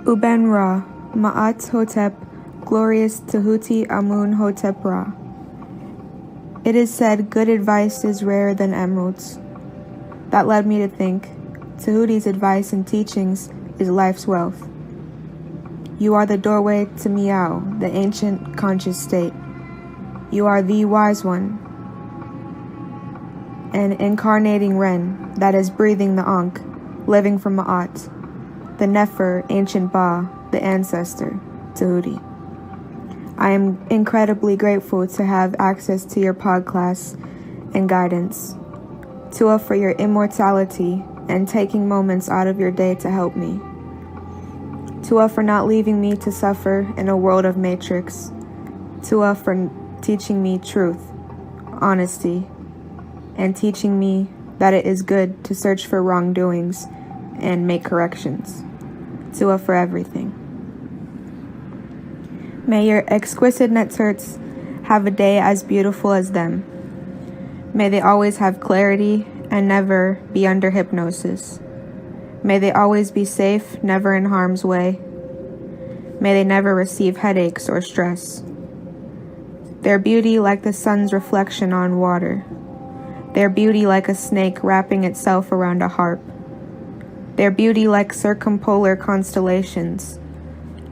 Uben Ra, Ma'at Hotep, glorious Tehuti Amun Hotep Ra. It is said good advice is rarer than emeralds. That led me to think, Tehuti's advice and teachings is life's wealth. You are the doorway to Miao, the ancient conscious state. You are the wise one, an incarnating Ren that is breathing the Ankh, living from Ma'at, the Nefer, ancient Ba, the ancestor, Tehuti. I am incredibly grateful to have access to your PODCLASS and guidance. Tua for your immortality and taking moments out of your day to help me. Tua for not leaving me to suffer in a world of matrix. Tua for teaching me truth, honesty, and teaching me that it is good to search for wrongdoings and make corrections. Tua for everything. May your exquisite netzerts have a day as beautiful as them. May they always have clarity and never be under hypnosis. May they always be safe, never in harm's way. May they never receive headaches or stress. Their beauty like the sun's reflection on water. Their beauty like a snake wrapping itself around a harp. Their beauty like circumpolar constellations.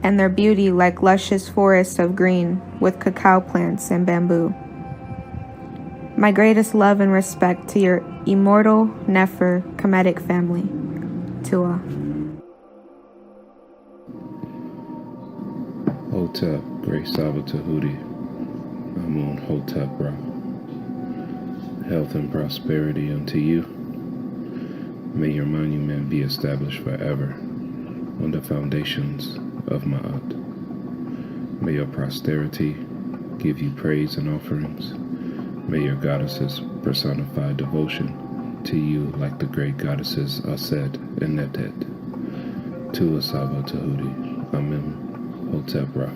And their beauty like luscious forests of green with cacao plants and bamboo. My greatest love and respect to your immortal Nefer Kemetic family. Tua. Hotep, Great SABA Tehuti, Amun Hotep Ra. Health and prosperity unto you. May your monument be established forever on the foundations of Ma'at. May your posterity give you praise and offerings. May your goddesses personify devotion to you like the great goddesses Aset and Netet. Tua SABA Tehuti, Amen, Hotep Ra.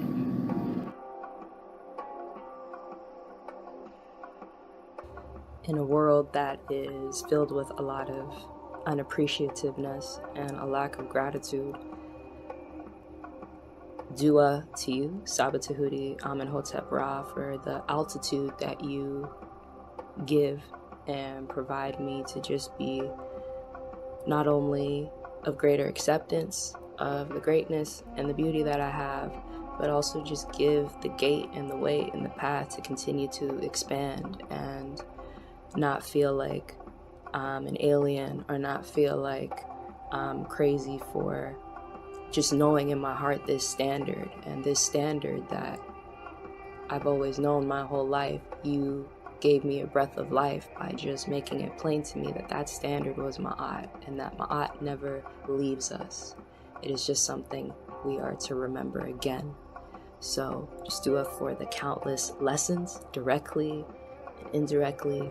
In a world that is filled with a lot of unappreciativeness and a lack of gratitude, Dua to you, SABA Tehuti, Amen Hotep Ra, for the altitude that you give and provide me to just be not only of greater acceptance of the greatness and the beauty that I have, but also just give the gate and the way and the path to continue to expand and not feel like I'm an alien or not feel like I'm crazy for just knowing in my heart this standard, and this standard that I've always known my whole life. You gave me a breath of life by just making it plain to me that that standard was Ma'at, and that Ma'at never leaves us. It is just something we are to remember again. So just do it for the countless lessons, directly and indirectly,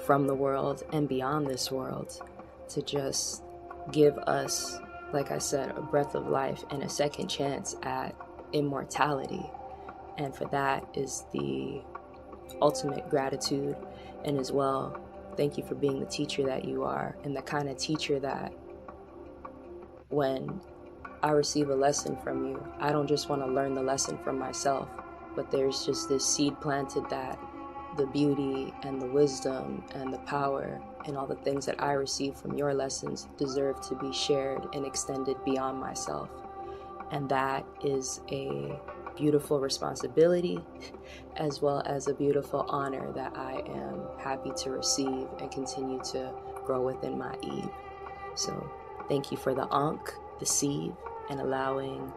from the world and beyond this world, to just give us, like I said, a breath of life and a second chance at immortality. And for that is the ultimate gratitude. And as well, thank you for being the teacher that you are, and the kind of teacher that when I receive a lesson from you, I don't just want to learn the lesson from myself, but there's just this seed planted that the beauty and the wisdom and the power and all the things that I receive from your lessons deserve to be shared and extended beyond myself. And that is a beautiful responsibility as well as a beautiful honor that I am happy to receive and continue to grow within my Eve. So thank you for the Ankh, the seed, and allowing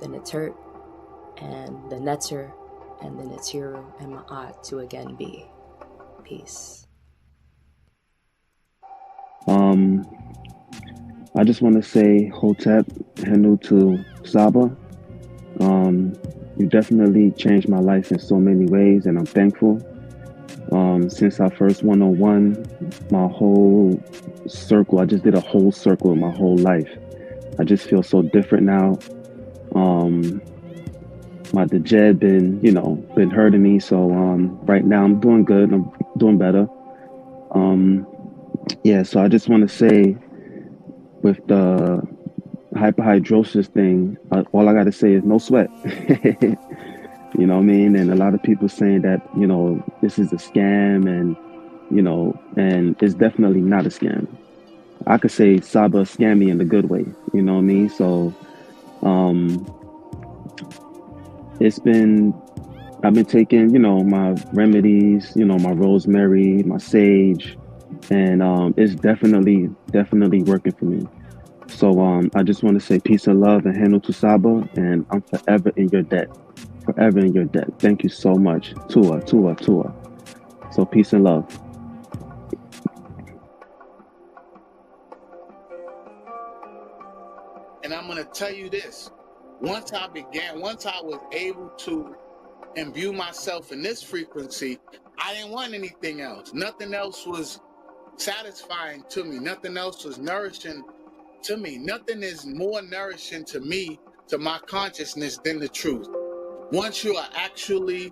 the Netert and the Netzer and the Netiru and Ma'at to again be. Peace. I just want to say Hotep, Henu to Saba. You definitely changed my life in so many ways, and I'm thankful. Since our first 101, my whole circle, I just did a whole circle of my whole life. I just feel so different now. My dejed been hurting me, so right now I'm doing good. I'm doing better. Yeah, so I just want to say, with the hyperhidrosis thing, all I got to say is no sweat. You know what I mean? And a lot of people saying that, you know, this is a scam and, you know, and it's definitely not a scam. I could say SABA scammed me in the good way. You know what I mean? So it's been, I've been taking, you know, my remedies, you know, my rosemary, my sage, and it's definitely working for me. So I just want to say peace and love and handle to Saba, and I'm forever in your debt. Forever in your debt. Thank you so much. Tua, Tua, Tua. So peace and love. And I'm going to tell you this. Once I was able to imbue myself in this frequency, I didn't want anything else. Nothing else was satisfying to me. Nothing else was nourishing to me. Nothing is more nourishing to me, to my consciousness, than the truth. Once you are actually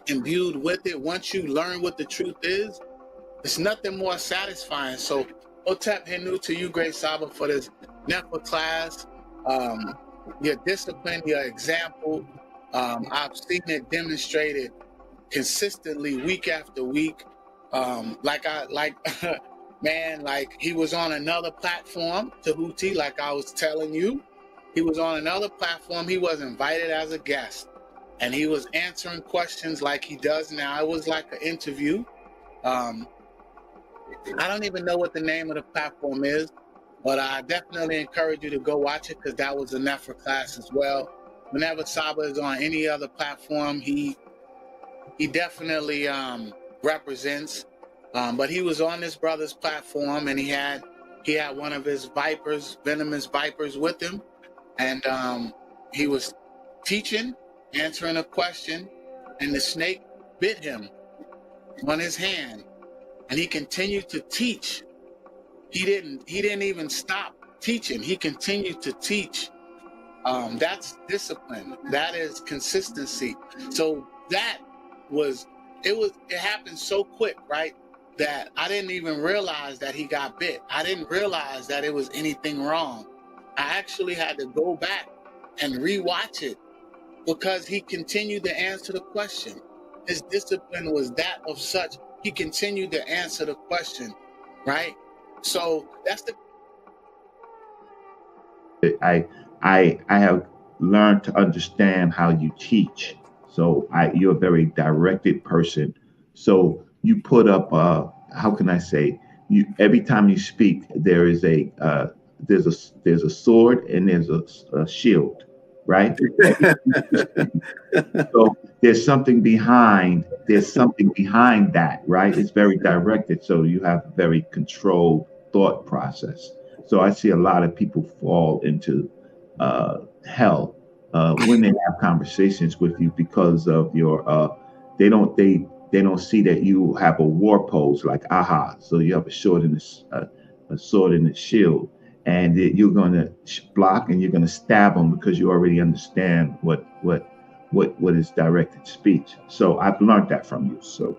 imbued with it, once you learn what the truth is, it's nothing more satisfying. So, Otep Henu to you, Great Saba, for this NEFA class. Your discipline, your example, I've seen it demonstrated consistently week after week. Man, like he was on another platform, Tehuti, like I was telling you. He was on another platform. He was invited as a guest, and he was answering questions like he does now. It was like an interview. I don't even know what the name of the platform is, but I definitely encourage you to go watch it, because that was a NEFA class as well. Whenever Saba is on any other platform, he definitely represents. But he was on this brother's platform, and he had one of his vipers, venomous vipers, with him, and he was teaching, answering a question, and the snake bit him on his hand, and he continued to teach. He didn't even stop teaching. He continued to teach. That's discipline. That is consistency. So it happened so quick, right? That I didn't even realize that he got bit. I didn't realize that it was anything wrong. I actually had to go back and rewatch it, because he continued to answer the question. His discipline was that of such. He continued to answer the question, right? So that's the. I have learned to understand how you teach. So you're a very directed person. So you put up how can I say, you every time you speak there is there's a sword and there's a shield, right? So there's something behind that, right? It's very directed. So you have a very controlled thought process. So I see a lot of people fall into hell when they have conversations with you, because of your they don't see that you have a war pose like aha. So you have a sword and a shield, and you're going to block and you're going to stab them, because you already understand what is directed speech. So I've learned that from you. So.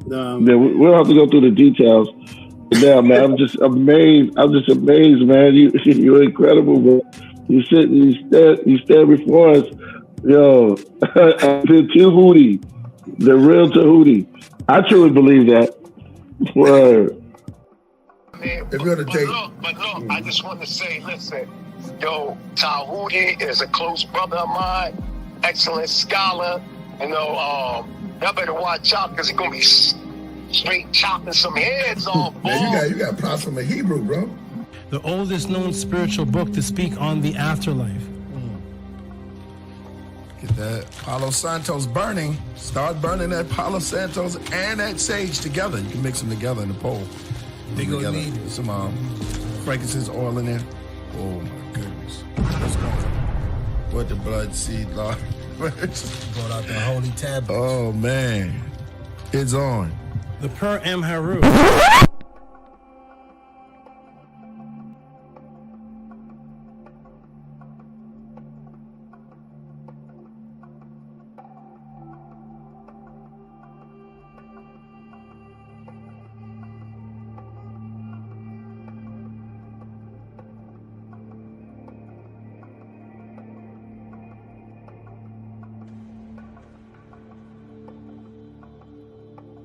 Yeah, we'll have to go through the details. Yeah, man, I'm just amazed. Man. You're incredible, bro. You stand before us. Yo, the Tehuti, the real Tehuti. I truly believe that. Word. But look, I just want to say, listen, yo, Tehuti is a close brother of mine, excellent scholar. You know, y'all better watch out, because he's gonna be straight chopping some heads off. Man, you got props from a Hebrew, bro. The oldest known spiritual book to speak on the afterlife. Get that Palo Santos burning. Start burning that Palo Santos and that sage together. You can mix them together in the bowl. They go need some frankincense oil in there. Oh my goodness. What's going on? What the blood seed, Lord? Brought out the holy tablet. Oh man. It's on. The Per M Haru.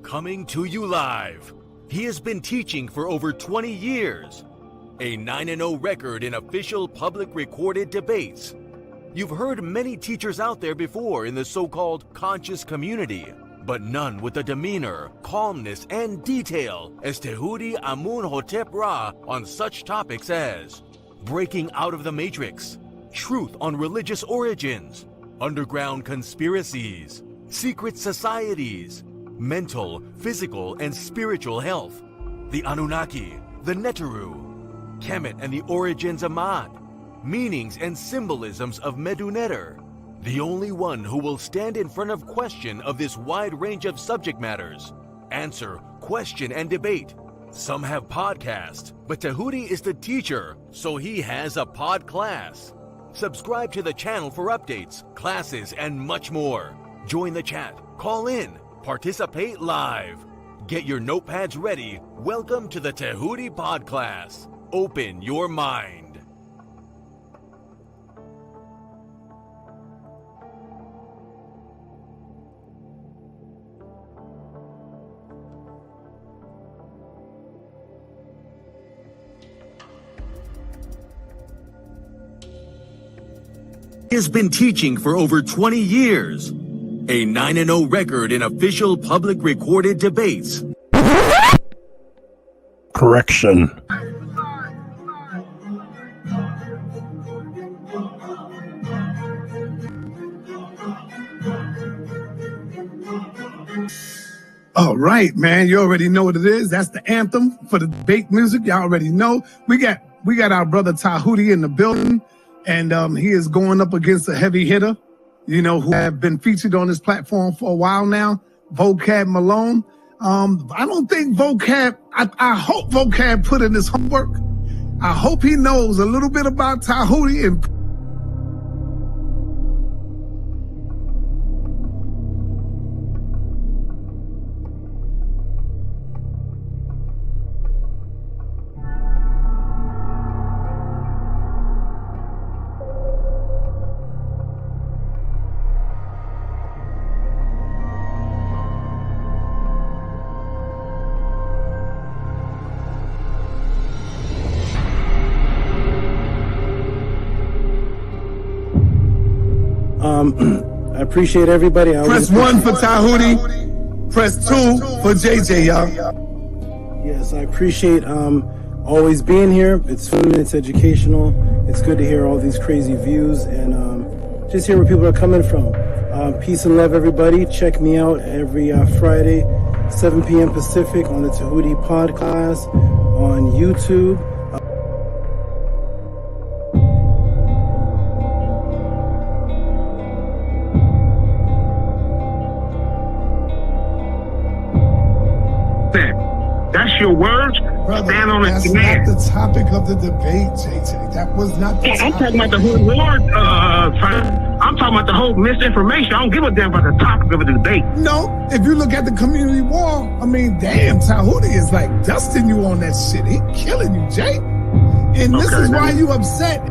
Coming to you live. He has been teaching for over 20 years. A 9-0 record in official public recorded debates. You've heard many teachers out there before in the so-called conscious community, but none with the demeanor, calmness, and detail as Tehuti Amun-Hotep Ra on such topics as breaking out of the matrix, truth on religious origins, underground conspiracies, secret societies, mental, physical, and spiritual health, the Anunnaki, the Neteru, Kemet and the origins of Ma'at, meanings and symbolisms of Medu-Neter, the only one who will stand in front of question of this wide range of subject matters, answer, question, and debate. Some have podcasts, but Tehuti is the teacher, so he has a PODCLASS. Subscribe to the channel for updates, classes, and much more. Join the chat, call in, participate live. Get your notepads ready. Welcome to the Tehuti PODCLASS. Open your mind. He has been teaching for over 20 years. A 9-0 record in official public recorded debates. Correction. All right, man. You already know what it is. That's the anthem for the debate music. Y'all already know. We got our brother Tehuti in the building. And he is going up against a heavy hitter, you know, who have been featured on this platform for a while now, Vocab Malone. I don't think Vocab, I hope Vocab put in his homework. I hope he knows a little bit about Tehuti and I appreciate everybody. Press 1 for Tehuti. Press 2 for JJ, y'all. Yes, I appreciate always being here. It's fun, it's educational. It's good to hear all these crazy views and just hear where people are coming from. Peace and love, everybody. Check me out every Friday, 7 p.m. Pacific on the Tehuti PODCLASS on YouTube. That's your words? Brother, stand on that's a demand. not the topic of the debate, JJ. That was not the topic. I'm talking about the whole war. I'm talking about the whole misinformation. I don't give a damn about the topic of the debate. No, if you look at the community wall, I mean, damn, Tehuti is like dusting you on that shit. He killing you, Jay. And this is why you upset.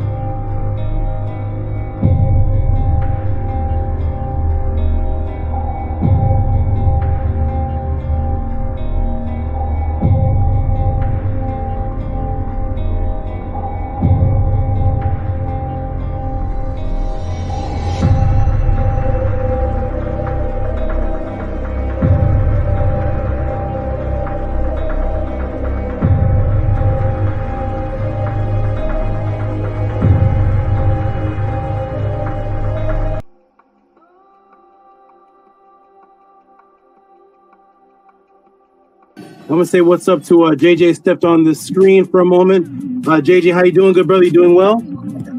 I'm gonna say what's up to JJ. Stepped on the screen for a moment. JJ, how you doing, good brother? You doing well?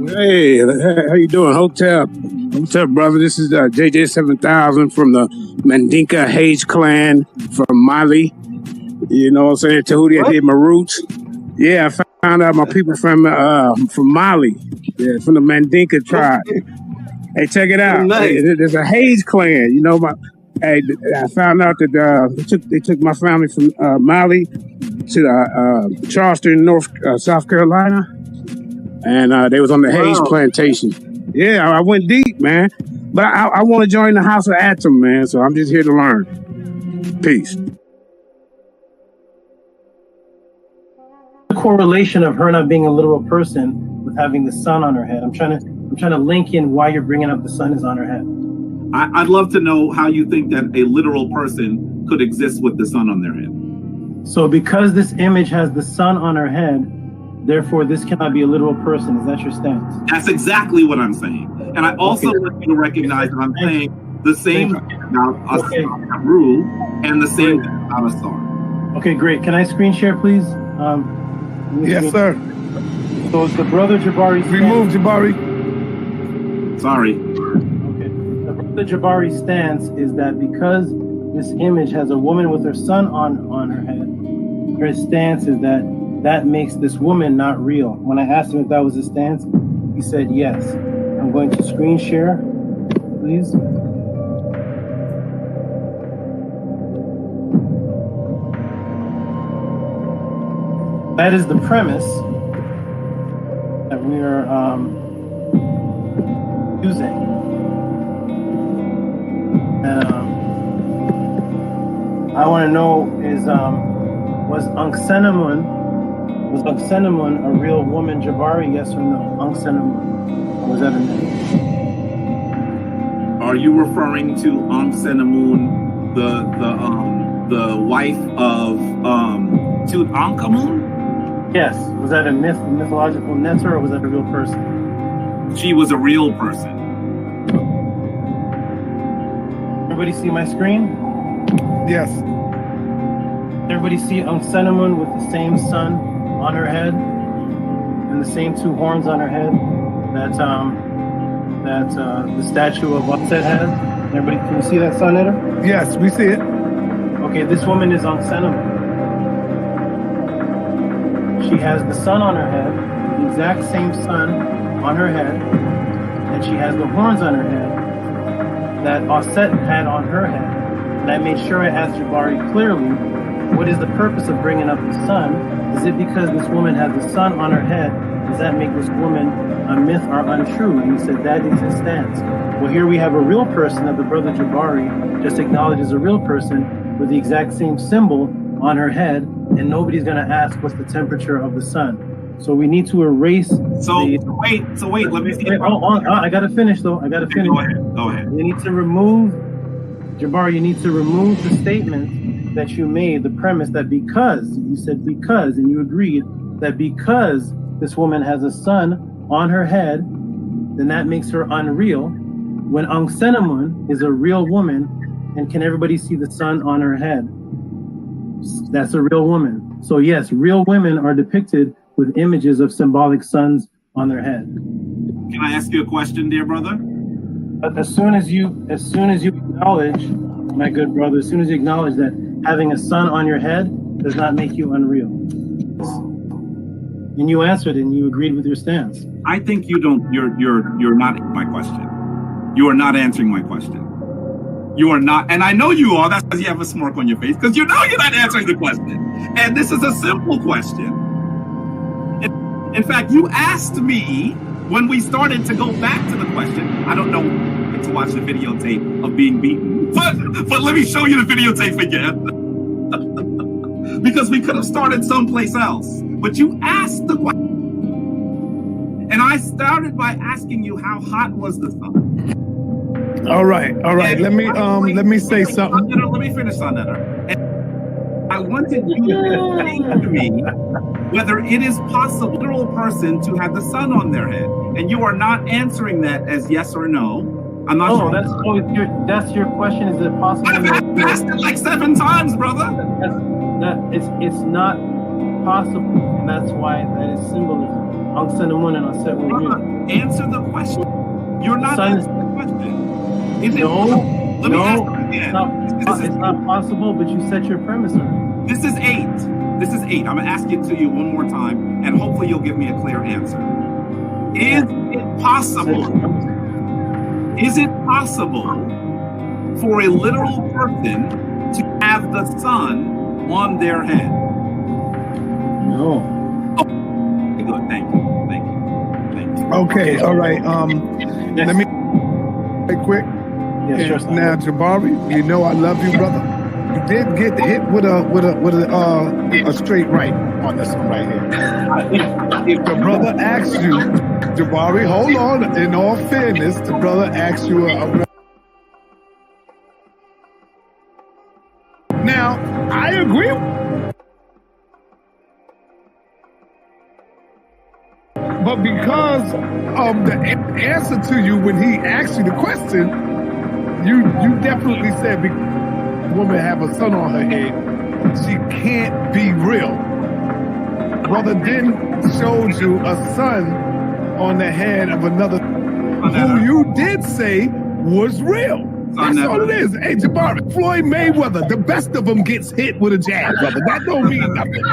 Hey, how you doing, Hotep? Hotep, brother. This is JJ 7000 from the Mandinka Hage clan from Mali. You know what I'm saying? Tehuti, I did my roots. Yeah, I found out my people from Mali. Yeah, from the Mandinka tribe. Hey, check it out. Nice. Hey, there's a Hage clan. You know, I found out that they took my family from Mali to Charleston, South Carolina, and they was on the Hayes plantation. Yeah, I went deep, man. But I want to join the House of ATTON, man. So I'm just here to learn. Peace. correlation of her not being a literal person with having the sun on her head? I'm trying to link in why you're bringing up the sun is on her head. I'd love to know how you think that a literal person could exist with the sun on their head. So because this image has the sun on her head, therefore this cannot be a literal person. Is that your stance? That's exactly what I'm saying. And I also want you to recognize that I'm saying the same thing about a rule and the same thing about a star. Okay, great. Can I screen share, please? Yes, sir. So the brother Jabari... Remove Jabari. Sorry. Okay. The brother Jabari stance is that because this image has a woman with her son on her head, her stance is that makes this woman not real. When I asked him if that was his stance, he said yes. I'm going to screen share, please. That is the premise that we are using. And I want to know is was Anksenamun a real woman, Jabari? Yes or no? Anksenamun, or was that a myth? Are you referring to Anksenamun, the wife of Tutankhamun? Yes. Was that a mythological Netzer, or was that a real person? She was a real person. Everybody see my screen? Yes. Everybody see Anksenamun with the same sun on her head and the same two horns on her head that the statue of Upset has? Everybody, can you see that sun, Eder? Yes, we see it. Okay, this woman is Anksenamun. She has the sun on her head, the exact same sun on her head, and she has the horns on her head that Osset had on her head. And I made sure I asked Jabari clearly, what is the purpose of bringing up the sun? Is it because this woman has the sun on her head? Does that make this woman a myth or untrue? And he said that is his stance. Well, here we have a real person that the brother Jabari just acknowledged as a real person with the exact same symbol on her head, and nobody's going to ask what's the temperature of the sun. So we need to erase. So wait. Let me see. I got to finish though. I got to finish. Go ahead. We need to remove, Jabari. You need to remove the statement that you made, the premise that because you said because, and you agreed that because this woman has a sun on her head, then that makes her unreal. When Anksenamun is a real woman, and can everybody see the sun on her head? That's a real woman. So yes, real women are depicted with images of symbolic suns on their head. Can I ask you a question, dear brother? As soon as you acknowledge, my good brother, as soon as you acknowledge that having a sun on your head does not make you unreal. And you answered and you agreed with your stance. I think you're not my question. You are not answering my question. You are not, and I know you are. That's because you have a smirk on your face, because you know you're not answering the question. And this is a simple question. In fact, you asked me when we started to go back to the question. I don't know to watch the videotape of being beaten, but let me show you the videotape again. Because we could have started someplace else. But you asked the question. And I started by asking you how hot was the sun. All right. Let me say something. Let me finish on that. And I wanted you to explain to me whether it is possible for a literal person to have the sun on their head, and you are not answering that as yes or no. I'm not sure. That's your question. Is it possible? I've asked it like 7 times, brother. It's not possible, and that's why that is symbolism. Anksenamun and Osset will answer the question. You're not answering the question. Let me ask you again. It's not possible, but you set your premise on it. This is 8. I'm going to ask it to you one more time, and hopefully you'll give me a clear answer. Is it possible for a literal person to have the sun on their head? No. Oh, good. Thank you. Okay. All right. Let me quick. Yeah, sure. Now, Jabari, you know I love you, brother. You did get hit with a straight right on this one right here. If the brother asks you, Jabari, hold on. In all fairness, the brother asks you Now, I agree. But because of the answer to you when he asked you the question, you definitely said the woman have a son on her head. She can't be real. Brother then showed you a son on the head of another who you did say was real. That's all it is. Hey, Jabari, Floyd Mayweather, the best of them gets hit with a jab, brother. That don't mean nothing.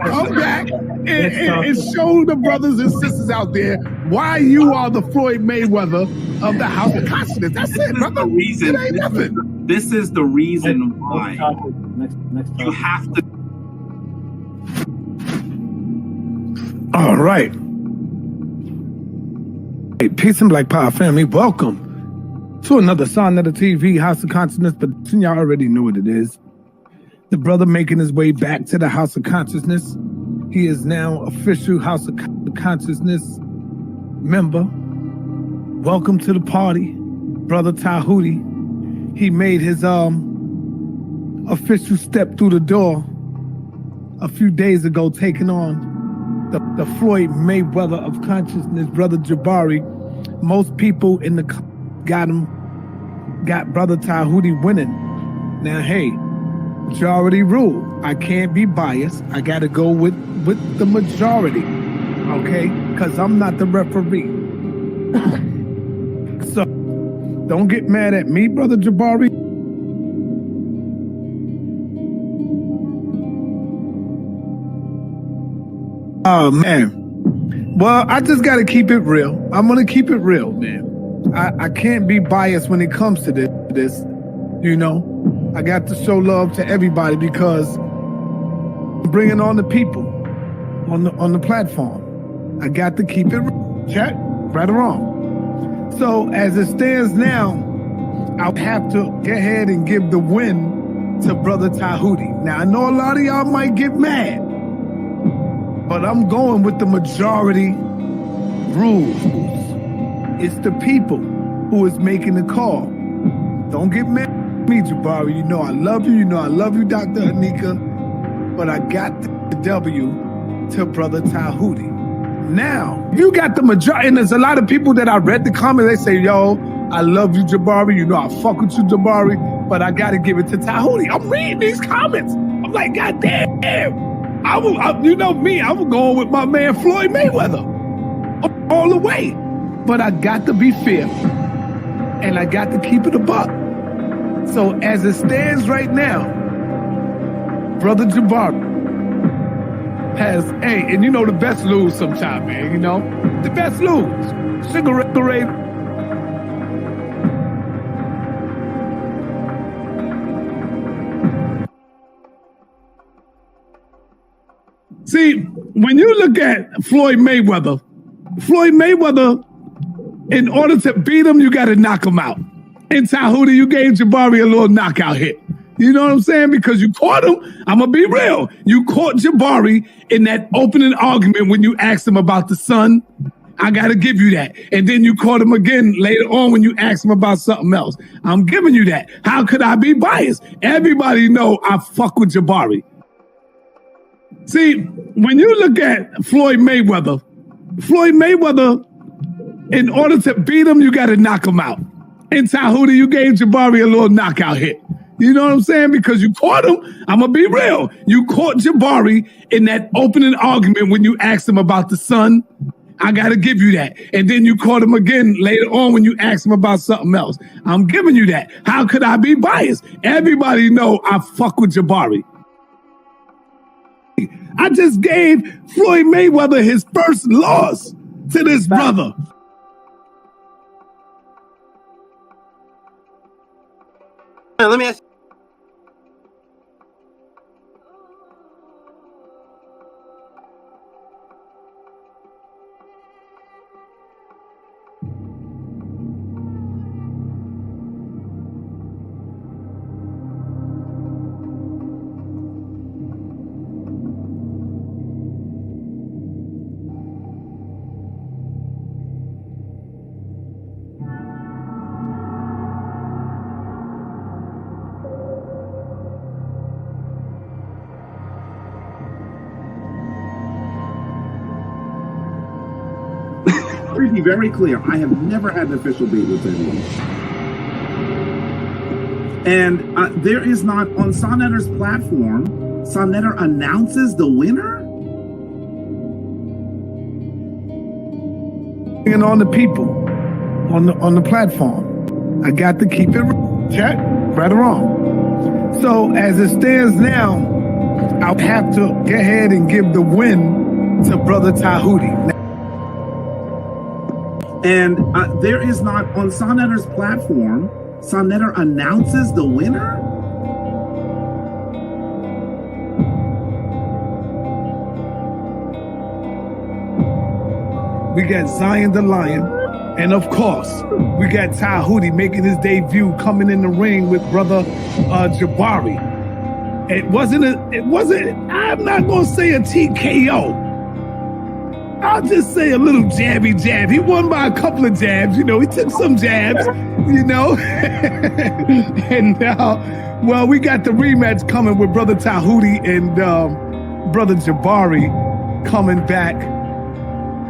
Come back and show the brothers and sisters out there why you are the Floyd Mayweather of the House of Consciousness. That's it, brother. It ain't nothing. This is the reason why you have to. All right. Hey, peace and black power family. Welcome to another Sign of the TV House of Consciousness, but y'all already know what it is. The brother making his way back to the House of Consciousness. He is now official House of Consciousness member. Welcome to the party, brother Tehuti. He made his official step through the door a few days ago, taking on the Floyd Mayweather of consciousness, brother Jabari. Most people in the got brother Tehuti winning. Now, hey, majority rule. I can't be biased. I got to go with the majority, okay? Because I'm not the referee. So, don't get mad at me, brother Jabari. Oh, man. Well, I just got to keep it real. I'm going to keep it real, man. I can't be biased when it comes to this, you know. I got to show love to everybody because I'm bringing on the people on the platform. I got to keep it real. Check, right or wrong. So as it stands now, I'll have to go ahead and give the win to brother Tehuti. Now, I know a lot of y'all might get mad, but I'm going with the majority rules. It's the people who is making the call. Don't get mad at me, Jabari. You know I love you. You know I love you, Dr. Anika. But I got the W to brother Tehuti. Now, you got the majority, and there's a lot of people that I read the comments, they say, yo, I love you, Jabari. You know I fuck with you, Jabari. But I got to give it to Tehuti. I'm reading these comments. I'm like, God damn. You know me, I'm going with my man Floyd Mayweather all the way. But I got to be fair, and I got to keep it a buck. So as it stands right now, brother Jabari has, hey, and you know the best lose sometime, man, you know? The best lose. Cigarette. See, when you look at Floyd Mayweather, in order to beat him, you got to knock him out. In Tehuti, you gave Jabari a little knockout hit. You know what I'm saying? Because you caught him. I'm going to be real. You caught Jabari in that opening argument when you asked him about the son. I got to give you that. And then you caught him again later on when you asked him about something else. I'm giving you that. How could I be biased? Everybody know I fuck with Jabari. See, when you look at Floyd Mayweather, in order to beat him, you got to knock him out. In Tehuti, you gave Jabari a little knockout hit. You know what I'm saying? Because you caught him. I'm going to be real. You caught Jabari in that opening argument when you asked him about the son. I got to give you that. And then you caught him again later on when you asked him about something else. I'm giving you that. How could I be biased? Everybody know I fuck with Jabari. I just gave Floyd Mayweather his first loss to this brother. Let me ask. Let me be very clear. I have never had an official date with anyone. And there is not, on Sonetter's platform, Sonetter announces the winner? And on the people, on the platform. I got to keep it check, right or wrong. So as it stands now, I'll have to go ahead and give the win to Brother Tehuti. And there is not, on Sonetter's platform, Sonetter announces the winner? We got Zion the Lion, and of course, we got Tehuti making his debut, coming in the ring with Brother Jabari. It wasn't, I'm not gonna say a TKO. I'll just say a little jabby jab. He won by a couple of jabs, he took some jabs, And now, well, we got the rematch coming with Brother Tehuti and Brother Jabari coming back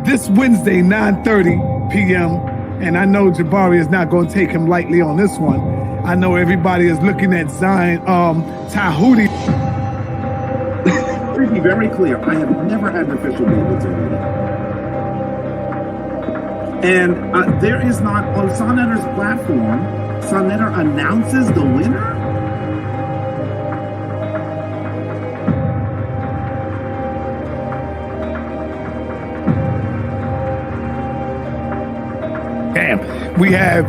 this Wednesday, 9:30 p.m. And I know Jabari is not going to take him lightly on this one. I know everybody is looking at Zion, Tehuti. Let me be very clear. I have never had an official date with anyone. And there is not, on Sonetter's platform, Sonetter announces the winner? We have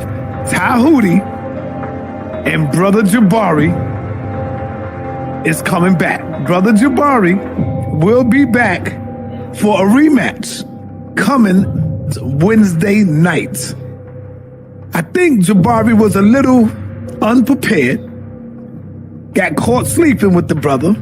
Tehuti and Brother Jabari is coming back. Brother Jabari will be back for a rematch coming Wednesday night. I think Jabari was a little unprepared, got caught sleeping with the brother.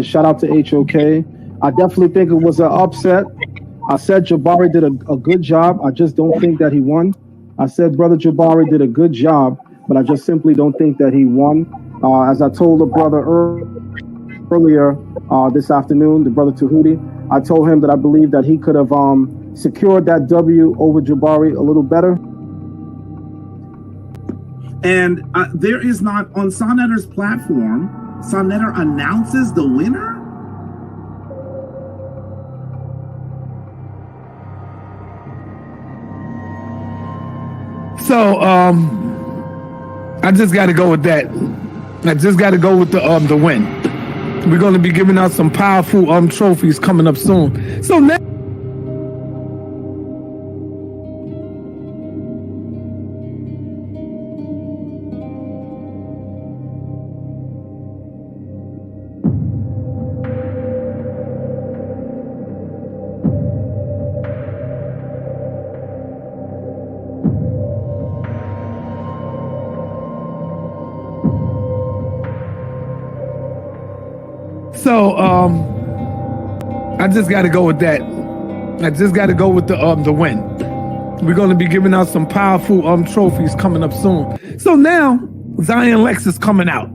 Shout out to HOK. I definitely think it was an upset. I said Jabari did a good job. I just don't think that he won. I said Brother Jabari did a good job, but I just simply don't think that he won. As I told the brother earlier this afternoon, the Brother Tehuti, I told him that I believe that he could have secured that W over Jabari a little better. And there is not, on Sonetter's platform, Sonetter announces the winner? So, I just got to go with that. I just got to go with the win. We're going to be giving out some powerful trophies coming up soon. So now. So, I just got to go with that. I just got to go with the win. We're going to be giving out some powerful trophies coming up soon. So now, Zion Lex is coming out.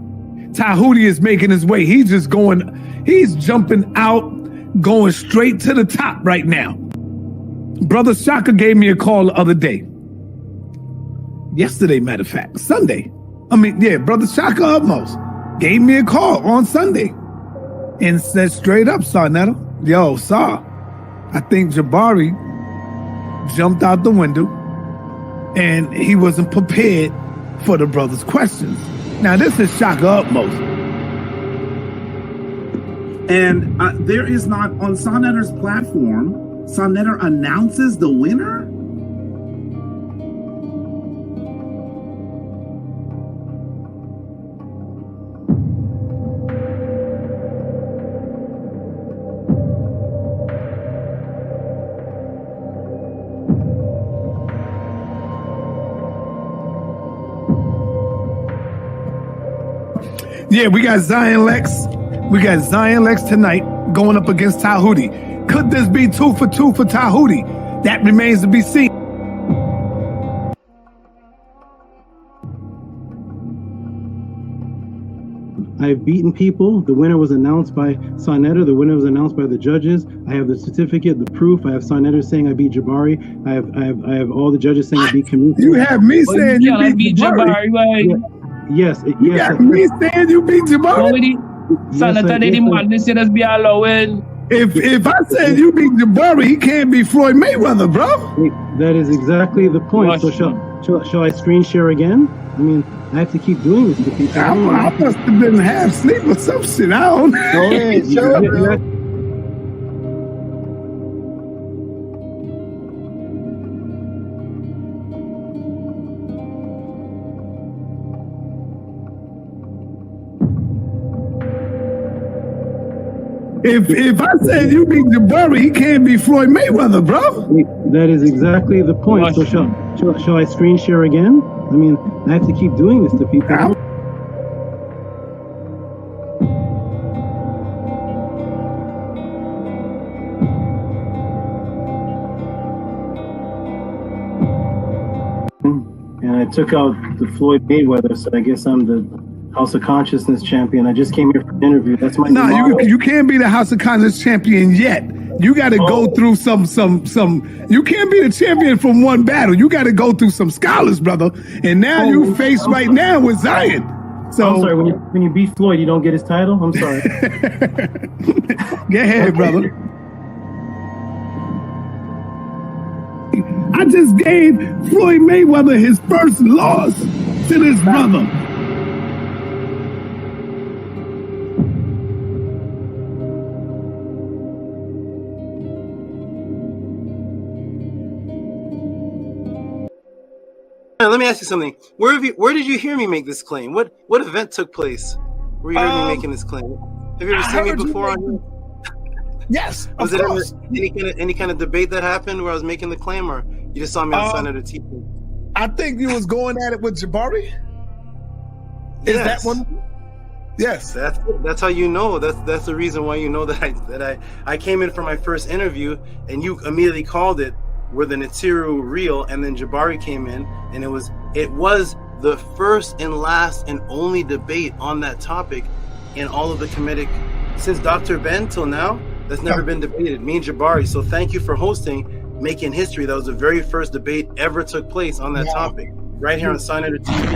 Tehuti is making his way. He's jumping out, going straight to the top right now. Brother Shaka gave me a call the other day. Yesterday, matter of fact, Sunday. Brother Shaka Upmost gave me a call on Sunday. And said straight up, Sonetta, yo, Saw, I think Jabari jumped out the window and he wasn't prepared for the brother's questions. Now, this is Shaka Upmost. And there is not, on Sonetter's platform, Sonetter announces the winner? Yeah, we got Zion Lex. We got Zion Lex tonight going up against Tehuti. Could this be 2 for 2 for Tehuti? That remains to be seen. I've beaten people. The winner was announced by Sarnetta. The winner was announced by the judges. I have the certificate, the proof. I have Sarnetta saying I beat Jabari. I have all the judges saying I beat Kamisi. You have me saying you beat Jabari. Yes. You got me saying you beat Jabari. If I said you beat Jabari, he can't be Floyd Mayweather, bro. That is exactly the point. So shall I screen share again? I mean, I have to keep doing this to people. I must have been half asleep or some shit. I don't know. Go ahead, show it, If I said you beat Jabari, he can't be Floyd Mayweather, bro. That is exactly the point. So shall I screen share again? I mean, I have to keep doing this to people. And I took out the Floyd Mayweather, so I guess I'm the House of Consciousness champion. I just came here for an interview. That's my you can't be the House of Consciousness champion yet. You got to go through some. You can't be the champion from one battle. You got to go through some scholars, brother. And now you face right now with Zion. So I'm sorry. When you beat Floyd, you don't get his title. I'm sorry. Go ahead, brother. I just gave Floyd Mayweather his first loss to this brother. Let me ask you something. Where did you hear me make this claim? What event took place where you heard me making this claim? Have you ever seen me before on here? Yes. Was it any kind of debate that happened where I was making the claim, or you just saw me on Senator TV? I think you was going at it with Jabari. Is that one? Yes. That's how you know. That's the reason why you know that I came in for my first interview and you immediately called it were the Natiru real, and then Jabari came in, and it was the first and last and only debate on that topic in all of the Kemetic since Dr. Ben till now. That's never been debated. Me and Jabari. So thank you for hosting, making history. That was the very first debate ever took place on that topic, right here on Senator TV.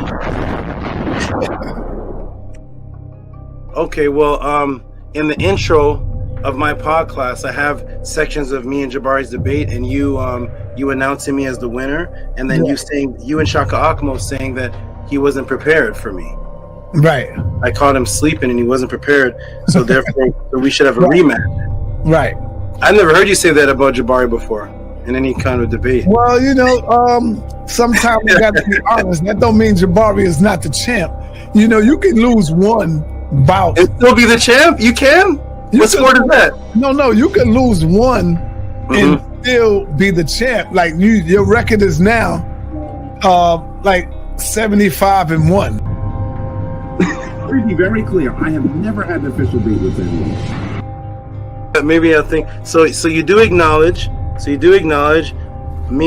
Okay, well, in the intro of my PODCLASS, I have sections of me and Jabari's debate, and you announcing me as the winner, and then you and Shaka Akmo saying that he wasn't prepared for me. Right. I caught him sleeping and he wasn't prepared, so therefore we should have a rematch. Right. I never heard you say that about Jabari before in any kind of debate. Well, sometimes we got to be honest. That don't mean Jabari is not the champ. You can lose one bout and still be the champ. You can. What sport is that? No, you can lose one and still be the champ. Like your record is now like 75-1. To be very clear, I have never had an official debate with anyone. Maybe I think so. So you do acknowledge. Me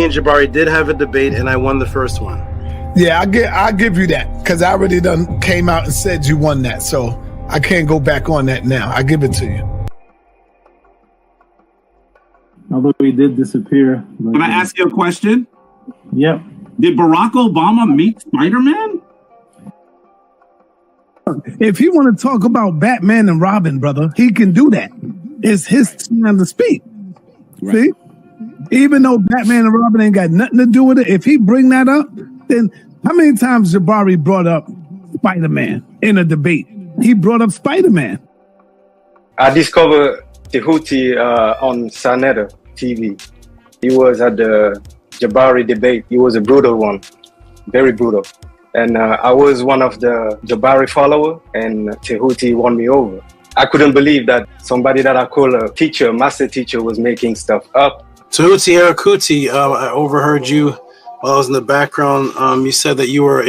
and Jabari did have a debate, and I won the first one. Yeah, I'll give you that because I already done came out and said you won that. So I can't go back on that now. I give it to you. Although he did disappear. Can I ask you a question? Yep. Did Barack Obama meet Spider-Man? If he want to talk about Batman and Robin, brother, he can do that. It's his time to speak. Right. See? Even though Batman and Robin ain't got nothing to do with it, if he bring that up, then how many times Jabari brought up Spider-Man in a debate? He brought up Spider-Man. I discovered Tehuti on Sanetta TV. He was at the Jabari debate. He was a brutal one, very brutal. And I was one of the Jabari followers, and Tehuti won me over. I couldn't believe that somebody that I call a teacher, master teacher, was making stuff up. Tehuti Arakuti, I overheard you while I was in the background. You said that you were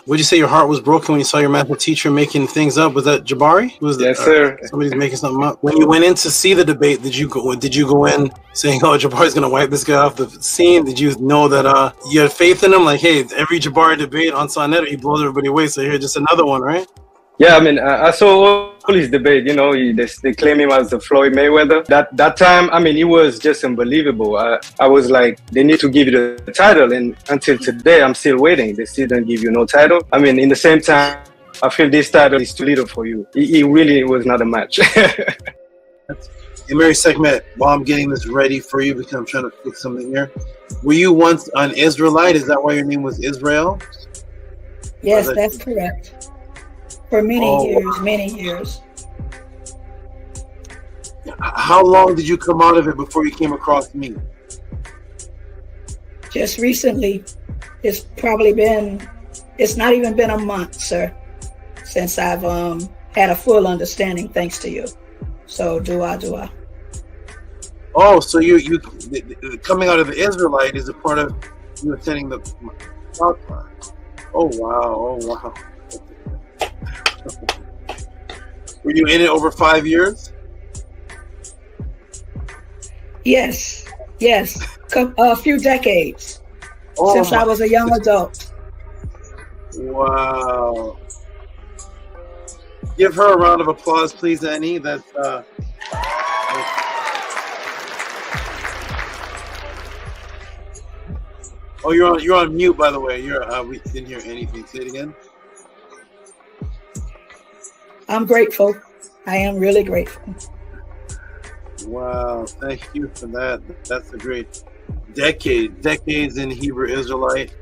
would you say your heart was broken when you saw your master teacher making things up? Was that Jabari? Yes, sir. Somebody's making something up. When you went in to see the debate, did you go in saying, "Oh, Jabari's gonna wipe this guy off the scene"? Did you know that you had faith in him? Like, hey, every Jabari debate on Sonetta, he blows everybody away. So here, just another one, right? Yeah, I mean, I saw all his debate. You know, they claim him as the Floyd Mayweather. That time, I mean, it was just unbelievable. I was like, they need to give you the title, and until today, I'm still waiting. They still don't give you no title. I mean, in the same time, I feel this title is too little for you. It really was not a match. In Mary segment, while I'm getting this ready for you, because I'm trying to fix something here. Were you once an Israelite? Is that why your name was Israel? Yes, that's correct. For many years. How long did you come out of it before you came across me? Just recently. It's not even been a month, sir, since I've had a full understanding thanks to you. So dua. Oh, so you coming out of the Israelite is a part of you attending the podcast. Oh wow. Were you in it over 5 years? Yes, a few decades since I was a young adult. Wow. Give her a round of applause, please, Annie. That's oh, you're on mute, by the way. We didn't hear anything. Say it again. I'm grateful. I am really grateful. Wow, thank you for that. That's a great decades in Hebrew Israelite.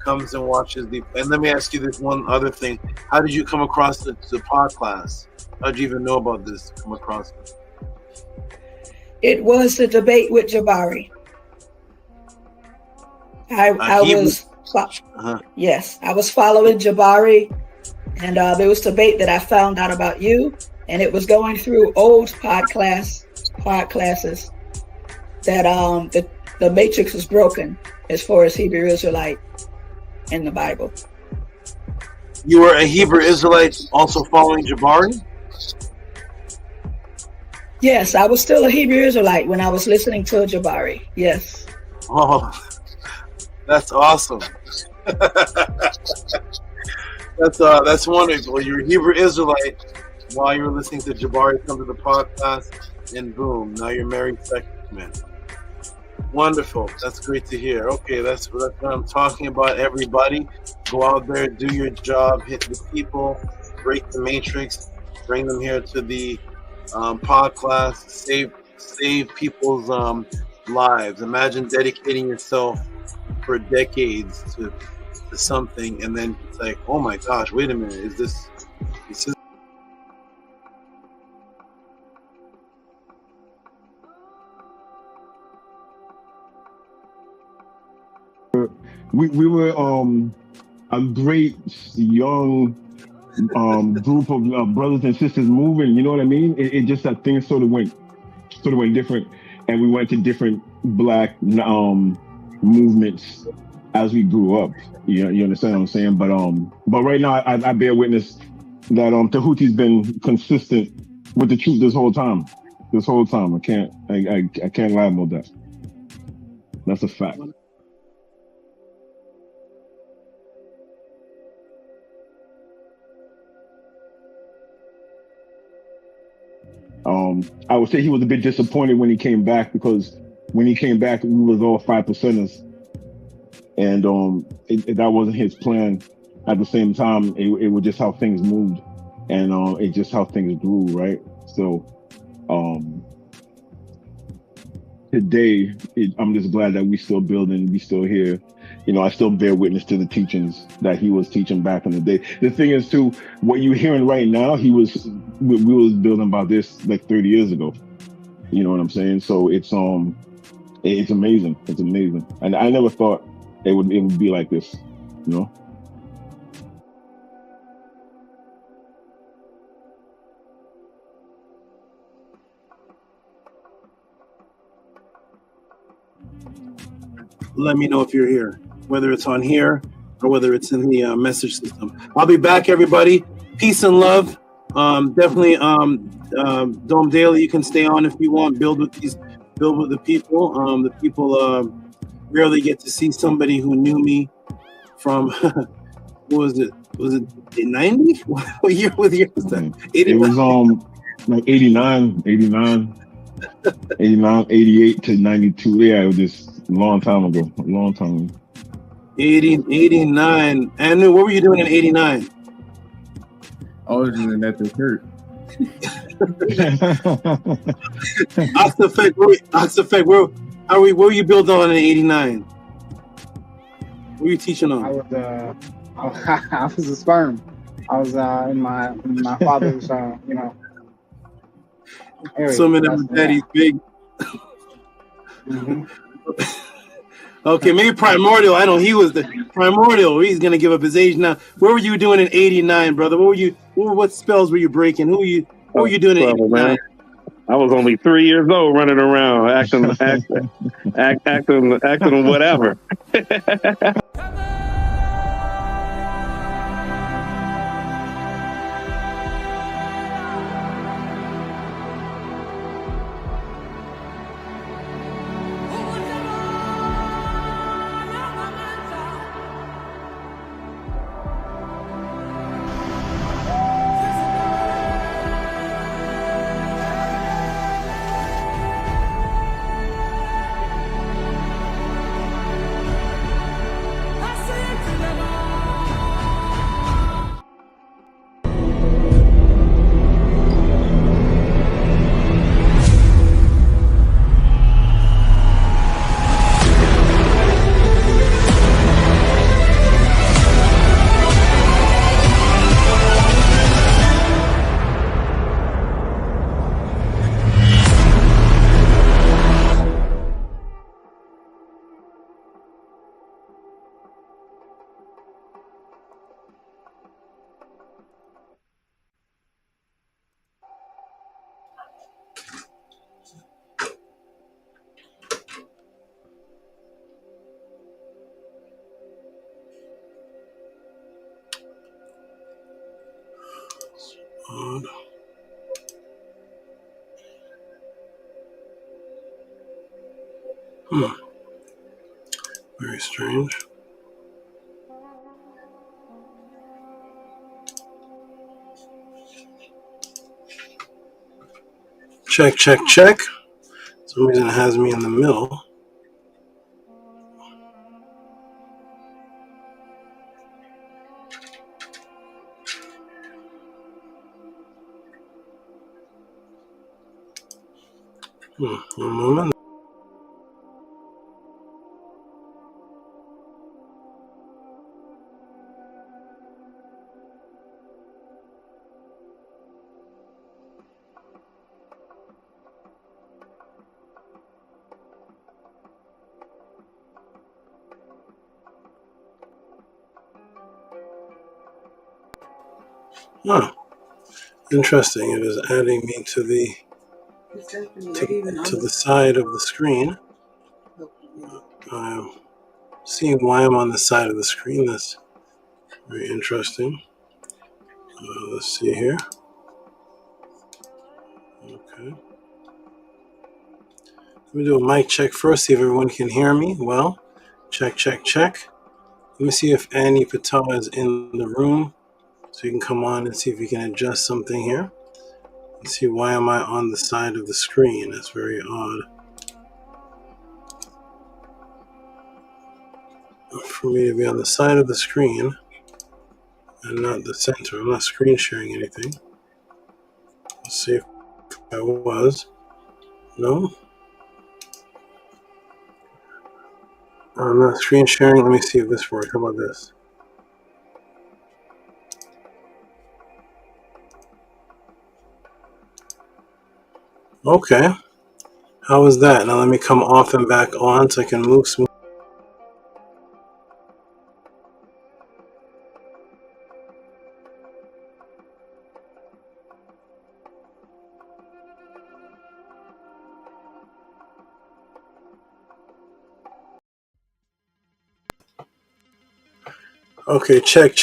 Comes and watches the. And let me ask you this one other thing. How did you come across the PODCLASS? How did you even know about this? Come across it? It was the debate with Jabari. I was following Jabari, and there was debate that I found out about you, and it was going through old podclasses that the matrix was broken as far as Hebrew Israelite in the Bible. You were a Hebrew Israelite also following Jabari? Yes, I was still a Hebrew Israelite when I was listening to Jabari. Yes. Oh, that's awesome. That's wonderful. You're a Hebrew Israelite while you were listening to Jabari come to the podcast, and boom, now you're married second man. Wonderful. That's great to hear. Okay, that's what I'm talking about. Everybody, go out there, do your job, hit the people, break the matrix, bring them here to the PODCLASS, save people's lives. Imagine dedicating yourself for decades to something, and then it's like, oh my gosh, wait a minute, is this we were a great young group of brothers and sisters moving, you know what I mean? It just that things sort of went different, and we went to different black movements as we grew up. You understand what I'm saying? But right now I bear witness that Tehuti's been consistent with the truth this whole time. I can't lie about that. That's a fact. I would say he was a bit disappointed when he came back, because when he came back, we was all 5%ers, and that wasn't his plan. At the same time, it was just how things moved, and it just how things grew, right? So today, I'm just glad that we still building, we still here. You know, I still bear witness to the teachings that he was teaching back in the day. The thing is, too, what you're hearing right now, we was building about this like 30 years ago. You know what I'm saying? So it's amazing. It's amazing. And I never thought it would be like this, you know? Let me know if you're here, whether it's on here or whether it's in the message system. I'll be back, everybody. Peace and love. Definitely, Dome Daily, you can stay on if you want. Build with the people. The people rarely get to see somebody who knew me from, what was it? Was it 90? What year was that? It was like 89, 88 to 92. Yeah, it was just a long time ago. 89. And what were you doing in 89? I was doing that to hurt. Oxford, what were you building on in 89? What were you teaching on? I was a sperm. I was in my father's, area. Swimming in daddy's big. Okay, maybe Primordial. I know he was the Primordial. He's gonna give up his age now. What were you doing in 89, brother? What spells were you breaking? What were you doing in 89? Man. I was only 3 years old, running around acting whatever. Very strange. Check. For some reason it has me in the middle. One moment. Oh, interesting. It is adding me to the side of the screen. I'm seeing why I'm on the side of the screen. That's very interesting. Let's see here. Okay. Let me do a mic check first, see if everyone can hear me well. Check. Let me see if Annie Patel is in the room, so you can come on and see if you can adjust something here. Let's see, why am I on the side of the screen? That's very odd. For me to be on the side of the screen and not the center. I'm not screen sharing anything. Let's see if I was. No? I'm not screen sharing. Let me see if this works. How about this? Okay. How was that? Now let me come off and back on so I can move smooth. Okay, check.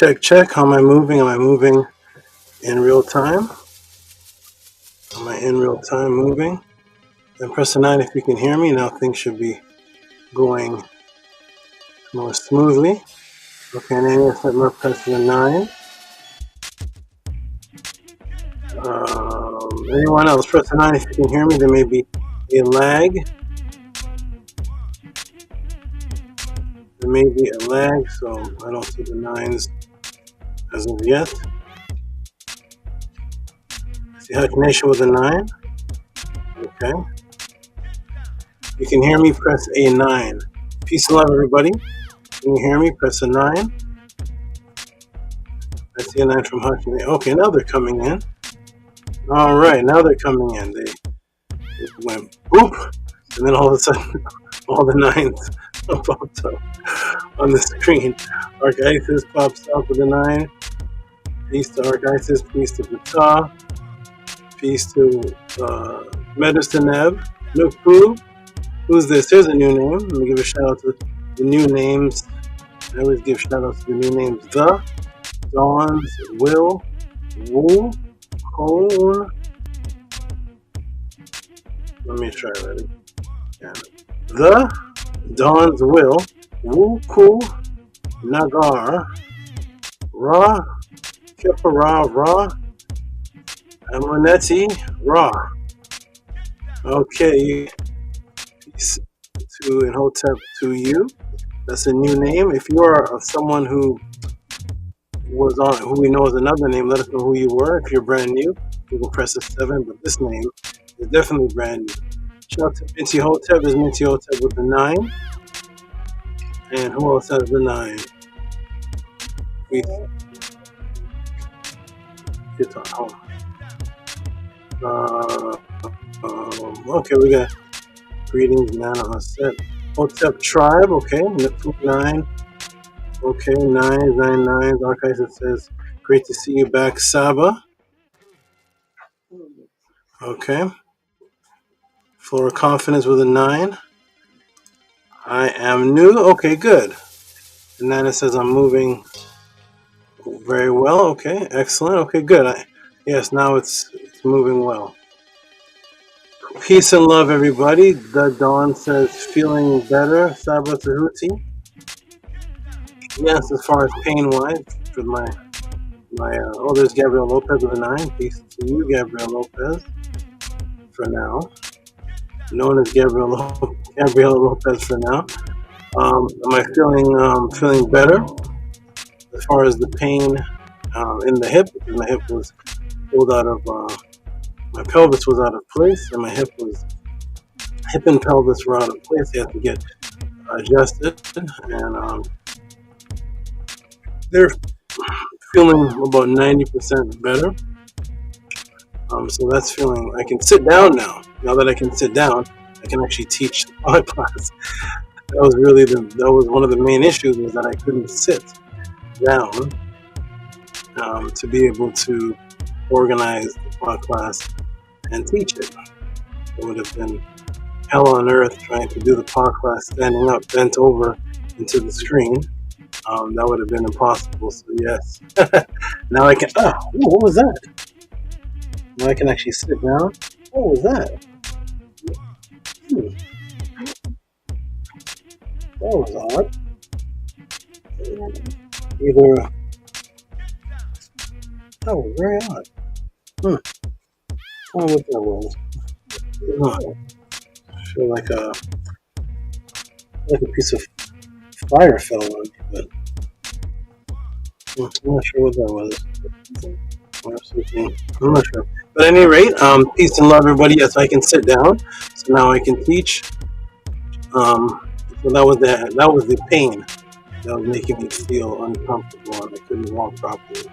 How am I moving? Am I moving in real time? Am I in real time moving? Then press the 9 if you can hear me. Now things should be going more smoothly. Okay, and then I'm pressing the 9. Anyone else? Press 9 if you can hear me. There may be a lag. There may be a lag, so I don't see the 9s as of yet. See how connection with a 9? Okay. You can hear me, press a 9. Peace and love, everybody. Can you hear me? Press a 9. I see a 9 from Hutch. Okay, now they're coming in. All right, now they're coming in. They went boop, and then all of a sudden, all the 9s popped up on the screen. Archisis pops up with a 9. Peace to Archisis. Peace to Pata. Peace to Medicine Ev. Nuku. Who's this? Here's a new name. Let me give a shout out to the new names. I always give shout outs to the new names. The, Dawns, Will, Woo, Cone. Let me try that again. Yeah. The, Dawns, Will, Woo, Ku, Nagar, Ra, Kipara, Ra, Amonetti, Ra. Okay. Peace to Imhotep to you. That's a new name. If you are someone who was on, who we know is another name, let us know who you were. If you're brand new, you can press a 7, but this name is definitely brand new. Shout out to Minty Hotep. Is Minty Hotep with the 9. And who else has the 9? Okay, we got greetings, Nana Hotep. Hotep Tribe, okay. 9. Okay, 9. Archives says, great to see you back, Saba. Okay. Floor of Confidence with a 9. I am new. Okay, good. And Nana says, I'm moving very well. Okay, excellent. Okay, good. Yes, now it's moving well. Peace and love, everybody. The Dawn says, feeling better, Saba Tehuti. Yes, as far as pain-wise, for my there's Gabriel Lopez with a 9. Peace to you, Gabriel Lopez. For now, known as Gabriel Lopez for now. Am I feeling better? As far as the pain in the hip, because my hip was pulled out of, my pelvis was out of place, and my hip and pelvis were out of place. They had to get adjusted, and they're feeling about 90% better. So that's feeling, I can sit down now. Now that I can sit down, I can actually teach the podcast. That was one of the main issues, was that I couldn't sit down to be able to organize the podcast and teach it. It would have been hell on earth trying to do the podcast standing up, bent over into the screen. That would have been impossible. So yes, now I can. What was that? Now I can actually sit down. What was that? That was odd. That was very odd. I don't know what that was. I feel like a piece of fire fell on me, but I'm not sure what that was. Or something. I'm not sure. But at any rate, peace and love, everybody. Yes, I can sit down, so now I can teach. So that was the pain that was making me feel uncomfortable, and I couldn't walk properly.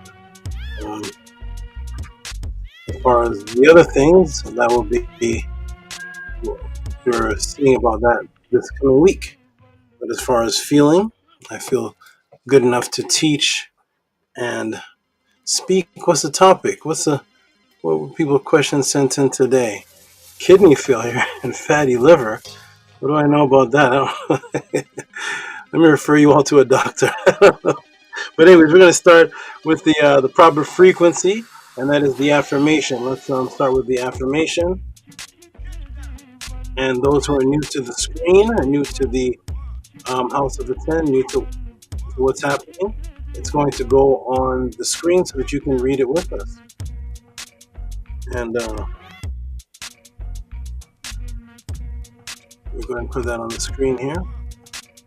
As far as the other things, that will be you're seeing about that this coming week. But as far as feeling, I feel good enough to teach and speak. What's the topic? What were people questions sent in today? Kidney failure and fatty liver. What do I know about that? Let me refer you all to a doctor. But anyways, we're going to start with the proper frequency, and that is the affirmation. Let's start with the affirmation. And those who are new to the screen, or new to the House of Attend, new to what's happening, it's going to go on the screen so that you can read it with us. And we're going to put that on the screen here.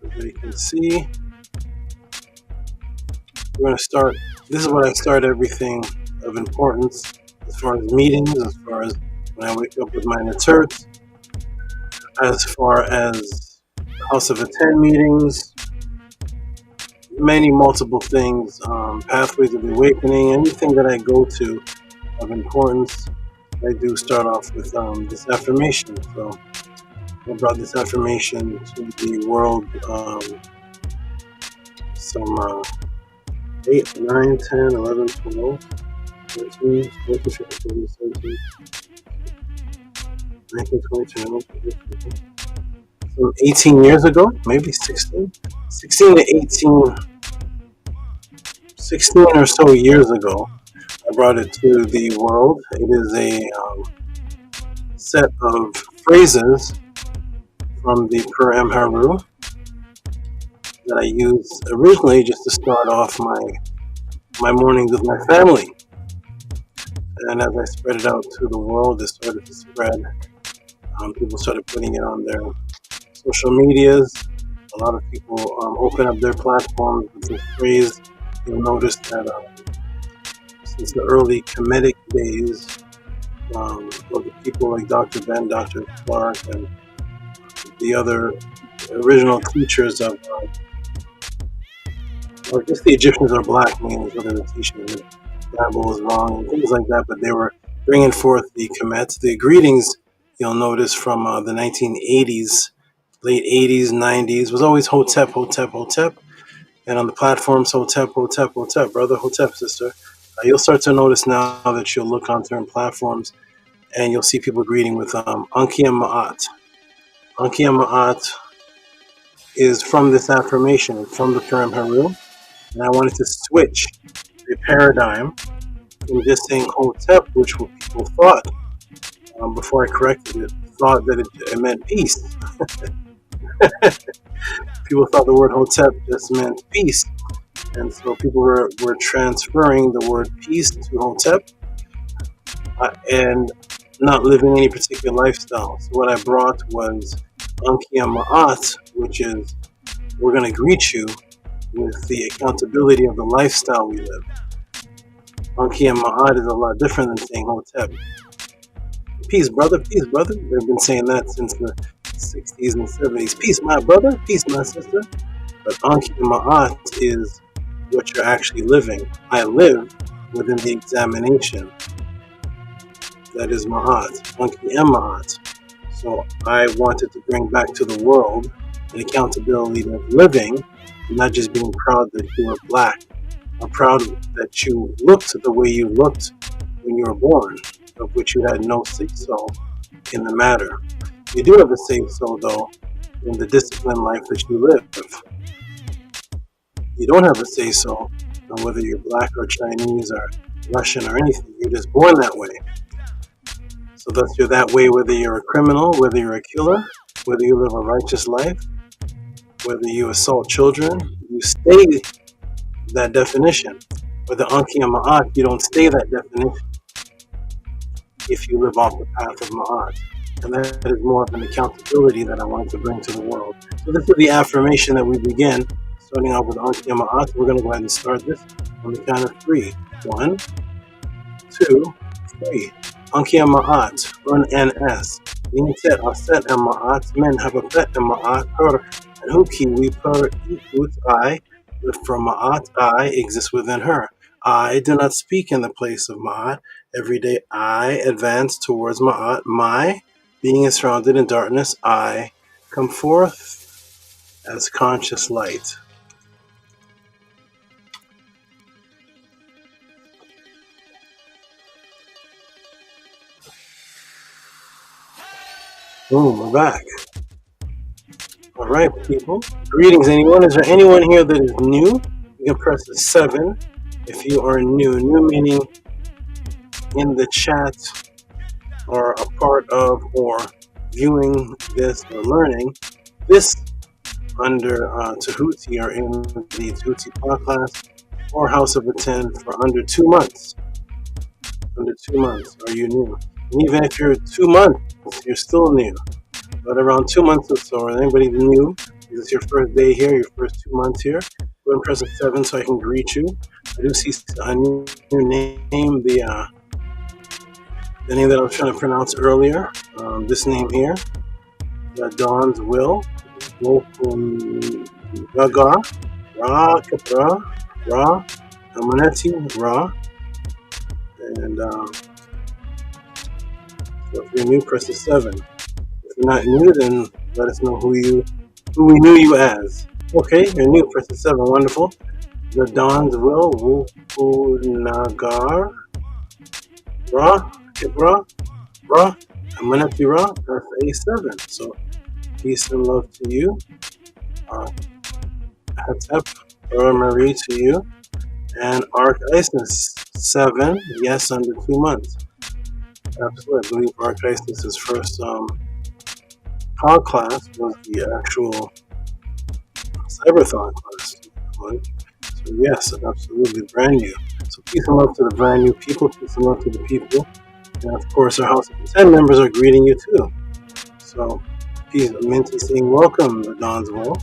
Everybody can see. We're going to start. This is what I start everything of importance as far as meetings, as far as when I wake up with my Neterts, as far as House of Attend meetings, multiple things, pathways of awakening, anything that I go to of importance, I do start off with this affirmation. So I brought this affirmation to the world some 8, 9, 10, 11, 12, 13, 14, 15, 17, 19, 20, 21, 18 years ago, maybe 16 to 18, 16 or so years ago, I brought it to the world. It is a set of phrases from the Per Haru that I used originally just to start off my mornings with my family. And as I spread it out to the world, it started to spread. People started putting it on their social medias. A lot of people open up their platforms with this phrase. You'll notice that since the early Kemetic days, of the people like Dr. Ben, Dr. Clark, and the other original teachers of, or just the Egyptians are black, meaning whether the teachers that Bible was wrong and things like that, but they were bringing forth the Kemets. The greetings, you'll notice from the 1980s, late 80s, 90s, was always Hotep, Hotep, Hotep. And on the platforms, Hotep, Hotep, Hotep, brother, Hotep, sister. You'll start to notice now that you'll look on certain platforms and you'll see people greeting with Anki and Ma'at. Anki and Ma'at is from this affirmation, from the Purim Haru. And I wanted to switch the paradigm from just saying Hotep, which what people thought, before I corrected it, thought that it meant peace. People thought the word Hotep just meant peace. And so people were transferring the word peace to Hotep and not living any particular lifestyle. So what I brought was Anki and Ma'at, which is we're going to greet you with the accountability of the lifestyle we live. Anki and Ma'at is a lot different than saying Hotep. Peace, brother. Peace, brother. They've been saying that since the 60s and 70s. Peace, my brother. Peace, my sister. But Anki and Ma'at is what you're actually living. I live within the examination. That is Ma'at. Anki and Ma'at. So I wanted to bring back to the world an accountability of living, not just being proud that you are black. I'm proud that you looked the way you looked when you were born, of which you had no say-so in the matter. You do have a say-so, though, in the disciplined life that you live. You don't have a say-so on whether you're black or Chinese or Russian or anything. You're just born that way. So thus you're that way whether you're a criminal, whether you're a killer, whether you live a righteous life, whether you assault children, you stay that definition. With the Anki and Ma'at, you don't stay that definition if you live off the path of Ma'at. And that is more of an accountability that I wanted to bring to the world. So this is the affirmation that we begin, starting off with Anki and Ma'at. We're going to go ahead and start this on the count of 3. 1, 2, 3. Anki and Ma'at, run NS. Linktr aset and Ma'at, men have a pet and Ma'at, her, and Huki, we per ikut I, from Ma'at, I exist within her. I do not speak in the place of Ma'at. Every day I advance towards Ma'at. My being is surrounded in darkness. I come forth as conscious light. Boom, we're back. All right, people. Greetings, anyone. Is there anyone here that is new? You can press the 7 if you are new. New meaning in the chat or a part of or viewing this or learning this under Tehuti or in the Tehuti PODCLASS or House of Attend for under 2 months. under 2 months, are you new? And even if you're 2 months, you're still new. But around 2 months or so, is anybody new? Is this your first day here, your first 2 months here? Go and press a 7 so I can greet you. I do see a new name, the name that I was trying to pronounce earlier. This name here, the Dawn's Will, Gaga, Ra, Kapra, Ra, Amaneti, Ra. And so if you're new, press the 7. If you're not new, then let us know who we knew you as. Okay, you're new, press the 7. Wonderful. The Dawn's Will, Nagar, Ra, Kibra, Ra, Amaneti Ra, that's A7. So peace and love to you. Hatep, Marie to you. And Arc Isis, 7, yes, under 2 months. Absolutely. I believe Arc Isis' first PODCLASS was the actual Cyberthon class. So yes, absolutely brand new. So peace and love to the brand new people, peace and love to the people. And of course our House of 10 members are greeting you too. So peace, Minty saying welcome, the Dawn's Will.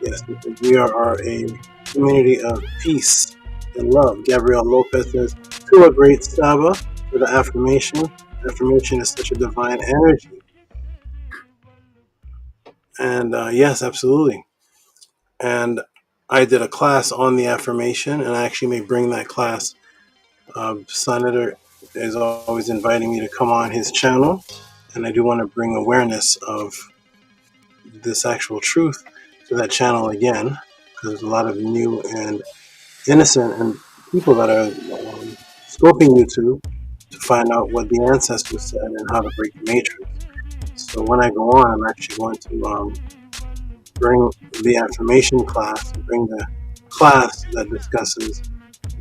Yes, because we are a community of peace and love. Gabrielle Lopez says, to a great SABA for the affirmation. Affirmation is such a divine energy. And yes, absolutely. And I did a class on the affirmation, and I actually may bring that class. Senator is always inviting me to come on his channel, and I do want to bring awareness of this actual truth to that channel again, because there's a lot of new and innocent and people that are scoping YouTube to find out what the ancestors said and how to break the matrix. So when I go on, I'm actually going to bring the affirmation class, bring the class that discusses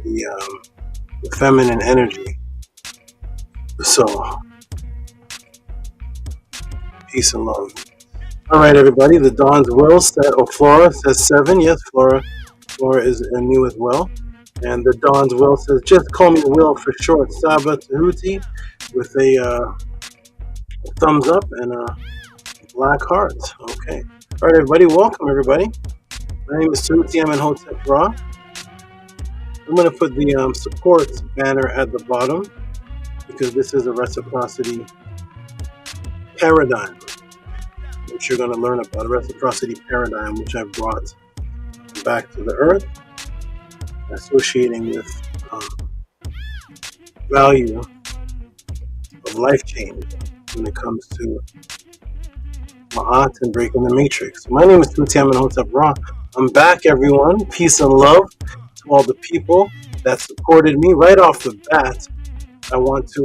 the feminine energy. So, peace and love. All right, everybody. The Dawn's Will said, Flora says 7. Yes, Flora is new as well. And the Dawn's Will says, just call me Will for short. Saba Tehuti with a thumbs up and a black heart. Okay. All right, everybody. Welcome, everybody. My name is Tehuti. I'm in Hotep Ra. I'm going to put the support banner at the bottom because this is a reciprocity paradigm, which you're going to learn about. A reciprocity paradigm, which I've brought back to the earth, associating with value of life change when it comes to Ma'at and breaking the matrix. My name is Tehuti. I'm in Hotep Ra. I'm back, everyone. Peace and love to all the people that supported me right off the bat. I want to,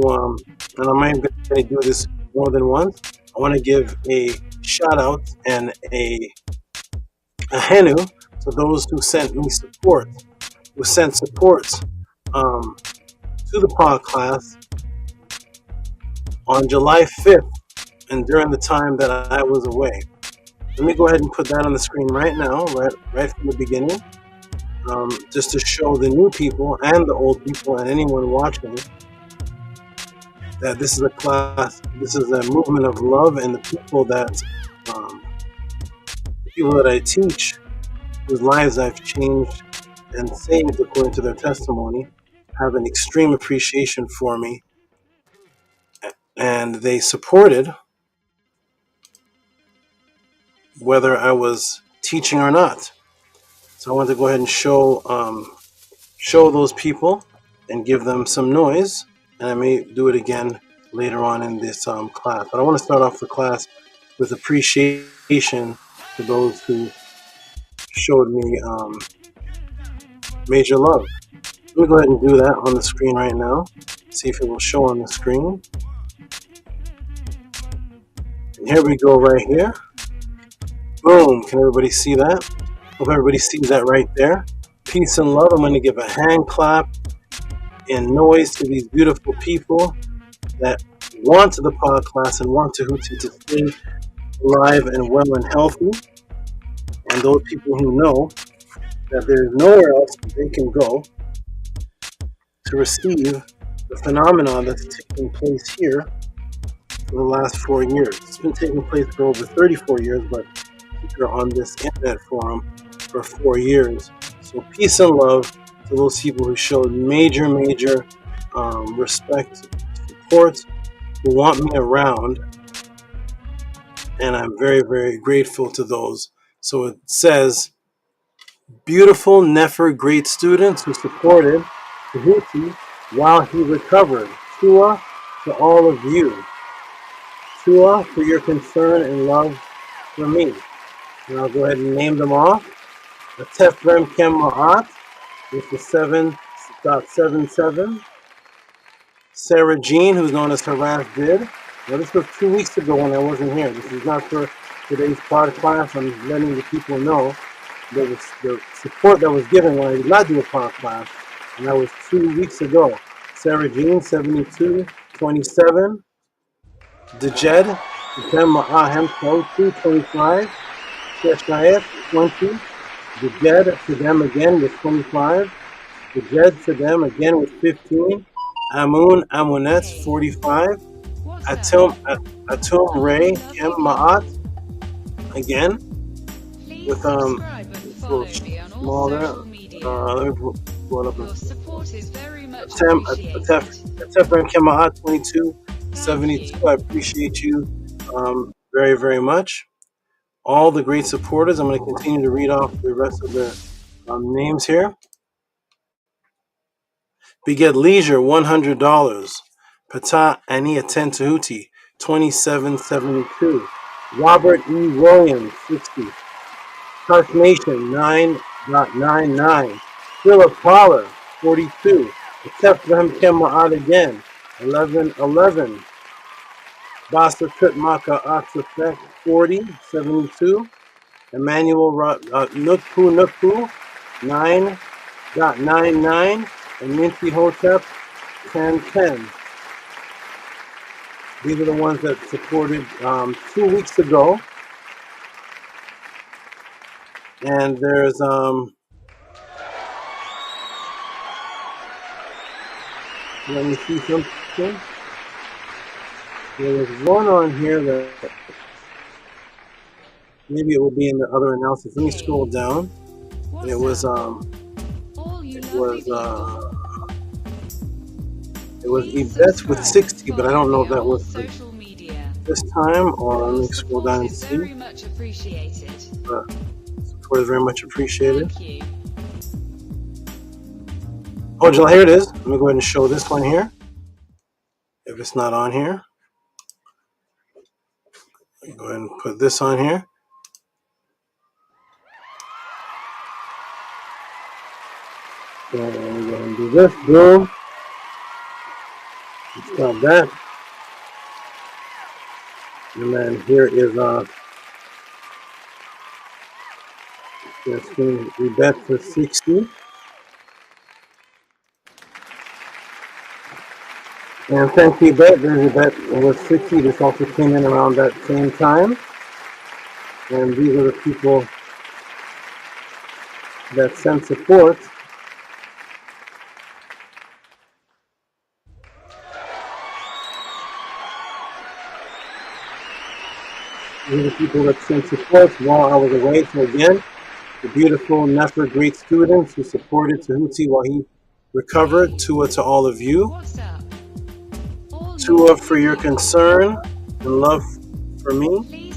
and I'm going to do this more than once. I want to give a shout out and a henu to those who sent me support, who sent support to the PODCLASS on July 5th and during the time that I was away. Let me go ahead and put that on the screen right now, right from the beginning, just to show the new people and the old people and anyone watching that this is a class, this is a movement of love, and the people that I teach, whose lives I've changed and saved according to their testimony, have an extreme appreciation for me, and they supported whether I was teaching or not. So I want to go ahead and show those people and give them some noise, and I may do it again later on in this class. But I want to start off the class with appreciation to those who showed me major love. Let me go ahead and do that on the screen right now. See if it will show on the screen. And here we go right here. Boom. Can everybody see that? Hope everybody sees that right there. Peace and love. I'm going to give a hand clap and noise to these beautiful people that want the PODCLASS and want Tehuti to stay alive and well and healthy. And those people who know that there's nowhere else they can go to receive the phenomenon that's taking place here for the last 4 years. It's been taking place for over 34 years, but you're on this internet forum for 4 years. So peace and love to those people who showed major respect, support, who want me around, and I'm very, very grateful to those. So it says, beautiful Nefer great students who supported Tehuti while he recovered. Tua to all of you. Tua for your concern and love for me. And I'll go ahead and name them off. Atefrem Kem Ma'at with the 7.77. Sarah Jean, who's known as Harass Did. Now this was 2 weeks ago when I wasn't here. This is not for today's podcast. I'm letting the people know there was the support that was given when I did not do a podcast, and that was 2 weeks ago. Sarah Jean, 72.27. Dejed, Kem Ma'ahem, 2.25. Sheshayef, 20. Dejed to them again with 25. Dejed to them again with 15. Amun Amunetz 45. Atum Ray Kem Ma'at again with small there. Let me pull it up. Atefrem Kem Ma'at 22.72. I appreciate you very, very much. All the great supporters. I'm going to continue to read off the rest of the names here. Beget Leisure, $100. Pata Ani Aten Tehuti, $27.72. Robert E. Williams, 60. Touch Nation, 9.99. Philip Poller, 42. Atefrem Kem Ma'at again, 11.11. Basta Tutmaka Aksafek, 40.72. Emmanuel Nukpu, 9.99. And Minty Hotep, 10.10. These are the ones that supported 2 weeks ago. And there's let me see something. There was one on here that maybe it will be in the other analysis. Let me scroll down. And it was Yvette with 60, but I don't know if that was for this time, or let me scroll down and see. Support is very much appreciated. Oh, Jill, here it is. Let me go ahead and show this one here. If it's not on here, let me go ahead and put this on here. So let me go ahead and do this. Boom. Got that. And then here is we bet for 60. And thank you, bet. There's a bet that was 60. This also came in around that same time. And these are the people that sent support. These are the people that sent support while I was away. So again, the beautiful Nefer great students who supported Tehuti while he recovered. Tua to all of you. Tua for your concern and love for me.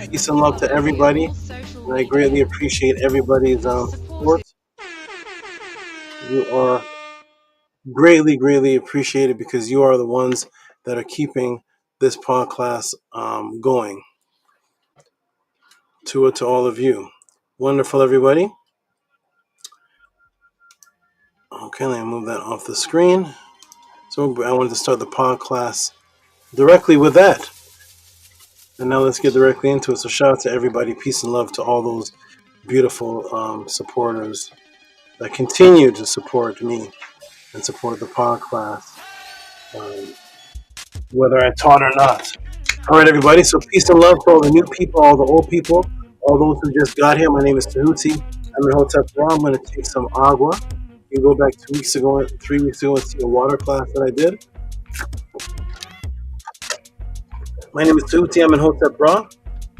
Peace and love to everybody. And I greatly appreciate everybody's support. You are greatly, greatly appreciated because you are the ones that are keeping this podcast going. Tua to all of you. Wonderful, everybody. Okay, let me move that off the screen. So I wanted to start the podcast directly with that. And now let's get directly into it. So shout out to everybody. Peace and love to all those beautiful supporters that continue to support me and support the podcast, whether I taught or not. All right, everybody. So peace and love to all the new people, all the old people, all those who just got here. My name is Tehuti. I'm in Hotep Ra. I'm going to take some agua. You can go back 2 weeks ago, 3 weeks ago, and see a water class that I did. My name is Tehuti. I'm in Hotep Ra,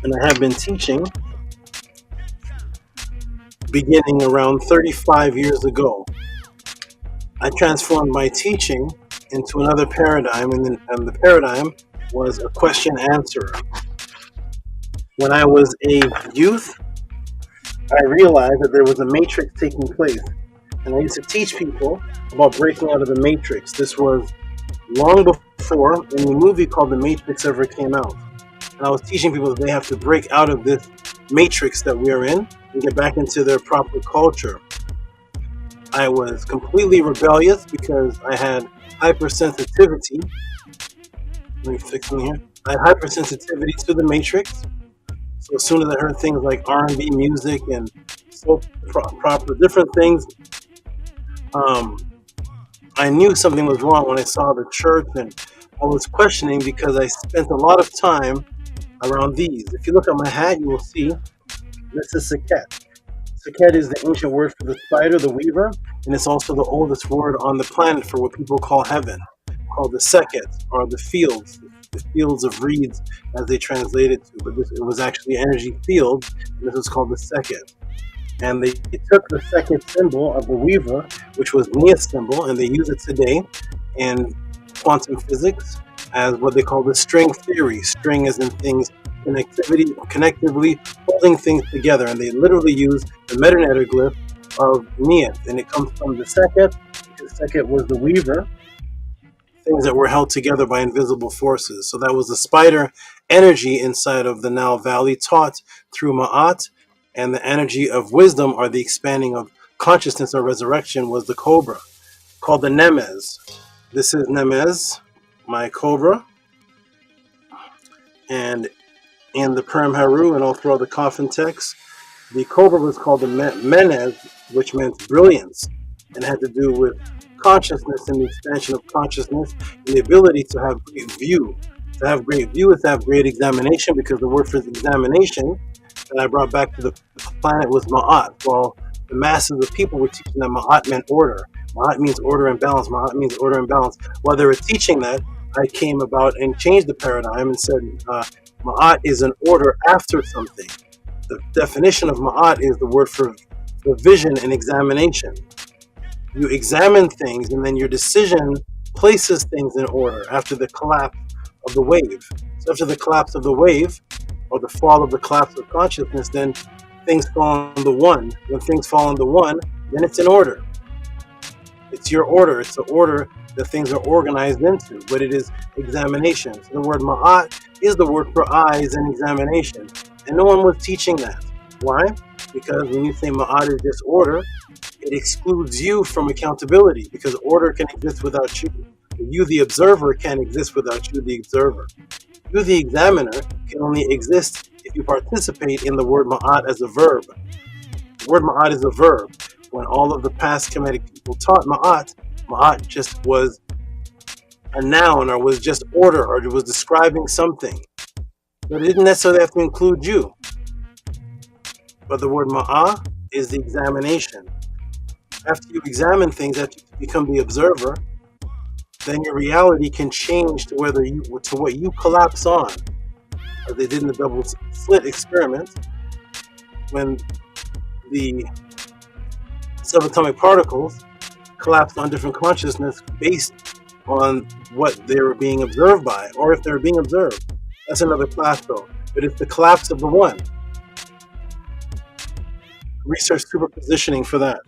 and I have been teaching beginning around 35 years ago. I transformed my teaching into another paradigm, and the paradigm was a question answer. When I was a youth, I realized that there was a matrix taking place, and I used to teach people about breaking out of the matrix. This was long before any movie called The Matrix ever came out. And I was teaching people that they have to break out of this matrix that we are in and get back into their proper culture. I was completely rebellious because I had hypersensitivity. Let me fix me here. I had hypersensitivity to the matrix. So as soon as I heard things like R&B music and so proper different things, I knew something was wrong when I saw the church, and I was questioning because I spent a lot of time around these. If you look at my hat, you will see this is Saket. Saket is the ancient word for the spider, the weaver, and it's also the oldest word on the planet for what people call heaven, called the Seket, or the fields of reeds as they translate it to. But it was actually energy field, and this was called the Seket. And they took the Seket symbol of the weaver, which was Nia's symbol, and they use it today in quantum physics as what they call the string theory. String as in things, connectively holding things together, and they literally use the meta-glyph of Nia, and it comes from the Seket, because Seket was the weaver, things that were held together by invisible forces. So that was the spider energy inside of the Nile Valley taught through Ma'at, and the energy of wisdom, or the expanding of consciousness or resurrection, was the cobra, called the Nemez. This is Nemez, my cobra, and in the Purim Haru and all throughout the coffin text, the cobra was called the Menez, which meant brilliance, and had to do with consciousness and the expansion of consciousness and the ability to have great view. To have great view is to have great examination, because the word for examination that I brought back to the planet was Ma'at. Well, the masses of people were teaching that Ma'at meant order. Ma'at means order and balance. Ma'at means order and balance. While they were teaching that, I came about and changed the paradigm and said Ma'at is an order after something. The definition of Ma'at is the word for vision and examination. You examine things, and then your decision places things in order after the collapse of the wave. So after the collapse of the wave, or the fall of the collapse of consciousness, then things fall on the one. When things fall on the one, then it's in order. It's your order. It's the order that things are organized into, but it is examination. So the word Ma'at is the word for eyes and examination. And no one was teaching that. Why? Because when you say Ma'at is disorder, it excludes you from accountability, because order can exist without you. You, the observer, can't exist without you, the observer. You, the examiner, can only exist if you participate in the word Ma'at as a verb. The word Ma'at is a verb. When all of the past Kemetic people taught Ma'at, Ma'at just was a noun, or was just order, or it was describing something. But it didn't necessarily have to include you. But the word Ma'at is the examination. After you examine things, after you become the observer, then your reality can change to what you collapse on. As they did in the double slit experiment, when the subatomic particles collapsed on different consciousness based on what they were being observed by, or if they were being observed. That's another class though. But it's the collapse of the one. Research superpositioning for that.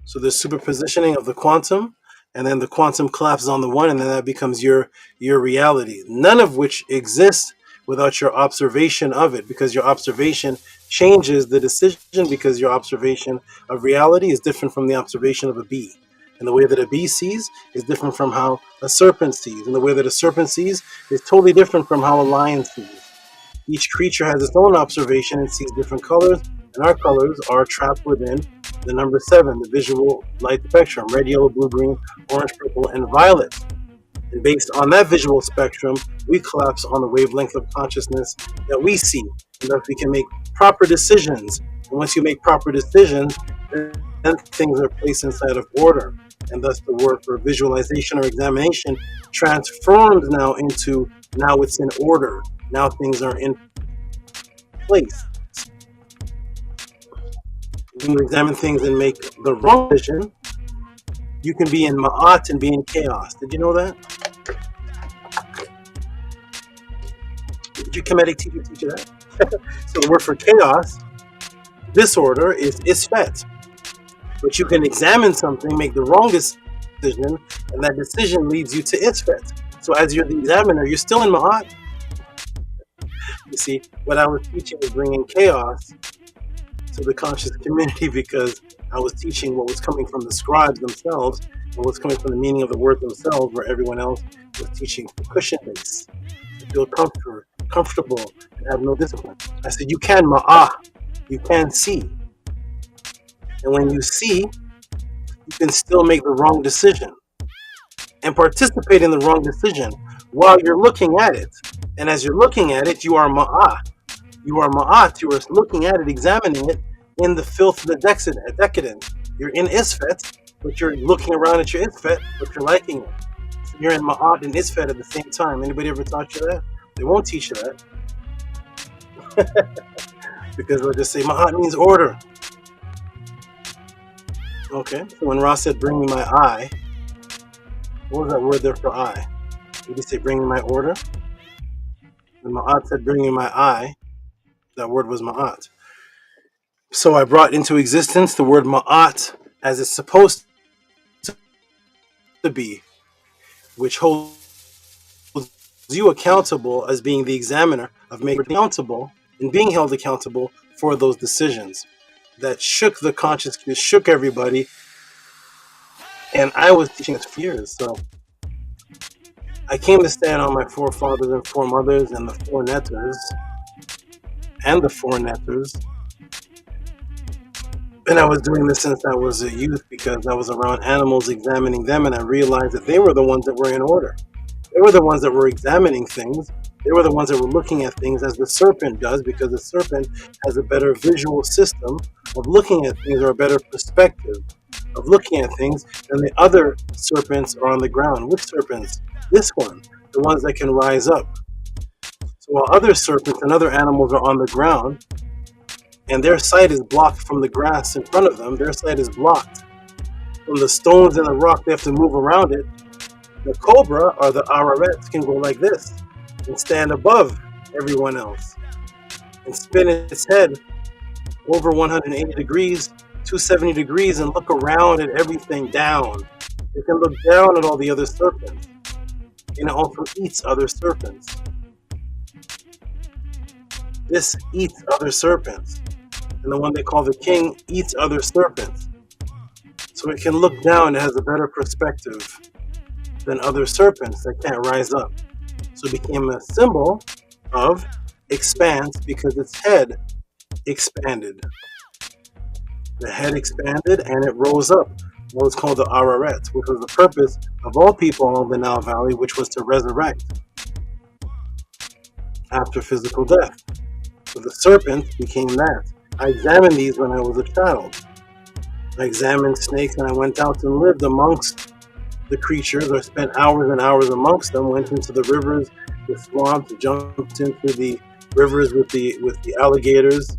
So there's superpositioning of the quantum, and then the quantum collapses on the one, and then that becomes your reality. None of which exists without your observation of it, because your observation changes the decision, because your observation of reality is different from the observation of a bee. And the way that a bee sees is different from how a serpent sees. And the way that a serpent sees is totally different from how a lion sees. Each creature has its own observation and sees different colors, and our colors are trapped within the number 7, the visual light spectrum: red, yellow, blue, green, orange, purple, and violet. And based on that visual spectrum, we collapse on the wavelength of consciousness that we see, and thus we can make proper decisions. And once you make proper decisions, then then things are placed inside of order, and thus the word for visualization or examination transforms now into now it's in order. Now things are in place. When you examine things and make the wrong decision, you can be in ma'at and be in chaos. Did you know that? Did your Kemetic teacher teach you that? So the word for chaos, disorder, is isfet. But you can examine something, make the wrong decision, and that decision leads you to isfet. So as you're the examiner, you're still in ma'at. You see, what I was teaching was bringing chaos to the conscious community because I was teaching what was coming from the scribes themselves and what's coming from the meaning of the word themselves, where everyone else was teaching cushion base, to feel comfortable and have no discipline. I said, you can ma'ah, you can see. And when you see, you can still make the wrong decision and participate in the wrong decision while you're looking at it. And as you're looking at it, you are ma'ah. You are ma'at, you are looking at it, examining it in the filth of the decadent. You're in isfet, but you're looking around at your isfet, but you're liking it. So you're in ma'at and isfet at the same time. Anybody ever taught you that? They won't teach you that. Because they'll just say ma'at means order. Okay, so when Ra said, bring me my eye, what was that word there for eye? Did he say, bring me my order? When ma'at said, bring me my eye, that word was ma'at. So I brought into existence the word ma'at as it's supposed to be, which holds you accountable as being the examiner of making accountable and being held accountable for those decisions that shook the consciousness, shook everybody. And I was teaching this for years. So I came to stand on my forefathers and foremothers and the forenetters and the forenetters. And I was doing this since I was a youth because I was around animals examining them, and I realized that they were the ones that were in order. They were the ones that were examining things. They were the ones that were looking at things as the serpent does, because the serpent has a better visual system of looking at things, or a better perspective of looking at things than the other serpents are on the ground. Which serpents? This one, the ones that can rise up. So while other serpents and other animals are on the ground, and their sight is blocked from the grass in front of them, their sight is blocked from the stones and the rock, they have to move around it. The cobra, or the ararets, can go like this and stand above everyone else and spin its head over 180 degrees, 270 degrees, and look around at everything down. It can look down at all the other serpents, and it also eats other serpents. This eats other serpents, and the one they call the king eats other serpents. So it can look down, it has a better perspective than other serpents that can't rise up. So it became a symbol of expanse because its head expanded. The head expanded and it rose up, what was called the Araret, which was the purpose of all people along the Nile Valley, which was to resurrect after physical death. So the serpent became that. I examined these when I was a child. I examined snakes, and I went out and lived amongst the creatures. I spent hours and hours amongst them, went into the rivers, the swamps, jumped into the rivers with the alligators,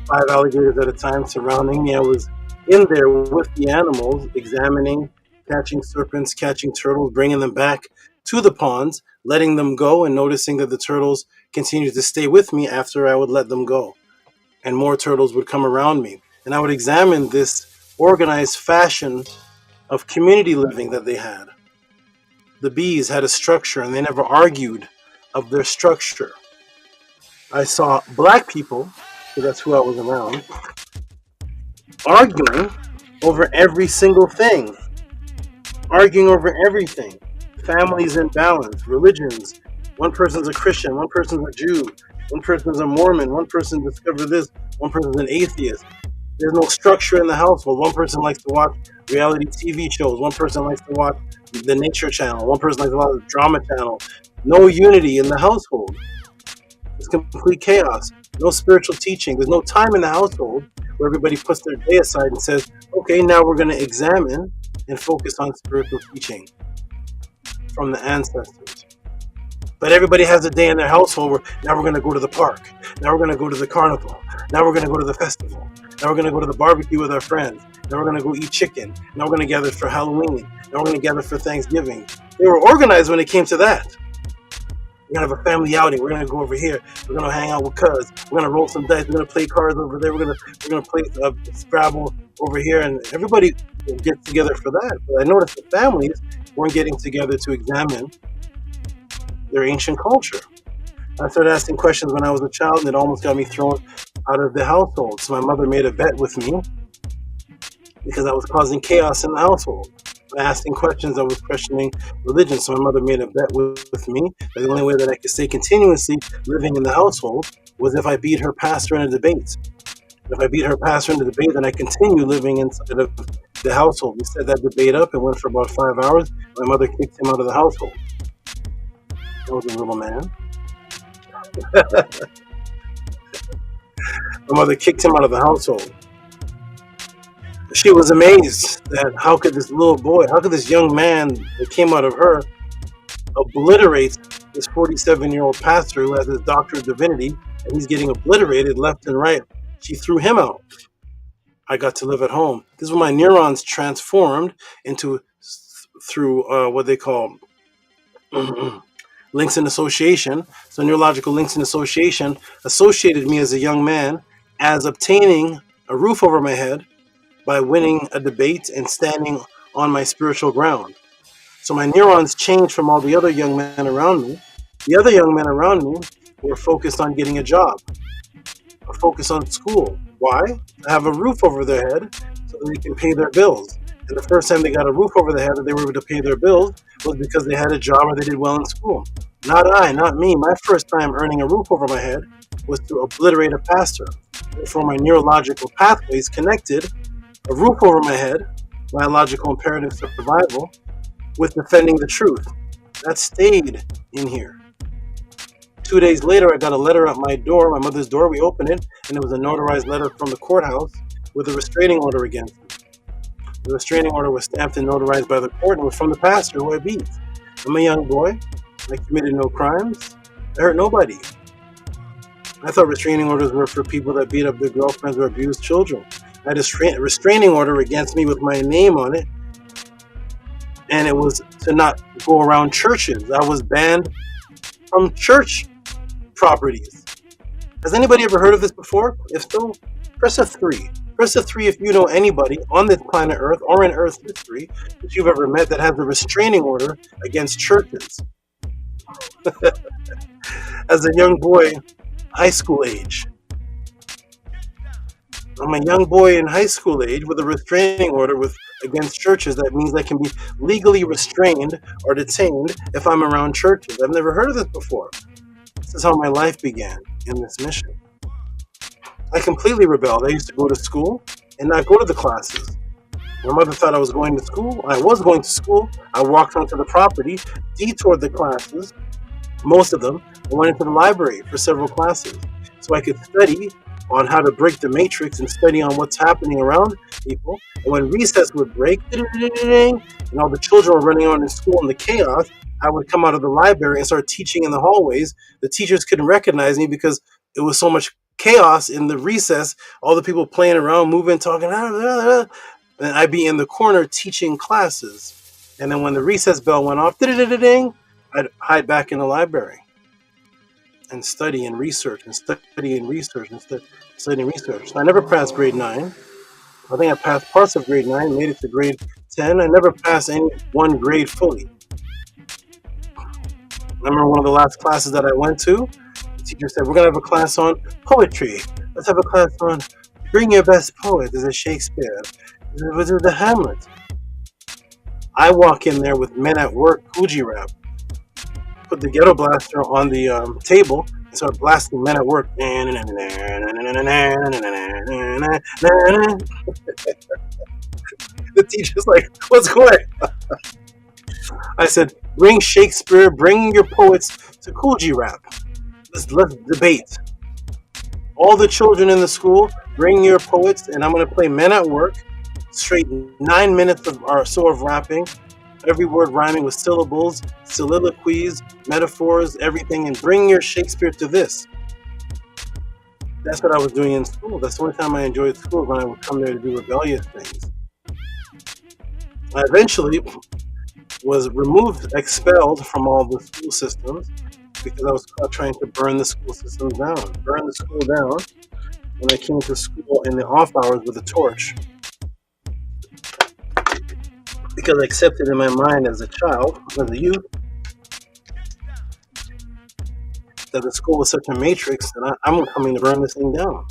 5 alligators at a time surrounding me. I was in there with the animals, examining, catching serpents, catching turtles, bringing them back to the ponds, letting them go, and noticing that the turtles continued to stay with me after I would let them go. And more turtles would come around me. And I would examine this organized fashion of community living that they had. The bees had a structure, and they never argued of their structure. I saw black people, because that's who I was around, arguing over every single thing. Arguing over everything. Families in balance, religions. One person's a Christian, one person's a Jew, one person's a Mormon, one person discovered this, one person's an atheist. There's no structure in the household. One person likes to watch reality TV shows. One person likes to watch the Nature Channel. One person likes to watch the Drama Channel. No unity in the household. It's complete chaos. no spiritual teaching. There's no time in the household where everybody puts their day aside and says, okay, now we're going to examine and focus on spiritual teaching from the ancestors. But everybody has a day in their household where now we're going to go to the park. Now we're going to go to the carnival. Now we're going to go to the festival. Now we're going to go to the barbecue with our friends. Now we're going to go eat chicken. Now we're going to gather for Halloween. Now we're going to gather for Thanksgiving. They were organized when it came to that. We're going to have a family outing. We're going to go over here. We're going to hang out with cuz. We're going to roll some dice. We're going to play cards over there. We're going to play Scrabble over here. And everybody gets together for that. But I noticed the families weren't getting together to examine their ancient culture. I started asking questions when I was a child, and it almost got me thrown out of the household. So my mother made a bet with me because I was causing chaos in the household. By asking questions, I was questioning religion. So my mother made a bet with me that the only way that I could stay continuously living in the household was if I beat her pastor in a debate. If I beat her pastor in the debate, then I continue living inside of the household. We set that debate up. It went for about 5 hours. My mother kicked him out of the household. I was a little man. My mother kicked him out of the household. She was amazed that how could this little boy, how could this young man that came out of her obliterate this 47-year-old pastor who has his doctorate of divinity, and he's getting obliterated left and right. She threw him out. I got to live at home. This is when my neurons transformed into through what they call links in association. So neurological links in association associated me as a young man as obtaining a roof over my head by winning a debate and standing on my spiritual ground. So my neurons changed from all the other young men around me. The other young men around me were focused on getting a job, or focused on school. Why? To have a roof over their head so that they can pay their bills. And the first time they got a roof over their head that they were able to pay their bills was because they had a job or they did well in school. Not me. My first time earning a roof over my head was to obliterate a pastor. Therefore, my neurological pathways connected a roof over my head, biological imperative survival, with defending the truth. That stayed in here. 2 days later, I got a letter at my door, my mother's door. We opened it, and it was a notarized letter from the courthouse with a restraining order against me. The restraining order was stamped and notarized by the court, and it was from the pastor who I beat. I'm a young boy. I committed no crimes. I hurt nobody. I thought restraining orders were for people that beat up their girlfriends or abused children. I had a restraining order against me with my name on it, and it was to not go around churches. I was banned from church properties. Has anybody ever heard of this before? If so, press a 3. Press a 3 if you know anybody on this planet Earth or in Earth's history that you've ever met that has a restraining order against churches. As a young boy, high school age. I'm a young boy in high school age with a restraining order against churches. That means I can be legally restrained or detained if I'm around churches. I've never heard of this before. This is how my life began in this mission. I completely rebelled. I used to go to school and not go to the classes. My mother thought I was going to school. I was going to school. I walked onto the property, detoured the classes, most of them. I went into the library for several classes so I could study on how to break the matrix and study on what's happening around people. And when recess would break, and all the children were running around in school in the chaos, I would come out of the library and start teaching in the hallways. The teachers couldn't recognize me because it was so much chaos in the recess, all the people playing around, moving, talking, and I'd be in the corner teaching classes. And then when the recess bell went off, I'd hide back in the library and study and research and study and research and study and research. I never passed grade 9. I think I passed parts of grade 9, made it to grade 10. I never passed any one grade fully. I remember one of the last classes that I went to, the teacher said, we're going to have a class on poetry. Let's have a class on bring your best poet. This is Shakespeare. This is the Hamlet. I walk in there with Men at Work, Coogee rap, put the ghetto blaster on the table, and start blasting Men at Work. The teacher's like, what's going on? I said, bring Shakespeare, bring your poets to Coogee rap. Let's debate. All the children in the school, bring your poets, and I'm going to play Men at Work. Straight 9 minutes or so of rapping. Every word rhyming with syllables, soliloquies, metaphors, everything. And bring your Shakespeare to this. That's what I was doing in school. That's the only time I enjoyed school, when I would come there to do rebellious things. I eventually was removed, expelled from all the school systems because I was caught trying to burn the school system down. Burn the school down when I came to school in the off hours with a torch. Because I accepted in my mind as a child, as a youth, that the school was such a matrix that I'm coming to burn this thing down.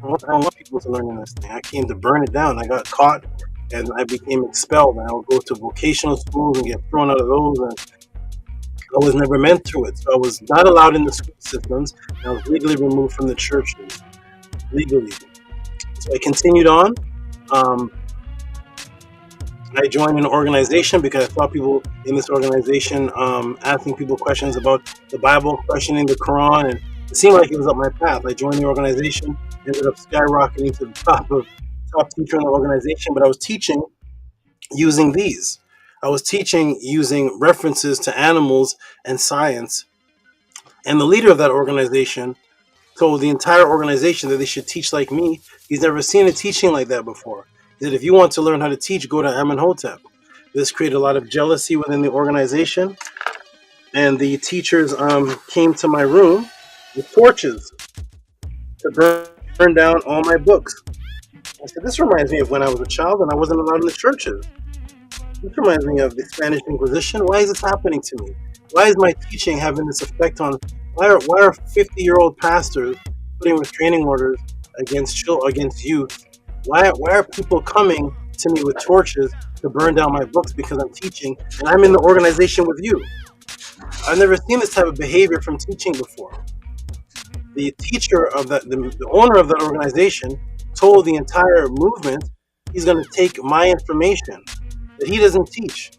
I don't want people to learn this thing. I came to burn it down. I got caught and I became expelled. And I would go to vocational schools and get thrown out of those. And I was never meant to it. So I was not allowed in the school systems. And I was legally removed from the churches. Legally. So I continued on. I joined an organization because I saw people in this organization asking people questions about the Bible, questioning the Quran, and it seemed like it was up my path. I joined the organization, ended up skyrocketing to the top teacher in the organization, but I was teaching using these. I was teaching using references to animals and science, and the leader of that organization told the entire organization that they should teach like me. He's never seen a teaching like that before. That if you want to learn how to teach, go to Amenhotep. This created a lot of jealousy within the organization, and the teachers came to my room with torches to burn down all my books. I said, this reminds me of when I was a child and I wasn't allowed in the churches. This reminds me of the Spanish Inquisition. Why is this happening to me? Why is my teaching having this effect on? Why are 50-year-old pastors putting restraining orders against youth? Why are people coming to me with torches to burn down my books because I'm teaching and I'm in the organization with you? I've never seen this type of behavior from teaching before. The teacher of the owner of that organization told the entire movement he's going to take my information that he doesn't teach.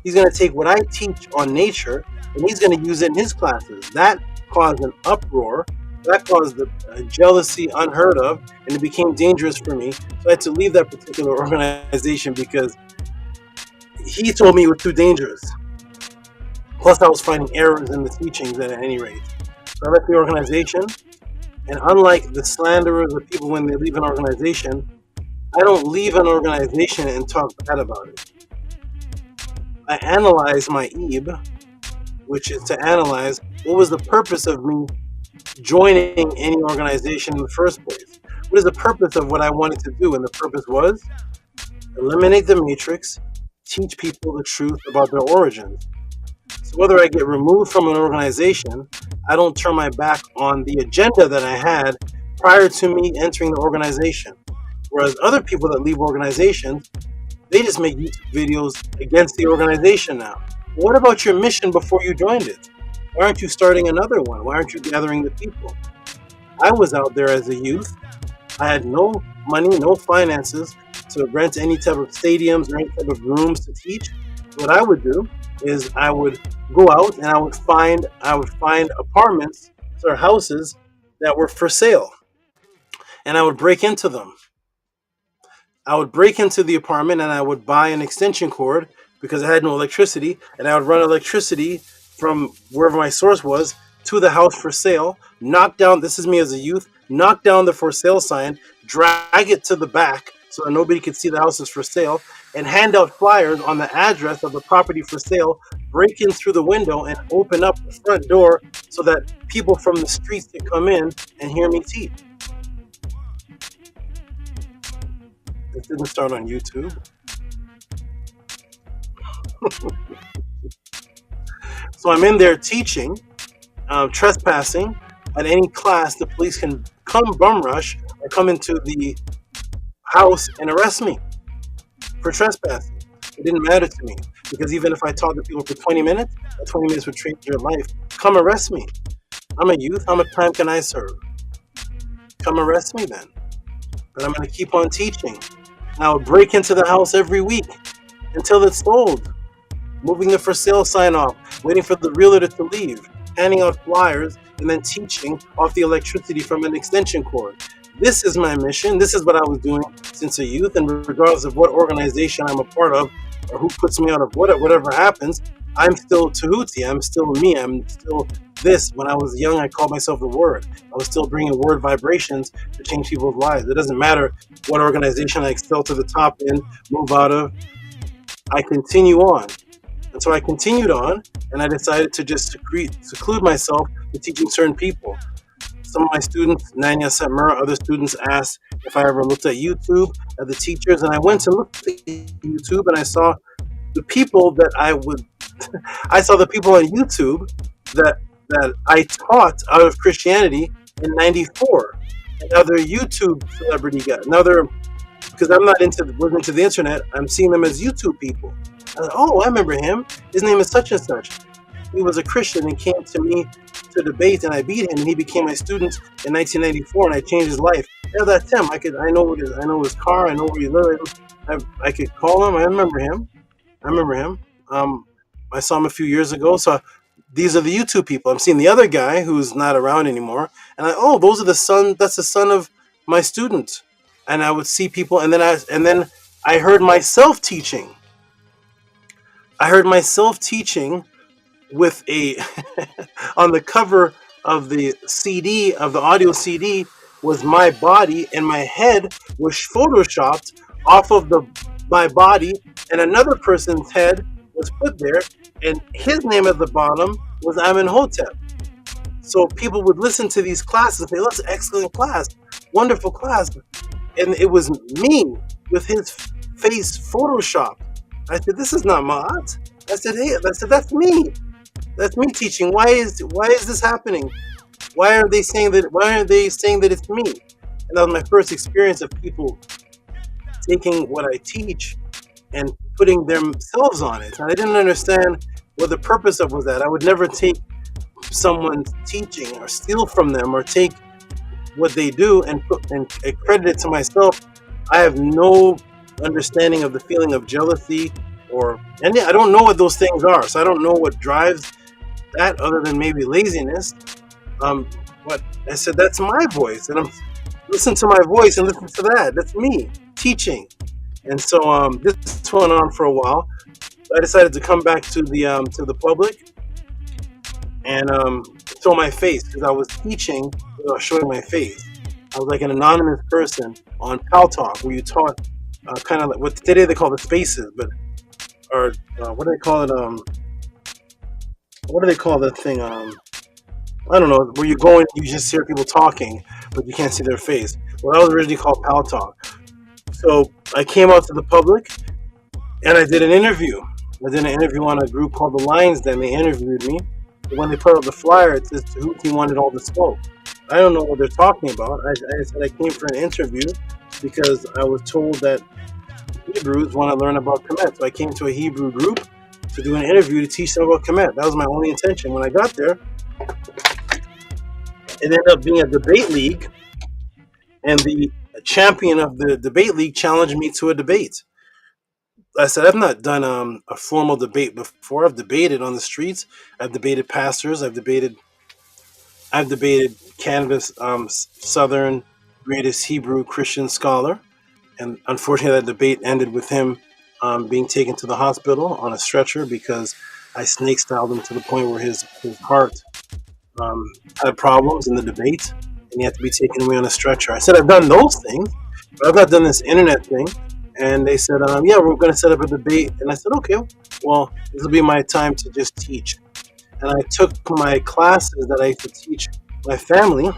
He's going to take what I teach on nature and he's going to use it in his classes. That caused an uproar. That caused a jealousy unheard of, and it became dangerous for me. So I had to leave that particular organization because he told me it was too dangerous. Plus, I was finding errors in the teachings at any rate. So I left the organization, and unlike the slanderers of people when they leave an organization, I don't leave an organization and talk bad about it. I analyze my EEB, which is to analyze what was the purpose of me joining any organization in the first place. What is the purpose of what I wanted to do? And the purpose was eliminate the matrix, teach people the truth about their origins. So whether I get removed from an organization, I don't turn my back on the agenda that I had prior to me entering the organization. Whereas other people that leave organizations, they just make YouTube videos against the organization now. What about your mission before you joined it? Why aren't you starting another one? Why aren't you gathering the people? I was out there as a youth. I had no money, no finances to rent any type of stadiums or any type of rooms to teach. What I would do is I would go out and I would find apartments or houses that were for sale. And I would break into them. I would break into the apartment and I would buy an extension cord because I had no electricity, and I would run electricity from wherever my source was to the house for sale, knock down, this is me as a youth, knock down the for sale sign, drag it to the back so that nobody could see the house is for sale, and hand out flyers on the address of the property for sale, break in through the window and open up the front door so that people from the streets could come in and hear me teach. This didn't start on YouTube. So I'm in there teaching, trespassing. At any class, the police can come bum rush or come into the house and arrest me for trespassing. It didn't matter to me because even if I taught the people for 20 minutes, that 20 minutes would change your life. Come arrest me. I'm a youth. How much time can I serve? Come arrest me then. But I'm going to keep on teaching. And I would break into the house every week until it's sold. Moving the for sale sign off, waiting for the realtor to leave, handing out flyers, and then teaching off the electricity from an extension cord. This is my mission. This is what I was doing since a youth, and regardless of what organization I'm a part of or who puts me out of whatever happens, I'm still Tehuti. I'm still me. I'm still this. When I was young, I called myself the Word. I was still bringing word vibrations to change people's lives. It doesn't matter what organization I excel to the top in, move out of. I continue on. And so I continued on, and I decided to just seclude myself to teaching certain people. Some of my students, Nanya Satmura, other students asked if I ever looked at YouTube, at the teachers, and I went to look at YouTube, and I saw the people that I saw the people on YouTube that I taught out of Christianity in '94. Another YouTube celebrity guy, because I'm not wasn't into the internet, I'm seeing them as YouTube people. I remember him. His name is such and such. He was a Christian and came to me to debate, and I beat him, and he became my student in 1994, and I changed his life. Yeah, that's him. I know his car. I know where he lives. I could call him. I remember him. I saw him a few years ago. So these are the YouTube people. I'm seeing the other guy who's not around anymore, and those are that's the son of my student. And I would see people, and then I heard myself teaching. With on the cover of the CD, of the audio CD, was my body, and my head was photoshopped off of my body, and another person's head was put there, and his name at the bottom was Amenhotep. So people would listen to these classes and say, "That's an excellent class, wonderful class," and it was me with his face photoshopped. I said, "This is not Ma'at." I said, "That's me. That's me teaching. Why is this happening? Why are they saying that it's me?" And that was my first experience of people taking what I teach and putting themselves on it. And I didn't understand what the purpose of was that. I would never take someone's teaching or steal from them or take what they do and credit it to myself. I have no understanding of the feeling of jealousy and I don't know what those things are. So I don't know what drives that other than maybe laziness. But I said, that's my voice, and I'm listen to my voice and listen to that. That's me teaching. And so this went on for a while. I decided to come back to the public and show my face, because I was teaching without showing my face. I was like an anonymous person on Pal Talk, where you taught kind of like what today they call the spaces, or what do they call it? What do they call that thing? I don't know. Where you go and you just hear people talking, but you can't see their face. Well, that was originally called Pal Talk. So I came out to the public and I did an interview. I did an interview on a group called The Lions Den. They interviewed me. But when they put out the flyer, it says Tehuti wanted all the smoke. I don't know what they're talking about. I said I came for an interview because I was told that Hebrews want to learn about Kemet. So I came to a Hebrew group to do an interview to teach them about Kemet. That was my only intention. When I got there, it ended up being a debate league, and the champion of the debate league challenged me to a debate. I said, I've not done a formal debate before. I've debated on the streets. I've debated pastors. I've debated Canada's Southern greatest Hebrew Christian scholar. And unfortunately, that debate ended with him being taken to the hospital on a stretcher because I snake styled him to the point where his heart had problems in the debate, and he had to be taken away on a stretcher. I said, I've done those things, but I've not done this internet thing. And they said, yeah, we're going to set up a debate. And I said, okay, well, this will be my time to just teach. And I took my classes that I used to teach my family,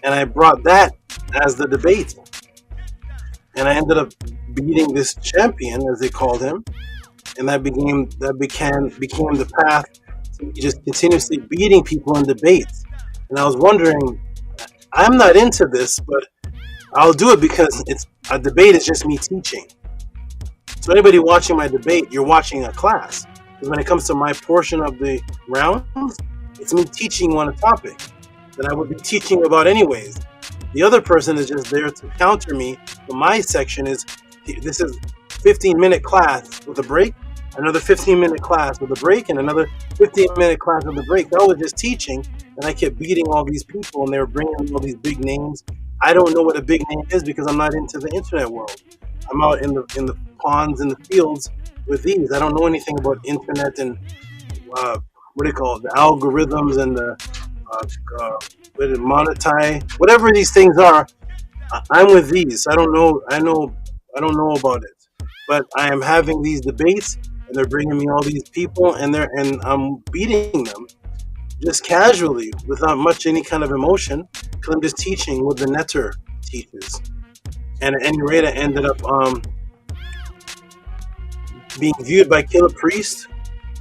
and I brought that as the debate. And I ended up beating this champion, as they called him. And that became the path to just continuously beating people in debates. And I was wondering, I'm not into this, but I'll do it because a debate is just me teaching. So anybody watching my debate, you're watching a class. Because when it comes to my portion of the rounds, it's me teaching on a topic that I would be teaching about anyways. The other person is just there to counter me. But my section is, this is 15-minute class with a break, another 15-minute class with a break, and another 15-minute class with a break. That was just teaching. and I kept beating all these people, and they were bringing all these big names. I don't know what a big name is because I'm not into the internet world. I'm out in the ponds, in the fields with these. I don't know anything about internet and what do you call it, the algorithms and the monetize, whatever these things are. I'm with these. I don't know about it, but I am having these debates, and they're bringing me all these people, and I'm beating them just casually without much any kind of emotion, because I'm just teaching what the netter teaches. And at any rate, I ended up being viewed by Killer Priest.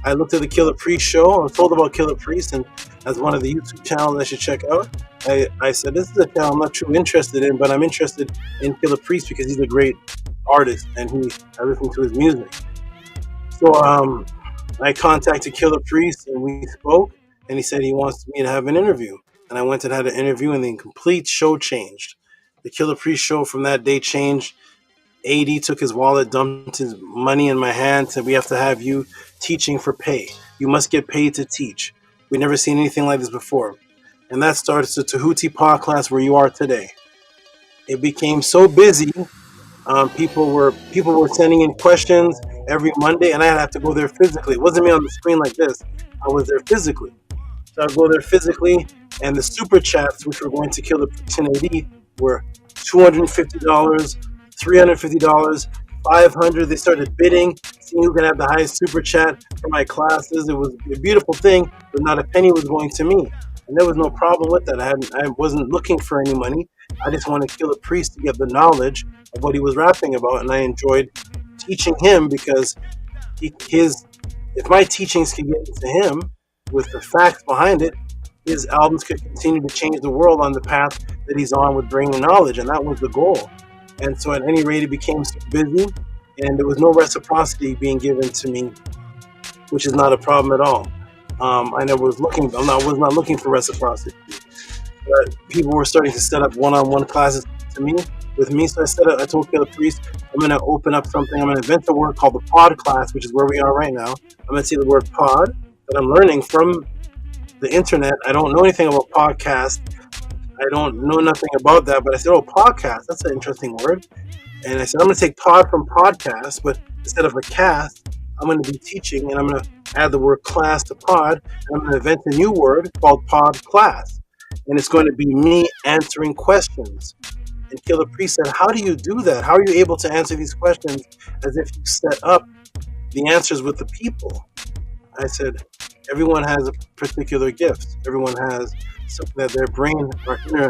I looked at the Killer Priest show. I was told about Killer Priest, and as one of the YouTube channels I should check out. I said, this is a channel I'm not too interested in, but I'm interested in Killer Priest because he's a great artist, and I listen to his music. So I contacted Killer Priest, and we spoke, and he said he wants me to have an interview. And I went and had an interview, and the complete show changed. The Killer Priest show from that day changed. AD took his wallet, dumped his money in my hand, said, we have to have you teaching for pay. You must get paid to teach. We've never seen anything like this before. And that started the Tehuti PODCLASS where you are today. It became so busy. People were sending in questions every Monday, and I had to go there physically. It wasn't me on the screen like this. I was there physically. So I'd go there physically, and the super chats, which were going to kill the person AD, were $250, $350, $500. They started bidding, seeing who could have the highest super chat for my classes. It was a beautiful thing, but not a penny was going to me. And there was no problem with that. I wasn't looking for any money. I just wanted to kill a priest to get the knowledge of what he was rapping about, and I enjoyed teaching him because if my teachings could get into him with the facts behind it, his albums could continue to change the world on the path that he's on with bringing knowledge, and that was the goal. And so at any rate, it became so busy, and there was no reciprocity being given to me, which is not a problem at all. I was not looking for reciprocity, but people were starting to set up one-on-one classes with me. So I told Killer Priest, I'm going to open up something. I'm going to invent a word called the PODCLASS, which is where we are right now. I'm going to see the word pod that I'm learning from the internet. I don't know anything about podcast. I don't know nothing about that, but I said, podcast, that's an interesting word. And I said, I'm going to take pod from podcast, but instead of a cast, I'm going to be teaching, and I'm going to add the word class to pod, and I'm going to invent a new word called PODCLASS. And it's going to be me answering questions. And Killer Priest said, how do you do that? How are you able to answer these questions as if you set up the answers with the people? I said, everyone has a particular gift. Everyone has something that their brain or inner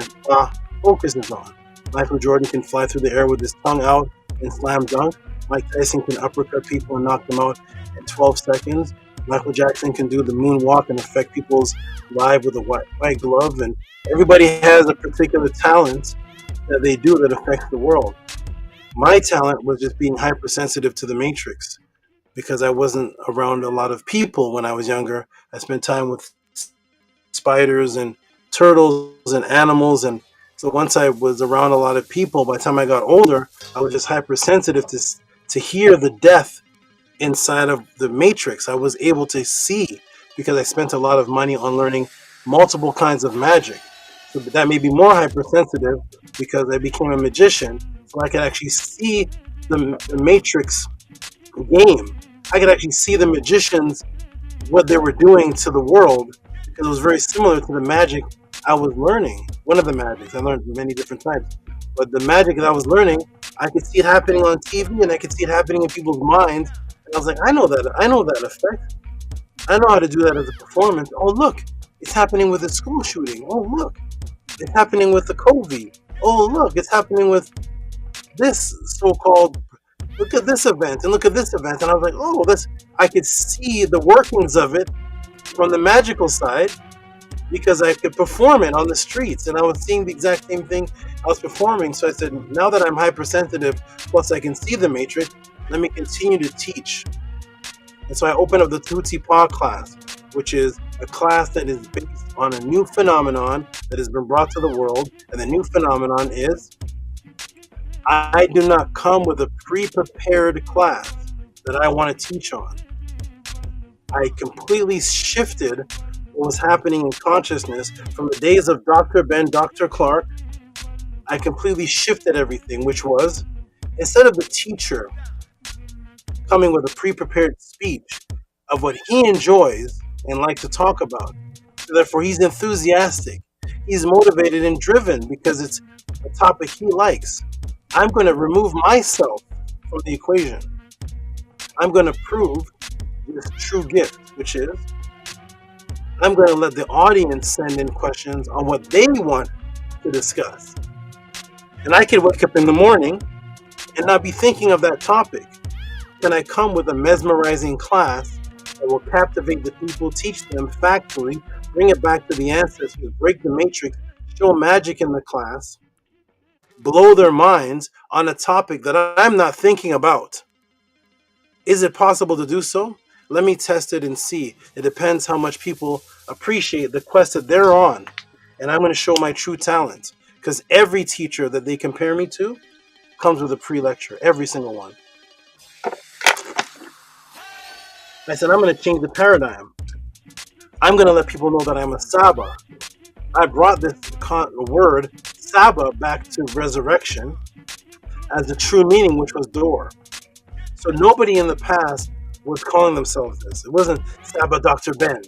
focuses on. Michael Jordan can fly through the air with his tongue out and slam dunk. Mike Tyson can uppercut people and knock them out in 12 seconds. Michael Jackson can do the moonwalk and affect people's lives with a white glove. And everybody has a particular talent that they do that affects the world. My talent was just being hypersensitive to the matrix because I wasn't around a lot of people when I was younger. I spent time with spiders and turtles and animals, and so once I was around a lot of people, by the time I got older, I was just hypersensitive to hear the death inside of the matrix. I was able to see because I spent a lot of money on learning multiple kinds of magic. So that made me more hypersensitive because I became a magician, so I could actually see the matrix game. I could actually see the magicians, what they were doing to the world, because it was very similar to the magic I was learning. One of the magics, I learned many different types, but the magic that I was learning, I could see it happening on TV, and I could see it happening in people's minds. And I was like, I know that effect. I know how to do that as a performance. Oh, look, it's happening with a school shooting. Oh, look, it's happening with the COVID. Oh, look, it's happening with this so-called, look at this event, and look at this event. And I was like, oh, I could see the workings of it from the magical side, because I could perform it on the streets, and I was seeing the exact same thing I was performing. So I said, now that I'm hypersensitive, plus I can see the matrix, let me continue to teach. And so I opened up the Tehuti PODCLASS, which is a class that is based on a new phenomenon that has been brought to the world. And the new phenomenon is, I do not come with a pre-prepared class that I want to teach on. I completely shifted what was happening in consciousness from the days of Dr. Ben, Dr. Clark. I completely shifted everything, which was, instead of the teacher coming with a pre-prepared speech of what he enjoys and likes to talk about, so therefore he's enthusiastic, he's motivated and driven because it's a topic he likes. I'm going to remove myself from the equation. I'm going to prove this true gift, which is I'm going to let the audience send in questions on what they want to discuss. And I can wake up in the morning and not be thinking of that topic. Can I come with a mesmerizing class that will captivate the people, teach them factually, bring it back to the ancestors, break the matrix, show magic in the class, blow their minds on a topic that I'm not thinking about? Is it possible to do so? Let me test it and see. It depends how much people appreciate the quest that they're on. And I'm going to show my true talent. Because every teacher that they compare me to comes with a pre-lecture. Every single one. I said, I'm going to change the paradigm. I'm going to let people know that I'm a SABA. I brought this word, SABA, back to resurrection as the true meaning, which was door. So nobody in the past was calling themselves this. It wasn't SABA Dr. Ben,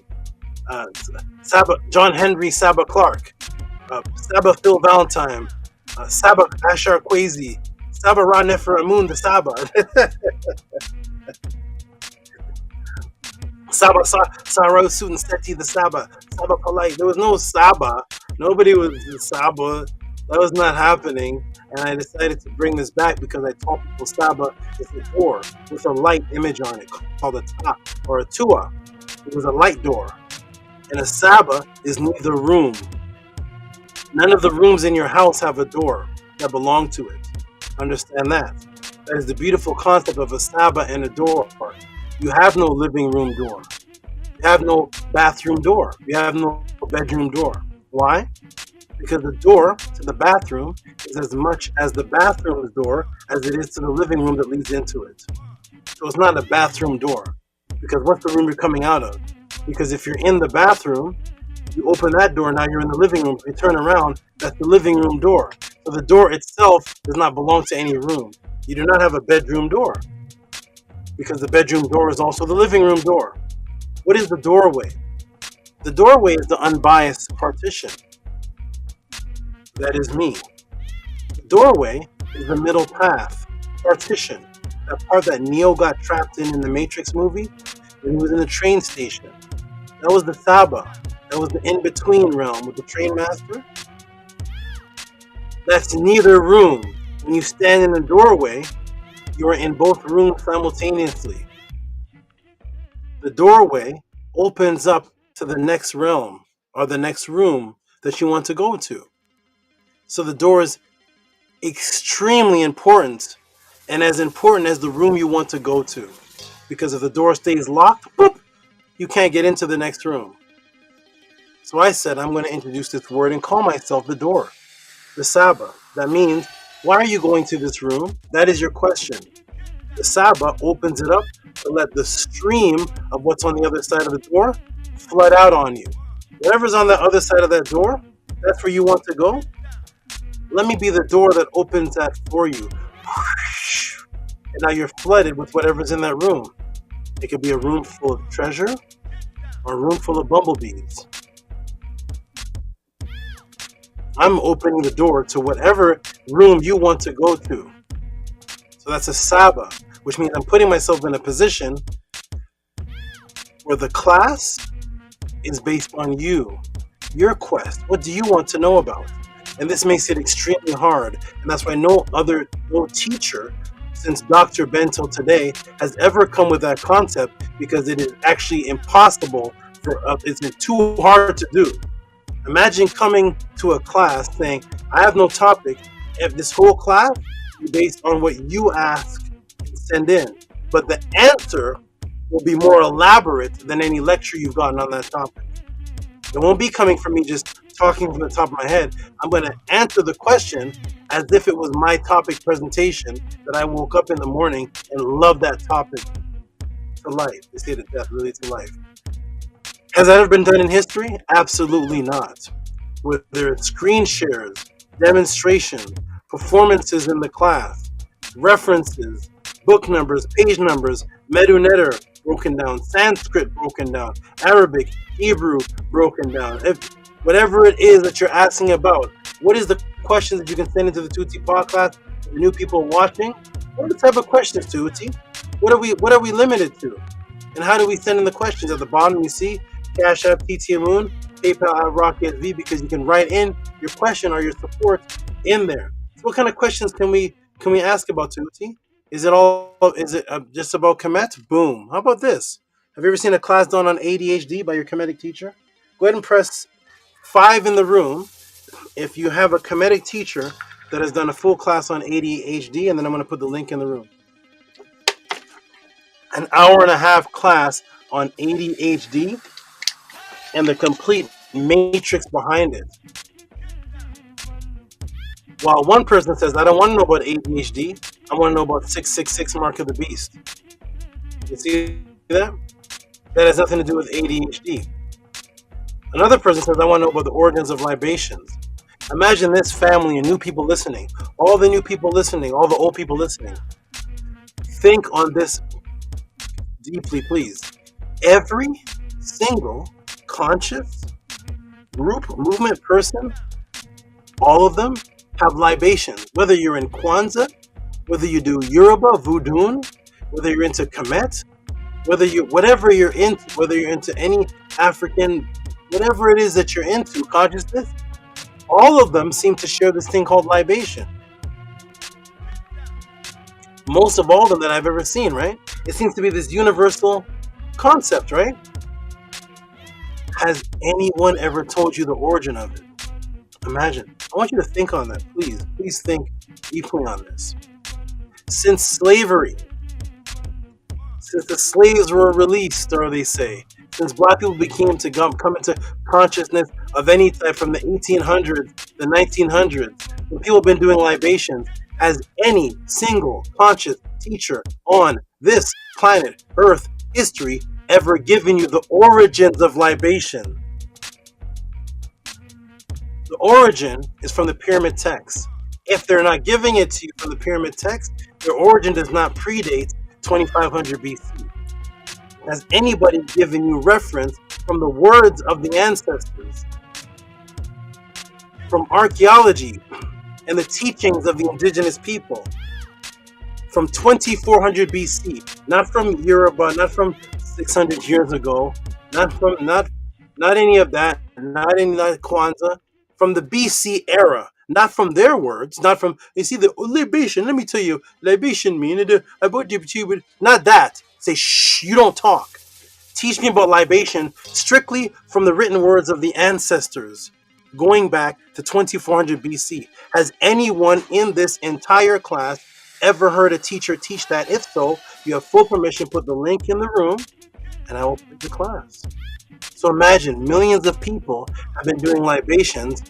SABA John Henry SABA Clark, SABA Phil Valentine, SABA Ashar Kwesi, SABA Ra Nefer Amun the SABA. SABA Sarah Sutan Seti the SABA, SABA Polite. There was no SABA. Nobody was the SABA. That was not happening. And I decided to bring this back because I taught people SABA is a door with a light image on it called a ta or a tua. It was a light door. And a SABA is neither room. None of the rooms in your house have a door that belong to it. Understand that. That is the beautiful concept of a SABA and a door. You have no living room door. You have no bathroom door. You have no bedroom door. Why? Because the door to the bathroom is as much as the bathroom's door as it is to the living room that leads into it. So it's not a bathroom door. Because what's the room you're coming out of? Because if you're in the bathroom, you open that door, now you're in the living room. If you turn around, that's the living room door. So the door itself does not belong to any room. You do not have a bedroom door. Because the bedroom door is also the living room door. What is the doorway? The doorway is the unbiased partition. That is me. The doorway is the middle path, partition. That part that Neo got trapped in the Matrix movie when he was in the train station. That was the SABA. That was the in-between realm with the train master. That's neither room. When you stand in the doorway, you are in both rooms simultaneously. The doorway opens up to the next realm or the next room that you want to go to. So the door is extremely important and as important as the room you want to go to. Because if the door stays locked, boop, you can't get into the next room. So I said, I'm going to introduce this word and call myself the door, the SABA. That means, why are you going to this room? That is your question. The SABA opens it up to let the stream of what's on the other side of the door flood out on you. Whatever's on the other side of that door, that's where you want to go. Let me be the door that opens that for you. And now you're flooded with whatever's in that room. It could be a room full of treasure or a room full of bumblebees. I'm opening the door to whatever room you want to go to. So that's a SABA, which means I'm putting myself in a position where the class is based on you, your quest. What do you want to know about? And this makes it extremely hard. And that's why no teacher since Dr. Ben till today has ever come with that concept, because it is actually impossible it's too hard to do. Imagine coming to a class saying, I have no topic. If this whole class is based on what you ask and send in, but the answer will be more elaborate than any lecture you've gotten on that topic. It won't be coming from me just talking from the top of my head. I'm going to answer the question as if it was my topic presentation that I woke up in the morning and loved that topic to life. They say to death, really to life. Has that ever been done in history? Absolutely not. Whether it's screen shares, demonstration, performances in the class, references, book numbers, page numbers, Medu-Netter broken down, Sanskrit broken down, Arabic, Hebrew broken down. Whatever it is that you're asking about, what is the questions that you can send into the Tehuti podcast? The new people watching, what are the type of questions, Tehuti? What are we limited to? And how do we send in the questions? At the bottom you see Cash App, TT Moon, PayPal at RockSV, because you can write in your question or your support in there. So what kind of questions can we ask about, Tehuti? Is it just about Kemet? Boom. How about this? Have you ever seen a class done on ADHD by your Kemetic teacher? Go ahead and press 5 in the room if you have a Kemetic teacher that has done a full class on ADHD, and then I'm going to put the link in the room. An hour and a half class on ADHD and the complete matrix behind it. While one person says, I don't want to know about ADHD, I want to know about 666 Mark of the Beast. You see that? That has nothing to do with ADHD. Another person says, I want to know about the origins of libations. Imagine this family and new people listening. All the new people listening, all the old people listening. Think on this deeply, please. Every single conscious group, movement, person, all of them have libations. Whether you're in Kwanzaa, whether you do Yoruba, Voodoo, whether you're into Kemet, whatever you're into, whether you're into any African, whatever it is that you're into, consciousness, all of them seem to share this thing called libation. Most of all of them that I've ever seen, right? It seems to be this universal concept, right? Has anyone ever told you the origin of it? Imagine. I want you to think on that, please. Please think deeply on this. Since slavery, since the slaves were released, or they say, since black people became to come into consciousness of any type from the 1800s, the 1900s, when people have been doing libations, has any single conscious teacher on this planet, Earth, history, ever given you the origins of libation? The origin is from the pyramid text. If they're not giving it to you from the pyramid text, their origin does not predate 2500 BC. Has anybody given you reference from the words of the ancestors, from archaeology and the teachings of the indigenous people, from 2400 BC, not from Yoruba, not from 600 years ago, not any of that, not any Kwanzaa, from the BC era, not from their words, not from, you see, the libation, let me tell you, libation mean, not that. Say, shh, you don't talk. Teach me about libation strictly from the written words of the ancestors, going back to 2400 BC. Has anyone in this entire class ever heard a teacher teach that? If so, you have full permission. Put the link in the room, and I will put the class. So imagine millions of people have been doing libations,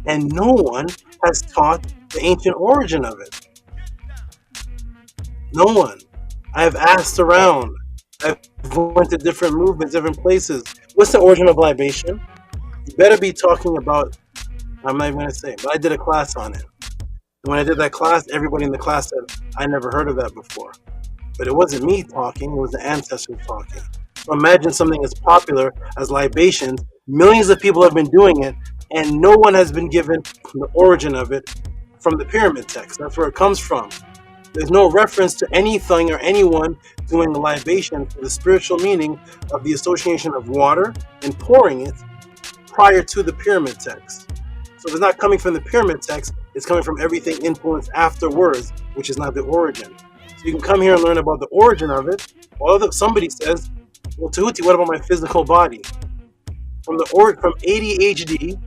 and no one has taught the ancient origin of it. No one. I've asked around. I've went to different movements, different places. What's the origin of libation? You better be talking about, I'm not even going to say, but I did a class on it. And when I did that class, everybody in the class said, I never heard of that before. But it wasn't me talking, it was the ancestors talking. So imagine something as popular as libations. Millions of people have been doing it, and no one has been given the origin of it from the pyramid text. That's where it comes from. There's no reference to anything or anyone doing the libation for the spiritual meaning of the association of water and pouring it prior to the pyramid text. So if it's not coming from the pyramid text, it's coming from everything influenced afterwards, which is not the origin. So you can come here and learn about the origin of it. Or somebody says, well, Tehuti, what about my physical body? From ADHD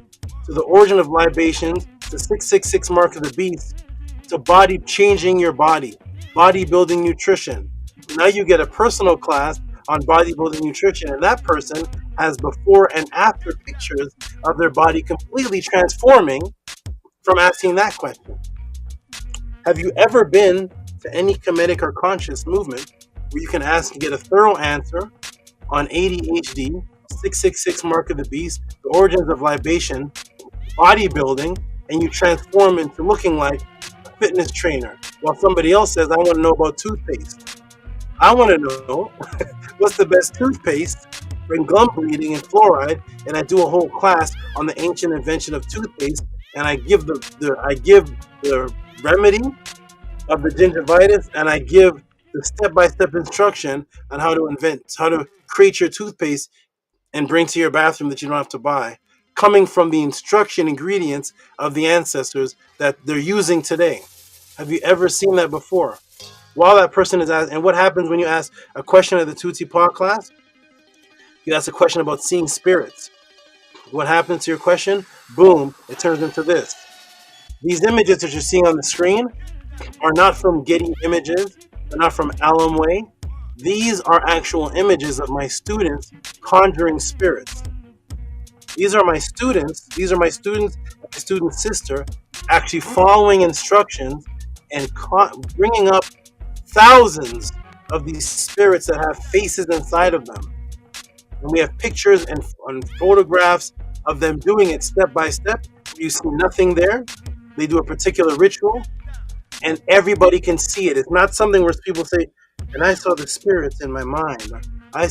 to the origin of libations to 666 Mark of the Beast to body changing your body, bodybuilding nutrition. Now you get a personal class on bodybuilding nutrition, and that person has before and after pictures of their body completely transforming from asking that question. Have you ever been to any Kemetic or conscious movement where you can ask and get a thorough answer on ADHD, 666 mark of the beast, the origins of libation, bodybuilding, and you transform into looking like a fitness trainer, while somebody else says, I want to know about toothpaste. I want to know what's the best toothpaste for gum bleeding and fluoride, and I do a whole class on the ancient invention of toothpaste, and I give the remedy of the gingivitis, and I give the step-by-step instruction on how to create your toothpaste and bring to your bathroom that you don't have to buy, coming from the instruction ingredients of the ancestors that they're using today. Have you ever seen that before? While that person is asked, and what happens when you ask a question at the Tehuti PODCLASS? You ask a question about seeing spirits. What happens to your question? Boom, it turns into this. These images that you're seeing on the screen are not from Getty Images, they're not from Alumway. These are actual images of my students conjuring spirits. These are my students, my student sister, actually following instructions and bringing up thousands of these spirits that have faces inside of them. And we have pictures and photographs of them doing it step by step. You see nothing there. They do a particular ritual, and everybody can see it. It's not something where people say, and I saw the spirits in my mind. I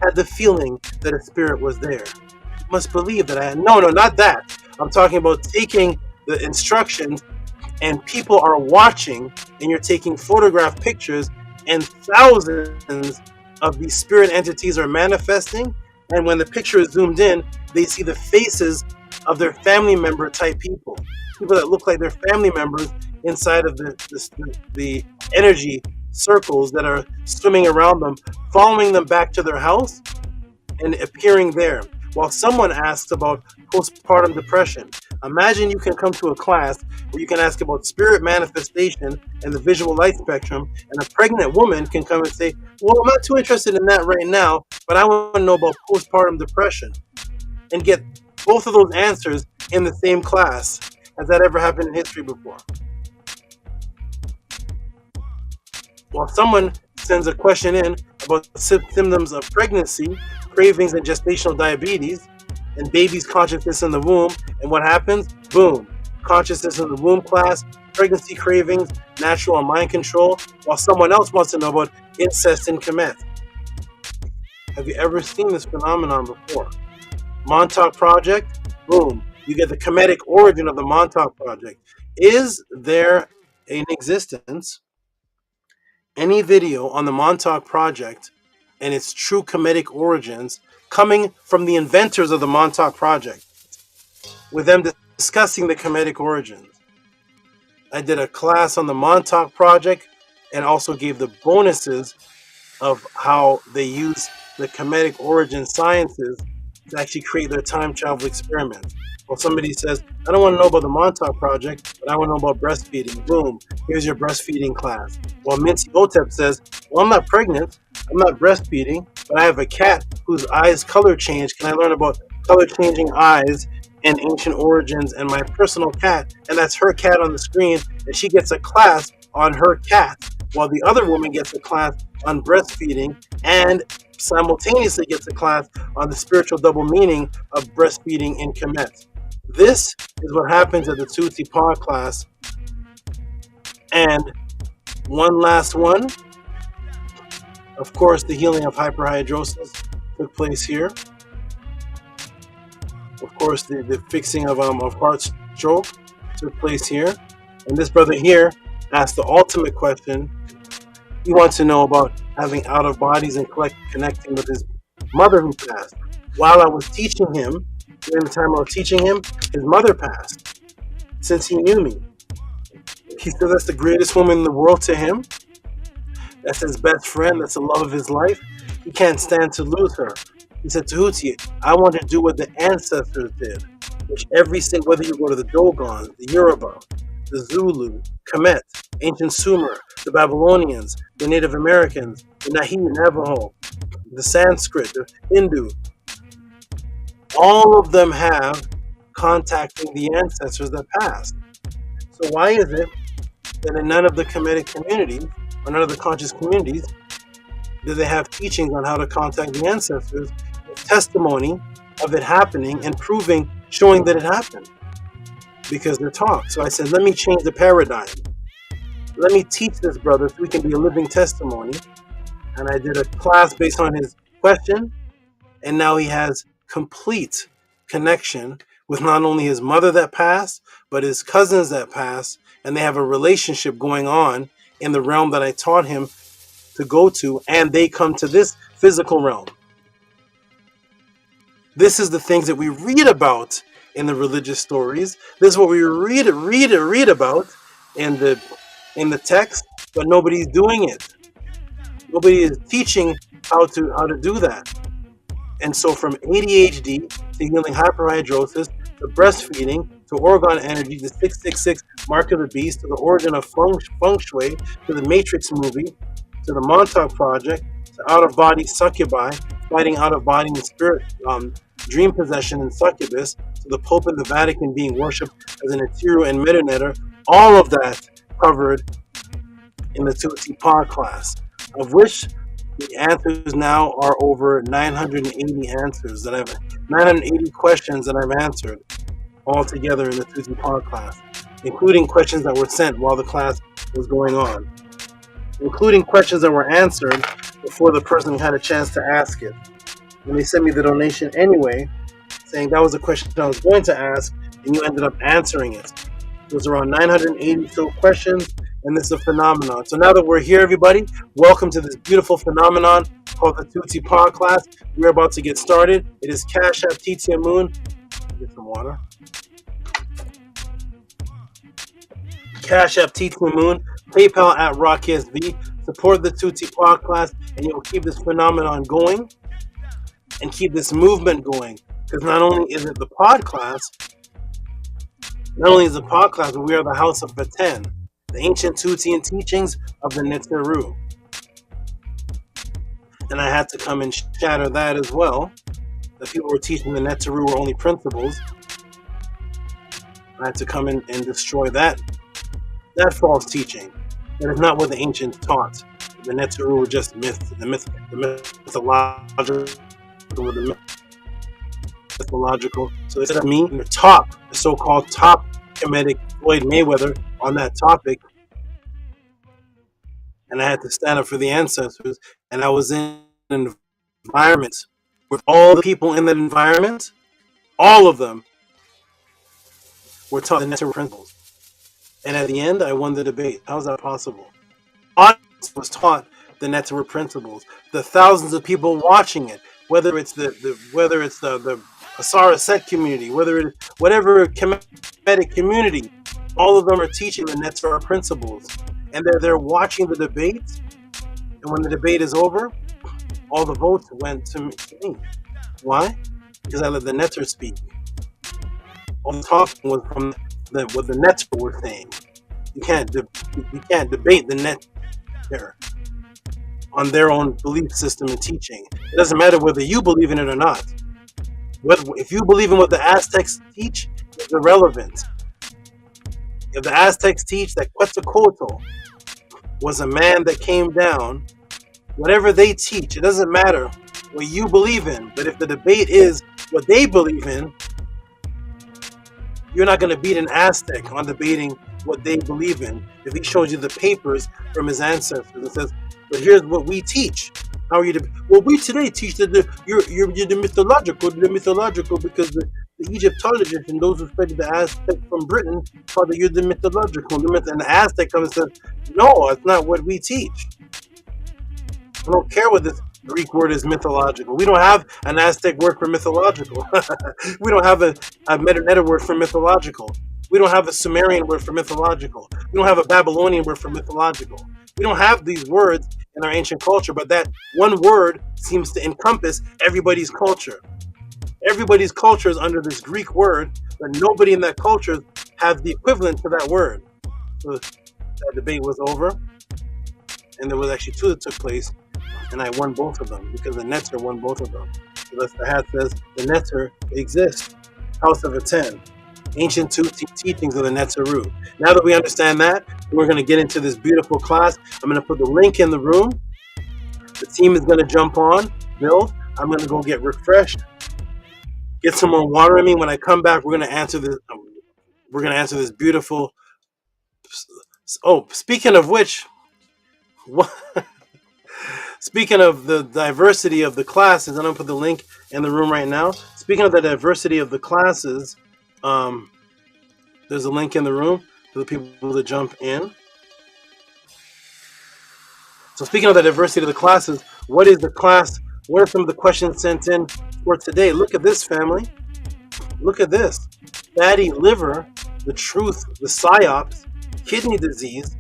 had the feeling that a spirit was there. You must believe that I had. No, not that. I'm talking about taking the instructions, and people are watching, and you're taking photograph pictures, and thousands of these spirit entities are manifesting. And when the picture is zoomed in, they see the faces of their family member type people that look like their family members inside of the energy circles that are swimming around them, following them back to their house and appearing there. While someone asks about postpartum depression, imagine you can come to a class where you can ask about spirit manifestation and the visual light spectrum, and a pregnant woman can come and say, well, I'm not too interested in that right now, but I want to know about postpartum depression, and get both of those answers in the same class. Has that ever happened in history before? While someone sends a question in about symptoms of pregnancy, cravings, and gestational diabetes, and baby's consciousness in the womb, and what happens? Boom. Consciousness in the womb class, pregnancy cravings, natural and mind control, while someone else wants to know about incest and Kemet. Have you ever seen this phenomenon before? Montauk Project, boom. You get the Kemetic origin of the Montauk Project. Is there in existence any video on the Montauk Project and its true Kemetic origins coming from the inventors of the Montauk Project, with them discussing the Kemetic origins? I did a class on the Montauk Project and also gave the bonuses of how they use the Kemetic origin sciences to actually create their time travel experiments. Well, somebody says, I don't want to know about the Montauk Project, but I want to know about breastfeeding. Boom, here's your breastfeeding class. Well, Mincy Hotep says, well, I'm not pregnant, I'm not breastfeeding, but I have a cat whose eyes color change. Can I learn about color changing eyes and ancient origins and my personal cat? And that's her cat on the screen, and she gets a class on her cat, while the other woman gets a class on breastfeeding and simultaneously gets a class on the spiritual double meaning of breastfeeding in Kemet. This is what happens at the Tehuti PODCLASS. And one last one. Of course, the healing of hyperhidrosis took place here. Of course, the fixing of heart stroke took place here. And this brother here asked the ultimate question. He wants to know about having out of bodies and connecting with his mother who passed. While I was teaching him, during the time I was teaching him, his mother passed. Since he knew me, he said that's the greatest woman in the world to him. That's his best friend. That's the love of his life. He can't stand to lose her. He said, Tehuti, I want to do what the ancestors did, which every single, whether you go to the Dogons, the Yoruba, the Zulu, Kemet, ancient Sumer, the Babylonians, the Native Americans, the Nahi, Navajo, the Sanskrit, the Hindu, all of them have contacting the ancestors that passed. So why is it that in none of the Kemetic communities, or none of the conscious communities, do they have teachings on how to contact the ancestors? testimony of it happening and showing that it happened, because they're taught. So I said, let me change the paradigm. Let me teach this brother so we can be a living testimony. And I did a class based on his question, and now he has complete connection with not only his mother that passed, but his cousins that passed, and they have a relationship going on in the realm that I taught him to go to, and they come to this physical realm. This is the things that we read about in the religious stories. This is what we read about in the text, but nobody's doing it. Nobody is teaching how to do that. And so from ADHD to healing hyperhidrosis to breastfeeding to Orgone Energy to 666 Mark of the Beast to the origin of feng shui to the Matrix movie to the Montauk Project to out-of-body succubi fighting out-of-body and spirit dream possession and succubus to the Pope and the Vatican being worshipped as an Atiru and Metanetter, all of that covered in the Tehuti PODCLASS, of which the answers now are over 980 answers 980 questions that I've answered all together in the Tehuti PODCLASS, including questions that were sent while the class was going on, including questions that were answered before the person had a chance to ask it. And they sent me the donation anyway, saying that was a question I was going to ask, and you ended up answering it. It was around 980 so questions, and this is a phenomenon. So now that we're here, everybody, welcome to this beautiful phenomenon called the Tehuti PODCLASS. We're about to get started. It is Cash App TTM Moon. Get some water. Cash App TTM Moon. PayPal at RockSV. Support the Tehuti PODCLASS, and you will keep this phenomenon going and keep this movement going. Because not only is it the PODCLASS, but we are the houseofatton, the ancient Tehutian teachings of the Netzeru. And I had to come and shatter that as well. The people were teaching the Netzeru were only principles. I had to come in and destroy that false teaching. That is not what the ancients taught. The Netzeru were just myths, the mythological. So instead of me, the so-called top Kemetic Floyd Mayweather on that topic, and I had to stand up for the ancestors, and I was in an environment with all the people in that environment, all of them were taught the Netzeru principles. And at the end, I won the debate. How is that possible? I was taught the Netzeru principles. The thousands of people watching it, whether it's the Asara Set community, whatever Kemetic community, all of them are teaching the Netzeru principles, and they're watching the debate. And when the debate is over, all the votes went to me. Why? Because I let the Netzer speak. All the talking was from what the Netzer were saying. You can't debate the Netzer on their own belief system and teaching. It doesn't matter whether you believe in it or not. If you believe in what the Aztecs teach, it's irrelevant. If the Aztecs teach that Quetzalcoatl was a man that came down, whatever they teach, it doesn't matter what you believe in. But if the debate is what they believe in, you're not going to beat an Aztec on debating what they believe in. If he shows you the papers from his ancestors and says, but here's what we teach. How are you well, we today teach that you're the mythological because the Egyptologists and those who studied the Aztec from Britain thought that you're the mythological. And the Aztec comes and says, no, it's not what we teach. I don't care what this Greek word is mythological. We don't have an Aztec word for mythological. We don't have a Metanetter word for mythological. We don't have a Sumerian word for mythological. We don't have a Babylonian word for mythological. We don't have these words in our ancient culture, but that one word seems to encompass everybody's culture. Everybody's culture is under this Greek word, but nobody in that culture has the equivalent to that word. So that debate was over, and there was actually two that took place, and I won both of them because the Netzer won both of them. So that's the hat says the Netzer exists. Houseofatton. Ancient teachings of the Netzeru. Now that we understand that, we're going to get into this beautiful class. I'm going to put the link in the room. The team is going to jump on, build. I'm gonna go get refreshed, get some more water in me. When I come back, we're gonna answer this. We're gonna answer this beautiful. Oh, speaking of which, what? Speaking of the diversity of the classes, I'm gonna put the link in the room right now. Speaking of the diversity of the classes, there's a link in the room for the people to jump in. So speaking of the diversity of the classes, what is the class? What are some of the questions sent in for today? Look at this, family. Look at this. Fatty liver, the truth, the Psyops, kidney disease,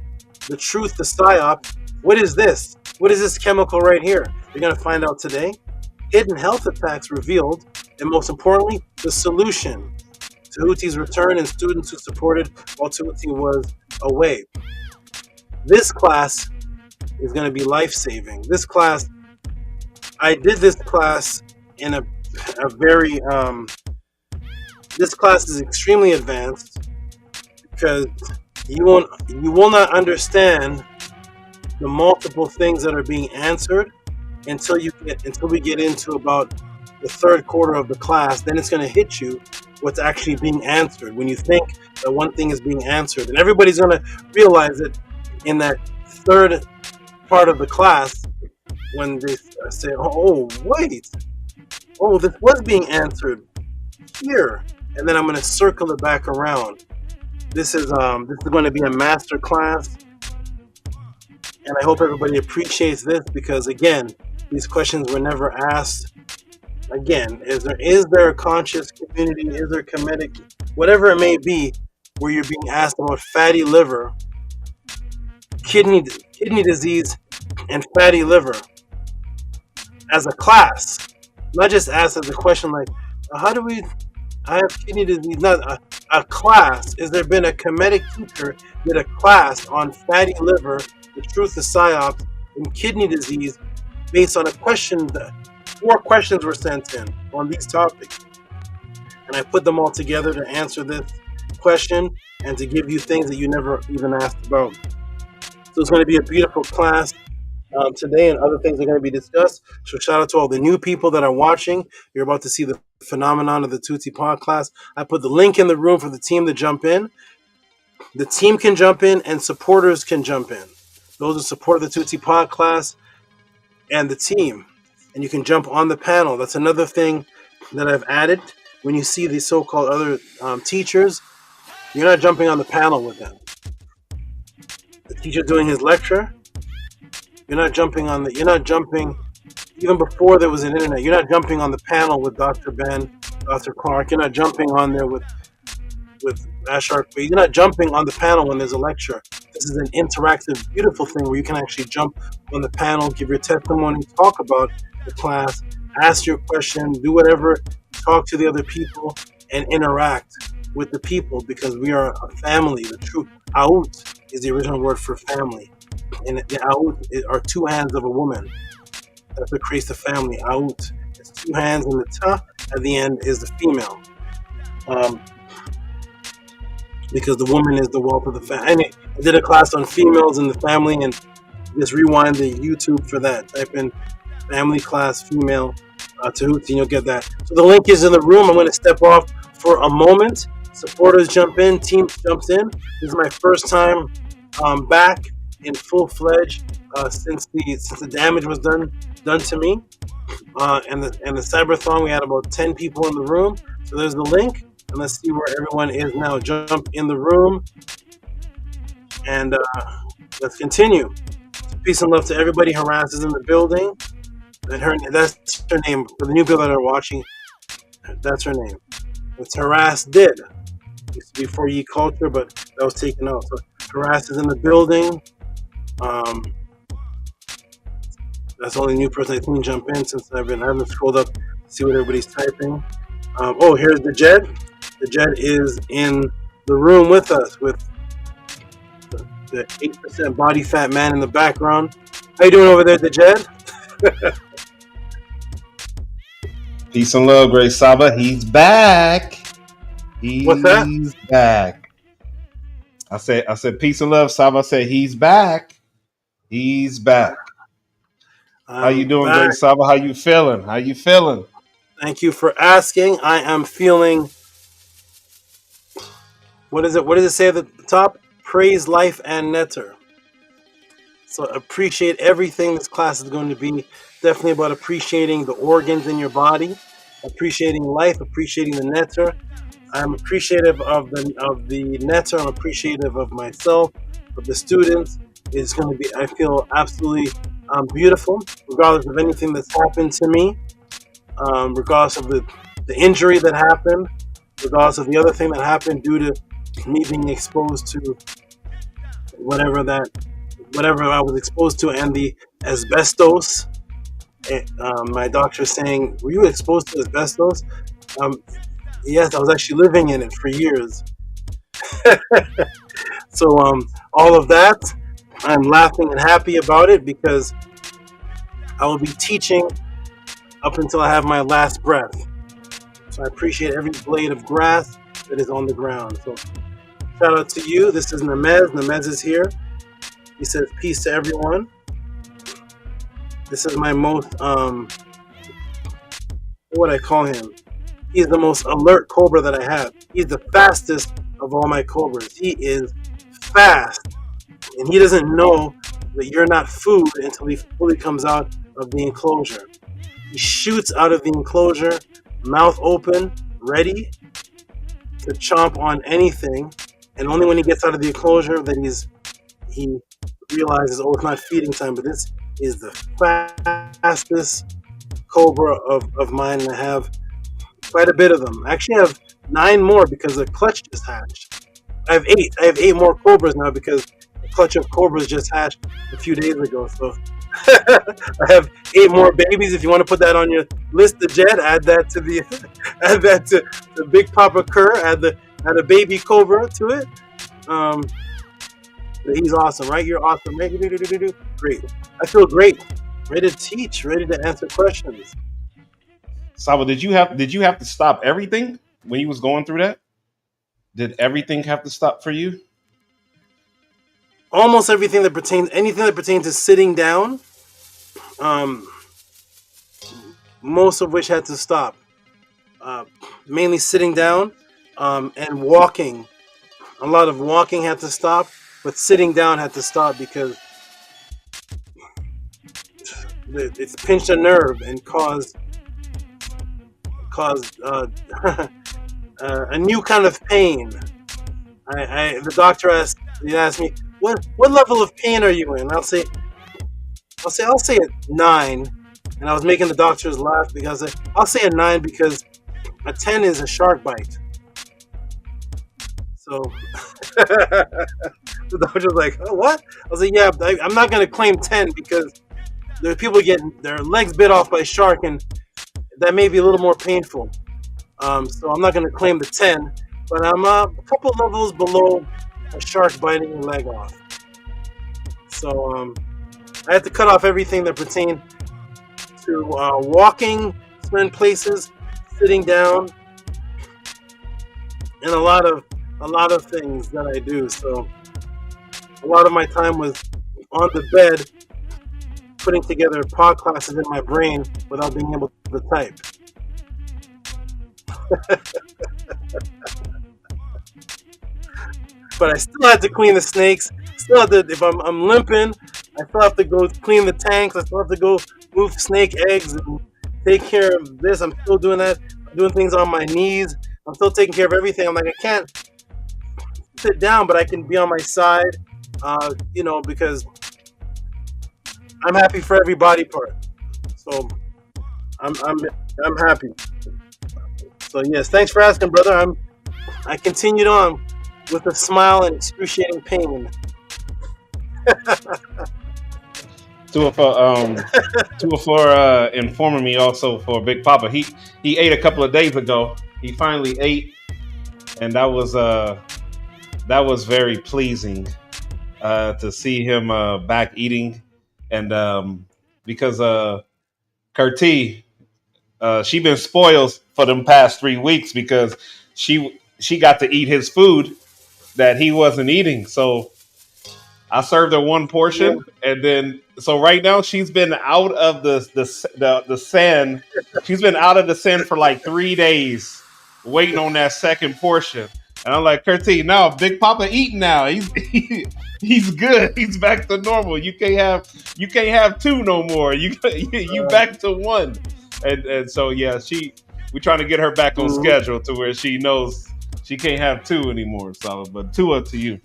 the truth, the Psyops. What is this? What is this chemical right here? You're going to find out today. Hidden health attacks revealed, and most importantly, the solution. Tehuti's return and students who supported while Tehuti was away. This class is going to be life-saving. This class, I did this class in a very, this class is extremely advanced because you will not understand the multiple things that are being answered until we get into about the third quarter of the class. Then it's going to hit you what's actually being answered when you think that one thing is being answered, and everybody's going to realize it in that third part of the class when they say, "Oh, wait, oh, this was being answered here," and then I'm going to circle it back around. This is going to be a master class. And I hope everybody appreciates this because, again, these questions were never asked. Again, is there a conscious community? Is there comedic, whatever it may be, where you're being asked about fatty liver, kidney disease, and fatty liver as a class? Not just asked as a question like, I have kidney disease, not a class. Has there been a comedic teacher did a class on fatty liver, the truth, the Psyops, and kidney disease based on a question that 4 questions were sent in on these topics. And I put them all together to answer this question and to give you things that you never even asked about. So it's going to be a beautiful class today, and other things are going to be discussed. So shout out to all the new people that are watching. You're about to see the phenomenon of the Tehuti PODCLASS. I put the link in the room for the team to jump in. The team can jump in and supporters can jump in. Those who support the Tehuti PODCLASS and the team. And you can jump on the panel. That's another thing that I've added. When you see these so-called other teachers, you're not jumping on the panel with them. The teacher doing his lecture, you're not jumping, even before there was an internet, you're not jumping on the panel with Dr. Ben, Dr. Clark. You're not jumping on there with Ashar. You're not jumping on the panel when there's a lecture. This is an interactive, beautiful thing where you can actually jump on the panel, give your testimony, talk about the class, ask your question, do whatever, talk to the other people, and interact with the people because we are a family. The true Aut is the original word for family. And the Aut are 2 hands of a woman. That's what creates the family. Aut. It's 2 hands, and the ta at the end is the female. Because the woman is the wealth of the family. I did a class on females in the family, and just rewind the YouTube for that. Type in family class female Tehuti, and you'll get that. So the link is in the room. I'm going to step off for a moment. Supporters jump in, team jumps in. This is my first time back in full-fledged since the damage was done to me. And the Cyberthon, we had about 10 people in the room. So there's the link. And let's see where everyone is now. Jump in the room. And let's continue. Peace and love to everybody. Harass is in the building. And that's her name. For the new people that are watching, that's her name. It's Harass Did. It used to be for Ye Culture, but that was taken out. So Harass is in the building. That's the only new person I think jump in since I haven't scrolled up to see what everybody's typing. Here's the Jed. The Jed is in the room with us with the 8% body fat man in the background. How you doing over there, the Jed? Peace and love, Great Saba. He's back. What's that? He's back. I said peace and love, Saba. I said he's back. He's back. How you doing, back. Great Saba? How you feeling? How you feeling? Thank you for asking. I am feeling. What is it? What does it say at the top? Praise life and netter. So appreciate everything. This class is going to be definitely about appreciating the organs in your body, appreciating life, appreciating the netter. I'm appreciative of the netter. I'm appreciative of myself, of the students. It's going to be. I feel absolutely beautiful, regardless of anything that's happened to me, regardless of the injury that happened, regardless of the other thing that happened due to me being exposed to whatever I was exposed to, and the asbestos. My doctor saying, "Were you exposed to asbestos?" Yes, I was actually living in it for years. So all of that, I'm laughing and happy about it because I will be teaching up until I have my last breath. So I appreciate every blade of grass that is on the ground. So shout out to you. This is Nemez. Nemez is here. He says peace to everyone. This is my most what I call him. He's the most alert cobra that I have. He's the fastest of all my cobras. He is fast, and he doesn't know that you're not food until he fully comes out of the enclosure. He shoots out of the enclosure, mouth open, ready to chomp on anything, and only when he gets out of the enclosure that he realizes, oh, it's not feeding time. But this is the fastest cobra of mine, and I have quite a bit of them. I actually have 9 more because the clutch just hatched. I have 8. I have 8 more cobras now because the clutch of cobras just hatched a few days ago. So I have 8 more babies. If you want to put that on your list, the jet, add that to the Big Papa Cur. Add a baby cobra to it. He's awesome, right? You're awesome, right? Great. I feel great. Ready to teach. Ready to answer questions. Saba, did you have to stop everything when you was going through that? Did everything have to stop for you? Almost anything that pertains to sitting down, most of which had to stop. Mainly sitting down and walking. A lot of walking had to stop, but sitting down had to stop because it's pinched a nerve and caused a new kind of pain. The doctor asked me, what level of pain are you in? I'll say a 9, and I was making the doctors laugh because I'll say a 9 because a 10 is a shark bite. So the doctor's like, oh, what? I was like, yeah, I'm not gonna claim 10 because there are people getting their legs bit off by a shark, and that may be a little more painful. So I'm not going to claim the 10, but I'm a couple levels below a shark biting your leg off. So I had to cut off everything that pertained to walking certain places, sitting down, and a lot of things that I do. So a lot of my time was on the bed, putting together PODCLASSes in my brain without being able to type. But I still had to clean the snakes. Still have to, if I'm limping, I still have to go clean the tanks. I still have to go move snake eggs and take care of this. I'm still doing that. I'm doing things on my knees. I'm still taking care of everything. I'm like, I can't sit down, but I can be on my side, because I'm happy for every body part. So I'm happy. So yes, thanks for asking, brother. I continued on with a smile and excruciating pain. for informing me also for Big Papa. He ate a couple of days ago. He finally ate, and that was very pleasing to see him back eating. And because Curti, she been spoiled for them past 3 weeks because she got to eat his food that he wasn't eating. So I served her one portion, and then so right now she's been out of the sand. She's been out of the sand for like 3 days, waiting on that second portion. And I'm like, Curti, no, Big Papa eating now. He's good. He's back to normal. You can't have two no more. You back to one. And so yeah, we trying to get her back on schedule to where she knows she can't have two anymore. So, but two up to you.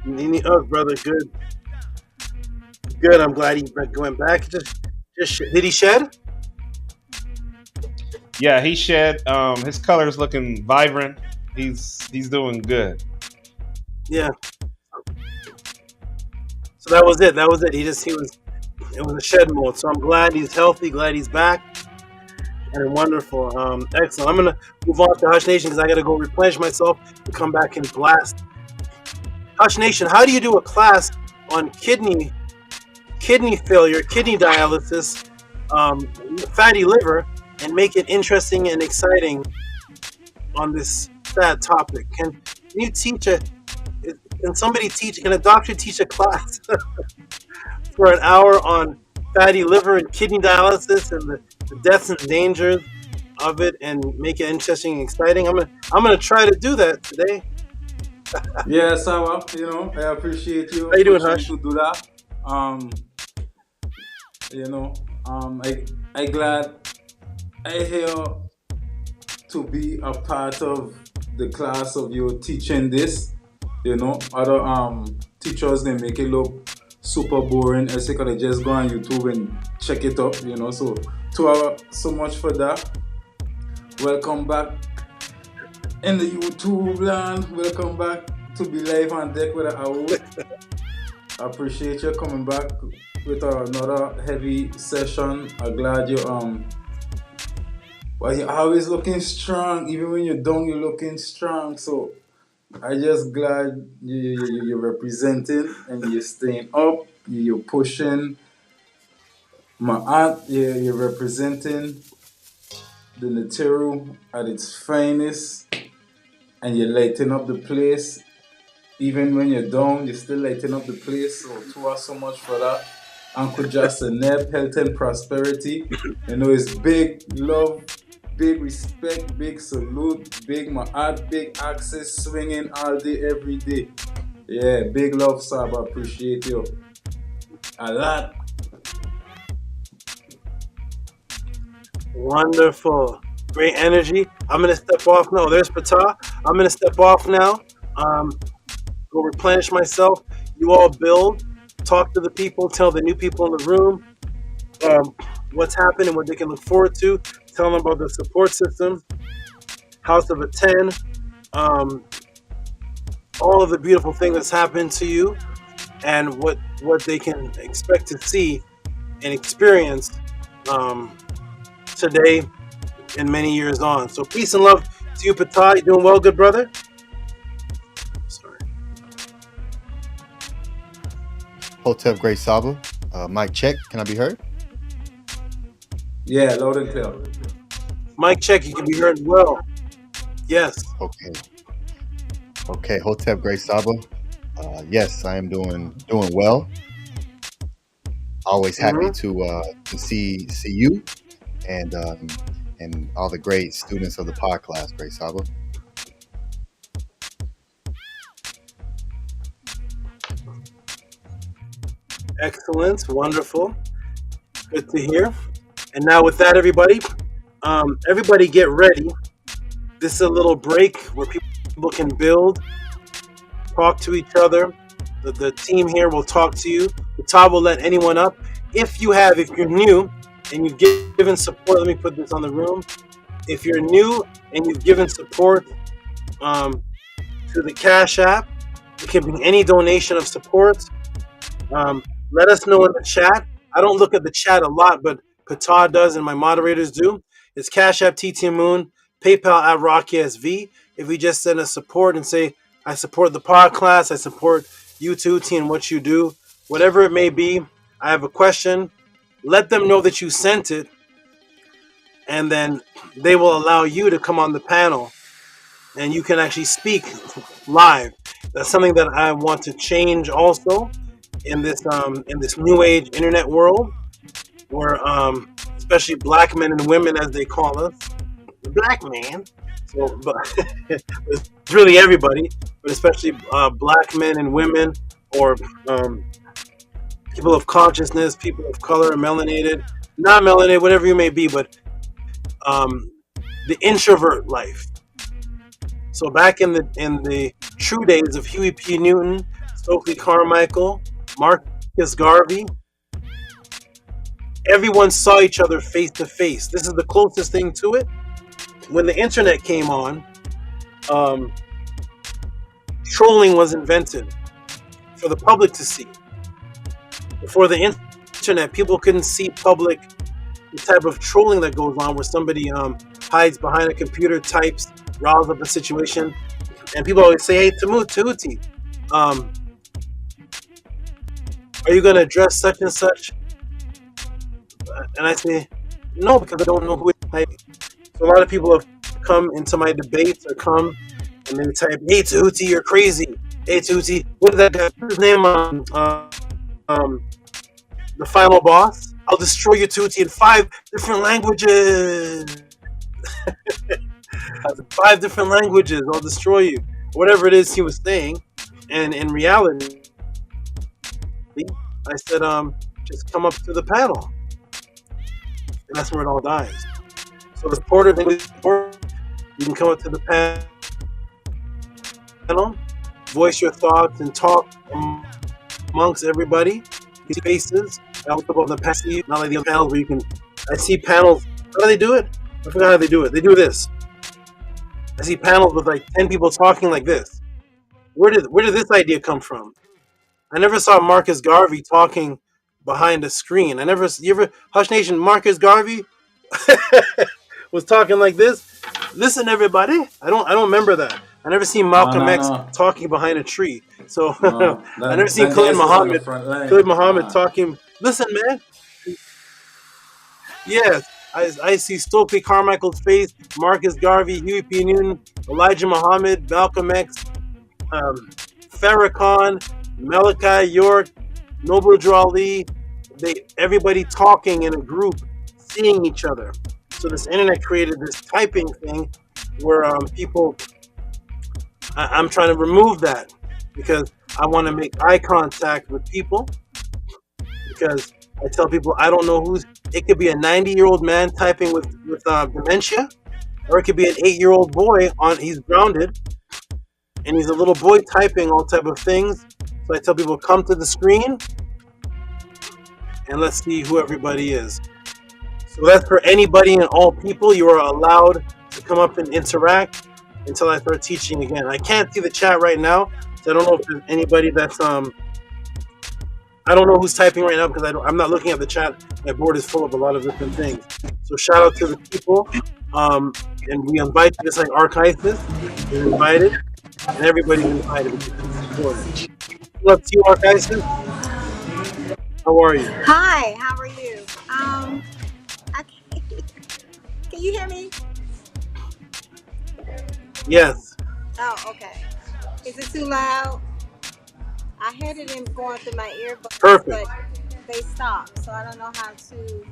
Oh, brother, good. Good. I'm glad he went back. Just did he shed? Yeah, he shed. His color's looking vibrant. He's doing good. Yeah. So that was it. It was a shed mode. So I'm glad he's healthy. Glad he's back. And wonderful. Excellent. I'm gonna move on to Hush Nation because I gotta go replenish myself and come back and blast. Hush Nation, how do you do a class on kidney failure, kidney dialysis, fatty liver, and make it interesting and exciting on this sad topic? Can you teach can a doctor teach a class for an hour on fatty liver and kidney dialysis and the deaths and dangers of it and make it interesting and exciting? I'm gonna try to do that today. Yeah, SABA, I appreciate you. How you doing, Hush? To do that. I glad I here to be a part of the class of you teaching this. Other teachers, they make it look super boring. I say, they just go on YouTube and check it up, So, so much for that. Welcome back in the YouTube land. Welcome back to be live on deck with Aoud. I appreciate you coming back with another heavy session. I'm glad you're always looking strong. Even when you're down, you're looking strong. So I just glad you're representing and you're staying up. You're pushing. My aunt, you're representing the Neteru at its finest, and you're lighting up the place. Even when you're down, you're still lighting up the place. So to us so much for that. Uncle Justin Neb, health and prosperity. It's big love, big respect, big salute, big ma'at, big access, swinging all day, every day. Yeah, big love, SABA. Appreciate you a lot. Wonderful. Great energy. I'm going to step off now. There's Pata. I'm going to step off now. Go replenish myself. You all build. Talk to the people. Tell the new people in the room what's happened and what they can look forward to. Tell them about the support system. House of ATTON. All of the beautiful things that's happened to you and what they can expect to see and experience today and many years on. So peace and love to you, Pata. You doing well, good brother? Sorry. Hotep Great SABA. Mic check. Can I be heard? Yeah, loud and clear. Mic check. You can be heard well. Yes. Okay. Hotep Great SABA. Yes, I am doing well. Always happy to see you and all the great students of the PODCLASS, Great SABA. Excellent, wonderful, good to hear. And now with that, everybody get ready. This is a little break where people can build, talk to each other. The team here will talk to you. The top will let anyone up. If you're new and you've given support, let me put this on the room. If you're new and you've given support to the Cash App, it can be any donation of support. Let us know in the chat. I don't look at the chat a lot, but Pata does and my moderators do. It's Cash App TT Moon, PayPal at RockSV. If we just send us support and say, I support the PODCLASS, I support you, Tehuti, and what you do, whatever it may be, I have a question. Let them know that you sent it, and then they will allow you to come on the panel, and you can actually speak live. That's something that I want to change also in this new age internet world, where especially black men and women, as they call us, the black man. So, but it's really everybody, but especially black men and women, or people of consciousness, people of color, melanated, not melanated, whatever you may be, but the introvert life. So back in the true days of Huey P. Newton, Stokely Carmichael, Marcus Garvey, everyone saw each other face to face. This is the closest thing to it. When the internet came on, trolling was invented for the public to see. Before the internet, people couldn't see the type of trolling that goes on, where somebody hides behind a computer, types, riles up a situation, and people always say, "Hey, Tehuti, are you going to address such and such?" And I say, "No, because I don't know who it's typing." So a lot of people have come into my debates, or come and they type, "Hey, Tehuti, you're crazy. Hey, Tehuti, what is that guy's name? The final boss. I'll destroy you, Tehuti, in 5 different languages." 5 different languages, I'll destroy you. Whatever it is he was saying. And in reality, I said, just come up to the panel. And that's where it all dies. So the supporter, you can come up to the panel, voice your thoughts, and talk amongst everybody. These faces. I look up on the passive, not like the other panels where you can. I see panels. How do they do it? I forgot how they do it. They do this. I see panels with like 10 people talking like this. Where did this idea come from? I never saw Marcus Garvey talking behind a screen. Hush Nation, Marcus Garvey was talking like this. Listen, everybody. I don't remember that. I never seen Malcolm X talking behind a tree. So I never seen Khalid Muhammad talking. Listen, man. Yes, I see Stokely Carmichael's face, Marcus Garvey, Huey P. Newton, Elijah Muhammad, Malcolm X, Farrakhan, Malachi York, Noble Drew Ali. Everybody talking in a group, seeing each other. So this internet created this typing thing where people. I'm trying to remove that because I want to make eye contact with people, because I tell people I don't know it could be a 90-year-old man typing with dementia, or it could be an 8-year-old boy he's grounded, and he's a little boy typing all type of things. So I tell people, come to the screen and let's see who everybody is. So that's for anybody and all people. You are allowed to come up and interact until I start teaching again. I can't see the chat right now, so I don't know if there's anybody that's I don't know who's typing right now, because I'm not looking at the chat. My board is full of a lot of different things. So shout out to the people, and we invite you, just like Archisis is invited, and everybody's invited. What's up to you, Archisis? How are you? Hi, how are you? Can you hear me? Yes. Oh, okay. Is it too loud? I had it in going through my earbuds, Perfect. But they stopped, so I don't know how to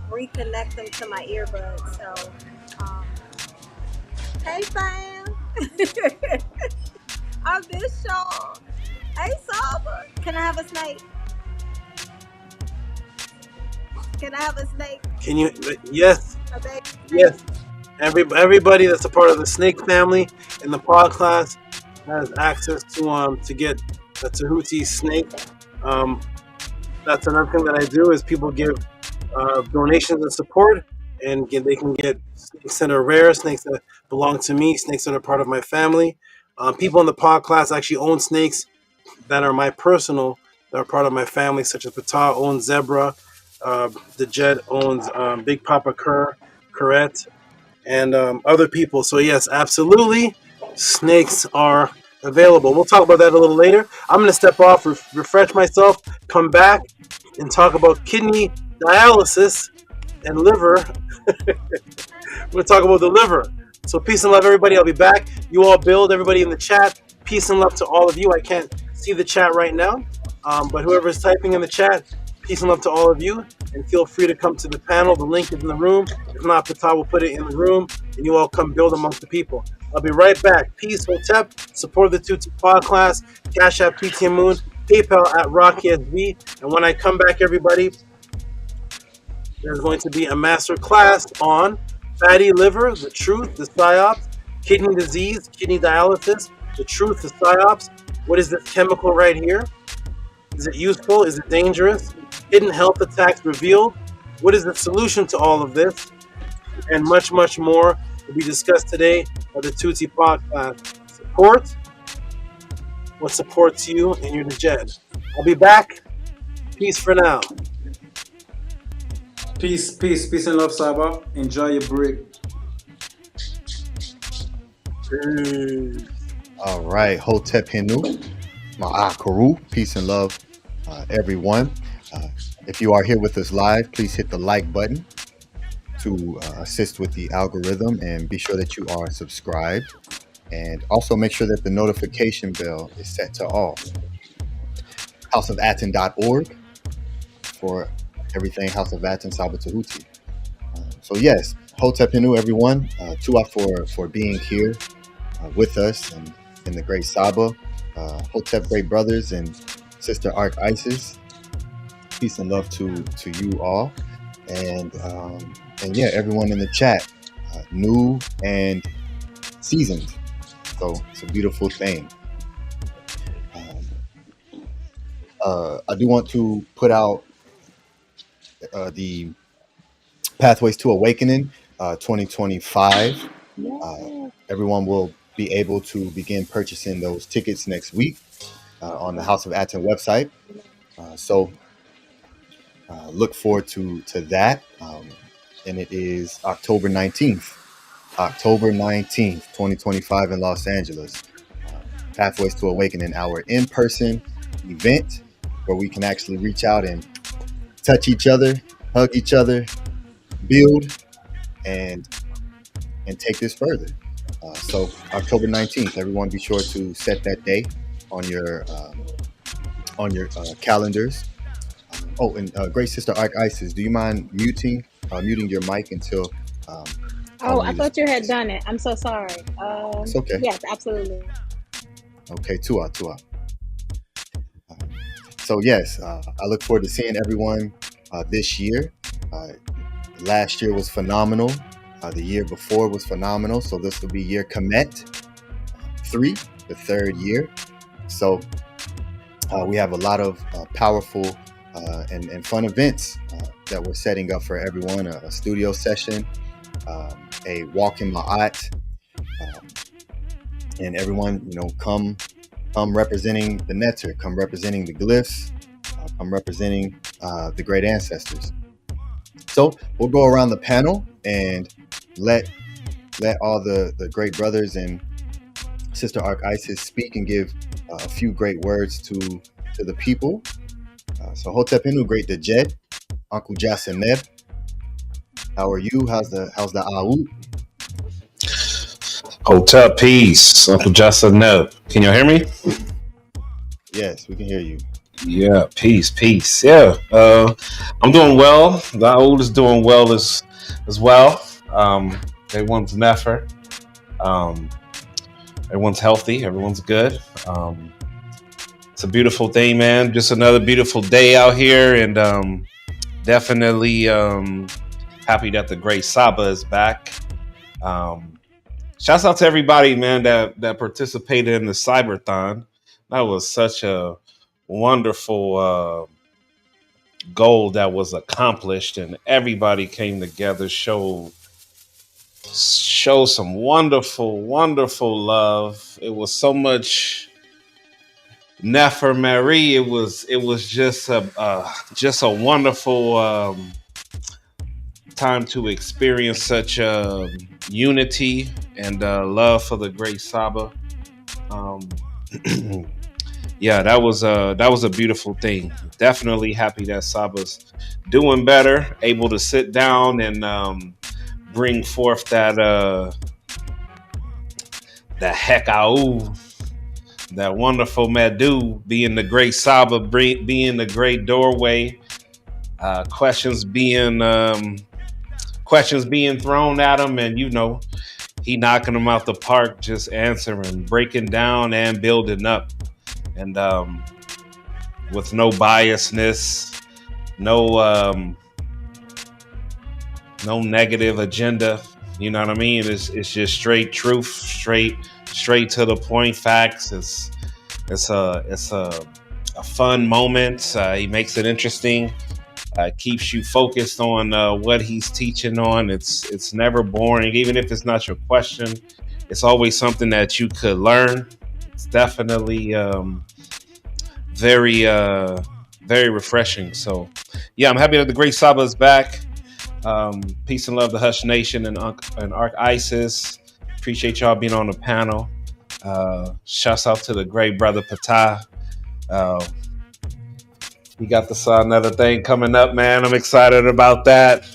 reconnect them to my earbuds. So, hey fam, I miss y'all. Hey SABA, can I have a snake? Can I have a snake? Can you? Yes. A baby snake? Yes. Everybody that's a part of the snake family in the PODCLASS has access to get a Tehuti snake. That's another thing that I do, is people give donations and support, and they can get snakes that are rare, snakes that belong to me, snakes that are part of my family. People in the PODCLASS actually own snakes that are my personal, that are part of my family, such as Patah owns Zebra, the Jet owns Big Papa Curette, and other people. So yes, absolutely, snakes are available. We'll talk about that a little later. I'm going to step off, refresh myself, come back, and talk about kidney dialysis and liver. We're going to talk about the liver. So peace and love, everybody. I'll be back. You all build, everybody in the chat. peace and love to all of you. I can't see the chat right now, but whoever's typing in the chat, peace and love to all of you. And feel free to come to the panel. The link is in the room. If not, Patah will put it in the room, and you all come build amongst the people. I'll be right back. Peace, Hotep. Support the Tehuti podcast. Cash App PTM Moon. PayPal at RockySB. And when I come back, everybody, there's going to be a master class on fatty liver, the truth, the Psyops, kidney disease, kidney dialysis, the truth, the Psyops. What is this chemical right here? Is it useful? Is it dangerous? Hidden health attacks revealed. What is the solution to all of this? And much, much more will be discussed today at the Tehuti podcast. Support. What supports you and your Najed? I'll be back. Peace for now. Peace and love, Saba. Enjoy your break. All right, Hotep Hinu, Ma'akaru, peace and love, everyone. If you are here with us live, please hit the like button to assist with the algorithm, and be sure that you are subscribed. And also make sure that the notification bell is set to all. houseofatton.org for everything House of Aton, Saba Tehuti. So yes, Hotep Hinu, everyone. Tua for being here with us and in the great Saba. Hotep great brothers and Sister Ark Isis. Peace and love to you all. And yeah, everyone in the chat, new and seasoned. So it's a beautiful thing. I do want to put out the Pathways to Awakening 2025. Everyone will be able to begin purchasing those tickets next week on the House of Aton website. So look forward to that. And it is October 19th, 2025 in Los Angeles. Pathways to Awakening, our in-person event where we can actually reach out and touch each other, hug each other, build, and take this further. So October 19th, everyone be sure to set that day on your calendars. Oh, and great Sister Ark Isis, do you mind muting your mic until I thought you had done it. I'm so sorry. It's okay. Yes, absolutely. Okay, Tua. So yes, I look forward to seeing everyone this year. Last year was phenomenal. The year before was phenomenal. So this will be year Kemet 3, the third year. So we have a lot of powerful and fun events that we're setting up for everyone. A studio session, a walk in Ma'at, and everyone, come representing the Netter, come representing the glyphs, come representing the great ancestors. So we'll go around the panel and let all the great brothers and Sister Ark Isis speak and give a few great words to the people. So Hotep Hinu, great Dejed, Uncle Jaseneb, how are you? How's the Aout? Hotep, peace. Uncle Jaseneb. Can you hear me? Yes, we can hear you. Yeah, peace. Yeah, I'm doing well. The Aout is doing well as well. Everyone's Nefer. Everyone's healthy. Everyone's good. It's a beautiful day, man. Just another beautiful day out here, and definitely happy that the great Saba is back. Shouts out to everybody, man, that participated in the Cyberthon. That was such a wonderful goal that was accomplished, and everybody came together, show some wonderful love. It was so much Nefer Marie. It was just a wonderful time to experience such unity and love for the great Saba. Yeah, that was a beautiful thing. Definitely happy that Saba's doing better, able to sit down and bring forth that Hekau that wonderful Madhu being the great Saba, being the great doorway. Questions being thrown at him, and he knocking them out the park, just answering, breaking down and building up, and with no biasness, no negative agenda. You know what I mean? It's just straight truth, straight to the point, facts. It's a fun moment. He makes it interesting. Keeps you focused on what he's teaching on. It's never boring, even if it's not your question. It's always something that you could learn. It's definitely very refreshing. So, yeah, I'm happy that the Great Saba is back. Peace and love to Hush Nation and Arc Isis. Appreciate y'all being on the panel. Shouts out to the great brother Patah. We got another thing coming up, man. I'm excited about that.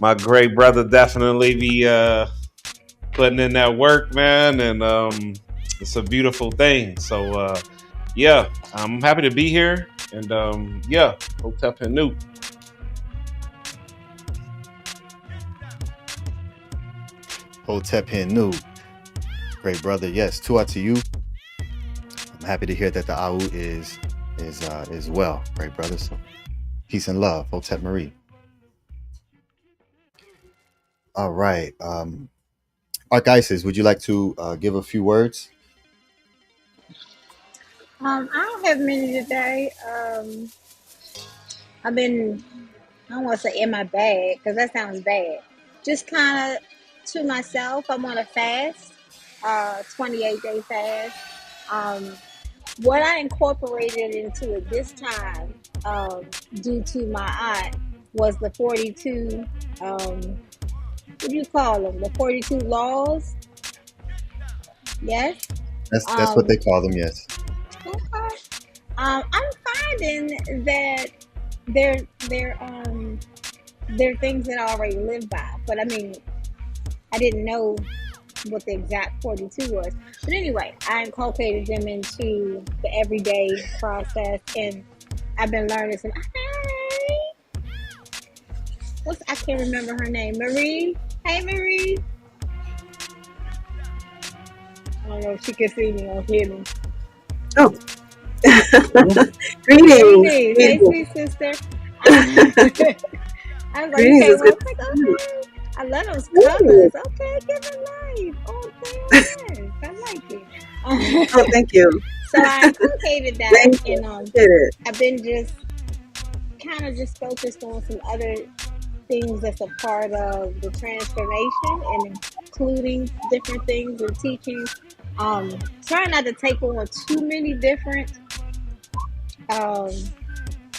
My great brother definitely be putting in that work, man, and it's a beautiful thing. So, yeah, I'm happy to be here, and yeah, Hotep and Newt. Hotep and Newt, great brother. Yes, two out to you. I'm happy to hear that the AU is well, great brother. So peace and love, Hotep Marie. All right, Arc Isis, would you like to give a few words? I don't have many today. I've been, I don't want to say in my bag because that sounds bad. Just kind of to myself. I'm on a fast, 28-day fast. What I incorporated into it this time, due to my aunt, was the 42, what do you call them? The 42 laws? Yes? That's what they call them, yes. Okay. I'm finding that they're things that I already live by. But I mean, I didn't know what the exact 42 was. But anyway, I inculcated them into the everyday process, and I've been learning some. Hey, I can't remember her name. Marie. Hey, Marie. I don't know if she can see me or hear me. Oh. Greetings. Hey, sweet sister. I was like, okay, well, okay. I love those colors. Okay, give it life. Oh, thanks. I like it. Oh, thank you. So I inculcated that, and I've been just kind of just focused on some other things that's a part of the transformation, and including different things and teachings. Trying not to take on too many different. I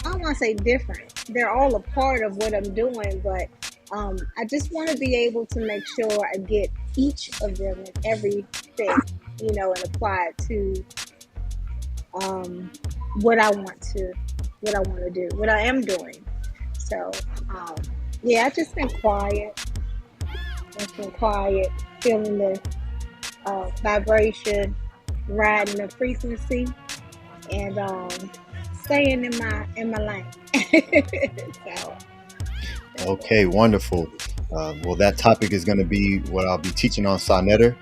don't want to say different. They're all a part of what I'm doing, but I just want to be able to make sure I get each of them and everything, and apply it to what I want to do, what I am doing. So, yeah, I've just been quiet. Feeling the vibration, riding the frequency, and staying in my lane. So. Okay, wonderful. Well, that topic is going to be what I'll be teaching on Saneter,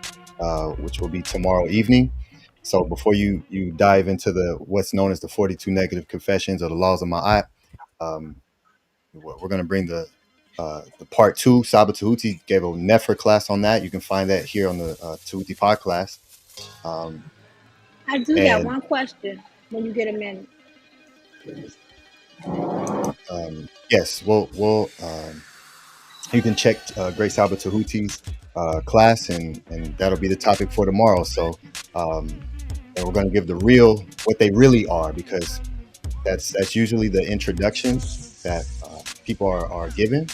which will be tomorrow evening. So before you dive into what's known as the 42 negative confessions or the laws of Ma'at, we're going to bring the part 2. Saba Tehuti gave a Nefer class on that. You can find that here on the Tehuti PODCLASS. I do got one question when you get a minute. Yes, we'll you can check Great Saba Tehuti's class, and that'll be the topic for tomorrow. So, and we're going to give what they really are, because that's usually the introduction that people are given,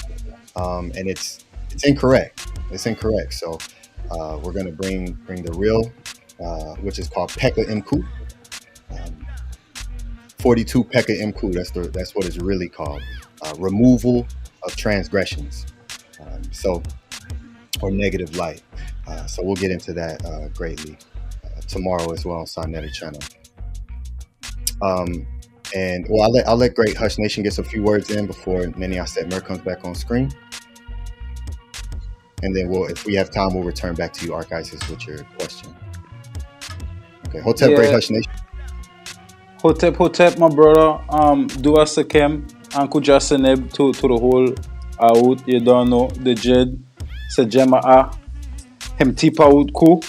and it's incorrect. It's incorrect. So, we're going to bring the real, which is called Pekka Imku. 42 Pekka Imku. That's what it's really called. Removal of transgressions, or negative light. So we'll get into that greatly tomorrow as well on Sonetta channel. And well, I'll let Great Hush Nation get some few words in before Nene Mer comes back on screen. And then if we have time, we'll return back to you, Archises, with your question. Okay, Hotep, Great Hush Nation. Hotep, my brother. Dua Sekem, Anku Jaseneb to the whole out. You don't know the Jed, Sejema him tipa out ku.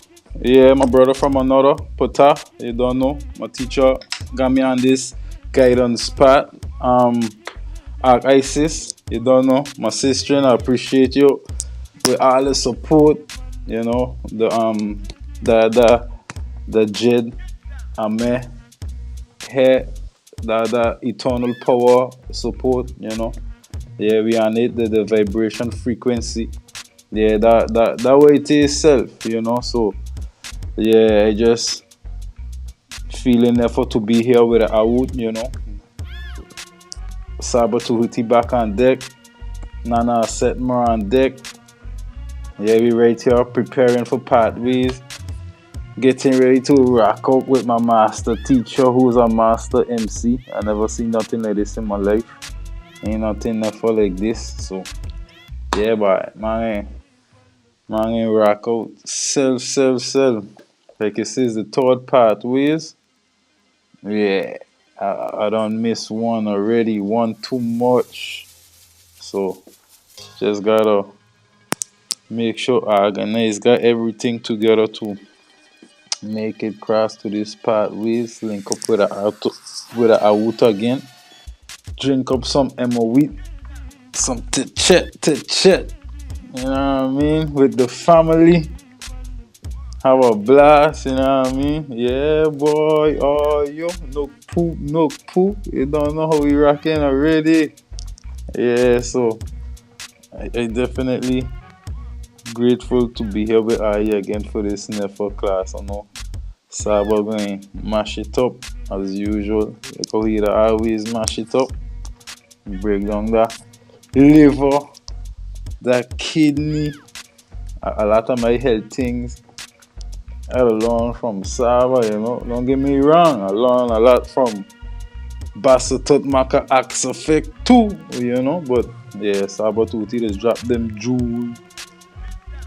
Yeah, my brother from another Pota. You don't know. My teacher got me on this guidance spot. Isis, you don't know. My sister, and I appreciate you with all the support. You know, the Jed, Ame, He, the eternal power support. You know, yeah, we on it. The vibration frequency. Yeah, that way it is self. You know, so. Yeah, I just feeling effort to be here with the out, you know. SABA Tehuti back on deck. Nana Setmer on deck. Yeah, we right here preparing for pathways. Getting ready to rock up with my master teacher who's a master MC. I never seen nothing like this in my life. Ain't nothing never like this. So yeah, but man rock out. Self. Like it says, the third pathways. Yeah, I don't miss one already. One too much. So just gotta make sure I organize, got everything together to make it cross to this pathways. Link up with a Awuta again. Drink up some Emma wheat, some chat. You know what I mean? With the family. Have a blast, you know what I mean? Yeah, boy. Oh, yo. No poo. You don't know how we rocking already. Yeah, so I definitely grateful to be here with Aye again for this NEFER class. I know SABA going mash it up as usual. Because he always mash it up. Break down that liver, that kidney, a lot of my health things. I learned from SABA, you know. Don't get me wrong. I learned a lot from Basatot Maka Axe Effect too, you know. But yeah, SABA Tuti just drop them jewels.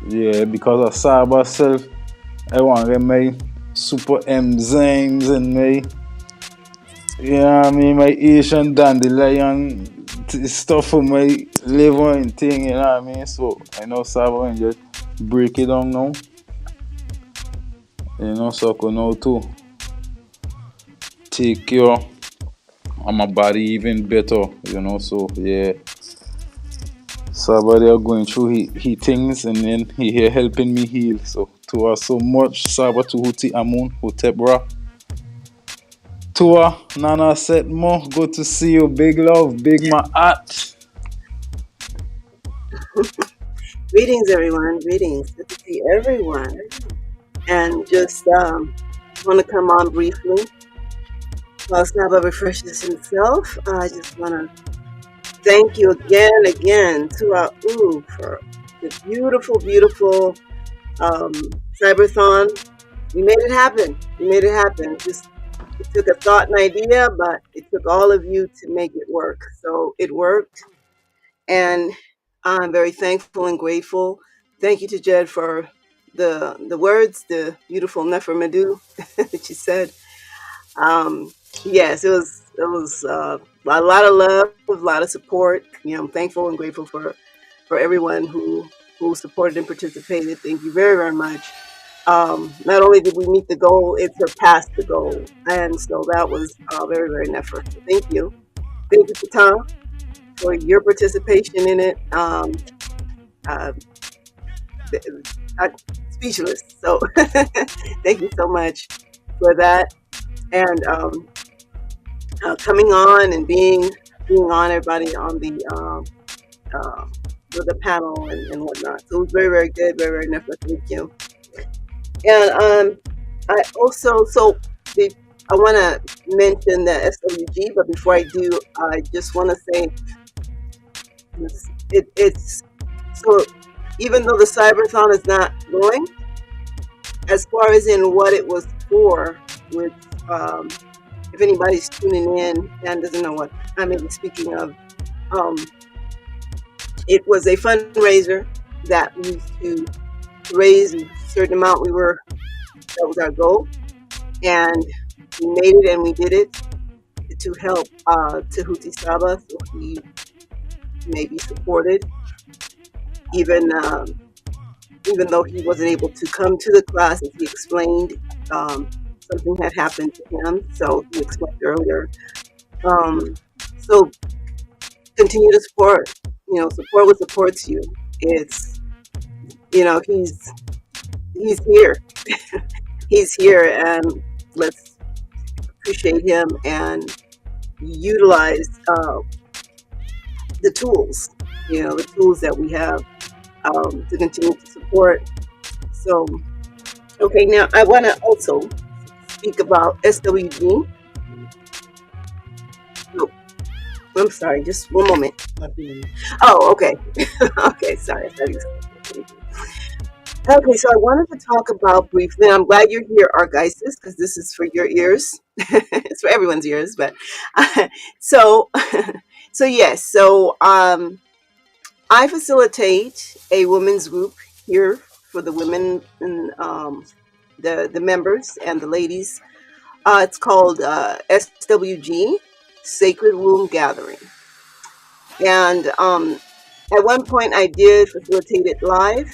Yeah, because of SABA self, I want to get my super enzymes and my, you know what I mean, my Asian dandelion stuff for my liver and thing, you know what I mean. So I know SABA and just break it down now. You know, so I can know to take care of my body even better, you know. So yeah, SABA they are going through he things and then he here helping me heal. So to us so much, SABA Tehuti Amun Hotebra. Tua Nana Setmo, good to see you, big love, big my at. Greetings, everyone. Greetings. Good to see everyone. And just want to come on briefly while SABA refreshes himself. I just want to thank you again to our for the beautiful Cyberthon. We made it happen. Just it took a thought and idea, but it took all of you to make it work. So it worked, and I'm very thankful and grateful. Thank you to Jed for the words, the beautiful Nefer Medu that you said. Yes, it was a lot of love, a lot of support. You know, I'm thankful and grateful for everyone who supported and participated. Thank you very, very much. Not only did we meet the goal, it surpassed the goal, and so that was very, very Nefer. So thank you, Pata, for your participation in it. Speechless. So thank you so much for that, and coming on and being on everybody on the panel and whatnot. So it was very, very good, very, very Netflix. Thank you. And I also I want to mention the SWG, but before I do, I just want to say it's so. Even though the Cyberthon is not going, as far as in what it was before with, if anybody's tuning in and doesn't know what I may be speaking of, it was a fundraiser that we used to raise a certain amount. That was our goal, and we made it and we did it to help Tehuti SABA, so he may be supported, even though he wasn't able to come to the class, as he explained. Something had happened to him, so he explained earlier. So continue to support. Support what supports you. It's, he's here. He's here, and let's appreciate him and utilize the tools, the tools that we have to continue to support. So, okay, now I want to also speak about SWG. Oh, I'm sorry, just one moment. Oh, okay. Okay, sorry. Okay, so I wanted to talk about briefly, I'm glad you're here, Argysis, because this is for your ears. It's for everyone's ears, but so yes. So I facilitate a women's group here for the women and the members and the ladies. It's called SWG, Sacred Womb Gathering. And at one point I did facilitate it live.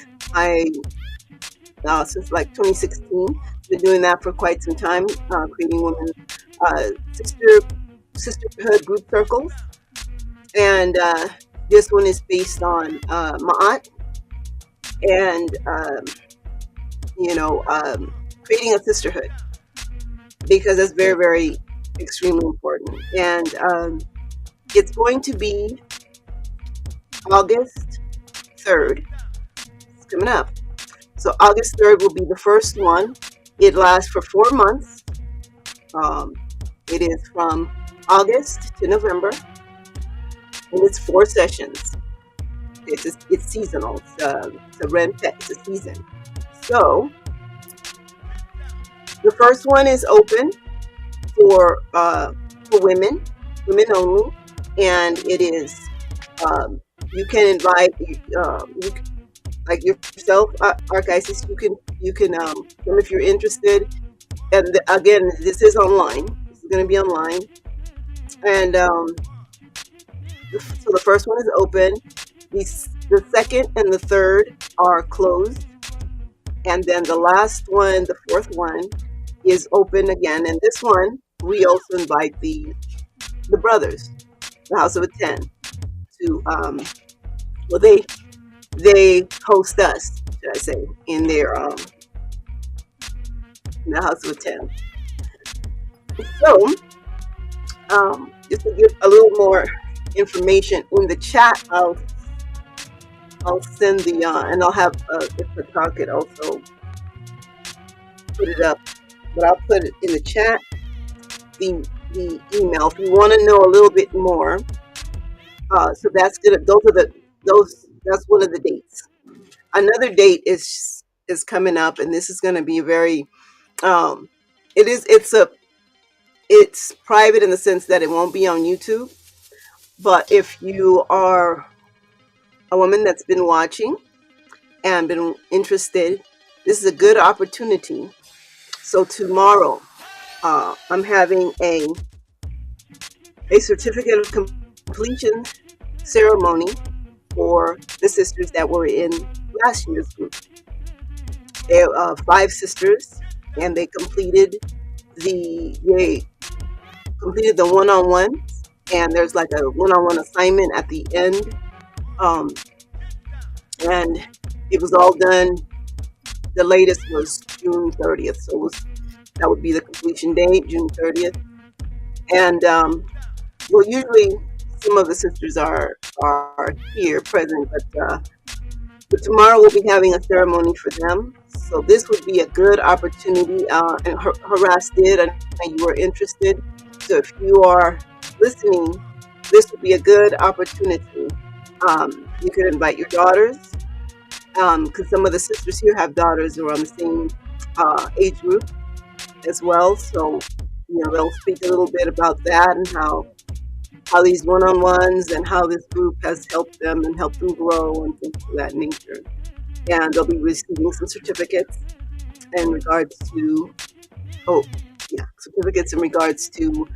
Since like 2016, been doing that for quite some time, creating women sisterhood group circles. And this one is based on Ma'at and creating a sisterhood, because that's very, very extremely important. And it's going to be August 3rd. It's coming up. So August 3rd will be the first one. It lasts for 4 months. It is from August to November, and it's 4 sessions. It's seasonal. It's a rentet. It's a season. So the first one is open for women only, and it is you can invite like yourself, Argysis. You can come if you're interested. And again, this is online. This is going to be online. And so the first one is open. The second and the third are closed. And then the last one, the fourth one, is open again. And this one, we also invite the brothers, the House of ATTON, to they host us, should I say, in their in the House of ATTON. So, just to give a little more information in the chat, I'll send the and I'll have if Patak could also put it up, but I'll put it in the chat. The email if you want to know a little bit more. So that's gonna. That's one of the dates. Another date is coming up, and this is going to be very. It's private in the sense that it won't be on YouTube. But if you are a woman that's been watching and been interested, this is a good opportunity. So tomorrow, I'm having a certificate of completion ceremony for the sisters that were in last year's group. There are 5 sisters, and they completed the one-on-one, and there's like a one-on-one assignment at the end, and it was all done. The latest was June 30th, so that would be the completion date, June 30th. And well, usually some of the sisters are here present, but tomorrow we'll be having a ceremony for them. So this would be a good opportunity, and Harass did, and you were interested. So if you are listening, this would be a good opportunity. You could invite your daughters, because some of the sisters here have daughters who are on the same age group. as well. So, they'll speak a little bit about that and how these one-on-ones and how this group has helped them and helped them grow and things of that nature. And they'll be receiving some certificates in regards to, certificates in regards to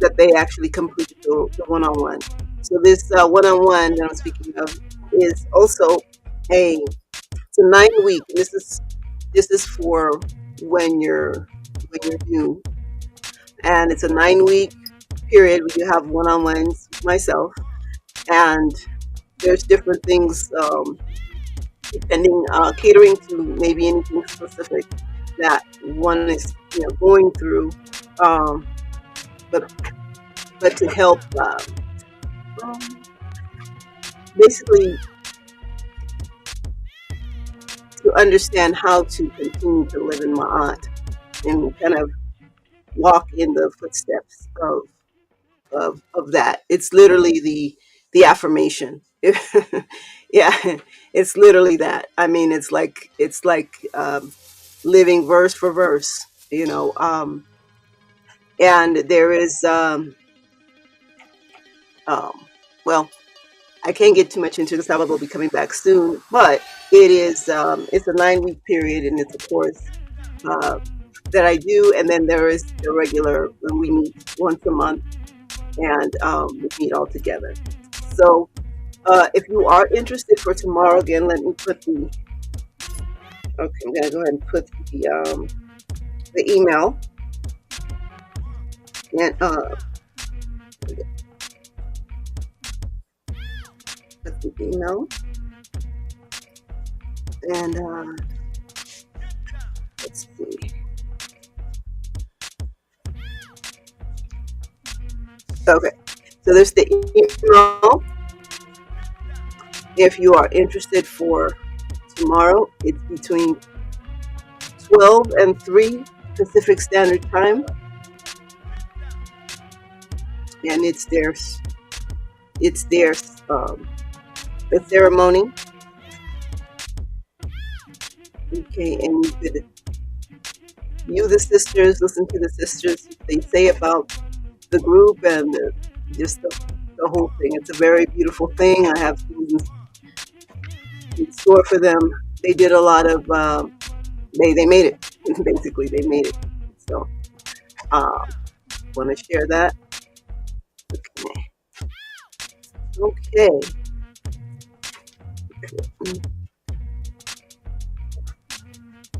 that they actually complete the one-on-one. So this one-on-one that I'm speaking of is also it's a 9-week. This is for when you're new, and it's a 9-week period where you have one-on-ones with myself, and there's different things depending catering to maybe anything specific that one is going through, but to help basically to understand how to continue to live in Ma'at and kind of walk in the footsteps of that. It's literally the affirmation. Yeah, it's literally that. I mean, it's like living verse for verse, and there is well, I can't get too much into this. SABA will be coming back soon, but it is it's a 9-week period, and it's a course that I do, and then there is the regular when we meet once a month, and we meet all together. So if you are interested for tomorrow, again, let me put I'm gonna go ahead and put the email, and that's the email, and let's see. Okay, so there's the email. If you are interested for tomorrow, it's between 12 and 3 Pacific Standard Time, and it's their the ceremony. Okay, and the sisters, listen to the sisters, they say about the group and just the whole thing. It's a very beautiful thing. I have things in store for them. They did a lot of they made it. Basically, they made it. So want to share that. Okay.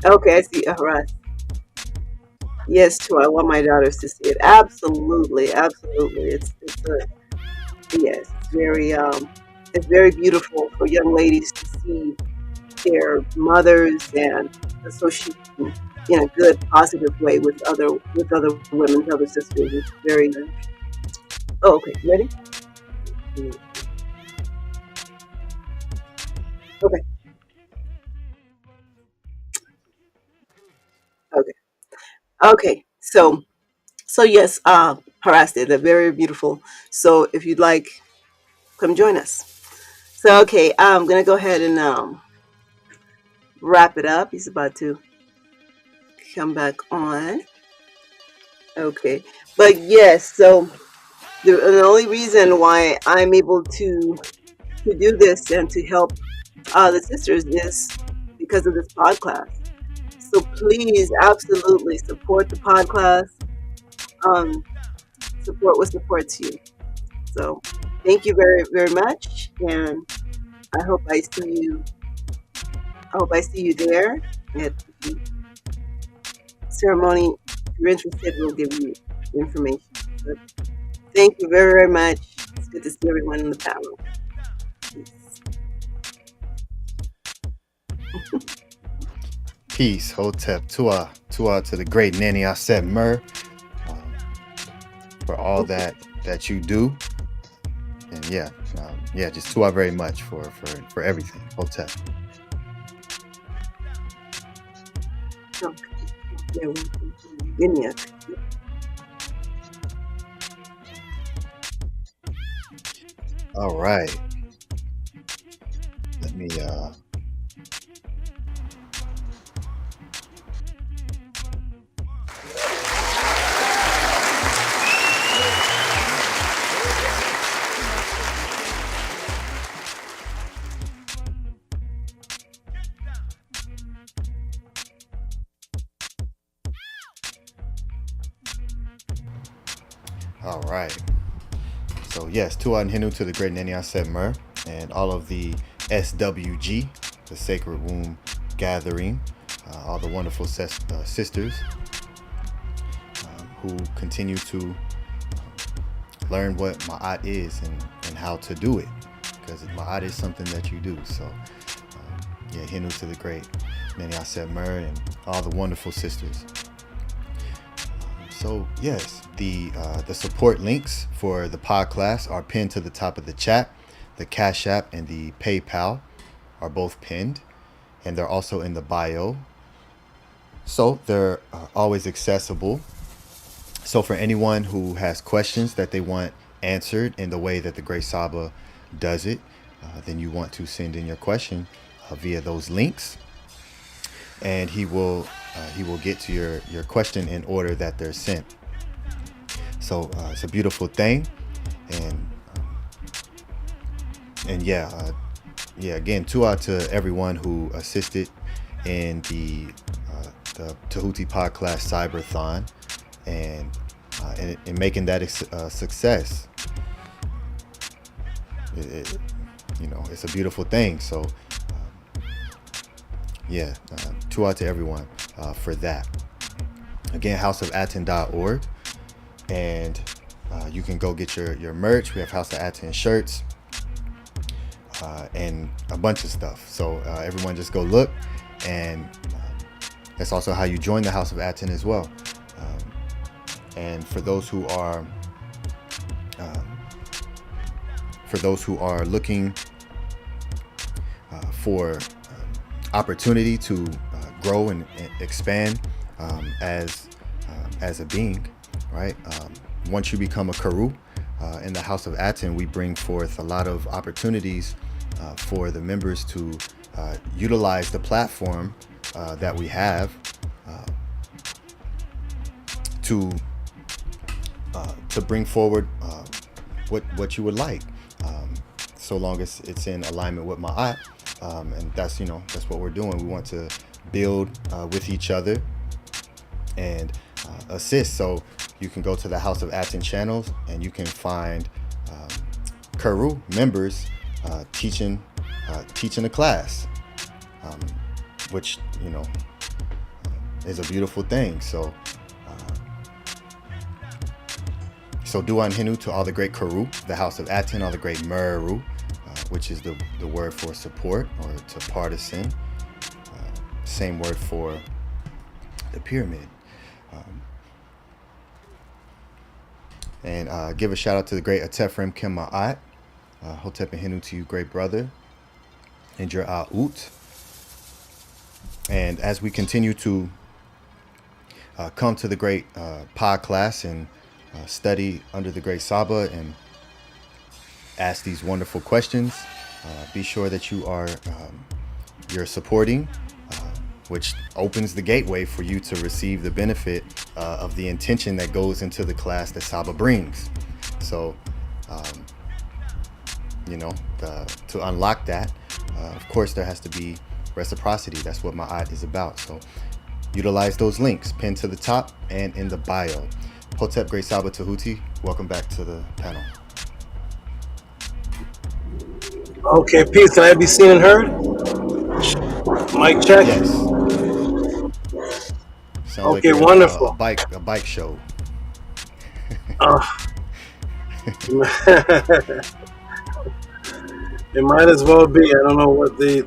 Okay, I see. Right. Yes, too. I want my daughters to see it. Absolutely, absolutely. It's very beautiful for young ladies to see their mothers and associate in a good, positive way with other women, other sisters. It's very. Oh, okay. Ready? Okay. Okay. Okay. So yes, harassed it. They're very beautiful. So if you'd like, come join us. So okay, I'm gonna go ahead and wrap it up. He's about to come back on. Okay, but yes, so the only reason why I'm able to do this and to help the sisters is because of this PODCLASS. So please, absolutely support the PODCLASS. Support what supports you. So thank you very, very much, and I hope I see you. I hope I see you there at the ceremony. If you're interested, we'll give you information. But thank you very, very much. It's good to see everyone in the panel. Peace, Hotep, Tua to the great Nani Aset Mur, for all that you do, and just Tua very much for everything, Hotep. All right, let me right. So yes, Tua and Hinu to the great Nene Aset Mer and all of the SWG, the Sacred Womb Gathering, all the wonderful sisters who continue to learn what Ma'at is and how to do it, because Ma'at is something that you do. So yeah, Hinu to the great Nene Aset Mer and all the wonderful sisters. So yes, the support links for the PODCLASS are pinned to the top of the chat. The Cash App and the PayPal are both pinned, and they're also in the bio. So they're always accessible. So for anyone who has questions that they want answered in the way that the Great Saba does it, then you want to send in your question via those links, and he will get to your question in order that they're sent. So it's a beautiful thing, and yeah, again, tua to everyone who assisted in the Tehuti PODCLASS Cyberthon and in making that a success. It's a beautiful thing. So yeah, tua to everyone for that. Again, houseofatton.org, and you can go get your merch. We have House of Atton shirts and a bunch of stuff. So everyone just go look, and that's also how you join the House of Atton as well. And for those who are looking for opportunity to grow and expand as a being, right? Once you become a Karu in the House of Atton, we bring forth a lot of opportunities for the members to utilize the platform that we have to bring forward what you would like, so long as it's in alignment with Ma'at, and that's what we're doing. We want to build with each other and assist. So you can go to the House of Atton channels, and you can find Karu members teaching a class, which is a beautiful thing. So Duan Hinu to all the great Karu, the House of Atton, all the great Meru, which is the word for support or to partisan. Same word for the pyramid. And give a shout out to the great Atefrem Kim Ma'at. Hotep and Hinu to you, great brother, and your A'ut. And as we continue to come to the great PODCLASS and study under the great Saba and ask these wonderful questions, be sure that you're supporting, which opens the gateway for you to receive the benefit of the intention that goes into the class that Saba brings. So to unlock that, of course there has to be reciprocity. That's what Ma'at is about. So utilize those links pinned to the top and in the bio. Hotep Great Saba Tehuti, welcome back to the panel. Okay, peace. Can I be seen and heard? Mic check. Yes. Sounds okay, like wonderful. A bike show. It might as well be. I don't know what they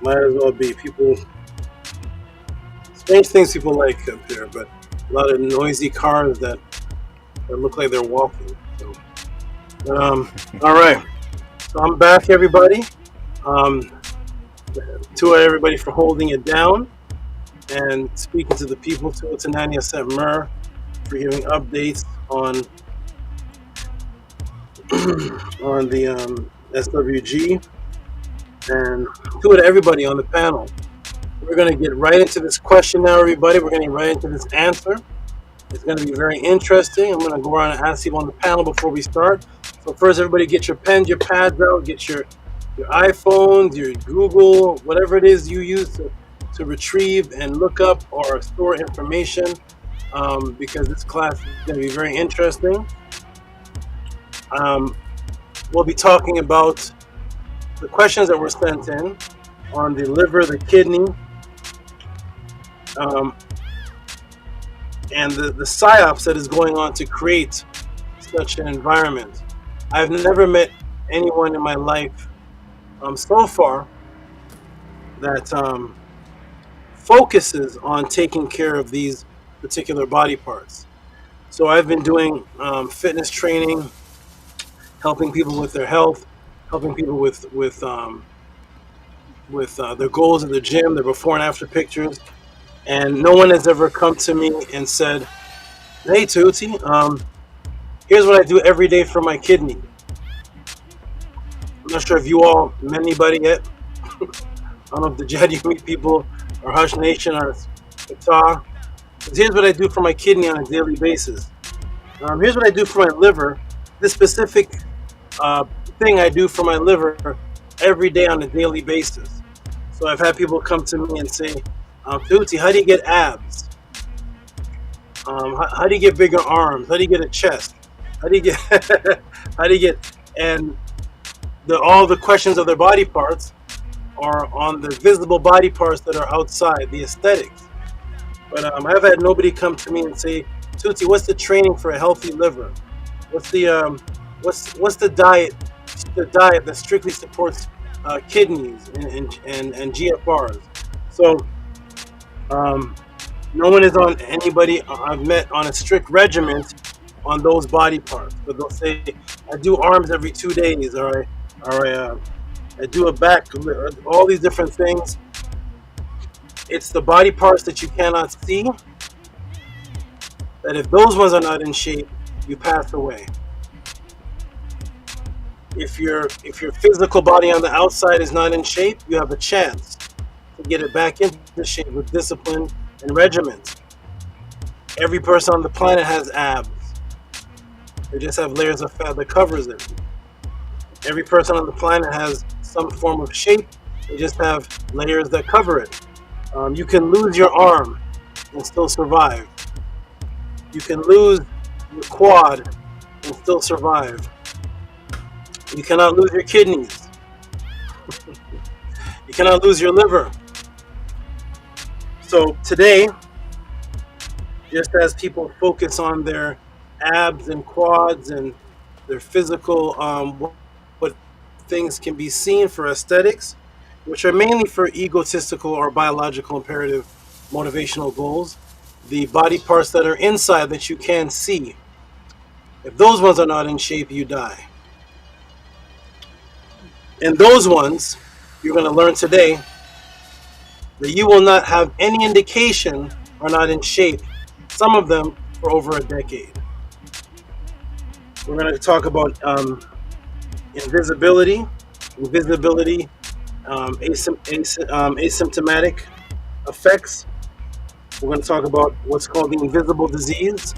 might as well be. People, strange things people like up here, but a lot of noisy cars that look like they're walking. So, all right. So I'm back, everybody. To everybody for holding it down and speaking to the people. To Nani Aset Mer for giving updates on the SWG, and to everybody on the panel. We're going to get right into this question now, everybody. We're going to get right into this answer. It's going to be very interesting. I'm going to go around and ask you on the panel before we start. So first, everybody get your pens, your pads out, get your iPhones, your Google, whatever it is you use to retrieve and look up or store information. because this class is going to be very interesting. We'll be talking about the questions that were sent in on the liver, the kidney, and the psyops that is going on to create such an environment. I've never met anyone in my life so far that focuses on taking care of these particular body parts. So I've been doing fitness training, helping people with their health, helping people with their goals at the gym, their before and after pictures, and no one has ever come to me and said, "Hey, Tehuti, here's what I do every day for my kidney." I'm not sure if you all met anybody yet. I don't know if the Jadi meet people or Hush Nation or Qatar. Here's what I do for my kidney on a daily basis. Here's what I do for my liver. This specific thing I do for my liver every day on a daily basis. So I've had people come to me and say, Tehuti, how do you get abs? How do you get bigger arms? How do you get a chest? How do you get, and all the questions of their body parts are on the visible body parts that are outside, the aesthetics. But I've had nobody come to me and say, Tehuti, what's the training for a healthy liver? What's the what's the diet that strictly supports kidneys and GFRs? So no one is on anybody I've met on a strict regimen on those body parts. But they'll say, I do arms every 2 days, or I do a back, all these different things. It's the body parts that you cannot see, that if those ones are not in shape, you pass away. If your physical body on the outside is not in shape, you have a chance to get it back into shape with discipline and regiment. Every person on the planet has abs. They just have layers of fat that covers it. Every person on the planet has some form of shape. They just have layers that cover it. You can lose your arm and still survive. You can lose your quad and still survive. You cannot lose your kidneys. You cannot lose your liver. So today, just as people focus on their abs and quads and their physical, what things can be seen for aesthetics, which are mainly for egotistical or biological imperative motivational goals, the body parts that are inside that you can see, if those ones are not in shape, you die. And those ones, you're going to learn today that you will not have any indication are not in shape, some of them for over a decade. We're going to talk about invisibility, asymptomatic effects. We're going to talk about what's called the invisible disease.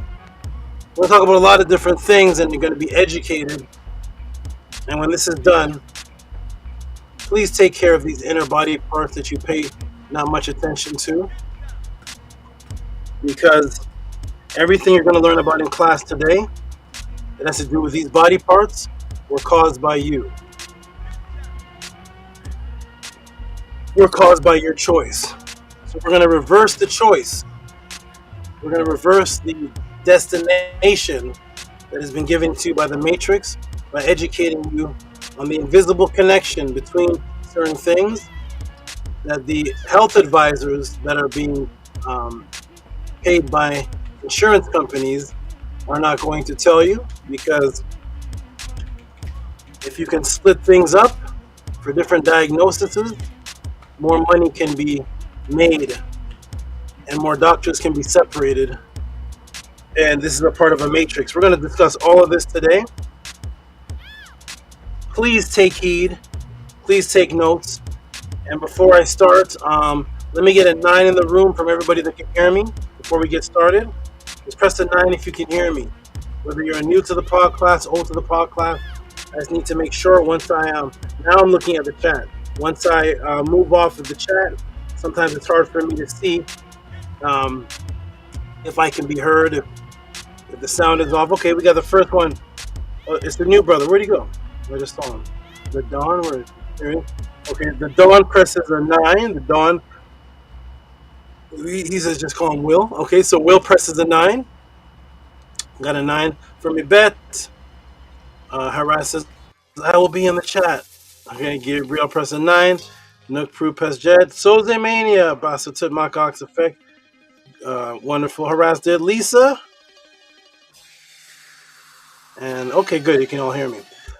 We're going to talk about a lot of different things, and you're going to be educated. And when this is done, please take care of these inner body parts that you pay not much attention to, because everything you're going to learn about in class today that has to do with these body parts were caused by you. Were caused by your choice. So we're going to reverse the choice. We're going to reverse the destination that has been given to you by the Matrix by educating you on the invisible connection between certain things that the health advisors that are being paid by insurance companies are not going to tell you, because if you can split things up for different diagnoses, more money can be made and more doctors can be separated. And this is a part of a matrix. We're going to discuss all of this today. Please take heed. Please take notes. And before I start, let me get a 9 in the room from everybody that can hear me before we get started. Just press the 9 if you can hear me. Whether you're new to the PODCLASS, old to the PODCLASS, I just need to make sure once I am, now I'm looking at the chat. Once I move off of the chat, sometimes it's hard for me to see if I can be heard, if the sound is off. Okay, we got the first one. Oh, it's the new brother. Where'd he go? I just saw him. The Dawn. There he is. Okay, the Dawn presses a 9. The Dawn. He's just call him Will. Okay, so Will presses a 9. Got a 9 from Yvette. Harasses. I will be in the chat. Okay, Gabriel press a 9. Nook Prue press Jed. Soze Mania. Basa Tut Ox Effect. Wonderful. Harass did Lisa. And okay, good. You can all hear me.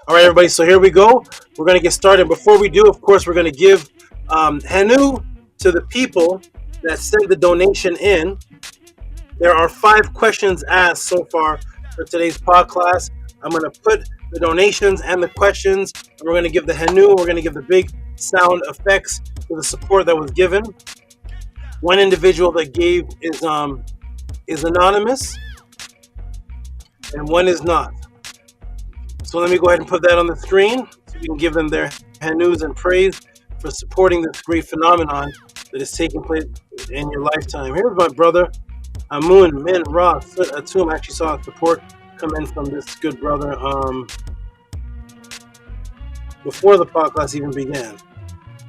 All right, everybody. So here we go. We're going to get started. Before we do, of course, we're going to give Hanu to the people that sent the donation in. There are 5 questions asked so far for today's podcast. I'm going to put the donations and the questions, and we're going to give the Hanu. We're going to give the big sound effects for the support that was given. One individual that gave is anonymous, and one is not. So let me go ahead and put that on the screen so we can give them their Hanus and praise for supporting this great phenomenon that is taking place in your lifetime. Here's my brother, Amun Min Ra Atum. I actually saw support come in from this good brother before the podcast even began.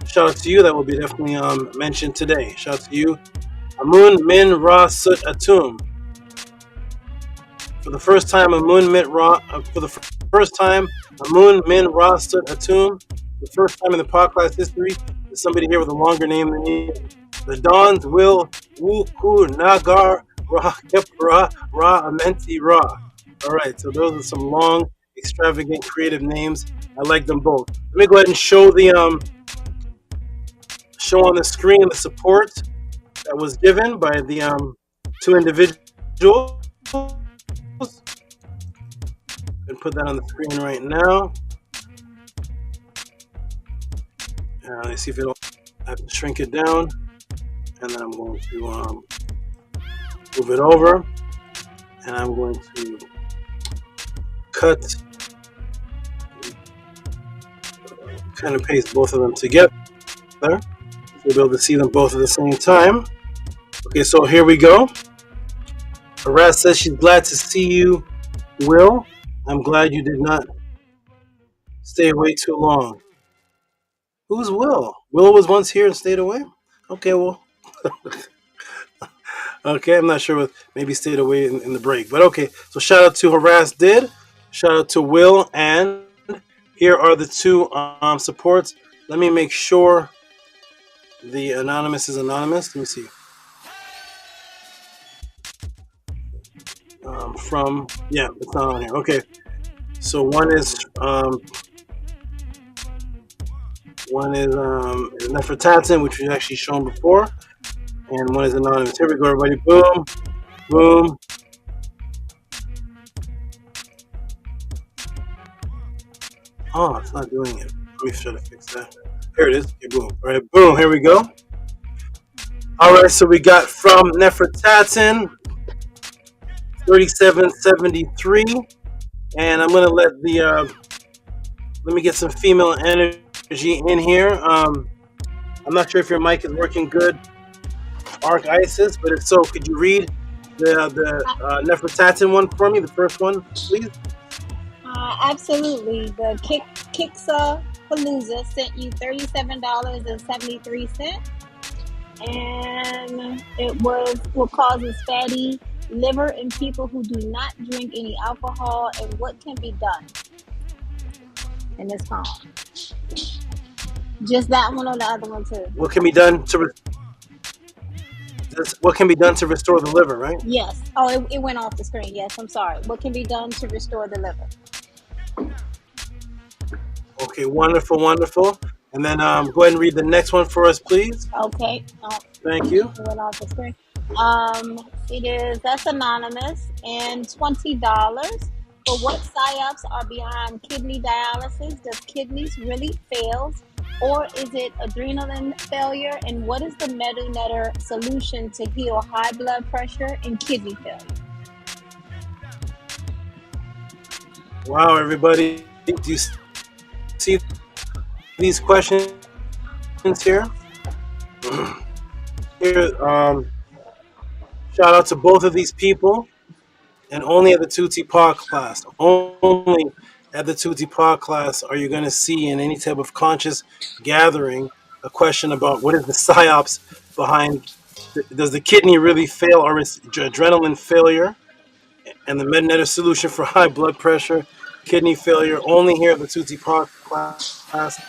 Shout out to you. That will be definitely mentioned today. Shout out to you, Amun Min Ra Sut Atum. For the first time, Amun Min Ra. For the first time, Amun Min Ra Sut Atum. The first time in the podcast history, there's somebody here with a longer name than me. The Dons will Wu Ku Nagar Ra Kepra Ra Amenti Ra. All right, so those are some long, extravagant, creative names. I like them both. Let me go ahead and show the show on the screen the support that was given by the 2 individuals. And put that on the screen right now. Let's see if it'll. I have to shrink it down, and then I'm going to move it over, and I'm going to cut, kind of paste both of them together. So you'll be able to see them both at the same time. Okay, so here we go. Aras says she's glad to see you, Will. I'm glad you did not stay away too long. Who's Will? Will was once here and stayed away? Okay, well. Okay, I'm not sure what, maybe stayed away in the break. But okay, so shout out to Harass Did. Shout out to Will. And here are the 2 supports. Let me make sure the anonymous is anonymous. Let me see. Yeah, it's not on here. Okay. So one is Nefertatan, which we've actually shown before, and one is anonymous. Here we go, everybody. Boom, boom. Oh, it's not doing it. Let me try to fix that. Here it is. Okay, boom. All right, boom. Here we go. All right, so we got from Nefertatan 3773, and I'm gonna let let me get some female energy in here. I'm not sure if your mic is working good, Arc Isis, but if so, could you read the Nefertatan one for me, the first one, please? Absolutely. The Kiksa Palooza sent you $37.73, and it was what causes fatty liver in people who do not drink any alcohol, and what can be done in this poem. Just that one or the other one too? What can be done to restore the liver, right? Yes. Oh, it went off the screen. Yes, I'm sorry. What can be done to restore the liver? Okay, wonderful, wonderful. And then go ahead and read the next one for us, please. Okay. Thank you. It went off the screen. That's anonymous, and $20 for what Psyops are behind kidney dialysis. Does kidneys really fail, or is it adrenaline failure? And what is the Medunetter solution to heal high blood pressure and kidney failure? Wow, everybody. Do you see these questions here? Here, Shout out to both of these people, and only at the Tehuti PODCLASS. Only at the Tehuti PODCLASS are you going to see in any type of conscious gathering a question about what is the psyops behind. Does the kidney really fail, or is adrenaline failure and the Mednetter solution for high blood pressure, kidney failure? Only here at the Tehuti PODCLASS.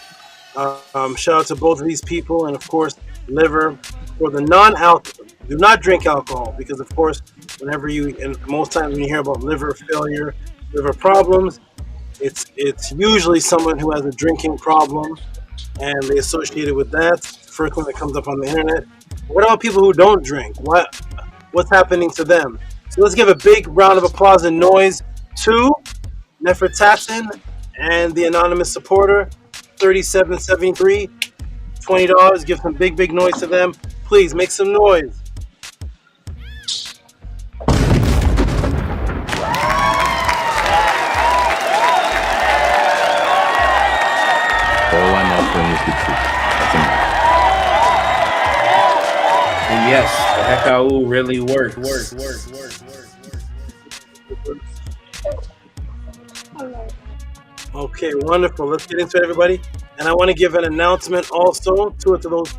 Shout out to both of these people, and of course, liver for the non-alcohol. Do not drink alcohol, because of course, whenever you, and most times when you hear about liver failure, liver problems, it's usually someone who has a drinking problem, and they associate it with that. It's the first one that comes up on the internet. What about people who don't drink? What's happening to them? So let's give a big round of applause and noise to NEFERTATEN and the anonymous supporter, 3773, $20. Give some big noise to them. Please make some noise. And yes, the Hekau really works. Okay, wonderful. Let's get into it, everybody. And I want to give an announcement also to those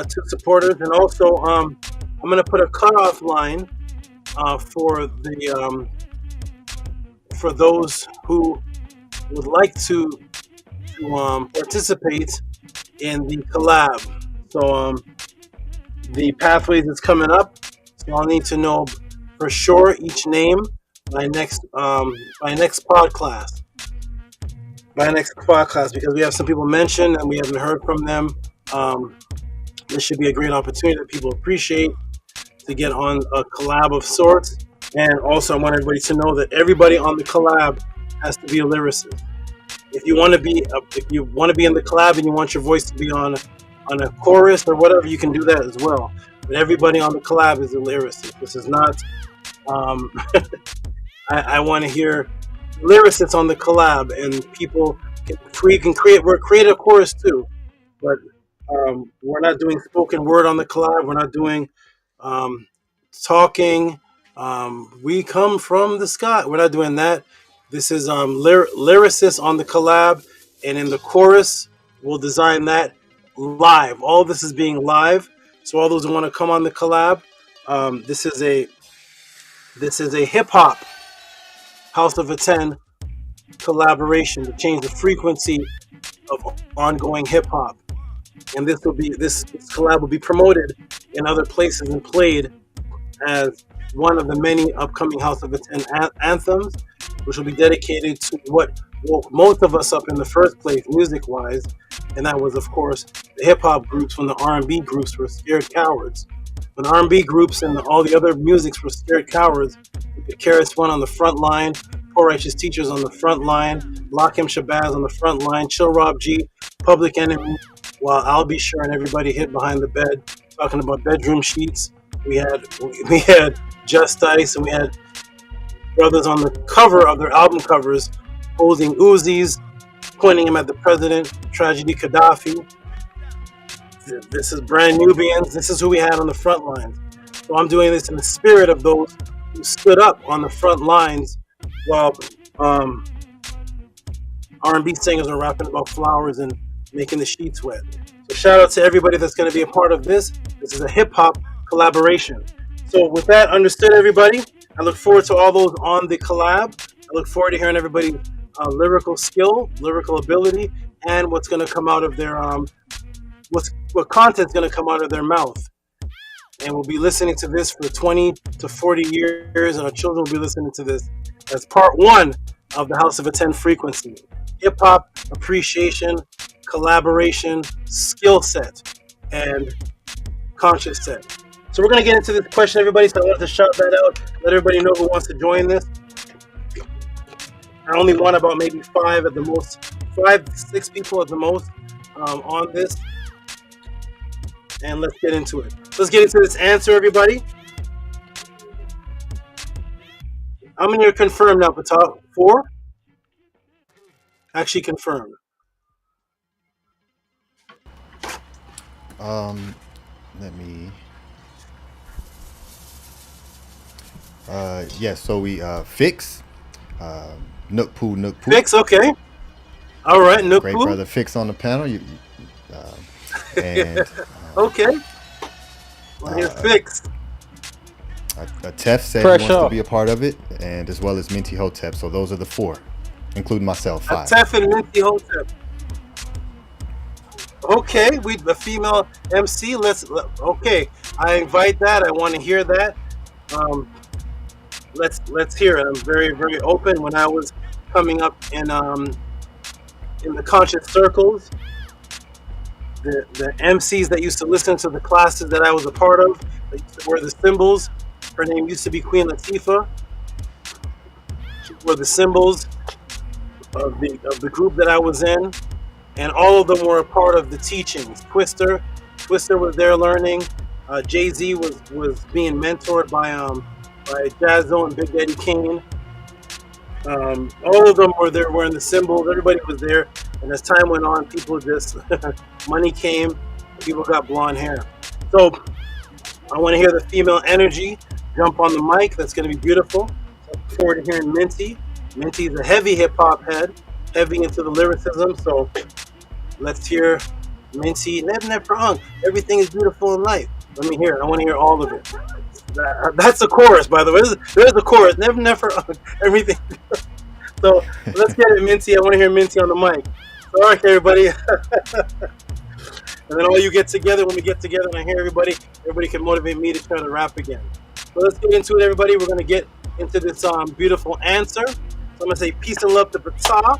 two supporters, and also I'm going to put a cutoff line for those who would like to participate in the collab. So the pathways is coming up. So I'll need to know for sure each name by next PODCLASS. By next PODCLASS, because we have some people mentioned and we haven't heard from them. This should be a great opportunity that people appreciate to get on a collab of sorts. And also, I want everybody to know that everybody on the collab has to be a lyricist. If you want to be in the collab and you want your voice to be on a chorus or whatever, you can do that as well. But everybody on the collab is a lyricist. This is not. I want to hear lyricists on the collab, and people can create. We're creative chorus too, but we're not doing spoken word on the collab. We're not doing talking. We come from the sky. We're not doing that. This is lyricists on the collab, and in the chorus, we'll design that live. All this is being live. So all those who want to come on the collab, this is a hip hop House of a 10 collaboration to change the frequency of ongoing hip hop. And this collab will be promoted in other places and played as one of the many upcoming House of a 10 anthems, which will be dedicated to what woke most of us up in the first place, music-wise, and that was, of course, the hip-hop groups when the R&B groups were scared cowards. When R&B groups and all the other musics were scared cowards, the KRS-One on the front line, Poor Righteous Teachers on the front line, Lakim Shabazz on the front line, Chill Rob G, Public Enemy, while I'll Be Sure and everybody hid behind the bed, talking about bedroom sheets. We had Just Ice, and we had brothers on the cover of their album covers holding Uzis, pointing them at the president, Tragedy Gaddafi. This is brand Nubians. This is who we had on the front lines. So I'm doing this in the spirit of those who stood up on the front lines while R&B singers are rapping about flowers and making the sheets wet. So shout out to everybody that's going to be a part of this. This is a hip-hop collaboration. So with that understood, everybody, I look forward to all those on the collab. I look forward to hearing everybody's lyrical skill, lyrical ability, and what's going to come out of their what content's going to come out of their mouth. And we'll be listening to this for 20 to 40 years, and our children will be listening to this as part one of the House of a 10 frequency. Hip-hop appreciation, collaboration, skill set, and conscious set. So we're going to get into this question, everybody, so I wanted to shout that out, let everybody know who wants to join this. I only want about maybe 5 at the most, 5 to 6 people at the most on this. And let's get into it. Let's get into this answer, everybody. How many are confirmed now, Patal? 4? Actually confirmed. Let me. Yes, so we Fix, Nook Poo, Fix, okay. All right, Nook great Poo. brother Fix on the panel. And okay. Well, here's Fix. Tef said Fresh he wants up. to be a part of it, and as well as Minty Hotep. So those are the 4, including myself, 5. Tef and Minty Hotep. Okay, we the female MC. Okay. I invite that. I want to hear that. Let's hear it. I'm very, very open. When I was coming up in the conscious circles, the MCs that used to listen to the classes that I was a part of, they used to wear the symbols. Her name used to be Queen Latifah. She wore the symbols of the group that I was in, and all of them were a part of the teachings. Twister was there learning. Jay-Z was being mentored by Jazzo and Big Daddy Kane. All of them were there wearing the symbols. Everybody was there. And as time went on, people just, money came, people got blonde hair. So I want to hear the female energy jump on the mic. That's going to be beautiful. So I look forward to hearing Minty. Minty's a heavy hip hop head, heavy into the lyricism. So let's hear Minty. Everything is beautiful in life. Let me hear it. I want to hear all of it. That's the chorus, by the way. There's the chorus. Never, everything. So let's get it, Minty. I want to hear Minty on the mic. So, all right, everybody. And then all you get together, when we get together and I hear everybody can motivate me to try to rap again. So let's get into it, everybody. We're going to get into this beautiful answer. So I'm going to say peace and love to Patah.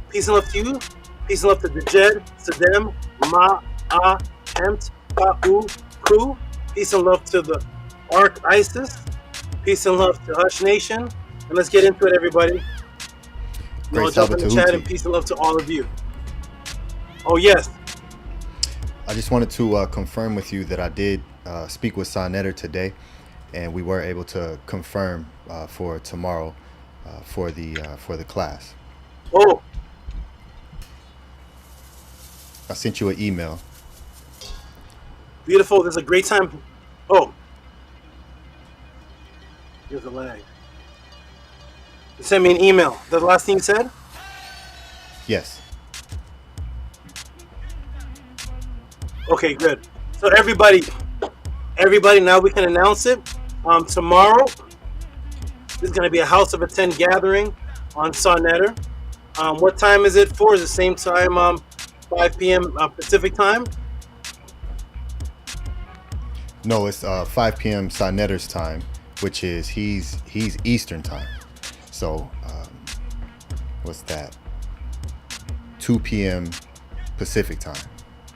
Peace and love to you. Peace and love to Dejed, Sadem, Ma, Ah, Emt, Pa'u, Ku. Peace and love to the Ark Isis. Peace and love to Hush Nation. And let's get into it, everybody. Jump in the chat, and peace and love to all of you. Oh, yes. I just wanted to confirm with you that I did speak with Sonetter today, and we were able to confirm for tomorrow for the class. Oh. I sent you an email. Beautiful. This is a great time. Oh. Here's the lag. You sent me an email. The last thing you said? Yes. Okay, good. So everybody, now we can announce it. Tomorrow, there's going to be a House of Attend gathering on Sonetter. What time is it for? Is it the same time, 5 p.m. Pacific time? No, it's 5 p.m. Sonetter's time, which is he's Eastern time. So what's that? 2 p.m. Pacific time.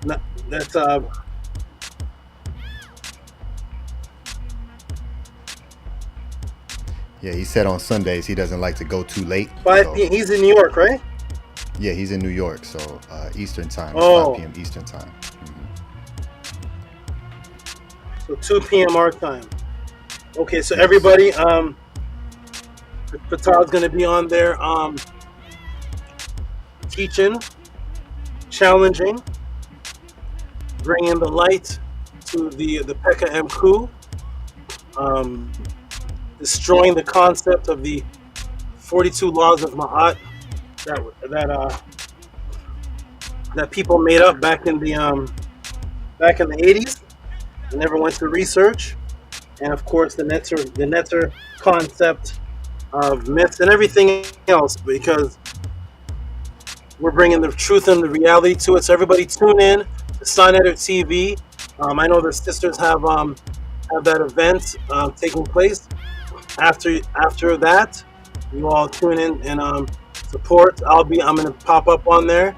No, that's Yeah, he said on Sundays he doesn't like to go too late. 5 p.m. He's in New York, right? Yeah, he's in New York, so Eastern time. Oh. 5 p.m. Eastern time. So 2 p.m. our time. Okay, so everybody, Patah's going to be on there teaching, challenging, bringing the light to the Pekka Mku, destroying the concept of the 42 laws of Ma'at that people made up back in the 80s. They never went to research, and of course the netter concept of myths and everything else, because we're bringing the truth and the reality to it. So everybody tune in to Sonetter TV. I know the sisters have that event taking place. After that, you all tune in and support. I'm going to pop up on there.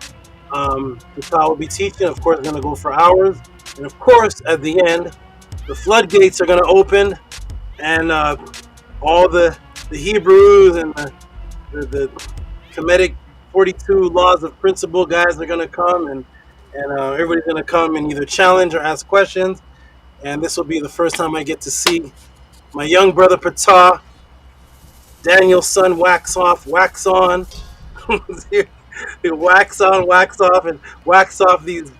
Patah will be teaching. Of course, it's going to go for hours. And of course, at the end, the floodgates are going to open, and all the Hebrews and the Kemetic 42 laws of principle guys are going to come, and everybody's going to come and either challenge or ask questions. And this will be the first time I get to see my young brother Patah, Daniel's son, wax off, wax on. Wax on, wax off, and wax off these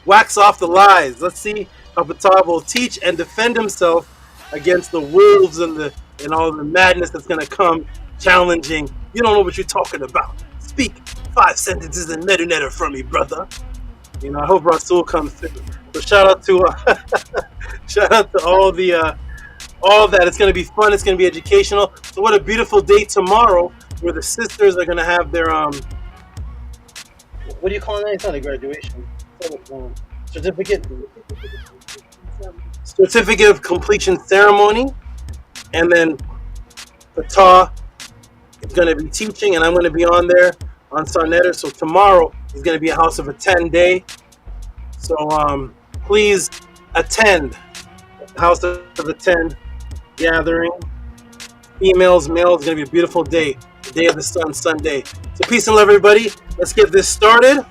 wax off the lies. Let's see how Patah will teach and defend himself against the wolves and the and all the madness that's going to come challenging. You don't know what you're talking about. Speak 5 sentences in Netter for me, brother. You know, I hope Rasul comes through. So shout out to all the all that. It's going to be fun. It's going to be educational. So what a beautiful day tomorrow, where the sisters are going to have their what do you call it? It's not a graduation. Certificate of completion ceremony, and then Fatah is going to be teaching, and I'm going to be on there on Sarnetter. So tomorrow is going to be a House of Attend day. So please attend the House of Attend gathering. Females, males, it's going to be a beautiful day. The day of the sun, Sunday. So peace and love, everybody. Let's get this started.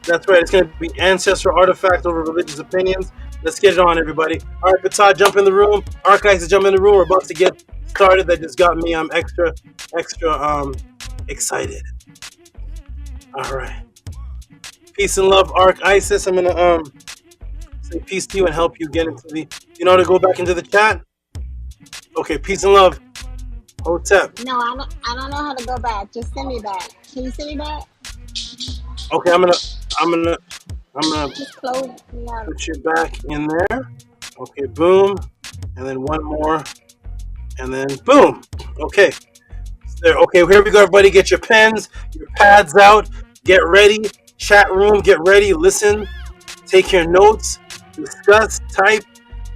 That's right. It's going to be ancestral artifacts over religious opinions. Let's get it on, everybody. All right, Fatah, jump in the room. Archives, jump in the room. We're about to get started. That just got me extra excited. All right. Peace and love, Arc Isis. I'm gonna say peace to you and help you get into the. You know how to go back into the chat? Okay. Peace and love, Hotep. No, I don't know how to go back. Just send me back. Can you send me back? Okay, I'm gonna just close me out. Put you back in there. Okay, boom, and then one more, and then boom. Okay, there. Okay, here we go, everybody. Get your pens, your pads out. Get ready. Chat room, get ready. Listen. Take your notes. Discuss. Type.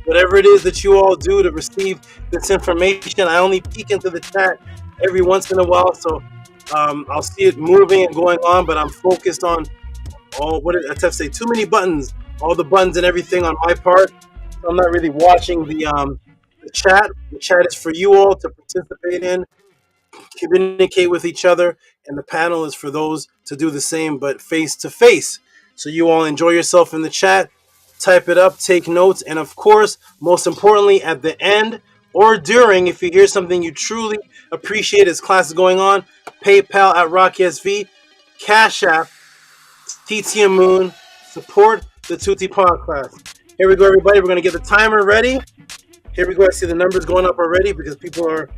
Whatever it is that you all do to receive this information. I only peek into the chat every once in a while, so I'll see it moving and going on, but I'm focused on all, what did Atef say? Too many buttons, all the buttons and everything on my part. So I'm not really watching the chat. The chat is for you all to participate in, communicate with each other, and the panel is for those to do the same, but face to face. So you all enjoy yourself in the chat. Type it up, take notes, and of course, most importantly, at the end or during, if you hear something you truly appreciate as class is going on, PayPal at RockySV, Cash App, TTM Moon, support the Tutti PODCLASS. Here we go, everybody. We're going to get the timer ready. Here we go. I see the numbers going up already because people are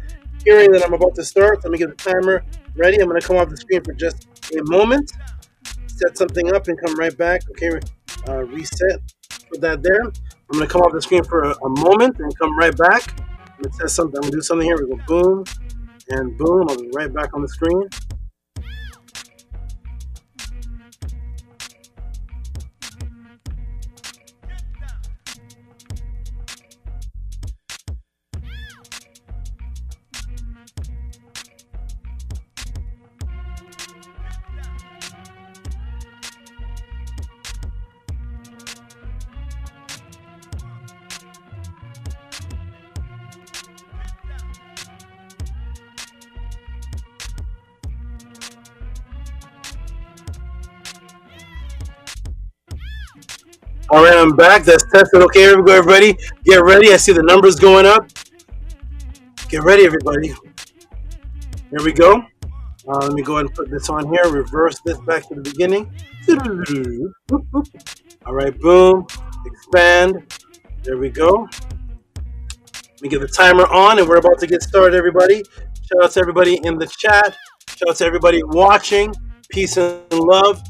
hearing that I'm about to start. So let me get the timer ready. I'm going to come off the screen for just a moment, set something up, and come right back. Okay, reset. Put that there. I'm going to come off the screen for a moment and come right back. I'm going to test something. I'm going to do something here. We go boom and boom. I'll be right back on the screen. All right, I'm back. That's tested. Okay, here we go, everybody. Get ready. I see the numbers going up. Get ready, everybody. Here we go. Let me go ahead and put this on here. Reverse this back to the beginning. All right, boom. Expand. There we go. Let me get the timer on, and we're about to get started, everybody. Shout out to everybody in the chat. Shout out to everybody watching. Peace and love.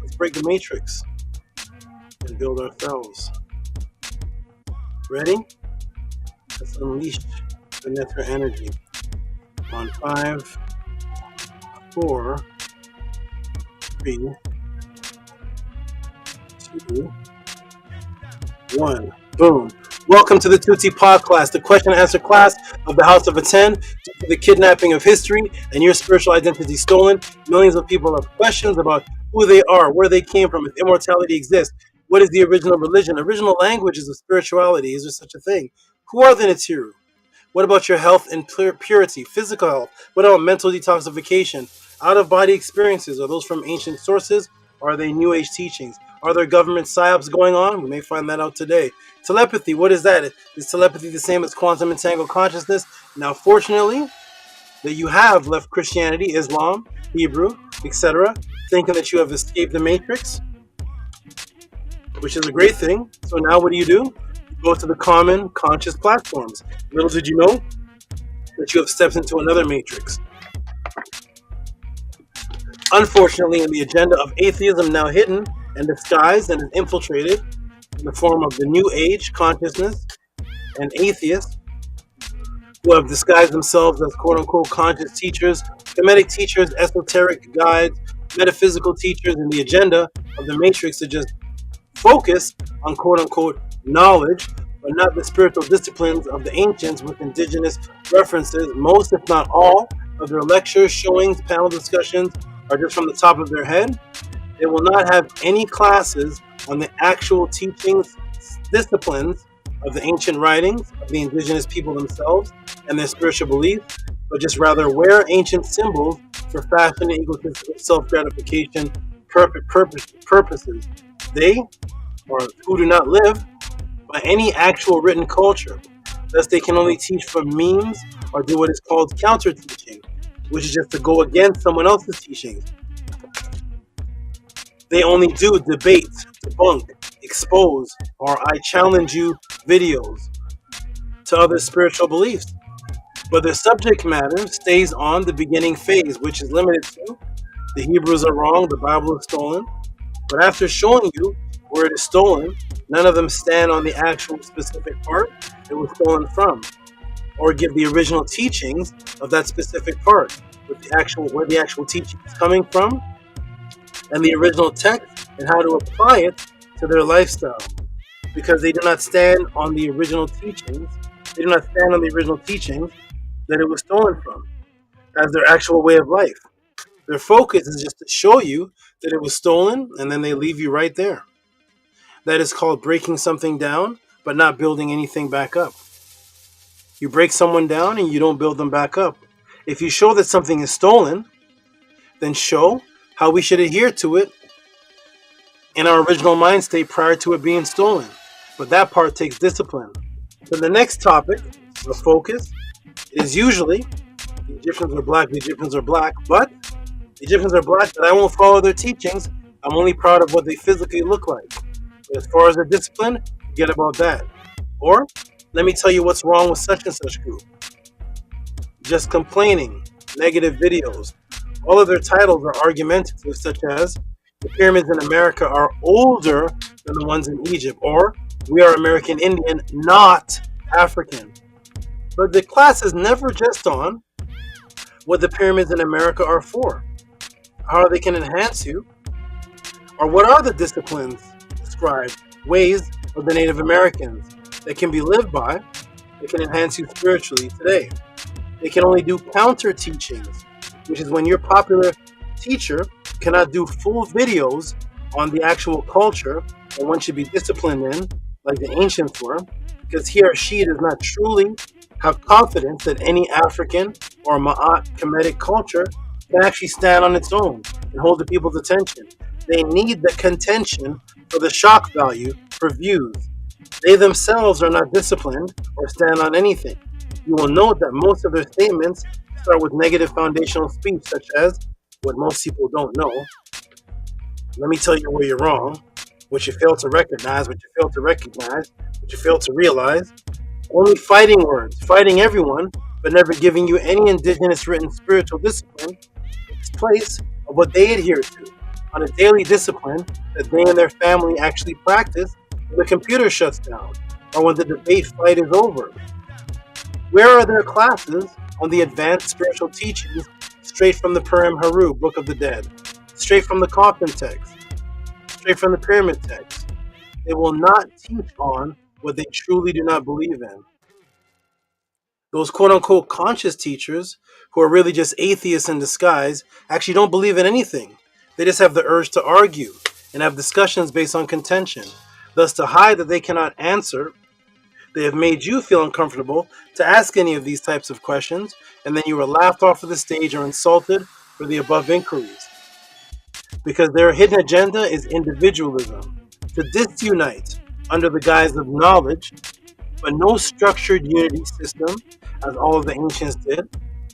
Let's break the matrix and build ourselves. Ready? Let's unleash the nether energy. On 5, 4, 3, 2, 1. Boom. Welcome to the Tutti PODCLASS, the question and answer class of the House of Attend. Due to the kidnapping of history and your spiritual identity stolen, millions of people have questions about who they are, where they came from, if immortality exists. What is the original religion? Original languages of spirituality. Is there such a thing? Who are the Natiru? What about your health and purity, physical health? What about mental detoxification? Out-of-body experiences, are those from ancient sources? Or are they New Age teachings? Are there government psyops going on? We may find that out today. Telepathy, what is that? Is telepathy the same as quantum entangled consciousness? Now, fortunately, that you have left Christianity, Islam, Hebrew, etc., thinking that you have escaped the matrix, which is a great thing. So now what do? You Go to the common conscious platforms. Little did you know that you have stepped into another matrix. Unfortunately, in the agenda of atheism now hidden and disguised and infiltrated in the form of the New Age consciousness and atheists who have disguised themselves as quote-unquote conscious teachers, Kemetic teachers, esoteric guides, metaphysical teachers, and the agenda of the matrix to just focus on quote-unquote knowledge, but not the spiritual disciplines of the ancients with indigenous references. Most, if not all, of their lectures, showings, panel discussions are just from the top of their head. They will not have any classes on the actual teachings, disciplines of the ancient writings of the indigenous people themselves and their spiritual beliefs, but just rather wear ancient symbols for fashion, egotistical self-gratification purposes. They, or who do not live by any actual written culture. Thus, they can only teach from memes or do what is called counter-teaching, which is just to go against someone else's teachings. They only do debate, debunk, expose, or I challenge you videos to other spiritual beliefs. But their subject matter stays on the beginning phase, which is limited to the Hebrews are wrong, the Bible is stolen. But after showing you where it is stolen, none of them stand on the actual specific part it was stolen from, or give the original teachings of that specific part, with the actual where the actual teaching is coming from, and the original text and how to apply it to their lifestyle. Because they do not stand on the original teachings, they do not stand on the original teachings that it was stolen from as their actual way of life. Their focus is just to show you that it was stolen, and then they leave you right there. That is called breaking something down, but not building anything back up. You break someone down and you don't build them back up. If you show that something is stolen, then show how we should adhere to it in our original mind state prior to it being stolen. But that part takes discipline. So the next topic, the focus, is usually the Egyptians are black, but the Egyptians are black, but I won't follow their teachings. I'm only proud of what they physically look like. But as far as their discipline, forget about that. Or, let me tell you what's wrong with such and such group. Just complaining, negative videos. All of their titles are argumentative, such as, the pyramids in America are older than the ones in Egypt, or, we are American Indian, not African. But the class is never just on what the pyramids in America are for, how they can enhance you, or what are the disciplines described, ways of the Native Americans that can be lived by, that can enhance you spiritually today. They can only do counter teachings, which is when your popular teacher cannot do full videos on the actual culture that one should be disciplined in, like the ancients were, because he or she does not truly have confidence that any African or Ma'at Kemetic culture can actually stand on its own and hold the people's attention. They need the contention for the shock value for views. They themselves are not disciplined or stand on anything. You will note that most of their statements start with negative foundational speech, such as, what most people don't know, let me tell you where you're wrong, what you fail to recognize, what you fail to realize. Only fighting words, fighting everyone, but never giving you any indigenous written spiritual discipline in place of what they adhere to on a daily discipline that they and their family actually practice when the computer shuts down or when the debate fight is over. Where are their classes on the advanced spiritual teachings straight from the Purim Haru, Book of the Dead, straight from the coffin text, straight from the pyramid text? They will not teach on what they truly do not believe in. Those quote-unquote conscious teachers, who are really just atheists in disguise, actually don't believe in anything. They just have the urge to argue and have discussions based on contention. Thus, to hide that they cannot answer, they have made you feel uncomfortable to ask any of these types of questions, and then you are laughed off of the stage or insulted for the above inquiries. Because their hidden agenda is individualism, to disunite under the guise of knowledge, but no structured unity system, as all of the ancients did,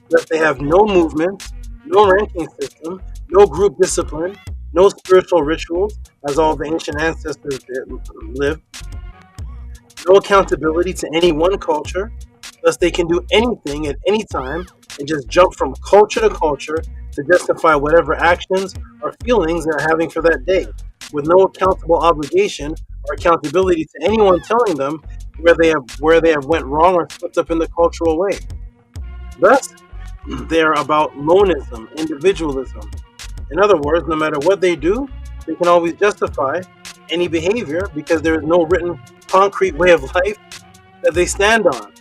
that they have no movement, no ranking system, no group discipline, no spiritual rituals, as all of the ancient ancestors lived. no accountability to any one culture, thus they can do anything at any time and just jump from culture to culture to justify whatever actions or feelings they're having for that day, with no accountable obligation or accountability to anyone telling them where they have went wrong or slipped up in the cultural way. Thus, they are about monism, individualism. In other words, no matter what they do, they can always justify any behavior because there is no written concrete way of life that they stand on,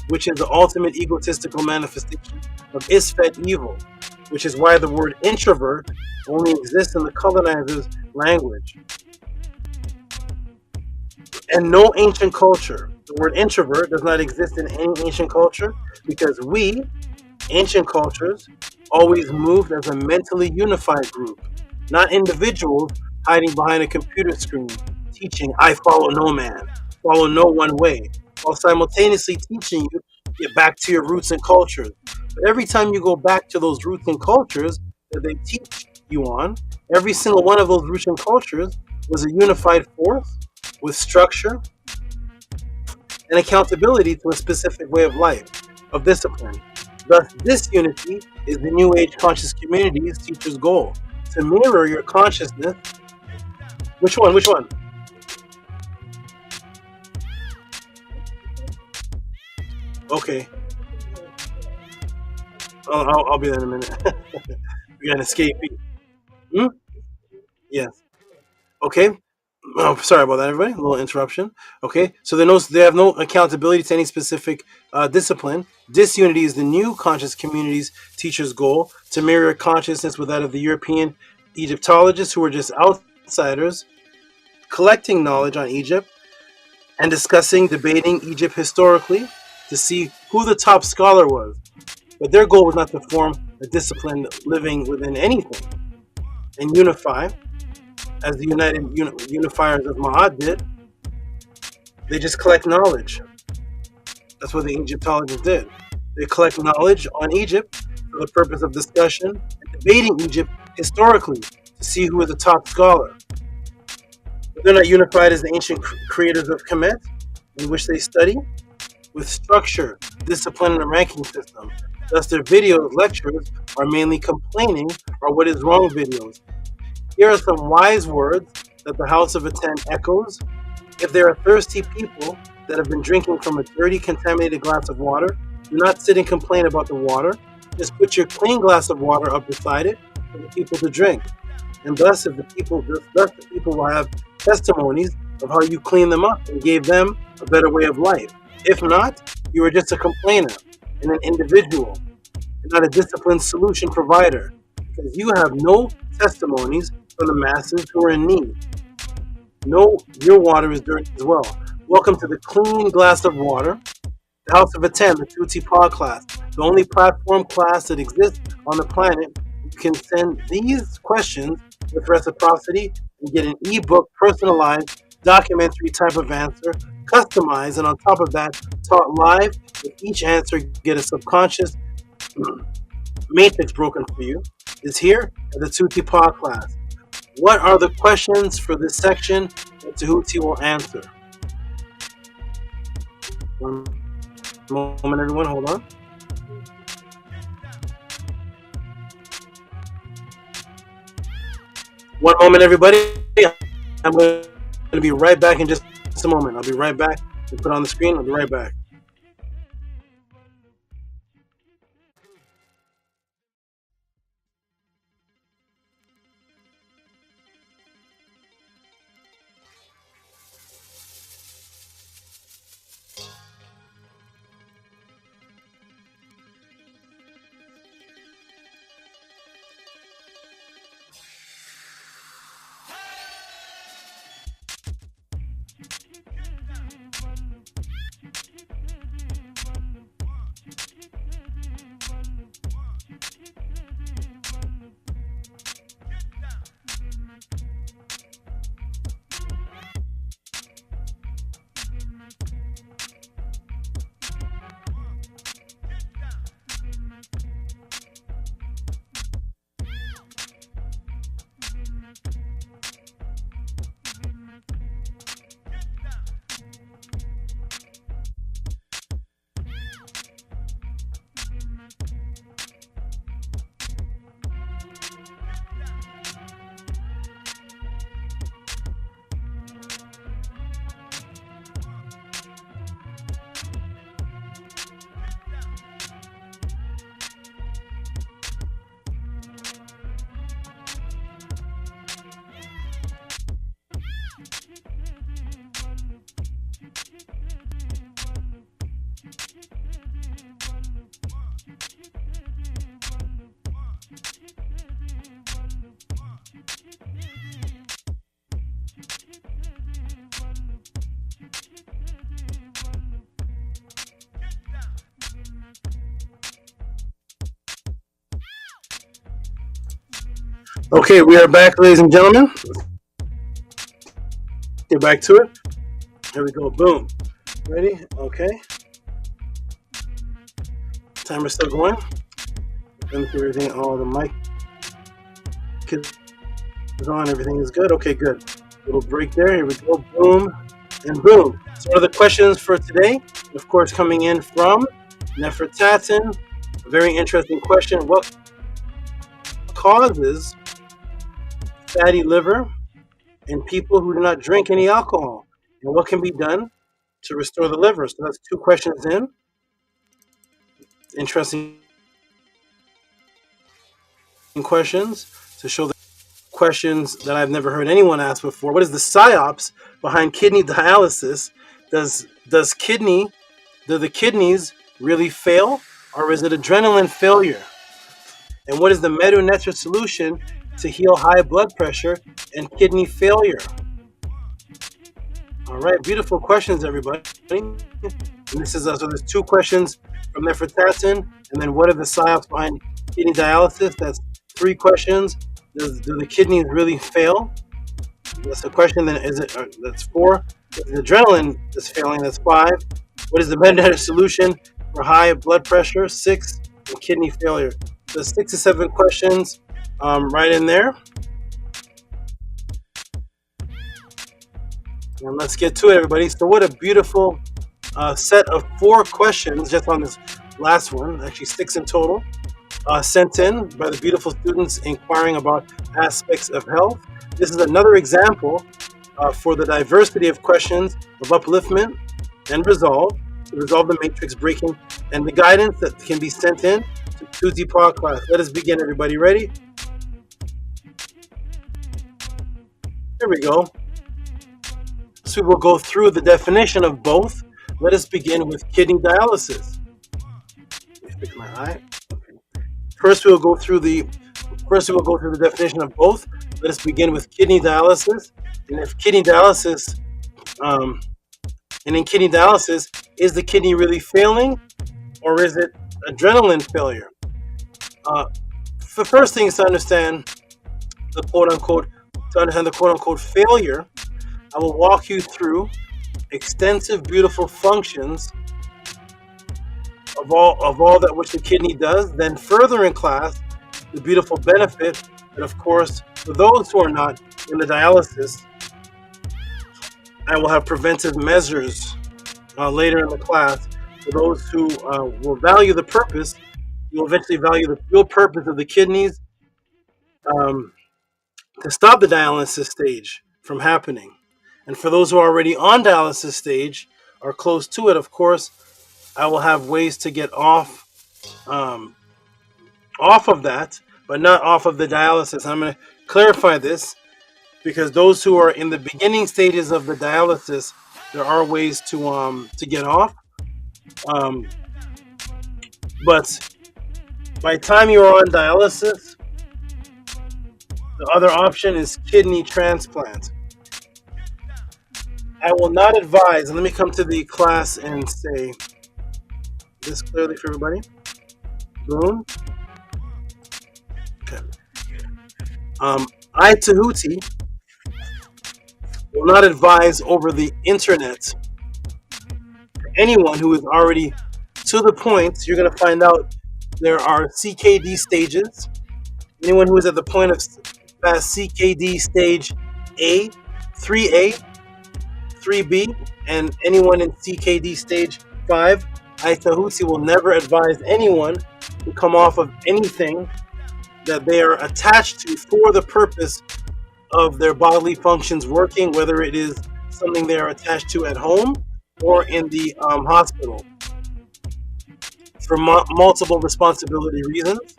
which is the ultimate egotistical manifestation of Isfet evil, which is why the word introvert only exists in the colonizer's language. And no ancient culture. The word introvert does not exist in any ancient culture because we, ancient cultures, always moved as a mentally unified group, not individuals hiding behind a computer screen, teaching, I follow no man, follow no one way, while simultaneously teaching you get back to your roots and cultures. But every time you go back to those roots and cultures that they teach you on, every single one of those roots and cultures was a unified force with structure and accountability to a specific way of life, of discipline. Thus, this unity is the New Age conscious community's teacher's goal, to mirror your consciousness. Which one? Which one? Okay. I'll be there in a minute. We got an escapee. Yes. Okay. Oh, sorry about that, everybody. A little interruption. Okay. So they have no accountability to any specific discipline. Disunity is the new conscious community's teacher's goal, to mirror consciousness with that of the European Egyptologists who were just outsiders, collecting knowledge on Egypt and debating Egypt historically to see who the top scholar was. But their goal was not to form a discipline living within anything and unify, as the unifiers of Ma'at did. They just collect knowledge. That's what the Egyptologists did. They collect knowledge on Egypt for the purpose of discussion and debating Egypt historically to see who is the top scholar. But they're not unified as the ancient creators of Kemet, in which they study with structure, discipline, and a ranking system. Thus, their videos, lectures, are mainly complaining or what is wrong videos. Here are some wise words that the House of Atten echoes. If there are thirsty people that have been drinking from a dirty, contaminated glass of water, do not sit and complain about the water. Just put your clean glass of water up beside it for the people to drink. And thus the people will have testimonies of how you cleaned them up and gave them a better way of life. If not, you are just a complainer and an individual, and not a disciplined solution provider, because you have no testimonies from the masses who are in need. No, your water is dirty as well. Welcome to the clean glass of water, the House of Atten, the Tehuti PODCLASS, the only platform class that exists on the planet. You can send these questions with reciprocity and get an ebook, personalized, documentary type of answer, customized, and on top of that, taught live. With each answer, get a subconscious matrix broken for you. Is here at the Tehuti PODCLASS. What are the questions for this section that Tehuti will answer? One moment, everyone. Hold on. One moment, everybody. I'm going to be right back in just a moment. I'll be right back. You put on the screen. I'll be right back. Okay, we are back, ladies and gentlemen. Get back to it. Here we go. Boom. Ready? Okay. Timer's still going. Everything. All the mic is on. Everything is good. Okay, good. Little break there. Here we go. Boom and boom. So, what are the questions for today? Of course, coming in from NEFERTATEN. A very interesting question. What causes fatty liver in people who do not drink any alcohol? And what can be done to restore the liver? So that's 2 questions in. Interesting questions to show the questions that I've never heard anyone ask before. What is the Psyops behind kidney dialysis? Do the kidneys really fail, or is it adrenaline failure? And what is the Medu solution to heal high blood pressure and kidney failure? All right, beautiful questions, everybody. And this is so there's 2 questions from NEFERTATEN, and then what are the Psyops behind kidney dialysis? That's 3 questions. Do the kidneys really fail? That's a question. Then that's 4. If the adrenaline is failing, that's 5. What is the Medu solution for high blood pressure? 6. And kidney failure. So 6 to 7 questions right in there. And let's get to it, everybody. So what a beautiful set of 4 questions just on this last one, actually 6 in total, sent in by the beautiful students inquiring about aspects of health. This is another example for the diversity of questions of upliftment and resolve, to resolve the matrix breaking, and the guidance that can be sent in to Tuesday PODCLASS. Let us begin, everybody. Ready? Here we go. So we will go through the definition of both. Let us begin with kidney dialysis. Let me fix my eye. First, we will go through the definition of both. Let us begin with kidney dialysis. And if kidney dialysis, in kidney dialysis, is the kidney really failing, or is it adrenaline failure? The first thing is to understand the quote unquote failure. I will walk you through extensive, beautiful functions of all that which the kidney does. Then further in class, the beautiful benefit that, of course, for those who are not in the dialysis, I will have preventive measures later in the class. For those who will value the purpose, you will eventually value the real purpose of the kidneys to stop the dialysis stage from happening. And for those who are already on dialysis stage or close to it, of course, I will have ways to get off of that, but not off of the dialysis. I'm going to clarify this because those who are in the beginning stages of the dialysis, there are ways to get off. But by the time you are on dialysis, the other option is kidney transplant. I will not advise, and let me come to the class and say this clearly for everybody. Boom. Okay. I, Tehuti, will not advise over the internet anyone who is already to the point. You're going to find out there are CKD stages. Anyone who is at the point of past CKD stage A, 3A, 3B, and anyone in CKD stage 5, I, Tehuti, will never advise anyone to come off of anything that they are attached to for the purpose of their bodily functions working, whether it is something they are attached to at home or in the hospital. For multiple responsibility reasons,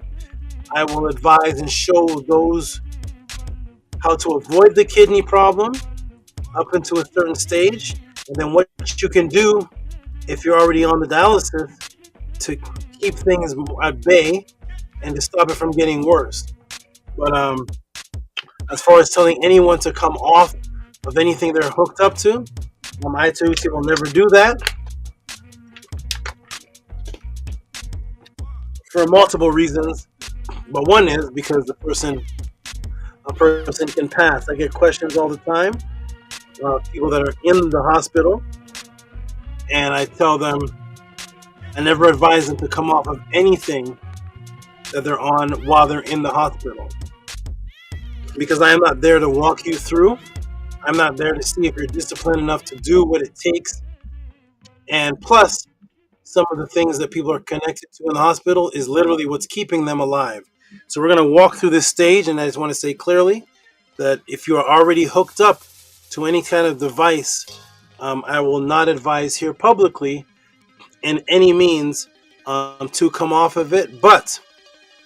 I will advise and show those how to avoid the kidney problem up into a certain stage, and then what you can do if you're already on the dialysis to keep things at bay and to stop it from getting worse. But as far as telling anyone to come off of anything they're hooked up to, I, Tehuti, will never do that for multiple reasons. But one is because the person a person can pass. I get questions all the time, people that are in the hospital, and I tell them I never advise them to come off of anything that they're on while they're in the hospital, because I am not there to walk you through. I'm not there to see if you're disciplined enough to do what it takes. And plus, some of the things that people are connected to in the hospital is literally what's keeping them alive. So we're going to walk through this stage, and I just want to say clearly that if you are already hooked up to any kind of device, I will not advise here publicly in any means to come off of it, but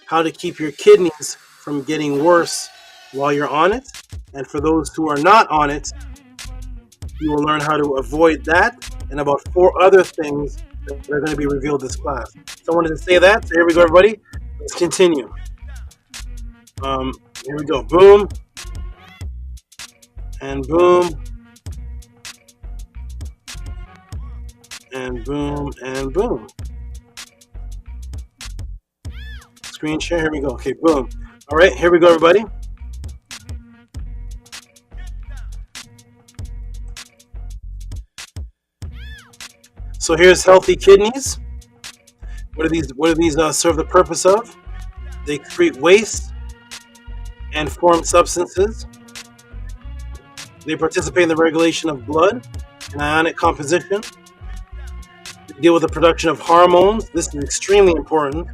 how to keep your kidneys from getting worse while you're on it. And for those who are not on it, you will learn how to avoid that and about 4 other things that are going to be revealed this class. So I wanted to say that. So here we go, everybody. Let's continue. Here we go. Boom. And boom. And boom. And boom. Screen share. Here we go. Okay, boom. All right, here we go, everybody. So here's healthy kidneys. What do these serve the purpose of? They excrete waste and form substances. They participate in the regulation of blood and ionic composition. They deal with the production of hormones. This is extremely important.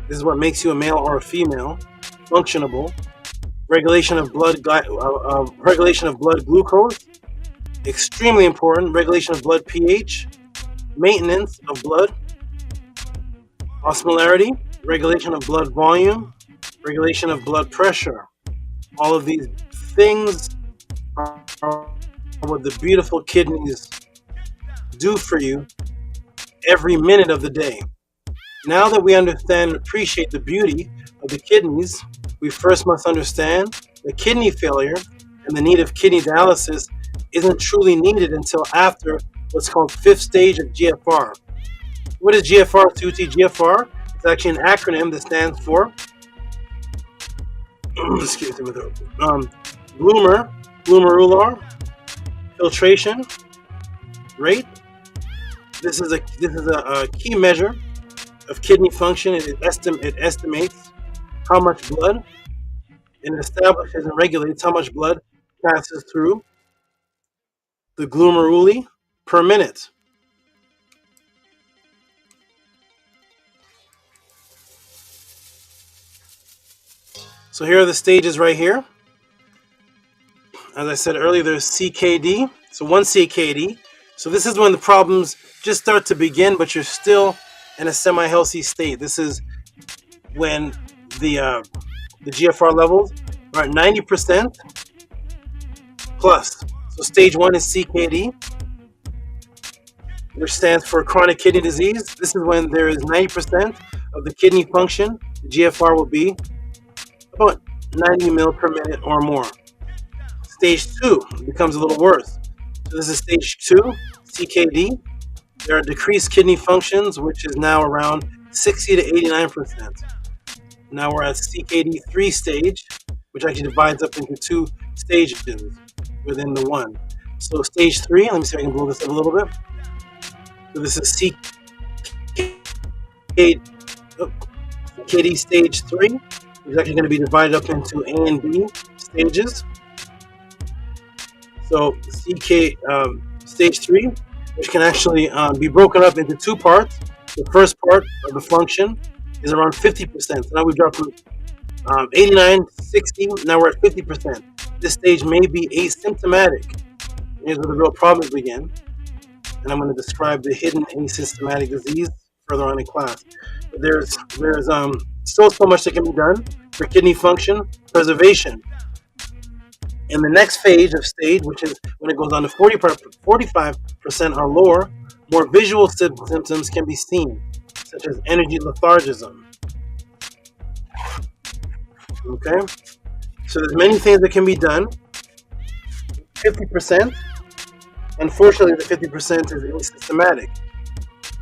This is what makes you a male or a female. Functionable. Regulation of blood glucose. Extremely important. Regulation of blood pH. Maintenance of blood. Osmolarity. Regulation of blood volume. Regulation of blood pressure. All of these things are what the beautiful kidneys do for you every minute of the day. Now that we understand and appreciate the beauty of the kidneys, we first must understand that kidney failure and the need of kidney dialysis isn't truly needed until after what's called 5th stage of GFR. What is GFR, Tehuti? GFR is actually an acronym that stands for glomerular filtration rate. This is a key measure of kidney function. It estimates how much blood, and it establishes and regulates how much blood passes through the glomeruli per minute. So here are the stages right here. As I said earlier, there's CKD. So 1 CKD. So this is when the problems just start to begin, but you're still in a semi-healthy state. This is when the GFR levels are at 90% plus. So stage 1 is CKD, which stands for chronic kidney disease. This is when there is 90% of the kidney function. The GFR will be about 90 mil per minute or more. Stage 2 becomes a little worse. So this is stage 2, CKD. There are decreased kidney functions, which is now around 60 to 89%. Now we're at CKD 3 stage, which actually divides up into 2 stages within the one. So stage 3, let me see if I can blow this up a little bit. So this is CKD stage 3. It's actually going to be divided up into A and B stages. So stage 3, which can actually be broken up into 2 parts. The first part of the function is around 50%. So now we've dropped from 89, 60, now we're at 50%. This stage may be asymptomatic. Here's where the real problems begin. And I'm going to describe the hidden asymptomatic disease further on in class. But there's still so much that can be done for kidney function preservation. In the next phase of stage, which is when it goes on to 45% or lower, more visual symptoms can be seen, such as energy lethargism. Okay? So there's many things that can be done. 50%, unfortunately, the 50% is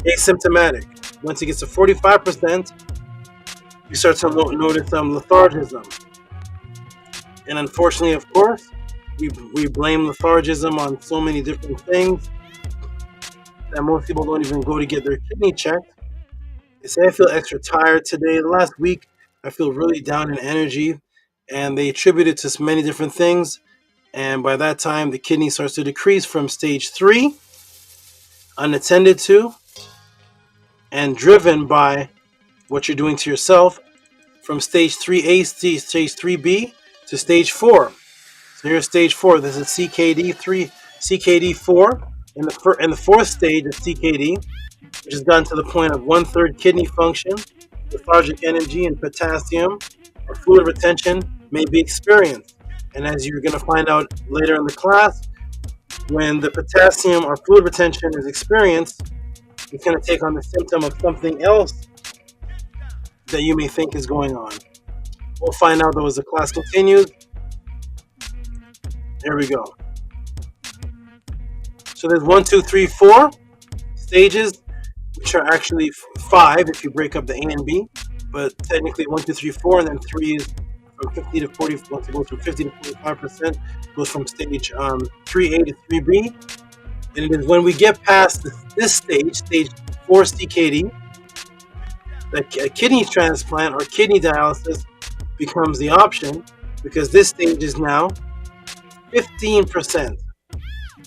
asymptomatic. Once it gets to 45%, you start to notice lethargism. And unfortunately, of course, we blame lethargism on so many different things that most people don't even go to get their kidney checked. They say I feel extra tired today. The last week, I feel really down in energy, and they attribute it to many different things. And by that time, the kidney starts to decrease from stage 3, unattended to, and driven by what you're doing to yourself, from stage 3A, stage 3B, to stage 4. So here's stage 4. This is CKD3, CKD4, and the fourth stage of CKD, which has gotten to the point of 1/3 kidney function, lethargic energy, and potassium or fluid retention may be experienced. And as you're going to find out later in the class, when the potassium or fluid retention is experienced, it's going to take on the symptom of something else that you may think is going on. We'll find out though as the class continues. Here we go. So there's 1, 2, 3, 4 stages, which are actually 5 if you break up the A and B, but technically 1, 2, 3, 4, and then 3 is from 50 to 40. Once it goes from 50 to 45%, goes from stage 3A to 3B, and it is when we get past this stage, stage 4 CKD, that a kidney transplant or kidney dialysis becomes the option, because this stage is now 15%.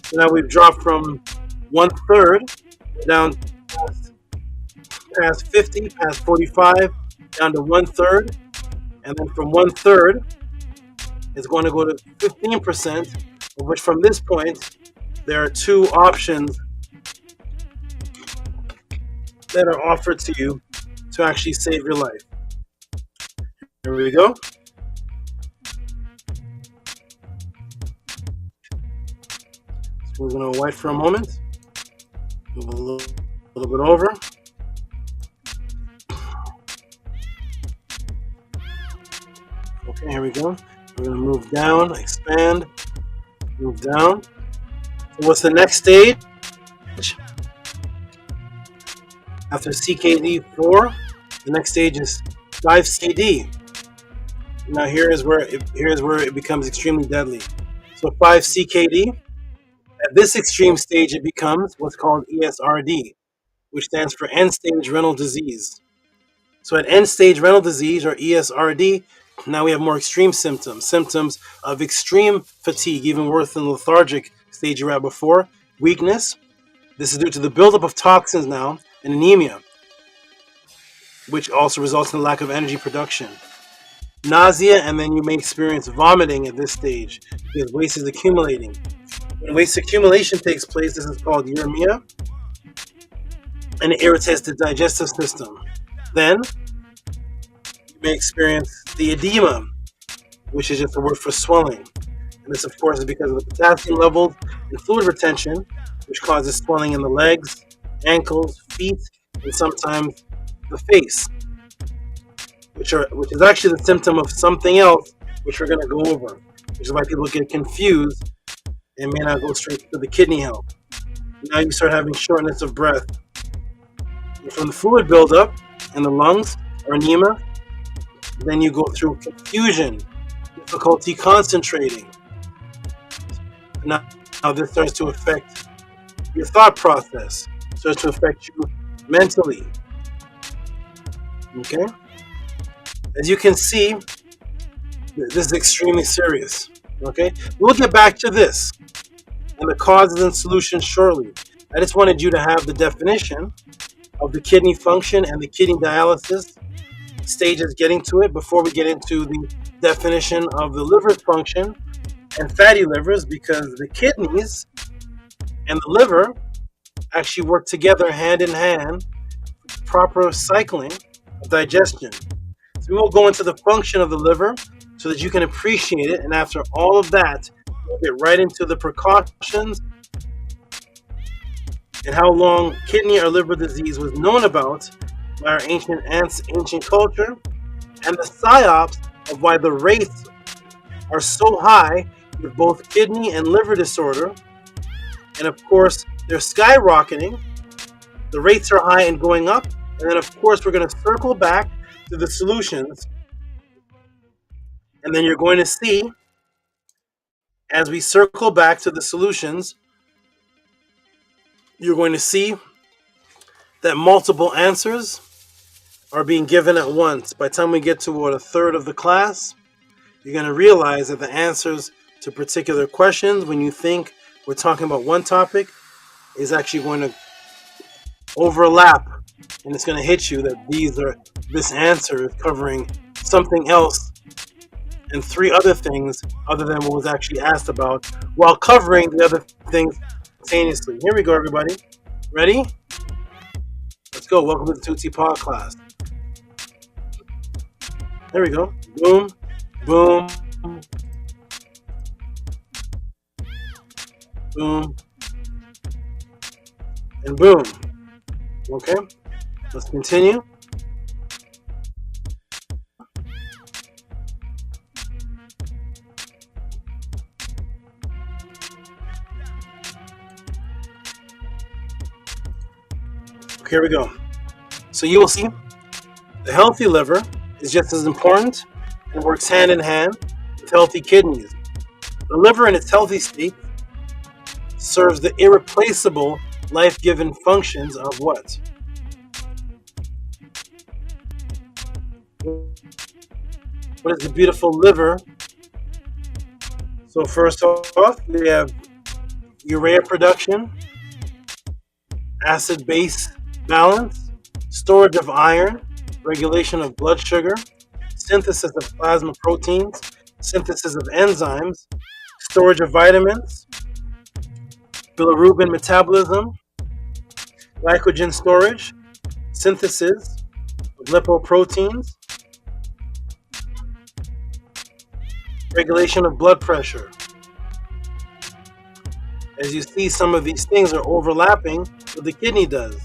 So now we've dropped from 1/3 down past 50, past 45, down to 1/3, and then from 1/3 it's going to go to 15%, of which from this point there are 2 options that are offered to you to actually save your life. Here we go. So we're going to wait for a moment. Move a little bit over. Okay, here we go. We're going to move down, expand, move down. So what's the next stage? After CKD4, the next stage is 5CD. Now here's where it becomes extremely deadly. So 5CKD, at this extreme stage, it becomes what's called ESRD, which stands for end-stage renal disease. So at end-stage renal disease, or ESRD, now we have more extreme symptoms of extreme fatigue, even worse than the lethargic stage you were at before, weakness. This is due to the buildup of toxins now, and anemia, which also results in a lack of energy production. Nausea, and then you may experience vomiting at this stage because waste is accumulating. When waste accumulation takes place, this is called uremia, and it irritates the digestive system. Then you may experience the edema, which is just a word for swelling. And this, of course, is because of the potassium levels and fluid retention, which causes swelling in the legs, ankles, feet, and sometimes the face, which is actually the symptom of something else, which we're going to go over, which is why people get confused and may not go straight to the kidney health. Now you start having shortness of breath. And from the fluid buildup in the lungs or anemia, then you go through confusion, difficulty concentrating. Now this starts to affect your thought process, starts to affect you mentally. Okay? As you can see, this is extremely serious. Okay? We'll get back to this and the causes and solutions shortly. I just wanted you to have the definition of the kidney function and the kidney dialysis stages, getting to it before we get into the definition of the liver function and fatty livers, because the kidneys and the liver actually work together hand in hand for proper cycling of digestion. So we will go into the function of the liver so that you can appreciate it, and after all of that, we'll get right into the precautions and how long kidney or liver disease was known about by our ancient culture, and the Psyops of why the rates are so high with both kidney and liver disorder. And of course, they're skyrocketing. The rates are high and going up. And then of course, we're going to circle back to the solutions. And then you're going to see As we circle back to the solutions, you're going to see that multiple answers are being given at once. By the time we get toward a third of the class, you're going to realize that the answers to particular questions, when you think we're talking about one topic, is actually going to overlap, and it's going to hit you that this answer is covering something else and three other things other than what was actually asked about, while covering the other things simultaneously. Here we go, everybody. Ready? Let's go. Welcome to the Tehuti PODCLASS. There we go. Boom, boom, boom, and boom. Okay, let's continue. Here we go. So you will see the healthy liver is just as important and works hand in hand with healthy kidneys. The liver in its healthy state serves the irreplaceable life-giving functions of what? What is the beautiful liver? So first off, we have urea production, acid-base balance, storage of iron, regulation of blood sugar, synthesis of plasma proteins, synthesis of enzymes, storage of vitamins, bilirubin metabolism, glycogen storage, synthesis of lipoproteins, regulation of blood pressure. As you see, some of these things are overlapping what the kidney does.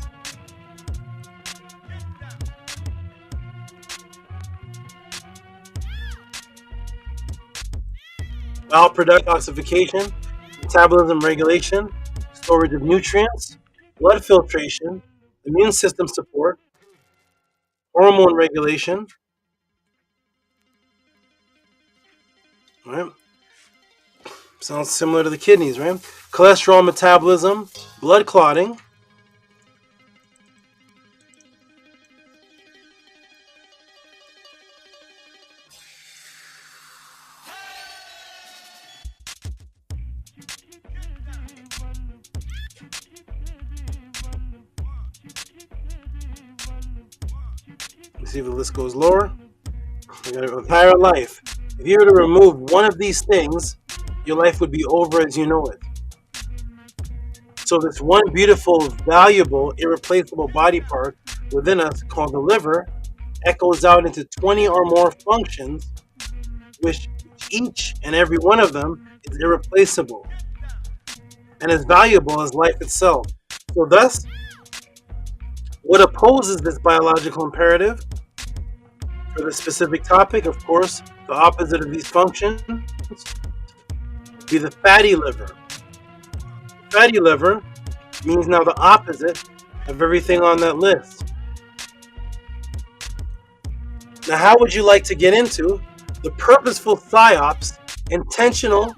Bowel product detoxification, metabolism regulation, storage of nutrients, blood filtration, immune system support, hormone regulation. All right. Sounds similar to the kidneys, right? Cholesterol metabolism, blood clotting, see if the list goes lower. We got an entire life. If you were to remove one of these things, your life would be over as you know it. So this one beautiful, valuable, irreplaceable body part within us called the liver echoes out into 20 or more functions, which each and every one of them is irreplaceable and as valuable as life itself. So thus, what opposes this biological imperative for the specific topic, of course, the opposite of these functions would be the fatty liver. Fatty liver means now the opposite of everything on that list. Now, how would you like to get into the purposeful Psyops, intentional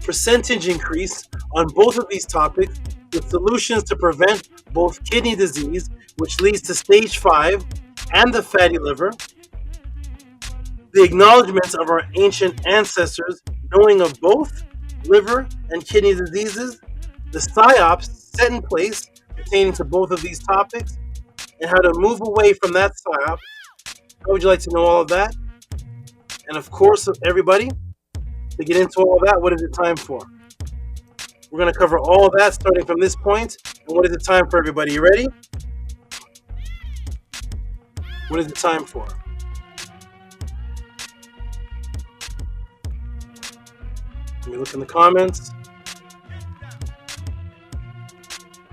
percentage increase on both of these topics with solutions to prevent both kidney disease, which leads to stage 5, and the fatty liver, the acknowledgments of our ancient ancestors knowing of both liver and kidney diseases, the Psyops set in place pertaining to both of these topics, and how to move away from that Psyop. How would you like to know all of that? And of course, everybody, to get into all of that, what is it time for? We're going to cover all of that starting from this point. And what is it time for, everybody? You ready? What is it time for? Let me look in the comments.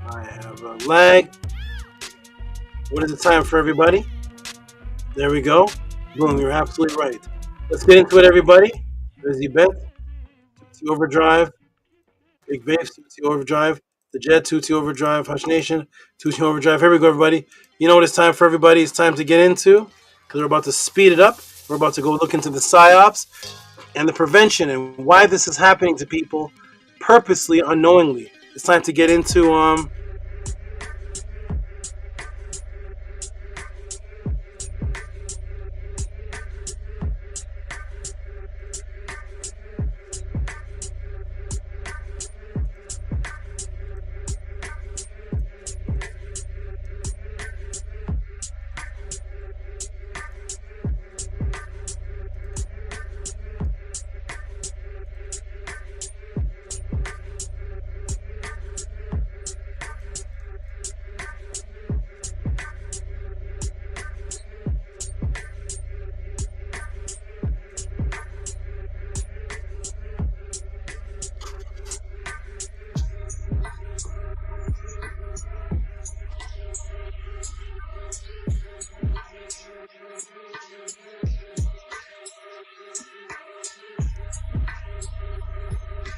I have a lag. What is the time for, everybody? There we go. Boom, you're absolutely right. Let's get into it, everybody. There's the bet. Tehuti Overdrive. Big Babes, Tehuti Overdrive. The Jet, Tehuti Overdrive. Hush Nation, Tehuti Overdrive. Here we go, everybody. You know what it's time for, everybody? It's time to get into, because we're about to speed it up. We're about to go look into the Psyops. and the prevention and why this is happening to people purposely, unknowingly. It's time to get into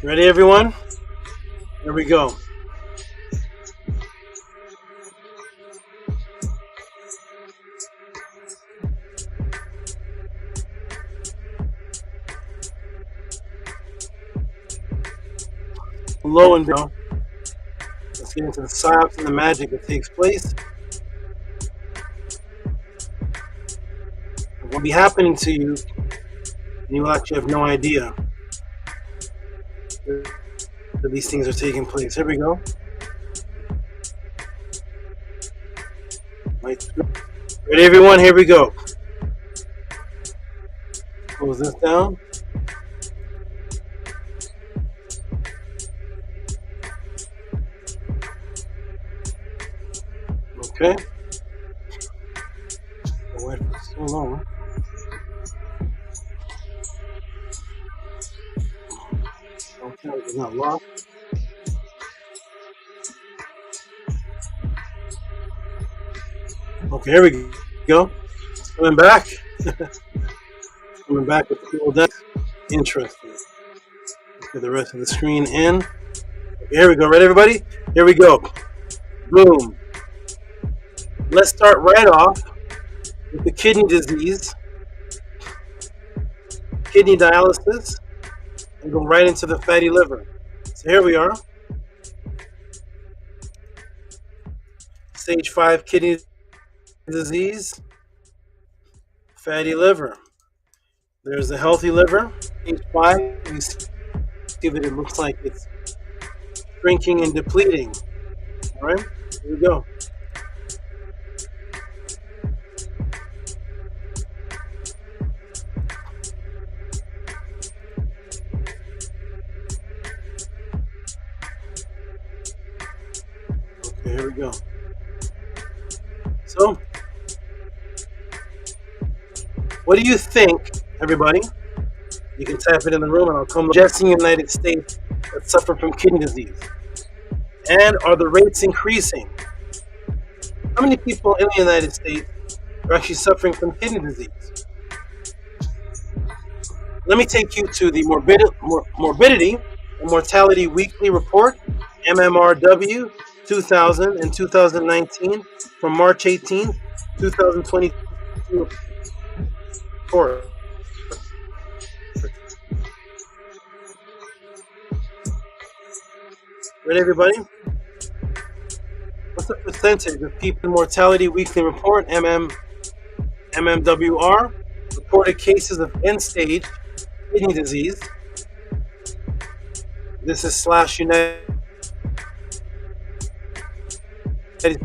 ready, everyone? Here we go. Hello and down. Let's get into the Psyops and the magic that takes place. It will be happening to you, and you will actually have no idea that these things are taking place. Here we go. Ready, everyone? Here we go. Close this down. Okay. I'll wait for so long. Okay, it's not locked. Okay, here we go. Coming back. Coming back with the cool deck. Interesting. Get the rest of the screen in. Okay, here we go. Ready, everybody? Here we go. Boom. Let's start right off with the kidney disease, kidney dialysis, and go right into the fatty liver. So here we are. Stage 5 kidney disease, fatty liver. There's the healthy liver. Stage 5, you see that it looks like it's shrinking and depleting. All right, here we go. Okay, here we go. So, what do you think, everybody? You can type it in the room and I'll come just in the United States that suffer from kidney disease. And are the rates increasing? How many people in the United States are actually suffering from kidney disease? Let me take you to the Morbidity and Mortality Weekly Report, MMRW 2000 and 2019 from March 18, 2022 report. Ready, everybody? What's the percentage of people in Mortality Weekly Report, MMWR, reported cases of end-stage kidney disease? This is / United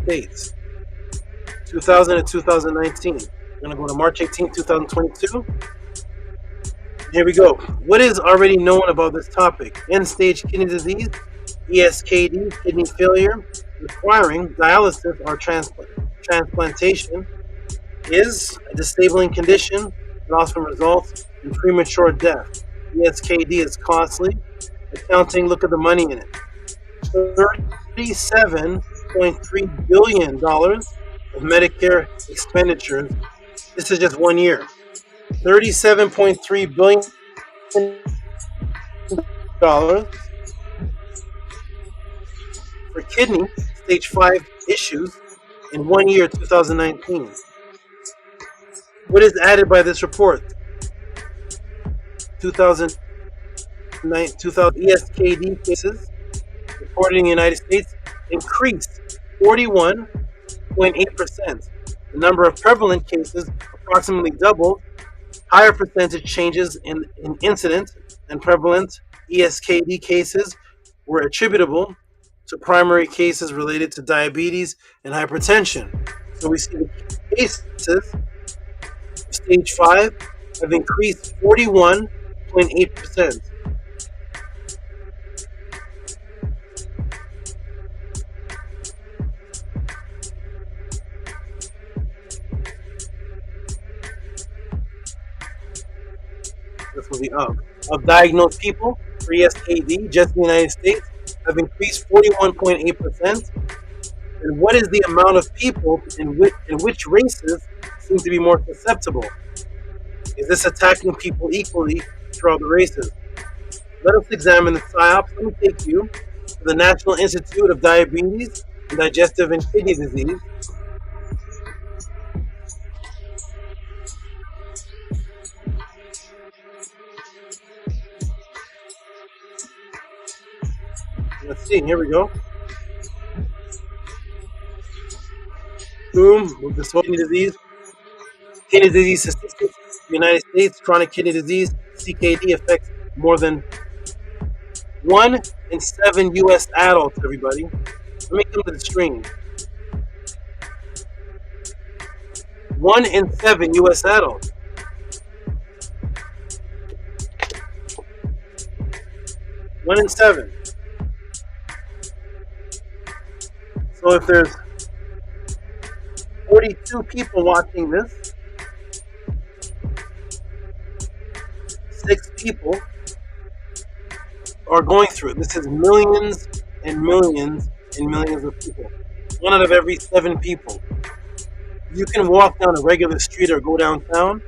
States, 2000 and 2019. We're going to go to March 18, 2022. Here we go. What is already known about this topic? End-stage kidney disease, ESKD, kidney failure, requiring dialysis or transplantation, is a disabling condition that often results in premature death. ESKD is costly. Accounting, look at the money in it. $37.3 billion of Medicare expenditures. This is just 1 year. $37.3 billion for kidney stage 5 issues in 1 year, 2019. What is added by this report? 2000 ESKD cases reported in the United States increased 41.8%. The number of prevalent cases approximately doubled. Higher percentage changes in incident and prevalent ESKD cases were attributable to primary cases related to diabetes and hypertension. So we see the cases of stage 5 have increased 41.8%. This will be of diagnosed people for ESKD just in the United States have increased 41.8%. And what is the amount of people in which races seem to be more susceptible? Is this attacking people equally throughout the races? Let us examine the Psyops. Let me take you to the National Institute of Diabetes and Digestive and Kidney Disease. Let's see, here we go. Boom, with this whole kidney disease statistics. In the United States, chronic kidney disease, CKD, affects more than 1 in 7 U.S. adults, everybody. Let me come to the screen. 1 in 7 U.S. adults. One in 7. So if there's 42 people watching this, 6 people are going through it. This is millions and millions and millions of people. 1 out of every 7 people. You can walk down a regular street or go downtown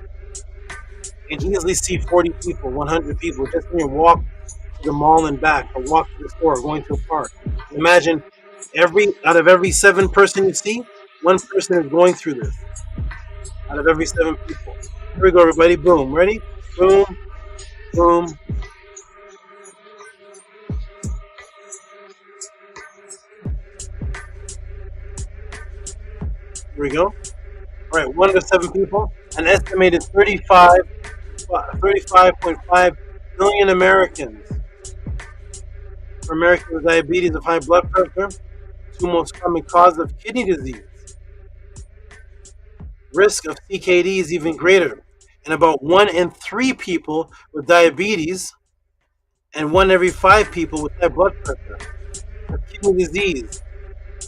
and easily see 40 people, 100 people, just when you walk to the mall and back, or walk to the store, or going to a park. Imagine out of every 7 person you see, 1 person is going through this. Out of every 7 people. Here we go, everybody. Boom. Ready? Boom. Boom. Here we go. All right, 1 to 7 people. An estimated 35.5 million Americans. For Americans with diabetes of high blood pressure, 2 most common causes of kidney disease. Risk of CKD is even greater. And about 1 in 3 people with diabetes and 1 every 5 people with high blood pressure have kidney disease.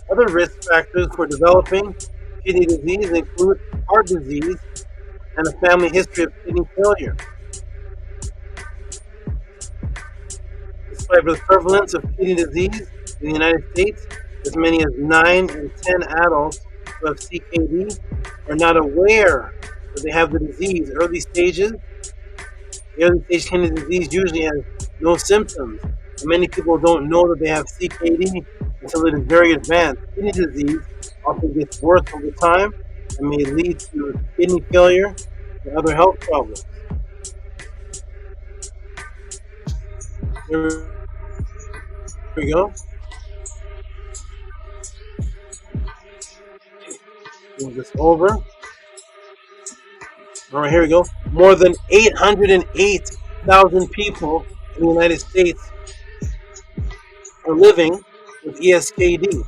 Other risk factors for developing kidney disease include heart disease and a family history of kidney failure. Despite the prevalence of kidney disease in the United States, as many as 9 in 10 adults who have CKD are not aware that they have the disease. The early stage kidney disease usually has no symptoms. And many people don't know that they have CKD until it is very advanced. Kidney disease often gets worse over time and may lead to kidney failure and other health problems. Here we go. Move this over. All right, here we go. More than 808,000 people in the United States are living with ESKD,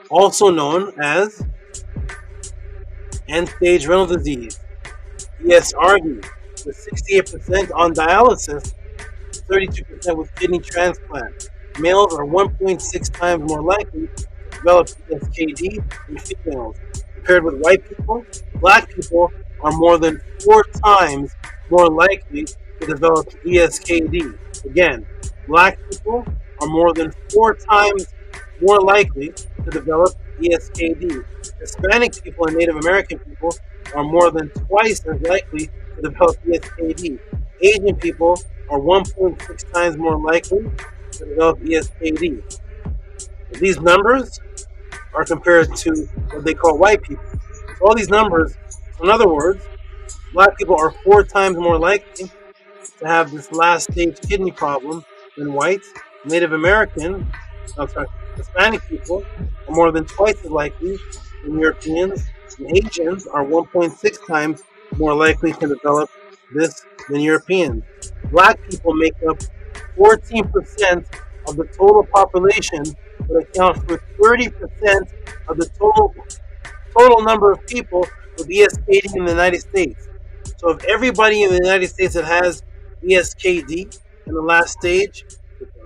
also known as end-stage renal disease, ESRD, with 68% on dialysis, 32% with kidney transplant. Males are 1.6 times more likely to develop ESKD than females. Compared with white people, black people are more than 4 times more likely to develop ESKD. Again, black people are more than 4 times more likely to develop ESKD. Hispanic people and Native American people are more than twice as likely to develop ESKD. Asian people are 1.6 times more likely to develop ESKD. These numbers are compared to what they call white people. So all these numbers, in other words, black people are 4 times more likely to have this last stage kidney problem than whites. Native American, Hispanic people are more than twice as likely than Europeans, and Asians are 1.6 times more likely to develop this than Europeans. Black people make up 14% of the total population, but account for 30% of the total number of people with ESKD in the United States. So if everybody in the United States that has ESKD in the last stage,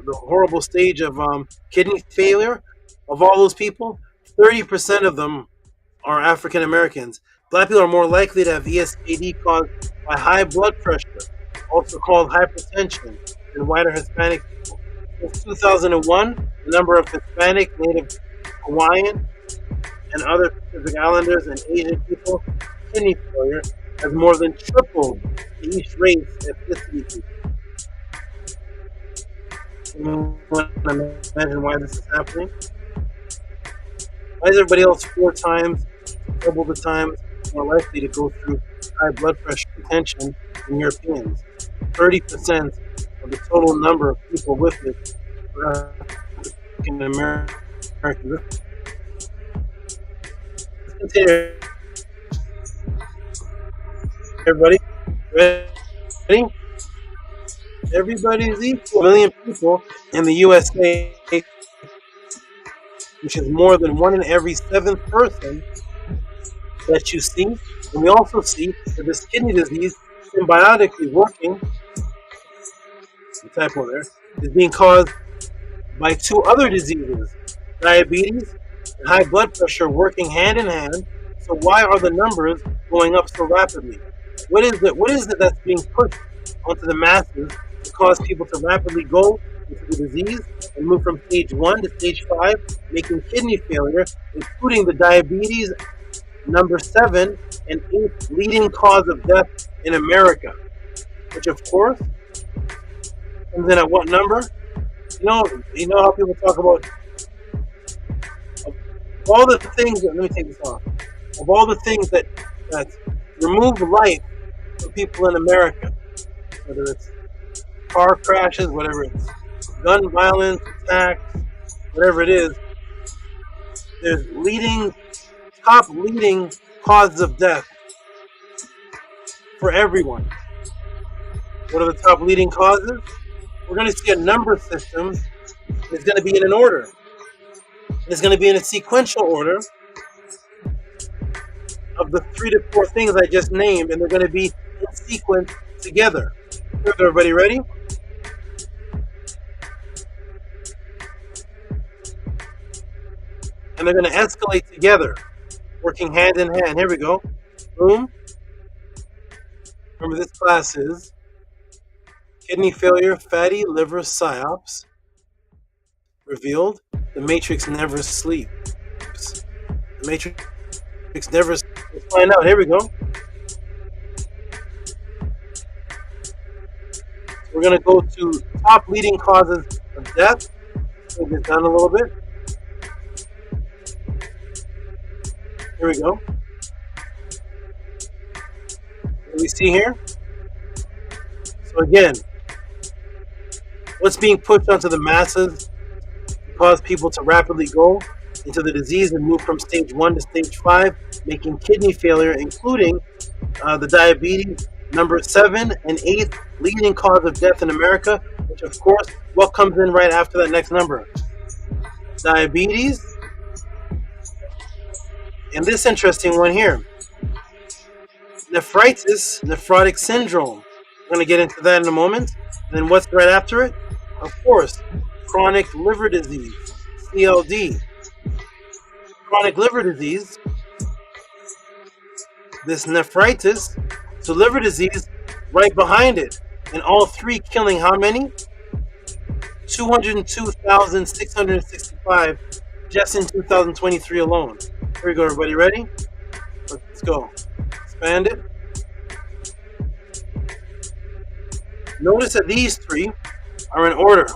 the horrible stage of kidney failure, of all those people, 30% of them are African Americans. Black people are more likely to have ESKD caused by high blood pressure, also called hypertension, than white or Hispanic people. Since 2001, the number of Hispanic, Native Hawaiian, and other Pacific Islanders and Asian people with kidney failure has more than tripled to each race ethnicity. You want to imagine why this is happening? Why is everybody else 4 times, double the times more likely to go through high blood pressure and tension than Europeans? 30% of the total number of people with it are African Americans. Everybody, ready? Everybody's equal. 1 million people in the USA, which is more than 1 in every 7th person that you see. And we also see that this kidney disease, symbiotically working, the typo there, is being caused by 2 other diseases, diabetes and high blood pressure, working hand in hand. So why are the numbers going up so rapidly? What is it that's being pushed onto the masses to cause people to rapidly go into the disease and move from stage 1 to stage 5, making kidney failure, including the diabetes number 7 and 8th leading cause of death in America, which of course comes in at what number? You know how people talk about of all the things that, let me take this off. Of all the things that remove life from people in America, whether it's car crashes, whatever it's gun violence, attacks, whatever it is, there's top leading causes of death for everyone. What are the top leading causes? We're going to see a number system. It's going to be in an order. It's going to be in a sequential order of the 3 to 4 things I just named, and they're going to be in sequence together. Is everybody ready? And they're going to escalate together, working hand in hand. Here we go. Boom. Remember, this class is kidney failure, fatty liver Psyops. Revealed, the matrix never sleeps. The matrix never sleeps. Let's find out. Here we go. We're going to go to top leading causes of death. Take this down a little bit. Here we go. What do we see here? So again, what's being pushed onto the masses to cause people to rapidly go into the disease and move from stage 1 to stage 5, making kidney failure, including the diabetes number 7 and 8th leading cause of death in America, which of course, what comes in right after that next number? Diabetes. And this interesting one here, nephrotic syndrome. We're going to get into that in a moment. And then what's right after it? Of course, chronic liver disease, CLD. Chronic liver disease, this nephritis, so liver disease right behind it. And all 3 killing how many? 202,665 just in 2023 alone. Here we go, everybody. Ready? Let's go. Expand it. Notice that these 3 are in order.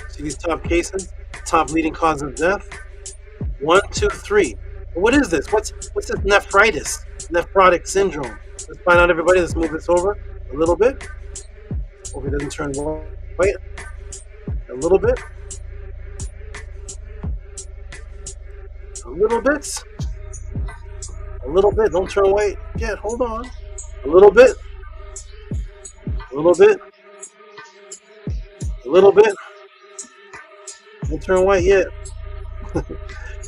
See these top cases? Top leading cause of death. 1, 2, 3. What is this? What's this nephritis? Nephrotic syndrome. Let's find out, everybody. Let's move this over a little bit. Hope it doesn't turn white. A little bit. A little bit. A little bit. Don't turn white yet. Hold on. A little bit. A little bit. A little bit. Don't turn white yet. A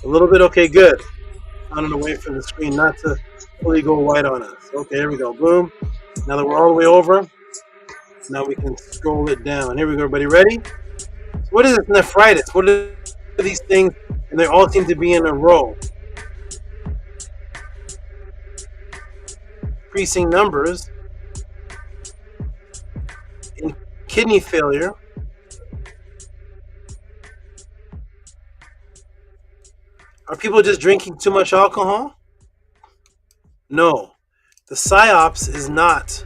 little bit. Okay, good. Found a way for the screen not to fully go white on us. Okay, here we go. Boom. Now that we're all the way over, now we can scroll it down. Here we go, everybody. Ready? So what is this nephritis? What are these things? And they all seem to be in a row. Increasing numbers in kidney failure. Are people just drinking too much alcohol? No. The Psyops is not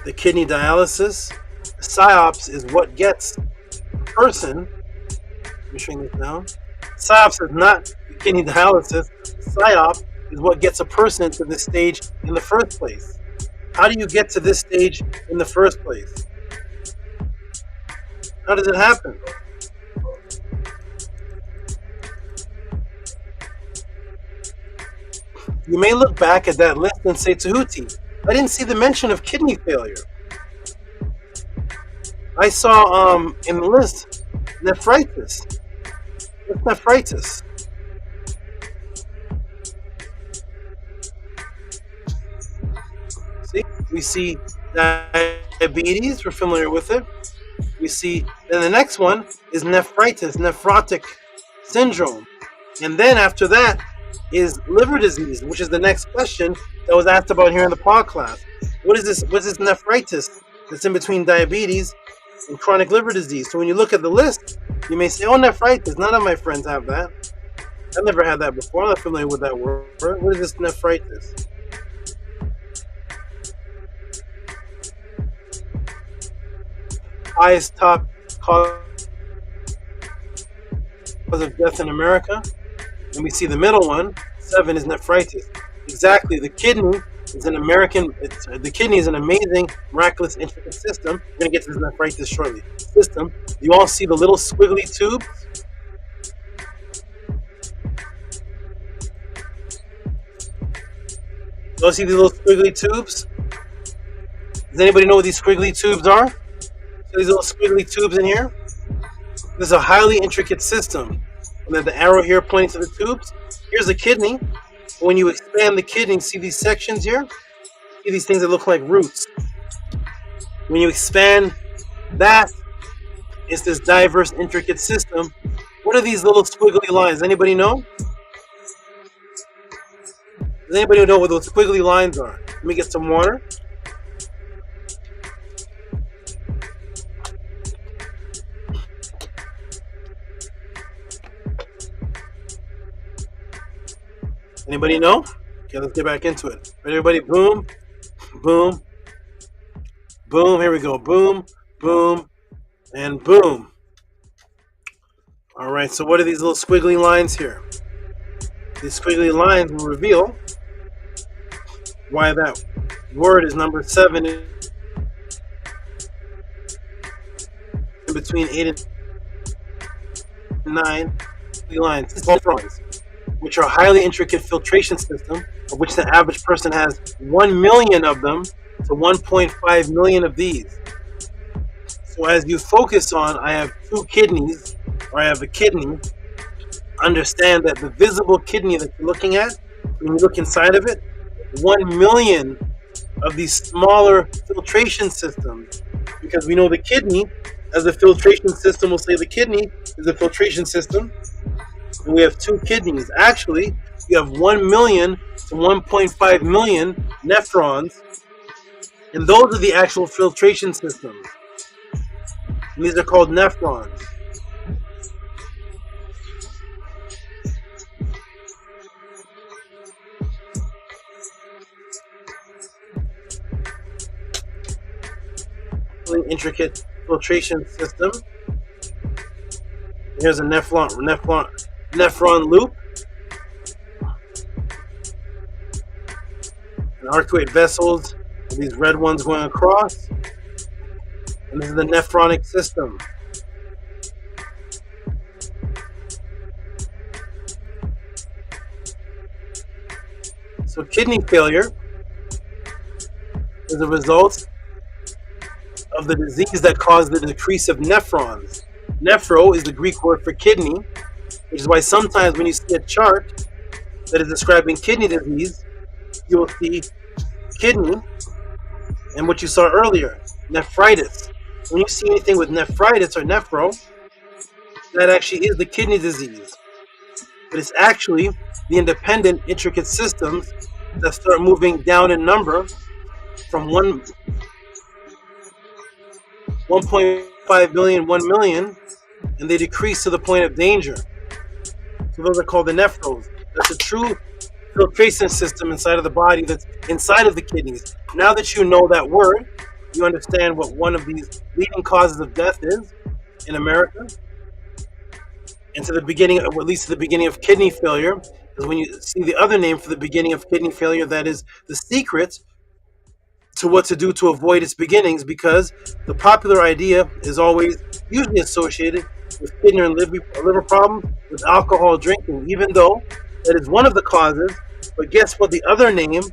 the kidney dialysis. The Psyops is what gets a person. Let me shrink this down. Psyops is not the kidney dialysis. The Psyop is what gets a person to this stage in the first place. How do you get to this stage in the first place? How does it happen? You may look back at that list and say, Tehuti, I didn't see the mention of kidney failure. I saw in the list nephritis. What's nephritis? See, we see diabetes, we're familiar with it. We see, then the next one is nephritis, nephrotic syndrome. And then after that is liver disease, which is the next question that was asked about here in the PODCLASS. What is this? What's this nephritis that's in between diabetes and chronic liver disease? So when you look at the list, you may say, oh, nephritis. None of my friends have that. I've never had that before. I'm not familiar with that word. What is this nephritis? Highest top cause of death in America. And we see the middle one, 7, is nephritis. Exactly. The kidney is an the kidney is an amazing, miraculous, intricate system. We're going to get to this nephritis shortly. System. You all see the little squiggly tubes? You all see these little squiggly tubes? Does anybody know what these squiggly tubes are? So these little squiggly tubes in here? This is a highly intricate system. And then the arrow here pointing to the tubes. Here's the kidney. When you expand the kidney, see these sections here? See these things that look like roots. When you expand that, it's this diverse, intricate system. What are these little squiggly lines? Anybody know? Does anybody know what those squiggly lines are? Let me get some water. Anybody know? Okay, let's get back into it. Ready, everybody? Boom, boom, boom. Here we go. Boom, boom, and boom. All right, so what are these little squiggly lines here? These squiggly lines will reveal why that word is number 7 in between 8 and 9 lines. Which are a highly intricate filtration system, of which the average person has 1 million of them to 1.5 million of these. So as you focus on, I have 2 kidneys, or I have a kidney, understand that the visible kidney that you're looking at, when you look inside of it, 1 million of these smaller filtration systems, because we know the kidney as a filtration system, we'll say the kidney is a filtration system. And we have 2 kidneys. Actually, you have 1 million to 1.5 million nephrons, and those are the actual filtration systems. And these are called nephrons. Really intricate filtration system. Here's a nephron loop. and arcuate vessels, and these red ones going across. And this is the nephronic system. So kidney failure is a result of the disease that caused the decrease of nephrons. Nephro is the Greek word for kidney, which is why sometimes when you see a chart that is describing kidney disease, you will see kidney and what you saw earlier, nephritis. When you see anything with nephritis or nephro, that actually is the kidney disease. But it's actually the independent, intricate systems that start moving down in number from 1.5 million, 1 million, and they decrease to the point of danger. So those are called the nephros. That's a true filtration system inside of the body that's inside of the kidneys. Now that you know that word, you understand what one of these leading causes of death is in America. And to the beginning, or at least to the beginning of kidney failure, is when you see the other name for the beginning of kidney failure, that is the secret to what to do to avoid its beginnings, because the popular idea is always usually associated with kidney and liver problems with alcohol drinking, even though that is one of the causes. But guess what the other name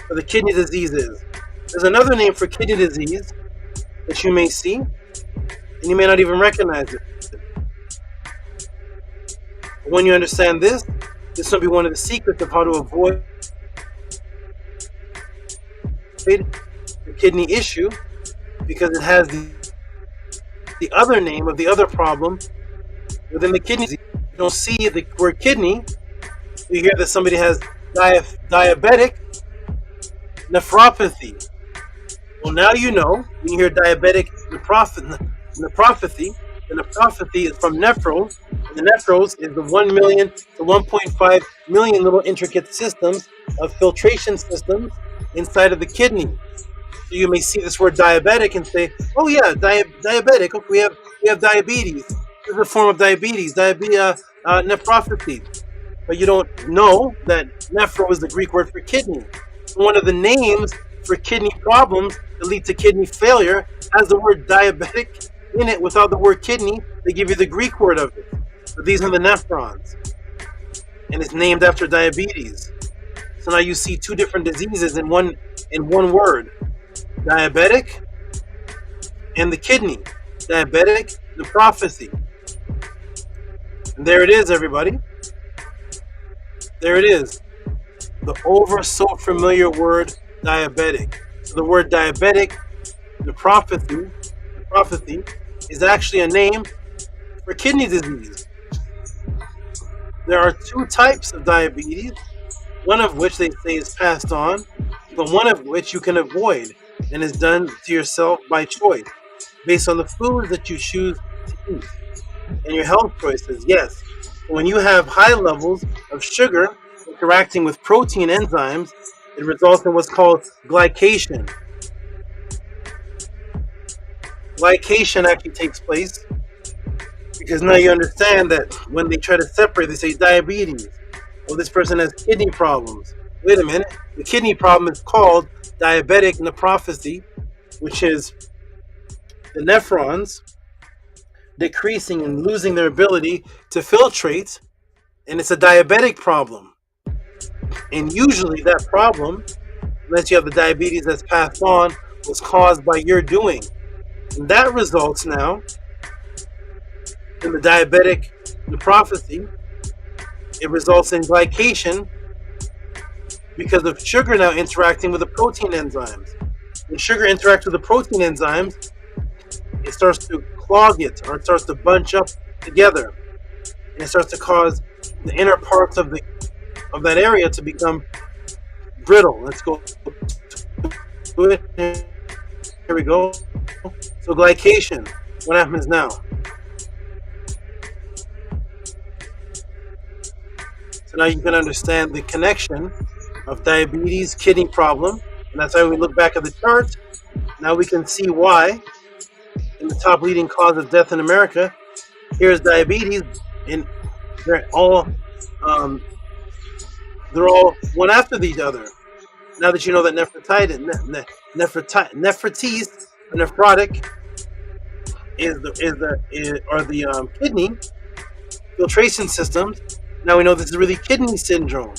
for the kidney disease is? There's another name for kidney disease that you may see, and you may not even recognize it. But when you understand this will be one of the secrets of how to avoid the kidney issue, because it has the other name of the other problem within the kidney. You don't see the word kidney, you hear that somebody has diabetic nephropathy. Well, now you know, when you hear diabetic nephropathy, the nephropathy is from nephros, and the nephros is the 1 million to 1.5 million little intricate systems of filtration systems inside of the kidney. So you may see this word diabetic and say, "Oh yeah, diabetic. Okay, we have diabetes. This is a form of diabetes, nephropathy." But you don't know that nephro is the Greek word for kidney. One of the names for kidney problems that lead to kidney failure has the word diabetic in it without the word kidney. They give you the Greek word of it. But these are the nephrons, and it's named after diabetes. So now you see two different diseases in one word: diabetic and the kidney. Diabetic nephropathy. And there it is, everybody. There it is. The so familiar word diabetic. So the word diabetic nephropathy is actually a name for kidney disease. There are two types of diabetes, one of which they say is passed on, but one of which you can avoid and is done to yourself by choice, based on the foods that you choose to eat and your health choices. Yes, when you have high levels of sugar interacting with protein enzymes, it results in what's called glycation. Glycation actually takes place because now you understand that when they try to separate, they say diabetes. Well, this person has kidney problems. Wait a minute. The kidney problem is called diabetic nephropathy, which is the nephrons decreasing and losing their ability to filtrate, and it's a diabetic problem. And usually that problem, unless you have the diabetes that's passed on, was caused by your doing. And that results now in the diabetic nephropathy. It results in glycation because of sugar now interacting with the protein enzymes. When sugar interacts with the protein enzymes, it starts to clog it, or it starts to bunch up together, and it starts to cause the inner parts of that area to become brittle. Let's go to it. Here we go. So glycation. What happens now? So now you can understand the connection of diabetes, kidney problem, and that's why we look back at the chart. Now we can see why in the top leading cause of death in America, here's diabetes, and they're all one after the other. now that you know that nephritis, or nephrotic, are the kidney filtration systems. Now we know this is really kidney syndrome.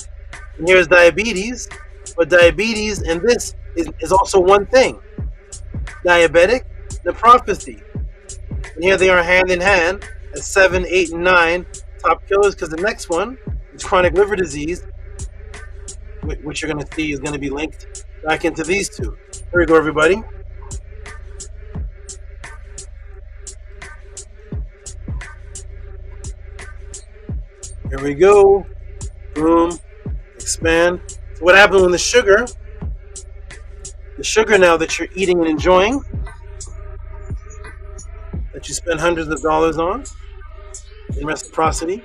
And here's diabetes, but diabetes and this is also one thing: diabetic nephropathy. And here they are hand in hand as 7, 8, and 9 top killers, because the next one is chronic liver disease, which you're going to see is going to be linked back into these two. Here we go, everybody. Here we go. Boom. Expand. So what happens when the sugar now that you're eating and enjoying, that you spend hundreds of dollars on in reciprocity,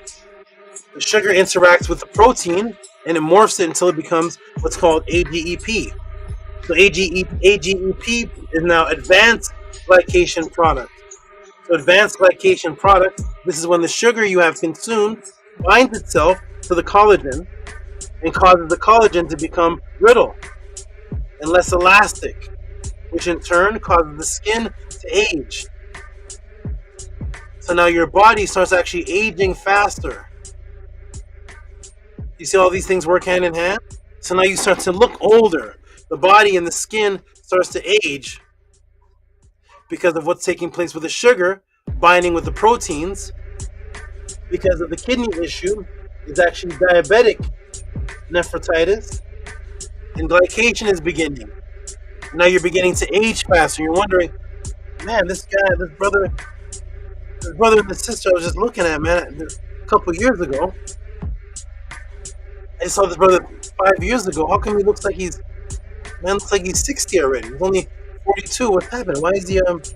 the sugar interacts with the protein and it morphs it until it becomes what's called AGEP. So AGEP is now advanced glycation product. So advanced glycation product, this is when the sugar you have consumed binds itself to the collagen and causes the collagen to become brittle and less elastic, which in turn causes the skin to age. So now your body starts actually aging faster. You see all these things work hand in hand? So now you start to look older. The body and the skin starts to age because of what's taking place with the sugar binding with the proteins. Because of the kidney issue, it's actually diabetic nephritis, and glycation is beginning. Now you're beginning to age faster. You're wondering, man, this brother and this sister I was just looking at, man, a couple years ago. I saw this brother 5 years ago. How come he looks like he's 60 already? He's only 42. What's happening? Why is he looks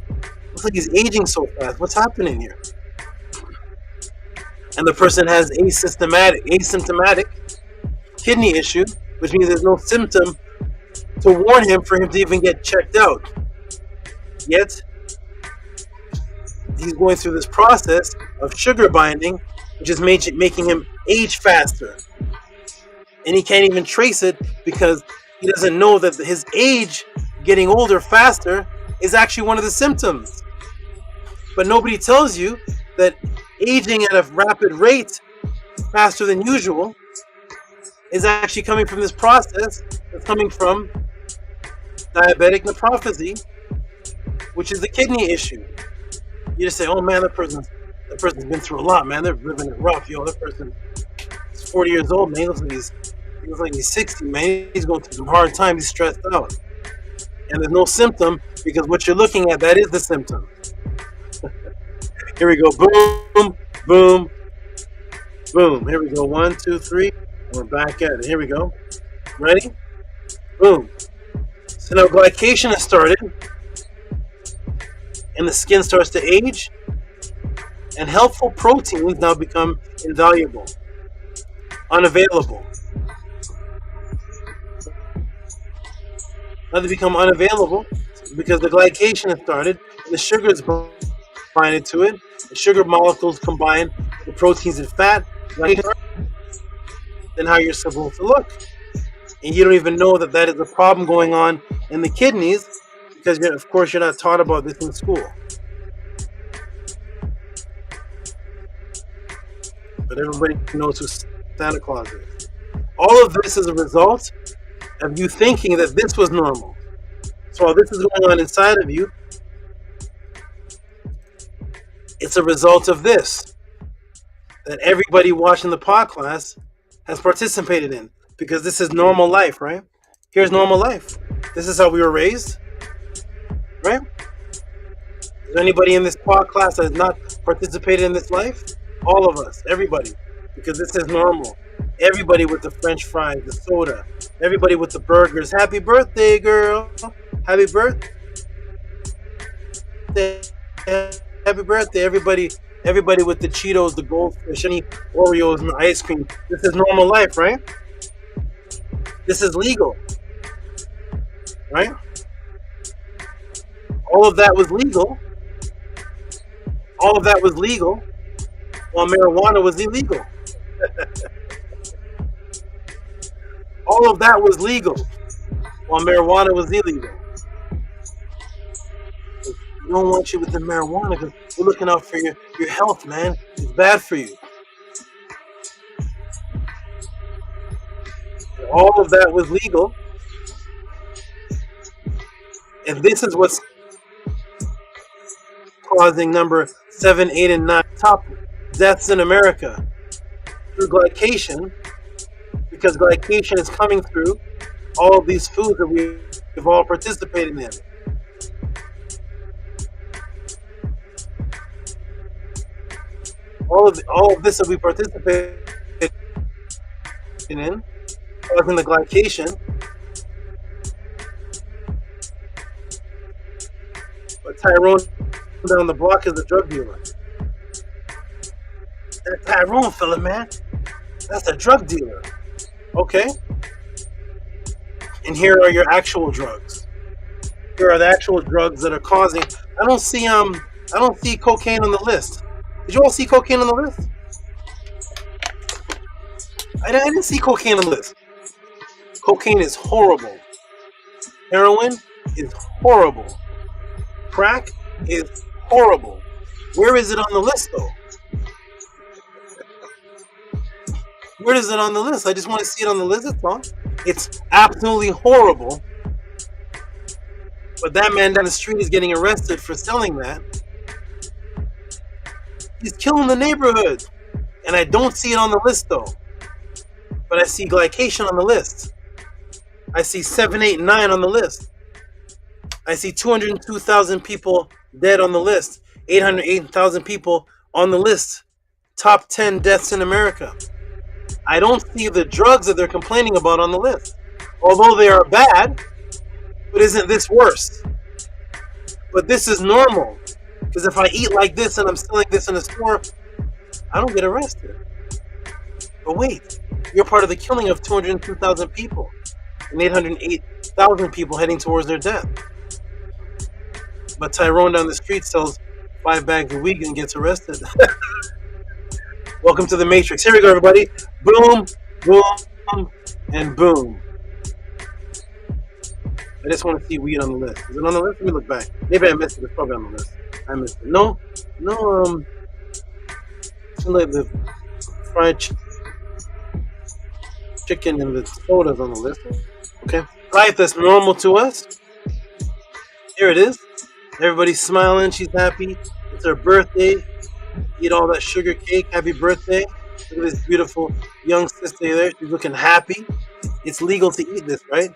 like he's aging so fast? What's happening here? And the person has asymptomatic kidney issue, which means there's no symptom to warn him for him to even get checked out. Yet he's going through this process of sugar binding, which is making him age faster. And he can't even trace it because he doesn't know that his age getting older faster is actually one of the symptoms. But nobody tells you that aging at a rapid rate, faster than usual, is actually coming from this process that's coming from diabetic nephropathy, which is the kidney issue. You just say, oh man, that person's been through a lot, man. They're living it rough, yo. That person is 40 years old, man. He looks like he's 60, man. He's going through some hard times. He's stressed out. And there's no symptom because what you're looking at, that is the symptom. Here we go. Boom, boom, boom. Here we go. 1, 2, 3. We're back at it. Here we go. Ready? Boom. So now glycation has started. And the skin starts to age. And helpful proteins now become invaluable. Unavailable. Now they become unavailable because the glycation has started. And the sugar is binding to it. The sugar molecules combine with the proteins and fat. Then how you're supposed to look. And you don't even know that that is a problem going on in the kidneys because, of course, you're not taught about this in school. But everybody knows who Santa Claus is. All of this is a result of you thinking that this was normal. So while this is going on inside of you, it's a result of this that everybody watching the podcast has participated in, because this is normal life, right? Here's normal life. This is how we were raised, right? Is there anybody in this podcast that has not participated in this life? All of us, everybody, because this is normal. Everybody with the French fries, the soda, everybody with the burgers. Happy birthday, girl! Happy birthday! Happy birthday, everybody! Everybody with the Cheetos, the Goldfish, any Oreos, and the ice cream. This is normal life, right? This is legal, right? All of that was legal. All of that was legal, while marijuana was illegal. All of that was legal. while marijuana was illegal. We don't want you with the marijuana because we're looking out for your health, man. It's bad for you. And all of that was legal. And this is what's causing number 7, 8, and 9 top deaths in America through glycation, because glycation is coming through all of these foods that we've all participated in. All of this that we participate in, causing the glycation. But Tyrone down the block is a drug dealer. That Tyrone fella, man, that's a drug dealer. Okay? And here are your actual drugs. Here are the actual drugs that are causing. I don't see cocaine on the list. Did you all see cocaine on the list? I didn't see cocaine on the list. Cocaine is horrible. Heroin is horrible. Crack is horrible. Where is it on the list, though? Where is it on the list? I just want to see it on the list, that's all. It's absolutely horrible. But that man down the street is getting arrested for selling that. He's killing the neighborhood. And I don't see it on the list, though. But I see glycation on the list. I see 7, 8, 9 on the list. I see 202,000 people dead on the list. 808,000 people on the list. Top 10 deaths in America. I don't see the drugs that they're complaining about on the list. Although they are bad, but isn't this worse? But this is normal. Because if I eat like this and I'm selling this in a store, I don't get arrested. But wait, you're part of the killing of 202,000 people and 808,000 people heading towards their death. But Tyrone down the street sells 5 bags of weed and gets arrested. Welcome to the Matrix. Here we go, everybody. Boom, boom, and boom. I just want to see weed on the list. Is it on the list? Let me look back. Maybe I missed it. It's probably on the list. I missed it. No, like the fried chicken and the sodas on the list. Okay. Life that's normal to us. Here it is. Everybody's smiling. She's happy. It's her birthday. Eat all that sugar cake. Happy birthday. Look at this beautiful young sister there. She's looking happy. It's legal to eat this, right?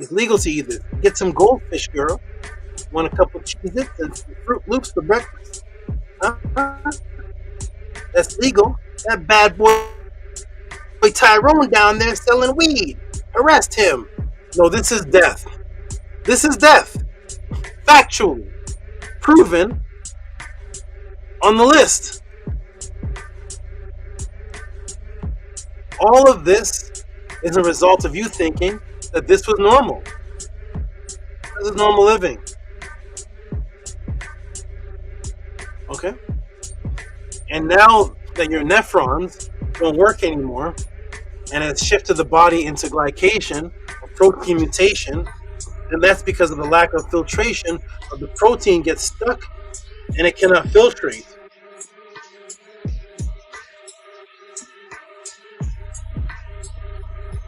It's legal to eat this. Get some goldfish, girl. Want a couple of Cheez-Its and some Fruit Loops for breakfast. That's legal. That bad boy Tyrone down there selling weed. Arrest him. No, this is death. This is death. Factually. Proven on the list. All of this is a result of you thinking that this was normal. This is normal living. Okay? And now that your nephrons don't work anymore and it's shifted the body into glycation or protein mutation, and that's because of the lack of filtration of the protein gets stuck and it cannot filtrate.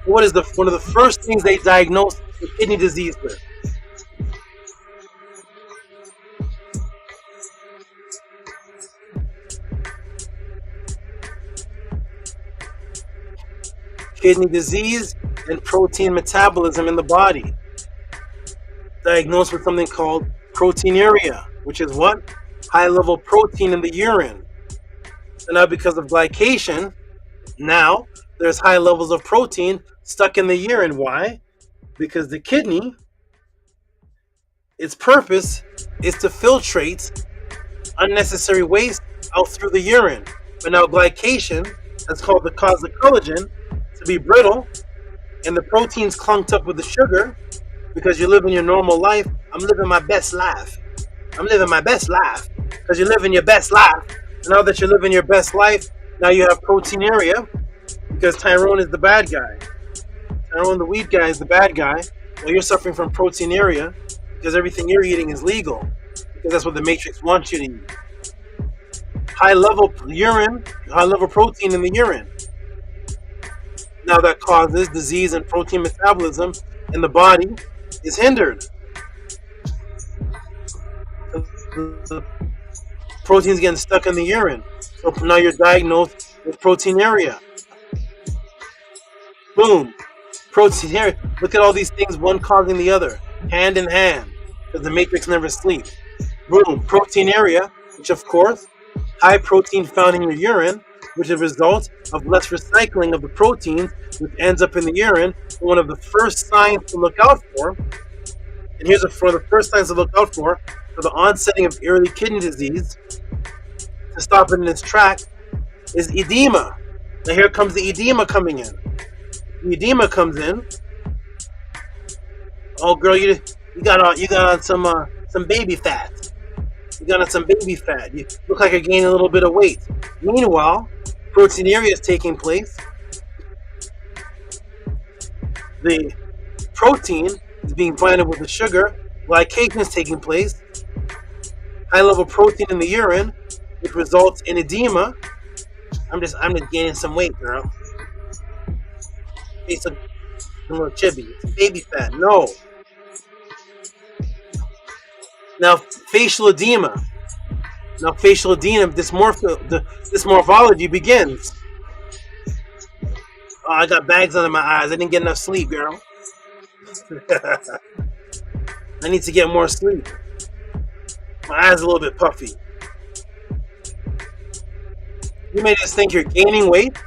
What is one of the first things they diagnose with kidney disease with? Kidney disease and protein metabolism in the body. Diagnosed with something called proteinuria, which is what? High level protein in the urine. So now because of glycation, now there's high levels of protein stuck in the urine. Why? Because the kidney, its purpose is to filtrate unnecessary waste out through the urine. But now glycation, that's called the cause of collagen, to be brittle, and the protein's clumped up with the sugar because you're living your normal life. I'm living my best life. I'm living my best life because you're living your best life. And now that you're living your best life, now you have proteinuria because Tyrone is the bad guy. Tyrone, the weed guy, is the bad guy. Well, you're suffering from proteinuria because everything you're eating is legal, because that's what the Matrix wants you to eat. High level protein in the urine. Now that causes disease and protein metabolism, and the body is hindered. The protein's getting stuck in the urine. So now you're diagnosed with proteinuria. Boom. Proteinuria. Look at all these things, one causing the other, hand in hand, because the Matrix never sleeps. Boom. Proteinuria, which of course, high protein found in your urine, which is a result of less recycling of the proteins, which ends up in the urine. One of the first signs to look out for, and here's for the first signs to look out for the onsetting of early kidney disease, to stop it in its track, is edema. Now here comes the edema coming in. The edema comes in. Oh girl, you got on some baby fat. You got on some baby fat. You look like you're gaining a little bit of weight. Meanwhile, proteinuria is taking place. The protein is being binded with the sugar. Glycation is taking place. High level protein in the urine, which results in edema. I'm just gaining some weight, girl. It's a little chubby. It's baby fat. No. Now facial edema. This morphology begins. Oh, I got bags under my eyes. I didn't get enough sleep, girl. I need to get more sleep. My eyes are a little bit puffy. You may just think you're gaining weight,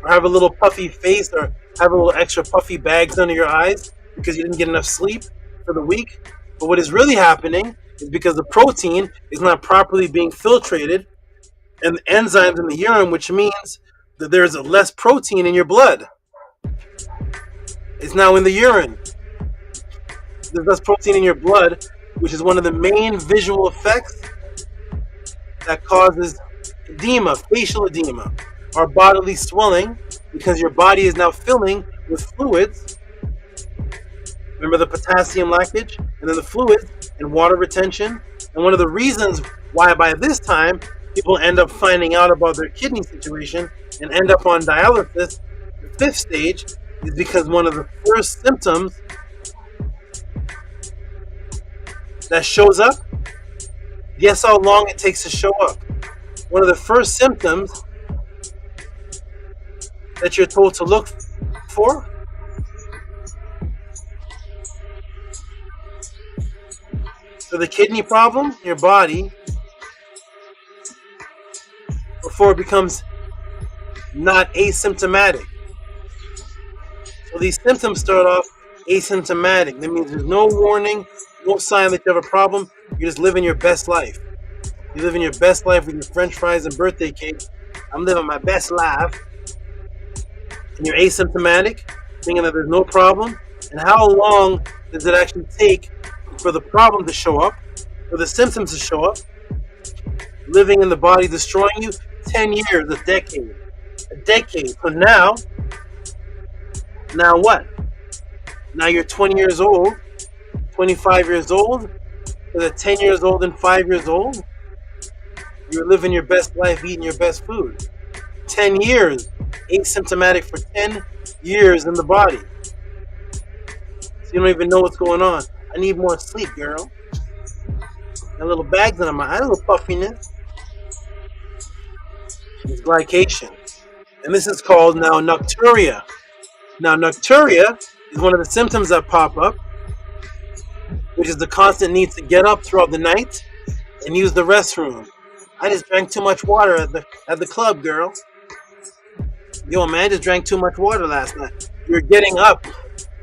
or have a little puffy face, or have a little extra puffy bags under your eyes because you didn't get enough sleep for the week. But what is really happening is because the protein is not properly being filtrated, and the enzymes in the urine, which means that there's less protein in your blood. It's now in the urine. There's less protein in your blood, which is one of the main visual effects that causes edema, facial edema, or bodily swelling, because your body is now filling with fluids. Remember the potassium leakage, and then the fluids and water retention. And one of the reasons why by this time people end up finding out about their kidney situation and end up on dialysis, the 5th stage, is because one of the first symptoms that shows up, guess how long it takes to show up? One of the first symptoms that you're told to look for, so the kidney problem in your body, before it becomes not asymptomatic. So these symptoms start off asymptomatic. That means there's no warning, no sign that you have a problem. You're just living your best life. You're living your best life with your French fries and birthday cake. I'm living my best life. And you're asymptomatic, thinking that there's no problem. And how long does it actually take for the problem to show up, for the symptoms to show up? Living in the body, destroying you, 10 years, a decade. A decade. So now what? Now you're 20 years old, 25 years old, or 10 years old and 5 years old. You're living your best life, eating your best food. 10 years, asymptomatic for 10 years in the body. So you don't even know what's going on. I need more sleep, girl. A little bags under my eye, a little puffiness. It's glycation. And this is called now nocturia. Now nocturia is one of the symptoms that pop up, which is the constant need to get up throughout the night and use the restroom. I just drank too much water at the club, girl. Yo, man, I just drank too much water last night. You're getting up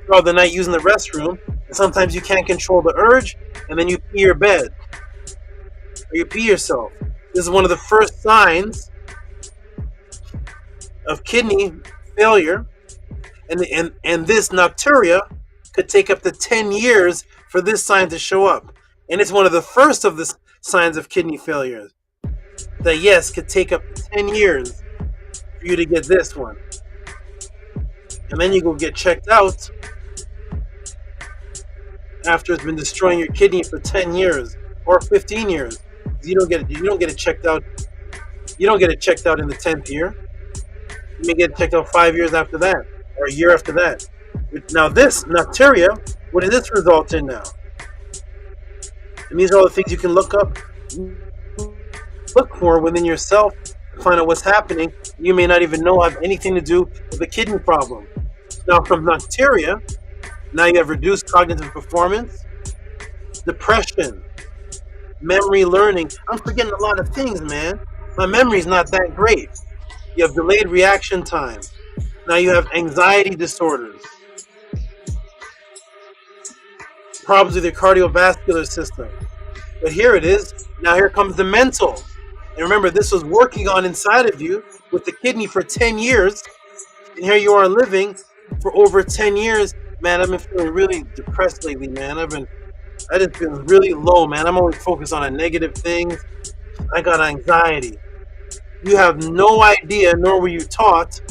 throughout the night using the restroom, and sometimes you can't control the urge, and then you pee your bed. Or you pee yourself. This is one of the first signs of kidney failure, and this nocturia could take up to 10 years for this sign to show up. And it's one of the first of the signs of kidney failure that, yes, could take up to 10 years for you to get this one. And then you go get checked out, after it's been destroying your kidney for 10 years or 15 years. You don't get it checked out. You don't get it checked out in the 10th year. You may get it checked out 5 years after that, or a year after that. Now this Nocturia, what does this result in now? And these are all the things you can look for within yourself to find out what's happening. You may not even know have anything to do with the kidney problem. Now from Nocturia, now you have reduced cognitive performance, depression, memory learning. I'm forgetting a lot of things, man. My memory's not that great. You have delayed reaction time. Now you have anxiety disorders, problems with your cardiovascular system. But here it is. Now here comes the mental. And remember, this was working on inside of you with the kidney for 10 years. And here you are living for over 10 years. Man, I've been feeling really depressed lately, man. I just feel really low, man. I'm always focused on negative things. I got anxiety. You have no idea, nor were you taught,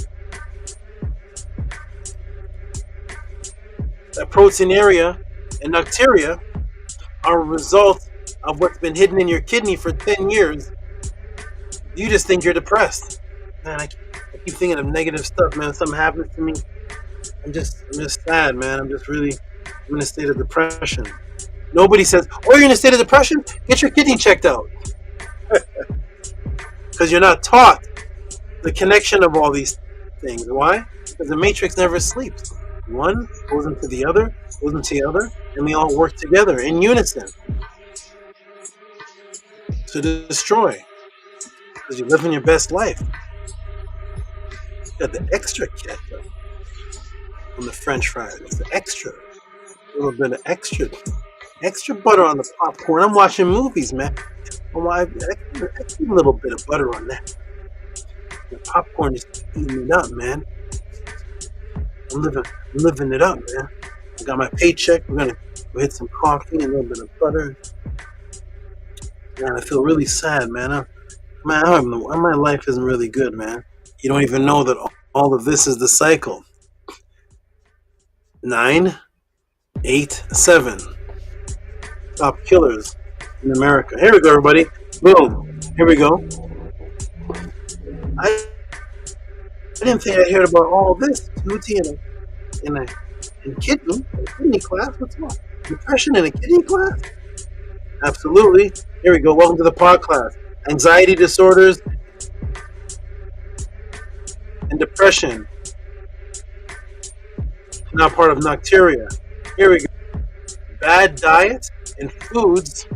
that proteinuria and Nocturia are a result of what's been hidden in your kidney for 10 years. You just think you're depressed. Man, I keep thinking of negative stuff, man. Something happens to me. I'm just sad, man. I'm in a state of depression. Nobody says, oh, you're in a state of depression? Get your kidney checked out. Because you're not taught the connection of all these things. Why? Because the matrix never sleeps. One goes into the other, and we all work together in unison to destroy. Because you're living your best life. You got the extra ketchup on the French fries. It's the extra. A little bit of extra butter on the popcorn. I'm watching movies, man. A little bit of butter on that. The popcorn is eating it up, man. I'm living it up, man. I got my paycheck. We're gonna go hit some coffee and a little bit of butter. Man, I feel really sad, man. My life isn't really good, man. You don't even know that all of this is the cycle. 9, 8, 7. Top killers in America. Here we go, everybody. Boom. Here we go. I didn't think I heard about all this. Tehuti in kidney class. What's wrong? Depression in a kidney class? Absolutely. Here we go. Welcome to the PODCLASS. Anxiety disorders and depression. Now part of Nocturia. Here we go. Bad diet and foods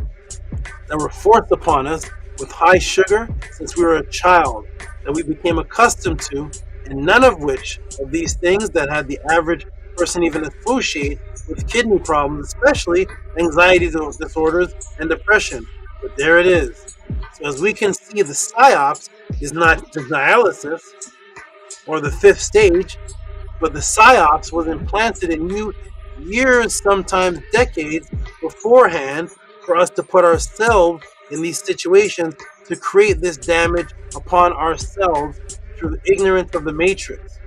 that were forced upon us with high sugar since we were a child that we became accustomed to, and none of which of these things that had the average person even associate with kidney problems, especially anxiety disorders and depression. But there it is. So as we can see, the Psyops is not the dialysis or the 5th stage, but the Psyops was implanted in you years, sometimes decades beforehand, for us to put ourselves in these situations to create this damage upon ourselves through the ignorance of the matrix.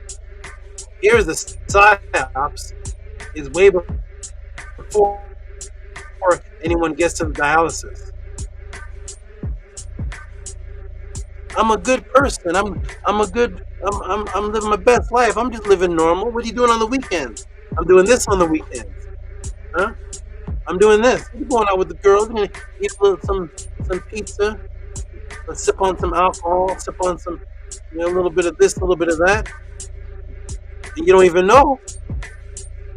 Here's the Psyops is way before anyone gets to the dialysis. I'm a good person. I'm living my best life. I'm just living normal. What are you doing on the weekends? I'm doing this on the weekends. Huh? I'm doing this. You're going out with the girls. You're gonna eat some pizza, sip on some alcohol, sip on some, a little bit of this, a little bit of that. And you don't even know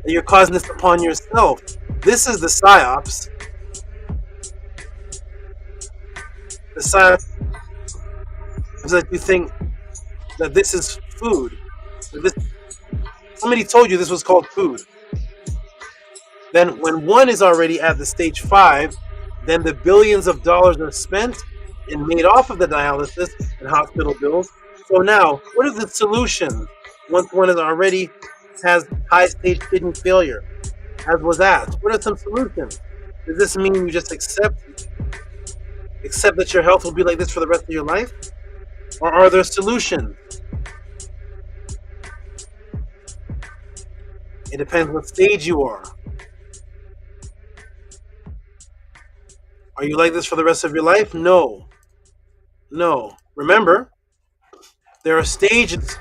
that you're causing this upon yourself. This is the Psyops. The Psyops is that you think that this is food. Somebody told you this was called food. Then when one is already at the stage 5, then the billions of dollars are spent and made off of the dialysis and hospital bills. So now, what are the solutions once one is already has high stage kidney failure, as was asked? What are some solutions? Does this mean you just accept that your health will be like this for the rest of your life? Or are there solutions? It depends what stage you are. Are you like this for the rest of your life? No. No. Remember, there are stages.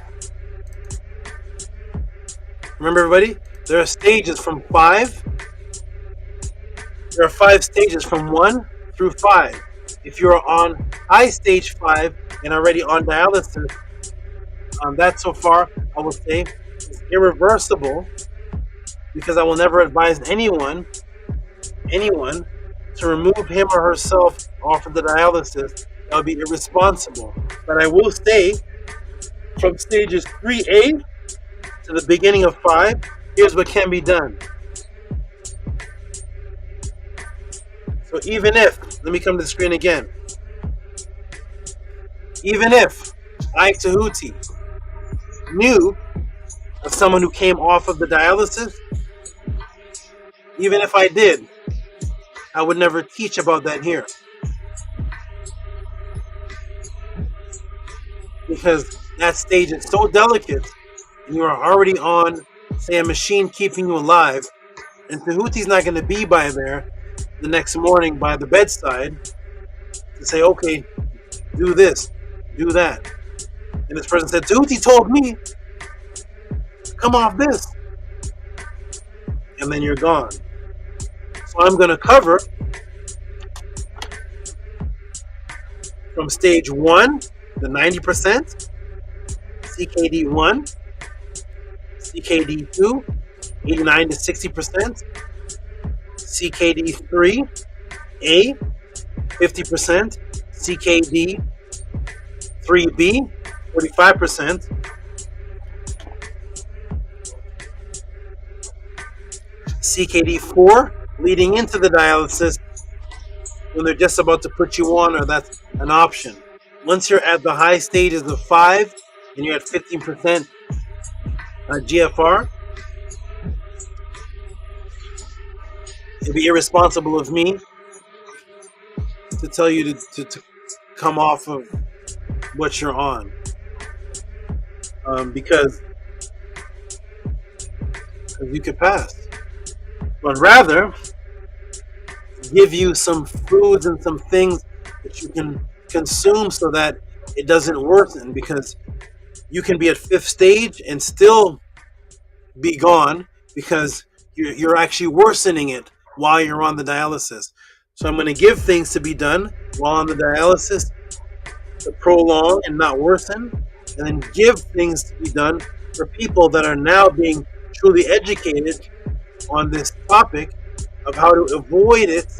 Remember, everybody? There are stages from 5. There are 5 stages from 1 through 5. If you're on high stage 5 and already on dialysis, that so far, I would say, is irreversible, because I will never advise anyone to remove him or herself off of the dialysis. That would be irresponsible. But I will say, from stages 3A to the beginning of 5, here's what can be done. So even if, let me come to the screen again. Even if I, Tehuti, knew of someone who came off of the dialysis, even if I did, I would never teach about that here. Because that stage is so delicate, and you are already on, say, a machine keeping you alive, and Tehuti's not going to be by there the next morning by the bedside to say, okay, do this, do that. And this person said, Tehuti told me, come off this. And then you're gone. So I'm going to cover from stage 1, the 90%, CKD 1, CKD 2, 89 to 60%, CKD 3, A, 50%, CKD 3B, 45%, CKD 4, leading into the dialysis when they're just about to put you on, or that's an option. Once you're at the high stages of 5 and you're at 15% GFR, it'd be irresponsible of me to tell you to come off of what you're on, because you could pass. But rather give you some foods and some things that you can consume so that it doesn't worsen, because you can be at 5th stage and still be gone because you're actually worsening it while you're on the dialysis. So I'm going to give things to be done while on the dialysis to prolong and not worsen, and then give things to be done for people that are now being truly educated on this topic of how to avoid it,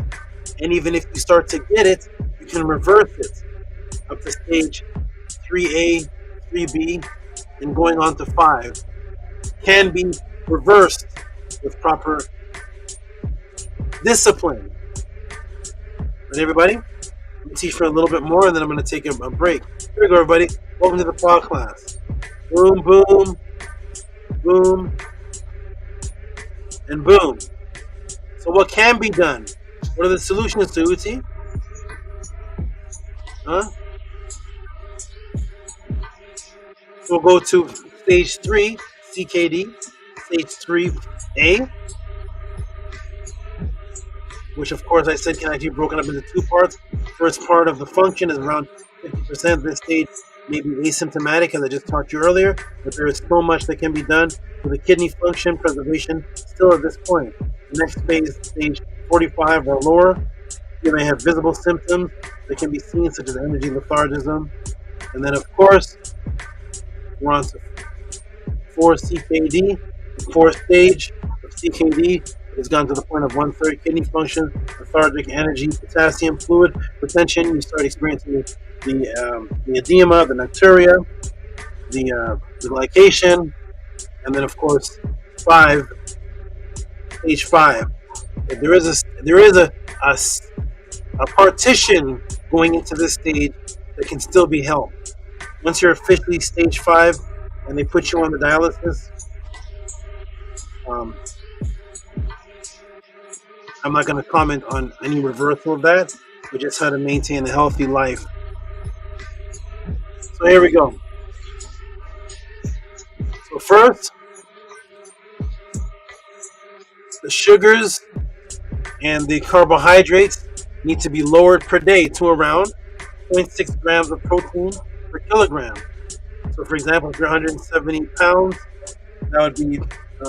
and even if you start to get it, you can reverse it up to stage 3A, 3B, and going on to 5. Can be reversed with proper discipline. Right, everybody? Let me teach for a little bit more, and then I'm going to take a break. Here we go, everybody. Welcome to the PODCLASS. Boom, boom, boom, and boom. So what can be done? What are the solutions to Tehuti? So we'll go to stage 3, CKD, stage 3A, which of course I said can actually be broken up into 2 parts. First part of the function is around 50%. This stage may be asymptomatic, as I just taught you earlier, but there is so much that can be done for the kidney function preservation still at this point. The next phase, stage 45 or lower, you may have visible symptoms that can be seen, such as energy lethargism. And then, of course, we're on to 4 CKD. The 4th stage of CKD has gone to the point of 1/3 kidney function, lethargic, energy, potassium, fluid retention. You start experiencing the edema, the nocturia, the glycation, and then, of course, 5, stage 5. There is a partition going into this stage that can still be helped. Once you're officially stage 5 and they put you on the dialysis, I'm not going to comment on any reversal of that, but just how to maintain a healthy life. So here we go. So first, the sugars and the carbohydrates need to be lowered per day to around 0.6 grams of protein per kilogram. So, for example, if you're 170 pounds, that would be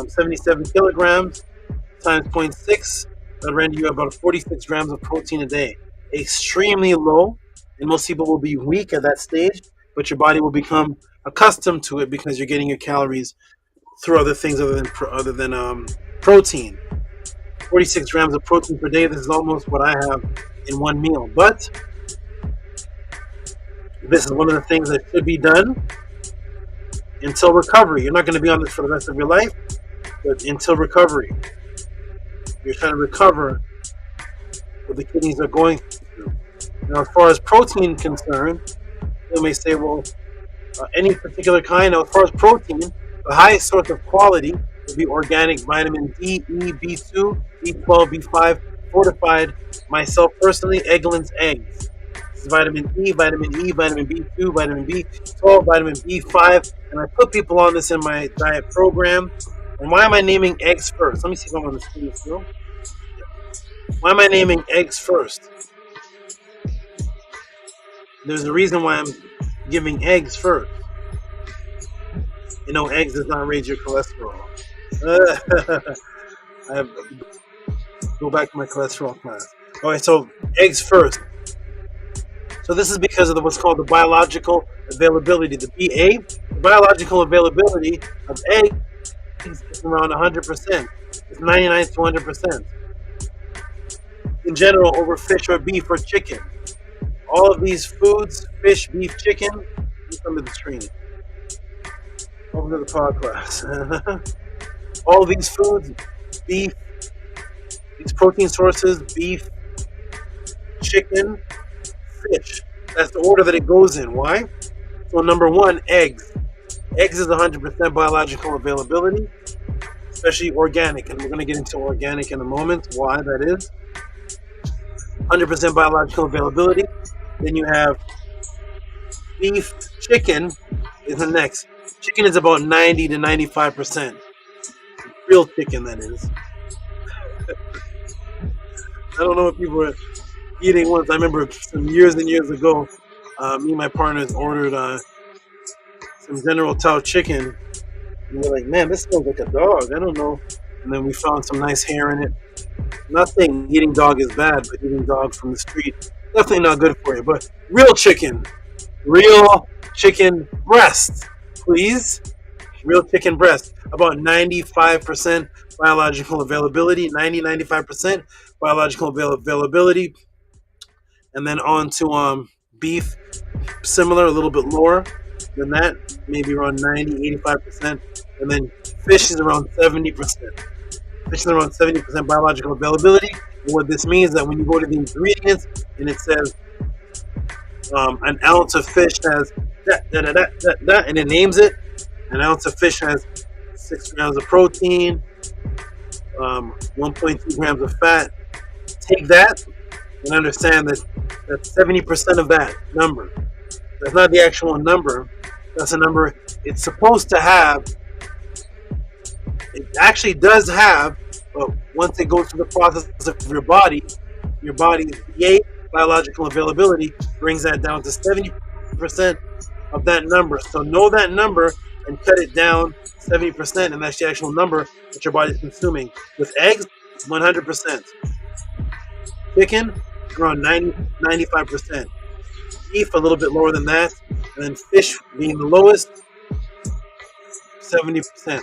77 kilograms times 0.6. That render you about 46 grams of protein a day. Extremely low, and most people will be weak at that stage, but your body will become accustomed to it because you're getting your calories through other things other than protein. 46 grams of protein per day. This is almost what I have in one meal. But this is one of the things that should be done until recovery. You're not going to be on this for the rest of your life, but until recovery. You're trying to recover what the kidneys are going through. Now, as far as protein concerned, you may say, well, any particular kind. Now, as far as protein, the highest source of quality would be organic vitamin D, E, B2, B12, B5, fortified. Myself personally, Eggland's eggs. This is vitamin E, vitamin B2, vitamin B12, vitamin B5, and I put people on this in my diet program. And why am I naming eggs first? Let me see if I'm on the screen still. Why am I naming eggs first? There's a reason why I'm giving eggs first. You know, eggs does not raise your cholesterol. Go back to my cholesterol class. All right, so eggs first. So this is because of what's called the biological availability, the BA. The biological availability of eggs is around 100%. It's 99 to 100%. In general, over fish or beef or chicken. All of these foods, fish, beef, chicken, come to the screen. Over to the PODCLASS. All of these foods, beef, these protein sources, beef, chicken, fish. That's the order that it goes in. Why? So number one, eggs. Eggs is 100% biological availability, especially organic. And we're going to get into organic in a moment, why that is. 100% biological availability. Then you have beef. Chicken is the next. Chicken is about 90 to 95%. Real chicken, that is. I don't know if people were eating once. I remember some years and years ago, me and my partners ordered some General Tao chicken. And we're like, man, this smells like a dog. I don't know. And then we found some nice hair in it. Not saying eating dog is bad, but eating dog from the street, definitely not good for you. But real chicken breast, please. Real chicken breast, about 95% biological availability, 95% biological availability. And then on to beef, similar, a little bit lower than that, maybe around 85%. And then fish is around 70%. Fish is around 70% biological availability. And what this means is that when you go to the ingredients and it says an ounce of fish has that, and it names it, an ounce of fish has 6 grams of protein, 1.2 grams of fat. Take that and understand that 70% of that number, that's not the actual number, that's a number it's supposed to have. It actually does have, but once it goes through the process of your body's BA, biological availability, brings that down to 70% of that number. So know that number and cut it down 70%, and that's the actual number that your body is consuming. With eggs, 100%. Chicken, around 95%. Beef, a little bit lower than that. And then fish being the lowest, 70%.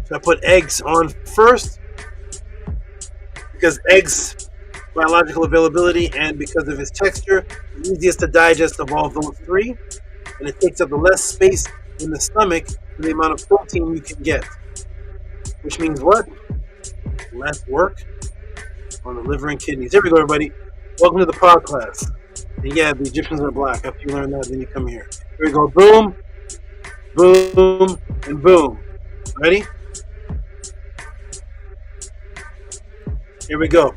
So I put eggs on first because eggs, biological availability, and because of its texture, the easiest to digest of all those three. And it takes up the less space in the stomach for the amount of protein you can get. Which means what? Less work on the liver and kidneys. Here we go, everybody. Welcome to the PODCLASS. And yeah, the Egyptians are black. After you learn that, then you come here. Here we go. Boom, boom, and boom. Ready? Here we go.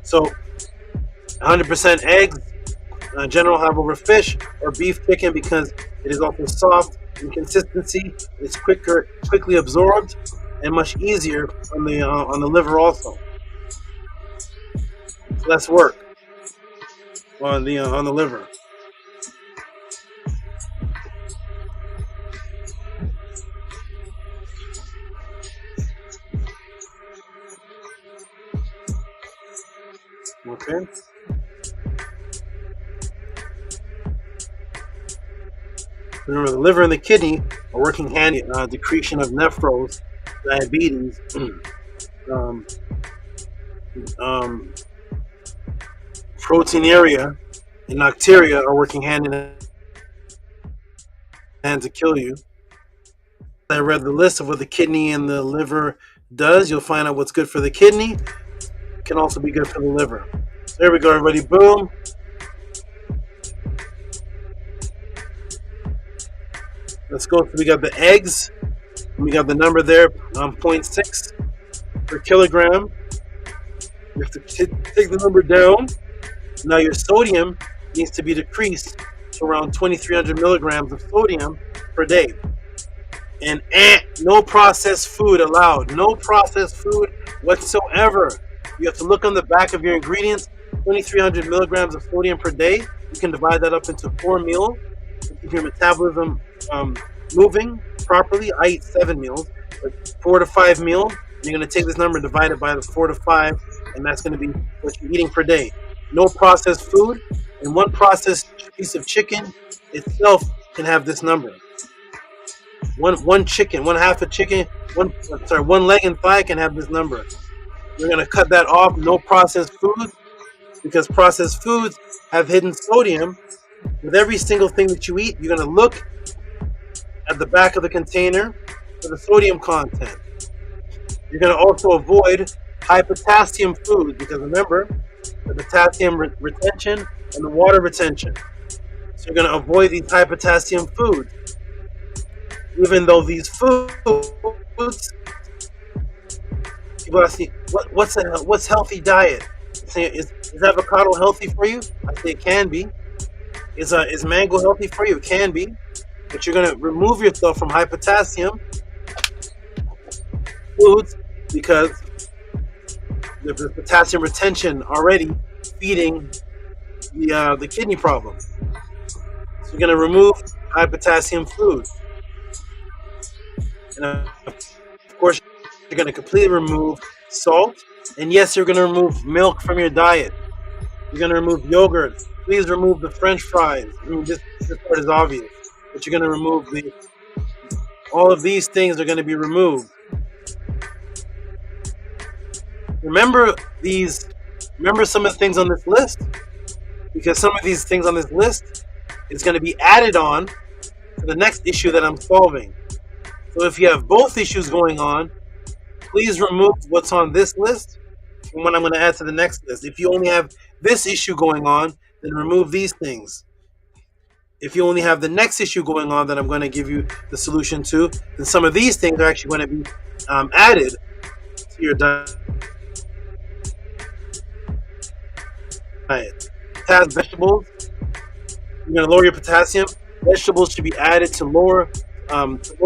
So, 100% eggs. General have over fish or beef, chicken, because it is also soft in consistency. It's quickly absorbed, and much easier on the liver also. So less work. on the liver. Okay. Remember, the liver and the kidney are working hand in decretion of nephros, diabetes, proteinuria, and nocturia are working hand in hand to kill you. I read the list of what the kidney and the liver does. You'll find out what's good for the kidney. Can also be good for the liver. So there we go, everybody. Boom. Let's go. We got the eggs. We got the number there, 0.6 per kilogram. You have to take the number down. Now your sodium needs to be decreased to around 2,300 milligrams of sodium per day. And no processed food allowed. No processed food whatsoever. You have to look on the back of your ingredients. 2,300 milligrams of sodium per day. You can divide that up into 4 meals to keep your metabolism moving properly. I eat 7 meals, but 4 to 5 meals. You're going to take this number and divide it by the 4 to 5, and that's going to be what you're eating per day. No processed food, and one processed piece of chicken itself can have this number. One chicken, one half a chicken, one leg and thigh can have this number. We're going to cut that off. No processed foods, because processed foods have hidden sodium. With every single thing that you eat, you're going to look at the back of the container for the sodium content. You're going to also avoid high potassium foods, because remember, the potassium retention and the water retention. So you're going to avoid these high potassium foods. Even though these foods, people ask me, what's healthy diet? Is avocado healthy for you? I say it can be. Is mango healthy for you? It can be. But you're going to remove yourself from high potassium foods, because there's potassium retention already feeding the kidney problem. So you're going to remove high potassium foods. And of course, you're going to completely remove salt. And yes, you're going to remove milk from your diet. You're going to remove yogurt. Please remove the French fries. I mean, this part is obvious. But you're going to remove all of these things are going to be removed. Remember some of the things on this list, because some of these things on this list is going to be added on to the next issue that I'm solving. So if you have both issues going on, please remove what's on this list from what I'm going to add to the next list. If you only have this issue going on, then remove these things. If you only have the next issue going on that I'm going to give you the solution to, then some of these things are actually going to be added to your diet. Potassium vegetables, you're going to lower your potassium. Vegetables should be added to low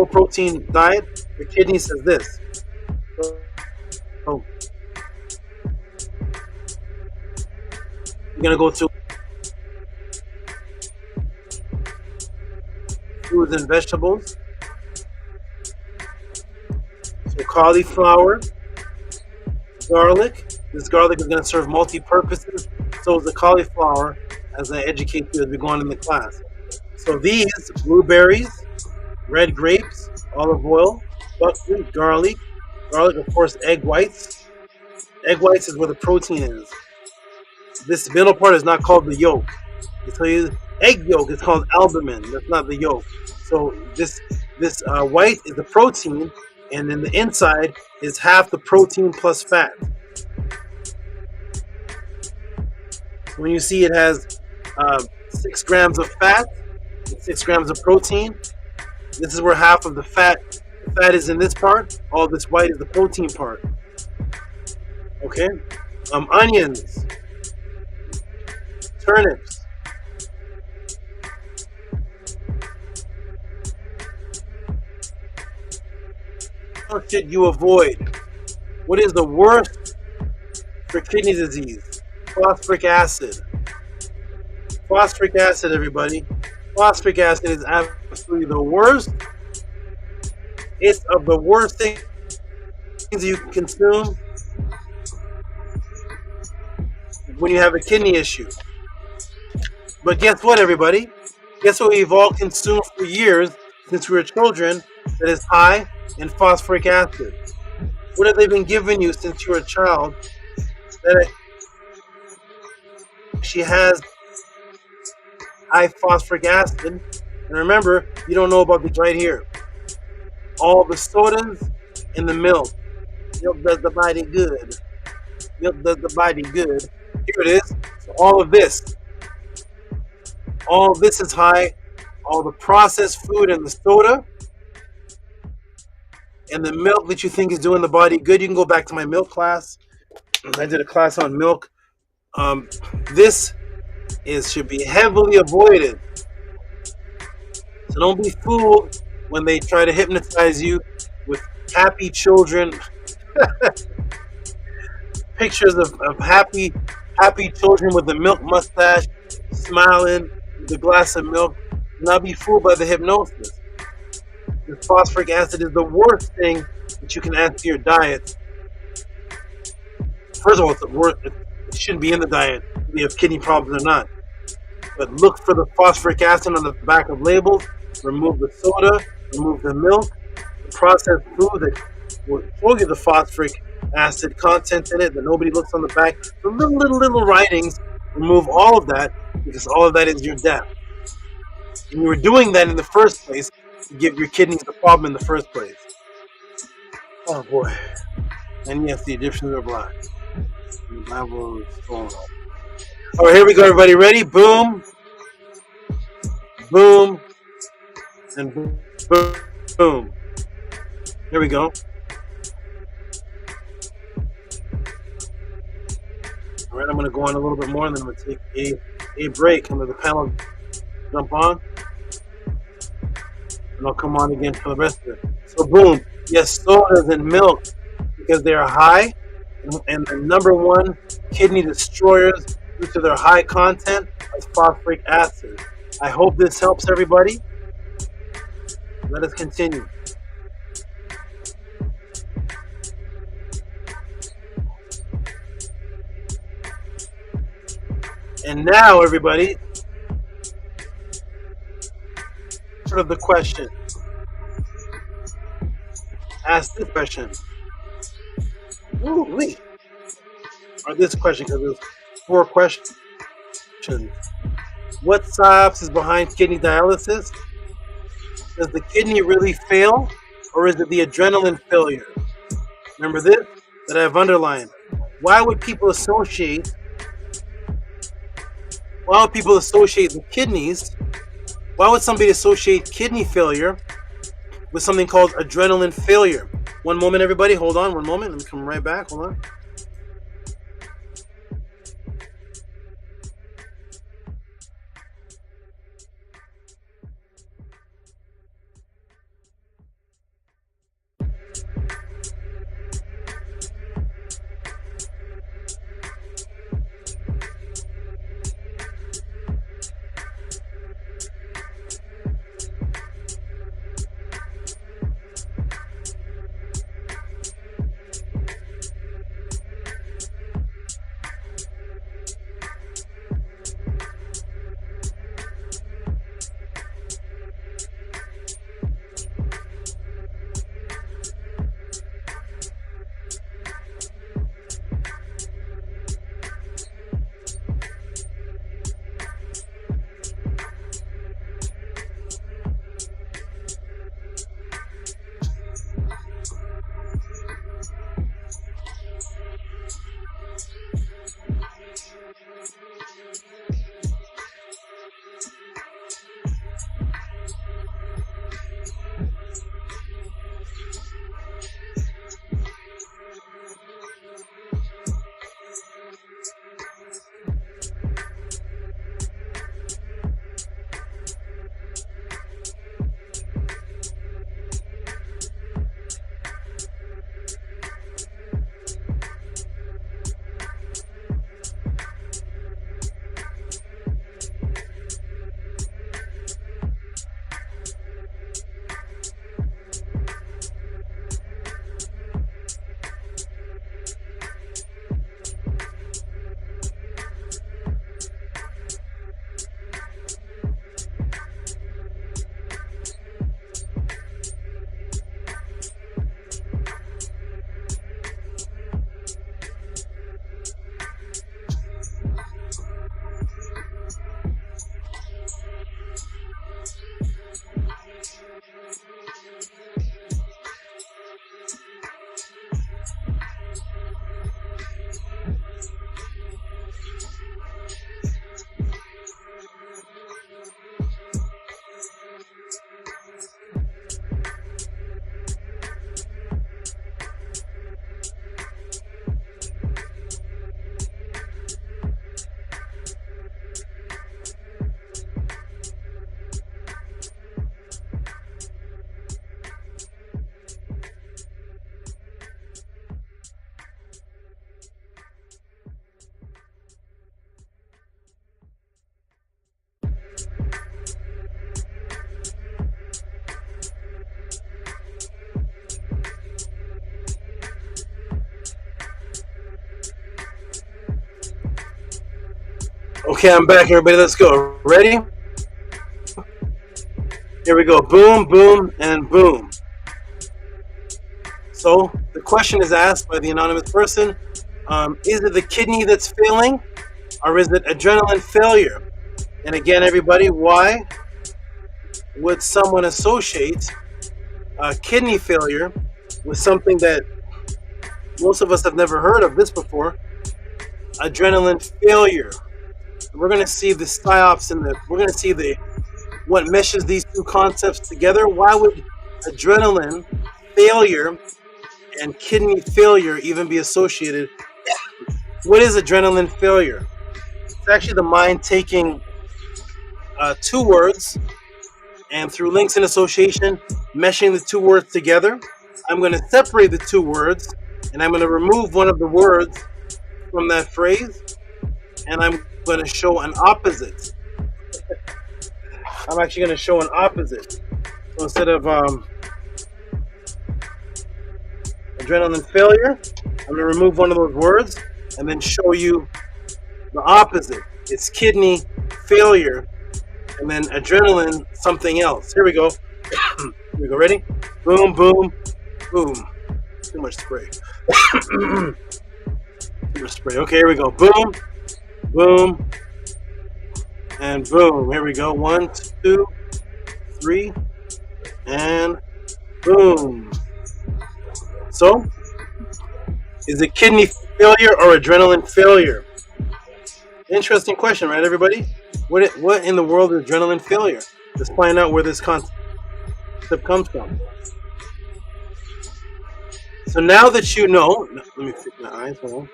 protein diet. Your kidney says this. So you're going to go to foods and vegetables. So cauliflower, garlic. This garlic is going to serve multi-purposes. So is the cauliflower, as I educate you as we go on in the class. So these, blueberries, red grapes, olive oil, buckwheat, garlic, of course, egg whites. Egg whites is where the protein is. This middle part is not called the yolk. They tell you egg yolk is called albumin. That's not the yolk. So this white is the protein, and then the inside is half the protein plus fat. When you see it has 6 grams of fat, 6 grams of protein, this is where half of the fat is in this part. All this white is the protein part. Okay? Onions, turnips, what should you avoid? What is the worst for kidney disease? Phosphoric acid. Phosphoric acid, everybody. Phosphoric acid is absolutely the worst. It's of the worst things you can consume when you have a kidney issue. But guess what, everybody? Guess what we've all consumed for years since we were children that is high in phosphoric acid? What have they been giving you since you were a child that actually has high phosphoric acid? And remember, you don't know about this right here. All the sodas and the milk. Milk does the body good. Milk does the body good. Here it is. So all of this is high. All the processed food and the soda and the milk that you think is doing the body good. You can go back to my milk class. I did a class on milk. This should be heavily avoided. So don't be fooled when they try to hypnotize you with happy children. Pictures of happy children with a milk mustache, smiling with a glass of milk. Do not be fooled by the hypnosis. The phosphoric acid is the worst thing that you can add to your diet. First of all, it's the worst. It shouldn't be in the diet if you have kidney problems or not. But look for the phosphoric acid on the back of labels. Remove the soda, remove the milk, the processed food that will show you the phosphoric acid content in it that nobody looks on the back. The little writings, remove all of that because all of that is your death. And you were doing that in the first place to give your kidneys the problem in the first place. Oh boy. And yes, the Egyptians are blind. The Bible is falling off. All right, here we go, everybody. Ready? Boom. Boom. And boom. Boom. Here we go. All right, I'm going to go on a little bit more, and then I'm going to take a break, and let the panel jump on, and I'll come on again for the rest of it. So, boom. Yes, sodas and milk, because they are high, and the number one kidney destroyers due to their high content is phosphoric acid. I hope this helps everybody. Let us continue. And now, everybody, sort of the question. Ask this question. Ooh-wee. Or this question, because there's 4 questions. What Psyops is behind kidney dialysis? Does the kidney really fail, or is it the adrenaline failure? Remember this that I've underlined. Why would people associate the kidneys? Why would somebody associate kidney failure with something called adrenaline failure? One moment, everybody. Hold on. One moment. Let me come right back. Hold on. Okay, I'm back, everybody. Let's go. Ready? Here we go. Boom, boom, and boom. So the question is asked by the anonymous person. Is it the kidney that's failing, or is it adrenaline failure? And again, everybody, why would someone associate kidney failure with something that most of us have never heard of this before? Adrenaline failure. We're going to see the Psyops and we're going to see what meshes these two concepts together. Why would adrenaline failure and kidney failure even be associated? What is adrenaline failure? It's actually the mind taking two words and through links and association, meshing the two words together. I'm going to separate the two words and I'm going to remove one of the words from that phrase and I'm going to show an opposite. I'm actually going to show an opposite. So instead of adrenaline failure, I'm going to remove one of those words and then show you the opposite. It's kidney failure and then adrenaline something else. Here we go. Here we go. Ready? Boom, boom, boom. Too much spray. Too much spray. Okay, here we go. Boom, boom, and boom. Here we go. 1, 2, 3, and boom. So, is it kidney failure or adrenaline failure? Interesting question, right, everybody? What in the world is adrenaline failure? Let's find out where this concept comes from. So now that you know, let me fix my eyes. Hold on.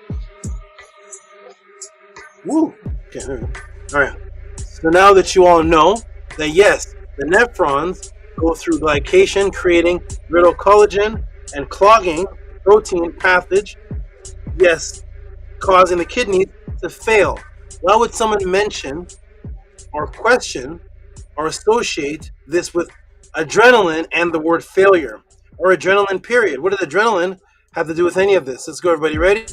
Woo. Okay, there we go. All right. So now that you all know that yes, the nephrons go through glycation, creating brittle collagen and clogging protein passage, yes, causing the kidneys to fail. Why would someone mention or question or associate this with adrenaline and the word failure or adrenaline period? What does adrenaline have to do with any of this? Let's go, everybody. Ready?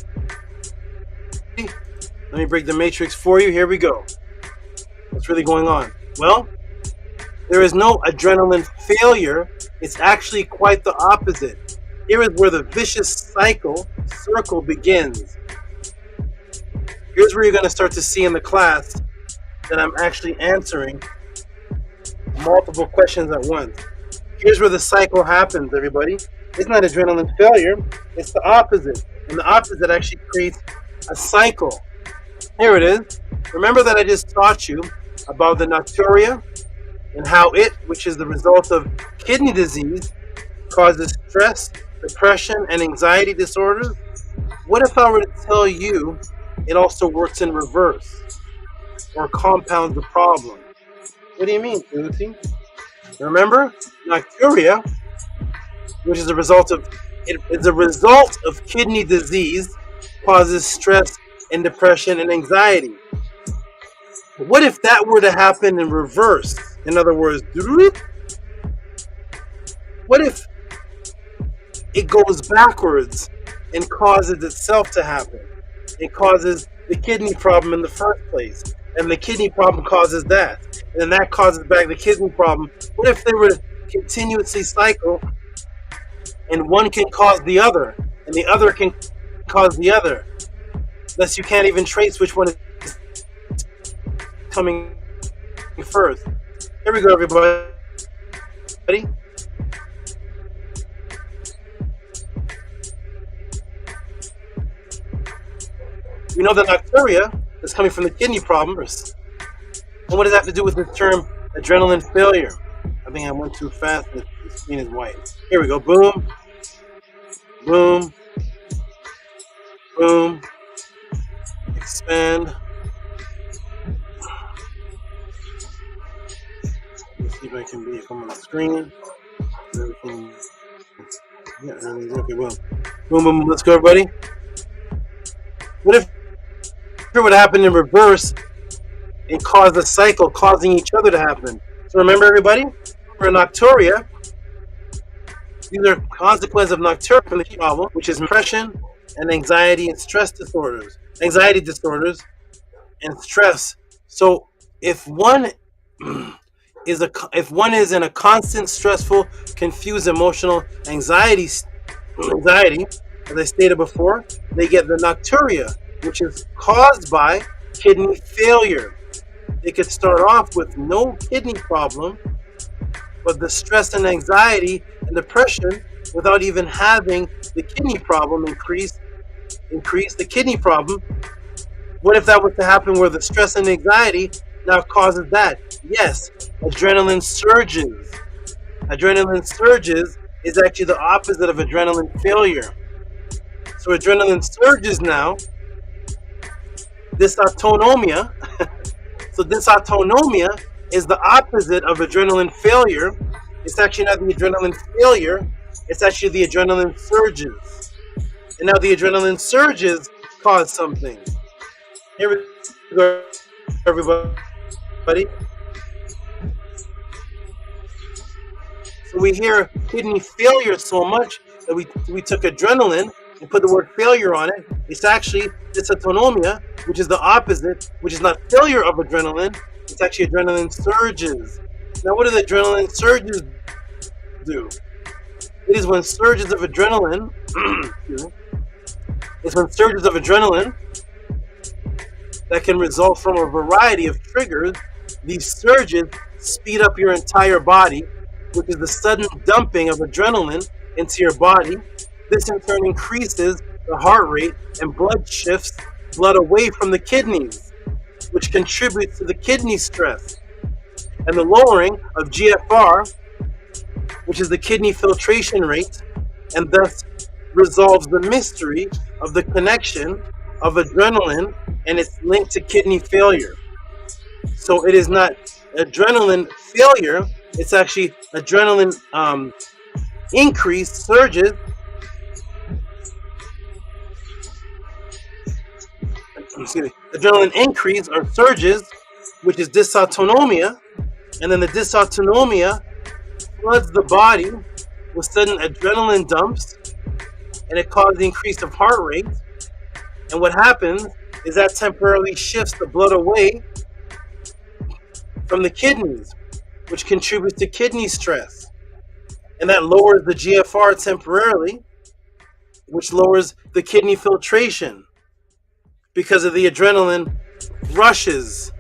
Let me break the matrix for you. Here we go. What's really going on? Well, there is no adrenaline failure. It's actually quite the opposite. Here is where the vicious circle begins. Here's where you're going to start to see in the class that I'm actually answering multiple questions at once. Here's where the cycle happens, everybody. It's not adrenaline failure. It's the opposite. And the opposite actually creates a cycle. Here it is. Remember that I just taught you about the nocturia and how it, which is the result of kidney disease, causes stress, depression, and anxiety disorders. What if I were to tell you it also works in reverse or compounds the problem? What do you mean, Tehuti? Remember, nocturia, which is a result of kidney disease, causes stress and depression and anxiety. What if that were to happen in reverse? In other words, what if it goes backwards and causes itself to happen? It causes the kidney problem in the first place, and the kidney problem causes that, and then that causes back the kidney problem. What if they were to continuously cycle, and one can cause the other, and the other can cause the other, thus you can't even trace which one is coming first. Here we go, everybody. Ready? We know that nocturia is coming from the kidney problem. And what does that have to do with the term adrenaline failure? I think I went too fast. The screen is white. Here we go. Boom. Boom. Boom. Expand. Let's see if I can be on the screen. Everything. Yeah, okay, boom. Boom, boom. Let's go, everybody. What if it would happen in reverse and cause the cycle, causing each other to happen. So remember, everybody, for nocturia, these are consequences of nocturia from the problem, which is depression and anxiety and stress disorders, anxiety disorders and stress. So if one is in a constant, stressful, confused, emotional anxiety, as I stated before, they get the nocturia, which is caused by kidney failure. They could start off with no kidney problem, but the stress and anxiety and depression, without even having the kidney problem, increase the kidney problem. What if that was to happen where the stress and anxiety now causes that? Yes, adrenaline surges. Adrenaline surges is actually the opposite of adrenaline failure. So adrenaline surges now, dysautonomia. So dysautonomia is the opposite of adrenaline failure. It's actually not the adrenaline failure, it's actually the adrenaline surges. And now the adrenaline surges cause something. Here we go, everybody. So we hear kidney failure so much that we took adrenaline and put the word failure on it. It's actually dysautonomia, which is the opposite, which is not failure of adrenaline. It's actually adrenaline surges. Now, what do the adrenaline surges do? It is when surges of adrenaline, that can result from a variety of triggers. These surges speed up your entire body, which is the sudden dumping of adrenaline into your body. This in turn increases the heart rate and blood shifts blood away from the kidneys, which contributes to the kidney stress. And the lowering of GFR, which is the kidney filtration rate, and thus resolves the mystery of the connection of adrenaline and its link to kidney failure. So it is not adrenaline failure, it's actually adrenaline increase, surges. Excuse me. Adrenaline increase or surges, which is dysautonomia, and then the dysautonomia floods the body with sudden adrenaline dumps, and it causes the increase of heart rate. And what happens is that temporarily shifts the blood away from the kidneys, which contributes to kidney stress. And that lowers the GFR temporarily, which lowers the kidney filtration because of the adrenaline rushes.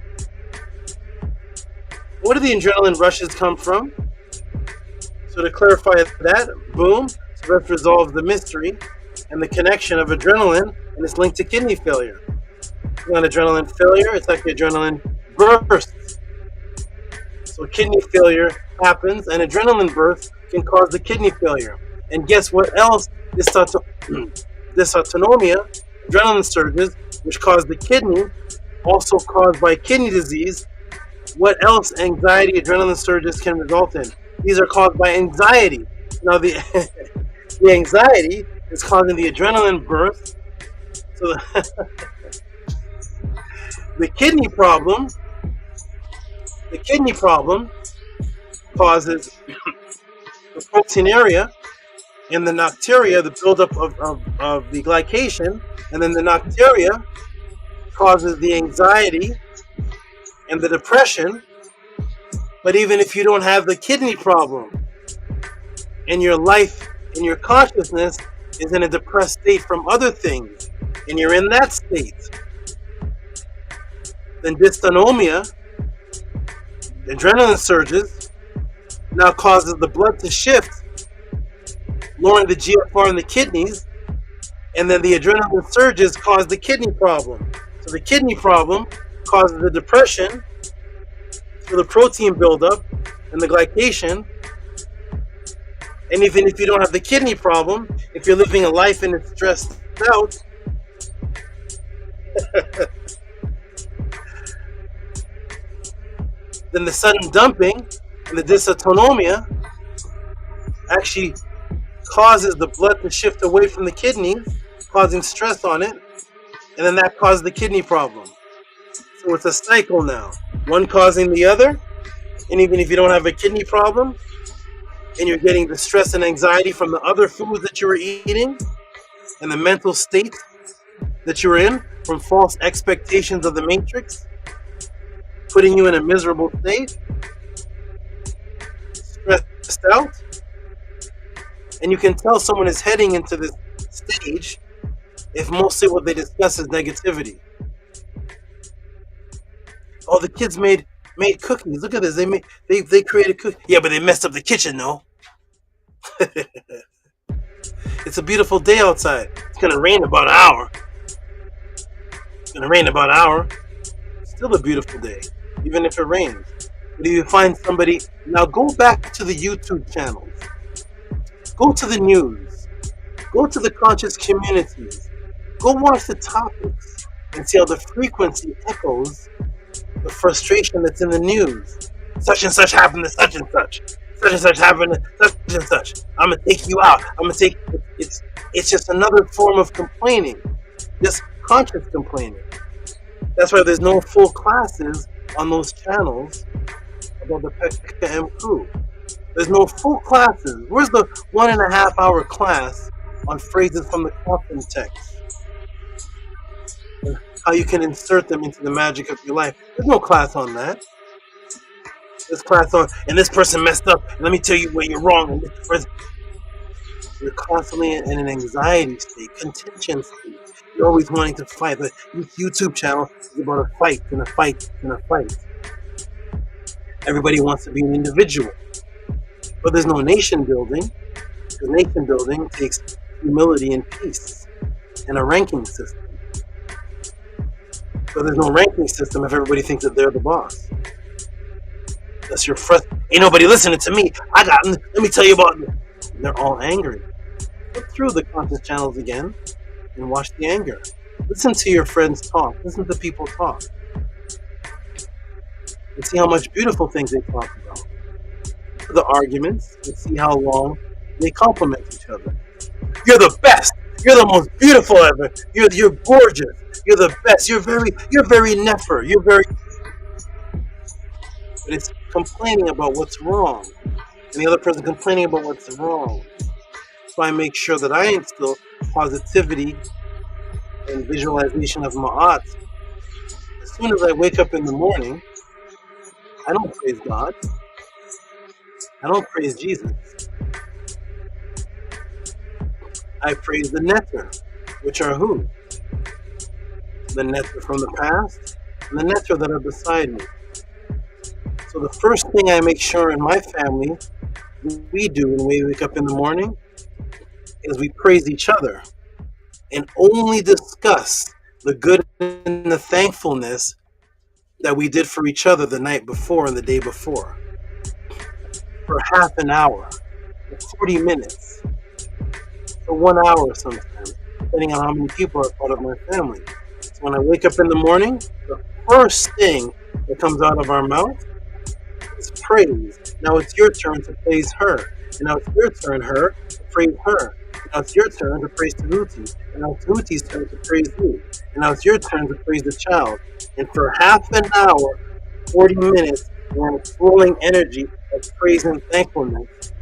Where do the adrenaline rushes come from? So to clarify that, boom, so that resolves the mystery and the connection of adrenaline and its linked to kidney failure. It's not adrenaline failure, it's actually adrenaline bursts. So kidney failure happens, and adrenaline burst can cause the kidney failure. And guess what else? Dysautonomia, adrenaline surges, which cause the kidney, also caused by kidney disease. What else anxiety, adrenaline surges can result in? These are caused by anxiety. Now the the anxiety is causing the adrenaline burst. So the kidney problem causes the proteinuria and the nocturia, the buildup of the glycation, and then the nocturia causes the anxiety and the depression. But even if you don't have the kidney problem, and your life and your consciousness is in a depressed state from other things, and you're in that state, then dysautonomia, adrenaline surges, now causes the blood to shift, lowering the GFR in the kidneys, and then the adrenaline surges cause the kidney problem. So the kidney problem causes the depression, for the protein buildup and the glycation. And even if you don't have the kidney problem, if you're living a life and it's stressed out, then the sudden dumping and the dysautonomia actually causes the blood to shift away from the kidneys, causing stress on it, and then that causes the kidney problem. So it's a cycle now. One causing the other. And even if you don't have a kidney problem, and you're getting the stress and anxiety from the other foods that you were eating, and the mental state that you're in from false expectations of the matrix, putting you in a miserable state, stressed out, and you can tell someone is heading into this stage if mostly what they discuss is negativity. Oh, the kids made cookies. Look at this. They created cookies. Yeah, but they messed up the kitchen, though. It's a beautiful day outside. It's gonna rain in about an hour. Still a beautiful day, even if it rains. But if you find somebody, now go back to the YouTube channels. Go to the news. Go to the conscious communities. Go watch the topics and see how the frequency echoes the frustration that's in the news. Such and such happened to such and such. Such and such happened to such and such. I'm gonna take you out. It's just another form of complaining. Just conscious complaining. That's why there's no full classes on those channels about the Pekka M crew. There's no full classes. Where's the 1.5 hour class on phrases from the quantum text? And how you can insert them into the magic of your life. There's no class on that. There's class on, and this person messed up, and let me tell you where you're wrong. And this person, you're constantly in an anxiety state, contention state. You're always wanting to fight. The YouTube channel is about a fight and a fight and a fight. Everybody wants to be an individual. But there's no nation building. Because nation building takes humility and peace and a ranking system. But there's no ranking system if everybody thinks that they're the boss. That's your ain't nobody listening to me. Let me tell you about it. They're all angry. Look through the conscious channels again and watch the anger. Listen to your friends talk. Listen to people talk. And see how much beautiful things they talk about. The arguments and see how long they compliment each other. You're the best. You're the most beautiful ever. You're gorgeous. You're the best. You're very nefer. You're very. But it's complaining about what's wrong, and the other person complaining about what's wrong. So I make sure that I instill positivity and visualization of ma'at. As soon as I wake up in the morning, I don't praise God. I don't praise Jesus. I praise the netter, which are who? The netter from the past, and the netter that are beside me. So the first thing I make sure in my family we do when we wake up in the morning is we praise each other and only discuss the good and the thankfulness that we did for each other the night before and the day before. For half an hour, for 40 minutes, for 1 hour sometimes, depending on how many people are part of my family. So when I wake up in the morning, the first thing that comes out of our mouth is praise. Now it's your turn to praise her. And now it's your turn, her, to praise her. And now it's your turn to praise Tehuti. And now it's Tehuti's turn to praise you. And now it's your turn to praise the child. And for half an hour, 40 minutes, we're in a flowing energy of praise and thankfulness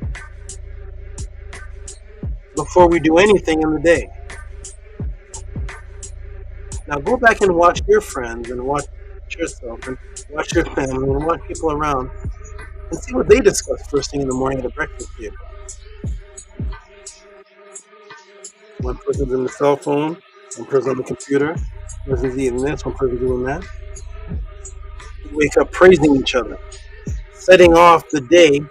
before we do anything in the day. Now go back and watch your friends and watch yourself and watch your family and watch people around and see what they discuss first thing in the morning at the breakfast table. One person's in the cell phone, one person on the computer, one person's eating this, one person's doing that. We wake up praising each other, setting off the day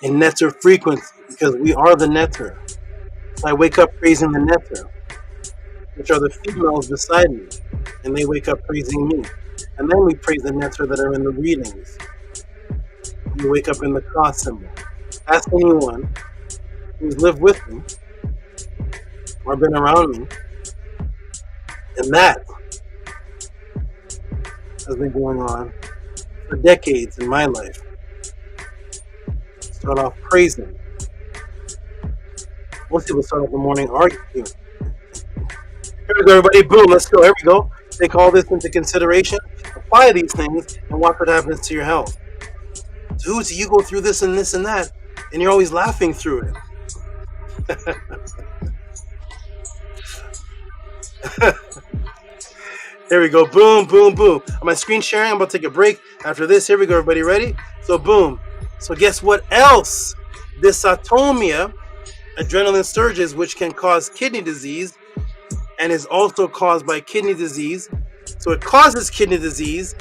in netter frequency because we are the netter. So I wake up praising the netter, which are the females beside me, and they wake up praising me. And then we praise the netter that are in the readings. We wake up in the cross symbol. Ask anyone who's lived with me or been around me, and that has been going on for decades in my life. Start off praising. Most people start off the morning arguing. Here we go, everybody. Boom, let's go. Here we go. Take all this into consideration, apply these things, and watch what happens to your health. Tehuti, you go through this and this and that, and you're always laughing through it. Here we go. Boom, boom, boom. Am I screen sharing? I'm about to take a break after this. Here we go, everybody. Ready? So, boom. So, guess what else? Dysautonomia, adrenaline surges, which can cause kidney disease and is also caused by kidney disease. So, it causes kidney disease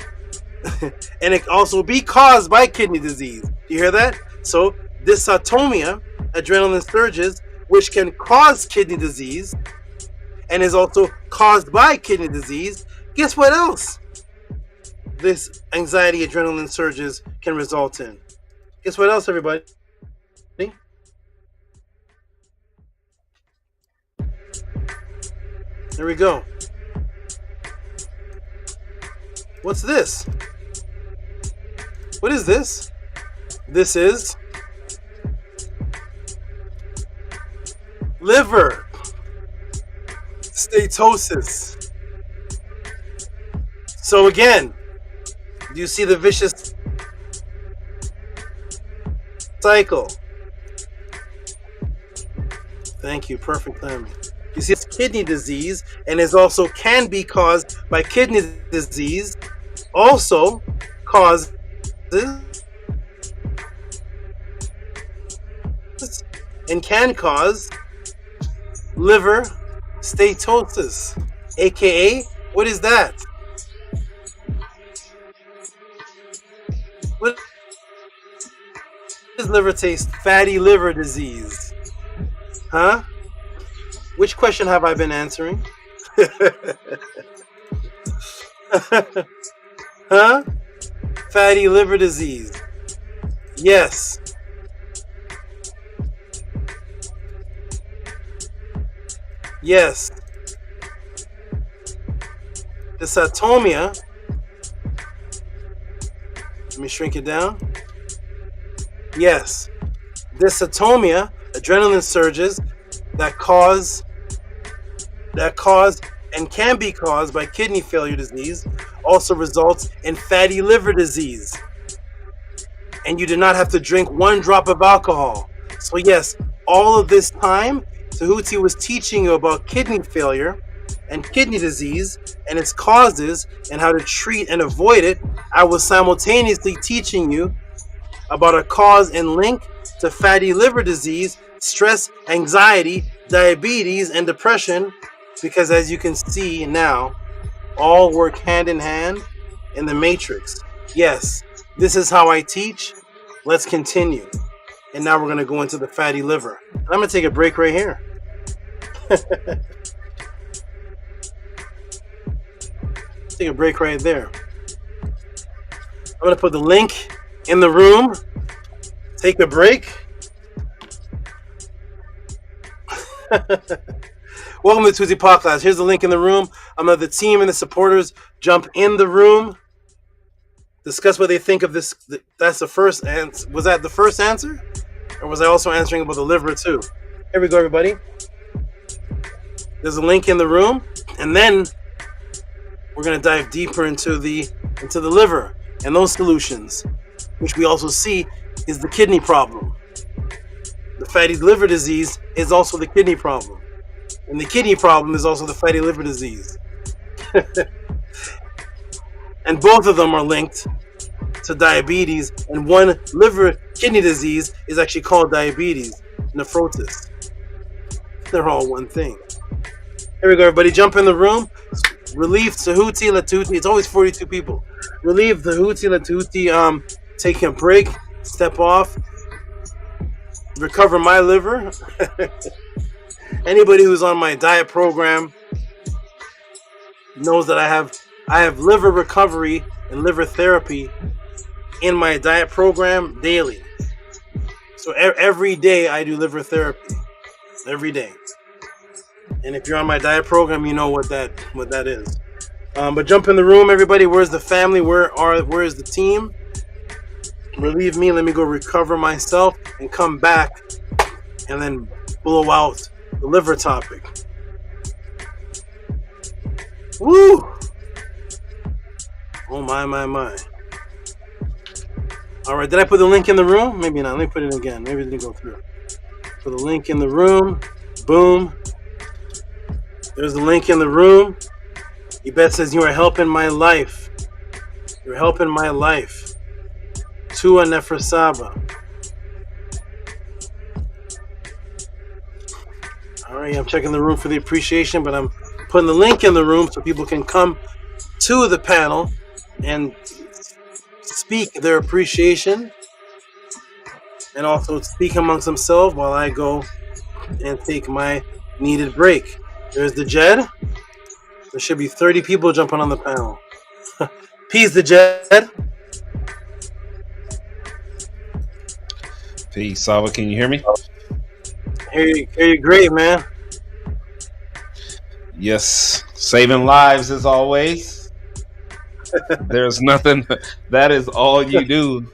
and it can also be caused by kidney disease. You hear that? So, dysautonomia, adrenaline surges, which can cause kidney disease and is also caused by kidney disease. Guess what else this anxiety adrenaline surges can result in? Guess what else, everybody? There we go. What's this? What is this? This is liver steatosis. So again, do you see the vicious cycle? Thank you, perfect timing. You see, it's kidney disease and is also can be caused by kidney disease, also causes and can cause liver steatosis, aka what is that? What is liver taste? Fatty liver disease. Huh? Which question have I been answering? Huh? Fatty liver disease. Yes. Yes. Dysautonomia. Let me shrink it down. Yes. Dysautonomia, adrenaline surges that cause and can be caused by kidney failure disease, also results in fatty liver disease. And you do not have to drink 1 drop of alcohol. So yes, all of this time, Tehuti was teaching you about kidney failure and kidney disease and its causes and how to treat and avoid it. I was simultaneously teaching you about a cause and link to fatty liver disease, stress, anxiety, diabetes, and depression, because as you can see now, all work hand in hand in the matrix. Yes, this is how I teach. Let's continue. And now we're going to go into the fatty liver. I'm going to take a break right here. Take a break right there. I'm going to put the link in the room. Take a break. Welcome to Tuesday PODCLASS. Here's the link in the room. I'm going to have the team and the supporters jump in the room. Discuss what they think of this. That's the first answer. Was that the first answer? Or was I also answering about the liver too? Here we go, everybody. There's a link in the room. And then we're going to dive deeper into the liver and those solutions, which we also see is the kidney problem. The fatty liver disease is also the kidney problem. And the kidney problem is also the fatty liver disease. And both of them are linked to diabetes. And one liver kidney disease is actually called diabetes, nephrotis. They're all one thing. Here we go, everybody. Jump in the room. Relieve Tehuti, let Tehuti. It's always 42 people. Relieve Tehuti, let Tehuti take a break, step off, recover my liver. Anybody who's on my diet program knows that I have liver recovery and liver therapy in my diet program daily. So every day I do liver therapy. Every day. And if you're on my diet program, you know what that is. But jump in the room, everybody. Where's the family? Where is the team? Relieve me. Let me go recover myself and come back and then blow out the liver topic. Woo! Oh my. All right, did I put the link in the room? Maybe not. Let me put it again. Maybe it didn't go through. Put the link in the room. Boom. There's the link in the room. Yvette says, you are helping my life. You're helping my life. Tua Nefer Saba. All right, I'm checking the room for the appreciation, but I'm putting the link in the room so people can come to the panel and speak their appreciation and also speak amongst themselves while I go and take my needed break. There's the Jed. There should be 30 people jumping on the panel. Peace, the Jed. Peace, Saba. Can you hear me? Hear you great, man. Yes, saving lives as always. There's nothing. That is all you do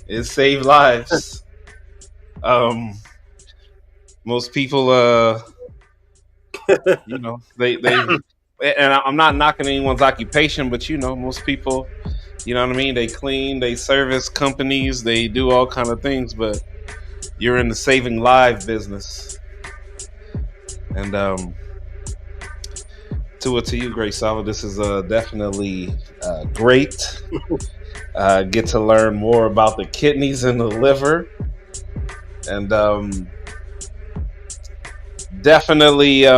is save lives. Most people, you know, they, and I'm not knocking anyone's occupation, but you know, most people, you know what I mean. They clean, they service companies, they do all kind of things, but you're in the saving live business. And to you, Great Saba. This is definitely great. Get to learn more about the kidneys and the liver, and definitely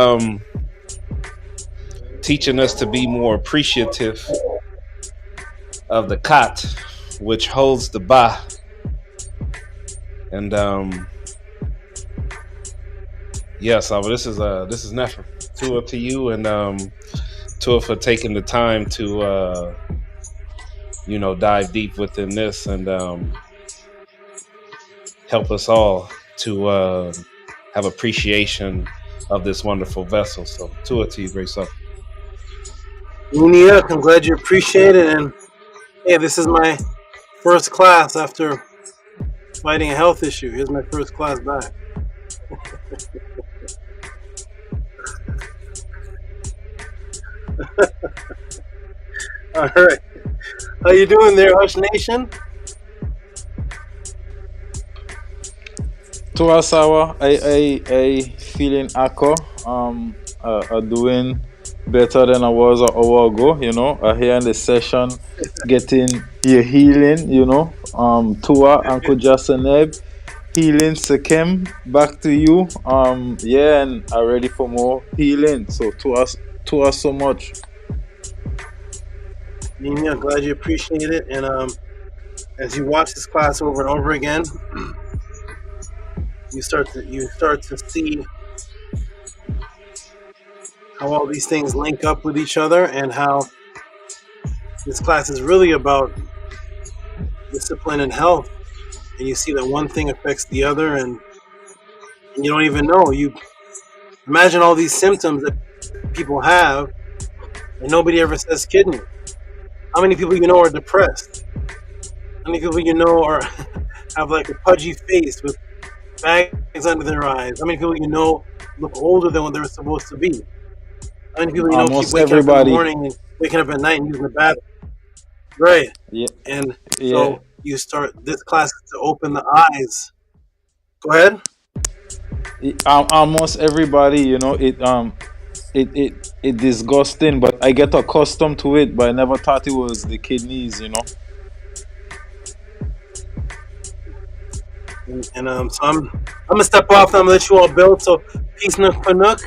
teaching us to be more appreciative of the Kat, which holds the Ba. And yeah, Saba, this is Nefer. Tua to you, and Tua for taking the time to you know, dive deep within this and help us all to have appreciation of this wonderful vessel. So Tua to you, Great Saba. Uniak, I'm glad you appreciate it, and hey, this is my first class after fighting a health issue. Here's my first class back. All right, how you doing there, Hush Nation? Tua Sawa, I feeling Ako, doing better than I was an hour ago, you know. Here in the session, getting your healing, you know. Tua, Uncle Jasaneb, healing, Sekem, back to you. Yeah, and I'm ready for more healing. So Tua so much. Yeah, I'm glad you appreciate it, and as you watch this class over and over again, you start to see how all these things link up with each other, and how this class is really about discipline and health. And you see that one thing affects the other, and you don't even know. You imagine all these symptoms that people have, and nobody ever says kidney. How many people you know are depressed? How many people you know are have like a pudgy face with bags under their eyes? How many people you know look older than what they're supposed to be? How many people you know Almost keep waking everybody. up in the morning and waking up at night and using the bathroom? Right. Yeah. And Yeah. so you start this class to open the eyes. Go ahead. Almost everybody, you know, it disgusting, but I get accustomed to it, but I never thought it was the kidneys, you know. And so I'm gonna step off and I'm gonna let you all build. So peace Nook Panuk.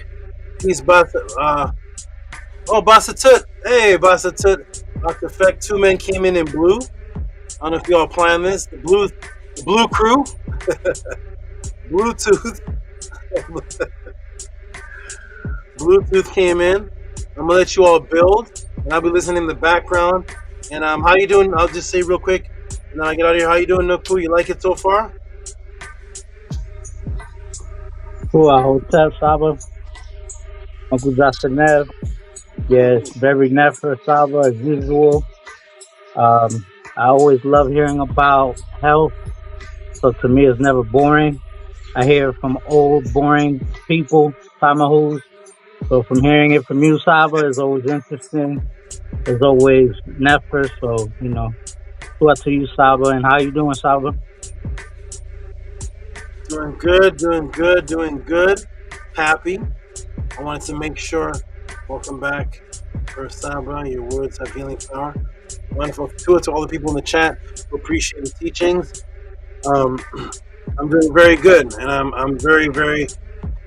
Peace Basa Basatut. Hey Basatut. Dr. Feck, 2 men came in blue. I don't know if y'all playing this. The blue crew. Bluetooth. Bluetooth came in. I'm gonna let you all build, and I'll be listening in the background. And how you doing? I'll just say real quick, and then I get out of here. How you doing, Nuku? You like it so far? Hotel Saba, Uncle Jasanev. Yes, very Nefer Saba as usual. I always love hearing about health, so to me it's never boring. I hear it from old, boring people, Tamahoos. So from hearing it from you, Saba, is always interesting. As always, Nefer. So, what to you, Saba, and how you doing, Saba? Doing good, doing good, doing good. Happy. I wanted to make sure. Welcome back, First Saba. Your words have healing power. Wonderful. To all the people in the chat who appreciate the teachings. I'm doing very good, and I'm very, very,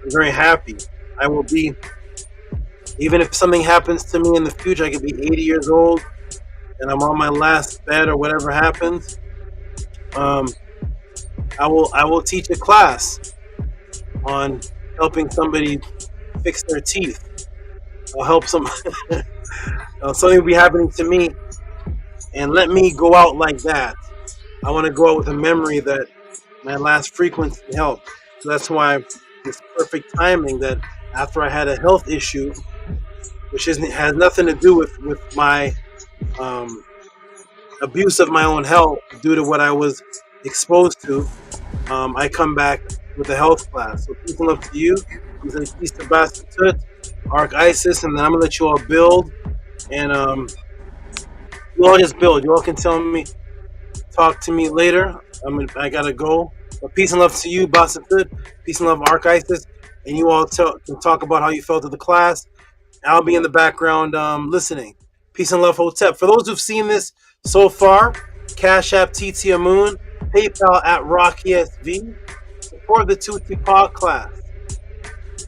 very happy. I will be, even if something happens to me in the future, I could be 80 years old, and I'm on my last bed or whatever happens. I will teach a class on helping somebody fix their teeth. I'll help something will be happening to me, and let me go out like that. I want to go out with a memory that my last frequency helped. So that's why it's perfect timing that after I had a health issue, which has nothing to do with my abuse of my own health due to what I was exposed to, I come back with a health class. So peace and love to you. I'm going to peace to Basta Tut, Arc Isis, and then I'm going to let you all build. And you all just build. You all can talk to me later. I got to go. But peace and love to you, Basta Tut. Peace and love, Arc Isis. And you all can talk about how you felt at the class. I'll be in the background listening. Peace and love, Hotep. For those who've seen this so far, Cash App TT Amun, PayPal at RockESV. Support the Tehuti PODCLASS.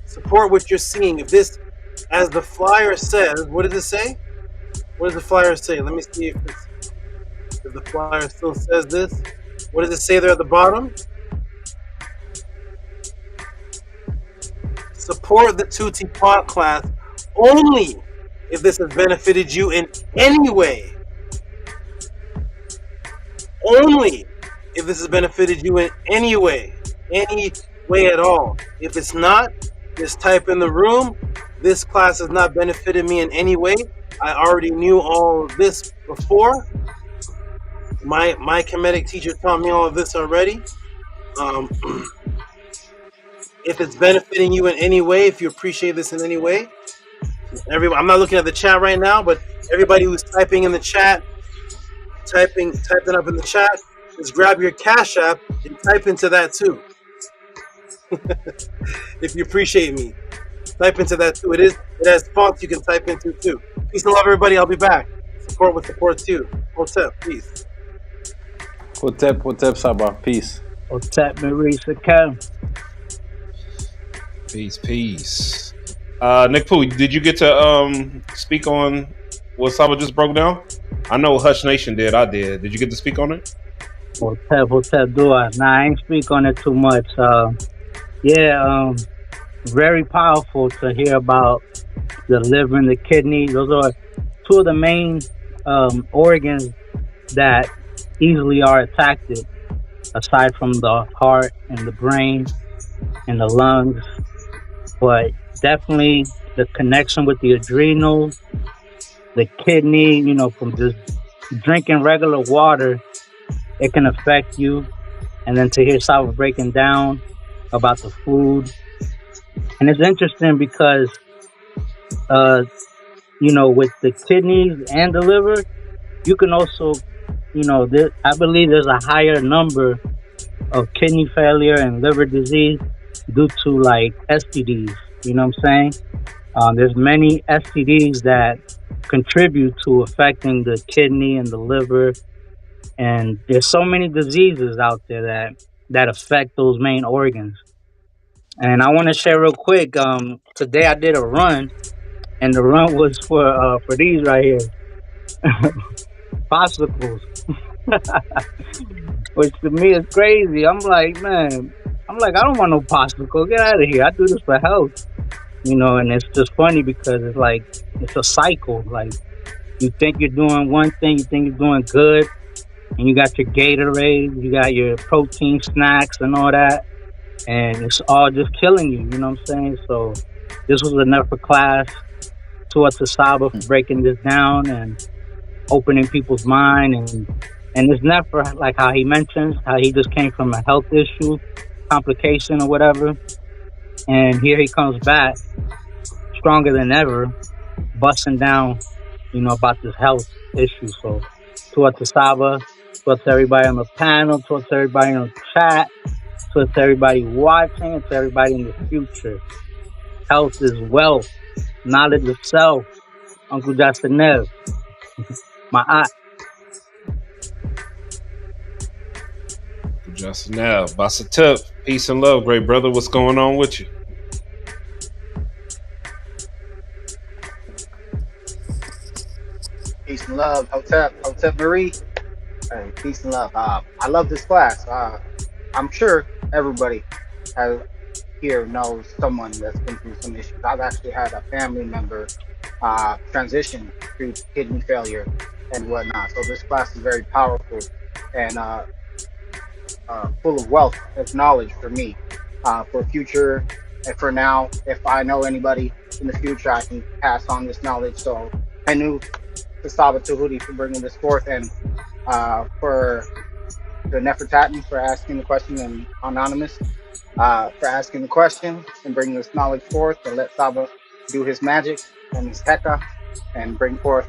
Support what you're seeing. If this, as the flyer says, what does it say? What does the flyer say? Let me see if the flyer still says this. What does it say there at the bottom? Support the Tehuti PODCLASS only if this has benefited you in any way. Only if this has benefited you in any way at all. If it's not, just type in the room. This class has not benefited me in any way. I already knew all of this before. My Kemetic teacher taught me all of this already. If it's benefiting you in any way, if you appreciate this in any way, I'm not looking at the chat right now, but everybody who's typing in the chat, typing up in the chat, just grab your Cash App and type into that too. If you appreciate me, type into that too. It has fonts you can type into too. Peace and love, everybody. I'll be back. Support with support too. Hotep, peace. Hotep, Saba, peace. Hotep, Marisa, Kem. Peace. Nick Pooh, did you get to speak on what Saba just broke down? I know Hush Nation did. I did. Did you get to speak on it? Hotep, do I? Nah, I ain't speak on it too much. Very powerful to hear about the liver and the kidney. Those are two of the main organs that easily are attacked, aside from the heart and the brain and the lungs. But definitely the connection with the adrenals, the kidney, from just drinking regular water, it can affect you. And then to hear Saba breaking down about the food. And it's interesting because, with the kidneys and the liver, you can also, I believe there's a higher number of kidney failure and liver disease due to like STDs. You know what I'm saying? There's many STDs that contribute to affecting the kidney and the liver. And there's so many diseases out there that affect those main organs. And I want to share real quick. Today I did a run, and the run was for these right here, popsicles, which to me is crazy. I'm like, I don't want no popsicle. Get out of here. I do this for health, And it's just funny because it's like it's a cycle. Like you think you're doing one thing, you think you're doing good, and you got your Gatorade, you got your protein snacks and all that. And it's all just killing you, you know what I'm saying? So this was enough for class. To Saba for breaking this down and opening people's mind. And it's never like how he mentions, how he just came from a health issue, complication or whatever. And here he comes back stronger than ever, busting down about this health issue. So, towards the Saba, towards everybody on the panel, towards everybody on the chat, towards everybody watching, and to everybody in the future. Health is wealth. Knowledge of self. Uncle Jastanev. My aunt. Just now, Bassa Tip, peace and love, great brother. What's going on with you? Peace and love, Hotep Marie. Hey, peace and love. I love this class. I'm sure everybody has here knows someone that's been through some issues. I've actually had a family member transition through kidney failure and whatnot. So this class is very powerful and full of wealth of knowledge for me, for future and for now. If I know anybody in the future, I can pass on this knowledge. So I knew the SABA Tehuti for bringing this forth, and for the NEFERTATEN for asking the question, and Anonymous for asking the question and bringing this knowledge forth, and let SABA do his magic and his heka and bring forth,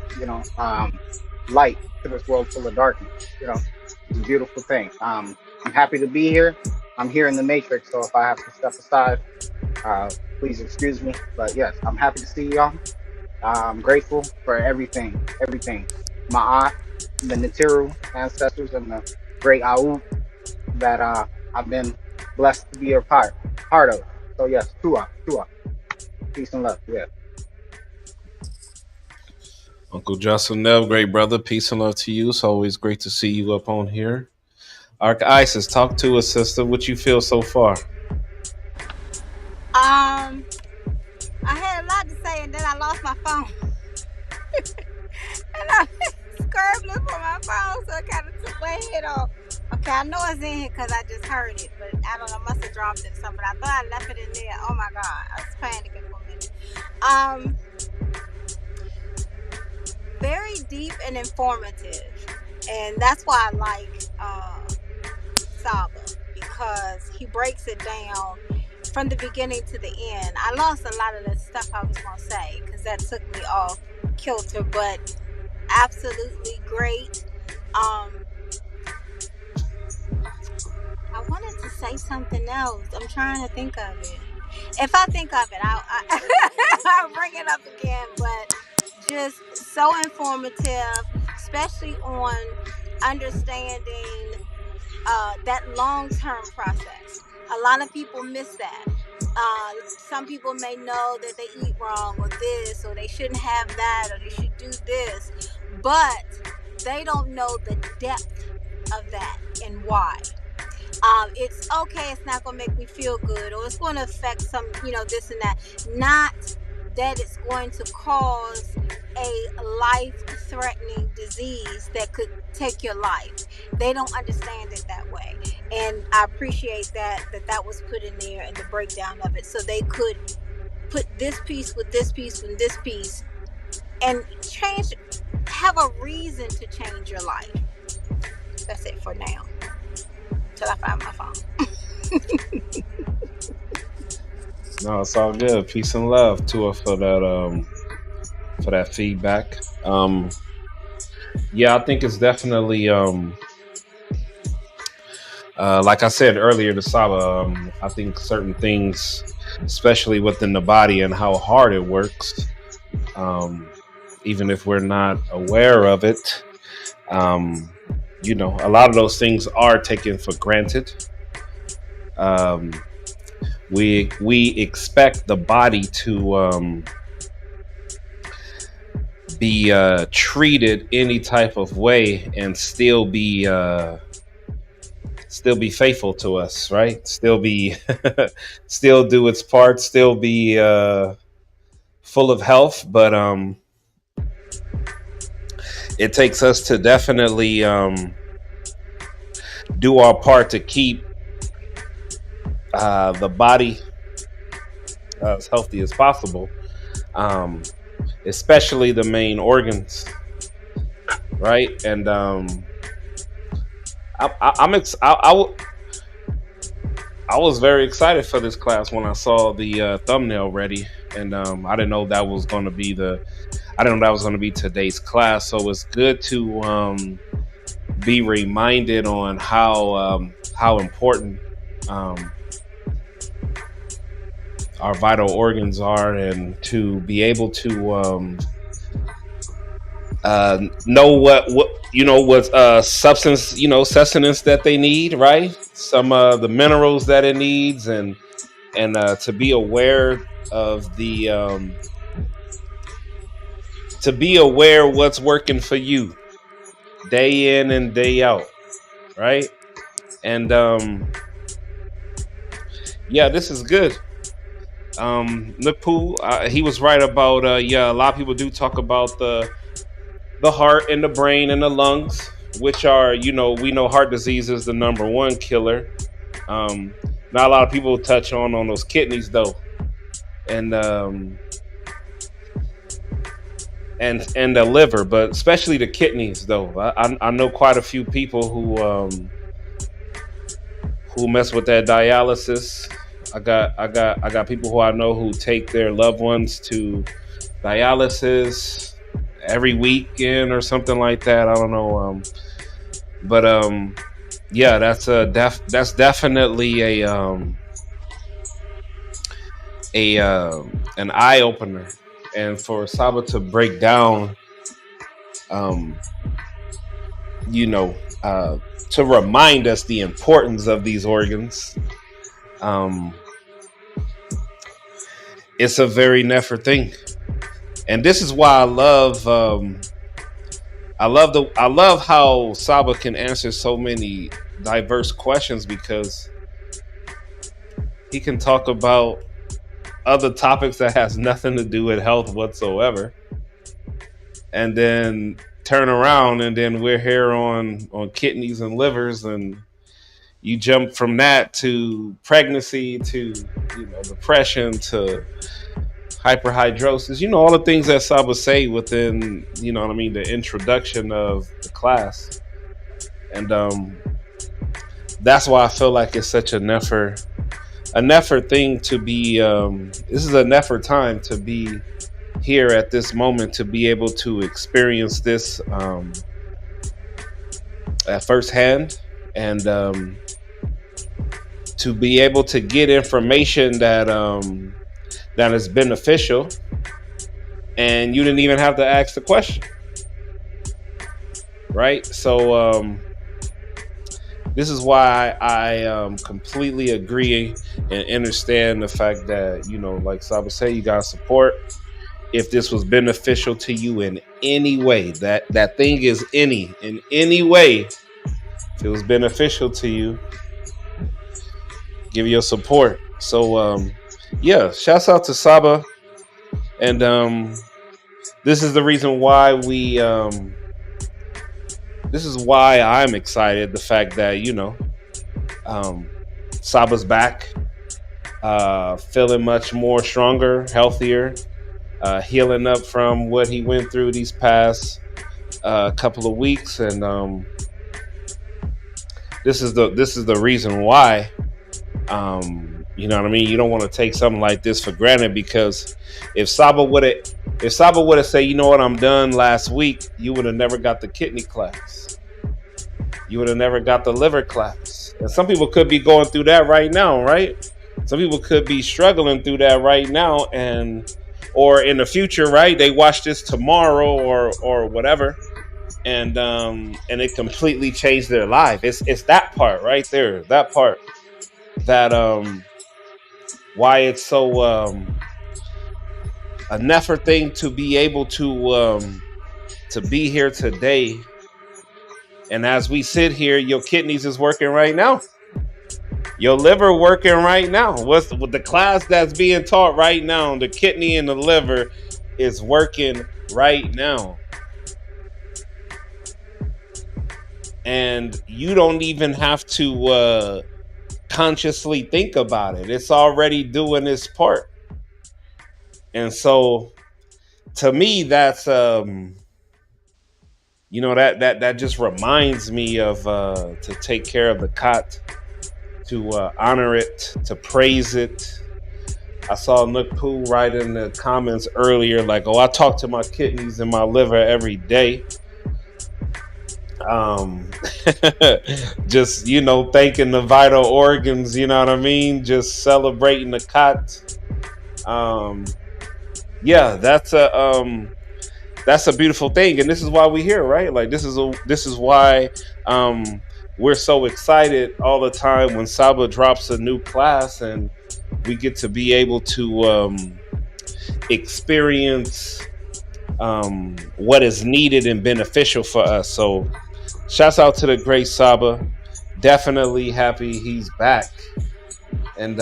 light to this world full of darkness. It's a beautiful thing. I'm happy to be here. I'm here in the Matrix, so if I have to step aside, please excuse me. But yes, I'm happy to see y'all. I'm grateful for everything. My aunt, the Natiru ancestors, and the great Au that I've been blessed to be a part of. So yes, Tua. Peace and love. Yeah. Uncle Justin Nev, great brother. Peace and love to you. It's always great to see you up on here. Arc Isis, talk to us, sister. What you feel so far? I had a lot to say, and then I lost my phone. And I scribbling for my phone, so it kind of took my head off. Okay, I know it's in here because I just heard it, but I don't know, I must have dropped it or something. I thought I left it in there. Oh my God, I was panicking for a minute. Very deep and informative, and that's why I like Saba, because he breaks it down from the beginning to the end. I lost a lot of the stuff I was going to say because that took me off kilter, but absolutely great. I wanted to say something else. I'm trying to think of it. If I think of it, I'll bring it up again, but just so informative, especially on understanding that long-term process. A lot of people miss that. Some people may know that they eat wrong or this, or they shouldn't have that, or they should do this, but they don't know the depth of that and why. It's okay, it's not going to make me feel good, or it's going to affect some, this and that. Not that it's going to cause a life-threatening disease that could take your life. They don't understand it that way. And I appreciate that was put in there and the breakdown of it, so they could put this piece with this piece and this piece and have a reason to change your life. That's it for now. Till I find my phone. No, it's all good. Peace and love to her for that feedback. Yeah, I think it's definitely like I said earlier to Saba, I think certain things, especially within the body and how hard it works, even if we're not aware of it, a lot of those things are taken for granted. We expect the body to be treated any type of way and still be faithful to us, right? Still do its part, still be full of health, but it takes us to definitely do our part to keep the body as healthy as possible, especially the main organs, right? And I was very excited for this class when I saw the thumbnail ready, and I didn't know that was going to be I didn't know that was going to be today's class. So it's good to be reminded on how important our vital organs are, and to be able to know what substance, sustenance that they need, right? Some of the minerals that it needs, and to be aware of to be aware what's working for you day in and day out, right? And yeah, this is good. Nipu, he was right about a lot of people do talk about the heart and the brain and the lungs, which are, we know heart disease is the number one killer. Not a lot of people touch on those kidneys though, and the liver, but especially the kidneys though. I know quite a few people who mess with that dialysis. I got people who I know who take their loved ones to dialysis every weekend or something like that. I don't know, but yeah, that's definitely an eye opener, and for Saba to break down, to remind us the importance of these organs. It's a very nefer thing, and this is why I love how Saba can answer so many diverse questions, because he can talk about other topics that has nothing to do with health whatsoever, and then turn around and then we're here on kidneys and livers, and you jump from that to pregnancy to depression to hyperhidrosis, all the things that Saba say within the introduction of the class. And that's why I feel like it's such a nefer thing to be this is a nefer time to be here at this moment, to be able to experience this at first hand, and to be able to get information that is beneficial, and you didn't even have to ask the question, right? So this is why I completely agree and understand the fact that, like Saba say, you gotta support. If this was beneficial to you in any way, that thing is in any way, if it was beneficial to you, give your support. So yeah, shouts out to Saba, and this is the reason why this is why I'm excited. The fact that Saba's back, feeling much more stronger, healthier, healing up from what he went through these past couple of weeks, and this is the reason why. You know what I mean? You don't want to take something like this for granted, because if Saba would have said, you know what, I'm done last week, you would have never got the kidney class. You would have never got the liver class. And some people could be going through that right now, right? Some people could be struggling through that right now, or in the future, right? They watch this tomorrow or whatever, and it completely changed their life. It's that part right there, that part that why it's so a nefer thing to be able to be here today. And as we sit here, your kidneys is working right now, your liver working right now. With the class that's being taught right now, the kidney and the liver is working right now, and you don't even have to consciously think about it. It's already doing its part. And so to me, that's that just reminds me of to take care of the cot, to honor it, to praise it, I saw Nook Poo write in the comments earlier, like, "Oh, I talk to my kidneys and my liver every day." Um, just thanking the vital organs. You know what I mean? Just celebrating the cot. Yeah, that's a beautiful thing, and this is why we're here, right? Like this is why we're so excited all the time when SABA drops a new class, and we get to be able to experience what is needed and beneficial for us. So, shouts out to the great SABA. Definitely happy he's back, and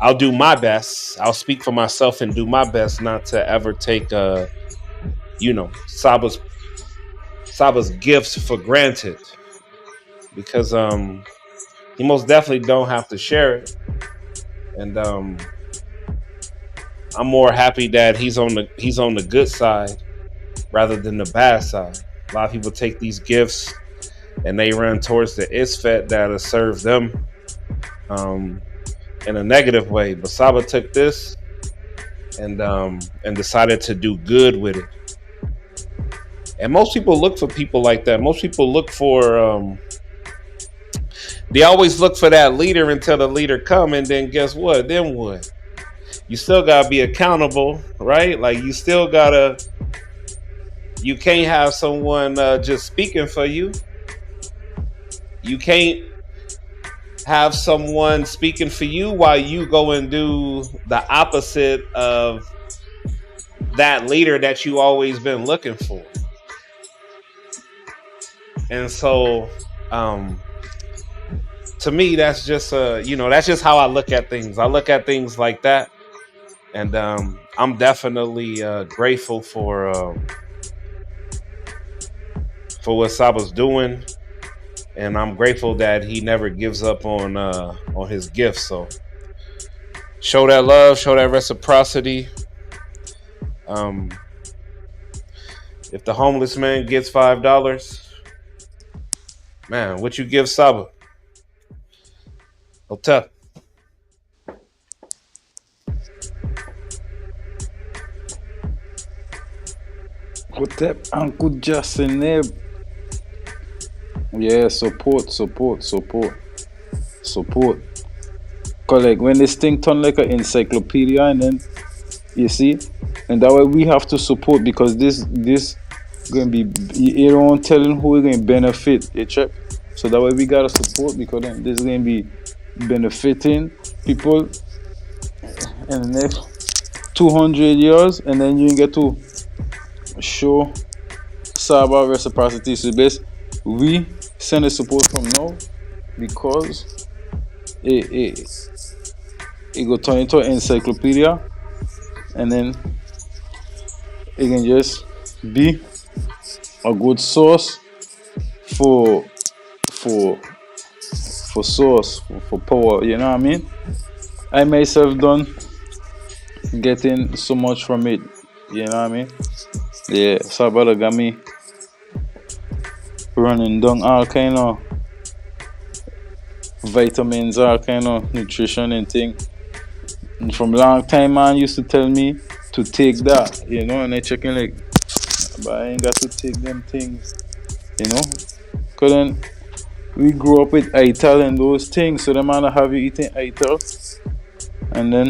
I'll do my best. I'll speak for myself and do my best not to ever take Saba's gifts for granted, because he most definitely don't have to share it. And I'm more happy that he's on the good side rather than the bad side. A lot of people take these gifts and they run towards the isfet that'll serve them in a negative way. But Saba took this and decided to do good with it. And most people look for people like that. Most people look for they always look for that leader until the leader come, and then guess what? Then what? You still gotta be accountable, right? Like you can't have someone just speaking for you. You can't have someone speaking for you while you go and do the opposite of that leader that you always been looking for. And so to me, that's just that's just how I look at things. I look at things like that, and I'm definitely grateful for what Saba's doing, and I'm grateful that he never gives up on his gifts. So show that love, show that reciprocity. If the homeless man gets $5, man, what you give Saba? Hotel. Hotel Uncle Justin. Yeah, support. Collect when this thing turn like an encyclopedia, and then you see, and that way we have to support, because this gonna be, you don't telling who is gonna benefit, you check. So that way we gotta support, because then this is gonna be benefiting people in the next 200 years, and then you get to show Saba reciprocity. So best we send a support from now, because it go turn into an encyclopedia, and then it can just be a good source for source for power. You know what I mean? I myself done getting so much from it. You know what I mean? Yeah, Sabada got me running down all kind of vitamins, all kind of nutrition and thing. And from long time, man used to tell me to take that, you know, and I checking like, but I ain't got to take them things, you know. Cause then we grew up with ITAL and those things, so the man have you eating ITAL, and then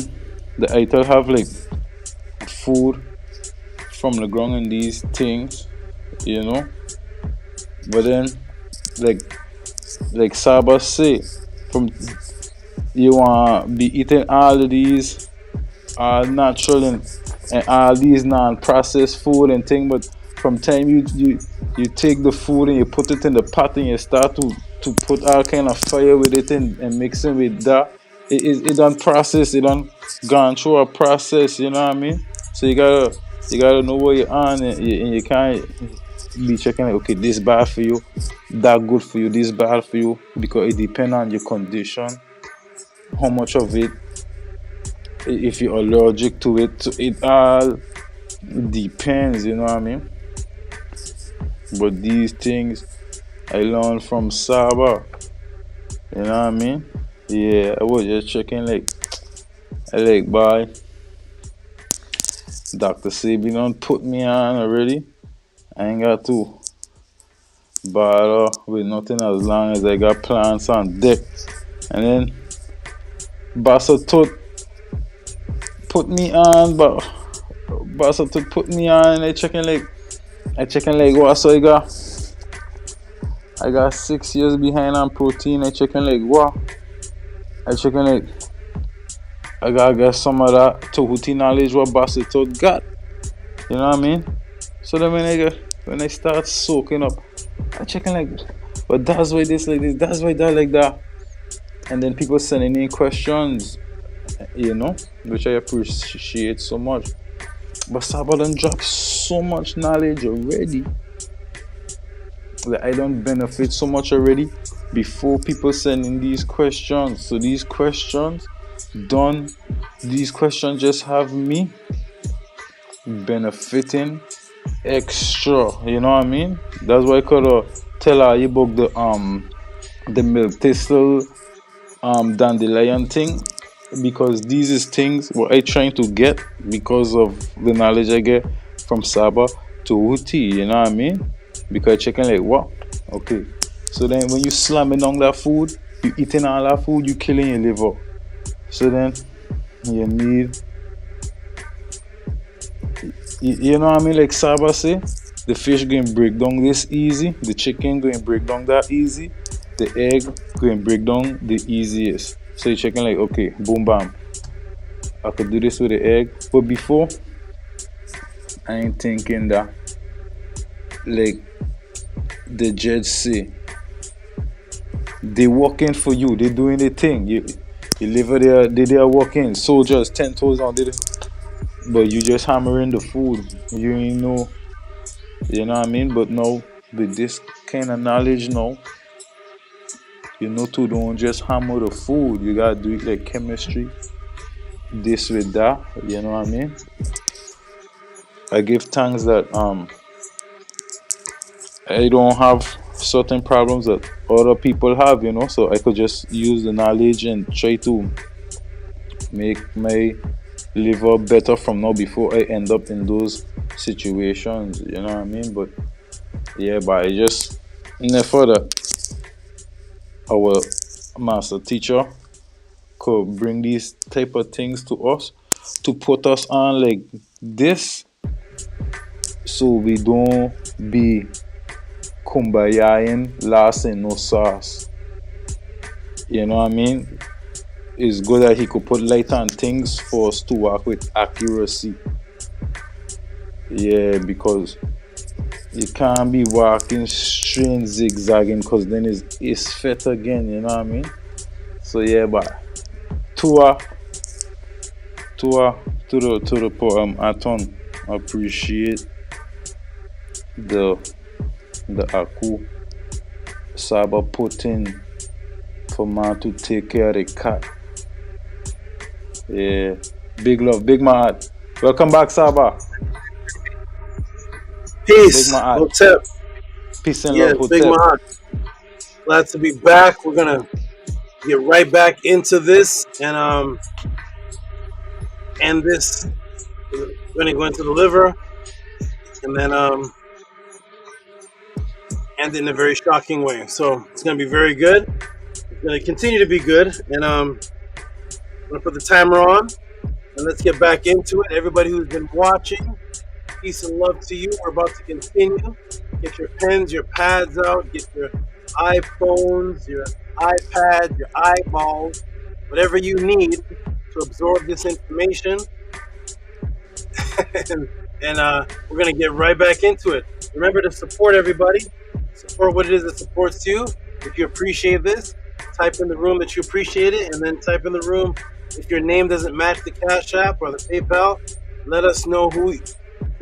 the ITAL have like food from the ground and these things, you know. But then like Saba say, from you want be eating all of these natural and all these non-processed food and thing, but from time you take the food and you put it in the pot and you start to put all kind of fire with it and mixing with that, it done process, it done gone through a process, you know what I mean? So you gotta know what you're on, and you can't be checking like, okay, this bad for you, that good for you, this bad for you, because it depends on your condition, how much of it, if you're allergic to it. So it all depends, you know what I mean? But these things I learned from Saba, you know what I mean? Yeah, I was just checking like I like, boy, Dr. Sabi done put me on already. I ain't got to bother with nothing as long as I got plants on deck. And then Bassa Tut put me on, but Bassa Tut put me on and I checking like what, so I got 6 years behind on protein. I checking like what? I checking like I gotta get some of that Tehuti knowledge what Bassa Tut got. You know what I mean? So then when I start soaking up, I checking like, but that's why this like this, that's why that like that. And then people sending in questions, you know, which I appreciate so much. But Saba done drop so much knowledge already that I don't benefit so much already before people send in these questions. So these questions just have me benefiting extra. You know what I mean? That's why I could tell her you book the milk thistle dandelion thing, because these is things what I trying to get because of the knowledge I get from Saba to Tehuti, you know what I mean? Because chicken like what? Okay. So then when you slamming down that food, you eating all that food, you killing your liver. So then you need, you know what I mean? Like Saba say, the fish going break down this easy, the chicken going break down that easy, the egg going break down the easiest. So you're checking like, okay, boom, bam, I could do this with the egg. But before, I ain't thinking that, like the judge say, they working for you, they doing their thing. You live there, they are working. Soldiers, 10 toes on, but you just hammering the food. You ain't know, you know what I mean? But now, with this kind of knowledge now, you know to don't just hammer the food. You gotta do it like chemistry, this with that. You know what I mean? I give thanks that I don't have certain problems that other people have, you know, so I could just use the knowledge and try to make my liver better from now before I end up in those situations, you know what I mean? But yeah, but I just never that our master teacher could bring these type of things to us to put us on like this, so we don't be kumbayaing last in no sauce. You know what I mean? It's good that he could put light on things for us to work with accuracy. Yeah, because you can't be walking straight and zigzagging, because then it's fit again, you know what I mean? So yeah, but to the ATTON, appreciate the Aku Saba put in for man to take care of the cat. Yeah, big love, big my heart. Welcome back, Saba. Peace, Big my heart. Hotep. Peace and Yeah, love, big Hotep. my heart. Glad to be back. We're gonna get right back into this and end this. We're gonna go into the liver and then end it in a very shocking way. So it's gonna be very good. It's gonna continue to be good. And I'm gonna put the timer on and let's get back into it. Everybody who's been watching, peace and love to you. We're about to continue. Get your pens, your pads out, get your iPhones, your iPads, your eyeballs, whatever you need to absorb this information. and we're going to get right back into it. Remember to support everybody. Support what it is that supports you. If you appreciate this, type in the room that you appreciate it, and then type in the room if your name doesn't match the Cash App or the PayPal. Let us know who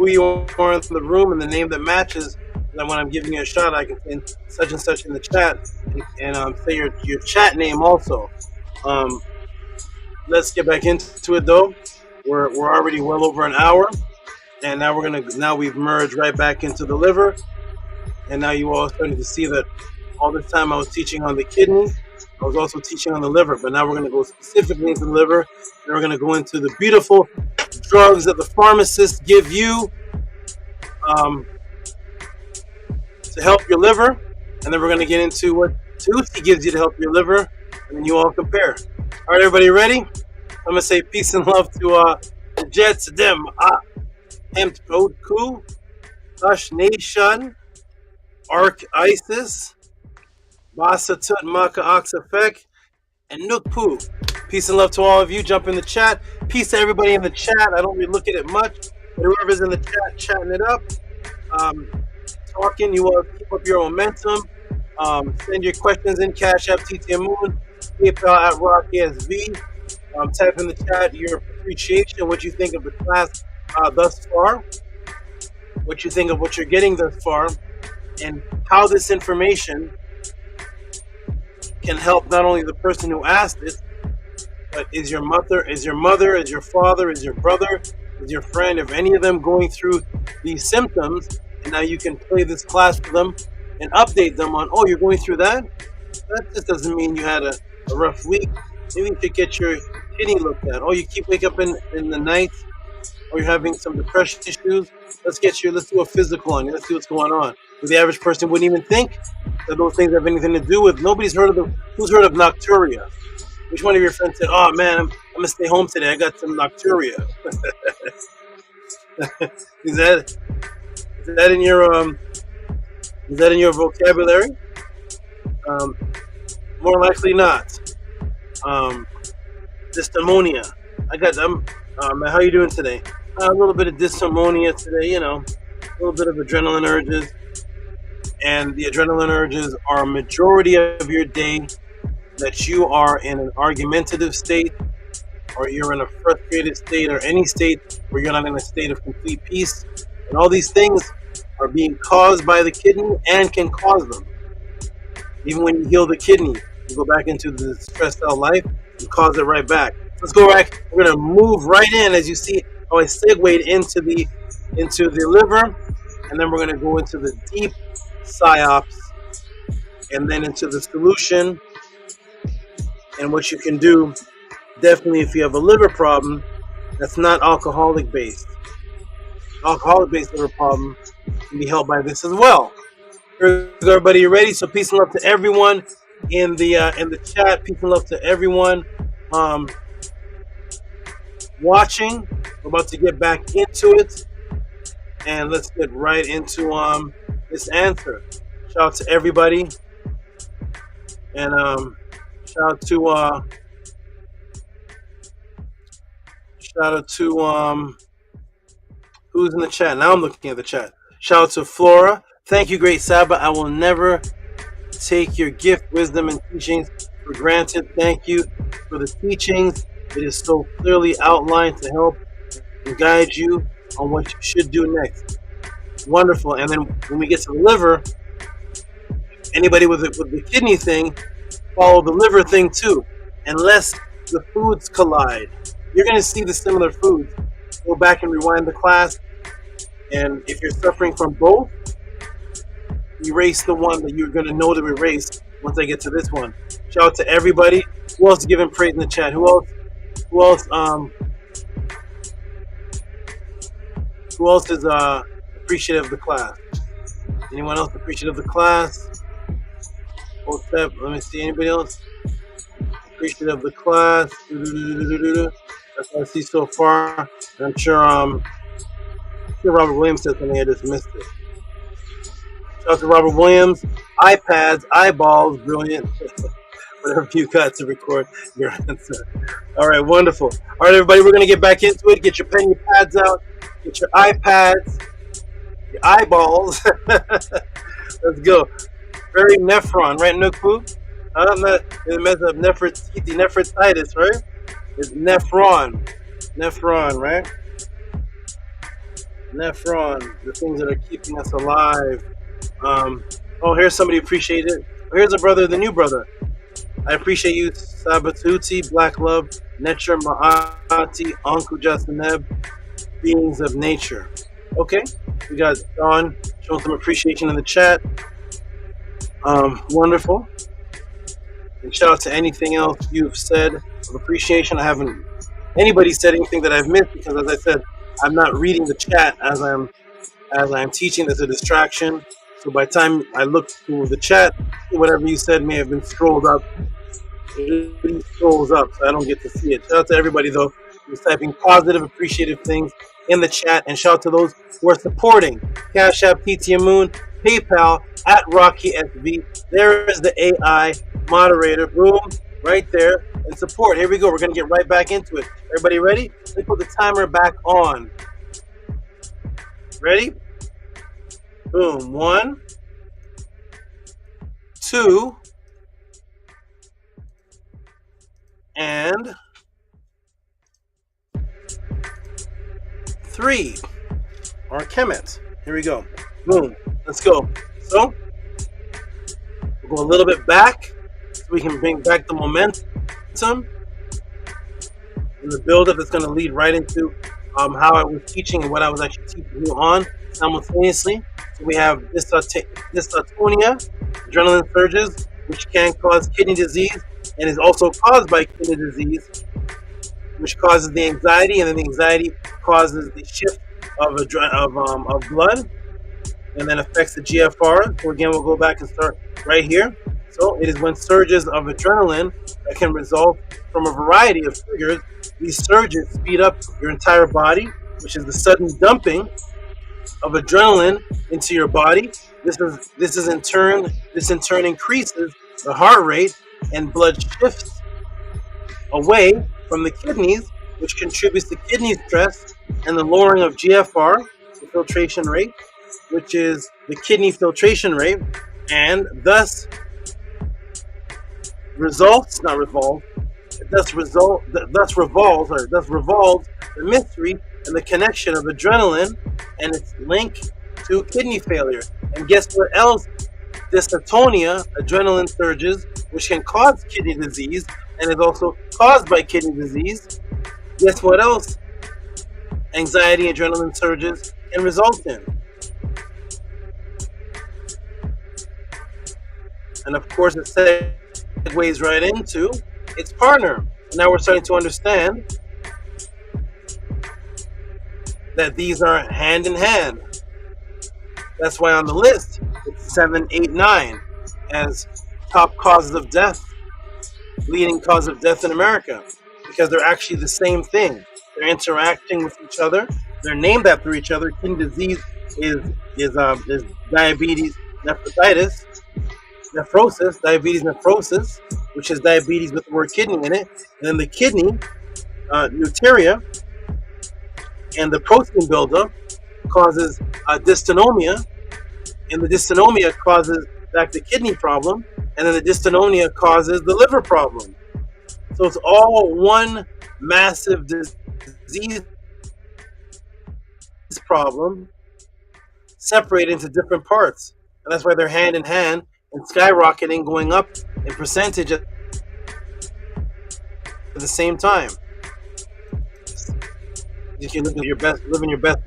you are in the room and the name that matches. And then when I'm giving you a shout, I can put such and such in the chat and say your chat name also. Let's get back into it though. We're already well over an hour, and now we've merged right back into the liver, and now you all starting to see that all this time I was teaching on the kidney, I was also teaching on the liver, but now we're going to go specifically into the liver, and we're going to go into the beautiful drugs that the pharmacists give you to help your liver, and then we're going to get into what Tehuti gives you to help your liver, and then you all compare. All right, everybody ready? I'm going to say peace and love to the Jets, them, Hemp Ku, Hush Nation, Ark Isis, Masa Tut Maka Oxafek, and Nook Poo. Peace and love to all of you. Jump in the chat. Peace to everybody in the chat. I don't really look at it much, but whoever's in the chat, chatting it up, talking, you all keep up your momentum. Send your questions in Cash App, TTM Moon, PayPal at RockSV. Type in the chat your appreciation, what you think of the class thus far, what you think of what you're getting thus far, and how this information can help not only the person who asked it, but is your mother, is your father, is your brother, is your friend, if any of them going through these symptoms, and now you can play this class for them and update them on, oh, you're going through that? That just doesn't mean you had a rough week. Maybe you should get your kidney looked at. Oh, you keep waking up in the night, or you're having some depression issues. Let's do a physical on you. Let's see what's going on. But the average person wouldn't even think that those things have anything to do with. Who's heard of nocturia? Which one of your friends said, oh man, I'm gonna stay home today, I got some nocturia? Is that in your vocabulary? More likely not. Dystonia. How you doing today? A little bit of dystonia today, a little bit of adrenaline urges. And the adrenaline urges are a majority of your day that you are in an argumentative state, or you're in a frustrated state, or any state where you're not in a state of complete peace. And all these things are being caused by the kidney and can cause them. Even when you heal the kidney, you go back into the stressed out life and cause it right back. Let's go back. We're going to move right in, as you see how I segued into the liver, and then we're going to go into the deep Psyops, and then into the solution and what you can do. Definitely, if you have a liver problem that's not alcoholic based liver problem can be helped by this as well. Everybody, you ready? So peace and love to everyone in the chat. Peace and love to everyone watching. We're about to get back into it, and let's get right into this answer. Shout out to everybody, and shout out to who's in the chat. Now I'm looking at the chat. Shout out to Flora. Thank you, great SABA. I will never take your gift, wisdom, and teachings for granted. Thank you for the teachings. It is so clearly outlined to help and guide you on what you should do next. Wonderful. And then when we get to the liver, anybody with the kidney thing, follow the liver thing too. Unless the foods collide, you're going to see the similar foods. Go back and rewind the class, and if you're suffering from both, erase the one that you're going to know to erase once I get to this one. Shout out to everybody. Who else is giving praise in the chat? Who else is appreciative of the class? Anyone else appreciative of the class? Let me see. Anybody else appreciative of the class? That's what I see so far. And I'm sure Robert Williams said something. I just missed it. Shout out to Robert Williams. iPads, eyeballs, brilliant. Whatever you got to record your answer. All right, wonderful. All right, everybody, we're going to get back into it. Get your pen, your pads out. Get your iPads, your eyeballs. Let's go. Very nephron, right, Nukpu? It mess up nephritis, right? It's nephron, right? Nephron, the things that are keeping us alive. Here's somebody appreciate it. Here's a brother, the new brother. I appreciate you, Sabatuti, Black Love, Netra Maati, Uncle Jasaneb, Beings of Nature. Okay, we got Don showing some appreciation in the chat. Wonderful. And shout out to anything else you've said of appreciation. I haven't anybody said anything that I've missed because, as I said, I'm not reading the chat as I'm teaching. That's a distraction. So by the time I look through the chat, whatever you said may have been scrolled up. It really scrolls up, so I don't get to see it. Shout out to everybody though who's typing positive, appreciative things in the chat, and shout out to those who are supporting Cash App, TT Moon, PayPal at Rocky SV. There is the AI moderator, boom, right there, and support. Here we go. We're gonna get right back into it. Everybody ready? Let me put the timer back on. Ready? Boom. 1, 2, and 3. Our Kemet. Here we go. Boom. Let's go. So we'll go a little bit back so we can bring back the momentum and the build-up that's going to lead right into how I was teaching and what I was actually teaching you on simultaneously. So we have dystonia, adrenaline surges, which can cause kidney disease and is also caused by kidney disease, which causes the anxiety, and then the anxiety causes the shift of blood, and then affects the GFR. So again, we'll go back and start right here. So it is when surges of adrenaline that can result from a variety of triggers. These surges speed up your entire body, which is the sudden dumping of adrenaline into your body. This in turn increases the heart rate, and blood shifts away from the kidneys, which contributes to kidney stress and the lowering of GFR, the filtration rate, which is the kidney filtration rate, and thus revolves the mystery and the connection of adrenaline and its link to kidney failure. And guess what else? Dystonia, adrenaline surges, which can cause kidney disease and is also caused by kidney disease. Guess what else? Anxiety, adrenaline surges can result in. And of course, it segues right into its partner. Now we're starting to understand that these are hand in hand. That's why on the list it's 7, 8, 9 as top causes of death, leading cause of death in America, because they're actually the same thing. They're interacting with each other. They're named after each other. Kidney disease is diabetes nephrosis, which is diabetes with the word kidney in it. And then the kidney urticaria and the protein buildup causes dystonia, and the dystonia causes back the kidney problem, and then the dystonia causes the liver problem. So it's all one massive disease problem separated into different parts. And that's why they're hand in hand and skyrocketing, going up in percentage at the same time. You can living your best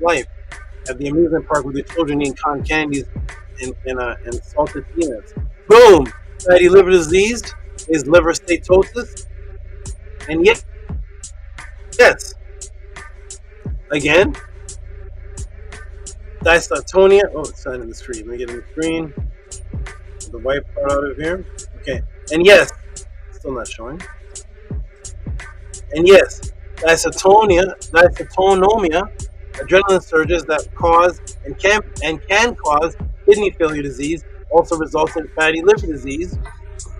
life at the amusement park with your children eating cotton candies and salted peanuts. Boom! Fatty liver disease is liver steatosis. And yes, again, dystonia. Oh, it's not in the screen. Let me get in the screen. Get the white part out of here. Okay. And yes, still not showing. And yes, dystonia, adrenaline surges that cause and can cause kidney failure disease, also results in fatty liver disease.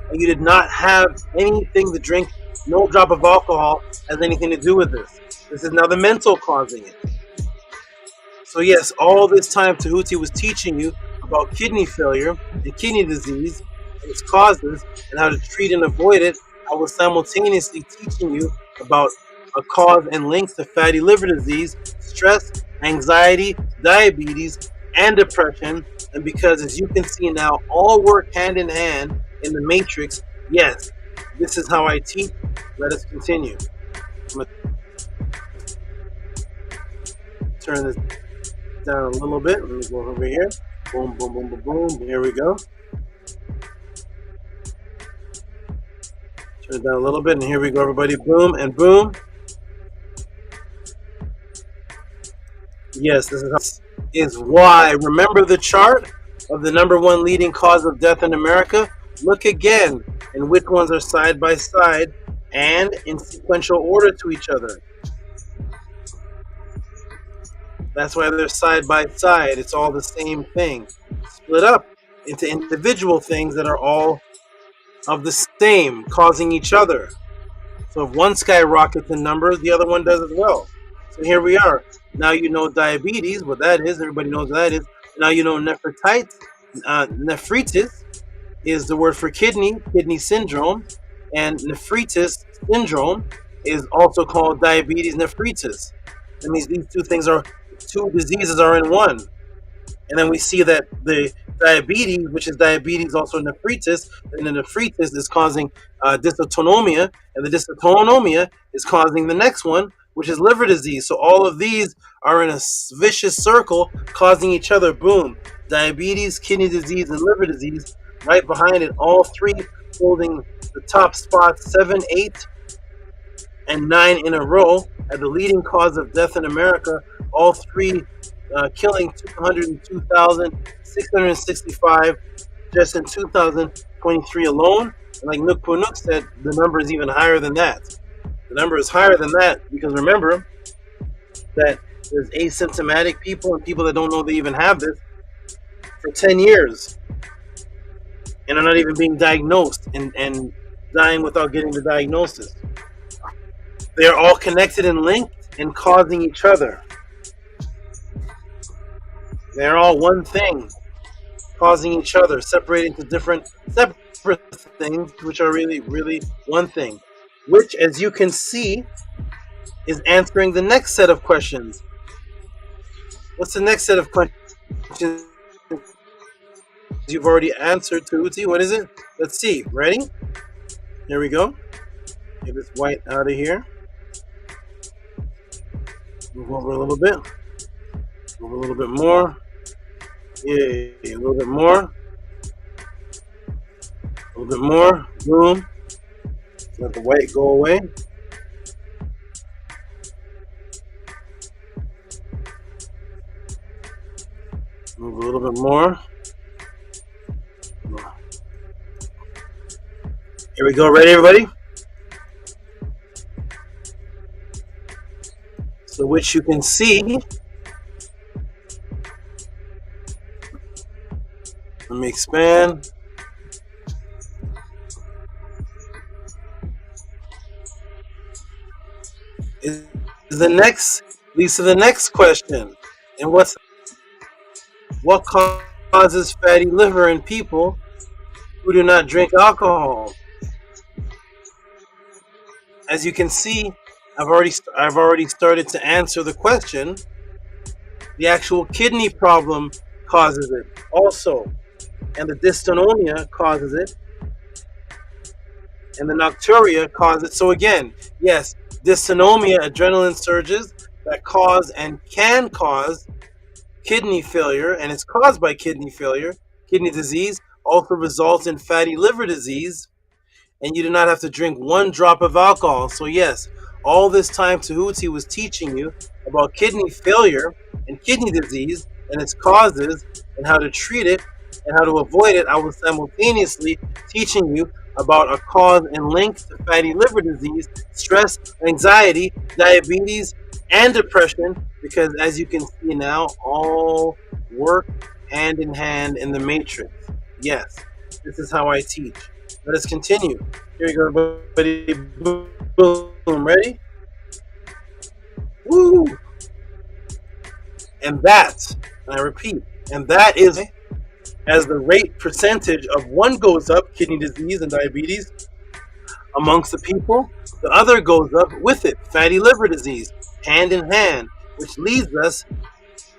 And you did not have anything to drink. No drop of alcohol has anything to do with this. This is now the mental causing it. So yes, all this time Tehuti was teaching you about kidney failure and kidney disease and its causes and how to treat and avoid it. I was simultaneously teaching you about a cause and link to fatty liver disease, stress, anxiety, diabetes, and depression. And because, as you can see now, all work hand in hand in the matrix. Yes, this is how I teach. Let us continue. I'm going to turn this down a little bit. Let me go over here. Boom, boom, boom, boom, boom. Here we go. Turn it down a little bit, and here we go, everybody. Boom and boom. Yes, this is why. Remember the chart of the #1 leading cause of death in America? Look again, and which ones are side by side and in sequential order to each other. That's why they're side by side. It's all the same thing, split up into individual things that are all of the same, causing each other. So if one skyrockets in numbers, the other one does as well. So here we are. Now you know diabetes, what that is. Everybody knows what that is. Now you know nephritis. Nephritis is the word for kidney syndrome. And nephritis syndrome is also called diabetes nephritis. That means these two diseases are in one. And then we see that the diabetes, which is diabetes also nephritis, and the nephritis is causing dysautonomia, and the dysautonomia is causing the next one, which is liver disease. So all of these are in a vicious circle, causing each other. Boom. Diabetes, kidney disease, and liver disease. Right behind it, all three holding the top spots, 7, 8, and 9 in a row as the leading cause of death in America. All three killing 202,665 just in 2023 alone. And like Nook Punuk said, the number is even higher than that. The number is higher than that because remember that there's asymptomatic people and people that don't know they even have this for 10 years and are not even being diagnosed and dying without getting the diagnosis. They are all connected and linked and causing each other. They're all one thing, causing each other, separating to separate things, which are really, really one thing. Which, as you can see, is answering the next set of questions. What's the next set of questions you've already answered, Tehuti? What is it? Let's see. Ready? Here we go. Get this white out of here. Move over a little bit. Move a little bit more. Yeah, a little bit more. A little bit more. Boom. Let the white go away. Move a little bit more. Here we go. Ready, everybody? So which you can see. Let me expand. Leads to the next question. And what causes fatty liver in people who do not drink alcohol? As you can see, I've already started to answer the question. The actual kidney problem causes it also, and the dysautonomia causes it, and the nocturia causes it. So again, yes, dysautonomia, adrenaline surges that cause and can cause kidney failure, and it's caused by kidney failure. Kidney disease also results in fatty liver disease, and you do not have to drink 1 drop of alcohol. So yes, all this time Tehuti was teaching you about kidney failure and kidney disease and its causes and how to treat it and how to avoid it. I was simultaneously teaching you about a cause and link to fatty liver disease, stress, anxiety, diabetes, and depression, because as you can see now, all work hand in hand in the matrix. Yes, this is how I teach. Let us continue. Here we go, everybody. Boom. Ready? Woo! And that, and I repeat, and that is as the rate percentage of one goes up, kidney disease and diabetes, amongst the people, the other goes up with it, fatty liver disease, hand in hand, which leads us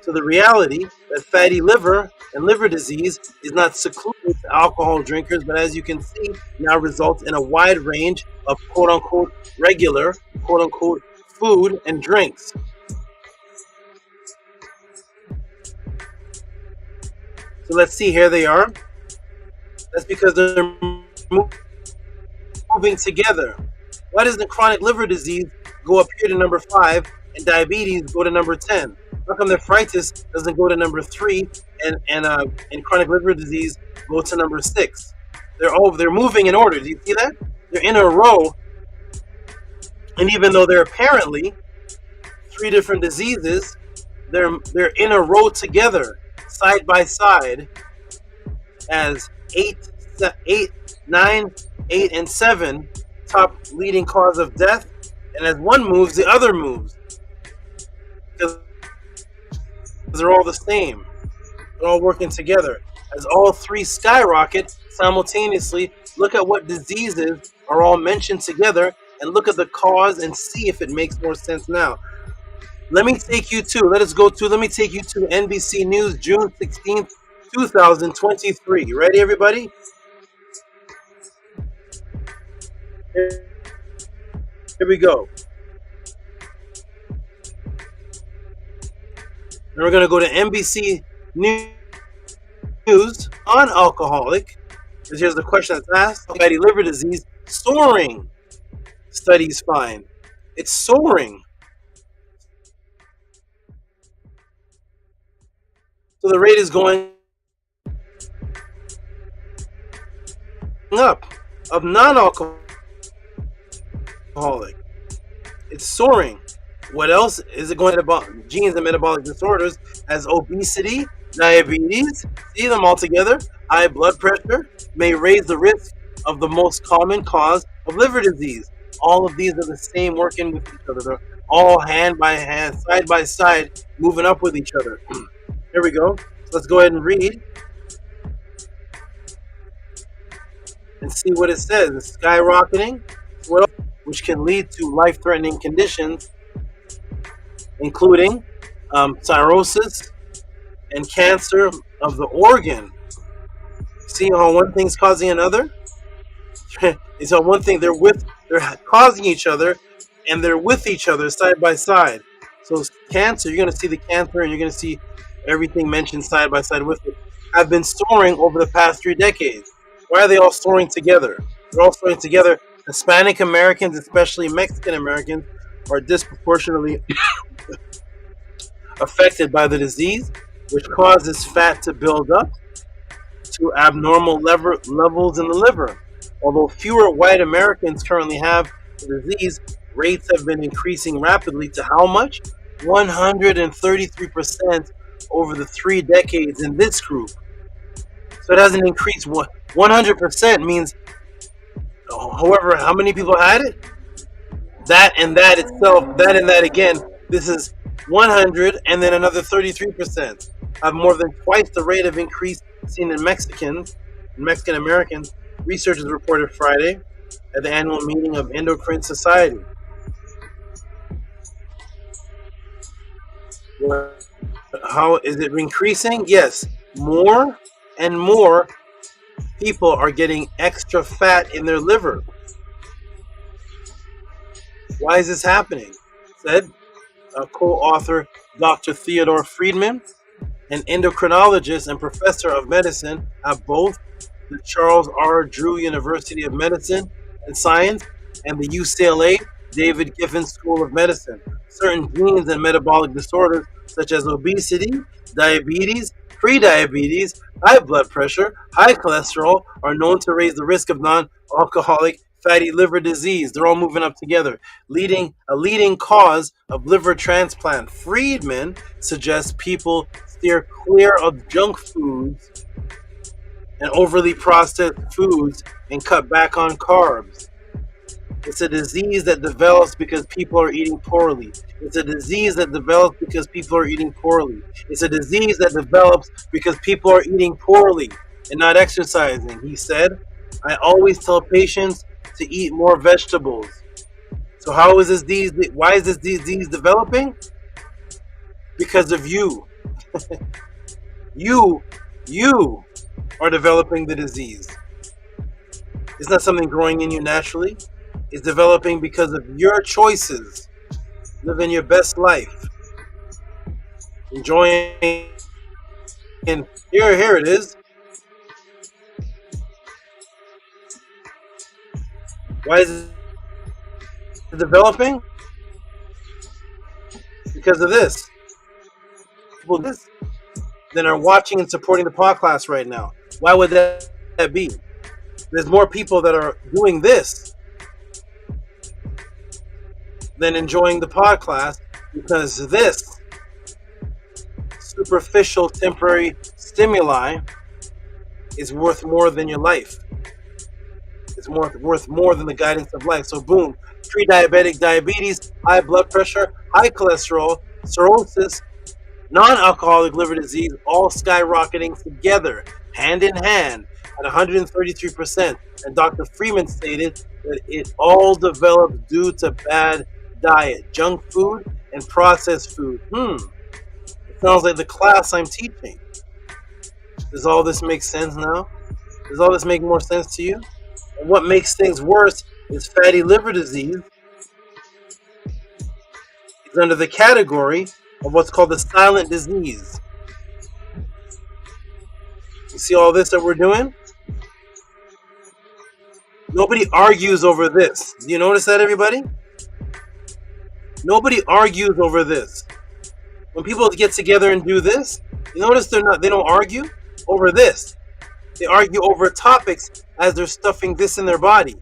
to the reality that fatty liver and liver disease is not secluded to alcohol drinkers, but as you can see, now results in a wide range of quote-unquote regular, quote-unquote food and drinks. So let's see, here they are. That's because they're moving moving together? Why does the chronic liver disease go up here to number 5 and diabetes go to number 10? How come nephritis doesn't go to number 3 and chronic liver disease go to number 6? They're moving in order. Do you see that? They're in a row, and even though they're apparently 3 different diseases, they're in a row together, side by side, as 8, 9, 8, and 7 top leading cause of death, and as one moves, the other moves, because they're all the same. They're all working together. As all 3 skyrocket simultaneously, look at what diseases are all mentioned together, and look at the cause and see if it makes more sense now. Let me take you to NBC News, June 16th, 2023. Ready, everybody? Here we go. And we're going to go to NBC News on alcoholic. Because here's the question that's asked. Fatty liver disease soaring. Studies find. It's soaring. So the rate is going up of non-alcoholic. It's soaring. What else is it going to genes and metabolic disorders as obesity, diabetes, see them all together, high blood pressure may raise the risk of the most common cause of liver disease. All of these are the same, working with each other. They're all hand by hand, side by side, moving up with each other. Here we go. Let's go ahead and read and see what it says. It's skyrocketing, which can lead to life-threatening conditions, including cirrhosis and cancer of the organ. See how one thing's causing another? It's on one thing they're causing each other, and they're with each other side by side. So cancer, you're going to see the cancer, and you're going to see everything mentioned side by side with it, have been soaring over the past 3 decades. Why are they all soaring together? They're all soaring together. Hispanic Americans, especially Mexican Americans, are disproportionately affected by the disease, which causes fat to build up to abnormal levels in the liver. Although fewer white Americans currently have the disease, rates have been increasing rapidly to how much? 133% over the 3 decades in this group. So it hasn't increased. 100% means, however, how many people had it? That and that itself, that and that again, this is 100 and then another 33%. Have more than twice the rate of increase seen in Mexican Americans, researchers reported Friday at the annual meeting of Endocrine Society. How is it increasing? Yes, more and more people are getting extra fat in their liver. Why is this happening? Said a co-author, Dr. Theodore Friedman, an endocrinologist and professor of medicine at both the Charles R. Drew University of Medicine and Science and the UCLA David Giffen School of Medicine. Certain genes and metabolic disorders such as obesity, diabetes, prediabetes, high blood pressure, high cholesterol are known to raise the risk of non-alcoholic fatty liver disease. They're all moving up together, a leading cause of liver transplant. Friedman suggests people steer clear of junk foods and overly processed foods and cut back on carbs. It's a disease that develops because people are eating poorly. It's a disease that develops because people are eating poorly. It's a disease that develops because people are eating poorly and not exercising. He said, I always tell patients to eat more vegetables. So how is this disease? Why is this disease developing? Because of you. You are developing the disease. It's not something growing in you naturally. It's developing because of your choices. Living your best life. Enjoying. And here it is. Why is it developing? Because of this. People this then are watching and supporting the podcast right now. Why would that be? There's more people that are doing this than enjoying the podcast because this superficial temporary stimuli is worth more than your life. It's worth more than the guidance of life. So boom, pre-diabetic diabetes, high blood pressure, high cholesterol, cirrhosis, non-alcoholic liver disease, all skyrocketing together, hand in hand, at 133%. And Dr. Freeman stated that it all developed due to bad diet, junk food, and processed food. It sounds like the class I'm teaching. Does all this make sense now? Does all this make more sense to you? And what makes things worse is fatty liver disease. It's under the category of what's called the silent disease. You see all this that we're doing? Nobody argues over this. Do you notice that, everybody? Nobody argues over this. When people get together and do this, you notice they don't argue over this. They argue over topics as they're stuffing this in their body.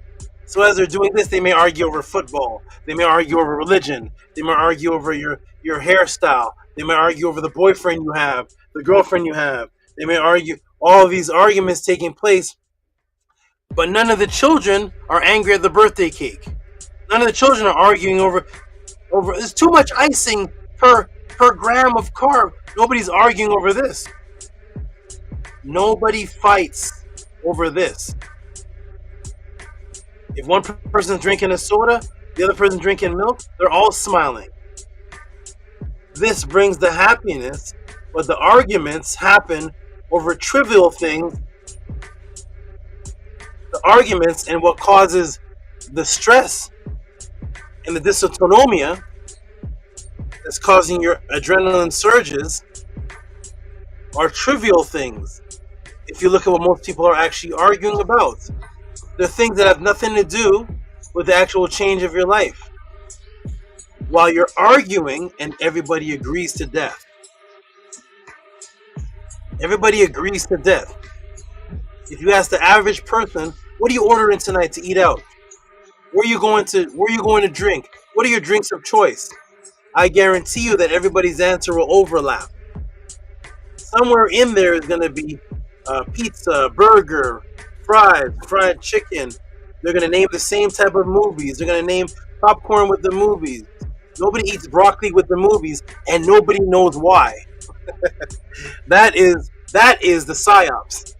So as they're doing this, they may argue over football. They may argue over religion. They may argue over your hairstyle. They may argue over the boyfriend you have, the girlfriend you have. They may argue all of these arguments taking place, but none of the children are angry at the birthday cake. None of the children are arguing over there's too much icing per gram of carb. Nobody's arguing over this. Nobody fights over this. If one person's drinking a soda, the other person's drinking milk, they're all smiling. This brings the happiness, but the arguments happen over trivial things. The arguments and what causes the stress and the dysautonomia that's causing your adrenaline surges are trivial things. If you look at what most people are actually arguing about, they're things that have nothing to do with the actual change of your life. While you're arguing and everybody agrees to death. Everybody agrees to death. If you ask the average person, what are you ordering tonight to eat out? Where are you going to drink? What are your drinks of choice? I guarantee you that everybody's answer will overlap. Somewhere in there is going to be pizza, burger, fries, fried chicken. They're going to name the same type of movies. They're going to name popcorn with the movies. Nobody eats broccoli with the movies, and nobody knows why. That is the Psyops.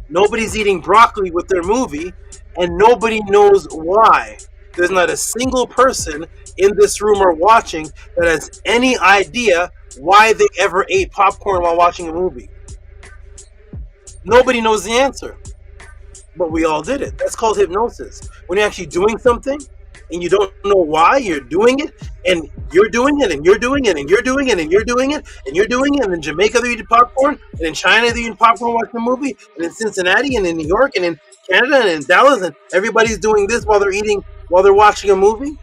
Nobody's eating broccoli with their movie, and nobody knows why. There's not a single person in this room or watching that has any idea why they ever ate popcorn while watching a movie. Nobody knows the answer, but we all did it. That's called hypnosis. When you're actually doing something and you don't know why you're doing it, and you're doing it, and you're doing it, and you're doing it, and you're doing it, and you're doing it, and in Jamaica they're eating popcorn, and in China they're eating popcorn watching a movie, and in Cincinnati, and in New York, and in Canada, and in Dallas, and everybody's doing this while they're watching a movie,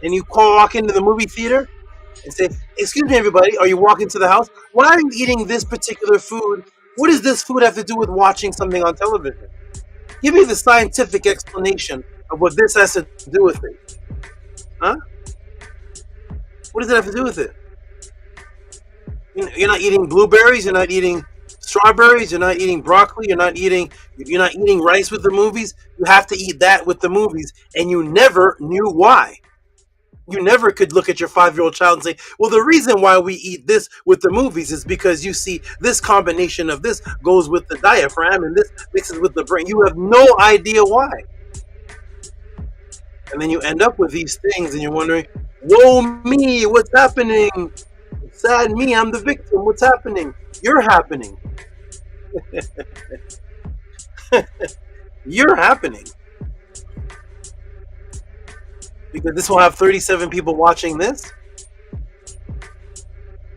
and you walk into the movie theater and say, "Excuse me, everybody, are you walking to the house? Why are you eating this particular food? What does this food have to do with watching something on television? Give me the scientific explanation of what this has to do with it. Huh? What does it have to do with it? You're not eating blueberries, you're not eating strawberries, you're not eating broccoli, you're not eating rice with the movies. You have to eat that with the movies, and you never knew why. You never could look at your 5-year-old child and say, well, the reason why we eat this with the movies is because you see this combination of this goes with the diaphragm and this mixes with the brain. You have no idea why. And then you end up with these things and you're wondering, woe me, what's happening? Sad me, I'm the victim. What's happening? You're happening. You're happening. Because this will have 37 people watching this.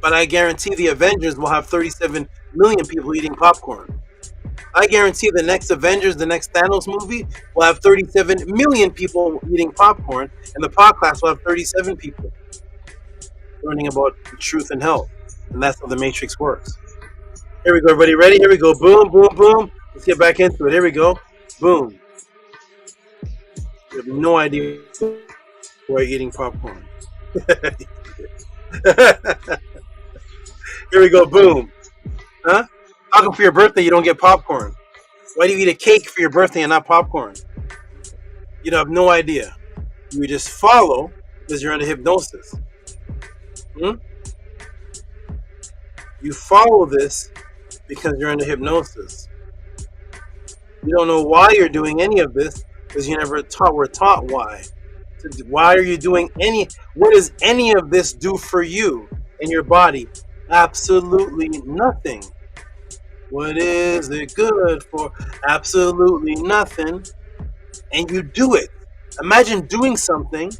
But I guarantee the Avengers will have 37 million people eating popcorn. I guarantee the next Avengers, the next Thanos movie, will have 37 million people eating popcorn, and the podcast will have 37 people learning about truth and health. And that's how the Matrix works. Here we go, everybody. Ready? Here we go. Boom, boom, boom. Let's get back into it. Here we go. Boom. You have no idea why you're eating popcorn. Here we go. Boom. Huh? How come for your birthday you don't get popcorn? Why do you eat a cake for your birthday and not popcorn? You'd have no idea. You would just follow because you're under hypnosis. You follow this because you're under hypnosis. You don't know why you're doing any of this because you never were taught why. So why are you doing what does any of this do for you and your body? Absolutely nothing. What is it good for? Absolutely nothing. And you do it. Imagine doing something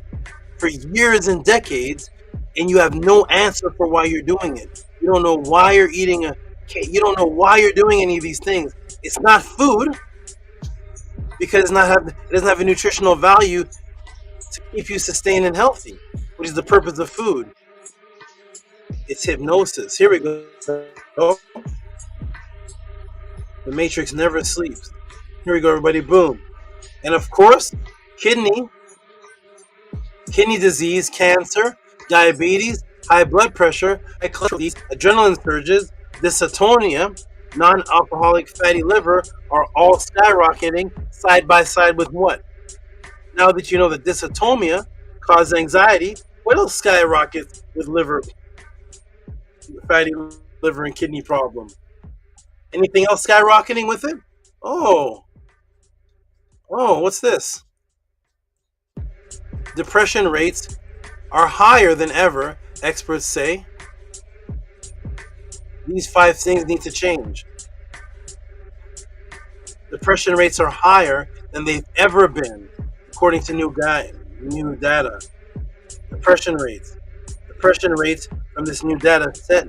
for years and decades and you have no answer for why you're doing it. You don't know why you're eating a cake. You don't know why you're doing any of these things. It's not food because it doesn't have a nutritional value to keep you sustained and healthy, which is the purpose of food. It's hypnosis. Here we go. The Matrix never sleeps. Here we go, everybody. Boom. And of course, kidney disease, cancer, diabetes, high blood pressure, high cholesterol, adrenaline surges, dysautonia, non-alcoholic fatty liver are all skyrocketing side by side with what? Now that you know that dysautonia causes anxiety, what else skyrockets with fatty liver and kidney problem? Anything else skyrocketing with it? Oh, what's this? Depression rates are higher than ever, experts say. These 5 things need to change. Depression rates are higher than they've ever been, according to new data. Depression rates from this new data set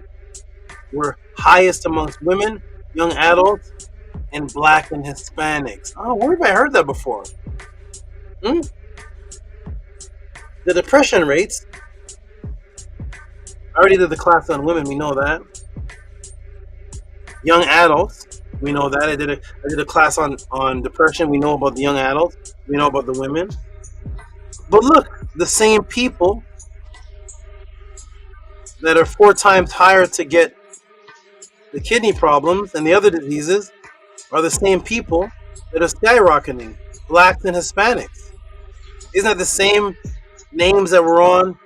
were highest amongst women, young adults, and Black and Hispanics. Oh, where have I heard that before? The depression rates, I already did the class on women, we know that. Young adults, we know that. I did a class on depression, we know about the young adults, we know about the women. But look, the same people that are 4 times higher to get the kidney problems and the other diseases are the same people that are skyrocketing, Blacks and Hispanics. Isn't that the same names that were on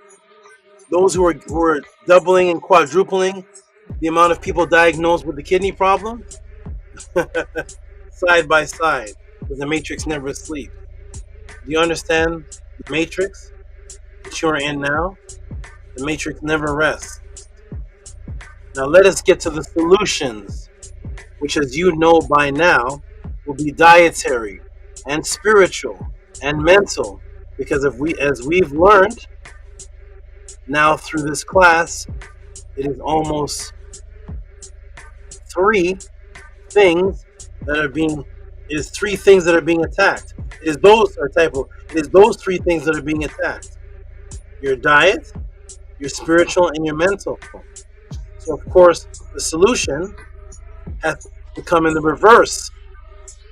those who were doubling and quadrupling the amount of people diagnosed with the kidney problem? Side by side, because the Matrix never sleeps. Do you understand the Matrix that you're in now? The Matrix never rests. Now let us get to the solutions, which, as you know by now, will be dietary and spiritual and mental. Because as we've learned now through this class, it is almost 3 things that are being attacked. It is those 3 things that are being attacked. Your diet, your spiritual, and your mental. So of course, the solution has to come in the reverse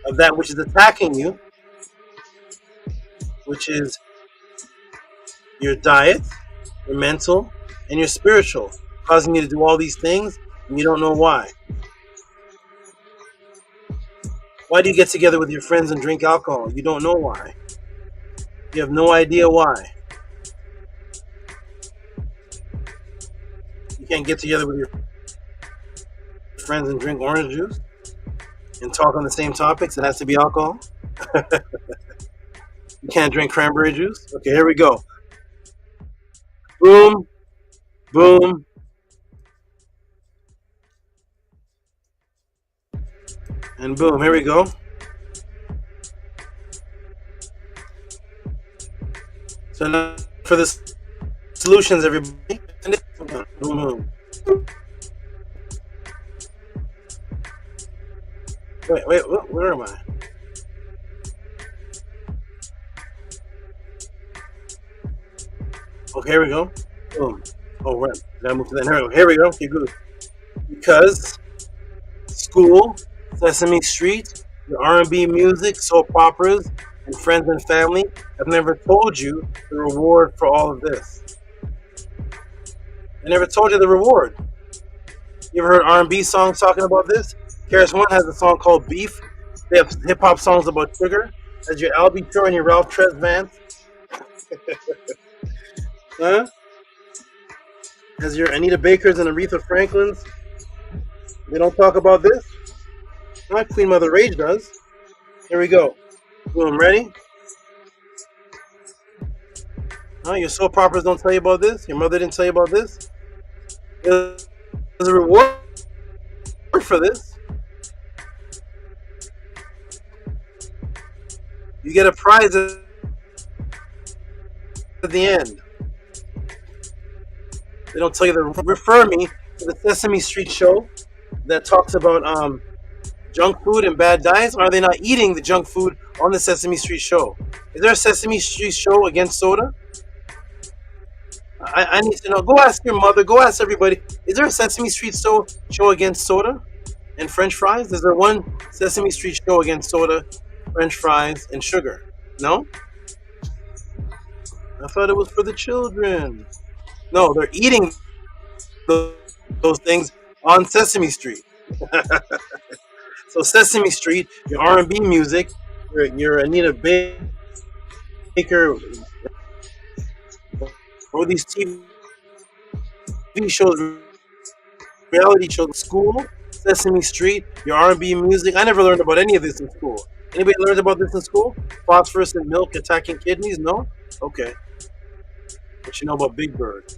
of that which is attacking you, which is your diet, your mental, and your spiritual, causing you to do all these things, and you don't know why. Why do you get together with your friends and drink alcohol? You don't know why. You have no idea why. You can't get together with your friends and drink orange juice and talk on the same topics. It has to be alcohol. You can't drink cranberry juice. Okay, here we go. Boom, boom, and boom. Here we go. So now for the solutions, everybody. Boom, boom. Wait. Where am I? Okay, here we go. Boom. Oh, right. Gotta move to that. Here we go. Okay, good. Because school, Sesame Street, your R&B music, soap operas, and friends and family have never told you the reward for all of this. They never told you the reward. You ever heard R&B songs talking about this? Karis One has a song called Beef. They have hip hop songs about sugar. Has your Al B. Pure and your Ralph Tres Vance? Huh? Has your Anita Bakers and Aretha Franklins? They don't talk about this? Not Queen Mother Rage does. Here we go. Boom, ready? No, your soap operas don't tell you about this? Your mother didn't tell you about this? There's a reward for this. You get a prize at the end. They don't tell you the. Refer me to the Sesame Street show that talks about junk food and bad diets. Or are they not eating the junk food on the Sesame Street show? Is there a Sesame Street show against soda? I need to know. Go ask your mother. Go ask everybody. Is there a Sesame Street show against soda and French fries? Is there one Sesame Street show against soda, French fries, and sugar? No? I thought it was for the children. No, they're eating those things on Sesame Street. So Sesame Street, your R&B music, your Anita Baker, or these TV shows, reality shows, school, Sesame Street, your R&B music. I never learned about any of this in school. Anybody learned about this in school? Phosphorus and milk attacking kidneys? No? Okay. What you know about Big Bird?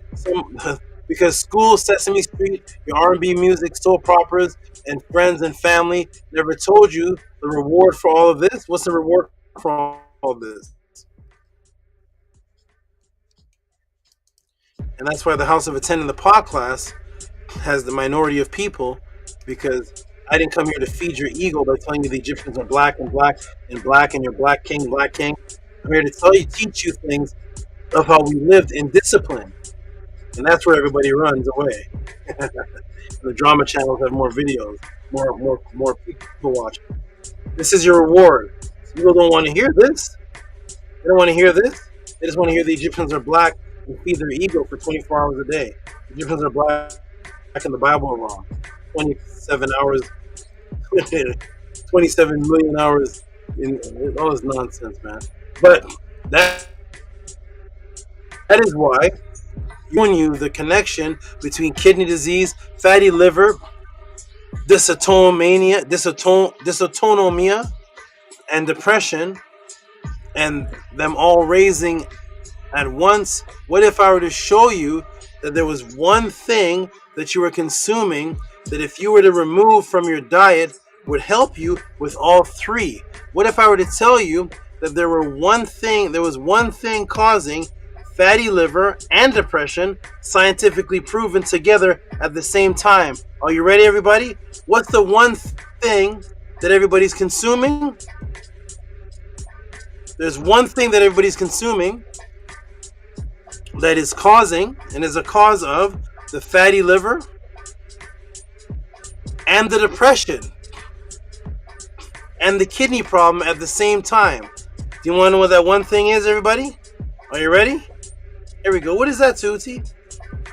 Because school, Sesame Street, your R&B music, soap operas, and friends and family never told you the reward for all of this. What's the reward for all of this? And that's why the House of Attending the PODCLASS has the minority of people, because I didn't come here to feed your ego by telling you the Egyptians are black and black and black and you're black king. I'm here to teach you things of how we lived in discipline. And that's where everybody runs away. The drama channels have more videos, more people watching. This is your reward. People don't want to hear this. They don't want to hear this. They just want to hear the Egyptians are black and feed their ego for 24 hours a day. The Egyptians are black and the Bible are wrong. 27 hours, 27 million hours in all this nonsense, man. But that is why showing you the connection between kidney disease, fatty liver, dysautonomia, and depression, and them all raising at once. What if I were to show you that there was one thing that you were consuming that if you were to remove from your diet would help you with all three? What if I were to tell you that there was one thing causing fatty liver and depression, scientifically proven together at the same time? Are you ready, everybody? What's the one thing that everybody's consuming? There's one thing that everybody's consuming that is causing and is a cause of the fatty liver and the depression and the kidney problem at the same time. Do you want to know what that one thing is, everybody? Are you ready? Here we go. What is that, Tehuti?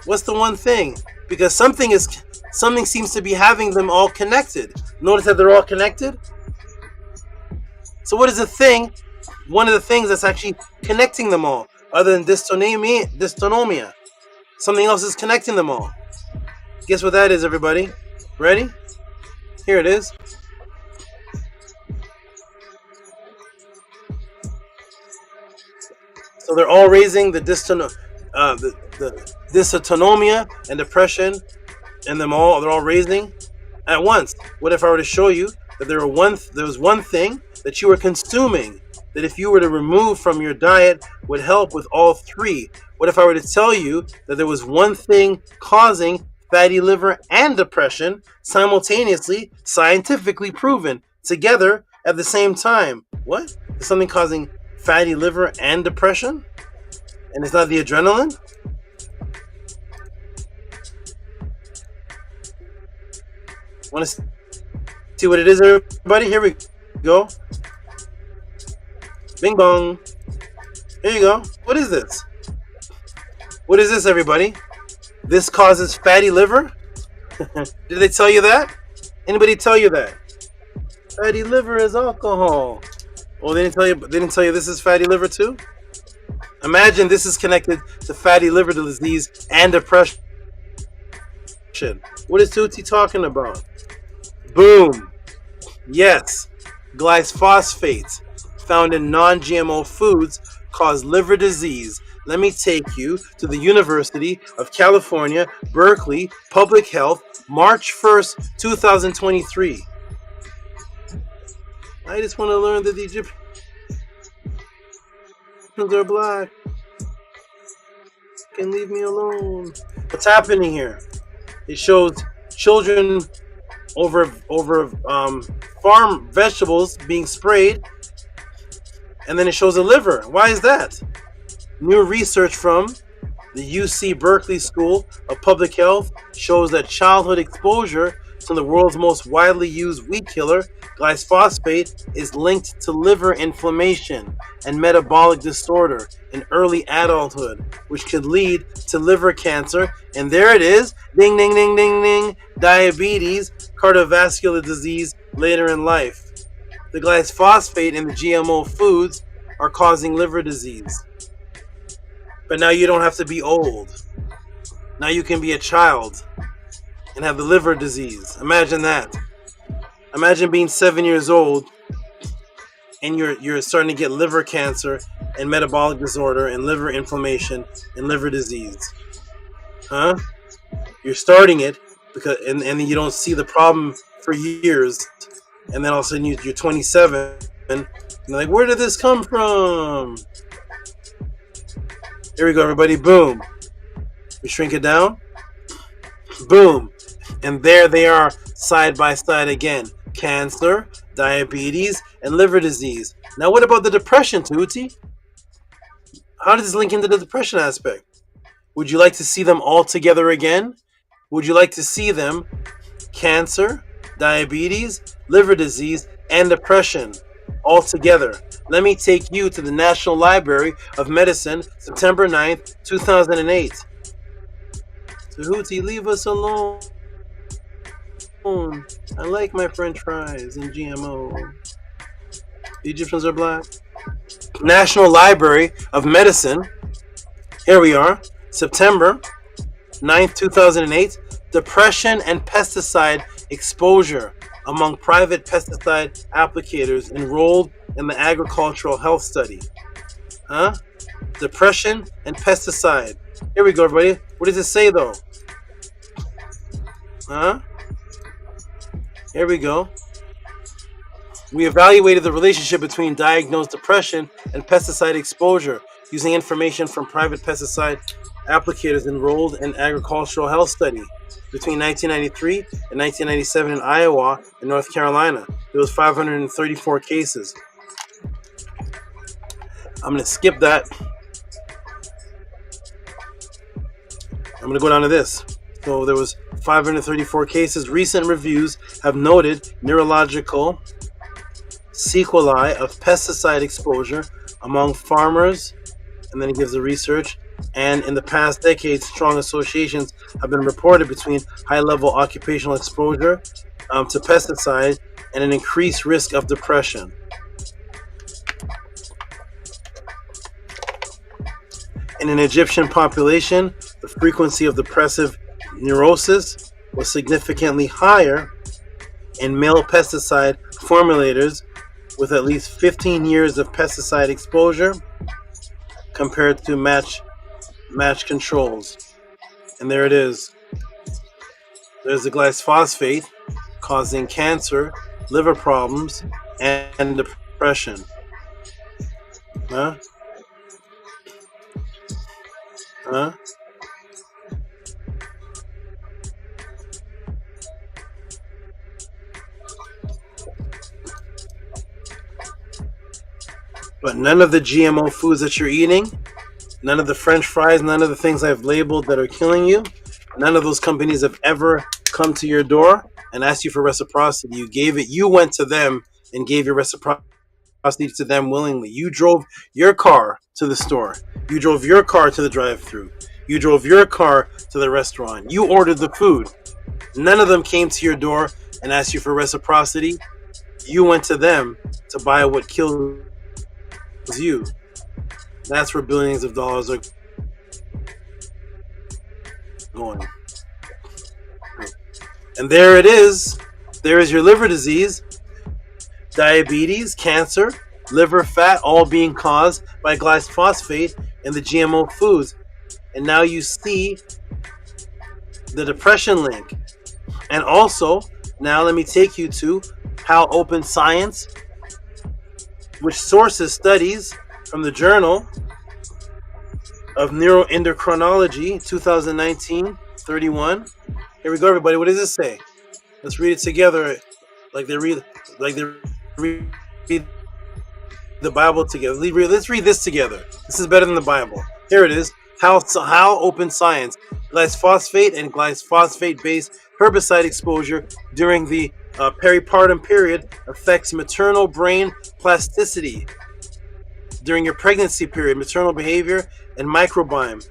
What's the one thing? Because something seems to be having them all connected. Notice that they're all connected? So what is the thing, one of the things that's actually connecting them all, other than dystonomia? Something else is connecting them all. Guess what that is, everybody? Ready? Here it is. So they're all raising the dysautonomia and depression, and they're all raising at once. What if I were to show you that there was one thing that you were consuming that if you were to remove from your diet would help with all three? What if I were to tell you that there was one thing causing fatty liver and depression simultaneously, scientifically proven together at the same time. What? There's something causing fatty liver and depression? And it's not the adrenaline? Want to see what it is, everybody? Here we go. Bing bong. Here you go. What is this? What is this, everybody? This causes fatty liver? Did they tell you that? Anybody tell you that? Fatty liver is alcohol. Oh, they didn't tell you this is fatty liver too? Imagine this is connected to fatty liver disease and depression. What is Tehuti talking about? Boom. Yes. Glyphosate found in non-GMO foods cause liver disease. Let me take you to the University of California, Berkeley, Public Health, March 1st, 2023. I just want to learn that the Egyptians are black. Can leave me alone. What's happening here? It shows children over farm vegetables being sprayed, and then it shows a liver. Why is that? New research from the UC Berkeley School of Public Health shows that childhood exposure to the world's most widely used weed killer, glyphosate, is linked to liver inflammation and metabolic disorder in early adulthood, which could lead to liver cancer. And there it is, ding, ding, ding, ding, ding, diabetes, cardiovascular disease later in life. The glyphosate in the GMO foods are causing liver disease. But now you don't have to be old. Now you can be a child and have the liver disease. Imagine that. Imagine being 7 years old and you're starting to get liver cancer and metabolic disorder and liver inflammation and liver disease. Huh? You're starting it because and you don't see the problem for years, and then all of a sudden you're 27 and you're like, where did this come from? Here we go, everybody. Boom. We shrink it down. Boom. And there they are, side by side again. Cancer, diabetes, and liver disease. Now what about the depression, Tehuti? How does this link into the depression aspect? Would you like to see them all together again? Would you like to see them cancer, diabetes, liver disease, and depression all together? Let me take you to the National Library of Medicine, September 9th, 2008. Tehuti, leave us alone. I like my French fries and GMO. The Egyptians are black. National Library of Medicine. Here we are. September 9th, 2008. Depression and pesticide exposure among private pesticide applicators enrolled in the agricultural health study. Huh? Depression and pesticide. Here we go, everybody. What does it say, though? Huh? Here we go. We evaluated the relationship between diagnosed depression and pesticide exposure using information from private pesticide applicators enrolled in agricultural health study between 1993 and 1997 in Iowa and North Carolina. There was 534 cases. I'm going to skip that. I'm going to go down to this. So there was 534 cases. Recent reviews have noted neurological sequelae of pesticide exposure among farmers, and then it gives the research. And in the past decades, strong associations have been reported between high-level occupational exposure to pesticide and an increased risk of depression. In an Egyptian population, the frequency of depressive neurosis was significantly higher in male pesticide formulators with at least 15 years of pesticide exposure compared to match controls. And there it is. There's the glyphosate causing cancer, liver problems, and depression. Huh? Huh? But none of the GMO foods that you're eating, none of the French fries, none of the things I've labeled that are killing you, none of those companies have ever come to your door and asked you for reciprocity. You gave it. You went to them and gave your reciprocity to them willingly. You drove your car to the store. You drove your car to the drive-thru. You drove your car to the restaurant. You ordered the food. None of them came to your door and asked you for reciprocity. You went to them to buy what kills you. That's where billions of dollars are going. And there it is. There is your liver disease, diabetes, cancer, liver fat, all being caused by glyphosate and the GMO foods. And now you see the depression link. And also, now let me take you to How Open Science, which sources studies from the Journal of Neuroendocrinology, 2019-31. Here we go, everybody. What does this say? Let's read it together, like they read the Bible together. Let's read this together. This is better than the Bible. Here it is. How Open Science: glyphosate and glyphosate-based herbicide exposure during the peripartum period affects maternal brain plasticity. During your pregnancy period, maternal behavior and microbiome.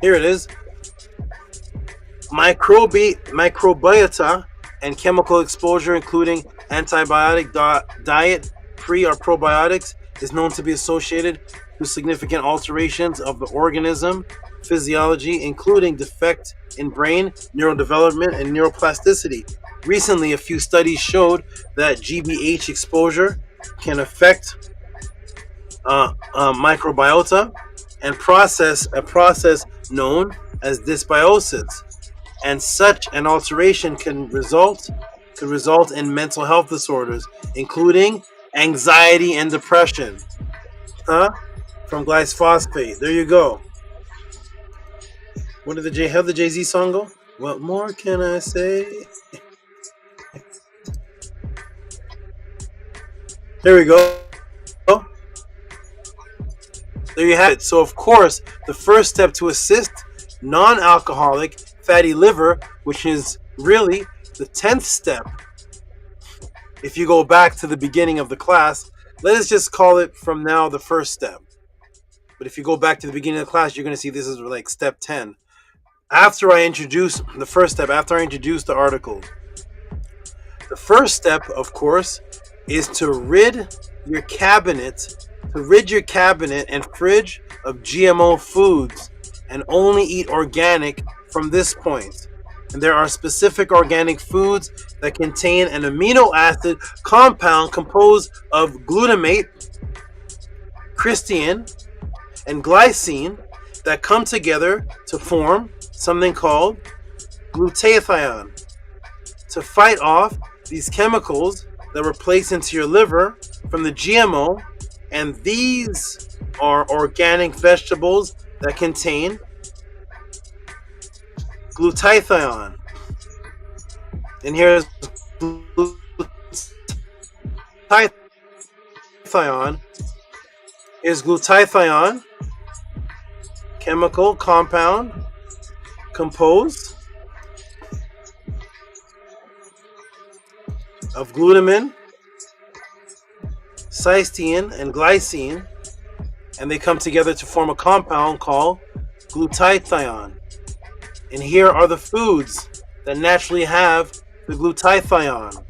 Here it is. Microbiota and chemical exposure, including antibiotic diet, pre or probiotics, is known to be associated with significant alterations of the organism physiology, including defect in brain neurodevelopment and neuroplasticity. Recently, a few studies showed that GBH exposure can affect microbiota and a process known as dysbiosis, and such an alteration could result in mental health disorders, including anxiety and depression. From glyphosate. There you go. How did the Jay-Z song go? What more can I say? There we go. There you have it. So, of course, the first step to assist non-alcoholic fatty liver, which is really the 10th step, if you go back to the beginning of the class, let us just call it from now the first step. But if you go back to the beginning of the class, you're going to see this is like step 10. After I introduce the first step, after I introduce the article, the first step, of course, is to rid your cabinet and fridge of GMO foods and only eat organic from this point. And there are specific organic foods that contain an amino acid compound composed of glutamate, cysteine, and glycine that come together to form something called glutathione. To fight off these chemicals that were placed into your liver from the GMO, and these are organic vegetables that contain glutathione. And here's glutathione. Is glutathione chemical compound composed of glutamine, cysteine, and glycine, and they come together to form a compound called glutathione. And here are the foods that naturally have the glutathione.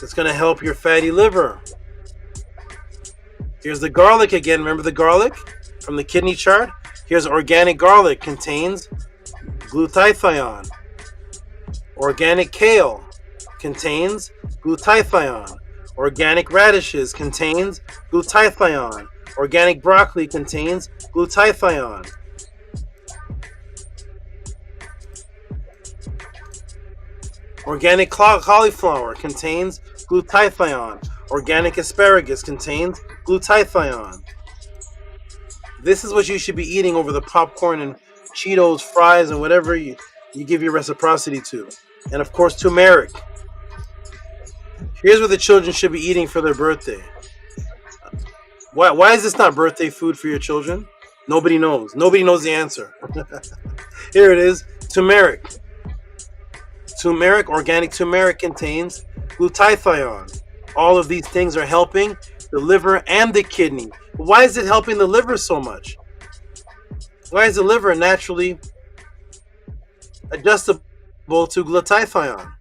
It's going to help your fatty liver. Here's the garlic again. Remember the garlic from the kidney chart? Here's organic garlic, contains glutathione. Organic kale contains glutathione. Organic radishes contains glutathione. Organic broccoli contains glutathione. Organic cauliflower contains glutathione. Organic asparagus contains glutathione. This is what you should be eating over the popcorn and Cheetos, fries, and whatever you give your reciprocity to. And of course, turmeric. Here's what the children should be eating for their birthday. Why is this not birthday food for your children? Nobody knows. Nobody knows the answer. Here it is. Turmeric. Organic turmeric contains glutathione. All of these things are helping the liver and the kidney. Why is it helping the liver so much? Why is the liver naturally adjustable to glutathione?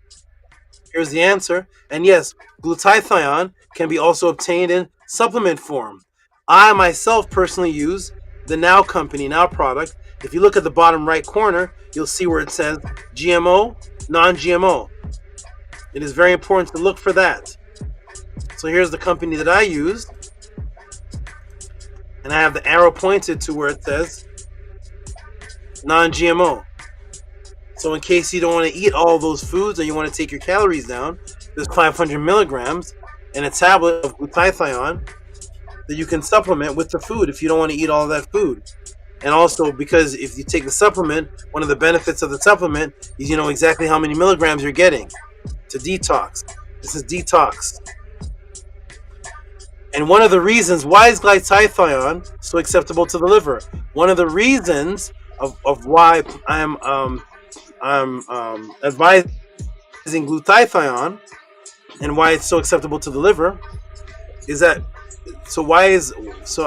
Here's the answer. And yes, glutathione can be also obtained in supplement form. I myself personally use the Now Company, Now product. If you look at the bottom right corner, you'll see where it says GMO, non-GMO. It is very important to look for that. So here's the company that I use. And I have the arrow pointed to where it says non-GMO. So in case you don't want to eat all those foods or you want to take your calories down, there's 500 milligrams in a tablet of glutathione that you can supplement with the food if you don't want to eat all that food. And also, because if you take the supplement, one of the benefits of the supplement is you know exactly how many milligrams you're getting to detox. This is detox. And one of the reasons, why is glutathione so acceptable to the liver? One of the reasons of why I'm advising glutathione and why it's so acceptable to the liver is that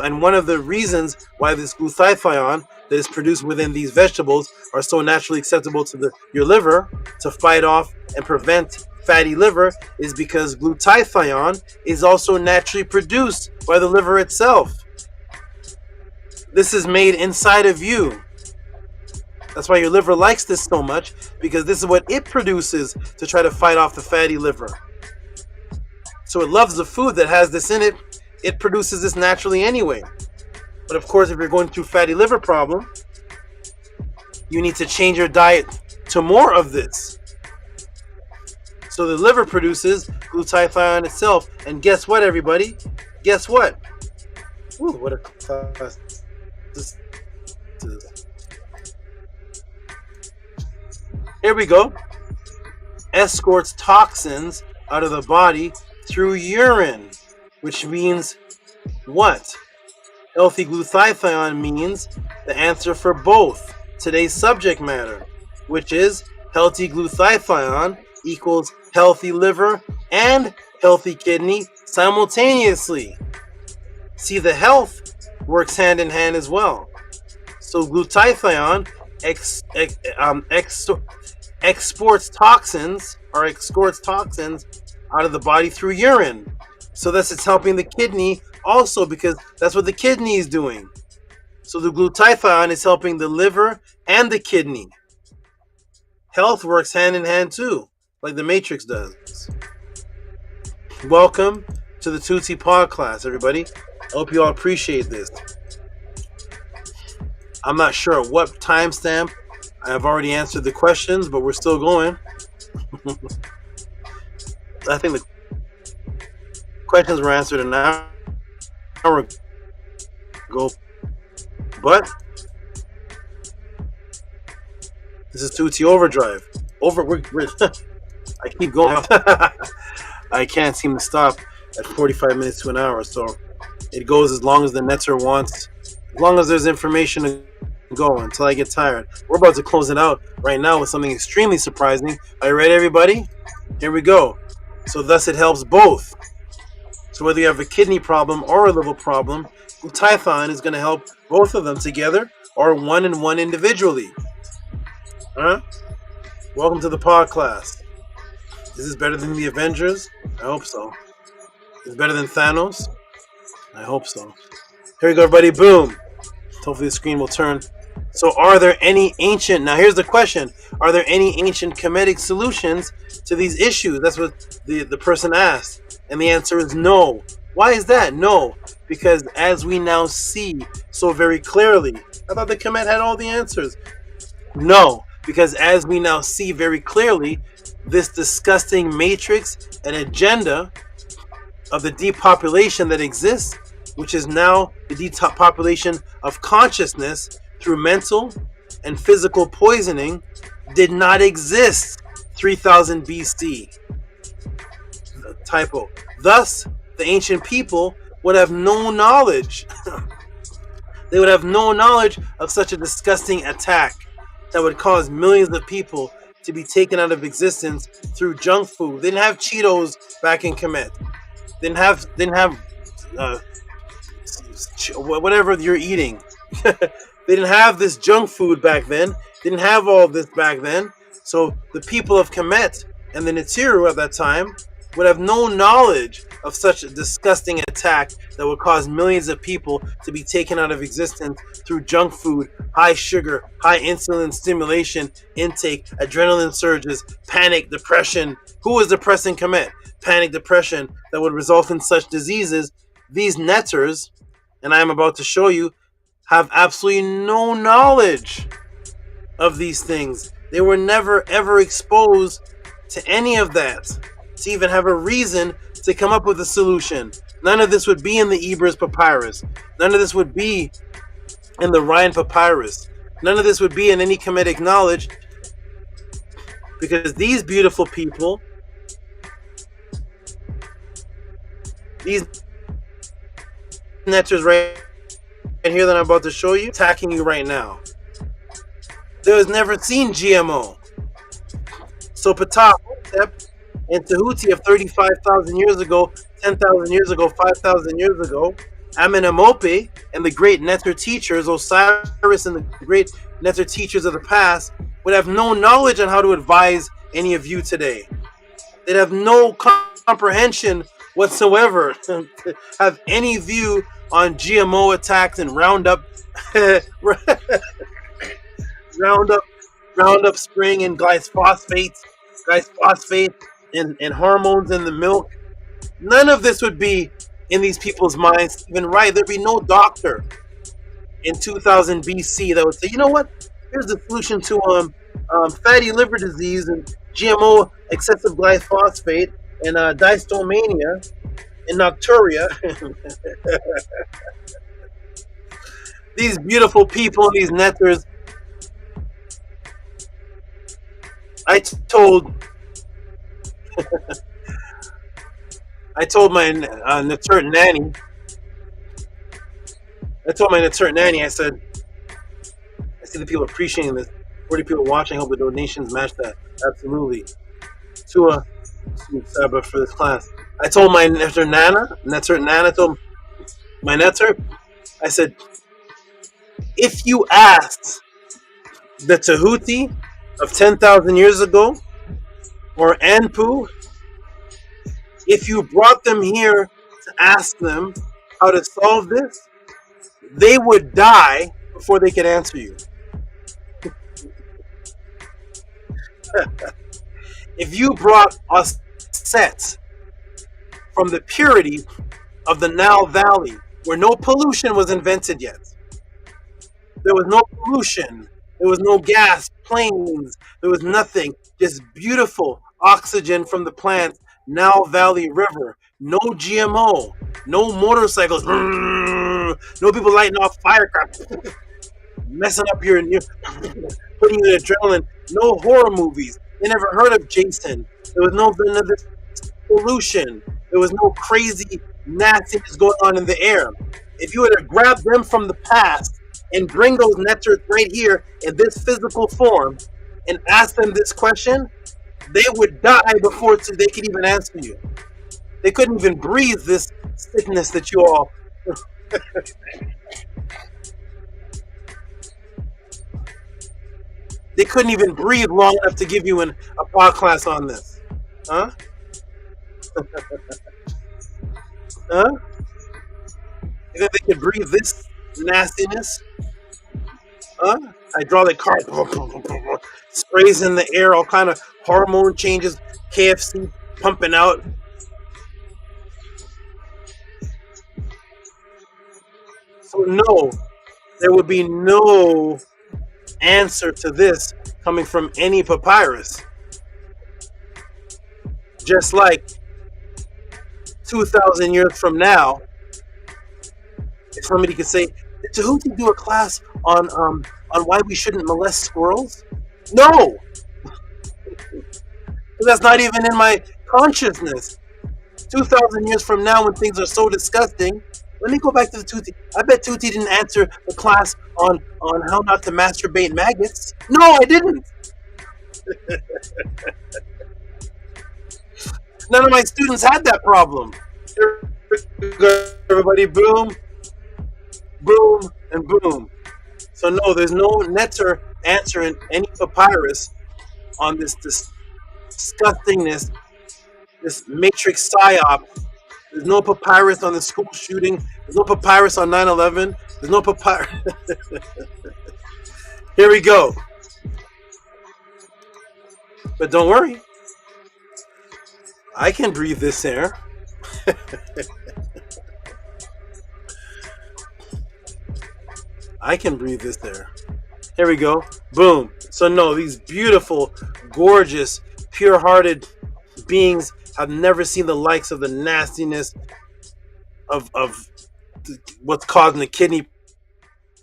and one of the reasons why this glutathione that is produced within these vegetables are so naturally acceptable to your liver to fight off and prevent fatty liver is because glutathione is also naturally produced by the liver itself. This is made inside of you. That's why your liver likes this so much, because this is what it produces to try to fight off the fatty liver. So it loves the food that has this in it. It produces this naturally anyway. But of course, if you're going through fatty liver problem, you need to change your diet to more of this. So the liver produces glutathione itself. And guess what, everybody? Guess what? Ooh, what a class. Here we go. Escorts toxins out of the body through urine, which means what? Healthy glutathione means the answer for both today's subject matter, which is healthy glutathione equals healthy liver and healthy kidney simultaneously. See, the health works hand in hand as well. So glutathione exports toxins out of the body through urine. So thus it's helping the kidney also, because that's what the kidney is doing. So the glutathione is helping the liver and the kidney. Health works hand in hand too, like the Matrix does. Welcome to the Tehuti PODCLASS, everybody. I hope you all appreciate this. I'm not sure at what timestamp I have already answered the questions, but we're still going. I think the questions were answered an hour ago, but this is Tehuti Overdrive. I keep going. I can't seem to stop at 45 minutes to an hour, so it goes as long as the netter wants, as long as there's information to go until I get tired. We're about to close it out right now with something extremely surprising. Are you ready, everybody? Here we go. So thus it helps both. So whether you have a kidney problem or a liver problem, glutathione is going to help both of them together or one and one individually. Huh? Welcome to the PODCLASS. Is this better than the Avengers? I hope so. Is it better than Thanos? I hope so. Here we go, everybody. Boom. Hopefully the screen will turn. So are there any ancient, now here's the question, are there any ancient Kemetic solutions to these issues? That's what the person asked. And the answer is no. Why is that? No. Because as we now see so very clearly, I thought the Kemet had all the answers. No. Because as we now see very clearly, this disgusting matrix and agenda of the depopulation that exists, which is now the depopulation of consciousness through mental and physical poisoning, did not exist 3000 BC. typo. Thus, the ancient people would have no knowledge. They would have no knowledge of such a disgusting attack that would cause millions of people to be taken out of existence through junk food. They didn't have Cheetos back in Kemet. Didn't have whatever you're eating. They didn't have this junk food back then. Didn't have all this back then. So the people of Kemet and the Nitiru at that time would have no knowledge of such a disgusting attack that would cause millions of people to be taken out of existence through junk food, high sugar, high insulin stimulation intake, adrenaline surges, panic, depression. Who was depressing Kemet? Panic, depression that would result in such diseases. These netters, and I am about to show you, have absolutely no knowledge of these things. They were never ever exposed to any of that to even have a reason to come up with a solution. None of this would be in the Ebers Papyrus. None of this would be in the Ryan Papyrus. None of this would be in any Kemetic knowledge, because these beautiful people, these netters right here that I'm about to show you, attacking you right now. There was never seen GMO. So Ptah and Tehuti of 35,000 years ago, 10,000 years ago, 5,000 years ago, Amenemope and the great Neter teachers, Osiris and the great Neter teachers of the past, would have no knowledge on how to advise any of you today. They'd have no comprehension whatsoever to have any view on GMO attacks and Roundup, Roundup Spring and glyphosate and hormones in the milk. None of this would be in these people's minds. Even right, there'd be no doctor in 2000 BC that would say, you know what? Here's the solution to fatty liver disease and GMO excessive glyphosate and dystomania and nocturia. These beautiful people, these netters. I told my Neter nanny. I said, I see the people appreciating this. 40 people watching. I hope the donations match that. Absolutely. To SABA for this class. I told my Neter Nana, told my Neter, I said, if you asked the Tehuti of 10,000 years ago, or Anpu, if you brought them here to ask them how to solve this, they would die before they could answer you. If you brought a set from the purity of the Nile Valley, where no pollution was invented yet, there was no pollution, there was no gas, planes, there was nothing, just beautiful oxygen from the plants, Nile Valley River, no GMO, no motorcycles, no people lighting off firecrackers, messing up your putting you in adrenaline, no horror movies. They never heard of Jason. There was no this pollution. There was no crazy nastiness going on in the air. If you were to grab them from the past and bring those netters right here in this physical form and ask them this question, they would die before they could even answer you. They couldn't even breathe this sickness that you all. They couldn't even breathe long enough to give you a podcast on this. Huh? Huh? You think they could breathe this nastiness? Huh? Hydraulic car sprays in the air, all kind of hormone changes, KFC pumping out. So no, there would be no answer to this coming from any papyrus. Just like 2,000 years from now, if somebody could say, did Tehuti do a class on why we shouldn't molest squirrels? No! That's not even in my consciousness. 2,000 years from now, when things are so disgusting, let me go back to the Tehuti. I bet Tehuti didn't answer the class on how not to masturbate maggots. No, I didn't. None of my students had that problem. Everybody, boom, boom, and boom. So no, there's no netter answering any papyrus on this disgustingness, this matrix psyop. There's no papyrus on the school shooting. There's no papyrus on 9/11. There's no papyrus. Here we go. But don't worry. I can breathe this air. I can breathe this air. Here we go. Boom. So no, these beautiful, gorgeous, pure-hearted beings have never seen the likes of the nastiness of what's causing the kidney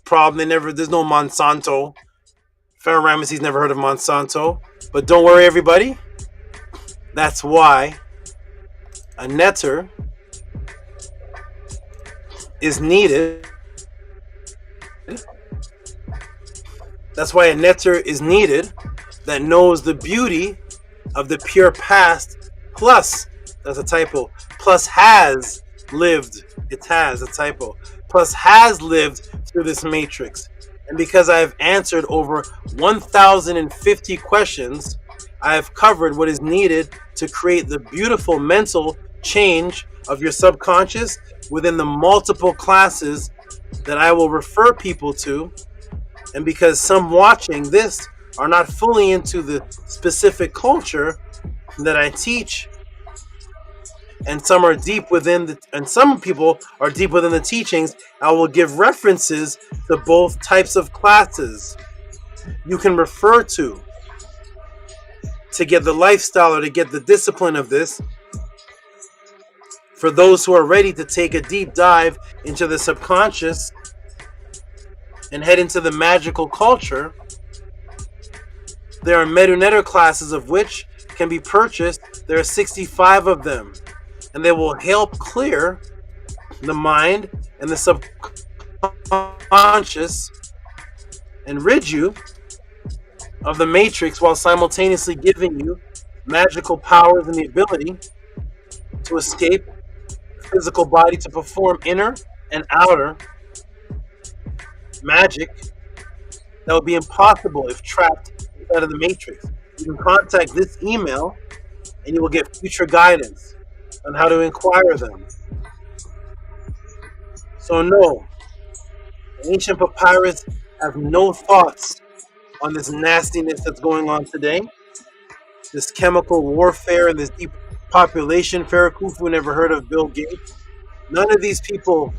problem. There's no Monsanto. Pharaoh Ramesses never heard of Monsanto. But don't worry, everybody. That's why a netter is needed. That's why a netter is needed that knows the beauty of the pure past, plus, that's a typo, plus has lived, it has a typo, plus has lived through this matrix. And because I've answered over 1,050 questions, I have covered what is needed to create the beautiful mental change of your subconscious within the multiple classes that I will refer people to. And because some watching this are not fully into the specific culture that I teach, and some are deep within and some people are deep within the teachings, I will give references to both types of classes you can refer to get the lifestyle or to get the discipline of this. For those who are ready to take a deep dive into the subconscious and head into the magical culture, there are Medunetter classes of which can be purchased. There are 65 of them, and they will help clear the mind and the subconscious and rid you of the matrix while simultaneously giving you magical powers and the ability to escape the physical body to perform inner and outer magic that would be impossible if trapped inside of the matrix. You can contact this email and you will get future guidance on how to inquire them. So no, ancient papyrus have no thoughts on this nastiness that's going on today, this chemical warfare and this depopulation. Pharaoh Khufu never heard of Bill Gates. None of these people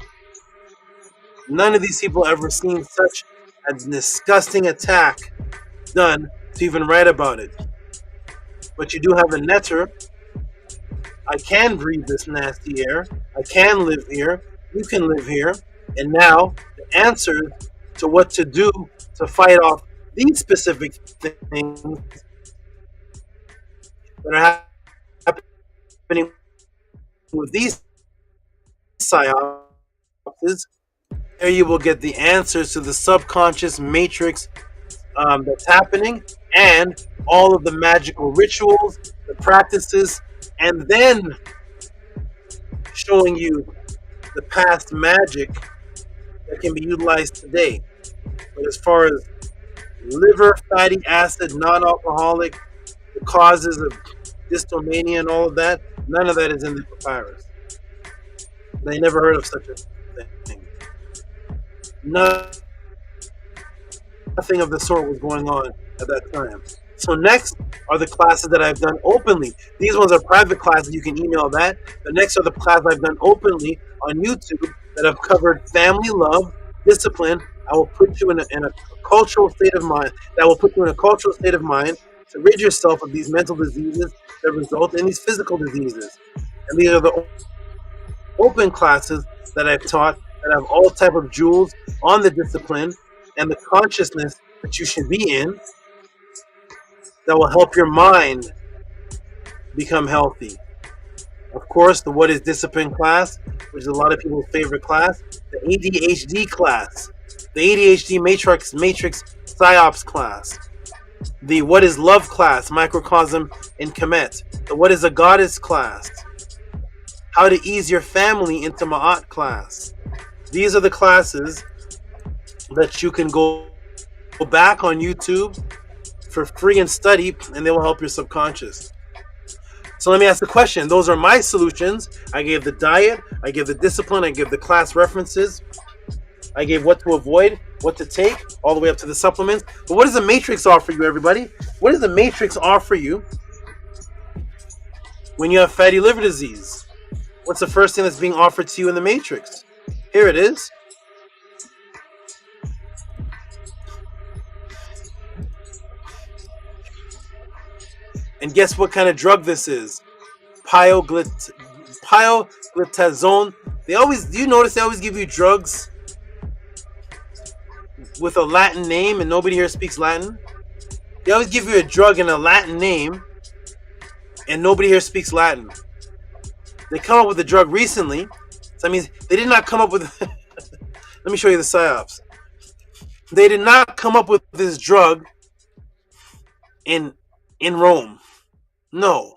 ever seen such a disgusting attack done to even write about it. But you do have a netter. I can breathe this nasty air. I can live here. You can live here. And now the answers to what to do to fight off these specific things that are happening with these psyops, there you will get the answers to the subconscious matrix that's happening, and all of the magical rituals, the practices, and then showing you the past magic that can be utilized today. But as far as liver, fatty acid, non-alcoholic, the causes of dystomania and all of that, none of that is in the papyrus. They never heard of such a thing. Nothing of the sort was going on at that time. So next are the classes that I've done openly. These ones are private classes. You can email that. The next are the classes I've done openly on YouTube that have covered family love, discipline. I will put you in a cultural state of mind. That will put you in a cultural state of mind to rid yourself of these mental diseases that result in these physical diseases. And these are the open classes that I've taught that have all type of jewels on the discipline and the consciousness that you should be in that will help your mind become healthy. Of course, the What is Discipline class, which is a lot of people's favorite class. The ADHD class. The ADHD Matrix Psyops class. The What is Love class, Microcosm and Kemet. The What is a Goddess class. How to Ease Your Family into Ma'at class. These are the classes that you can go back on YouTube for free and study, and they will help your subconscious. So let me ask the question. Those are my solutions. I gave the diet, I gave the discipline, I gave the class references, I gave what to avoid, what to take, all the way up to the supplements. But what does the Matrix offer you, everybody? What does the Matrix offer you when you have fatty liver disease? What's the first thing that's being offered to you in the Matrix? Here it is. And guess what kind of drug this is? Glutazone. Do you notice they always give you drugs with a Latin name and nobody here speaks Latin? They always give you a drug in a Latin name and nobody here speaks Latin. They come up with a drug recently. So that means they did not come up with... Let me show you the Psyops. They did not come up with this drug in Rome. No.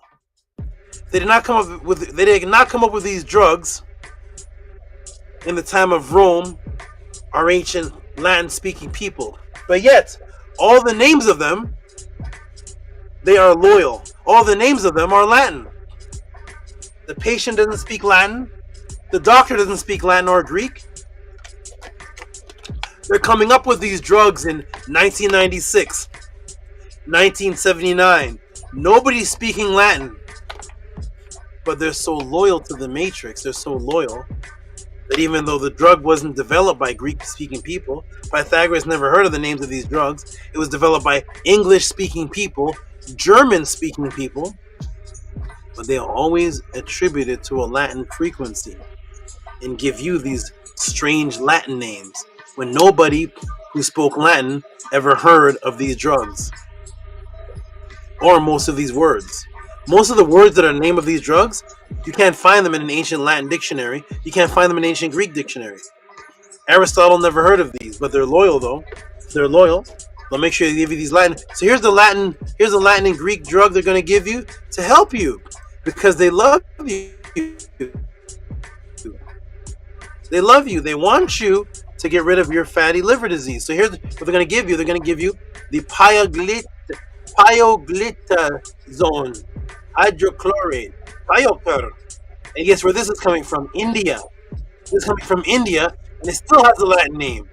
They did not come up with these drugs in the time of Rome, our ancient Latin-speaking people. But yet, all the names of them, they are loyal. All the names of them are Latin. The patient doesn't speak Latin. The doctor doesn't speak Latin or Greek. They're coming up with these drugs in 1996, 1979. Nobody's speaking Latin. But they're so loyal to the Matrix, they're so loyal, that even though the drug wasn't developed by Greek-speaking people, Pythagoras never heard of the names of these drugs. It was developed by English-speaking people, German-speaking people, but they always attribute it to a Latin frequency and give you these strange Latin names when nobody who spoke Latin ever heard of these drugs or most of these words. Most of the words that are the name of these drugs, you can't find them in an ancient Latin dictionary. You can't find them in ancient Greek dictionaries. Aristotle never heard of these, but they're loyal though. They're loyal. They'll make sure they give you these Latin. So here's the Latin and Greek drug they're going to give you to help you because they love you. They love you. They want you to get rid of your fatty liver disease. So here's what they're going to give you. They're going to give you the pioglitazone hydrochloride, Pyocur. And guess where this is coming from? India. This is coming from India, and it still has a Latin name.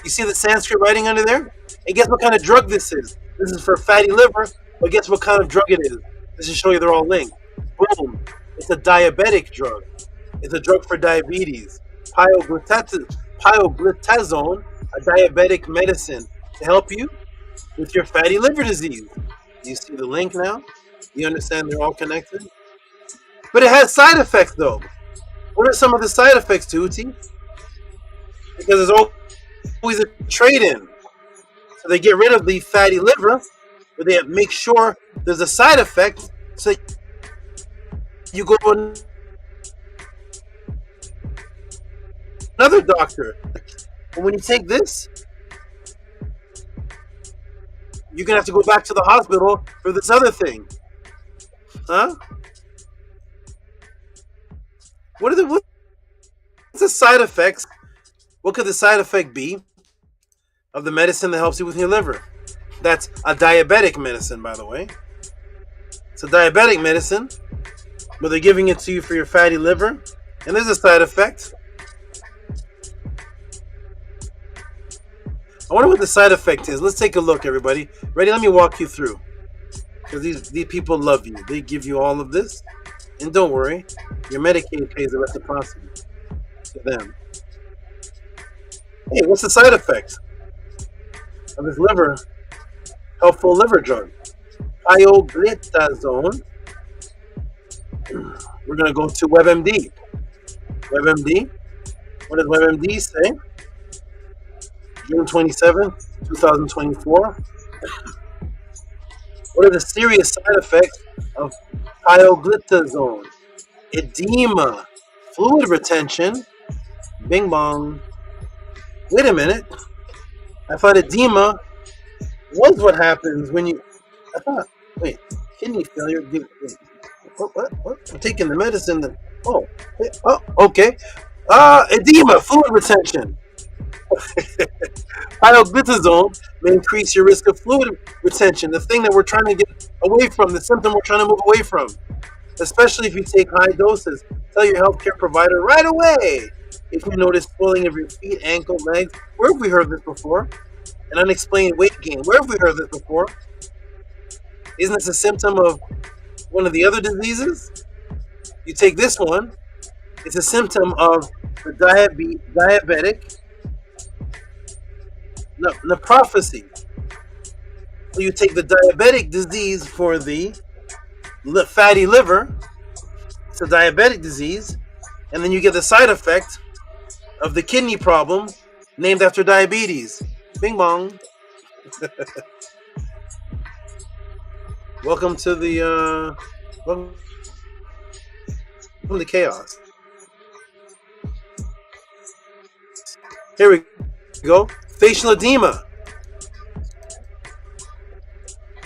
You see the Sanskrit writing under there? And guess what kind of drug this is? This is for fatty liver, but guess what kind of drug it is? This is show you they're all linked. Boom. It's a diabetic drug. It's a drug for diabetes. Pioglitazone, a diabetic medicine to help you with your fatty liver disease. You see the link now? You understand they're all connected? But it has side effects though. What are some of the side effects, Tehuti? Because there's always a trade-in. So they get rid of the fatty liver, but they make sure there's a side effect so you go to another doctor. But when you take this, you're going to have to go back to the hospital for this other thing. Huh? What's the side effects? What could the side effect be of the medicine that helps you with your liver? That's a diabetic medicine, by the way. It's a diabetic medicine, but they're giving it to you for your fatty liver. And there's a side effect. I wonder what the side effect is. Let's take a look, everybody. Ready? Let me walk you through. Because these people love you. They give you all of this. And don't worry, your Medicaid pays the reciprocity to them. Hey, what's the side effect of this helpful liver drug? Pioglitazone. We're going to go to WebMD. WebMD. What does WebMD say? June 27, 2024. What are the serious side effects of pioglitazone? edema, fluid retention. Bing bong. Wait a minute. I thought edema was what happens when you. I thought. Wait, kidney failure. Wait, what? I'm taking the medicine. That, okay. Edema, fluid retention. Pioglitazone may increase your risk of fluid retention, the thing that we're trying to get away from, the symptom we're trying to move away from, especially if you take high doses. Tell your healthcare provider right away if you notice swelling of your feet, ankle, legs. Where have we heard this before? An unexplained weight gain. Where have we heard this before? Isn't this a symptom of one of the other diseases? You take this one, it's a symptom of the diabetic nephropathy. So you take the diabetic disease for the fatty liver, it's a diabetic disease, and then you get the side effect of the kidney problem named after diabetes. Bing bong. Welcome to the welcome to chaos. Here we go. Facial edema.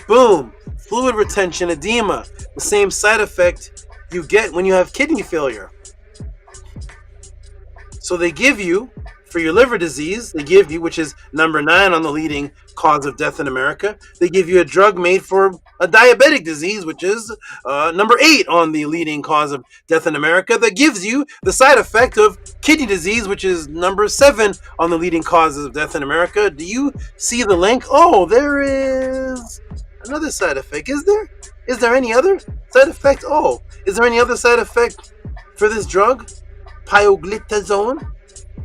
Boom. Fluid retention, edema. The same side effect you get when you have kidney failure. So they give you, for your liver disease, they give you, which is number 9 on the leading cause of death in America, they give you a drug made for a diabetic disease, which is number 8 on the leading cause of death in America, that gives you the side effect of kidney disease, which is number 7 on the leading causes of death in America. Do you see the link? Oh, there is another side effect. Is there? Is there any other side effect? Oh, is there any other side effect for this drug, pioglitazone,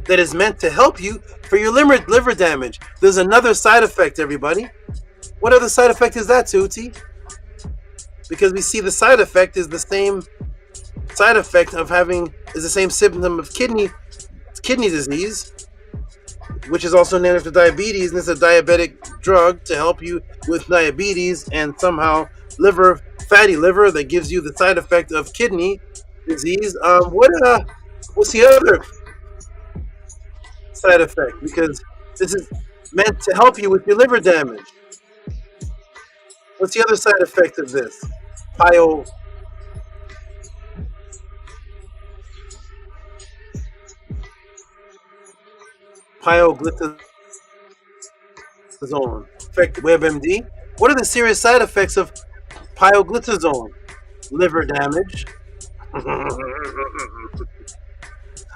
that is meant to help you for your liver damage? There's another side effect, everybody. What other side effect is that, Tehuti? Because we see the side effect is the same side effect of is the same symptom of kidney disease, which is also named after diabetes, and it's a diabetic drug to help you with diabetes and somehow fatty liver that gives you the side effect of kidney disease. What's the other side effect? Because this is meant to help you with your liver damage. What's the other side effect of this? Pioglitazone. Effect WebMD. What are the serious side effects of pioglitazone? Liver damage.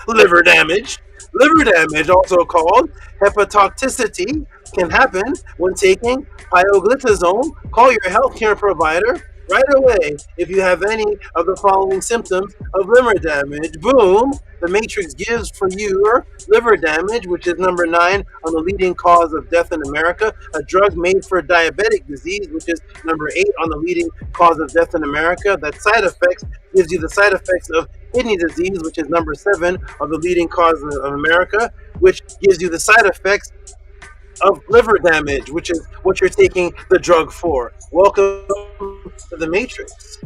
Liver damage. Liver damage, also called hepatotoxicity, can happen when taking pioglitazone. Call your healthcare provider right away if you have any of the following symptoms of liver damage. Boom! The matrix gives for your liver damage, which is number 9 on the leading cause of death in America, a drug made for diabetic disease, which is number 8 on the leading cause of death in America. That side effects gives you the side effects of kidney disease, which is number 7 of the leading cause of America, which gives you the side effects of liver damage, which is what you're taking the drug for. Welcome to the matrix.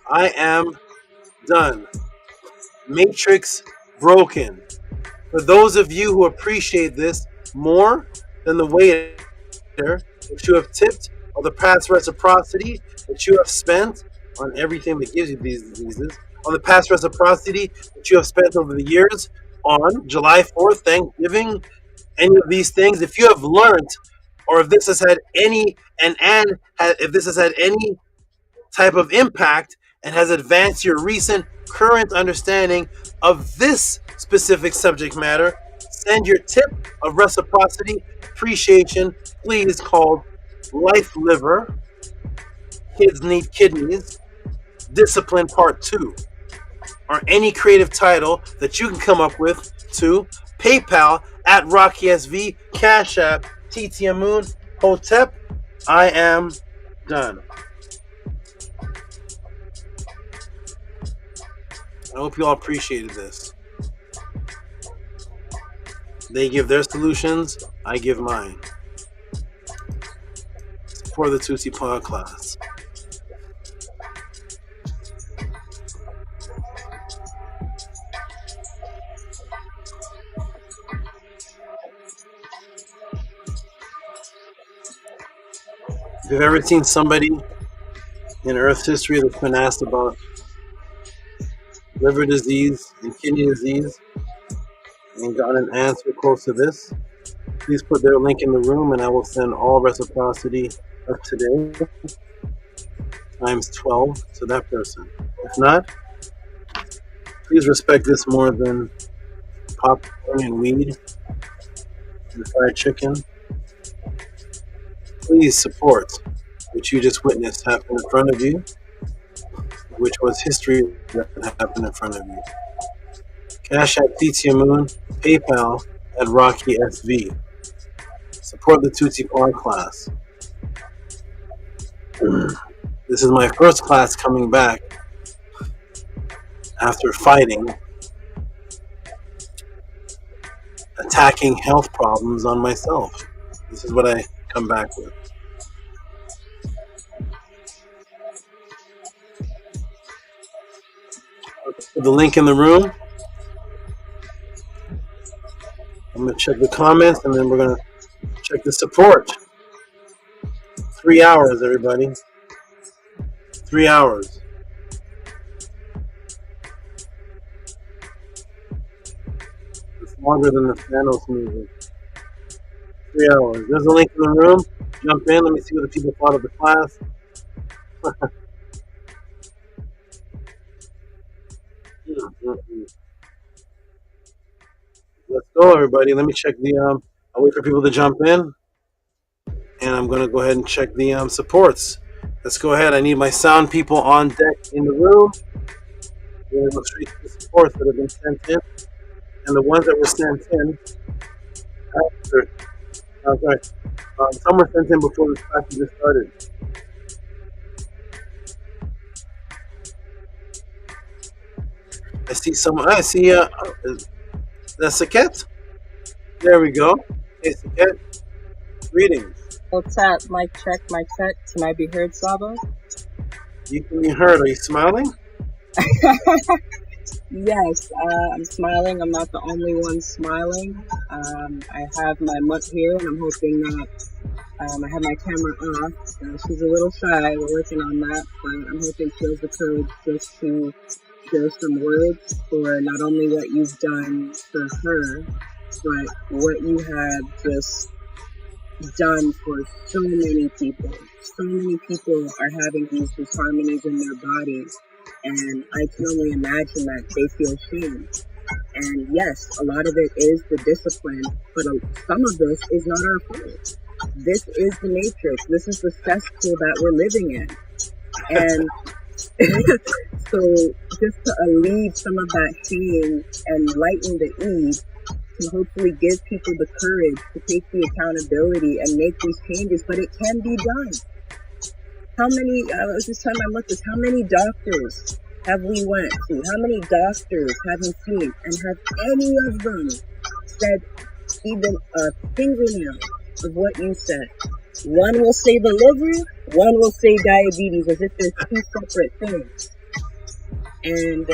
I am done. Matrix broken. For those of you who appreciate this more than the waiter that you have tipped, or the past reciprocity that you have spent on everything that gives you these diseases, on the past reciprocity that you have spent over the years on July 4th, Thanksgiving, any of these things, if you have learned, or if this has had any if this has had any type of impact and has advanced your recent current understanding of this specific subject matter, send your tip of reciprocity appreciation, please, called Life Liver, Kids Need Kidneys, Discipline Part 2, or any creative title that you can come up with, to PayPal at RockySV, Cash App, TT Moon, Hotep. I am done. I hope you all appreciated this. They give their solutions, I give mine. For the Tutsi PODCLASS. If you've ever seen somebody in Earth's history that's been asked about liver disease and kidney disease and got an answer close to this, please put their link in the room and I will send all reciprocity of today times 12 to that person. If not, please respect this more than popcorn and weed and fried chicken. Please support what you just witnessed happen in front of you, which was history that happened in front of you. Cash at Titia Moon, PayPal at Rocky SV. Support the Tutsi PODCLASS. This is my first class coming back after fighting, attacking health problems on myself. This is what I come back with. Put the link in the room. I'm going to check the comments and then we're going to check the support. 3 hours, everybody. 3 hours. It's longer than the Thanos movie. 3 hours. There's a link in the room. Jump in. Let me see what the people thought of the class. Let's go, everybody. Let me check the. I'll wait for people to jump in, and I'm gonna go ahead and check the supports. Let's go ahead. I need my sound people on deck in the room. We're gonna go straight to the supports that have been sent in, and the ones that were sent in after. Some were sent in before this class just started. I see some. I see. That's Saket. There we go. Hey, Saket. Greetings. What's up? Mic check, mic check. Can I be heard, Saba? You can be heard. Are you smiling? Yes, I'm smiling. I'm not the only one smiling. I have my mutt here, and I'm hoping that I have my camera off. She's a little shy. We're working on that, but I'm hoping she has the courage just to share some words for not only what you've done for her, but what you have just done for so many people. So many people are having these disharmonies in their bodies, and I can only imagine that they feel shame. And yes, a lot of it is the discipline, but some of this is not our fault. This is the matrix. This is the cesspool that we're living in. And so just to alleviate some of that shame and lighten the ease, can hopefully give people the courage to take the accountability and make these changes, but it can be done. How many, I was just telling my mothers, how many doctors have we went to? How many doctors have we seen? And have any of them said even a fingernail of what you said? One will say the liver, one will say diabetes, as if they're two separate things. And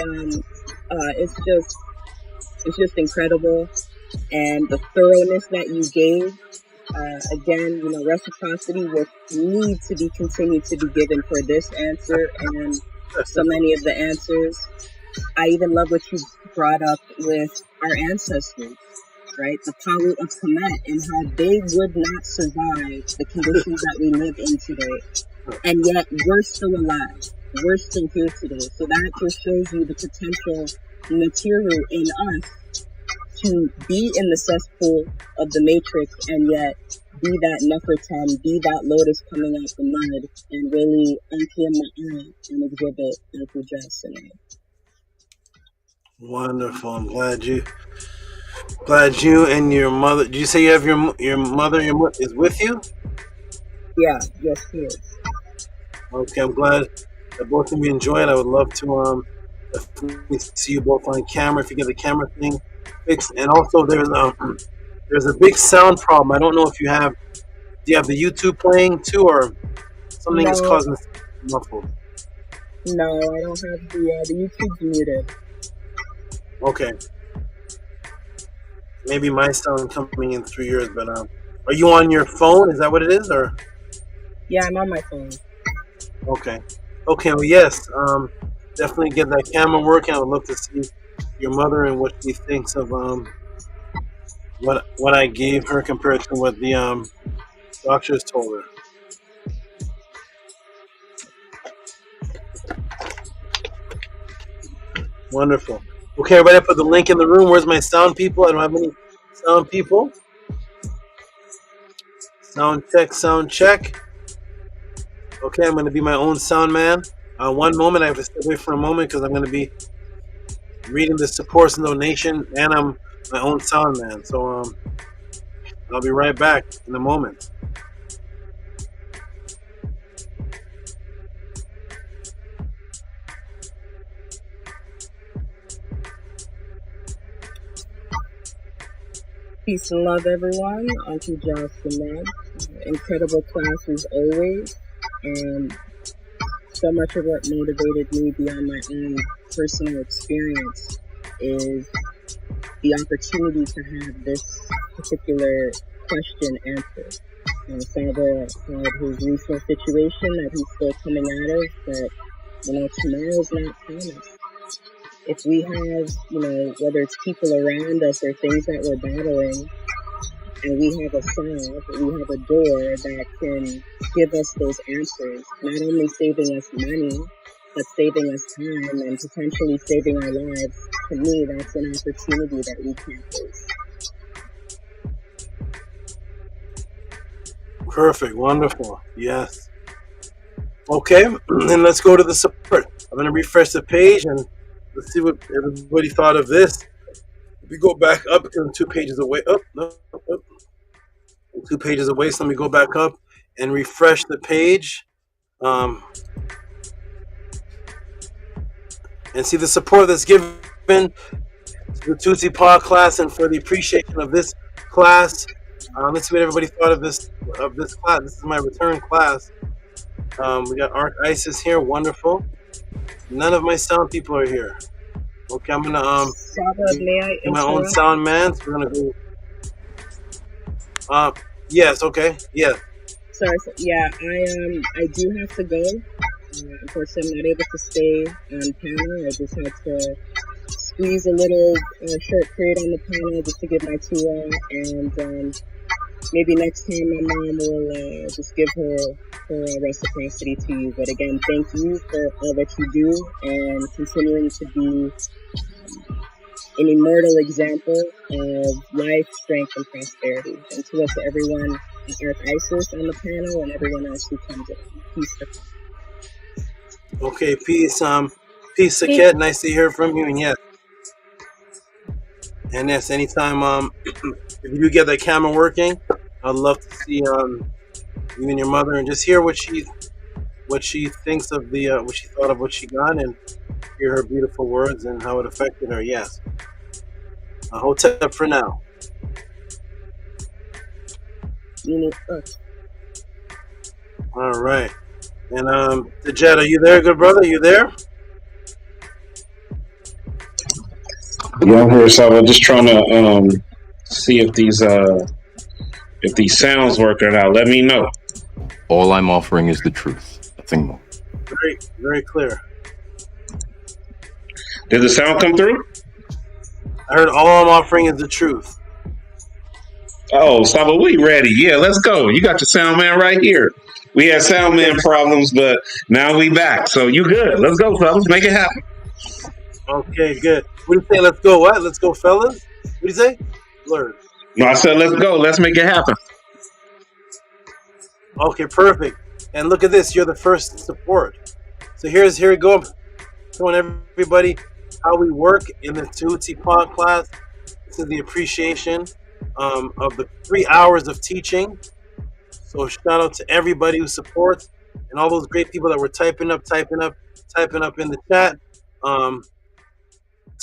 it's just incredible. And the thoroughness that you gave, again, reciprocity will need to be continued to be given for this answer and so many of the answers. I even love what you brought up with our ancestors, right? The Palu of Kemet and how they would not survive the conditions that we live in today. And yet we're still alive. We're still here today. So that just shows you the potential material in us to be in the cesspool of the matrix and yet be that Neferteten, be that lotus coming out the mud and really empty my eye and exhibit Uncle Jason. Wonderful. I'm glad you and your mother. Did you say you have your mother is with you? Yeah. Yes, she is. Okay. I'm glad that both of you enjoy it. I would love to see you both on camera if you get the camera thing fixed. And also, there's There's a big sound problem. I don't know if you have. Do you have the YouTube playing too, or something is No, causing this muffled? no, I don't have the YouTube's muted. Okay. Maybe my sound coming in through yours, but are you on your phone? Is that what it is, or? Yeah, I'm on my phone. Okay. Okay. Well, yes. Definitely get that camera working. I would love to see your mother and what she thinks of what I gave her compared to what the doctors told her. Wonderful. Okay, everybody, I put the link in the room. Where's my sound people? I don't have any sound people. Sound check, sound check. Okay, I'm going to be my own sound man. One moment, I have to step away for a moment because I'm going to be reading the supports and donation, and I'm my own sound man. So I'll be right back in a moment. Peace and love, everyone. Auntie Jocelyn. Incredible class as always. And so much of what motivated me beyond my own personal experience is the opportunity to have this particular question answered. SABA had his recent situation that he's still coming out of, but tomorrow's not promised. If we have, whether it's people around us or things that we're battling, and we have a solve, we have a door that can give us those answers, not only saving us money, but saving us time and potentially saving our lives, to me, that's an opportunity that we can't waste. Perfect. Wonderful. Yes. Okay, and let's go to the support. I'm going to refresh the page and let's see what everybody thought of this. We go back up because I'm 2 pages away. Up. 2 pages away, so let me go back up and refresh the page. And see the support that's given to the Tutsi PODCLASS and for the appreciation of this class. Let's see what everybody thought of this class. This is my return class. We got Arc Isis here, wonderful. None of my sound people are here. Okay, I'm gonna be my own sound man. So we're gonna go. Yes. Okay. Yeah. Sorry. Yeah, I do have to go. Unfortunately, I'm not able to stay on panel. I just had to squeeze a little short period on the panel just to give my 2 and maybe next time my mom will just give her reciprocity to you. But again, thank you for all that you do and continuing to be an immortal example of life, strength, and prosperity. And to everyone, Arc Isis on the panel and everyone else who comes in. Peace. Okay, peace. Peace, Saket. Nice to hear from you. And yes, anytime. If you do get that camera working, I'd love to see you and your mother and just hear what she thinks of what she thought of what she got and hear her beautiful words and how it affected her. Yes. Hotep for now. All right. And Dejed, are you there, good brother? Are you there? Yeah, I'm here, so I'm just trying to see if these sounds work or not. Let me know. All I'm offering is the truth. Nothing more. Very, very clear. Did the sound come through? I heard all I'm offering is the truth. Oh, Saba, we ready. Yeah, let's go. You got your sound man right here. We had sound man problems, but now we back. So you good. Let's go, fellas. Make it happen. Okay, good. What do you say? Let's go what? Let's go, fellas? What do you say? Blurred. No, I said let's go. Let's make it happen. Okay, perfect. And look at this. You're the first support. So here we go. Showing everybody how we work in the Tehuti PODCLASS. This is the appreciation of the 3 hours of teaching. So shout out to everybody who supports and all those great people that were typing up in the chat.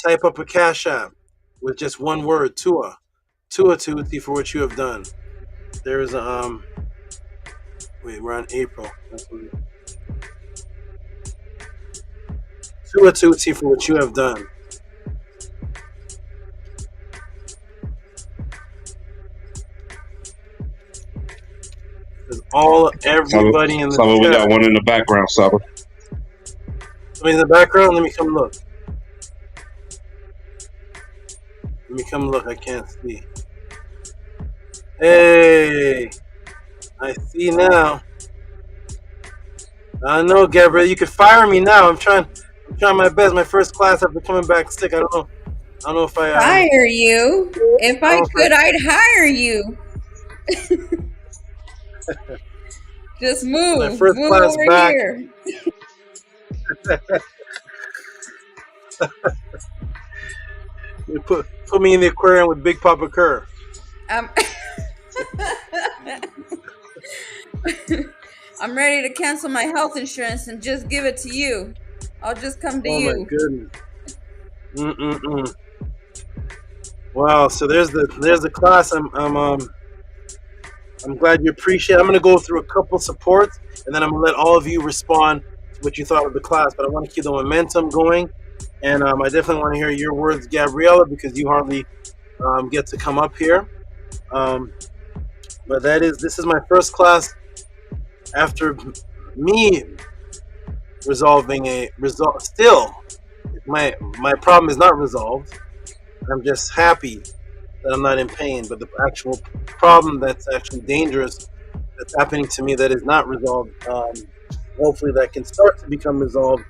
Type up a Cash App with just one word, Tua. Tua Tehuti for what you have done. There is a wait, we're on April. Tua Tehuti for what you have done. There's everybody in the Saba, we got chat. one in the background, Saba. Somebody in the background. Let me come look. I can't see. Hey, I see now. I know, Gabrielle. You could fire me now. I'm trying my best. My first class after coming back sick. I don't know if I hire you. If I could, I'd hire you. Just move. My first move class over back. here. You put me in the aquarium with Big Papa Kerr. I'm ready to cancel my health insurance and just give it to you. I'll just come to you. Oh my goodness. Wow. So there's the class. I'm glad you appreciate it. I'm going to go through a couple supports, and then I'm going to let all of you respond to what you thought of the class. But I want to keep the momentum going, and I definitely want to hear your words, Gabriella, because you hardly get to come up here. But this is my first class after me resolving still, my problem is not resolved. I'm just happy that I'm not in pain, but the actual problem that's actually dangerous that's happening to me that is not resolved, hopefully that can start to become resolved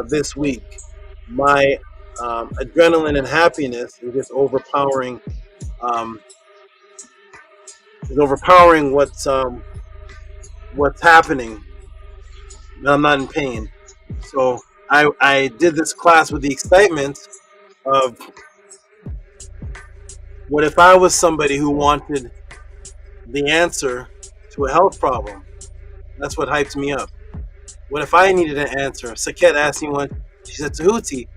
this week. My adrenaline and happiness is just overpowering what's happening, and I'm not in pain. So I did this class with the excitement of, what if I was somebody who wanted the answer to a health problem? That's what hyped me up. What if I needed an answer? Saket asked me one. She said, Tehuti,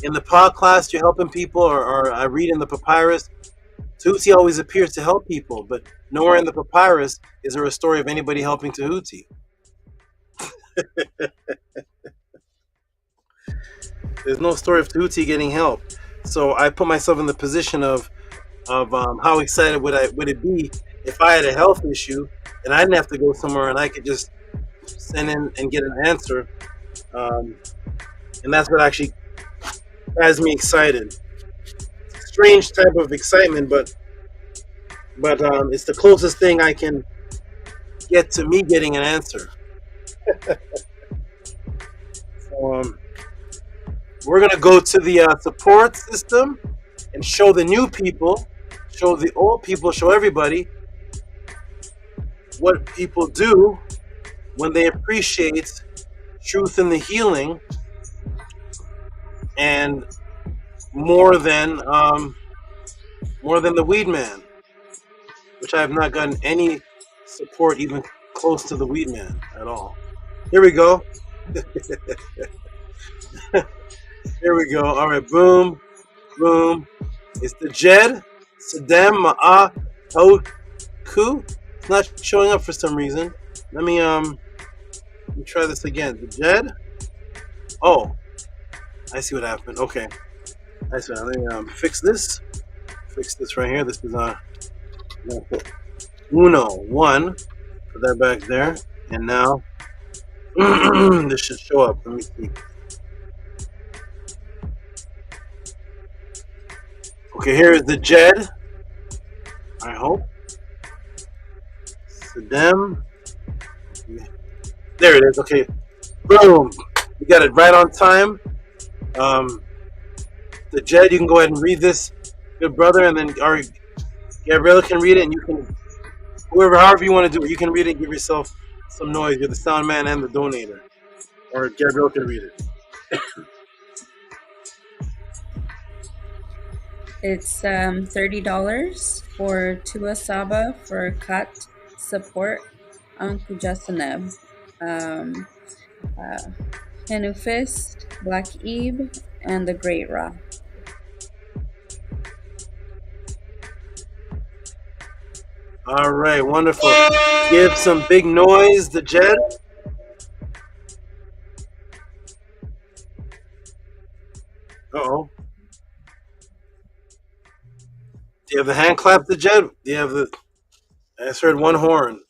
in the PODCLASS you're helping people, or I read in the papyrus, Tehuti always appears to help people, but nowhere in the papyrus is there a story of anybody helping Tehuti. There's no story of Tehuti getting help. So I put myself in the position of how excited would it be if I had a health issue and I didn't have to go somewhere and I could just send in and get an answer, and that's what actually has me excited. Strange type of excitement, but it's the closest thing I can get to me getting an answer. So we're gonna go to the support system and show the new people, show the old people, show everybody what people do when they appreciate truth in the healing, and more than the weed man, which I have not gotten any support even close to the weed man at all. Here we go. Here we go. All right, boom, boom. It's the Jed Sadem Ma'a Ku. It's not showing up for some reason. Let me try this again. The Jed. Oh, I see what happened. Okay, I see. Let me fix this. Fix this right here. This is one. Put that back there, and now this should show up. Let me see. Okay, here is the Jed. I hope. Sadem. There it is. Okay. Boom. You got it right on time. The Jed, you can go ahead and read this, good brother, and then Gabriella can read it, and you can, however you want to do it, you can read it and give yourself some noise. You're the sound man and the donator. Or Gabriella can read it. It's $30 for Tua SABA for cut support on Kujasaneb. Henufist, Black Eve, and the Great Ra. All right, wonderful. Give some big noise to Jed. Uh-oh. Do you have the hand clap to Jed? Do you have the... I just heard one horn.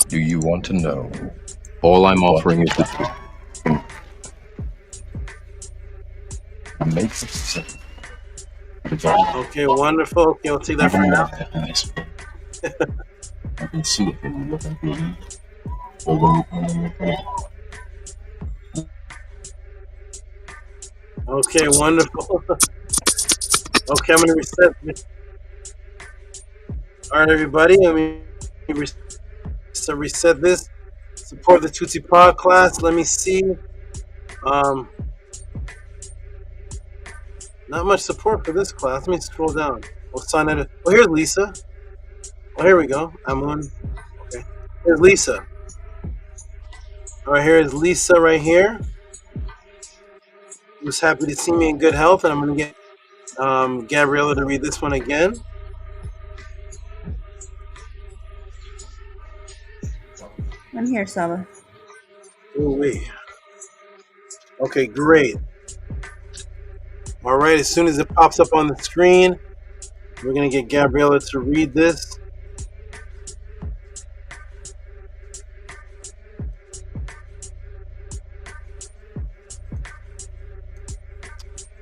Do you want to know? All I'm offering is the truth. Okay, wonderful. Okay, I'll take that for now. I can see it when you look at me. Okay, wonderful. Okay, I'm gonna reset. All right, everybody. Let me reset this. Support the Tutti PODCLASS. Let me see. Not much support for this class. Let me scroll down. We'll sign it. Oh, here's Lisa. Oh, here we go. I'm on. Okay. Here's Lisa. All right, here is Lisa right here. Who's happy to see me in good health, and I'm gonna get Gabriella to read this one again. I'm here, Saba. Ooh wee. Okay, great. All right, as soon as it pops up on the screen, we're gonna get Gabriella to read this.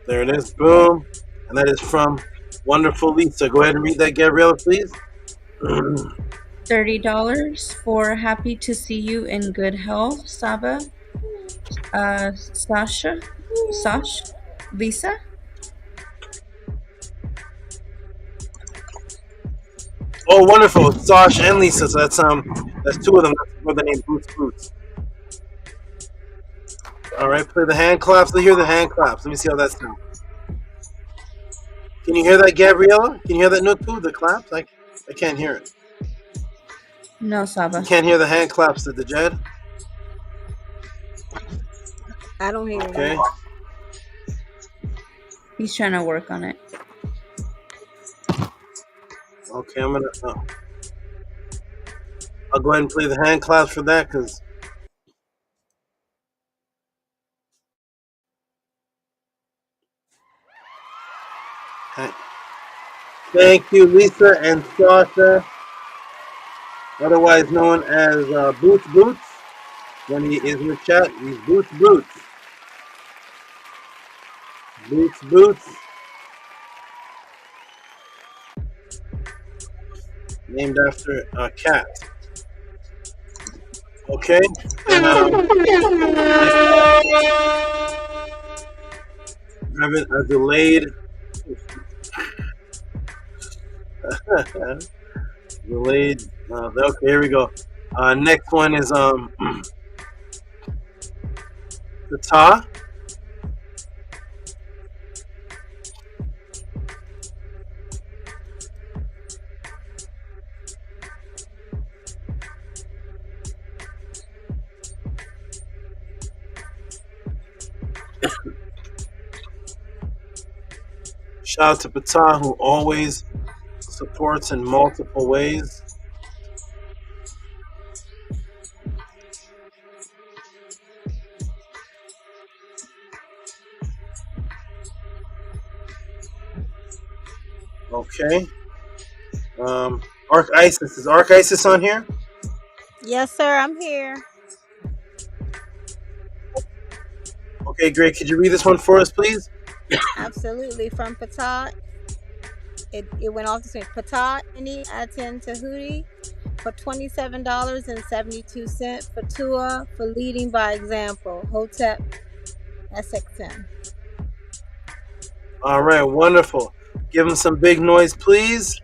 There it is, boom. And that is from Wonderful Lisa. Go ahead and read that, Gabriella, please. $30 for happy to see you in good health, Saba. Lisa. Oh, wonderful. Sash and Lisa. So that's two of them. That's another name, Boots. All right, play the hand claps. Let's hear the hand claps. Let me see how that sounds. Can you hear that, Gabriella? Can you hear that note too? The claps? I can't hear it. No, Saba. You can't hear the hand claps to the Jed? I don't hear it. Okay. He's trying to work on it. Okay, I'm gonna. I'll go ahead and play the hand claps for that because. Thank you, Lisa and Sasha, otherwise known as Boots. When he is in the chat, he's Boots. Boots. Named after a cat. Okay. And, having a delayed. Delayed. Okay, here we go. Next one is the Ta. Shout out to Pata, who always supports in multiple ways. Okay. Arc Isis. Is Arc Isis on here? Yes, sir. I'm here. Okay, great. Could you read this one for us, please? Absolutely. From Patah. It went off the screen. Patah Any ATTON Tehuti for $27.72. Fatua for leading by example. Hotep SXM. All right, wonderful. Give him some big noise, please.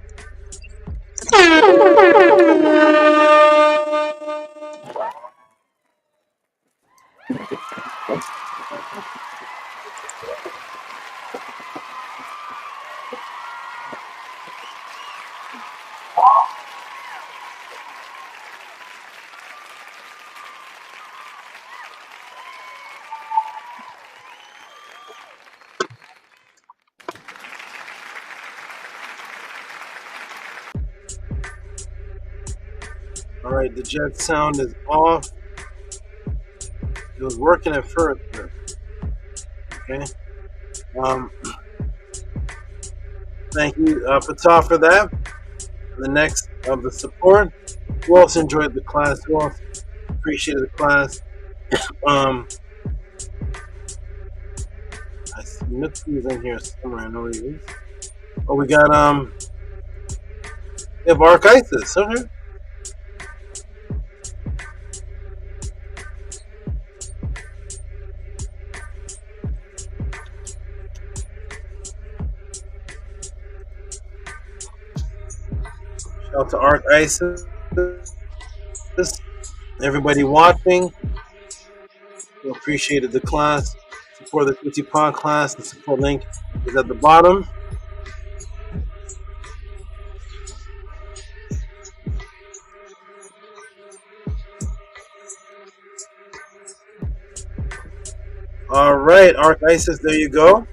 All right, the jet sound is off. It was working at first, but okay. Thank you, Fatah, for that. The next of the support. Who else enjoyed the class? Who else appreciated the class? I see Mitsu's in here somewhere. I know he is. Oh, we got we have Arc Isis. Okay. Shout out to Arc Isis. Everybody watching, who appreciated the class. Support the Tehuti PODCLASS. The support link is at the bottom. All right, Arc Isis, there you go.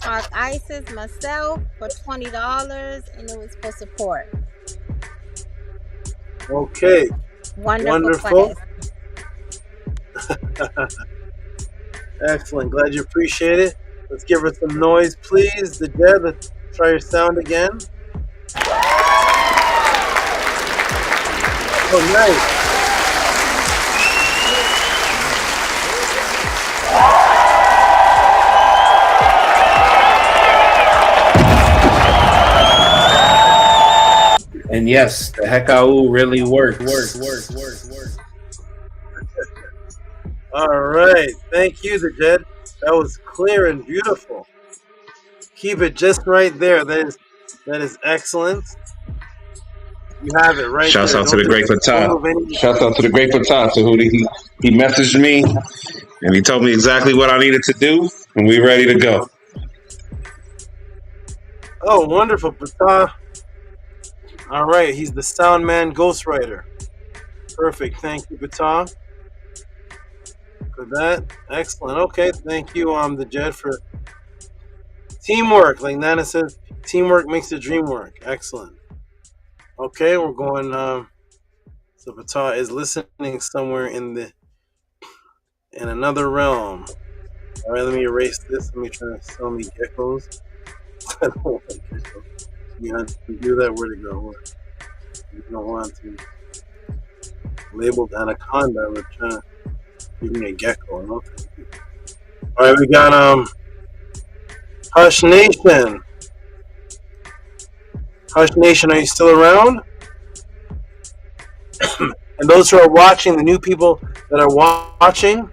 Arc Isis myself for $20, and it was for support. Okay. Wonderful. Excellent. Glad you appreciate it. Let's give her some noise, please. The Jed, let's try your sound again. Oh, nice. And yes, the Hekau really works. All right. Thank you, the Jed. That was clear and beautiful. Keep it just right there. That is excellent. You have it right Shouts there. out to the great Fatah. Shouts out to the great Fatah, Tehuti. He messaged me and he told me exactly what I needed to do, and we ready to go. Oh, wonderful, Fatah. All right, he's the sound man ghostwriter. Perfect. Thank you, Fatah, for that. Excellent. Okay, thank you, the Jed, for teamwork. Like Nana says, teamwork makes the dream work. Excellent. Okay, we're going. So Fatah is listening somewhere in another realm. All right, let me erase this. Let me try to sell me geckos. I don't want geckos. You have to do that. Where to go? You don't want to. Labeled anaconda. We're trying to give me a gecko. No, thank you. All right, we got Hush Nation. Hush Nation, are you still around? And those who are watching, the new people that are watching,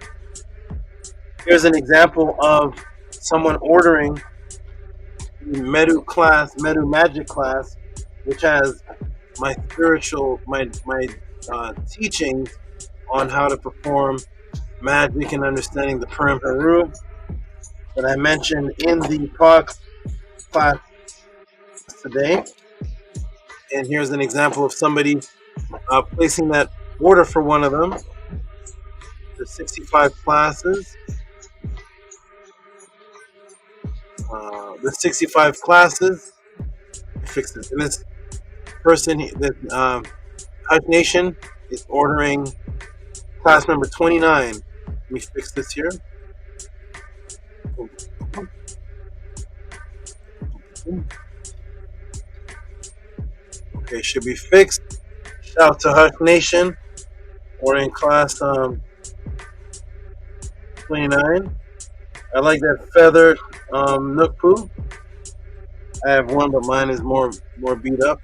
here's an example of someone ordering the Medu class, Medu Magic class, which has my teachings on how to perform magic and understanding the Purim Haru that I mentioned in the PODCLASS today. And here's an example of somebody placing that order for one of them. There's 65 classes. The 65 classes. Fix this. And this person, Hush Nation, is ordering class number 29. Let me fix this here. Okay, should be fixed. Shout out to Hush Nation, ordering class 29. I like that feather Nook Poo. I have one, but mine is more beat up.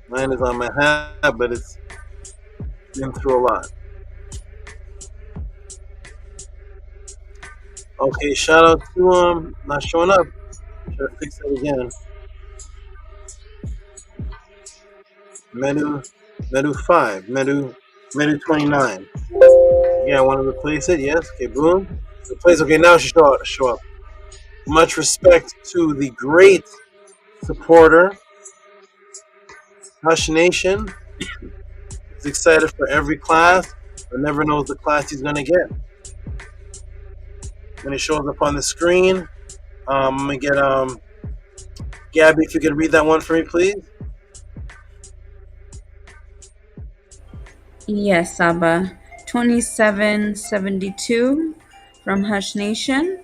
Mine is on my hat, but it's been through a lot. Okay, shout out to not showing up. Should I fix it again? Menu 5, menu 29. Yeah, I want to replace it. Yes. Okay, boom. Replace. Okay, now it should show up. Much respect to the great supporter, Hush Nation. He's excited for every class, but never knows the class he's gonna get. When it shows up on the screen, I'm gonna get Gabby, if you could read that one for me, please. Yes, Saba. 2772 from Hush Nation.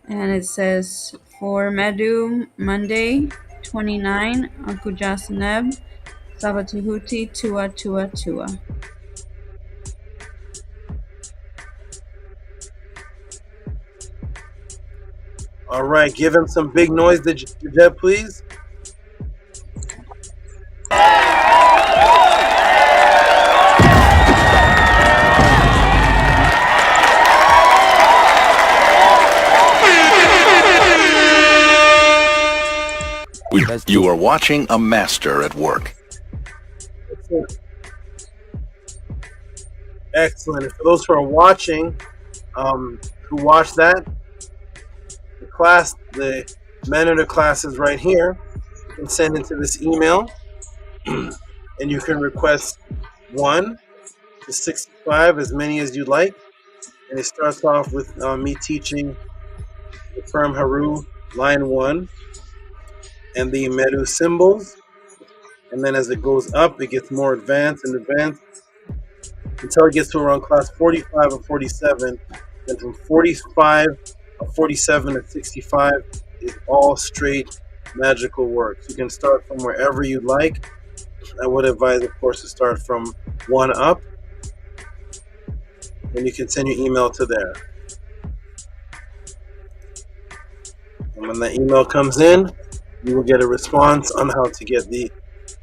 And it says, for Medu, Monday, 29, Akujasaneb, Saba Tehuti, Tua Tua Tua. All right, give him some big noise, Jeb, please. You are watching a master at work. Excellent. And for those who are watching, who watched that, the class, the monitor class is right here. You can send into this email, and you can request 1 to 65, as many as you'd like. And it starts off with me teaching the Perm Haru line 1 and the Medu symbols. And then as it goes up, it gets more advanced and advanced until it gets to around class 45 or 47. Then from 45 or 47 to 65 is all straight magical work. You can start from wherever you'd like. I would advise, of course, to start from 1 up. And you can send your email to there. And when that email comes in, you will get a response on how to get the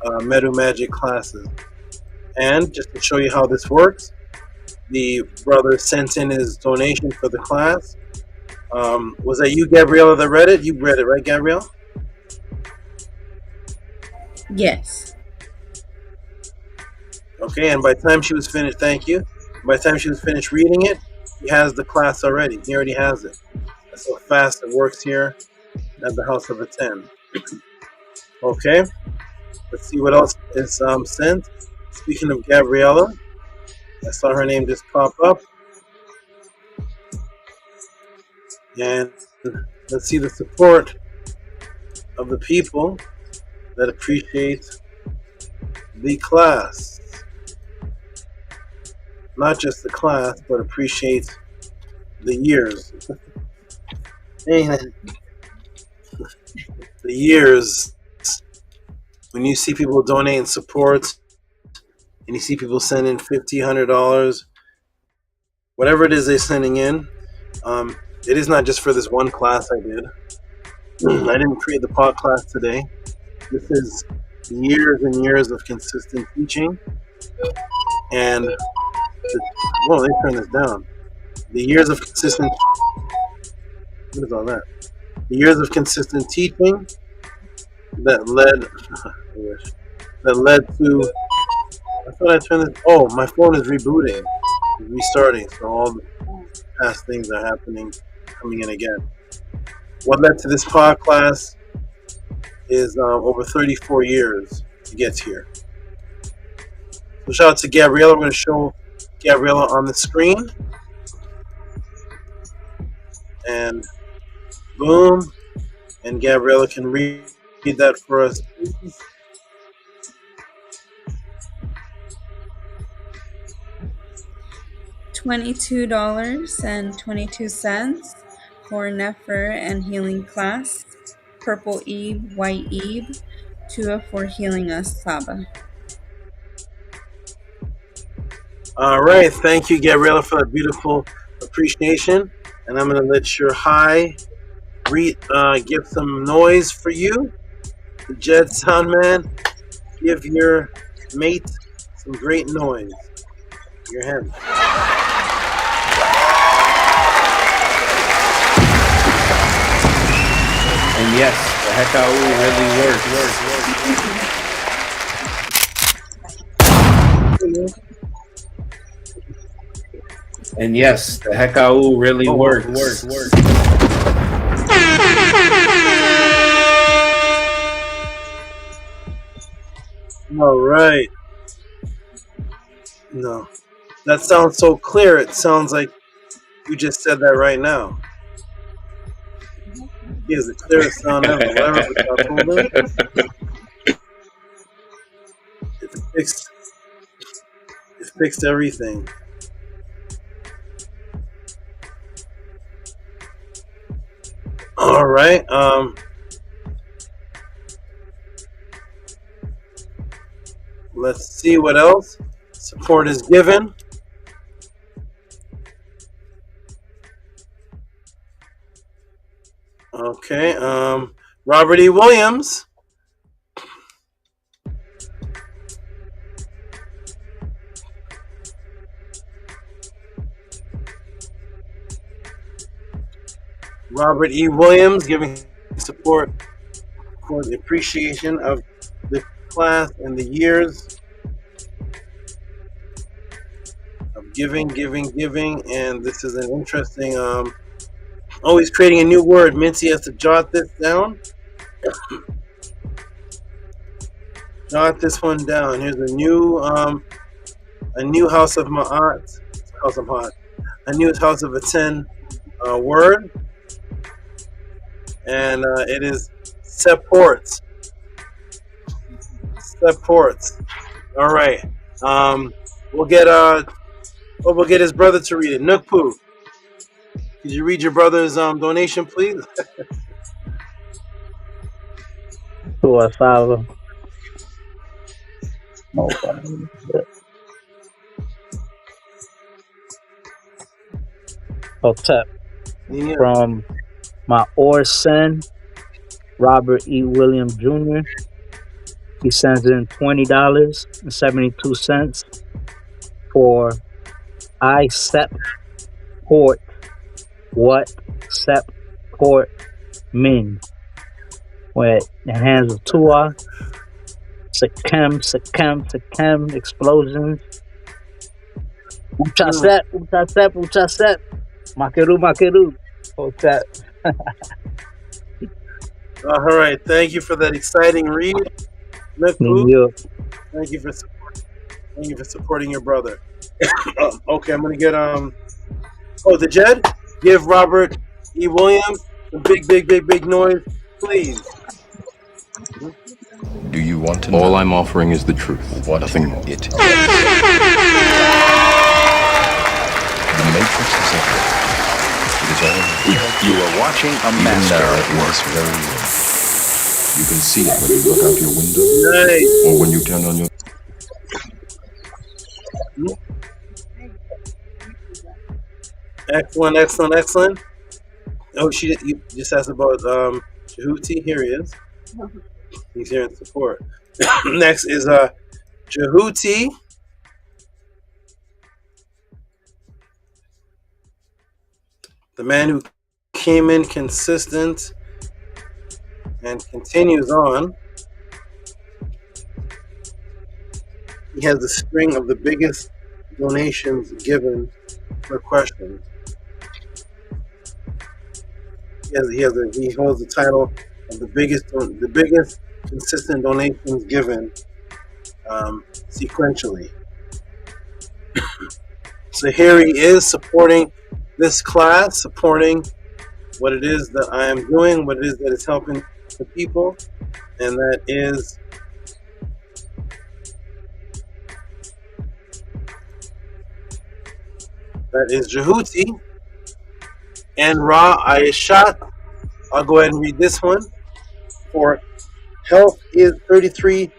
Medu Magic classes. And just to show you how this works, the brother sent in his donation for the class. Was that you, Gabriella, that read it? You read it, right, Gabrielle? Yes. Okay, and by the time she was finished, thank you. By the time she was finished reading it, he has the class already. He already has it. That's how fast it works here at the House of Atten. Okay, let's see what else is sent. Speaking of Gabriella, I saw her name just pop up. And let's see the support of the people that appreciate the class. Not just the class, but appreciate the years. The years. When you see people donating support, and you see people sending $50, $100, whatever it is they're sending in, it is not just for this one class I did. I didn't create the PODCLASS today. This is years and years of consistent teaching. And, whoa, they turn this down. The years of consistent, what is all that? The years of consistent teaching that led to, I thought I turned this, oh, my phone is rebooting, restarting, so all the past things are happening, coming in again. What led to this PODCLASS is over 34 years to get here. So shout out to Gabriella. We're going to show Gabriella on the screen. And boom. And Gabriella can read that for us, please. $22.22 for Nefer and healing class. Purple Eve, White Eve, Tua for healing us, Saba. All right, thank you, Gabriella, for that beautiful appreciation. And I'm going to let your high give some noise for you. The Jed Soundman, give your mate some great noise. Your hand. And yes, the Hekau really works. And yes, the Hekau really works. All right. No, that sounds so clear. It sounds like you just said that right now. He has the clearest sound ever. Whatever I told him, it fixed everything. All right. Let's see what else support is given. Okay. Robert E. Williams. Robert E. Williams giving support for the appreciation of the class and the years of giving. And this is an interesting, always creating a new word. Mincy has to jot this down. Jot this one down. Here's a new House of Ma'at, a new House of Atten word. And it is support. All right. We'll get his brother to read it. Nukpu, could you read your brother's donation, please? Tua Sava. Hotep. Yeah. From my Orson, Robert E. Williams Jr. He sends in $20.72 for I support what support means. With the hands of Tua, Sakem, explosions. Uchasep. Makeru. Hotep. All right, thank you for that exciting read, Nukpu. Thank you for supporting your brother. Okay, I'm gonna get the Jed, give Robert E. Williams some big noise, please. Do you want to know? All I'm offering is the truth. Nothing more. It. The Matrix is everywhere. It is all. You are watching a master at work. Very well. You can see it when you look out your window, or when you turn on your. Excellent. Oh, you just asked about Tehuti. Here he is. He's here in support. Next is Tehuti. The man who came in consistent and continues on. He has the string of the biggest donations given per question. He holds the title of the biggest consistent donations given sequentially. So here he is supporting this class, supporting what it is that I am doing, what it is that is helping the people, and that is Tehuti and Ra Ayeshat. I'll go ahead and read this one. For health is 33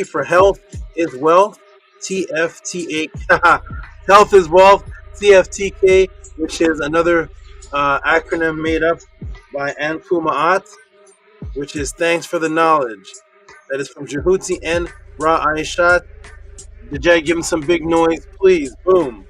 for health is wealth, TFTA. Health is wealth, TFTK, which is another acronym made up by Anpu Ma'at, which is thanks for the knowledge. That is from Tehuti and Ra Ayeshat. Did give him some big noise, please? Boom.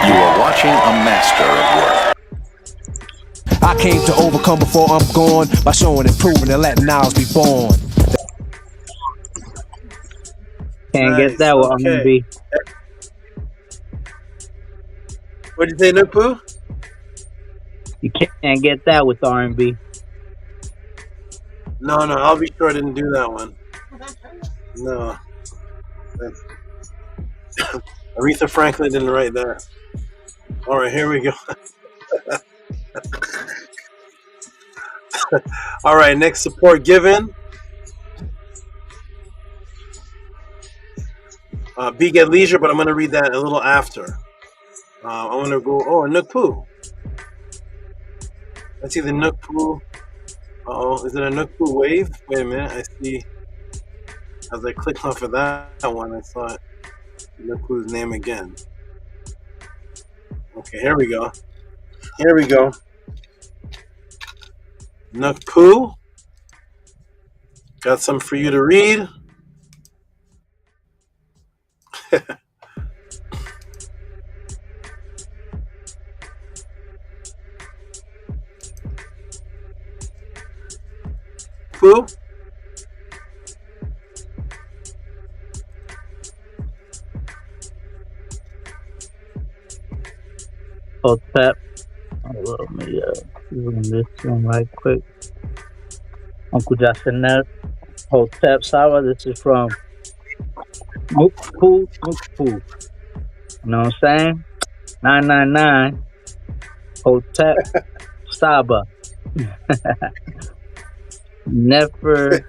You are watching a master at work. I came to overcome before I'm gone by showing and proving and letting knowledge be born. Can't get that with R&B. What did you say, Nukpu? You can't get that with R&B. No, I'll be sure I didn't do that one. No. Aretha Franklin didn't write that. All right, here we go. All right, next support given. Big at leisure, but I'm going to read that a little after. I'm going to go, Nook Poo. I see the Nook Poo. Is it a Nook Poo wave? Wait a minute, I see. As I clicked on for that one, I saw Nook Poo's name again. Okay, here we go. Nook Poo. Got some for you to read. Poo. Hotep. Let me run this one right quick. Uncle Jacinet. Hotep Sawa. This is from Mukpu. You know what I'm saying? 999. Hotep Saba. Nepheritis.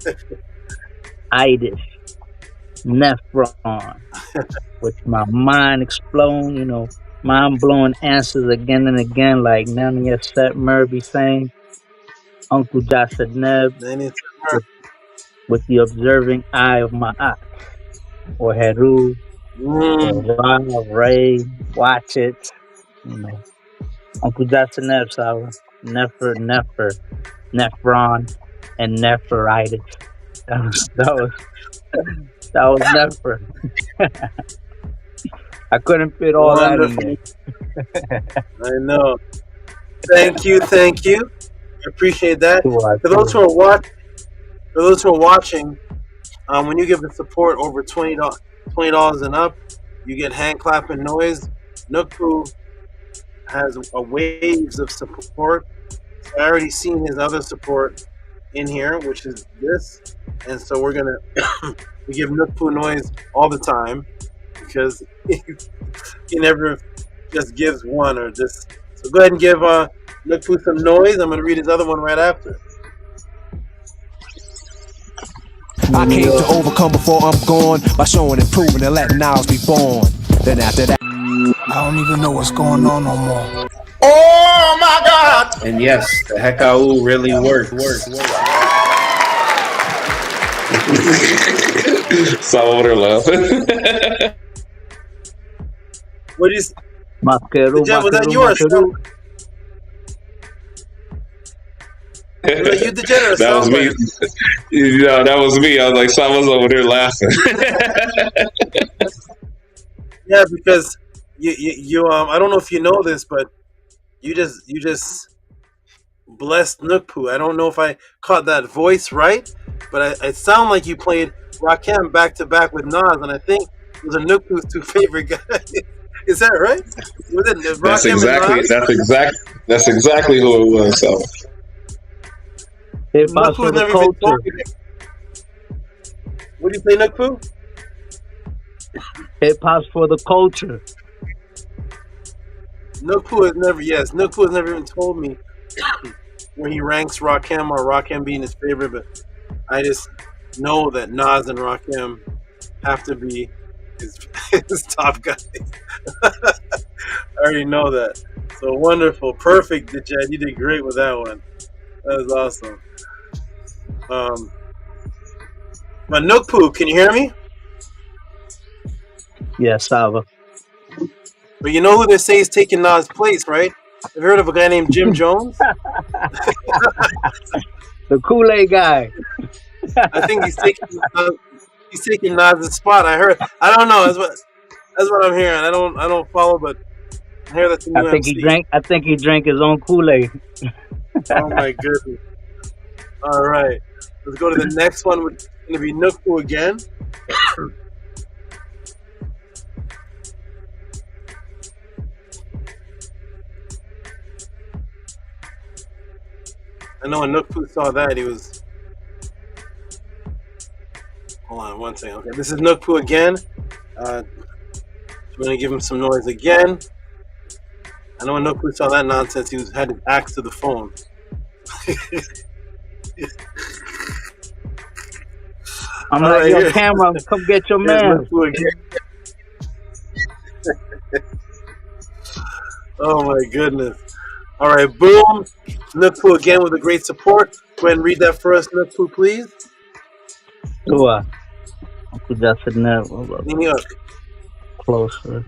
Nephron. With my mind exploding, mind blowing answers again and again, like Nania Set Murby saying, Uncle Jasaneb with the observing eye of my eye, or Heru, or Ra, Ray, watch it, Uncle Jasaneb, Sawa, Nephron, and Nepheritis. That was Nephron. I couldn't fit all Wonderful. that in there. I know. Thank you. I appreciate that. For those who are watching, when you give the support over $20 and up, you get hand clapping noise. Nook Poo has a waves of support. So I already seen his other support in here, which is this, and so we're gonna we give Nook Poo noise all the time because he never just gives one or just. So go ahead and give Nook Poo some noise. I'm gonna read his other one right after. I came to overcome before I'm gone by showing and proving and letting ours be born. Then after that, I don't even know what's going on no more. Oh my God! And yes, the Hekau really works. So over there laughing. What is? Was that yours? Was that you, Degenerate? That was me. That was me. I was like, someone's over there laughing. Yeah, because you I don't know if you know this, but you just blessed Nook Poo. I don't know if I caught that voice right, but it sounded like you played Rakim back to back with Nas, and I think those are Nook Poo's two favorite guys. Is that right? Was it That's exactly who it was. So. Nook Poo's never even told me. What do you play, Nook Poo? Hip hop's for the culture. Nook Poo has never even told me where he ranks Rakim or Rakim being his favorite, but I just know that Nas and Rakim have to be his top guys. I already know that. So wonderful. Perfect, Jed. You did great with that one. That was awesome. But Nook Poo, can you hear me? Yes, Saba. But you know who they say is taking Nas' place, right? Have you heard of a guy named Jim Jones? The Kool-Aid guy. I think he's taking Nas' spot. I don't know. That's what I'm hearing. I don't follow, but I hear that's the new MC. I think he drank his own Kool-Aid. Oh my goodness. All right. Let's go to the next one, which is going to be Nook Poo again. I know when Nook Poo saw that, he was Hold on one second. Okay, this is Nookpoo again. I'm going to give him some noise again. I know when Nookpoo saw that nonsense, he had his axe to the phone. I'm All like, right, yo, here's camera, come get your man. Nookpoo again. Oh my goodness. All right, boom. Nookpoo again with a great support. Go ahead and read that for us, Nookpoo, please. Tua. Uncle Justin, New York. closer.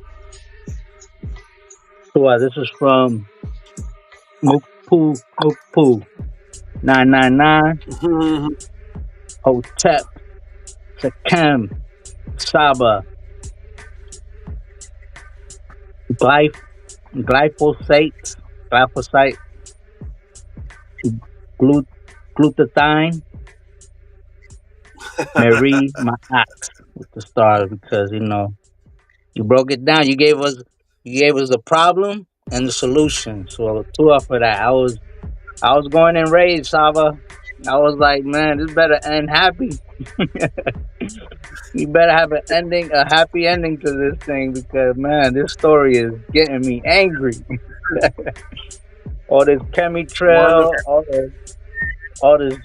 Tua, this is from Mukpu 999 Hotep Sakem Saba glyphosate glutathione Marie my axe with the stars because you broke it down. You gave us the problem and the solution. So two up for that. I was going in rage, Saba. I was like, man, this better end happy. You better have a happy ending to this thing because man, this story is getting me angry. All this chemitrail, Wonderful. all this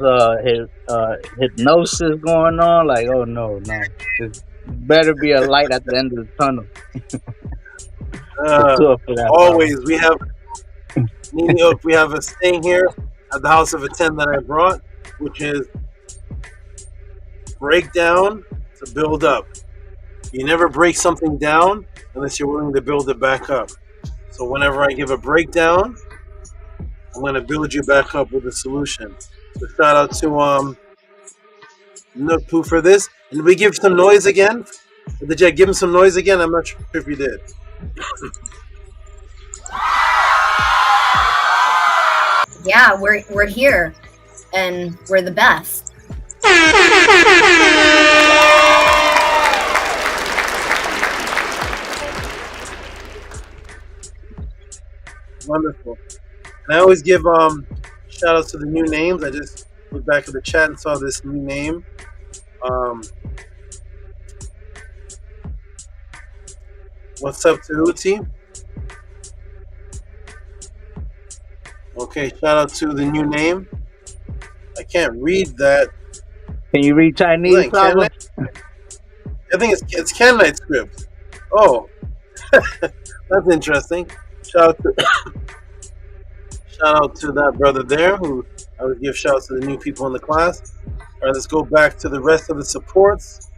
hypnosis going on. Like, oh no, there's better be a light at the end of the tunnel. So two up for that, Saba. Always, we have New York. We have a saying here at the House of Attend that I brought, which is break down to build up. You never break something down unless you're willing to build it back up. So whenever I give a breakdown, I'm going to build you back up with a solution. So shout out to Nookpoo for this. And did we give some noise again? Did you give him some noise again? I'm not sure if you did. Yeah, we're here, and we're the best. Wonderful. And I always give shout outs to the new names. I just looked back at the chat and saw this new name. What's up, Tehuti? Okay, shout out to the new name. I can't read that. Can you read Chinese, Saba? I think it's Canaanite script. Oh, that's interesting. Shout out to that brother there who I would give shout outs to the new people in the class. All right, let's go back to the rest of the supports.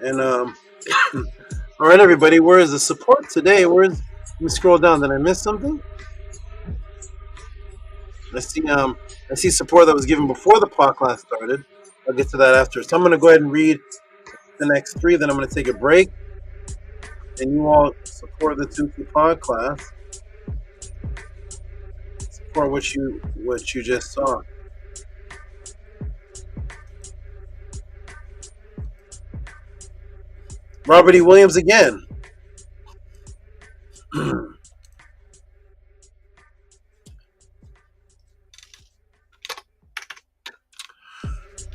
And all right, everybody, where is the support today? Let me scroll down. Did I miss something? I see support that was given before the podcast started. I'll get to that after. So I'm going to go ahead and read the next three. Then I'm going to take a break. And you all support the Tehuti PODCLASS. Support what you just saw. Robert E. Williams again.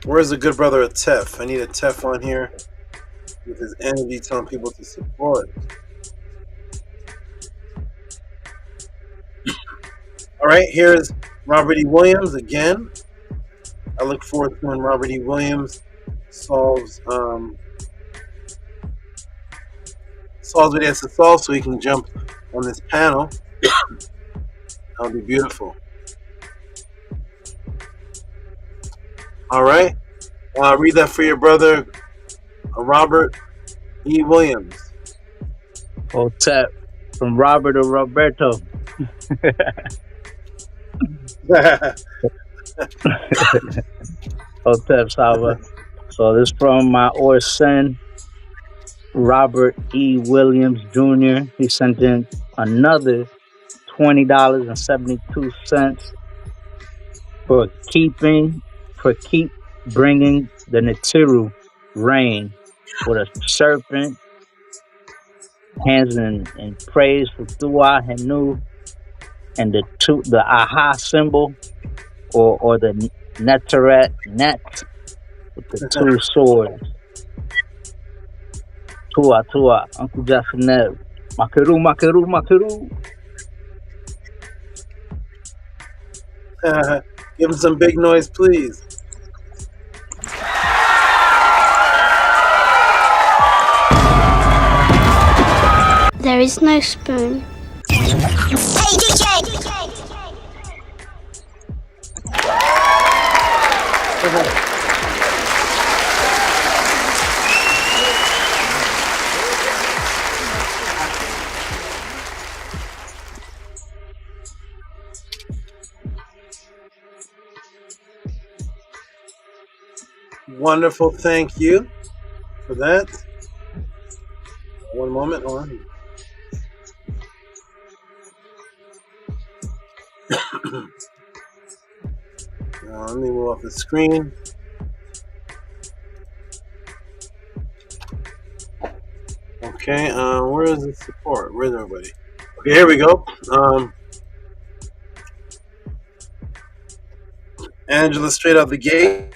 Where's the good brother at Tef? I need a Tef on here with his energy telling people to support. All right, here's Robert E. Williams again. I look forward to when Robert E. Williams solves what he has to solve so he can jump on this panel. That'll be beautiful. All right. Read that for your brother, Robert E. Williams. Hotep from Robert or Roberto. Hotep Saba. So this from my Orson Robert E. Williams Jr. He sent in another $20.72 for keep bringing the Netiru rain with a serpent, hands in praise for Dua Henu, and the Aha symbol or the Neteret Net with the two swords. Tua Tua, Uncle Jaffinev. Makeru, Makeru, Makeru. Give him some big noise, please. There is no spoon. Hey, DJ! Wonderful, thank you for that. One moment, hold on. Let me move off the screen. Okay, where is the support? Where's everybody? Okay, here we go. Angela, straight out the gate.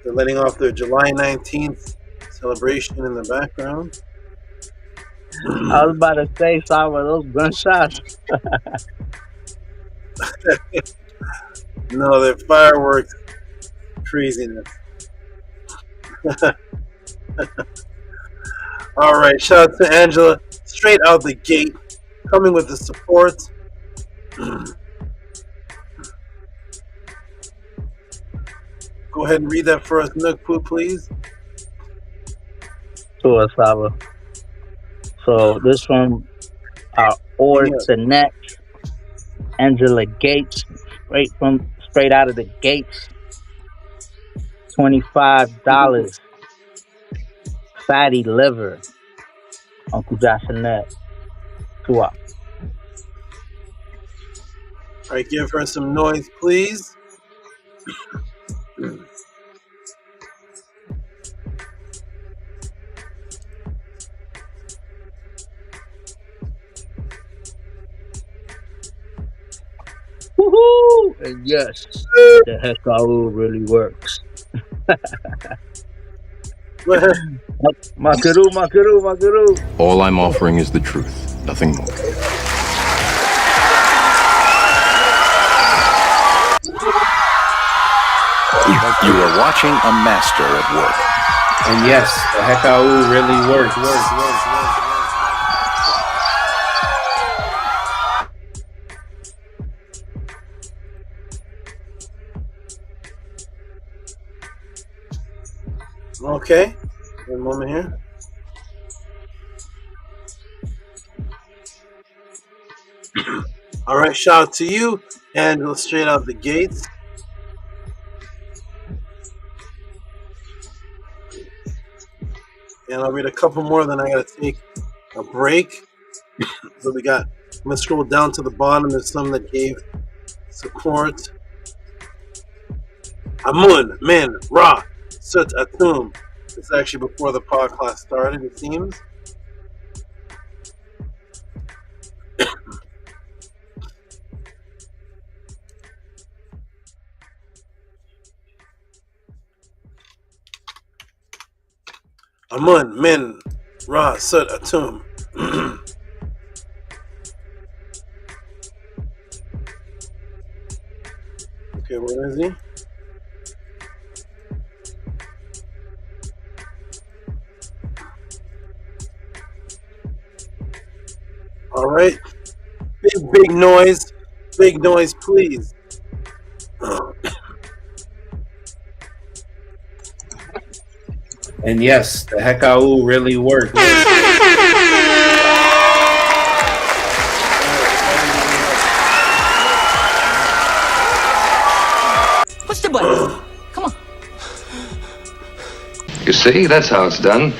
They're letting off their July 19th celebration in the background. I was about to say some of those gunshots. No, they're fireworks craziness. All right, shout out to Angela, straight out the gate, coming with the support. Go ahead and read that for us, Nookpoo, please. Tua Saba. So this from our Ord to Net, Angela Gates, straight out of the gates. $25. Fatty liver. Uncle Josh and Net. Tua. All right, give her some noise, please. Woohoo! And yes, the Hekaru really works. Makaru, Makaru, Makaru. All I'm offering is the truth, nothing more. You are watching a master at work. And yes, the Hekau really works. Okay, one moment here. All right, shout out to you, and straight out the gates. And I'll read a couple more, then I gotta take a break. So I'm gonna scroll down to the bottom. There's some that gave support. Amun, Min, Ra, Sut, Atum. It's actually before the PODCLASS started, it seems. Amun, Min, Ra, Sut, Atum. Okay, where is he? All right. Big noise. Big noise, please. And yes, the Hekau really works. Push the button. Come on. You see, that's how it's done.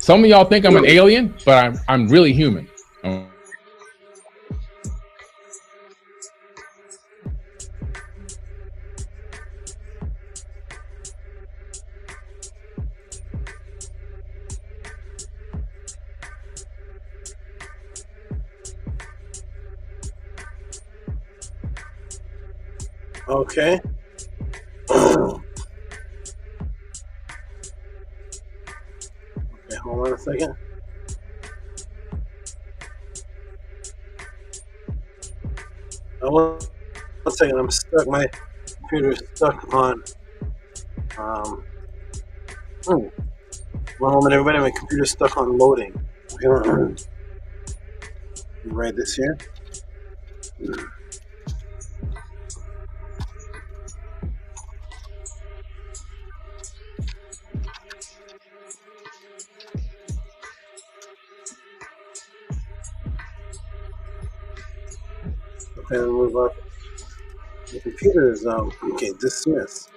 Some of y'all think I'm an alien, but I'm really human. Okay. Okay, hold on a second. One second, I'm stuck. My computer is stuck on. One moment, everybody. My computer's stuck on loading. Okay, let me write this here. Okay, move up. The computer is okay. Dismiss.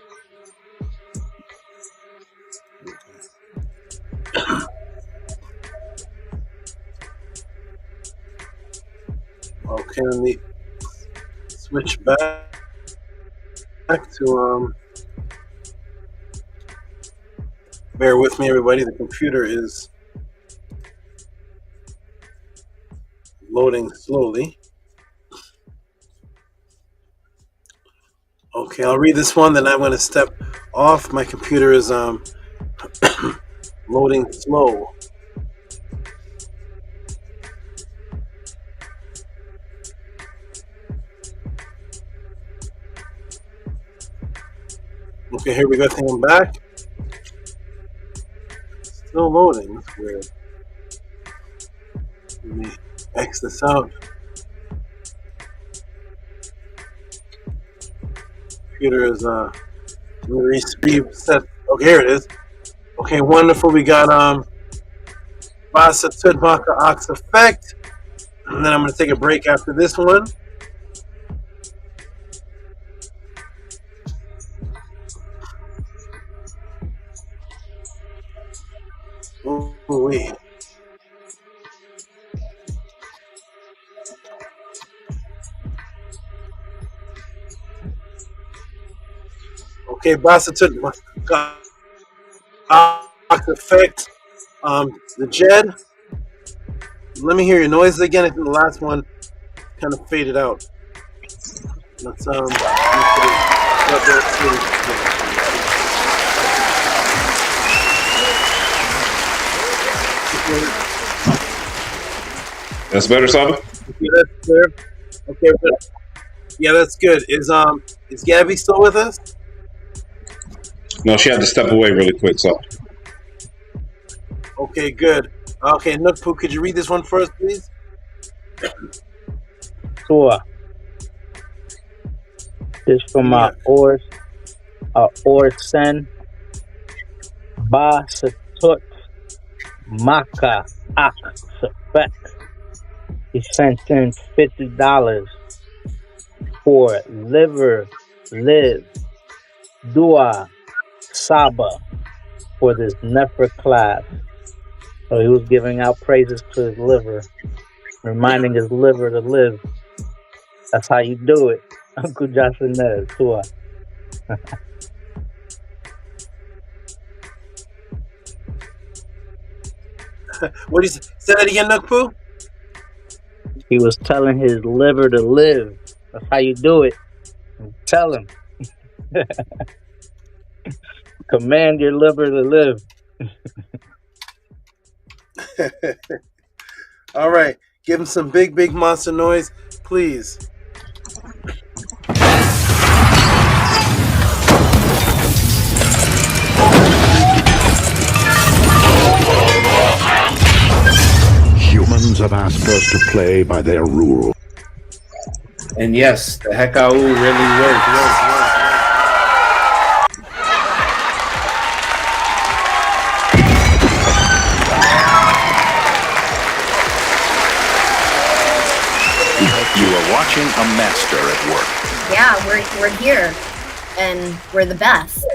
Okay, let me switch back to bear with me, everybody. The computer is loading slowly. Okay, I'll read this one, then I'm going to step off. My computer is loading slow. Okay, here we go. I think I'm back. Still loading. That's weird. Let me X this out. Computer is reset. Okay, here it is. Okay, wonderful. We got Basa Tudmaka Ox Effect. And then I'm going to take a break after this one. Ooh-wee. Okay, Basa Tudmaka Ox Effect. The Jed. Let me hear your noises again. I think the last one kind of faded out. Let's That's better, Saba? Okay, that's clear. Okay, yeah, that's good. Is Gabby still with us? No, she had to step away really quick, so. Okay, good. Okay, Nookpoo, could you read this one first, please? Sure. This from Orsen Ba Satut Maka Ak Safek. He sent in $50 for Live Dua Saba for this Nefer class. So he was giving out praises to his liver, reminding his liver to live. That's how you do it. Uncle Josh and Ned, Tua. What do you say that again, Nookpoo? He was telling his liver to live. That's how you do it. Tell him. Command your liver to live. All right. Give him some big monster noise, please. Humans have asked us to play by their rules. And yes, the Hekau really works. You are watching a master at work. Yeah, we're here, and we're the best.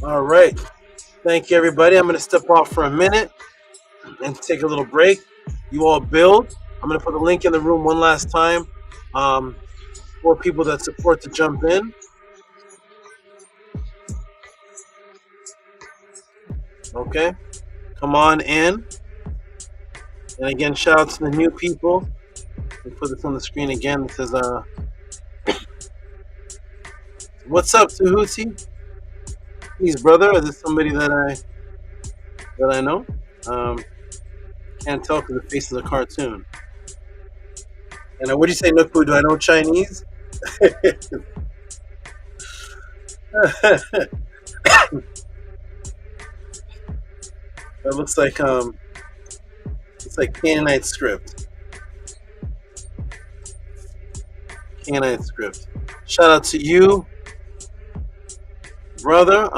All right. Thank you, everybody. I'm going to step off for a minute and take a little break. You all build. I'm going to put the link in the room one last time for people that support to jump in. Okay. Come on in. And again, shout out to the new people. Let me put this on the screen again. It says, what's up, Tehuti? Please, brother. Is this somebody that I know? Can't tell because the face is a cartoon. And what do you say, Nuku? Do I know Chinese? That looks like it's like Canaanite script. Canaanite script. Shout out to you, brother.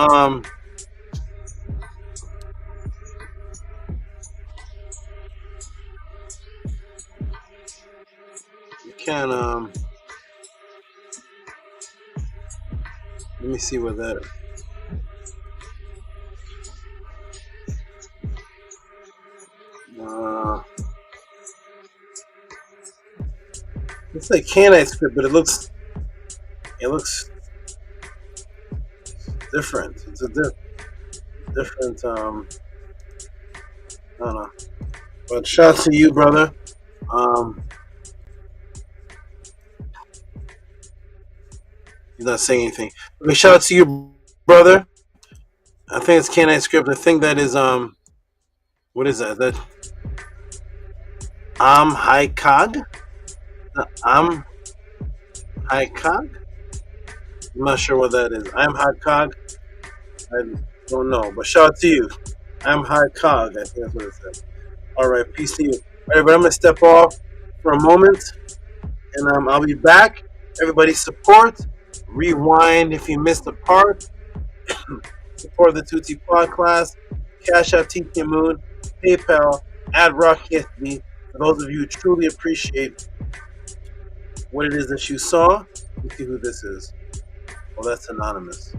You can let me see what that is. It's like Canaanite script, but it looks different. It's a different I don't know. But shout out to you, brother. He's not saying anything. Okay, shout out to you, brother. I think it's Canaanite script. I think that is what is that? That Haikag? Haikag? I'm not sure what that is. Haikag. I don't know, but shout out to you. Haikag. I think that's what it says. All right, peace to you. All right, but I'm gonna step off for a moment, and I'll be back. Everybody support. Rewind if you missed a part. Support the Tutti PODCLASS. Cash App TT Moon. PayPal. @RockYesB. For those of you who truly appreciate what it is that you saw, let's see who this is. Well, that's anonymous.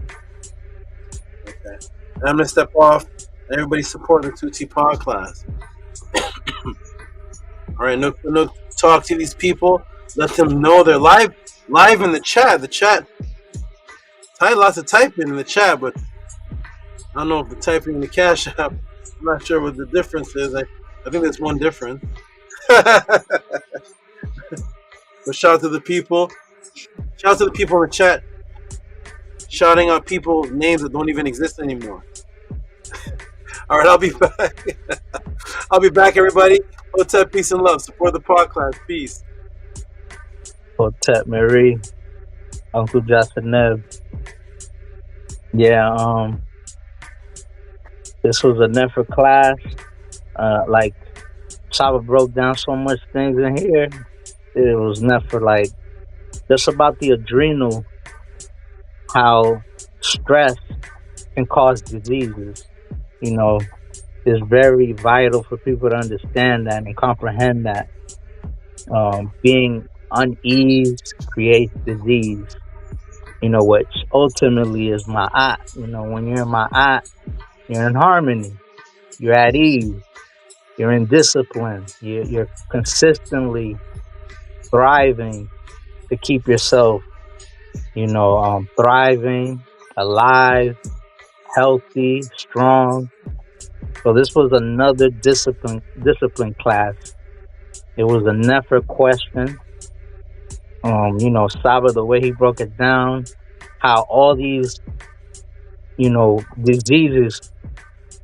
Okay. And I'm going to step off, and everybody support the 2T PODCLASS. All right, no, talk to these people. Let them know they're live in the chat. The chat, lots of typing in the chat, but I don't know if the typing in the Cash App, I'm not sure what the difference is. I think there's one difference. But shout out to the people. Shout out to the people in the chat shouting out people's names that don't even exist anymore. All right, I'll be back. I'll be back, everybody. Hotep, peace and love. Support the PODCLASS. Peace. Hotep, Marie, Uncle Jasaneb. Yeah, this was a Nefer class. Like, Saba broke down so much things in here. It was Nefer, like, just about the adrenal, how stress can cause diseases. You know, it's very vital for people to understand that and comprehend that. Being unease creates disease, you know, which ultimately is ma'at. You know, when you're in ma'at, you're in harmony, you're at ease, you're in discipline, you're consistently thriving to keep yourself, you know, thriving, alive, healthy, strong. So this was another discipline class. It was a Nefer question. You know, Saba, the way he broke it down, how all these, you know, diseases,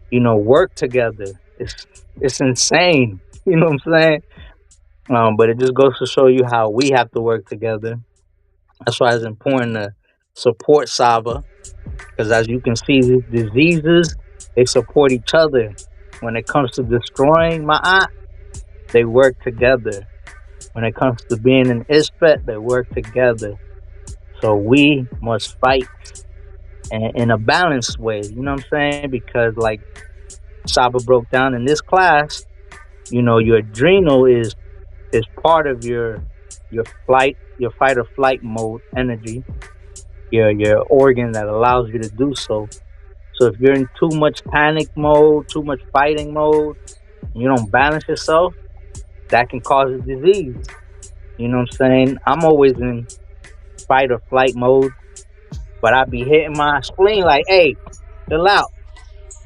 you know, work together. It's insane. You know what I'm saying? But it just goes to show you how we have to work together. That's why it's important to support Saba, because as you can see, these diseases, they support each other. When it comes to destroying Ma'at, they work together. When it comes to being an Isfet, they work together. So we must fight in a balanced way. You know what I'm saying? Because like Saba broke down in this class, you know, your adrenal is part of your fight or flight mode energy, your organ that allows you to do so. So if you're in too much panic mode, too much fighting mode, and you don't balance yourself, that can cause a disease. You know what I'm saying? I'm always in fight or flight mode, but I be hitting my spleen like, hey, chill out.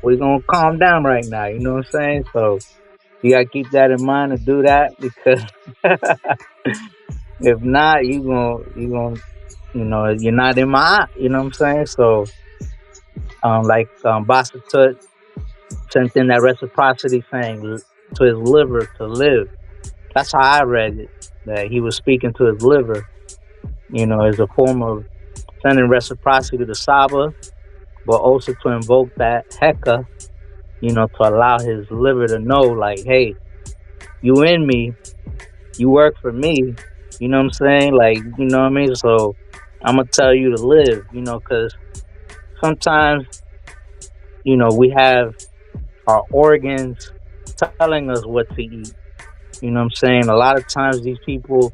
We're gonna calm down right now. You know what I'm saying? So you gotta keep that in mind and do that because if not, you're not in my eye. You know what I'm saying? So, Basa Tut sent in that reciprocity saying to his liver to live. That's how I read it. That he was speaking to his liver, as a form of sending reciprocity to Saba, but also to invoke that Heka, to allow his liver to know, like, hey, you in me, you work for me. You know what I'm saying? Like, you know what I mean? So I'm gonna tell you to live, because sometimes, we have our organs telling us what to eat. You know what I'm saying? A lot of times these people,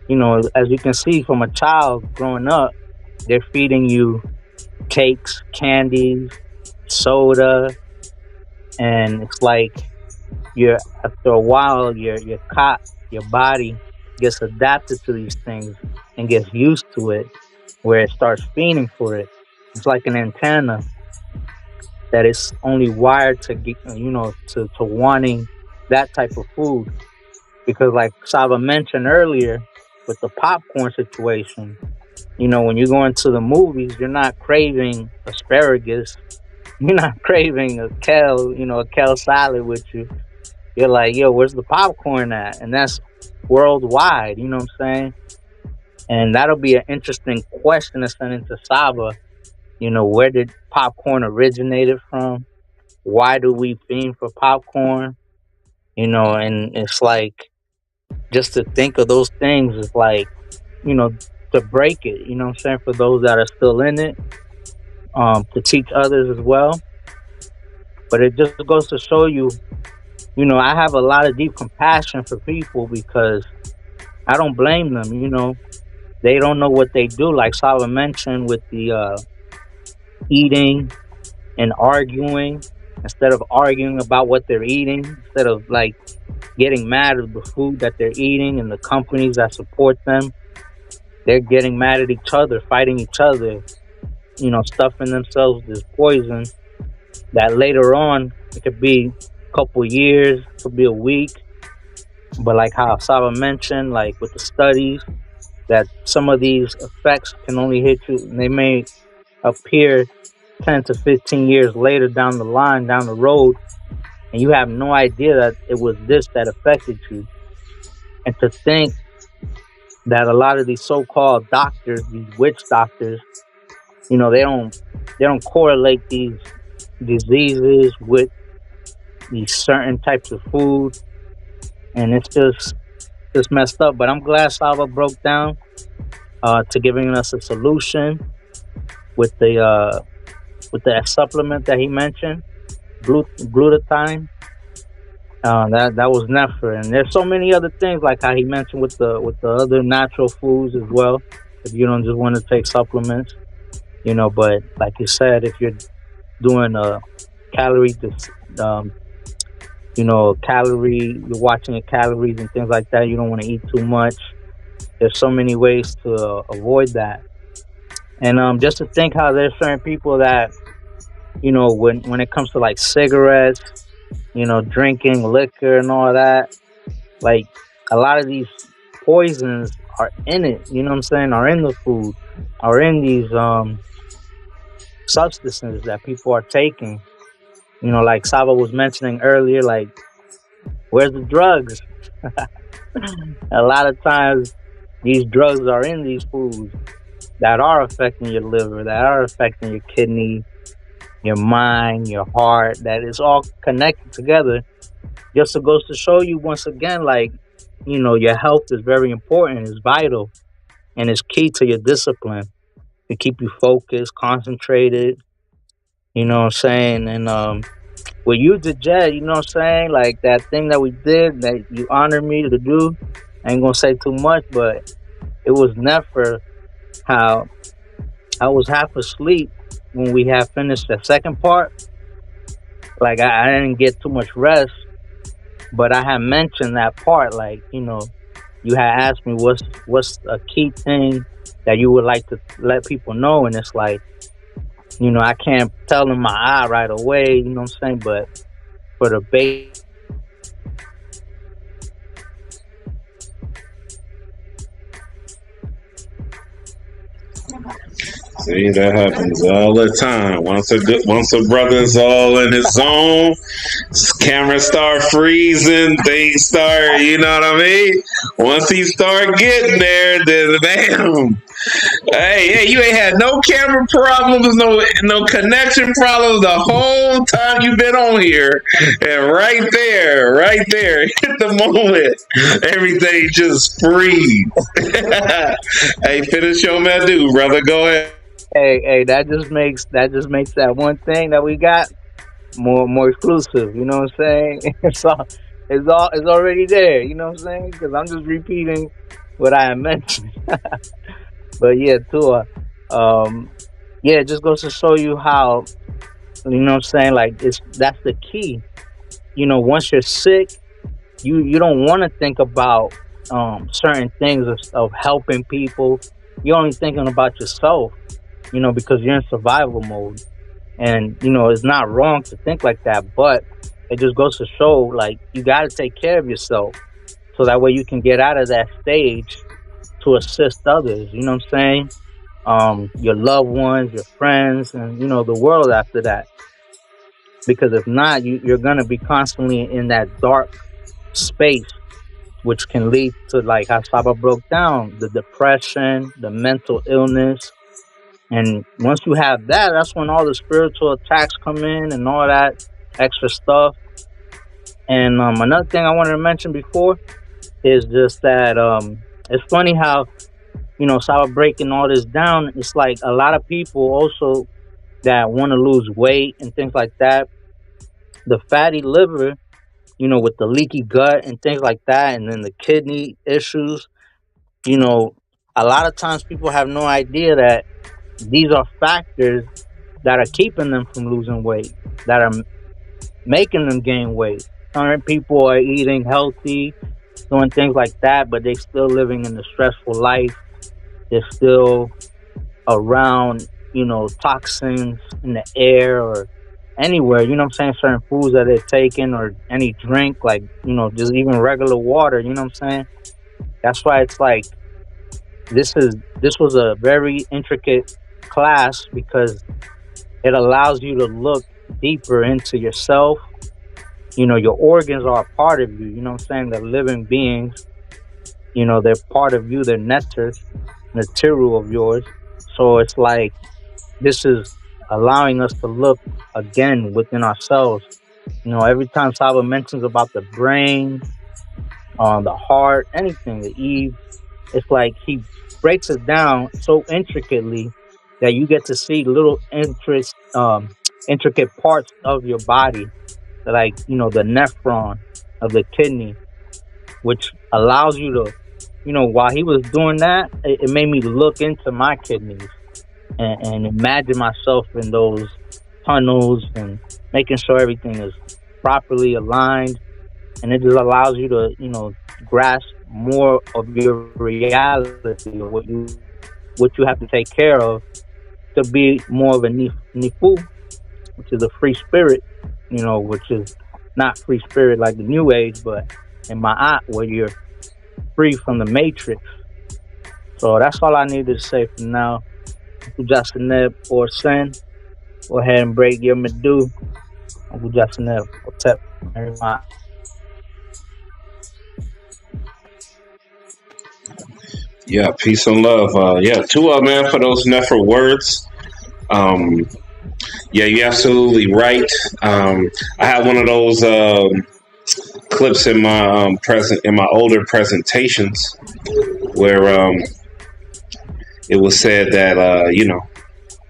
as you can see from a child growing up, they're feeding you cakes, candies, soda, and it's like after a while your body gets adapted to these things and gets used to it, where it starts fiending for it. It's like an antenna that is only wired to get, to wanting that type of food. Because like Saba mentioned earlier with the popcorn situation, when you go into the movies, you're not craving asparagus. You're not craving a kale salad with you. You're like, yo, where's the popcorn at? And that's worldwide, you know what I'm saying? And that'll be an interesting question to send into Saba. Where did popcorn originated from? Why do we fiend for popcorn? And it's like, just to think of those things is like, to break it, you know what I'm saying, for those that are still in it, to teach others as well. But it just goes to show you, I have a lot of deep compassion for people because I don't blame them, They don't know what they do, like Saba mentioned with the eating and arguing. Instead of arguing about what they're eating, instead of like getting mad at the food that they're eating and the companies that support them, they're getting mad at each other, fighting each other, stuffing themselves with this poison that later on, it could be a couple years, could be a week. But like how Saba mentioned, like with the studies, that some of these effects can only hit you, and they may appear 10 to 15 years later down the line, down the road, and you have no idea that it was this that affected you. And to think that a lot of these so-called doctors, these witch doctors, they don't correlate these diseases with these certain types of food, and it's just messed up. But I'm glad Saba broke down to giving us a solution with the supplement that he mentioned, glutathione. That was Nefer, and there's so many other things like how he mentioned with the other natural foods as well. If you don't just want to take supplements, but like you said, if you're doing a calorie, you're watching your calories and things like that. You don't want to eat too much. There's so many ways to avoid that, and just to think how there's certain people that, when it comes to like cigarettes, drinking liquor and all that, like a lot of these poisons are in it, you know what I'm saying, are in the food, are in these substances that people are taking. Like Saba was mentioning earlier, like, where's the drugs? A lot of times these drugs are in these foods that are affecting your liver, that are affecting your kidney, your mind, your heart, that is all connected together. Just to goes to show you once again, like, your health is very important, it's vital, and it's key to your discipline to keep you focused, concentrated, you know what I'm saying? And with you, Jet, you know what I'm saying? Like that thing that we did that you honored me to do, I ain't gonna say too much, but it was never how I was half asleep, when we had finished the second part, like I didn't get too much rest, but I had mentioned that part, like, you know, you had asked me what's a key thing that you would like to let people know, and it's like, you know, I can't tell them my eye right away, you know what I'm saying? But for the base. See, that happens all the time. Once a brother's all in his zone, cameras start freezing, things start, you know what I mean? Once he start getting there, then bam. Hey, you ain't had no camera problems, no connection problems the whole time you've been on here. And right there, hit the moment, everything just freeze. Hey, finish your Madu, brother. Go ahead. Hey, that just makes that one thing that we got more exclusive. You know what I'm saying? It's already there. You know what I'm saying? Because I'm just repeating what I had mentioned. But yeah, Tua, yeah, it just goes to show you how, you know what I'm saying. Like that's the key. You know, once you're sick, you don't want to think about certain things of helping people. You're only thinking about yourself. You know, because you're in survival mode. And, you know, it's not wrong to think like that, but it just goes to show, like, you got to take care of yourself so that way you can get out of that stage to assist others. You know what I'm saying? Your loved ones, your friends, and, you know, the world after that. Because if not, you're going to be constantly in that dark space, which can lead to, like how Saba broke down, the depression, the mental illness. And once you have that, that's when all the spiritual attacks come in and all that extra stuff. And another thing I wanted to mention before is just that it's funny how, you know, Saba breaking all this down. It's like a lot of people also that want to lose weight and things like that. The fatty liver, you know, with the leaky gut and things like that, and then the kidney issues, you know, a lot of times people have no idea that these are factors that are keeping them from losing weight, that are making them gain weight. Certain people are eating healthy, doing things like that, but they still living in a stressful life. They're still around, you know, toxins in the air or anywhere, you know what I'm saying? Certain foods that they're taking or any drink, like, you know, just even regular water, you know what I'm saying? That's why it's like, this was a very intricate class because it allows you to look deeper into yourself. You know, your organs are a part of you. You know what I'm saying? They're living beings. You know, they're part of you. They're material of yours. So it's like this is allowing us to look again within ourselves. You know, every time Saba mentions about the brain, the heart, anything, the Eve, it's like he breaks it down so intricately that you get to see little intricate parts of your body, like, you know, the nephron of the kidney, which allows you to, you know, while he was doing that, it made me look into my kidneys and imagine myself in those tunnels and making sure everything is properly aligned. And it just allows you to, you know, grasp more of your reality, what you have to take care of to be more of a nifu, which is a free spirit, you know, which is not free spirit like the New Age, but in Ma'at, where you're free from the matrix. So that's all I needed to say for now. Uncle Jasaneb or Sen, go ahead and break your Medu. Uncle Jasaneb, what's up, everybody? Yeah, peace and love. Yeah, Tua, man, for those Nefer words. Yeah, you're absolutely right. I had one of those clips in my older presentations where it was said that you know,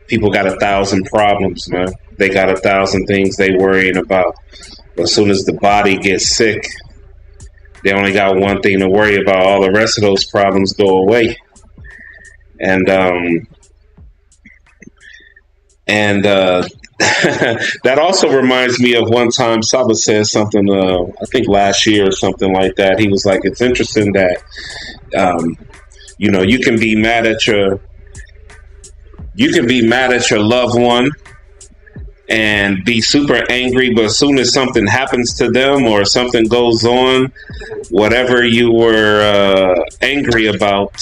people got 1,000 problems, man. They got 1,000 things they worrying about. But as soon as the body gets sick, they only got one thing to worry about. All the rest of those problems go away. And And that also reminds me of one time Saba said something, I think last year or something like that. He was like, it's interesting that, you can be mad at your loved one and be super angry, but as soon as something happens to them or something goes on, whatever you were angry about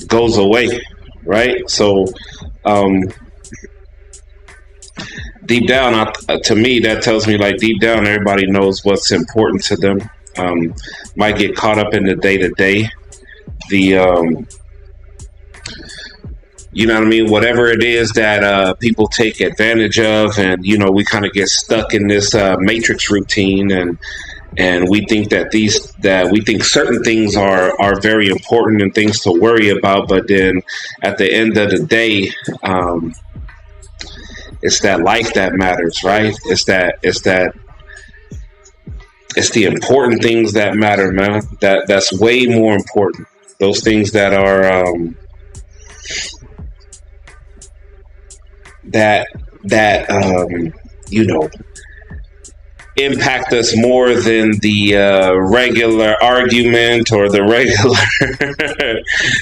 goes away, right? So deep down, to me, that tells me like deep down, everybody knows what's important to them. Might get caught up in the day-to-day, you know what I mean? Whatever it is that people take advantage of, and we kind of get stuck in this matrix routine, and we think that we think certain things are very important and things to worry about, but then at the end of the day, it's that life that matters, right? It's the important things that matter, man. That's way more important. Those things that are impact us more than the regular argument or the regular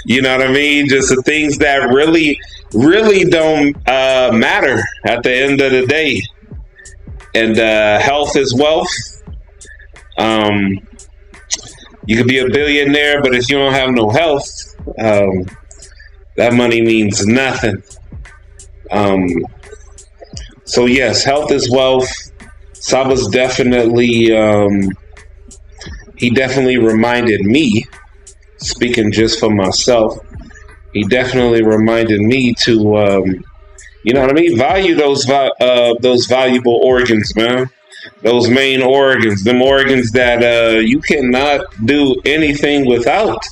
you know what I mean, just the things that really don't matter at the end of the day. And health is wealth. You could be a billionaire, but if you don't have no health, that money means nothing. So yes, health is wealth. Saba's definitely, he definitely reminded me, speaking just for myself, he definitely reminded me to, you know what I mean, value those valuable organs, man. Those main organs, them organs that you cannot do anything without.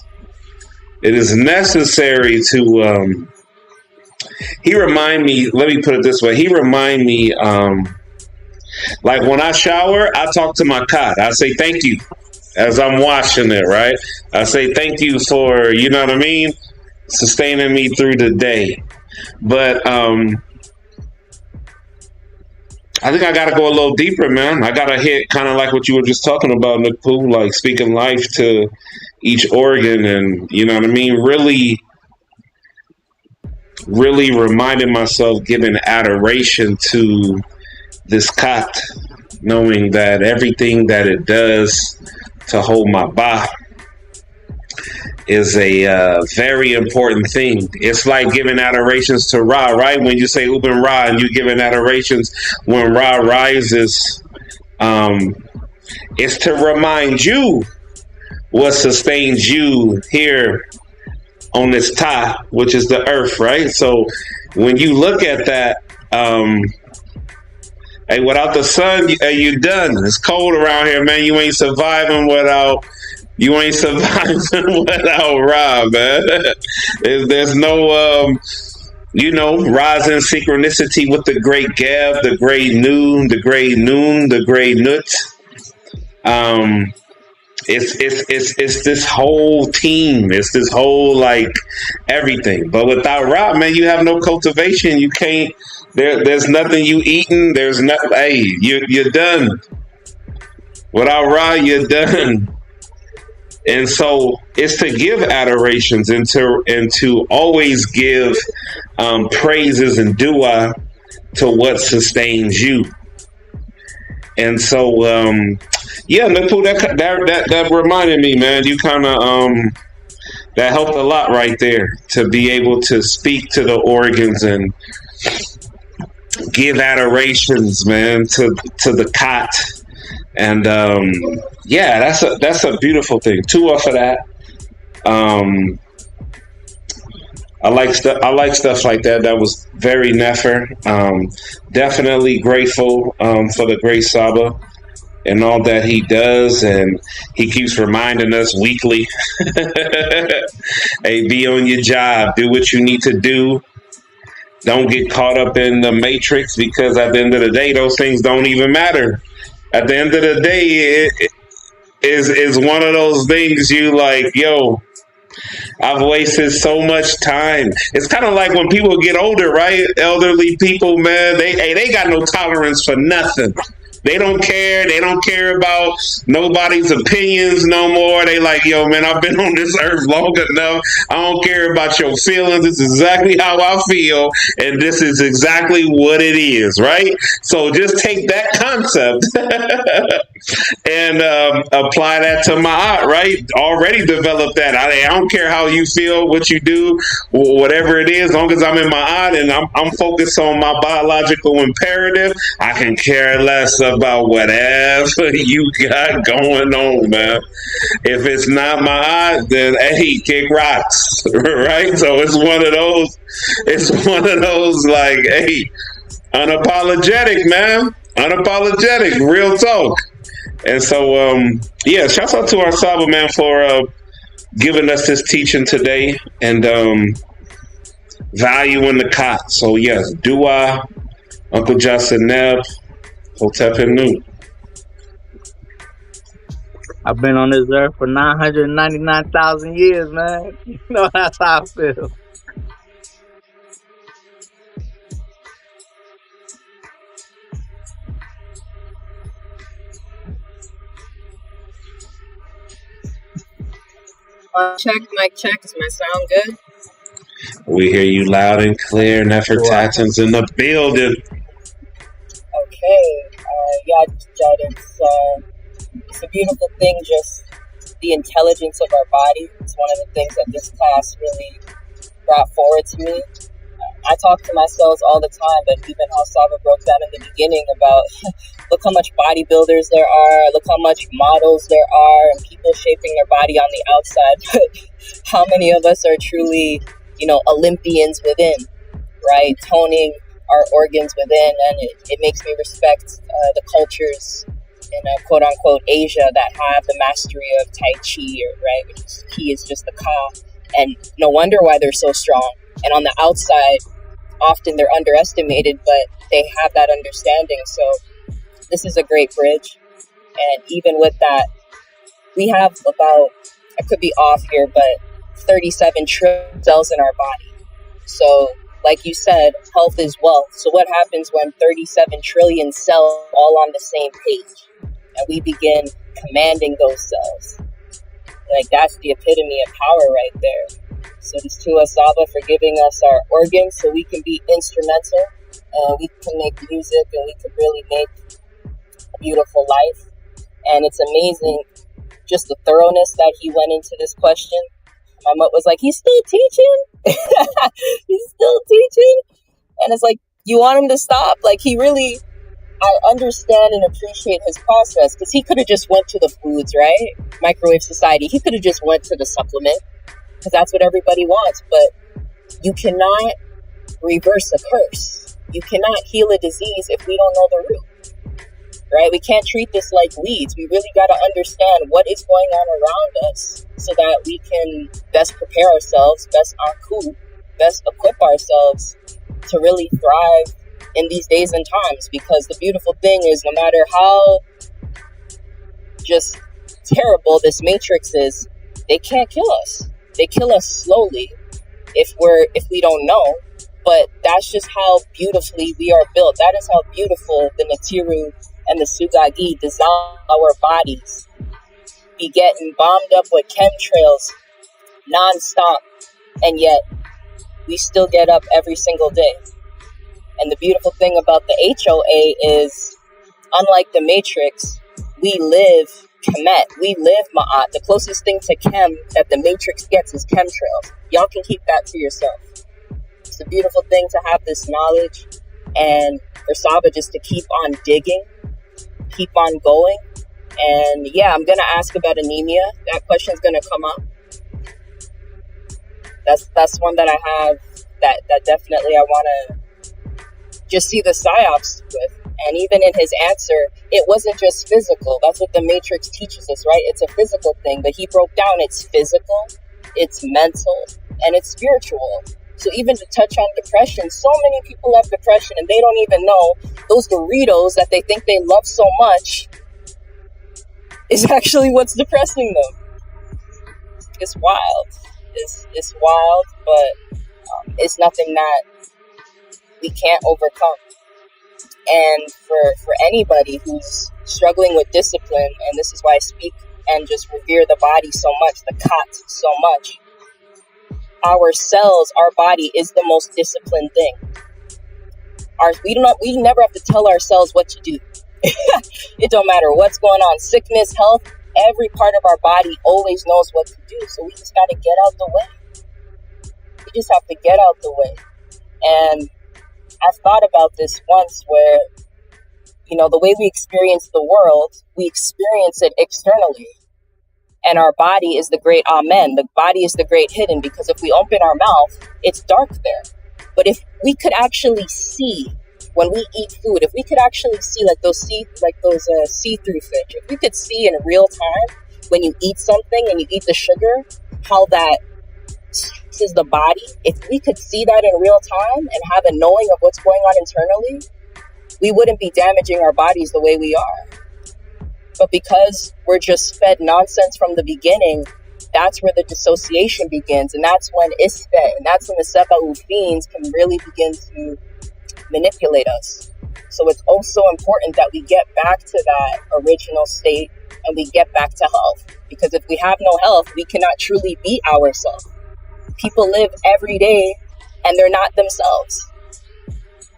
It is necessary to, he remind me, let me put it this way, he remind me, like when I shower, I talk to my cot. I say thank you as I'm washing it, right? I say thank you for, you know what I mean, sustaining me through the day. But I think I got to go a little deeper, man. I got to hit kind of like what you were just talking about, Nakpu, like speaking life to each organ and, you know what I mean, really reminding myself, giving adoration to this cot, knowing that everything that it does to hold my ba is a very important thing. It's like giving adorations to Ra, right? When you say Uben Ra and you giving adorations when Ra rises, it's to remind you what sustains you here on this Ta, which is the earth, right? So when you look at that, hey, without the sun, you done. It's cold around here, man. You ain't surviving without Ra, man. There's no, rise in synchronicity with the great Geb, the great Noon, the great Nut. It's this whole team. It's this whole like everything. But without Ra, man, you have no cultivation. You can't. There's nothing you eating. There's nothing. Hey, you're done. Without Ra, you're done. And so it's to give adorations and to always give praises and dua to what sustains you. And so, yeah, Napu, that reminded me, man. You kind of that helped a lot right there to be able to speak to the organs and give adorations, man, to the cot. And yeah, that's a beautiful thing. Tua for that. I like stuff like that. That was very Nefer. Definitely grateful for the great Saba and all that he does, and he keeps reminding us weekly, hey, be on your job, do what you need to do. Don't get caught up in the matrix, because at the end of the day, those things don't even matter. At the end of the day, it is one of those things you like, yo, I've wasted so much time. It's kind of like when people get older, right? Elderly people, man, they got no tolerance for nothing. They don't care. They don't care about nobody's opinions no more. They like, yo, man, I've been on this earth long enough. I don't care about your feelings. This is exactly how I feel, and this is exactly what it is, right? So just take that concept and apply that to my art, right? Already developed that. I don't care how you feel, what you do, whatever it is, as long as I'm in my art and I'm focused on my biological imperative, I can care less about whatever you got going on, man. If it's not my art, then hey, kick rocks, right? So it's one of those like, hey, unapologetic, man. Unapologetic, real talk. And so, yeah, shouts out to our SABA, man, for giving us this teaching today and valuing the cot. So, yes, Dua, Uncle Justin Neb, Hotep Nu. I've been on this earth for 999,000 years, man. You know, that's how I feel. Mic check. Does my sound good? We hear you loud and clear. Nefertaten's in the building. Okay. Yeah, it's a beautiful thing, just the intelligence of our body. It's one of the things that this class really brought forward to me. I talk to my cells all the time, but even how SABA broke down in the beginning about look how much bodybuilders there are, look how much models there are, and people shaping their body on the outside. But how many of us are truly, Olympians within, right? Toning our organs within, and it makes me respect the cultures in quote unquote Asia that have the mastery of Tai Chi, right? Which is, Ki is just the Ka, and no wonder why they're so strong. And on the outside, often they're underestimated, but they have that understanding. So this is a great bridge. And even with that, we have about, I could be off here, but 37 trillion cells in our body. So like you said, health is wealth. So what happens when 37 trillion cells all on the same page and we begin commanding those cells? Like, that's the epitome of power right there. So this to us, SABA, for giving us our organs so we can be instrumental and we can make music and we can really make a beautiful life. And it's amazing just the thoroughness that he went into this question. My mom was like, he's still teaching? He's still teaching? And it's like, you want him to stop? Like, he really, I understand and appreciate his process, because he could have just went to the foods, right? Microwave society. He could have just went to the supplement, because that's what everybody wants. But you cannot reverse a curse. You cannot heal a disease if we don't know the root, right? We can't treat this like weeds. We really got to understand what is going on around us so that we can best prepare ourselves, best equip ourselves to really thrive in these days and times. Because the beautiful thing is, no matter how just terrible this matrix is, they can't kill us. They kill us slowly if we don't know. But that's just how beautifully we are built. That is how beautiful the Natiru and the Sugagi design our bodies. Be getting bombed up with chemtrails nonstop, and yet we still get up every single day. And the beautiful thing about the HOA is, unlike the Matrix, we live Kemet, we live Ma'at. The closest thing to Chem that the Matrix gets is chemtrails. Y'all can keep that to yourself. It's a beautiful thing to have this knowledge, and for SABA just to keep on digging, keep on going. And yeah, I'm going to ask about anemia. That question's going to come up. That's one that I have that definitely I want to just see the Psyops with. And even in his answer, it wasn't just physical. That's what the Matrix teaches us, right? It's a physical thing, but he broke down it's physical, it's mental, and it's spiritual. So even to touch on depression, so many people have depression and they don't even know those Doritos that they think they love so much is actually what's depressing them. It's wild. is wild, but it's nothing that we can't overcome. And for anybody who's struggling with discipline, and this is why I speak and just revere the body so much, the Khat so much. Our cells, our body is the most disciplined thing. We never have to tell ourselves what to do. It don't matter what's going on, sickness, health, every part of our body always knows what to do. So we just got to get out the way. We just have to get out the way. And I've thought about this once where, the way we experience the world, we experience it externally. And our body is the great Amen. The body is the great hidden, because if we open our mouth, it's dark there. But if we could actually see when we eat food, if we could actually see like those see-through fish, if we could see in real time when you eat something and you eat the sugar, how that stresses the body, if we could see that in real time and have a knowing of what's going on internally, we wouldn't be damaging our bodies the way we are. But because we're just fed nonsense from the beginning, that's where the dissociation begins. And that's when and that's when the SABA fiends can really begin to manipulate us. So it's also important that we get back to that original state and we get back to health. Because if we have no health, we cannot truly be ourselves. People live every day and they're not themselves,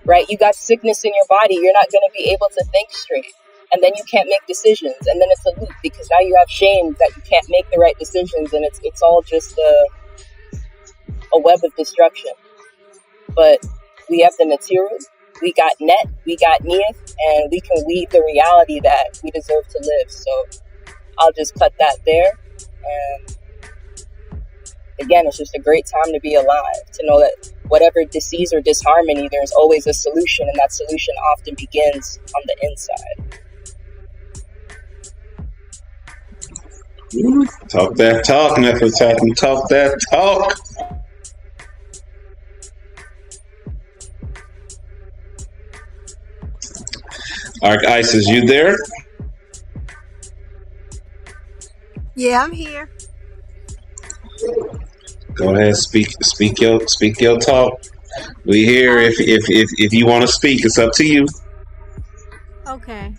right? You got sickness in your body. You're not going to be able to think straight. And then you can't make decisions. And then it's a loop because now you have shame that you can't make the right decisions. And it's all just a web of destruction. But we have the material, we got net, we got niyat, and we can weave the reality that we deserve to live. So I'll just cut that there. And again, it's just a great time to be alive, to know that whatever disease or disharmony, there's always a solution, and that solution often begins on the inside. Talk that talk, NEFERTATEN. Talk that talk. Arc Isis, you there? Yeah, I'm here. Go ahead, speak your talk. We here. If you want to speak, it's up to you. Okay.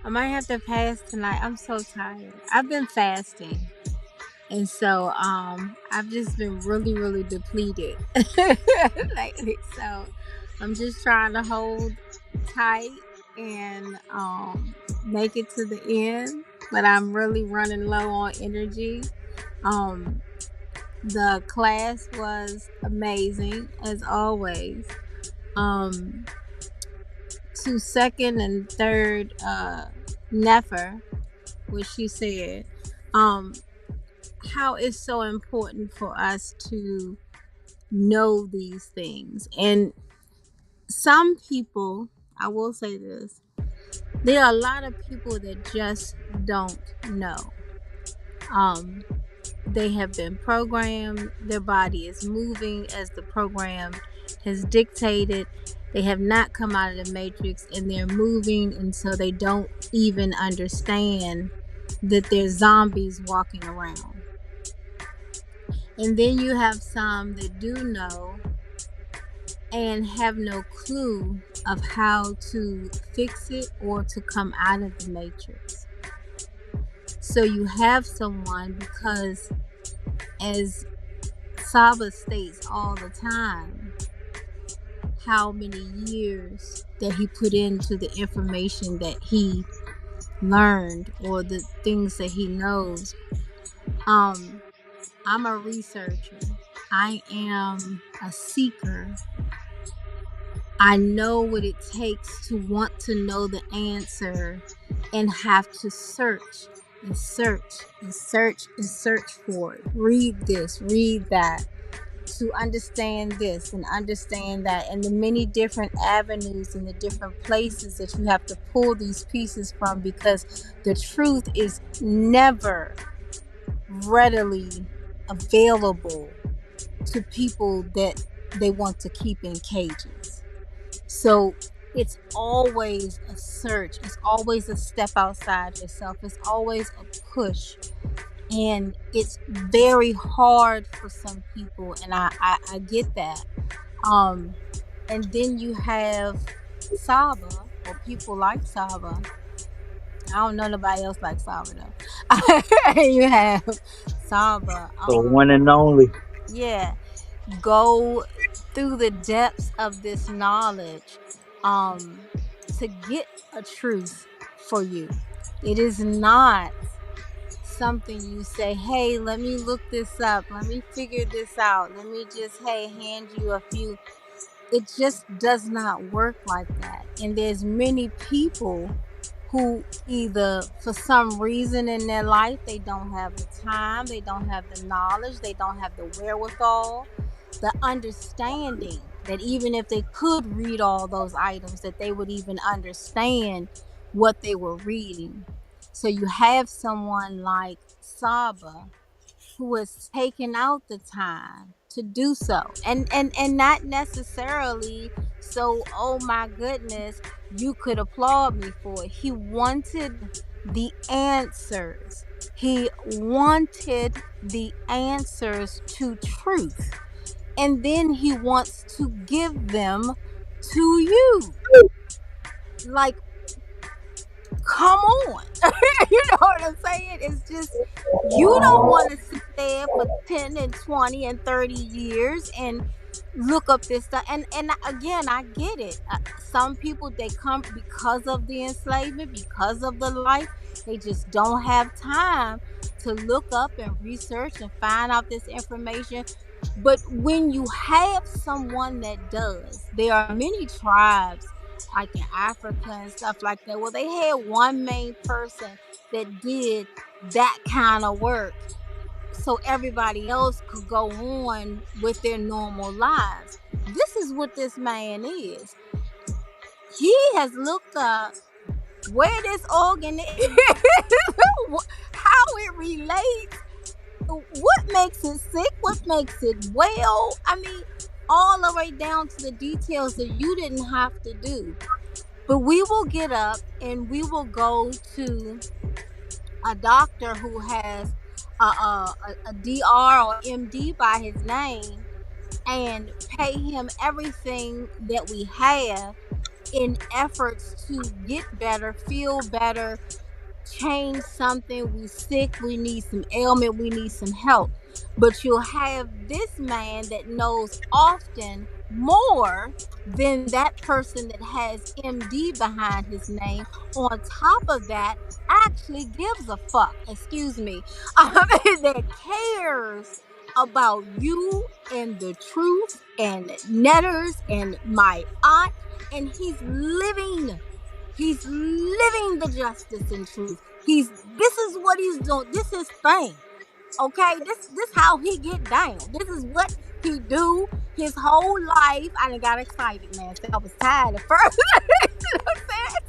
I might have to pass tonight. I'm so tired. I've been fasting. And so I've just been really, really depleted lately. So I'm just trying to hold tight and make it to the end. But I'm really running low on energy. The class was amazing, as always. To second and third Nefer, what she said, how it's so important for us to know these things. And some people, I will say this, there are a lot of people that just don't know. They have been programmed, their body is moving as the program has dictated. They have not come out of the matrix and they're moving, and so they don't even understand that there's zombies walking around. And then you have some that do know and have no clue of how to fix it or to come out of the matrix. So you have someone, because as SABA states all the time, how many years that he put into the information that he learned or the things that he knows. I'm a researcher. I am a seeker. I know what it takes to want to know the answer and have to search and search and search and search for it. Read this, read that, to understand this and understand that, and the many different avenues and the different places that you have to pull these pieces from, because the truth is never readily available to people that they want to keep in cages. So it's always a search. It's always a step outside yourself. It's always a push And it's very hard for some people, and I get that. And then you have SABA, or people like SABA. I don't know nobody else like SABA though. You have SABA. The one and only. Yeah, go through the depths of this knowledge to get a truth for you. It is not something you say, hey, let me look this up, let me figure this out, let me just, hey, hand you a few. It just does not work like that. And there's many people who either for some reason in their life, they don't have the time, they don't have the knowledge, they don't have the wherewithal, the understanding that even if they could read all those items, that they would even understand what they were reading. So you have someone like SABA who has taken out the time to do so, and not necessarily so, oh my goodness, you could applaud me for it. He wanted the answers. He wanted the answers to truth, and then he wants to give them to you. Like, come on. You know what I'm saying? It's just, you don't want to sit there for 10 and 20 and 30 years and look up this stuff. And again, I get it. Some people, they come because of the enslavement, because of the life. They just don't have time to look up and research and find out this information. But when you have someone that does, there are many tribes like in Africa and stuff like that, well, they had one main person that did that kind of work, so everybody else could go on with their normal lives. This is what this man is. He has looked up where this organ is, how it relates, what makes it sick, what makes it well. I mean, all the way down to the details that you didn't have to do. But we will get up and we will go to a doctor who has a DR or MD by his name and pay him everything that we have in efforts to get better, feel better, change something. We sick, we need some ailment, we need some help. But you'll have this man that knows often more than that person that has MD behind his name. On top of that, actually gives a fuck, excuse me, that cares about you and the truth and netters and my aunt, and he's living the justice and truth. This is what he's doing. This is thing. Okay, this how he get down. This is what he do his whole life. I done got excited, man. So I was tired at first. You know what I'm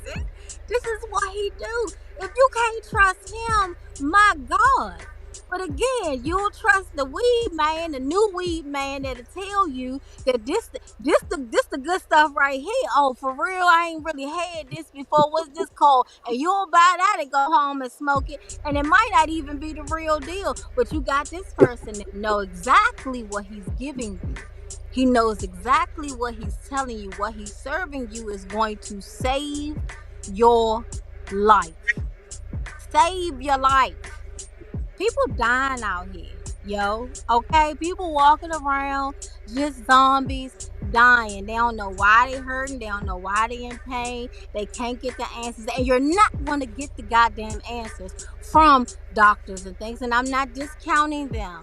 saying? This is what he do. If you can't trust him, my God. But again, you'll trust the weed man, the new weed man that'll tell you that this the good stuff right here. Oh, for real, I ain't really had this before. What's this called? And you'll buy that and go home and smoke it. And it might not even be the real deal. But you got this person that know exactly what he's giving you. He knows exactly what he's telling you. What he's serving you is going to save your life. Save your life. People dying out here, yo. Okay, people walking around just zombies dying. They don't know why they hurting. They don't know why they in pain. They can't get the answers, and you're not going to get the goddamn answers from doctors and things. And I'm not discounting them.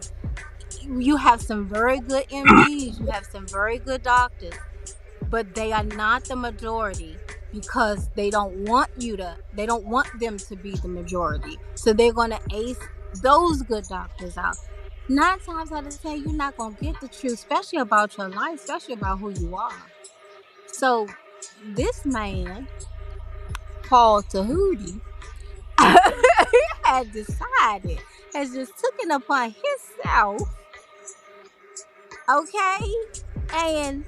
You have some very good MDs. You have some very good doctors, but they are not the majority. Because they don't want them to be the majority. So they're going to ace those good doctors out. 9 times out of 10, you're not going to get the truth, especially about your life, especially about who you are. So this man called Tehuti has just taken upon himself, okay, and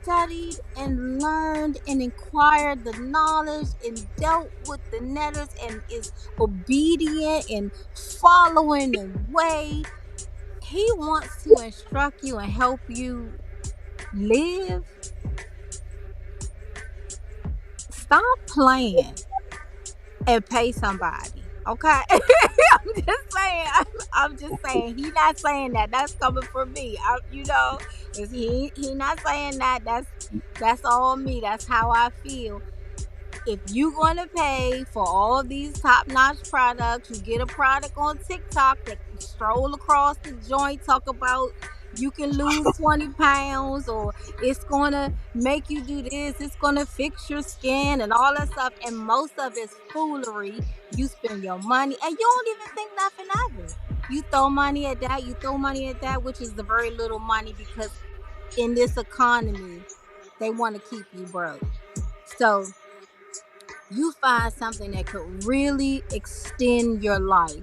studied and learned and acquired the knowledge and dealt with the netters and is obedient and following the way. He wants to instruct you and help you live. Stop playing and pay somebody. Okay, I'm just saying. I'm just saying. He not saying that. That's coming from me. Is he not saying that? That's all me. That's how I feel. If you gonna pay for all these top-notch products, you get a product on TikTok that can stroll across the joint, talk about you can lose 20 pounds, or it's gonna make you do this, it's gonna fix your skin and all that stuff, and most of it's foolery. You spend your money and you don't even think nothing of it. You throw money at that, which is the very little money, because in this economy, they want to keep you broke. So you find something that could really extend your life.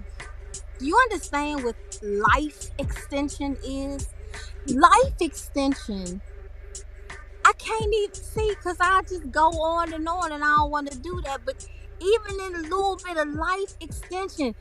Do you understand what life extension is? Life extension, I can't even see, because I just go on, and I don't want to do that. But even in a little bit of life extension,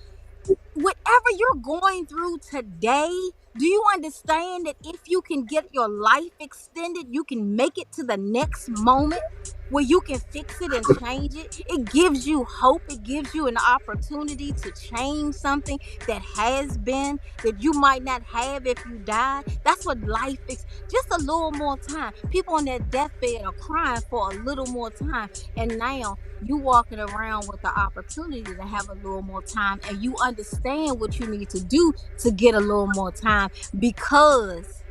whatever you're going through today, do you understand that if you can get your life extended, you can make it to the next moment where you can fix it and change it? It gives you hope. It gives you an opportunity to change something that has been, that you might not have if you died. That's what life is. Just a little more time. People on their deathbed are crying for a little more time. And now you walking around with the opportunity to have a little more time, and you understand what you need to do to get a little more time because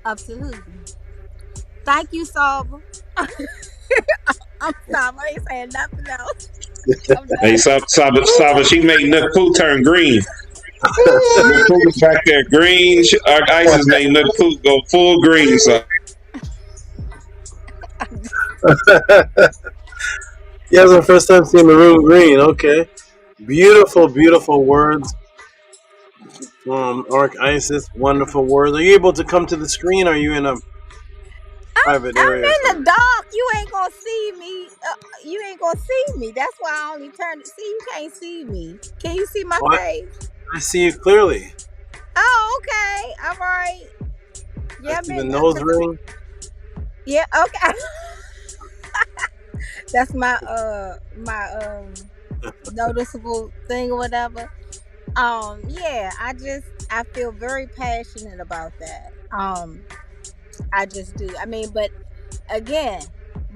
of Tehuti. Thank you, Saba. I'm sorry, I ain't saying nothing else. Hey, Saba, she made Nook Poo turn green. Nook Poo was back there green. Our ISIS made Nook Poo go full green. So. Yeah, it's the first time seeing maroon green. Okay. Beautiful, beautiful words from Arc Isis. Wonderful words. Are you able to come to the screen? Or are you in a private area? I'm in the dark. You ain't gonna see me. That's why I only turned it. See, you can't see me. Can you see my face? I see you clearly. Oh, okay. All right. Yeah, I see the nose ring. Yeah, okay. That's my noticeable thing or whatever. Yeah, I feel very passionate about that. I just do. I mean, but again,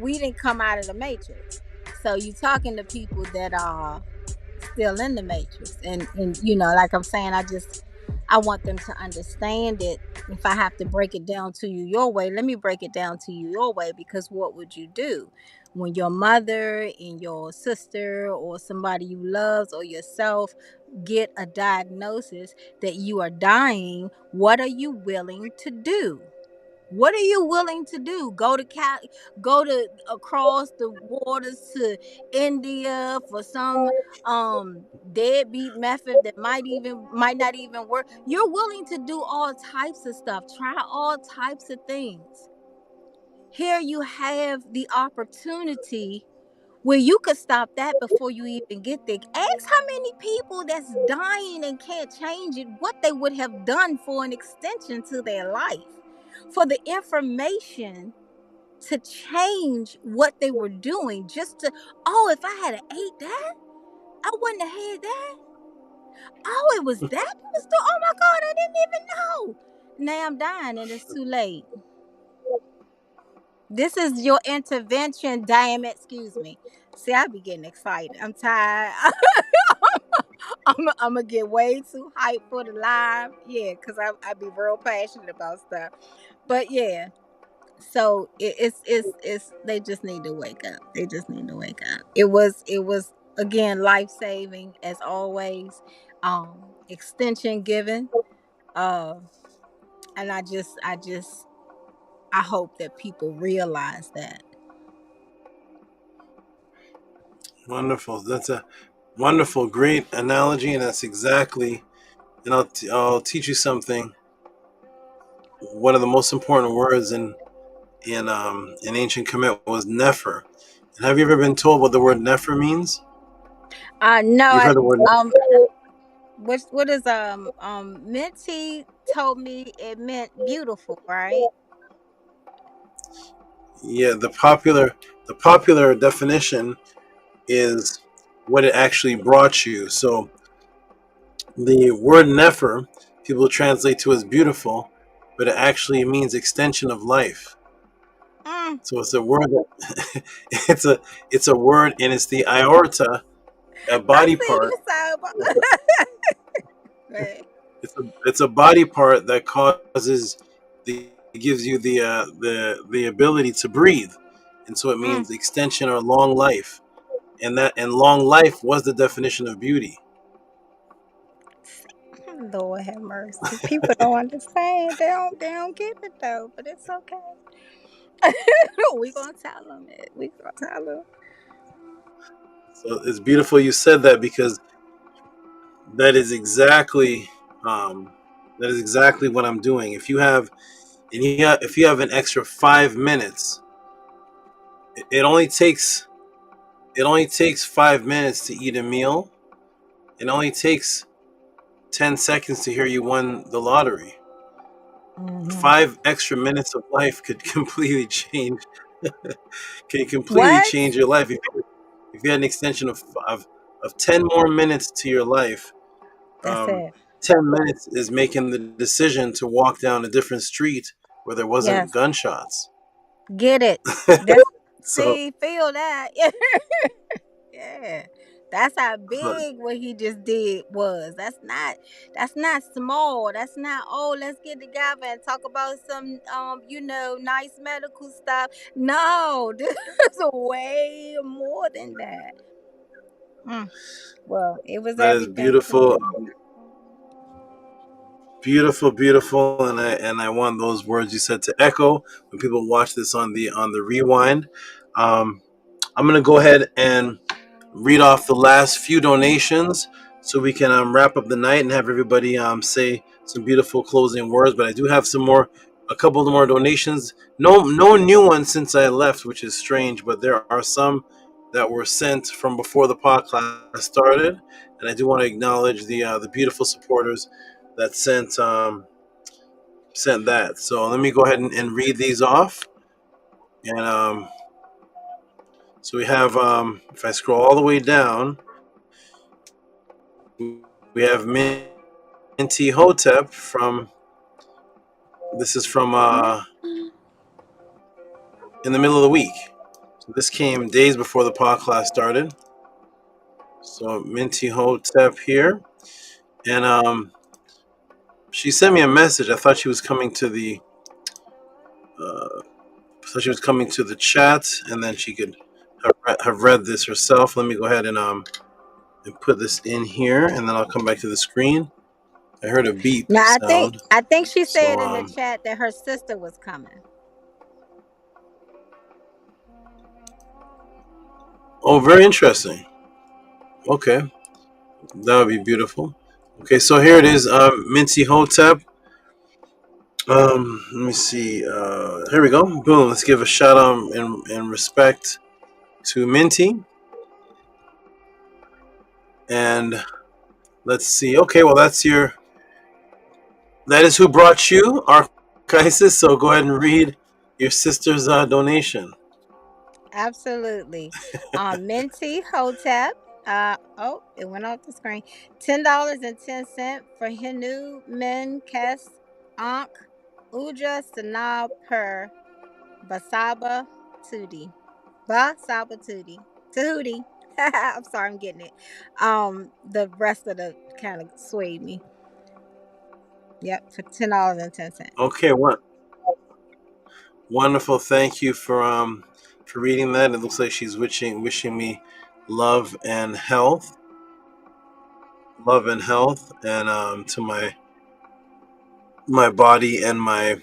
we didn't come out of the matrix. So you talking to people that are still in the matrix, and like I'm saying, I want them to understand it. If I have to break it down to you your way, let me break it down to you your way, because what would you do when your mother and your sister or somebody you love or yourself get a diagnosis that you are dying? What are you willing to do? What are you willing to do? Go to across the waters to India for some deadbeat method that might not even work? You're willing to do all types of stuff. Try all types of things. Here you have the opportunity where you could stop that before you even get there. Ask how many people that's dying and can't change it, what they would have done for an extension to their life, for the information to change what they were doing, just to, if I had ate that, I wouldn't have had that. Oh, it was that? Oh my God, I didn't even know. Now I'm dying and it's too late. This is your intervention, damn it. Excuse me. See, I be getting excited. I'm tired. I'm going to get way too hyped for the live. Yeah, because I be real passionate about stuff. But yeah, so it's they just need to wake up. They just need to wake up. It was again, life-saving as always. Extension given. And I hope that people realize that. Wonderful. That's a wonderful, great analogy, and that's exactly. And I'll teach you something. One of the most important words in in ancient Kemet was Nefer. And have you ever been told what the word Nefer means? No. You've heard the word What is Minty told me it meant beautiful, right? Yeah, the popular definition is what it actually brought you. So the word Nefer, people translate to as beautiful, but it actually means extension of life. So it's a word that it's a word, and it's the aorta, a body part. It's a body part that causes it gives you the ability to breathe, and so it means extension or long life, and long life was the definition of beauty. Lord have mercy. People don't understand. They don't get it though, but it's okay. We gonna tell them it. We gonna tell them. So it's beautiful you said that, because that is exactly what I'm doing. If you have an extra 5 minutes, it only takes 5 minutes to eat a meal. It only takes 10 seconds to hear you won the lottery. 5 extra minutes of life could completely change your life. If you had an extension of 10 more minutes to your life, That's it. 10 minutes is making the decision to walk down a different street where there wasn't gunshots. Get it. See, feel that. Yeah. That's how big what he just did was. That's not small. That's not, oh, let's get together and talk about some nice medical stuff. No, this is way more than that. Well, it was That is everything. beautiful. Beautiful, and I want those words you said to echo when people watch this on the rewind. I'm gonna go ahead and read off the last few donations so we can wrap up the night and have everybody say some beautiful closing words. But I do have a couple more donations. No new ones since I left, which is strange. But there are some that were sent from before the podcast started, and I do want to acknowledge the beautiful supporters that sent that. So let me go ahead and read these off. And so we have, if I scroll all the way down, we have Minty Hotep this is from in the middle of the week. So this came days before the podcast started. So Minty Hotep here. And she sent me a message. I thought she was coming to the chat, and then she could have read this herself. Let me go ahead and put this in here, and then I'll come back to the screen. I heard a beep sound. I think she said in the chat that her sister was coming. Oh, very interesting. Okay, that would be beautiful. Okay, so here it is, Minty Hotep. Let me see. Here we go. Boom. Let's give a shout out and respect to Minty. And let's see. Okay, well, that is who brought you, Archisis. So go ahead and read your sister's donation. Absolutely. Minty Hotep. It went off the screen. $10.10 for Hinu Men Kes Ankh Uja Sanal Per Basaba Tudi. Tehuti. I'm sorry, I'm getting it. The rest of the kind of swayed me. Yep, for $10.10. Okay, what? Wonderful. Thank you for reading that. It looks like she's wishing me love and health, and to my body and my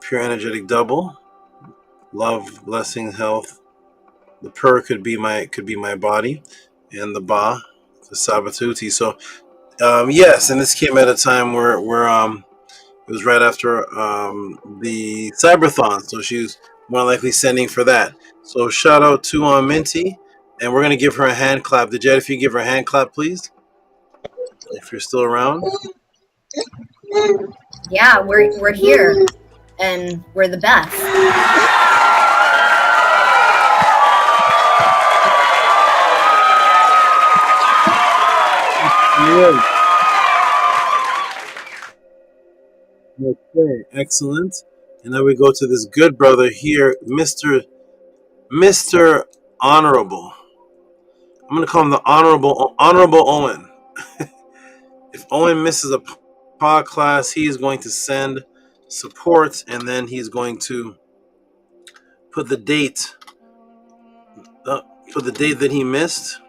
pure energetic double. Love, blessing, health. The per could be my body, and the ba, the sabatuti. So yes, and this came at a time where It was right after the Cyberthon, so she's more likely sending for that. So shout out to Minty, and we're gonna give her a hand clap. Dejed, if you give her a hand clap, please, if you're still around. Yeah, we're here, and we're the best. Yeah. Okay, excellent. And now we go to this good brother here, Mr. Honorable. I'm gonna call him the Honorable Owen. If Owen misses a pod class, he is going to send support, and then he's going to put the date that he missed,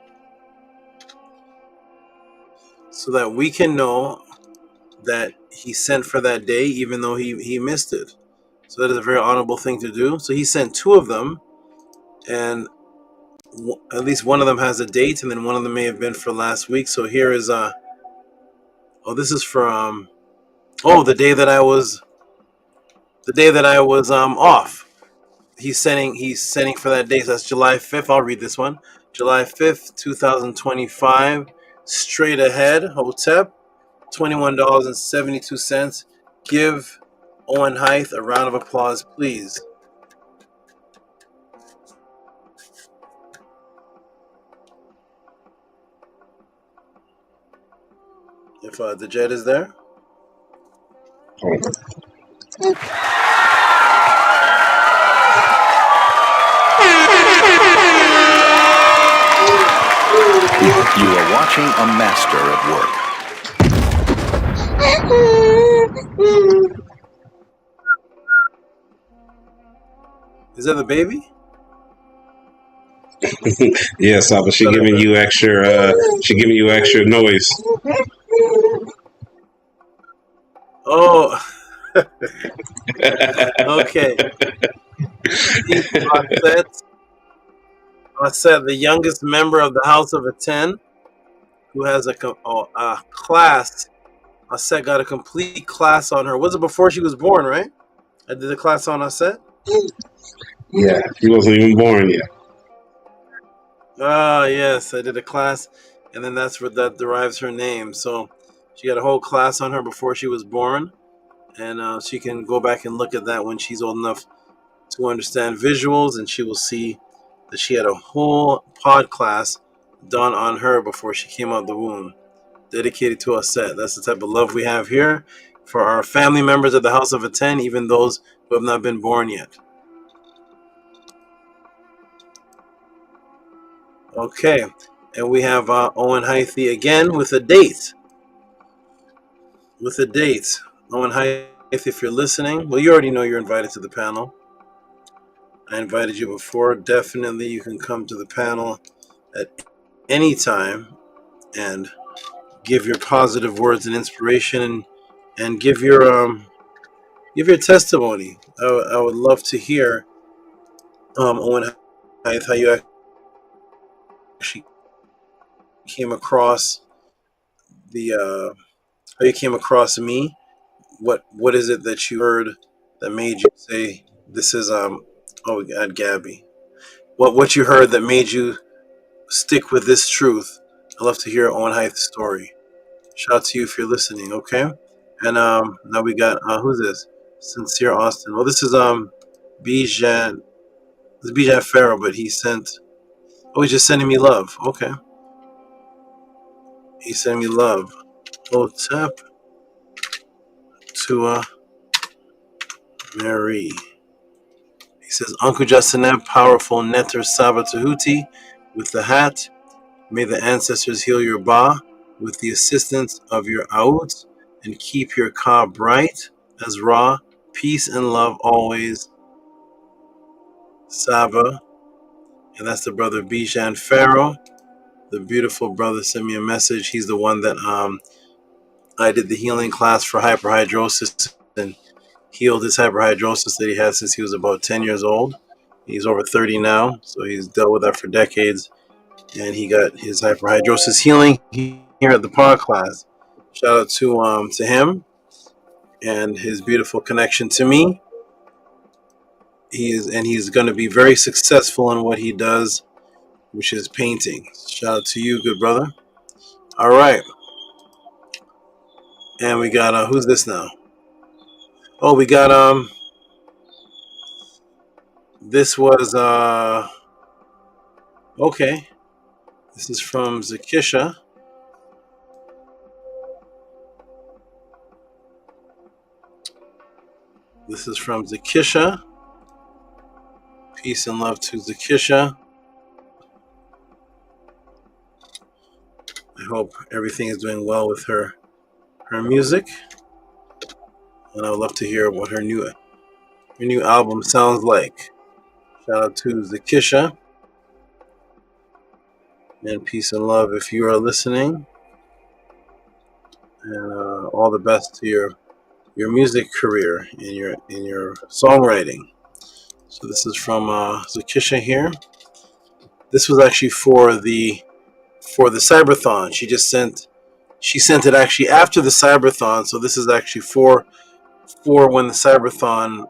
so that we can know that he sent for that day, even though he missed it. So that is a very honorable thing to do. So he sent 2 of them, and at least one of them has a date, and then one of them may have been for last week. So here is this is from the day that I was off. He's sending for that day. So that's July 5th. I'll read this one. July 5th, 2025. Straight ahead, Hotep, $21.72. Give Owen Hythe a round of applause, please. If the jet is there. You are watching a master at work. Is that the baby? Yeah, Saba, she giving you extra noise. Oh. Okay. I said the youngest member of the House of ATTON, who has a class. I said got a complete class on her. Was it before she was born, right? I did a class on Aset. Yeah, she wasn't even born yet. Ah, yes, I did a class, and then that's where that derives her name. So she got a whole class on her before she was born, and she can go back and look at that when she's old enough to understand visuals, and she will see that she had a whole pod class done on her before she came out of the womb, dedicated to Aset. That's the type of love we have here for our family members of the House of ATTON, even those who have not been born yet. Okay, and we have Owen Hythe again with a date. Owen Hythe, if you're listening, well, you already know you're invited to the panel. I invited you before. Definitely you can come to the panel at any time and give your positive words and inspiration, and give your testimony. I would love to hear Owen Hythe, how you actually came across how you came across me. What is it that you heard that made you say this is we got Gabby. What you heard that made you stick with this truth? I'd love to hear Owen Hythe's story. Shout out to you if you're listening, okay? And now we got who's this? Sincere Austin. Well, this is Bijan. This is Bijan Farrow, but he sent. Oh, he's just sending me love. Okay. He's sending me love. Oh, tap to Mary. He says, Uncle Justinette, powerful Netter Saba Tehuti with the hat. May the ancestors heal your ba with the assistance of your out and keep your ka bright as Ra. Peace and love always. Saba. And that's the brother Bijan Farrow. The beautiful brother sent me a message. He's the one that I did the healing class for hyperhidrosis and healed his hyperhidrosis that he had since he was about 10 years old. He's over 30 now, so he's dealt with that for decades. And he got his hyperhidrosis healing here at the pod class. Shout out to him. and his beautiful connection to me. He's going to be very successful in what he does, which is painting. Shout out to you, good brother. All right. And we got who's this now? Oh, we got this was okay. This is from Zakisha. This is from Zakisha. Peace and love to Zakisha. I hope everything is doing well with her music. And I would love to hear what her new album sounds like. Shout out to Zakisha. And peace and love if you are listening. And all the best to your music career in your songwriting. So this is from Zakisha here. This was actually for the Cyberthon. She sent it actually after the Cyberthon. So this is actually for when the Cyberthon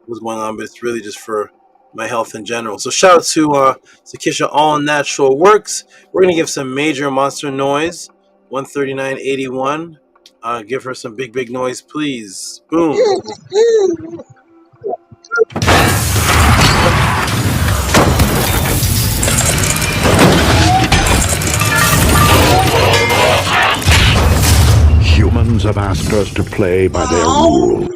was going on, but it's really just for my health in general. So shout out to Zakisha All Natural Works. We're gonna give some major monster noise. 139.81. Give her some big noise, please. Boom. Humans have asked us to play by their rules.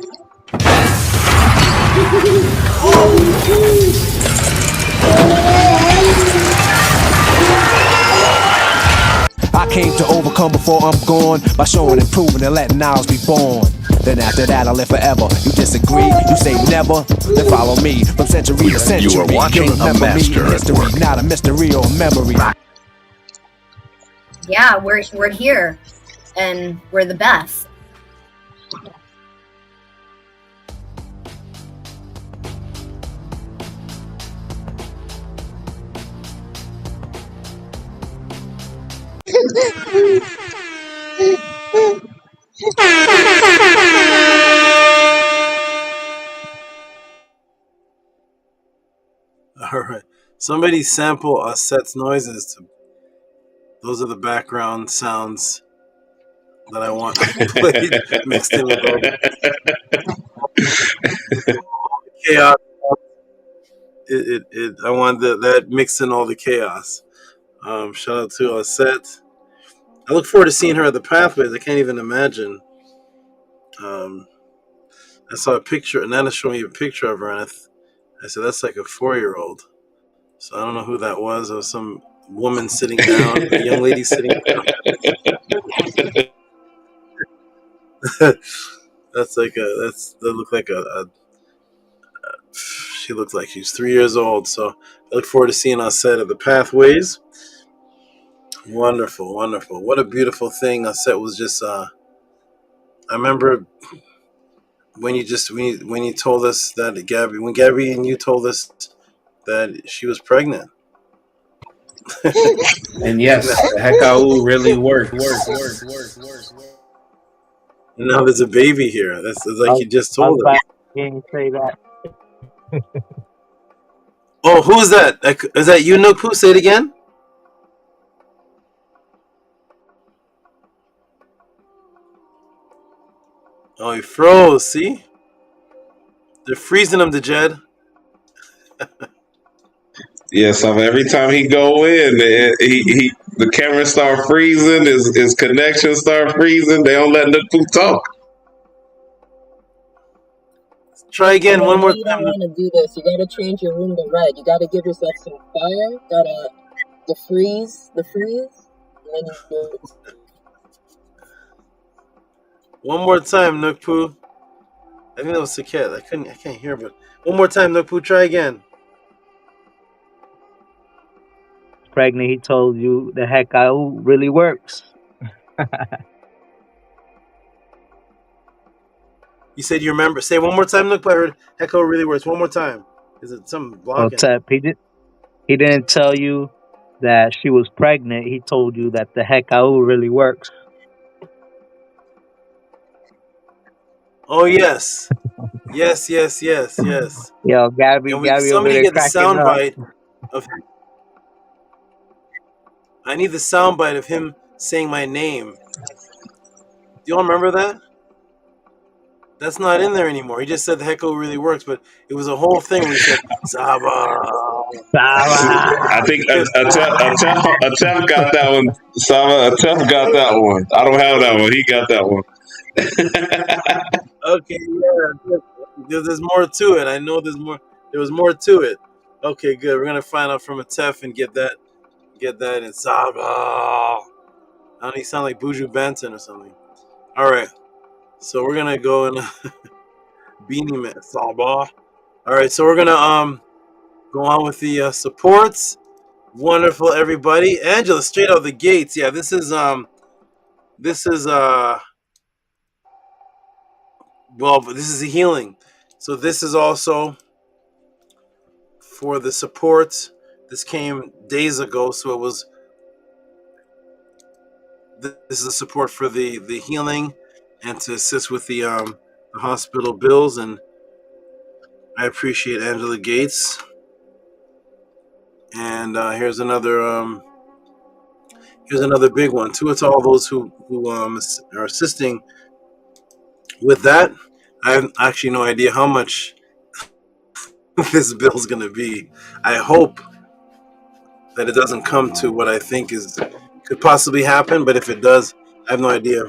I came to overcome before I'm gone by showing and proving and letting ours be born. Then after that I live forever. You disagree? You say never? Then follow me from century to century. You are watching a master at history, work. not a mystery or a memory. Yeah, we're here, and we're the best. All right. Somebody sample Set's noises. Those are the background sounds that I want played mixed in with all the chaos. I want that mixed in all the chaos. Shout out to Set. I look forward to seeing her at the Pathways. I can't even imagine. I saw a picture, and Nana showed me a picture of her, and I said, that's like a 4-year-old. So I don't know who that was. It was some woman sitting down, a young lady sitting down. She looks like she's 3 years old. So I look forward to seeing Set at the Pathways. Wonderful. What a beautiful thing. Set was just, I remember when you told us that when Gabby and you told us that she was pregnant. And yes, the hekau really works. And now there's a baby here. That's like you just told us. Can't say that. Oh, who is that? Is that you, Nupu? Say it again. Oh, he froze. See? They're freezing him to Jed. Yeah, so every time he go in, the camera start freezing, his connection start freezing. They don't let Nupu talk. Try again one more time. You don't want to do this. You gotta change your room to red. You gotta give yourself some fire. Gotta defreeze the freeze. And then you do it. One more time, Nupu. I think that was Saket. I can't hear, but one more time, Nupu. Try again. Pregnant, he told you the hekau really works. You said you remember. Say one more time, Nupu. I heard hekau really works. One more time. Is it something blocking? He didn't tell you that she was pregnant. He told you that the hekau really works. Oh yes, yes, yes, yes, yes. Yo, Gabby, And we Gabby over somebody there get the cracking sound up. bite of. I need the sound bite of him saying my name. Do you all remember that? That's not in there anymore. He just said the heckle really works, but it was a whole thing where he said Saba. I think Because Atef got that one. Sama Atef got that one. I don't have that one. He got that one. okay, yeah, there's more to it. I know there's more. There was more to it. Okay, good. We're gonna find out from a Tef and get that in Saba. I don't he sound like Buju Benton or something. All right, so we're gonna go and Beanie Man Saba. All right, so we're gonna go on with the supports. Wonderful, everybody. Angela, straight out the gates. Yeah, this is well, this is a healing. So this is also for the support. This came days ago, so it was. This is a support for the healing, and to assist with the hospital bills. And I appreciate Angela Gates. And here's another big one too. It's all those who are assisting with that. I have actually no idea how much this bill's going to be. I hope that it doesn't come to what I think could possibly happen, but if it does, I have no idea.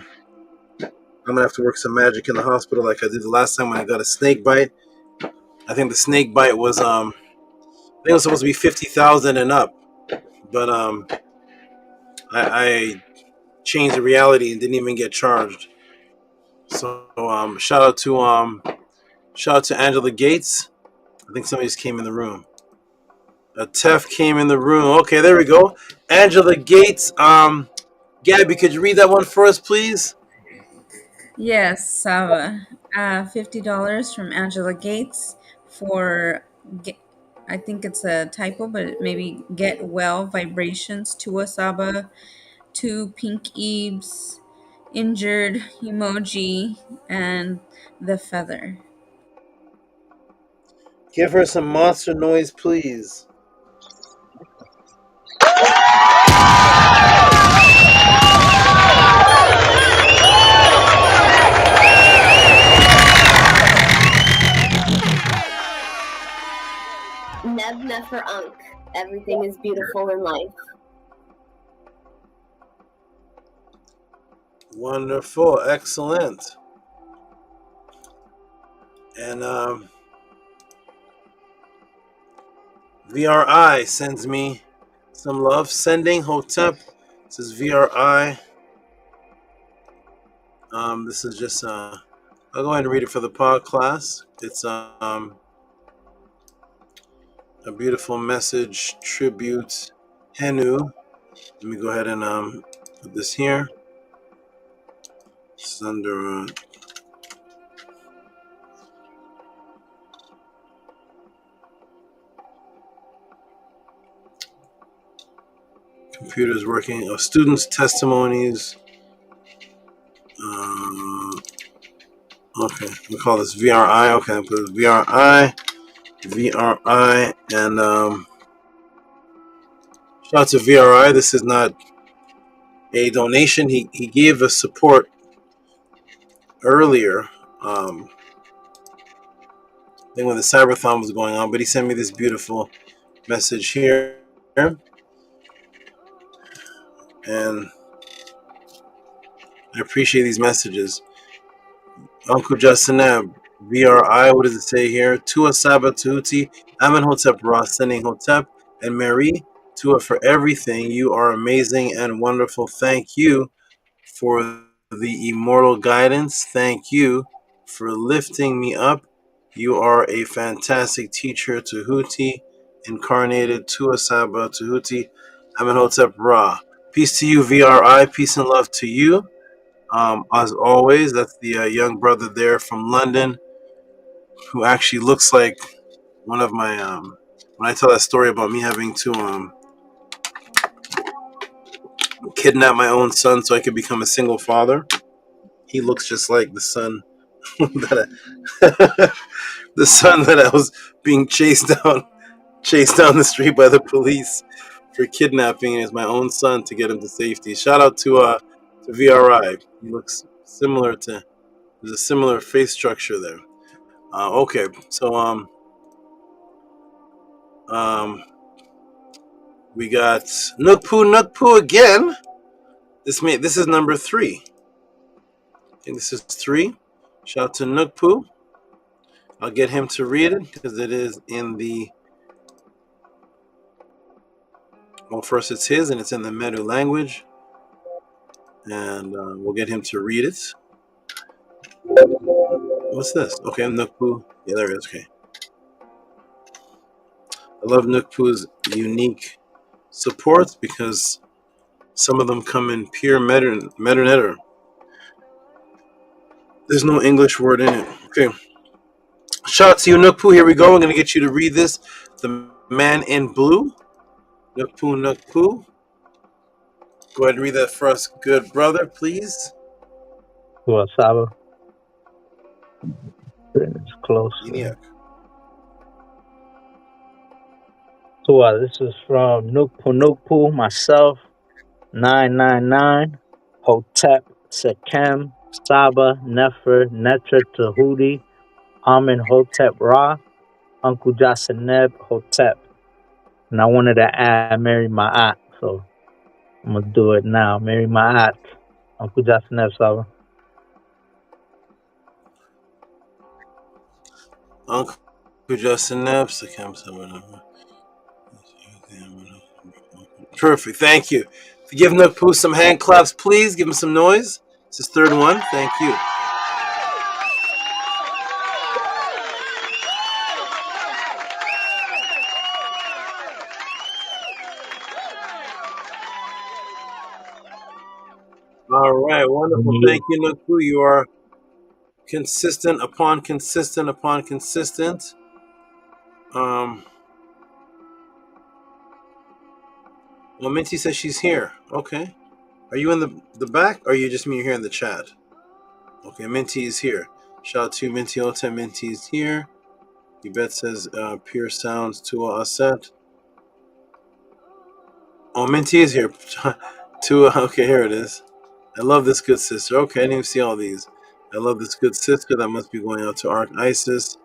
I'm gonna have to work some magic in the hospital like I did the last time when I got a snake bite. I think the snake bite was I think it was supposed to be 50,000 and up, but I changed the reality and didn't even get charged. So shout out to Angela Gates. I think somebody just came in the room. A Tef came in the room. Okay, there we go. Angela Gates. Gabby, could you read that one for us, please? Yes, Saba. $50 from Angela Gates for, I think it's a typo, but maybe get well vibrations to a Saba, to Pink Eves, injured emoji, and the feather. Give her some monster noise, please. Neb Nefer Unk. Everything is beautiful in life. Wonderful, excellent. And VRI sends me some love. Sending Hotep. This is VRI. This is just I'll go ahead and read it for the PODCLASS. It's a beautiful message, tribute, Henu. Let me go ahead and put this here. It's under computers working. Students' testimonies. Okay, we call this VRI. Okay, I'll put VRI, and shout out to VRI. This is not a donation. He gave us support earlier. I think when the Cyberthon was going on, but he sent me this beautiful message here, and I appreciate these messages. Uncle Justinab, VRI, what does it say here? Tua Saba Tehuti, Amen Hotep Ra, sending Hotep and Mary, Tua for everything. You are amazing and wonderful. Thank you for the immortal guidance. Thank you for lifting me up. You are a fantastic teacher, Tehuti, incarnated Tua Saba Tehuti, Amen Hotep Ra. Peace to you, VRI. Peace and love to you. As always, that's the young brother there from London who actually looks like one of my. When I tell that story about me having to kidnap my own son so I could become a single father, he looks just like the son that the son that I was being chased down the street by the police for kidnapping is my own son to get him to safety. Shout out to VRI. He looks similar to. There's a similar face structure there. Okay, so we got Nookpoo again. This is number 3. I think this is 3. Shout out to Nookpoo. I'll get him to read it because it is in the. Well, first it's his and it's in the Medu language, and we'll get him to read it. What's this? Okay, Nookpoo. Yeah, there it is. Okay. I love Nookpoo's unique supports because some of them come in pure Medunetter. There's no English word in it. Okay. Shout out to you, Nookpoo. Here we go. I'm going to get you to read this. The Man in Blue. Nookpoo. Go ahead and read that for us, good brother, please. Well, Saba. It's close. Yeah. So this is from Nookpoo, myself, 999, Hotep, Sekem, Saba, Nefer, Netra, Tehuti, Amen, Hotep, Ra, Uncle Jasaneb, Hotep. And I wanted to add Mary Ma'at, so I'm going to do it now. Mary Ma'at, Uncle Jasaneb, Saba. Uncle Jasaneb, Sekem, Saba. Perfect. Thank you. Give Nookpoo some hand claps, please. Give him some noise. It's his third one. Thank you. All right. Wonderful. Thank you, Nookpoo. You are consistent upon consistent upon consistent. Well, Minty says she's here. Okay. Are you in the back, or are you just me here in the chat? Okay, Minty is here. Shout out to Minty Ota. Minty is here. Yvette says pure sounds to Aset. Oh, Minty is here. Okay, here it is. I love this good sister. Okay, I didn't even see all these. I love this good sister. That must be going out to Ark Isis.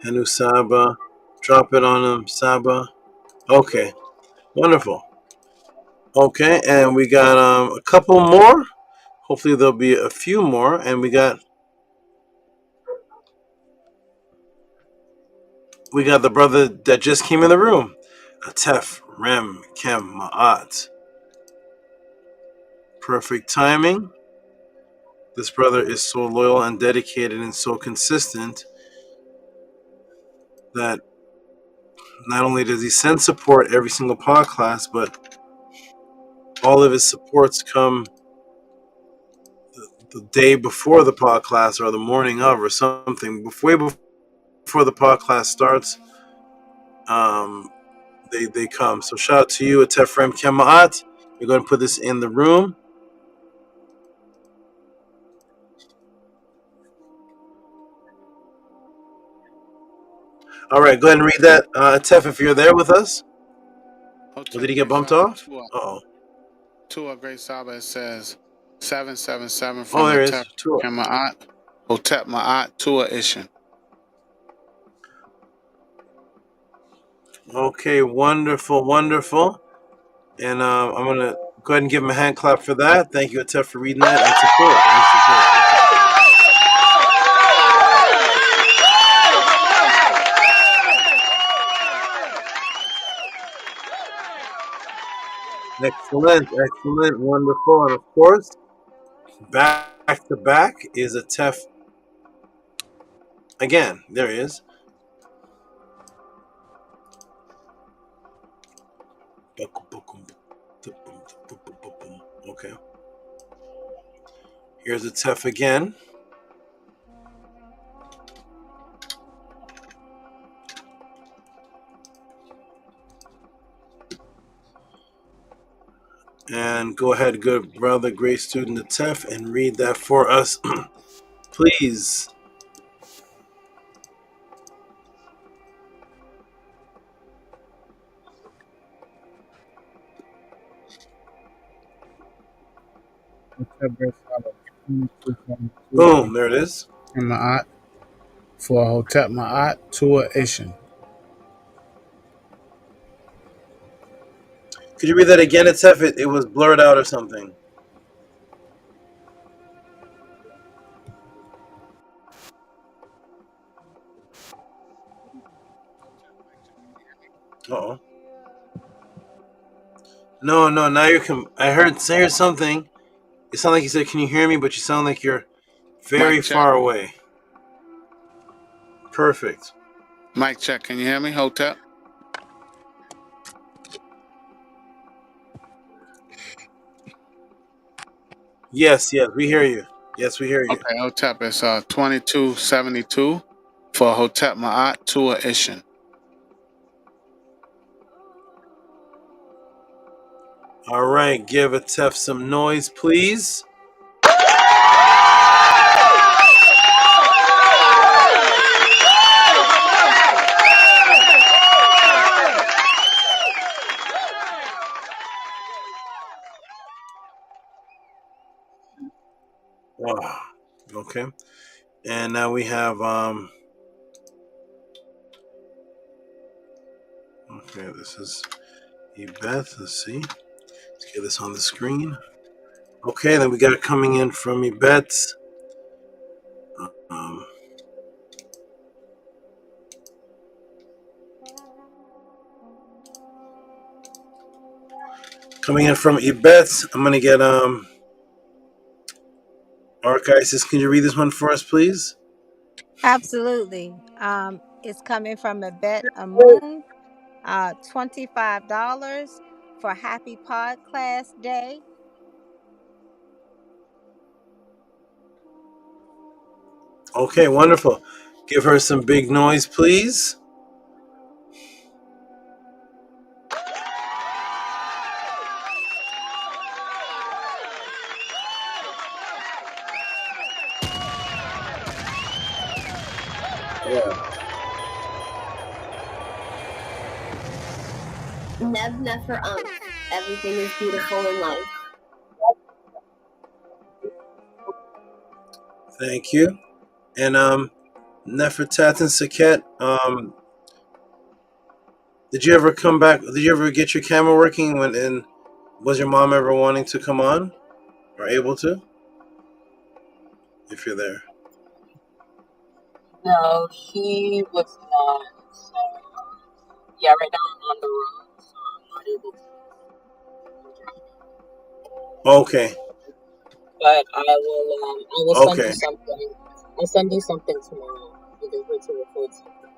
Henu Saba. Drop it on him, Saba. Okay. Wonderful. Okay, and we got a couple more. Hopefully there'll be a few more. And we got the brother that just came in the room. Atef Rem Kem Ma'at. Perfect timing. This brother is so loyal and dedicated and so consistent that not only does he send support every single podcast, but all of his supports come the day before the podcast or the morning of or something. Way before the podcast starts, they come. So shout out to you, Atefrem Kemaat. We're going to put this in the room. All right, go ahead and read that, Atef, if you're there with us. Or did he get bumped off? Uh-oh. Tua Great Saba, it says 777 from there Hotep Ma'at. Hotep Ma'at Tua Ishin. Okay, wonderful, wonderful. And I'm going to go ahead and give him a hand clap for that. Thank you, Atef, for reading that and support. Excellent, wonderful. And of course, back to back is Atef. Again, there he is. Okay. Here's Atef again. And go ahead, good brother, great student Atef, and read that for us, please. Boom, there it is. Ma'at for Hotep Ma'at Tua Ishin. Could you read that again? It's if it was blurred out or something. Uh-oh. No, now you're I heard something. It sounded like you said, "Can you hear me?" But you sound like you're very Mic check. far away. Perfect. Mic check. Can you hear me, Hotep? Yes, we hear you. Yes, we hear you. Okay, Hotep, it's 2272 for Hotep Ma'at Tua Ishin. All right, give Atef some noise, please. Wow. Okay. And now we have okay, this is Ebeth. Let's see. Let's get this on the screen. Okay, then we got it coming in from Ebeth. Coming in from Ebeth. I'm gonna get Archisis. Can you read this one for us, please? Absolutely. It's coming from a bet Amun, $25 for Happy PODCLASS Day. Okay, wonderful. Give her some big noise, please. Nefer everything is beautiful in life. Thank you. And Nefertatan Saket, did you ever come back? Did you ever get your camera working and was your mom ever wanting to come on or able to? If you're there. No, she was not. So, yeah, right now I'm on the road, so I'm not able to. Okay. But I will send you something. I'll send you something tomorrow. You can go to record something.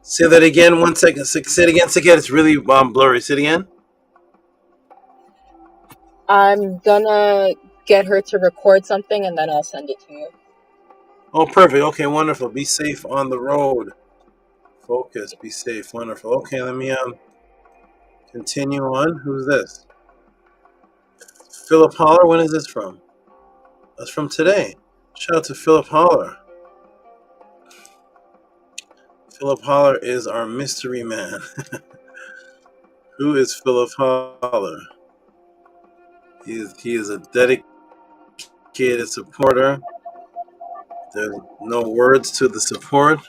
Say that again. 1 second. Say it again. It's really blurry. Say it again. I'm gonna get her to record something and then I'll send it to you. Oh, perfect. Okay, wonderful. Be safe on the road. Focus. Be safe. Wonderful. Okay, let me continue on. Who's this? Philip Holler. When is this from? That's from today. Shout out to Philip Holler. Philip Holler is our mystery man. Who is Philip Holler? He is a dedicated supporter. There's no words to the support,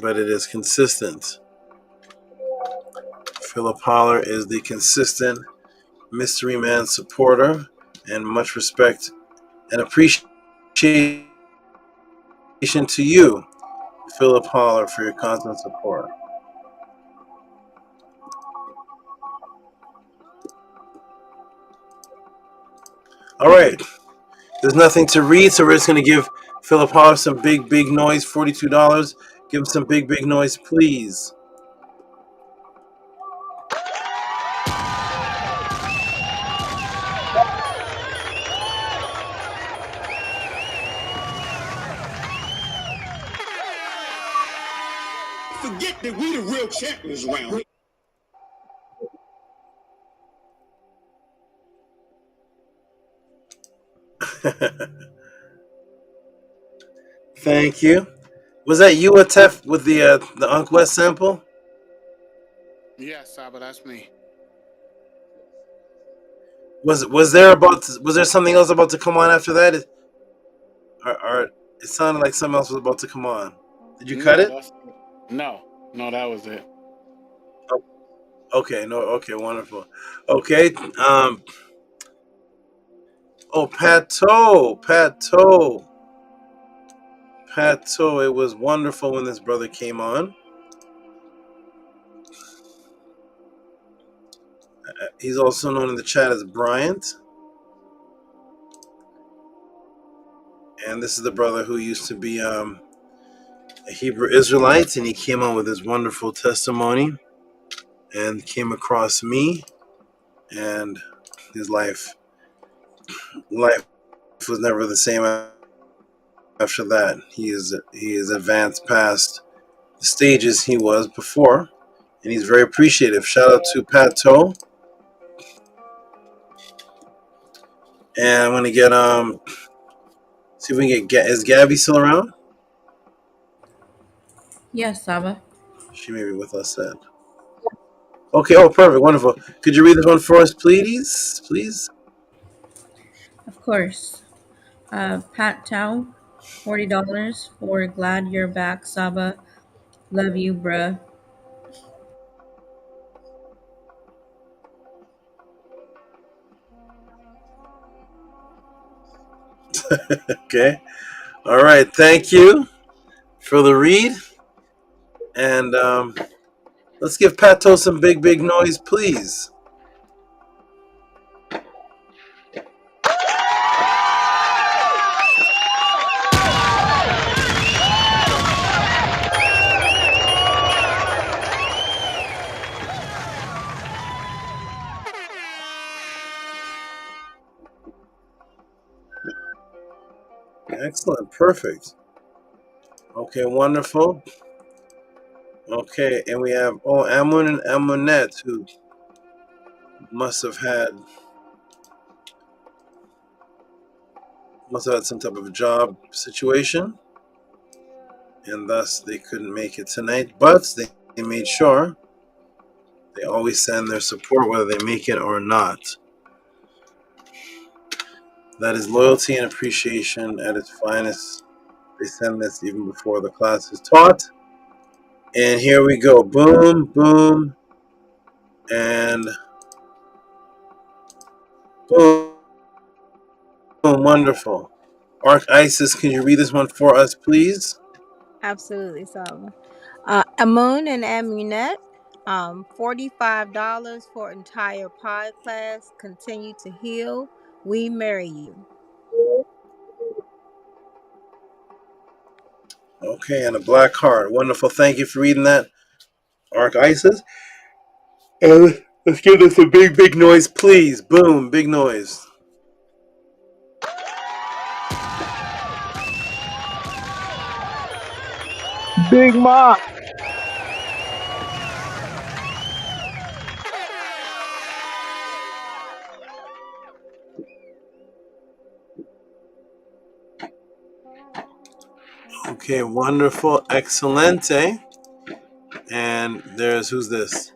but it is consistent. Philip Holler is the consistent mystery man supporter, and much respect and appreciation to you, Philip Holler, for your constant support. All right. There's nothing to read, so we're just going to give Philip Holler some big noise. $42. Give him some big noise, please. Forget that we the real champions around here. Thank you. Was that you, Atef, with the Unc West sample? Yes, SABA, that's me. Was there something else about to come on after that? Or it sounded like something else was about to come on. Did you cut it? No, that was it. Okay, no, okay, wonderful. Okay, Pato, it was wonderful when this brother came on. He's also known in the chat as Bryant. And this is the brother who used to be a Hebrew Israelite, and he came on with his wonderful testimony and came across me, and his life was never the same after that. He is advanced past the stages he was before, and he's very appreciative. Shout out to Pato. And I'm gonna get see if we can get is Gabby still around? Yes, Saba. She may be with us then. Okay, oh perfect, wonderful. Could you read this one for us, please? Please? Of course. Pat Chow, $40 for Glad You're Back, Saba. Love you, bruh. Okay. All right, thank you for the read. And let's give Pato some big noise, please. Excellent, perfect. Okay, wonderful. Okay, and we have Amun and Amunet, who must have had some type of job situation, and thus they couldn't make it tonight. But they made sure they always send their support whether they make it or not. That is loyalty and appreciation at its finest. They send this even before the class is taught. And here we go. Boom, boom, and boom. Boom, wonderful. Arc Isis, can you read this one for us, please? Absolutely, Saba. Amun and Amunet, $45 for entire PODCLASS. Continue to heal. We marry you. Okay, and a black heart. Wonderful. Thank you for reading that, Arc Isis. And let's give this a big noise, please. Boom, big noise. Big Mom. Okay, wonderful. Excelente. And there's, who's this?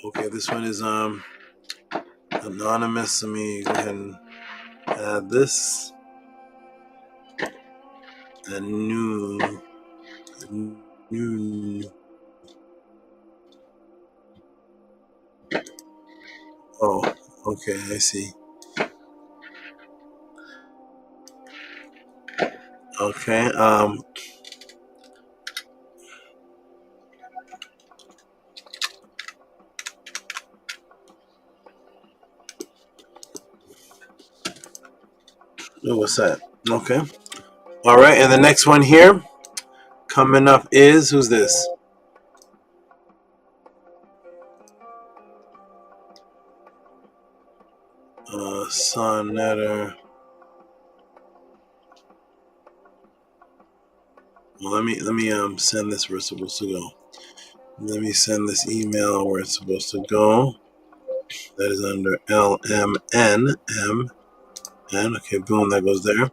Okay, this one is anonymous. Let me go ahead and add this. A new. Oh, okay, I see. Okay, what's that? Okay. All right, and the next one here coming up is, who's this? Sonnetter. Well, let me send this where it's supposed to go. Let me send this email where it's supposed to go. That is under LMN. Okay, boom, that goes there.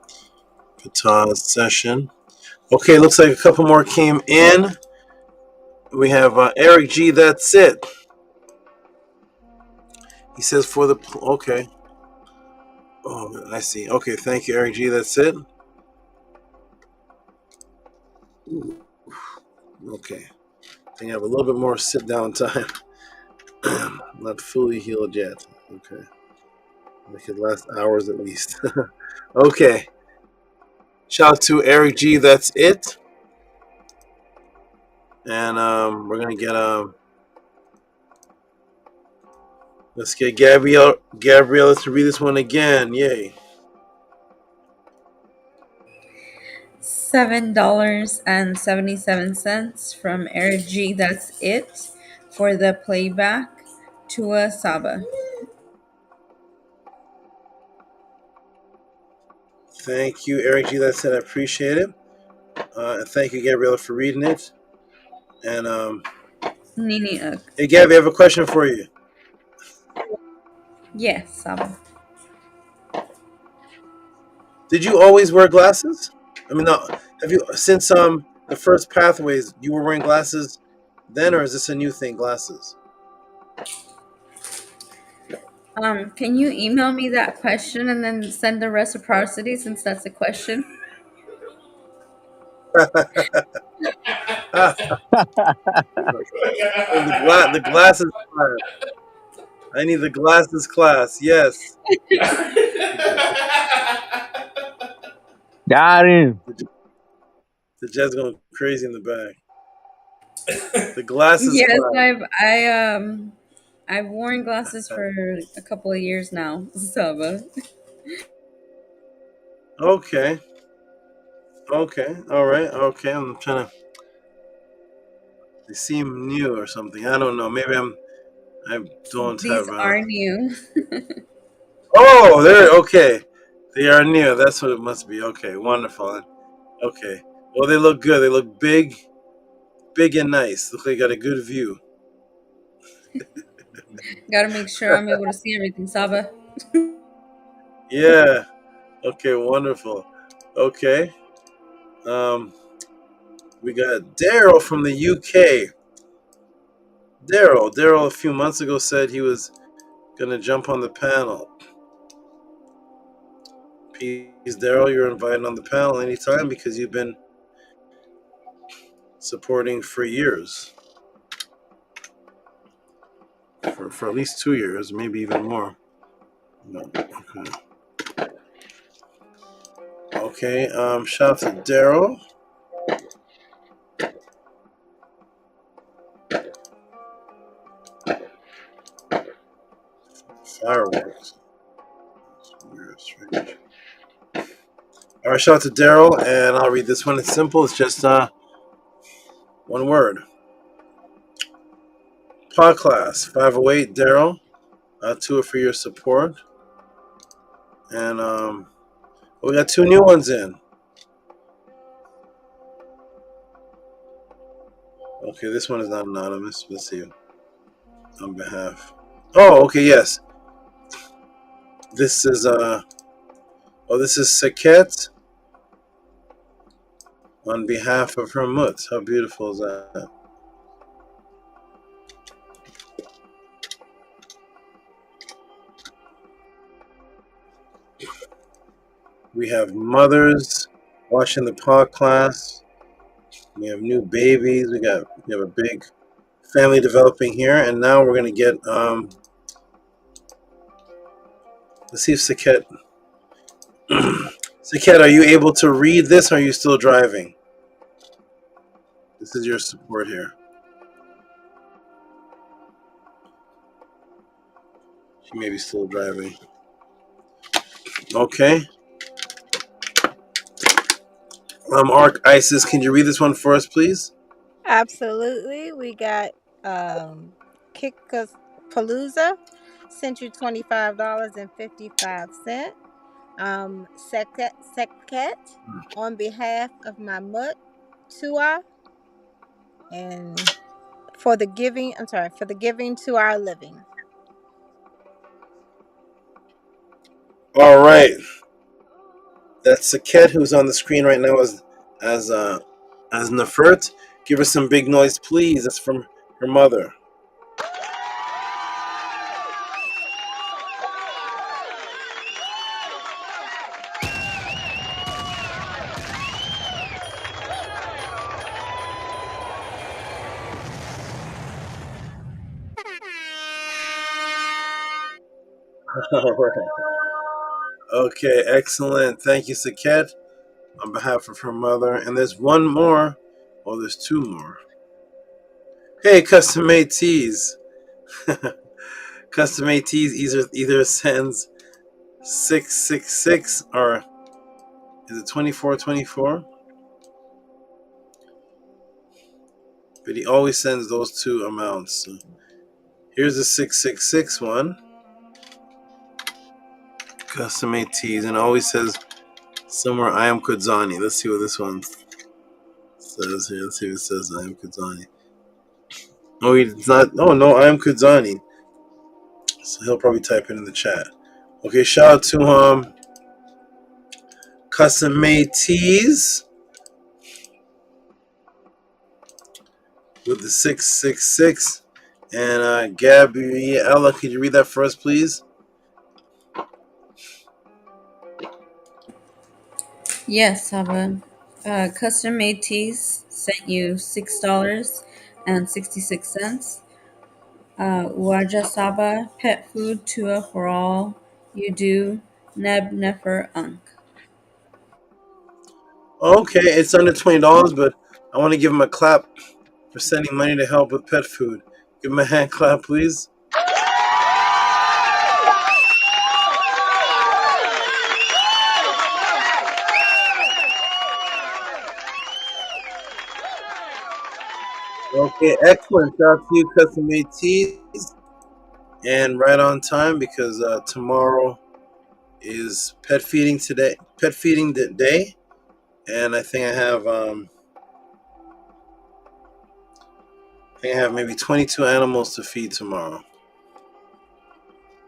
Patah's session. Okay, looks like a couple more came in. We have Eric G. That's it. He says for the okay. Oh, I see. Okay, thank you, Eric G. That's it. Ooh. Okay, I think I have a little bit more sit down time. Not fully healed yet. Okay, it could last hours at least. Okay. Shout out to Eric G. That's it. And we're gonna get let's get Gabrielle to read this one again. Yay. $7.77 from Eric G. That's it for the playback to a SABA. Thank you, Eric G. That's it. I appreciate it. And thank you, Gabriella, for reading it. And Nini hey, Gabby, I have a question for you. Yes, SABA. Did you always wear glasses? I mean, no. Have you since the first Pathways? You were wearing glasses then, or is this a new thing? Glasses. Can you email me that question and then send the reciprocity since that's a question? The glasses class. I need the glasses class. Yes. Got him. The Jet's going crazy in the back. The glasses Yes, class. I've worn glasses for a couple of years now, SABA. Okay. Okay. All right. Okay. I'm trying to. They seem new or something. I don't know. Maybe I don't These have. are new. Oh, they're okay. They are new. That's what it must be. Okay. Wonderful. Okay. Well, they look good. They look big and nice. Look like they got a good view. Gotta make sure I'm able to see everything, SABA. Yeah. Okay. Wonderful. Okay. We got Daryl from the UK. Daryl, a few months ago said he was gonna jump on the panel. Please, Daryl, you're invited on the panel anytime because you've been supporting for years. For at least 2 years, maybe even more. No. Okay. Shout out to Daryl. Fireworks. Weird, strange. All right, shout out to Daryl, and I'll read this one. It's simple. It's just one word. PODCLASS 508. Daryl, Tua for your support, and we got 2 new ones in. Okay, this one is not anonymous. Let's see. On behalf. Oh, okay, yes. This is this is Saket on behalf of her mut. How beautiful is that? We have mothers watching the PODCLASS. We have new babies. We have a big family developing here, and now we're gonna get let's see if Saket. Saket, are you able to read this? Or are you still driving? This is your support here. She may be still driving. Okay. Arc Isis, can you read this one for us, please? Absolutely. We got Kickapalooza sent you $25.55. Seket on behalf of my mut Tua and for the giving to our living. All right. That's Saket, who's on the screen right now as Nefert. Give her some big noise, please. That's from her mother. All right. Okay, excellent. Thank you, Saket, on behalf of her mother. And there's one more. Oh, there's two more. Hey, custom made tees. Custom made tees either sends 666 or is it 2424? But he always sends those two amounts. So here's the 666 one. Custom made tees, and it always says somewhere I am Kudzani. Let's see what this one says here. Let's see if it says I am Kudzani. Oh, it's not. Oh, no, I am Kudzani. So he'll probably type it in the chat. Okay, shout out to Custom Made Tees with the 666. And Gabriella, could you read that for us, please? Yes, Saba. Custom made tees sent you $6.66. Waja Saba, pet food, Tua for all. You do. Neb Nefer Unk. Okay, it's under $20, but I want to give him a clap for sending money to help with pet food. Give him a hand clap, please. Okay, excellent. Shout out to you, Custom Made Tees. And right on time because tomorrow is pet feeding day. And I think I have maybe 22 animals to feed tomorrow.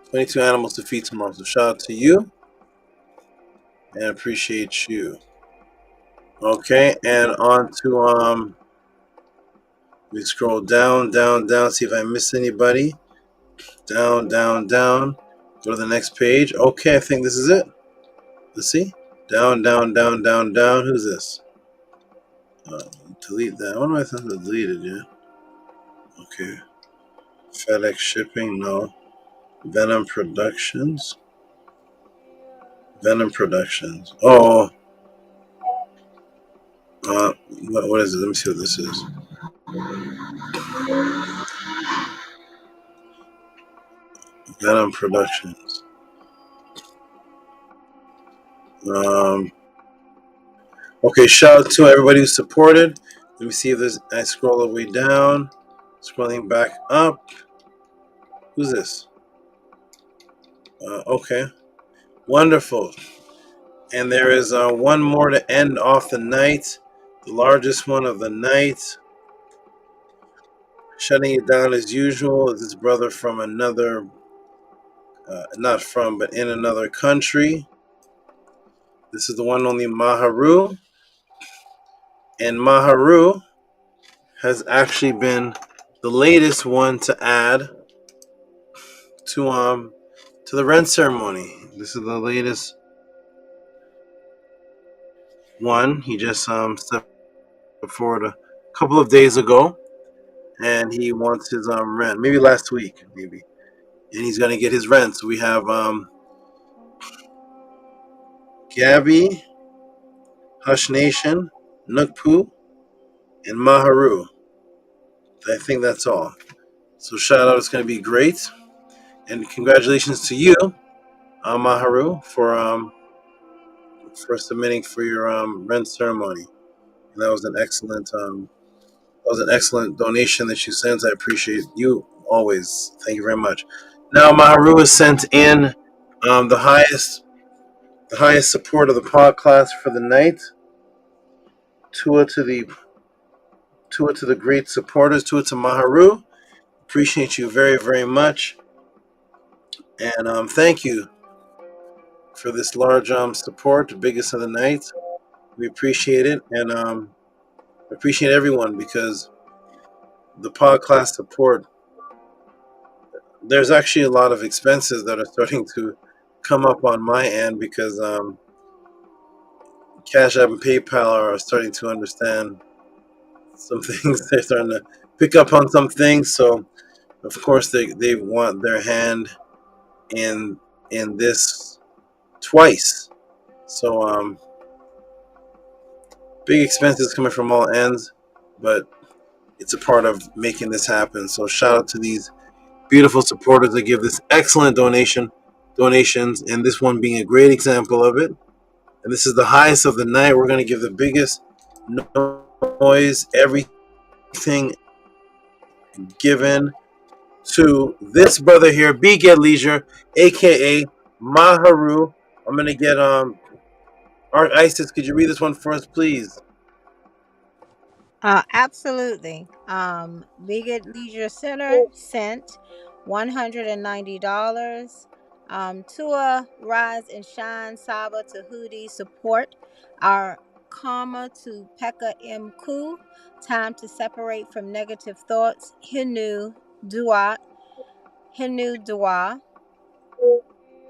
22 animals to feed tomorrow. So shout out to you and appreciate you. Okay, and on to we scroll down, see if I miss anybody. Down. Go to the next page. Okay, I think this is it. Let's see. Down. Who's this? Delete that. I wonder if that's deleted, yeah. Okay. FedEx shipping, no. Venom Productions. Oh. What is it? Let me see what this is. Venom Productions. Okay, shout out to everybody who supported. Let me see if there's. I scroll all the way down. Scrolling back up. Who's this? Okay. Wonderful. And there is one more to end off the night. The largest one of the night. Shutting it down as usual is his brother from another, not from, but in another country. This is the one only Maharu. And Maharu has actually been the latest one to add to the rent ceremony. This is the latest one. He just stepped forward a couple of days ago, and he wants his rent. Maybe last week, maybe, and he's gonna get his rent. So we have Gabby, Hush Nation, Nukpu, and Maharu. I think that's all. So shout out, it's gonna be great, and congratulations to you, Maharu, for submitting for your rent ceremony. And that was an excellent donation that you sent. I appreciate you always. Thank you very much. Now Maharu has sent in the highest support of the PODCLASS for the night. Tua to the great supporters. Tua to Maharu. Appreciate you very, very much. And thank you for this large support, the biggest of the night. We appreciate it, and appreciate everyone because the PODCLASS support. There's actually a lot of expenses that are starting to come up on my end because Cash App and PayPal are starting to understand some things. They're starting to pick up on some things. So, of course, they want their hand in in this twice. So big expenses coming from all ends, but it's a part of making this happen. So shout out to these beautiful supporters that give this excellent donations, and this one being a great example of it. And this is the highest of the night. We're going to give the biggest noise, everything given to this brother here, B Get Leisure, aka Maharu. I'm going to get Art Isis, could you read this one for us, please? Absolutely. Vegan Leisure Center sent $190. Tua Rise and Shine Saba Tehuti support our karma to Pekka M. Ku. Time to separate from negative thoughts. Hinu Dua.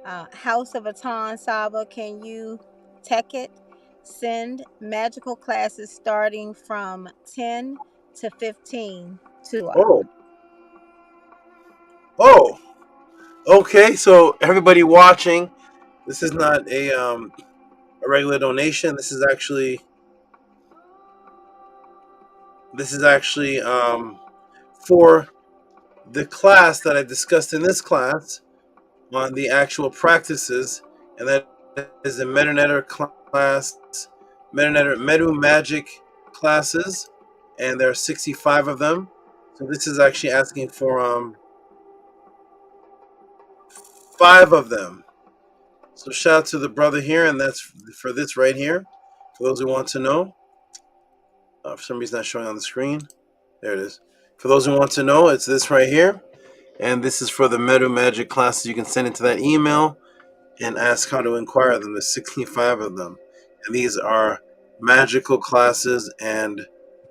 Houseofatton Saba, can you tech it? Send magical classes starting from 10 to 15 to Oh, okay. So everybody watching, this is not a regular donation. This is actually for the class that I discussed in this class on the actual practices, and that is the Metanetter class, Metanetter Medu Magic classes, and there are 65 of them. So this is actually asking for 5 of them. So shout out to the brother here, and that's for this right here. For those who want to know, for some reason not showing on the screen. There it is. For those who want to know, it's this right here, and this is for the Medu Magic classes. You can send it to that email and ask how to inquire them. There's 65 of them, and these are magical classes and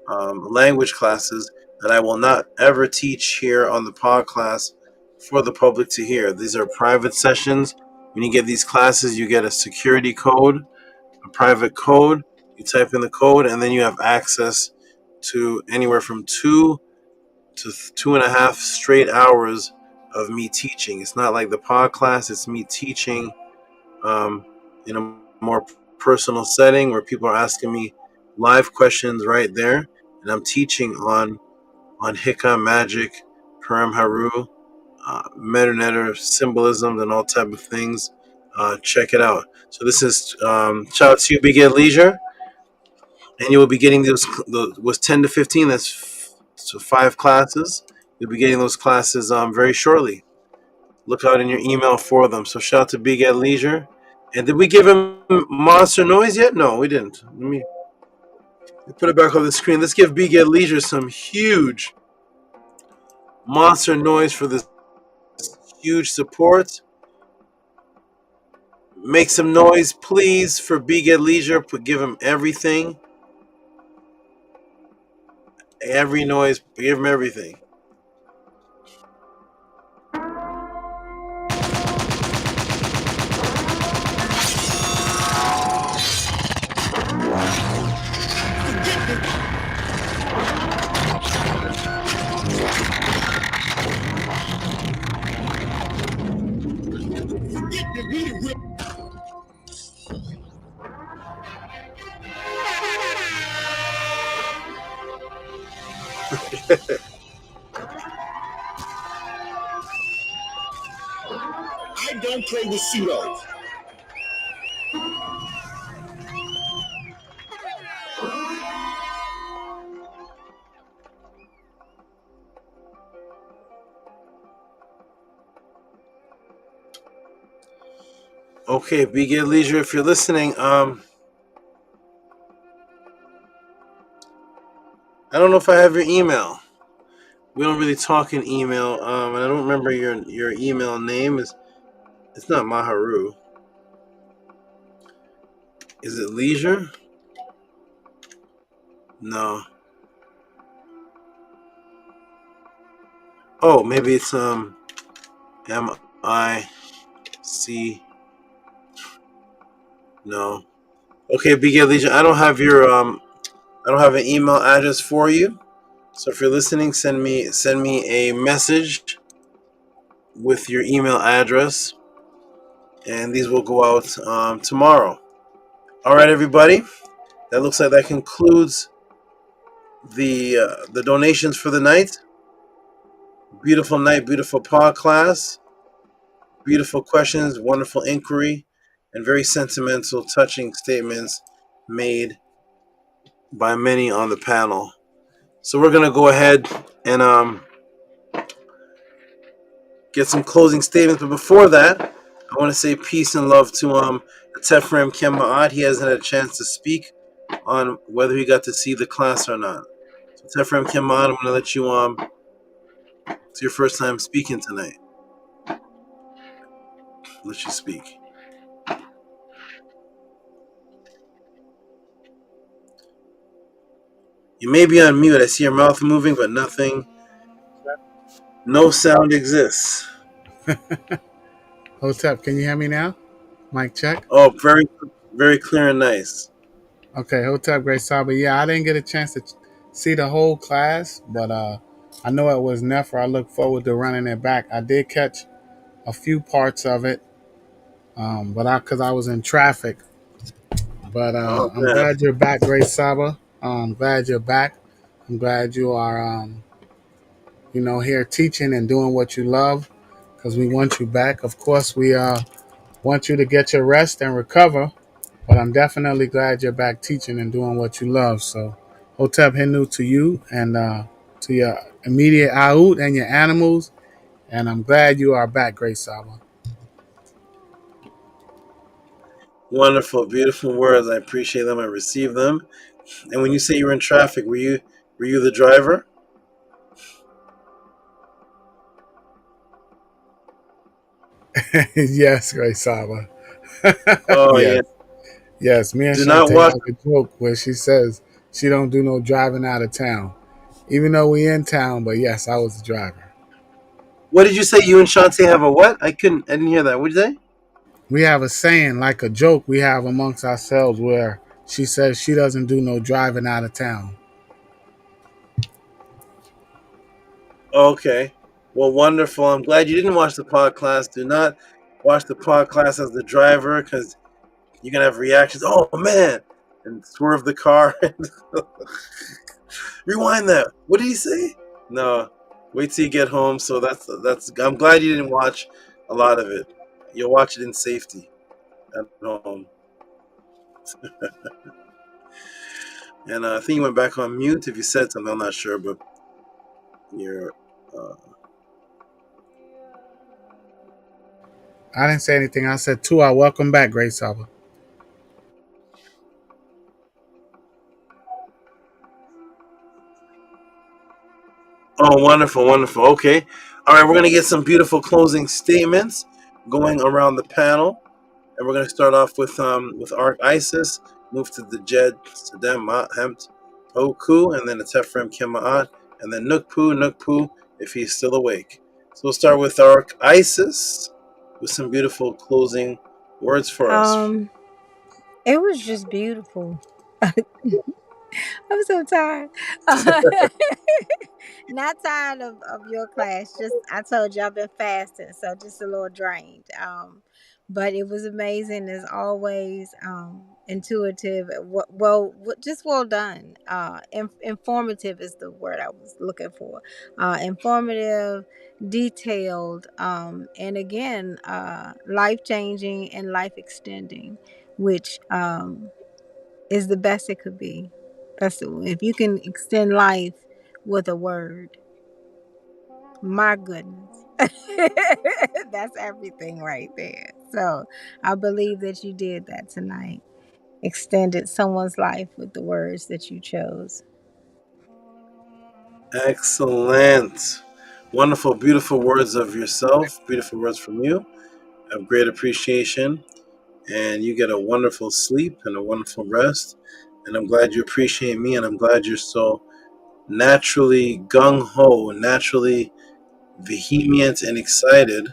language classes that I will not ever teach here on the podcast for the public to hear. These are private sessions. When you get these classes, you get a security code, a private code. You type in the code, and then you have access to anywhere from 2 to 2.5 straight hours of me teaching. It's not like the podcast. It's me teaching in a more personal setting where people are asking me live questions right there, and I'm teaching on Hika magic, Purim Haru, Metanetter symbolisms, and all type of things. Check it out. So this is shout out to you, Big Ed Leisure, and you will be getting those was 10 to 15. That's so 5 classes. You'll be getting those classes very shortly. Look out in your email for them. So shout out to Big Ed Leisure. And did we give him monster noise yet? No, we didn't. Let me put it back on the screen. Let's give Big Ed Leisure some huge monster noise for this huge support. Make some noise, please, for Big Ed Leisure. Give him everything. Every noise. Give him everything. I don't play with pseudos. Okay, Big Ed Leisure, if you're listening, I don't know if I have your email. We don't really talk in email, and I don't remember your email name. It's not Maharu. Is it Leisure? No. Oh, maybe it's M-I-C. No. Okay, Big Ed Leisure, I don't have your I don't have an email address for you. So if you're listening, send me a message with your email address, and these will go out tomorrow. All right, everybody. That looks like that concludes the donations for the night. Beautiful night, beautiful podcast, beautiful questions, wonderful inquiry, and very sentimental, touching statements made by many on the panel. So we're gonna go ahead and get some closing statements. But before that, I want to say peace and love to Tefrem Kema'at. He hasn't had a chance to speak on whether he got to see the class or not. So Tefrem Kema'at, I'm gonna let you it's your first time speaking tonight. Let you speak. You may be on mute. I see your mouth moving, but nothing. No sound exists. Hotep, can you hear me now? Mic check. Oh, very, very clear and nice. Okay, Hotep, Great Saba. Yeah, I didn't get a chance to see the whole class, but I know it was Nefer. I look forward to running it back. I did catch a few parts of it, but because I was in traffic. But I'm glad you're back, Great Saba. I'm glad you're back. I'm glad you are, here teaching and doing what you love, because we want you back. Of course, we want you to get your rest and recover, but I'm definitely glad you're back teaching and doing what you love. So, Hotep Hinu to you and to your immediate Aout and your animals, and I'm glad you are back, Great Saba. Wonderful, beautiful words. I appreciate them. I receive them. And when you say you were in traffic, were you the driver? Yes, Great Saba. Oh Yes. Yes, me and Do not Shantae watch. have a joke where she says she don't do no driving out of town. Even though we in town, but yes, I was the driver. What did you say? You and Shantae have a what? I didn't hear that. What did you say? We have a saying, like a joke we have amongst ourselves, where she says she doesn't do no driving out of town. Okay. Well, wonderful. I'm glad you didn't watch the podcast. Do not watch the podcast as the driver, because you're gonna have reactions. Oh man! And swerve the car. Rewind that. What did he say? No. Wait till you get home. So that's. I'm glad you didn't watch a lot of it. You'll watch it in safety at home. And I think you went back on mute. If you said something, I'm not sure, but you're. I didn't say anything. I said, Tua, welcome back, Great Saba. Oh, wonderful, wonderful. Okay. All right, we're going to get some beautiful closing statements going around the panel. And we're going to start off with Ark Isis, move to the Jed, Sadem, Hemt, Oku, and then the Tefrem Kema'at, and then Nukpu, if he's still awake. So we'll start with Ark Isis with some beautiful closing words for us. It was just beautiful. I'm so tired. Not tired of your class. Just I told you I've been fasting, so just a little drained. But it was amazing as always. Intuitive. Just well done. Informative is the word I was looking for. Informative, detailed, and again, life changing and life extending, which is the best it could be. If you can extend life with a word, my goodness. That's everything right there. So I believe that you did that tonight. Extended someone's life with the words that you chose. Excellent. Wonderful, beautiful words of yourself. Beautiful words from you. I have great appreciation. And you get a wonderful sleep and a wonderful rest. And I'm glad you appreciate me, and I'm glad you're so naturally gung-ho, naturally vehement and excited.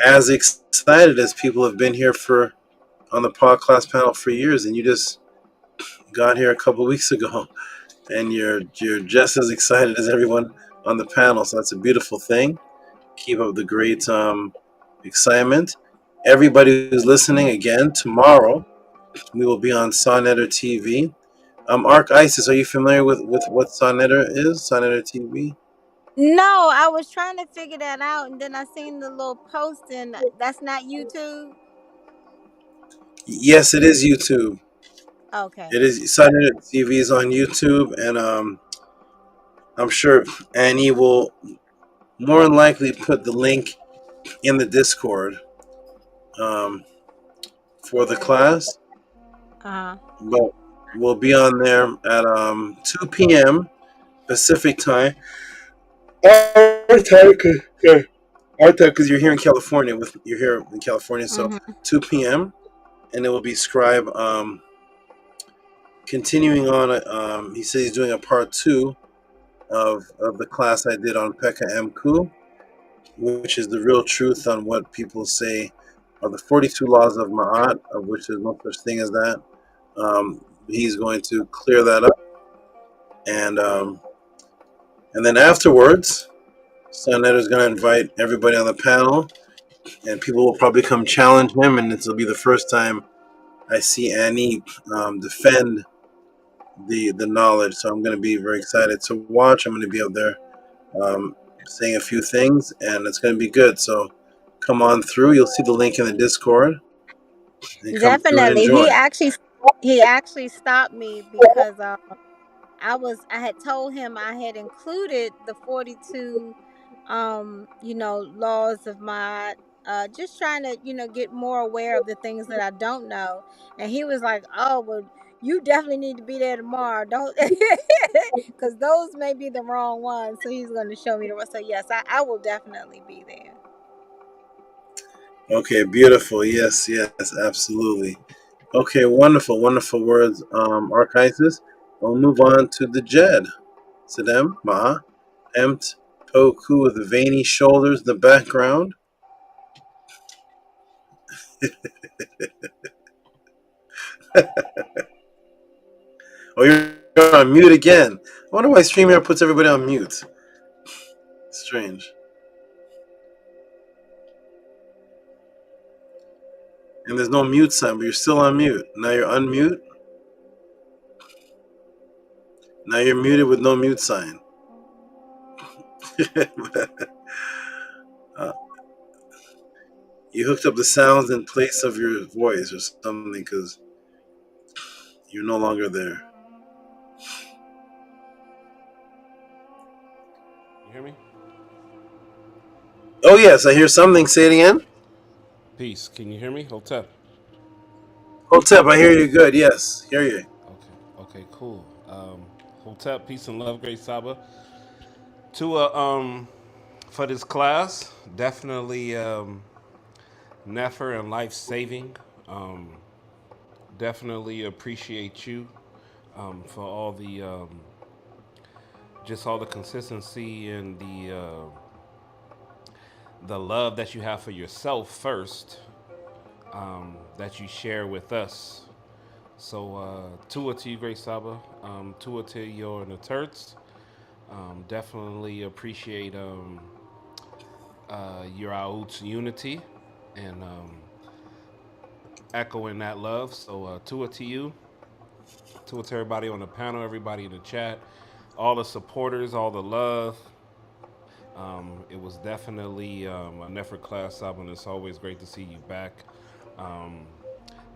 As excited as people have been here on the PODCLASS panel for years, and you just got here a couple weeks ago, and you're just as excited as everyone on the panel. So that's a beautiful thing. Keep up the great excitement. Everybody who's listening, again, tomorrow we will be on Sonetter TV. Arc Isis, are you familiar with what Sonetter is? Sonetter TV? No, I was trying to figure that out, and then I seen the little post, and that's not YouTube. Yes, it is YouTube. Okay. It is Sonetter TV is on YouTube, and I'm sure Annie will more than likely put the link in the Discord um, for the class. But we'll be on there at 2 p.m. Pacific time. Our time, because you're here in California. You're here in California, so 2 p.m. and it will be Scribe. Continuing on, he says he's doing a part 2 of the class I did on Pekka Mku, which is the real truth on what people say are the 42 laws of Ma'at, of which there's no such thing as that. He's going to clear that up, and then afterwards, Sonetter is going to invite everybody on the panel, and people will probably come challenge him, and this will be the first time I see Annie defend the knowledge. So I'm going to be very excited to watch. I'm going to be up there saying a few things, and it's going to be good. So come on through. You'll see the link in the Discord. And come through and Definitely. enjoy. He actually stopped me because I had told him I had included the 42 laws of my just trying to, get more aware of the things that I don't know. And he was like, "Oh, well, you definitely need to be there tomorrow. Don't cuz those may be the wrong ones." So he's going to show me the rest. So yes, I will definitely be there. Okay, beautiful. Yes, absolutely. Okay, wonderful words, Archisis. We'll move on to the Jed. Sedem, Ma, Emt, Poku with the veiny shoulders in the background. Oh, you're on mute again. I wonder why StreamYard puts everybody on mute. Strange. And there's no mute sign, but you're still on mute. Now you're unmute. Now you're muted with no mute sign. You hooked up the sounds in place of your voice or something because you're no longer there. You hear me? Oh, yes, I hear something. Say it again. Peace. Can you hear me? Hotep. Hotep, I hear you good. Yes, hear you. Okay, cool. Hotep, peace and love, great Saba. For this class, definitely Nefer and life saving. Definitely appreciate you for all the just all the consistency and the love that you have for yourself first, that you share with us. So Tua to you, great Saba. Tua to your Naturts. Definitely appreciate your Aout's unity and echoing that love. So Tua to you. Tua to everybody on the panel, everybody in the chat, all the supporters, all the love. It was definitely a Nefer class, Saba, and it's always great to see you back.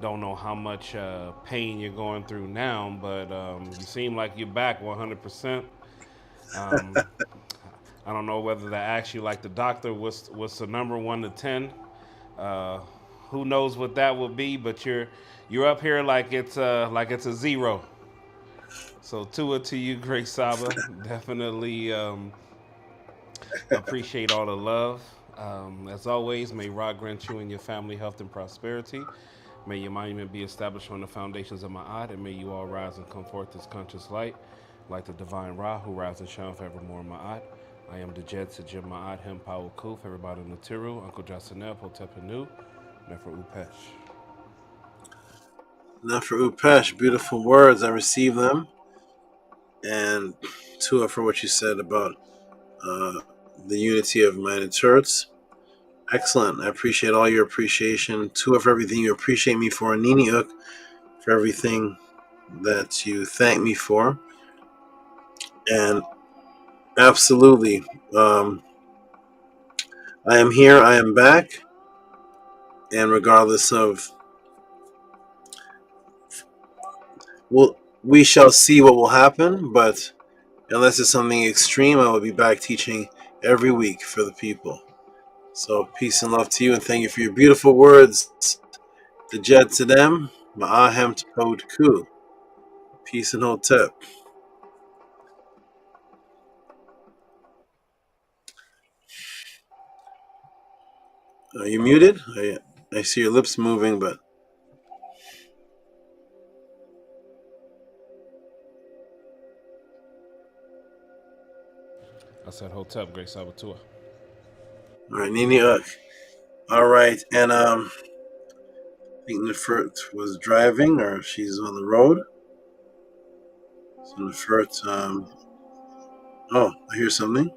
Don't know how much pain you're going through now, but you seem like you're back 100%. I don't know whether to ask you, like the doctor, what's the number 1 to 10? Who knows what that will be? But you're up here like it's a 0. So Tua to you, great Saba. Definitely appreciate all the love. As always, may Ra grant you and your family health and prosperity. May your monument be established on the foundations of Ma'at, and may you all rise and come forth as conscious light, like the divine Ra, who rises and shines forevermore in Ma'at. I am the Jed Sajim Ma'at, Hem Power Kuf, everybody in the Tiru, Uncle Jasanel, Hotep Anu, Nefer Upesh. Nefer Upesh, beautiful words. I receive them. And Tua for what you said about the unity of minded church. Excellent. I appreciate all your appreciation. Tua for everything you appreciate me for. Nini Uk for everything that you thank me for. And absolutely, I am here. I am back. And regardless of, we shall see what will happen. But unless it's something extreme, I will be back teaching every week for the people. So peace and love to you, and thank you for your beautiful words. The jet to them, ma'ahem to code ku. Peace and hotep. Are you muted? I see your lips moving, but I said Hotep, Great Sabatua. all right, Nini Uk. All right, and I think Nefert was driving, or she's on the road. So Nefert, oh, I hear something.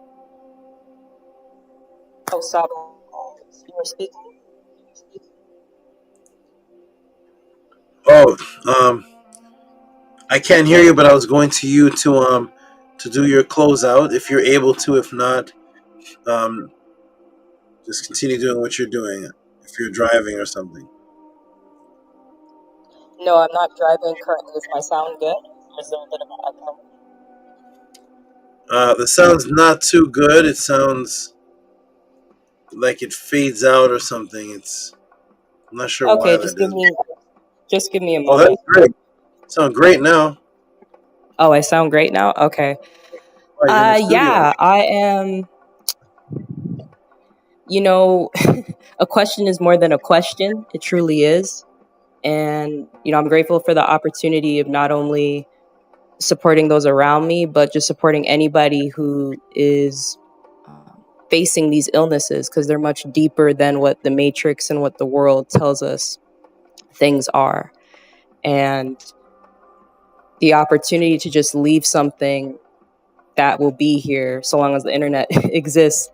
Oh, Saba, you were speaking? Oh, I can't hear you, but I was going to you to do your closeout if you're able to. If not, just continue doing what you're doing. If you're driving or something. No, I'm not driving currently. Is my sound good? Or is there a bit of an echo? The sound's not too good. It sounds like it fades out or something. I'm not sure why Okay, that just is. give me a Oh, that's moment. great. Sound great now. Oh, I sound great now? Okay. Oh, you're in the studio. Yeah, I am, you know, a question is more than a question. It truly is. And, I'm grateful for the opportunity of not only supporting those around me, but just supporting anybody who is facing these illnesses, because they're much deeper than what the matrix and what the world tells us things are. And the opportunity to just leave something that will be here so long as the internet exists.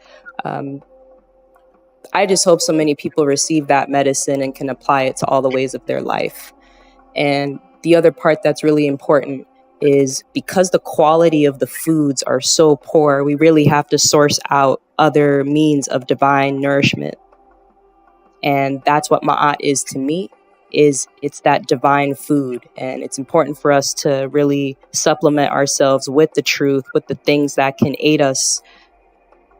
I just hope so many people receive that medicine and can apply it to all the ways of their life. And the other part that's really important is because the quality of the foods are so poor, we really have to source out other means of divine nourishment. And that's what ma'at is to me, it's that divine food. And it's important for us to really supplement ourselves with the truth, with the things that can aid us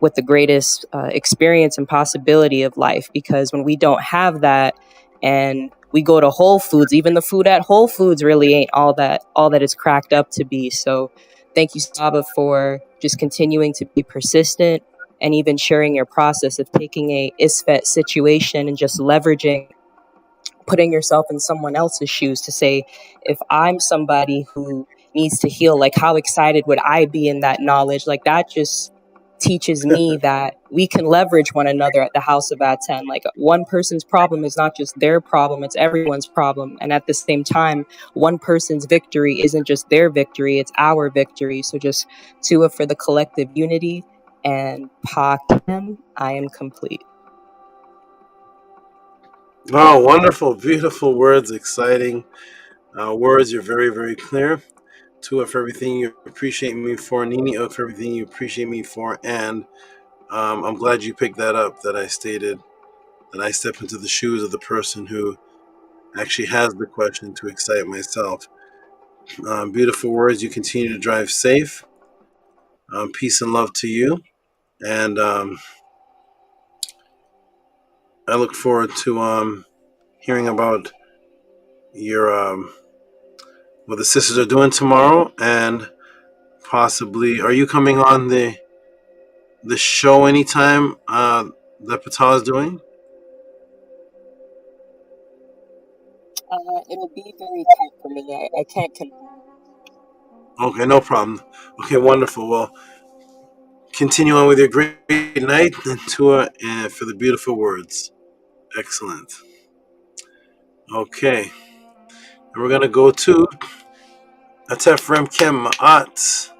with the greatest experience and possibility of life. Because when we don't have that and we go to Whole Foods, even the food at Whole Foods really ain't all that it's cracked up to be. So thank you, Saba, for just continuing to be persistent and even sharing your process of taking a ISFET situation and just leveraging, putting yourself in someone else's shoes to say, if I'm somebody who needs to heal, like how excited would I be in that knowledge? Like that just teaches me that we can leverage one another at the House of ATTON. Like one person's problem is not just their problem, it's everyone's problem. And at the same time, one person's victory isn't just their victory, it's our victory. So just Tua for the collective unity, and Pakem, I am complete. Oh, wonderful, beautiful words, exciting words. You're very, very clear. Tua for everything you appreciate me for. Nini for everything you appreciate me for. And I'm glad you picked that up, that I stated that I step into the shoes of the person who actually has the question to excite myself. Beautiful words. You continue to drive safe. Peace and love to you. And I look forward to hearing about your what the sisters are doing tomorrow, and possibly, are you coming on the show anytime that Patal is doing? It'll be very tight for me. I can't confirm. Okay, no problem. Okay, wonderful. Well, continue on with your great night, and Tua, and for the beautiful words. Excellent. Okay, and we're gonna go to Atef Remkem Ma'at.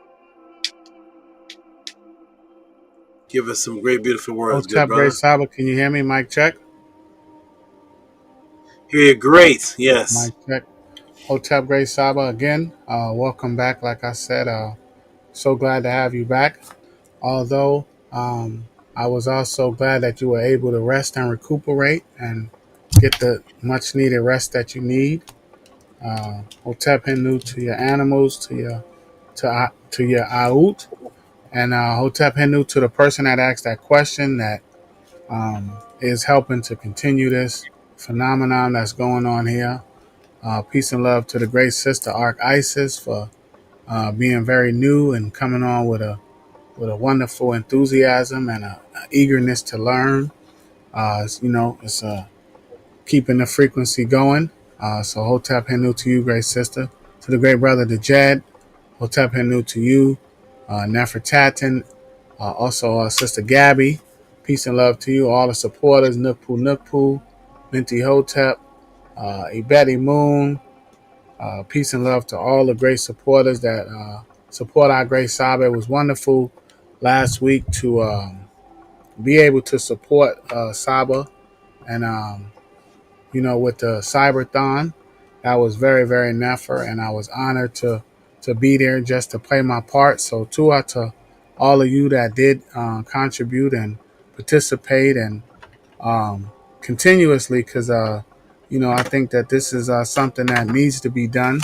Give us some great, beautiful words, good Hotep Great brother. Saba, can you hear me? Mic check. Hear you great. Yes. Mic check. Hotep Great Saba again. Welcome back. Like I said, so glad to have you back. Although I was also glad that you were able to rest and recuperate and get the much needed rest that you need. Hotep Hindu to your animals, to your Aut, and Hotep Hindu to the person that asked that question that is helping to continue this phenomenon that's going on here. Peace and love to the great sister Ark Isis for being very new and coming on with a wonderful enthusiasm and a eagerness to learn. It's keeping the frequency going. So Hotep Hindu to you, great sister. To the great brother, the Jed. Hotep Hindu to you, Nefertaten. Also, Sister Gabby. Peace and love to you. All the supporters, Nukpu, Minty Hotep, Ibeti Moon. Peace and love to all the great supporters that support our great Saba. It was wonderful last week to be able to support Saba and with the Cyberthon. That was very, very nefer, and I was honored to be there just to play my part. So to all of you that did contribute and participate and continuously, because I think that this is something that needs to be done.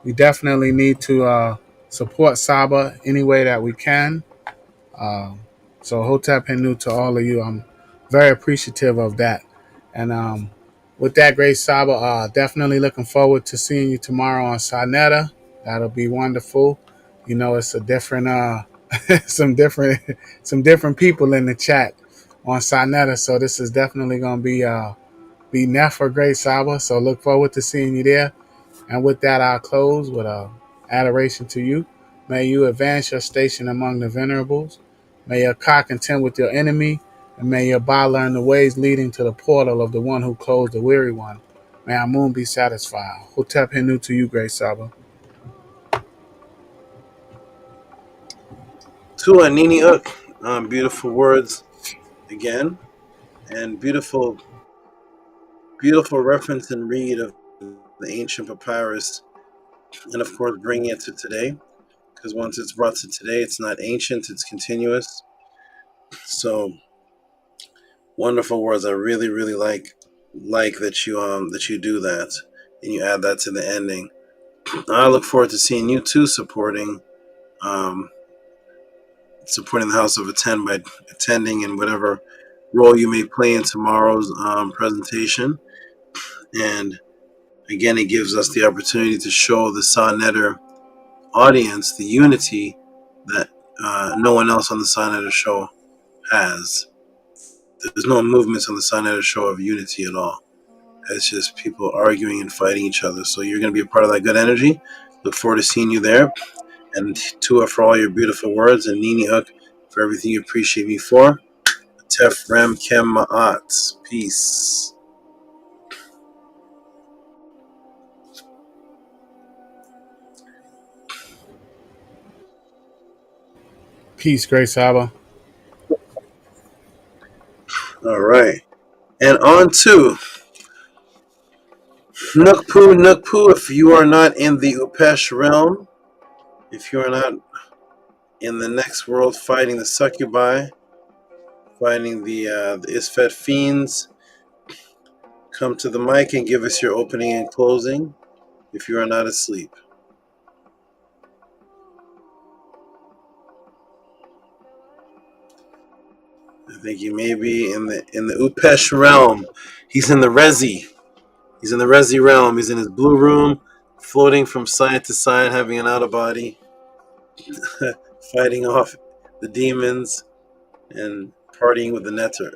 We definitely need to support Saba any way that we can. Um, so Hotep Hindu to all of you. I'm very appreciative of that. And with that, great Saba, definitely looking forward to seeing you tomorrow on Sarnetta. That'll be wonderful. It's a different, some different, some different people in the chat on Sarnetta. So this is definitely going to be Nefer Great Saba. So look forward to seeing you there. And with that, I'll close with adoration to you. May you advance your station among the venerables. May your Ka contend with your enemy. And may your Ba learn the ways leading to the portal of the one who closed the weary one. May our moon be satisfied. Hotep Hindu to you, great Saba. To Nini Uk, beautiful words again, and beautiful reference and read of the ancient papyrus, and of course bringing it to today, because once it's brought to today, it's not ancient, it's continuous. So wonderful words. I really, really like that you do that and you add that to the ending. I look forward to seeing you too supporting the House of Attend by attending in whatever role you may play in tomorrow's presentation. And again, it gives us the opportunity to show the Sa-Netter audience the unity that no one else on the Sa-Netter show has. There's no movements on the Sa-Netter show of unity at all. It's just people arguing and fighting each other. So you're going to be a part of that good energy. Look forward to seeing you there. And Tua for all your beautiful words, and Nini Hook for everything you appreciate me for. Tef Rem Kem Ma'at. Peace. Peace, great Saba. All right. And on to Nukpu. If you are not in the Upesh realm, if you are not in the next world fighting the succubi, fighting the Isfet fiends, come to the mic and give us your opening and closing if you are not asleep. I think he may be in the Upesh realm. He's in the Rezi. He's in the Rezi realm. He's in his blue room, floating from side to side, having an out of body, fighting off the demons and partying with the netter.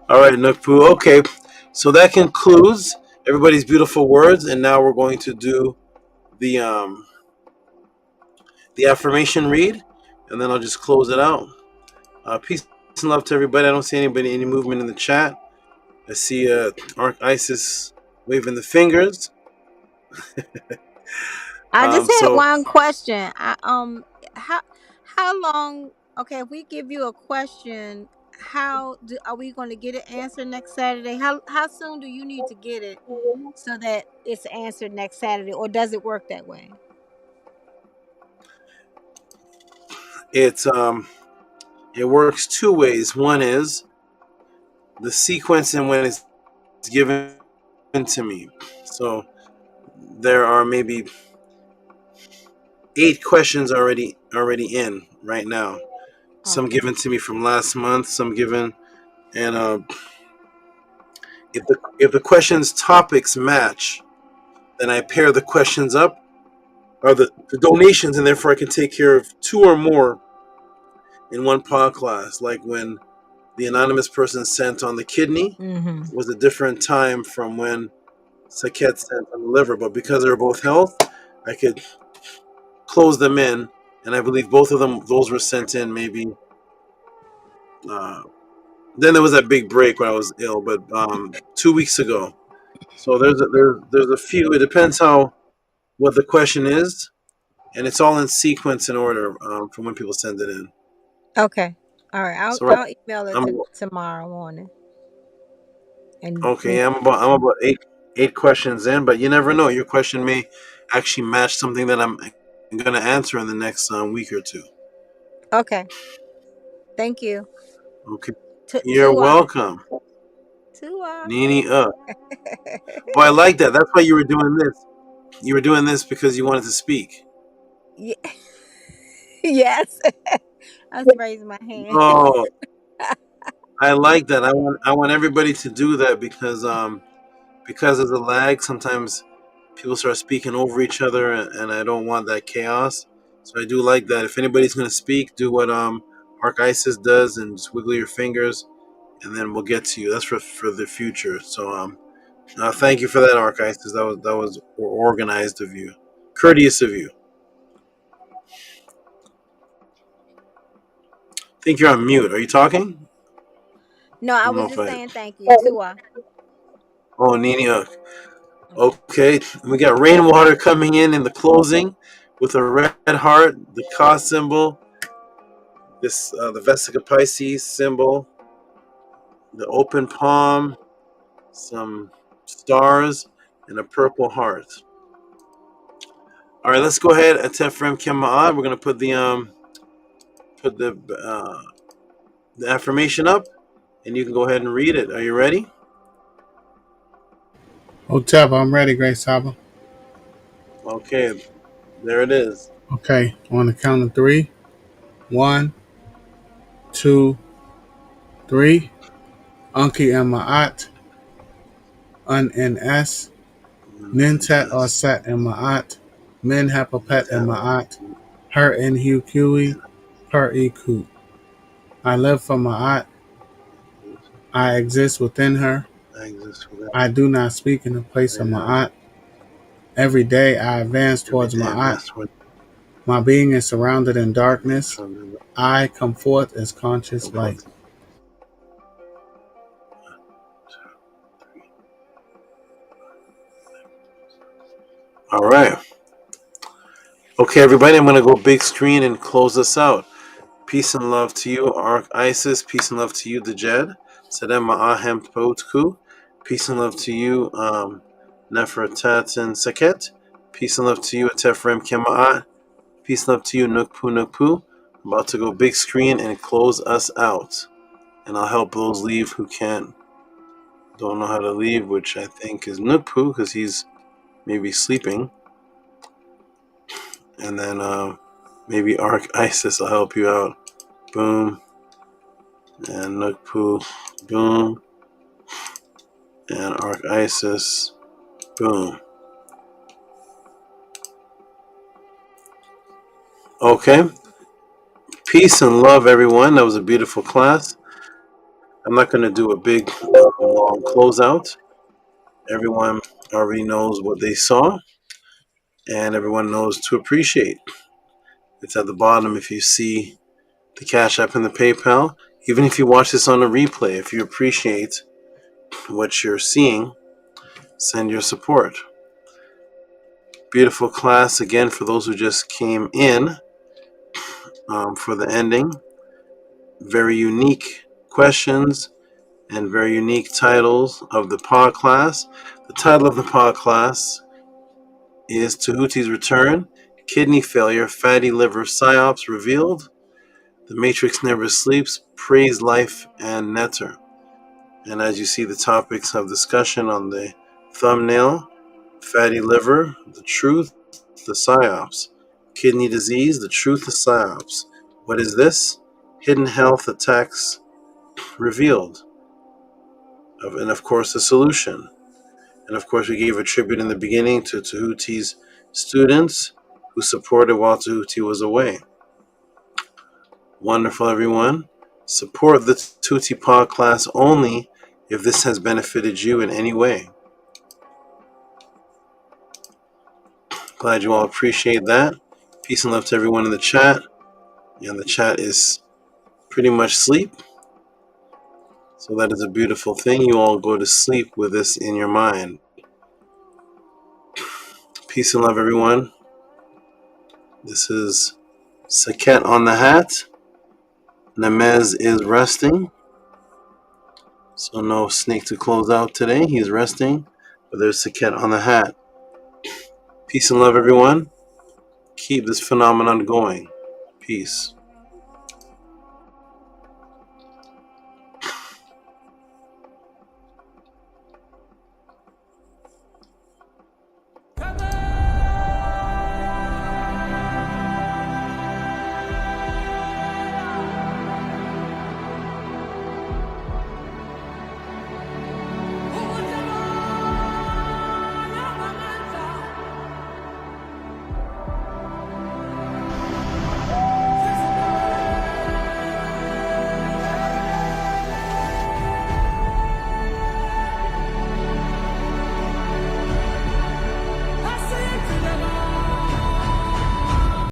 All right, Nukpu. Okay, so that concludes everybody's beautiful words, and now we're going to do the affirmation read, and then I'll just close it out. Peace and love to everybody. I don't see any movement in the chat. I see Ark Isis waving the fingers. I just had one question. How How long? Okay, if we give you a question, are we going to get it answered next Saturday? How soon do you need to get it so that it's answered next Saturday, or does it work that way? It's it works two ways. One is the sequence and when it's given to me. So there are maybe 8 questions already in right now. Some Okay. given to me from last month, some given, and if the questions topics match, then I pair the questions up or the donations, and therefore I can take care of 2 or more in one podcast. Like when the anonymous person sent on the kidney Mm-hmm. was a different time from when Saket sent on the liver, but because they're both health, I could close them in, and I believe both of them, those were sent in maybe. Then there was that big break when I was ill, but 2 weeks ago. So there's a few. It depends what the question is, and it's all in sequence and order from when people send it in. Okay. All right. So I'll email it I'm tomorrow morning. And okay. I'm about eight questions in, but you never know. Your question may actually match something that I'm going to answer in the next week or two. okay. Thank you. Okay. You're Tua. welcome. Tua. Nini up. Oh, I like that. That's why you were doing this. You were doing this because you wanted to speak. Yeah. Yes. I was raising my hand. Oh, I like that. I want everybody to do that because of the lag. Sometimes people start speaking over each other, and I don't want that chaos. So I do like that. If anybody's gonna speak, do what Arc Isis does and just wiggle your fingers, and then we'll get to you. That's for the future. So thank you for that, Arc Isis. That was organized of you, courteous of you. I think you're on mute. Are you talking? No, I I don't know was if just I. saying thank you. Tua. Oh, Nini. Okay, we got rainwater coming in the closing with a red heart, the Ka symbol, this the Vesica Pisces symbol, the open palm, some stars, and a purple heart. All right, let's go ahead at Tefrem Kema'at. We're gonna put the affirmation up, and you can go ahead and read it. Are you ready? Hotep, I'm ready, Great Saba. Okay, there it is. Okay, on the count of 3. 1, 2, 3. Unki Ma'at, Un NS, Nintat Osat Ma'at, Min Hapapet Ma'at, Her in Hu Kui, Per Iku. I live for Ma'at. I exist within her. I do not speak in the place of Ma'at. Every day I advance towards Ma'at. My being is surrounded in darkness. I come forth as conscious light. All right. Okay, everybody, I'm going to go big screen and close this out. Peace and love to you, Arc Isis. Peace and love to you, the Jed. Sedem Ma'ahem Potku. Peace and love to you, Nefertaten Seket. Peace and love to you, Tefrem Kema'at. Peace and love to you, Nukpu Nukpu. I'm about to go big screen and close us out. And I'll help those leave who don't know how to leave, which I think is Nukpu, because he's maybe sleeping. And then maybe Arc Isis will help you out. Boom. And Nukpu. Boom. And Arc Isis. Boom. Okay. Peace and love, everyone. That was a beautiful class. I'm not going to do a big, long closeout. Everyone already knows what they saw, and everyone knows to appreciate. It's at the bottom if you see the Cash App and the PayPal. Even if you watch this on a replay, if you appreciate what you're seeing, send your support. Beautiful class again for those who just came in. for the ending. Very unique questions and very unique titles of the PODCLASS. The title of the PODCLASS is Tehuti's Return, Kidney Failure, Fatty Liver Psyops Revealed, The Matrix Never Sleeps, Praise Life, and Netter. And as you see the topics of discussion on the thumbnail, fatty liver, the truth, the psyops. Kidney disease, the truth, the psyops. What is this? Hidden health attacks revealed. And of course, the solution. And of course, we gave a tribute in the beginning to Tehuti's students who supported while Tehuti was away. Wonderful, everyone. Support the Tehuti PODCLASS only if this has benefited you in any way. Glad you all appreciate that. Peace and love to everyone in the chat. And the chat is pretty much sleep. So that is a beautiful thing. You all go to sleep with this in your mind. Peace and love, everyone. This is Saket on the hat. Nemez is resting. So no snake to close out today. He's resting. But there's Saket on the hat. Peace and love, everyone. Keep this phenomenon going. Peace.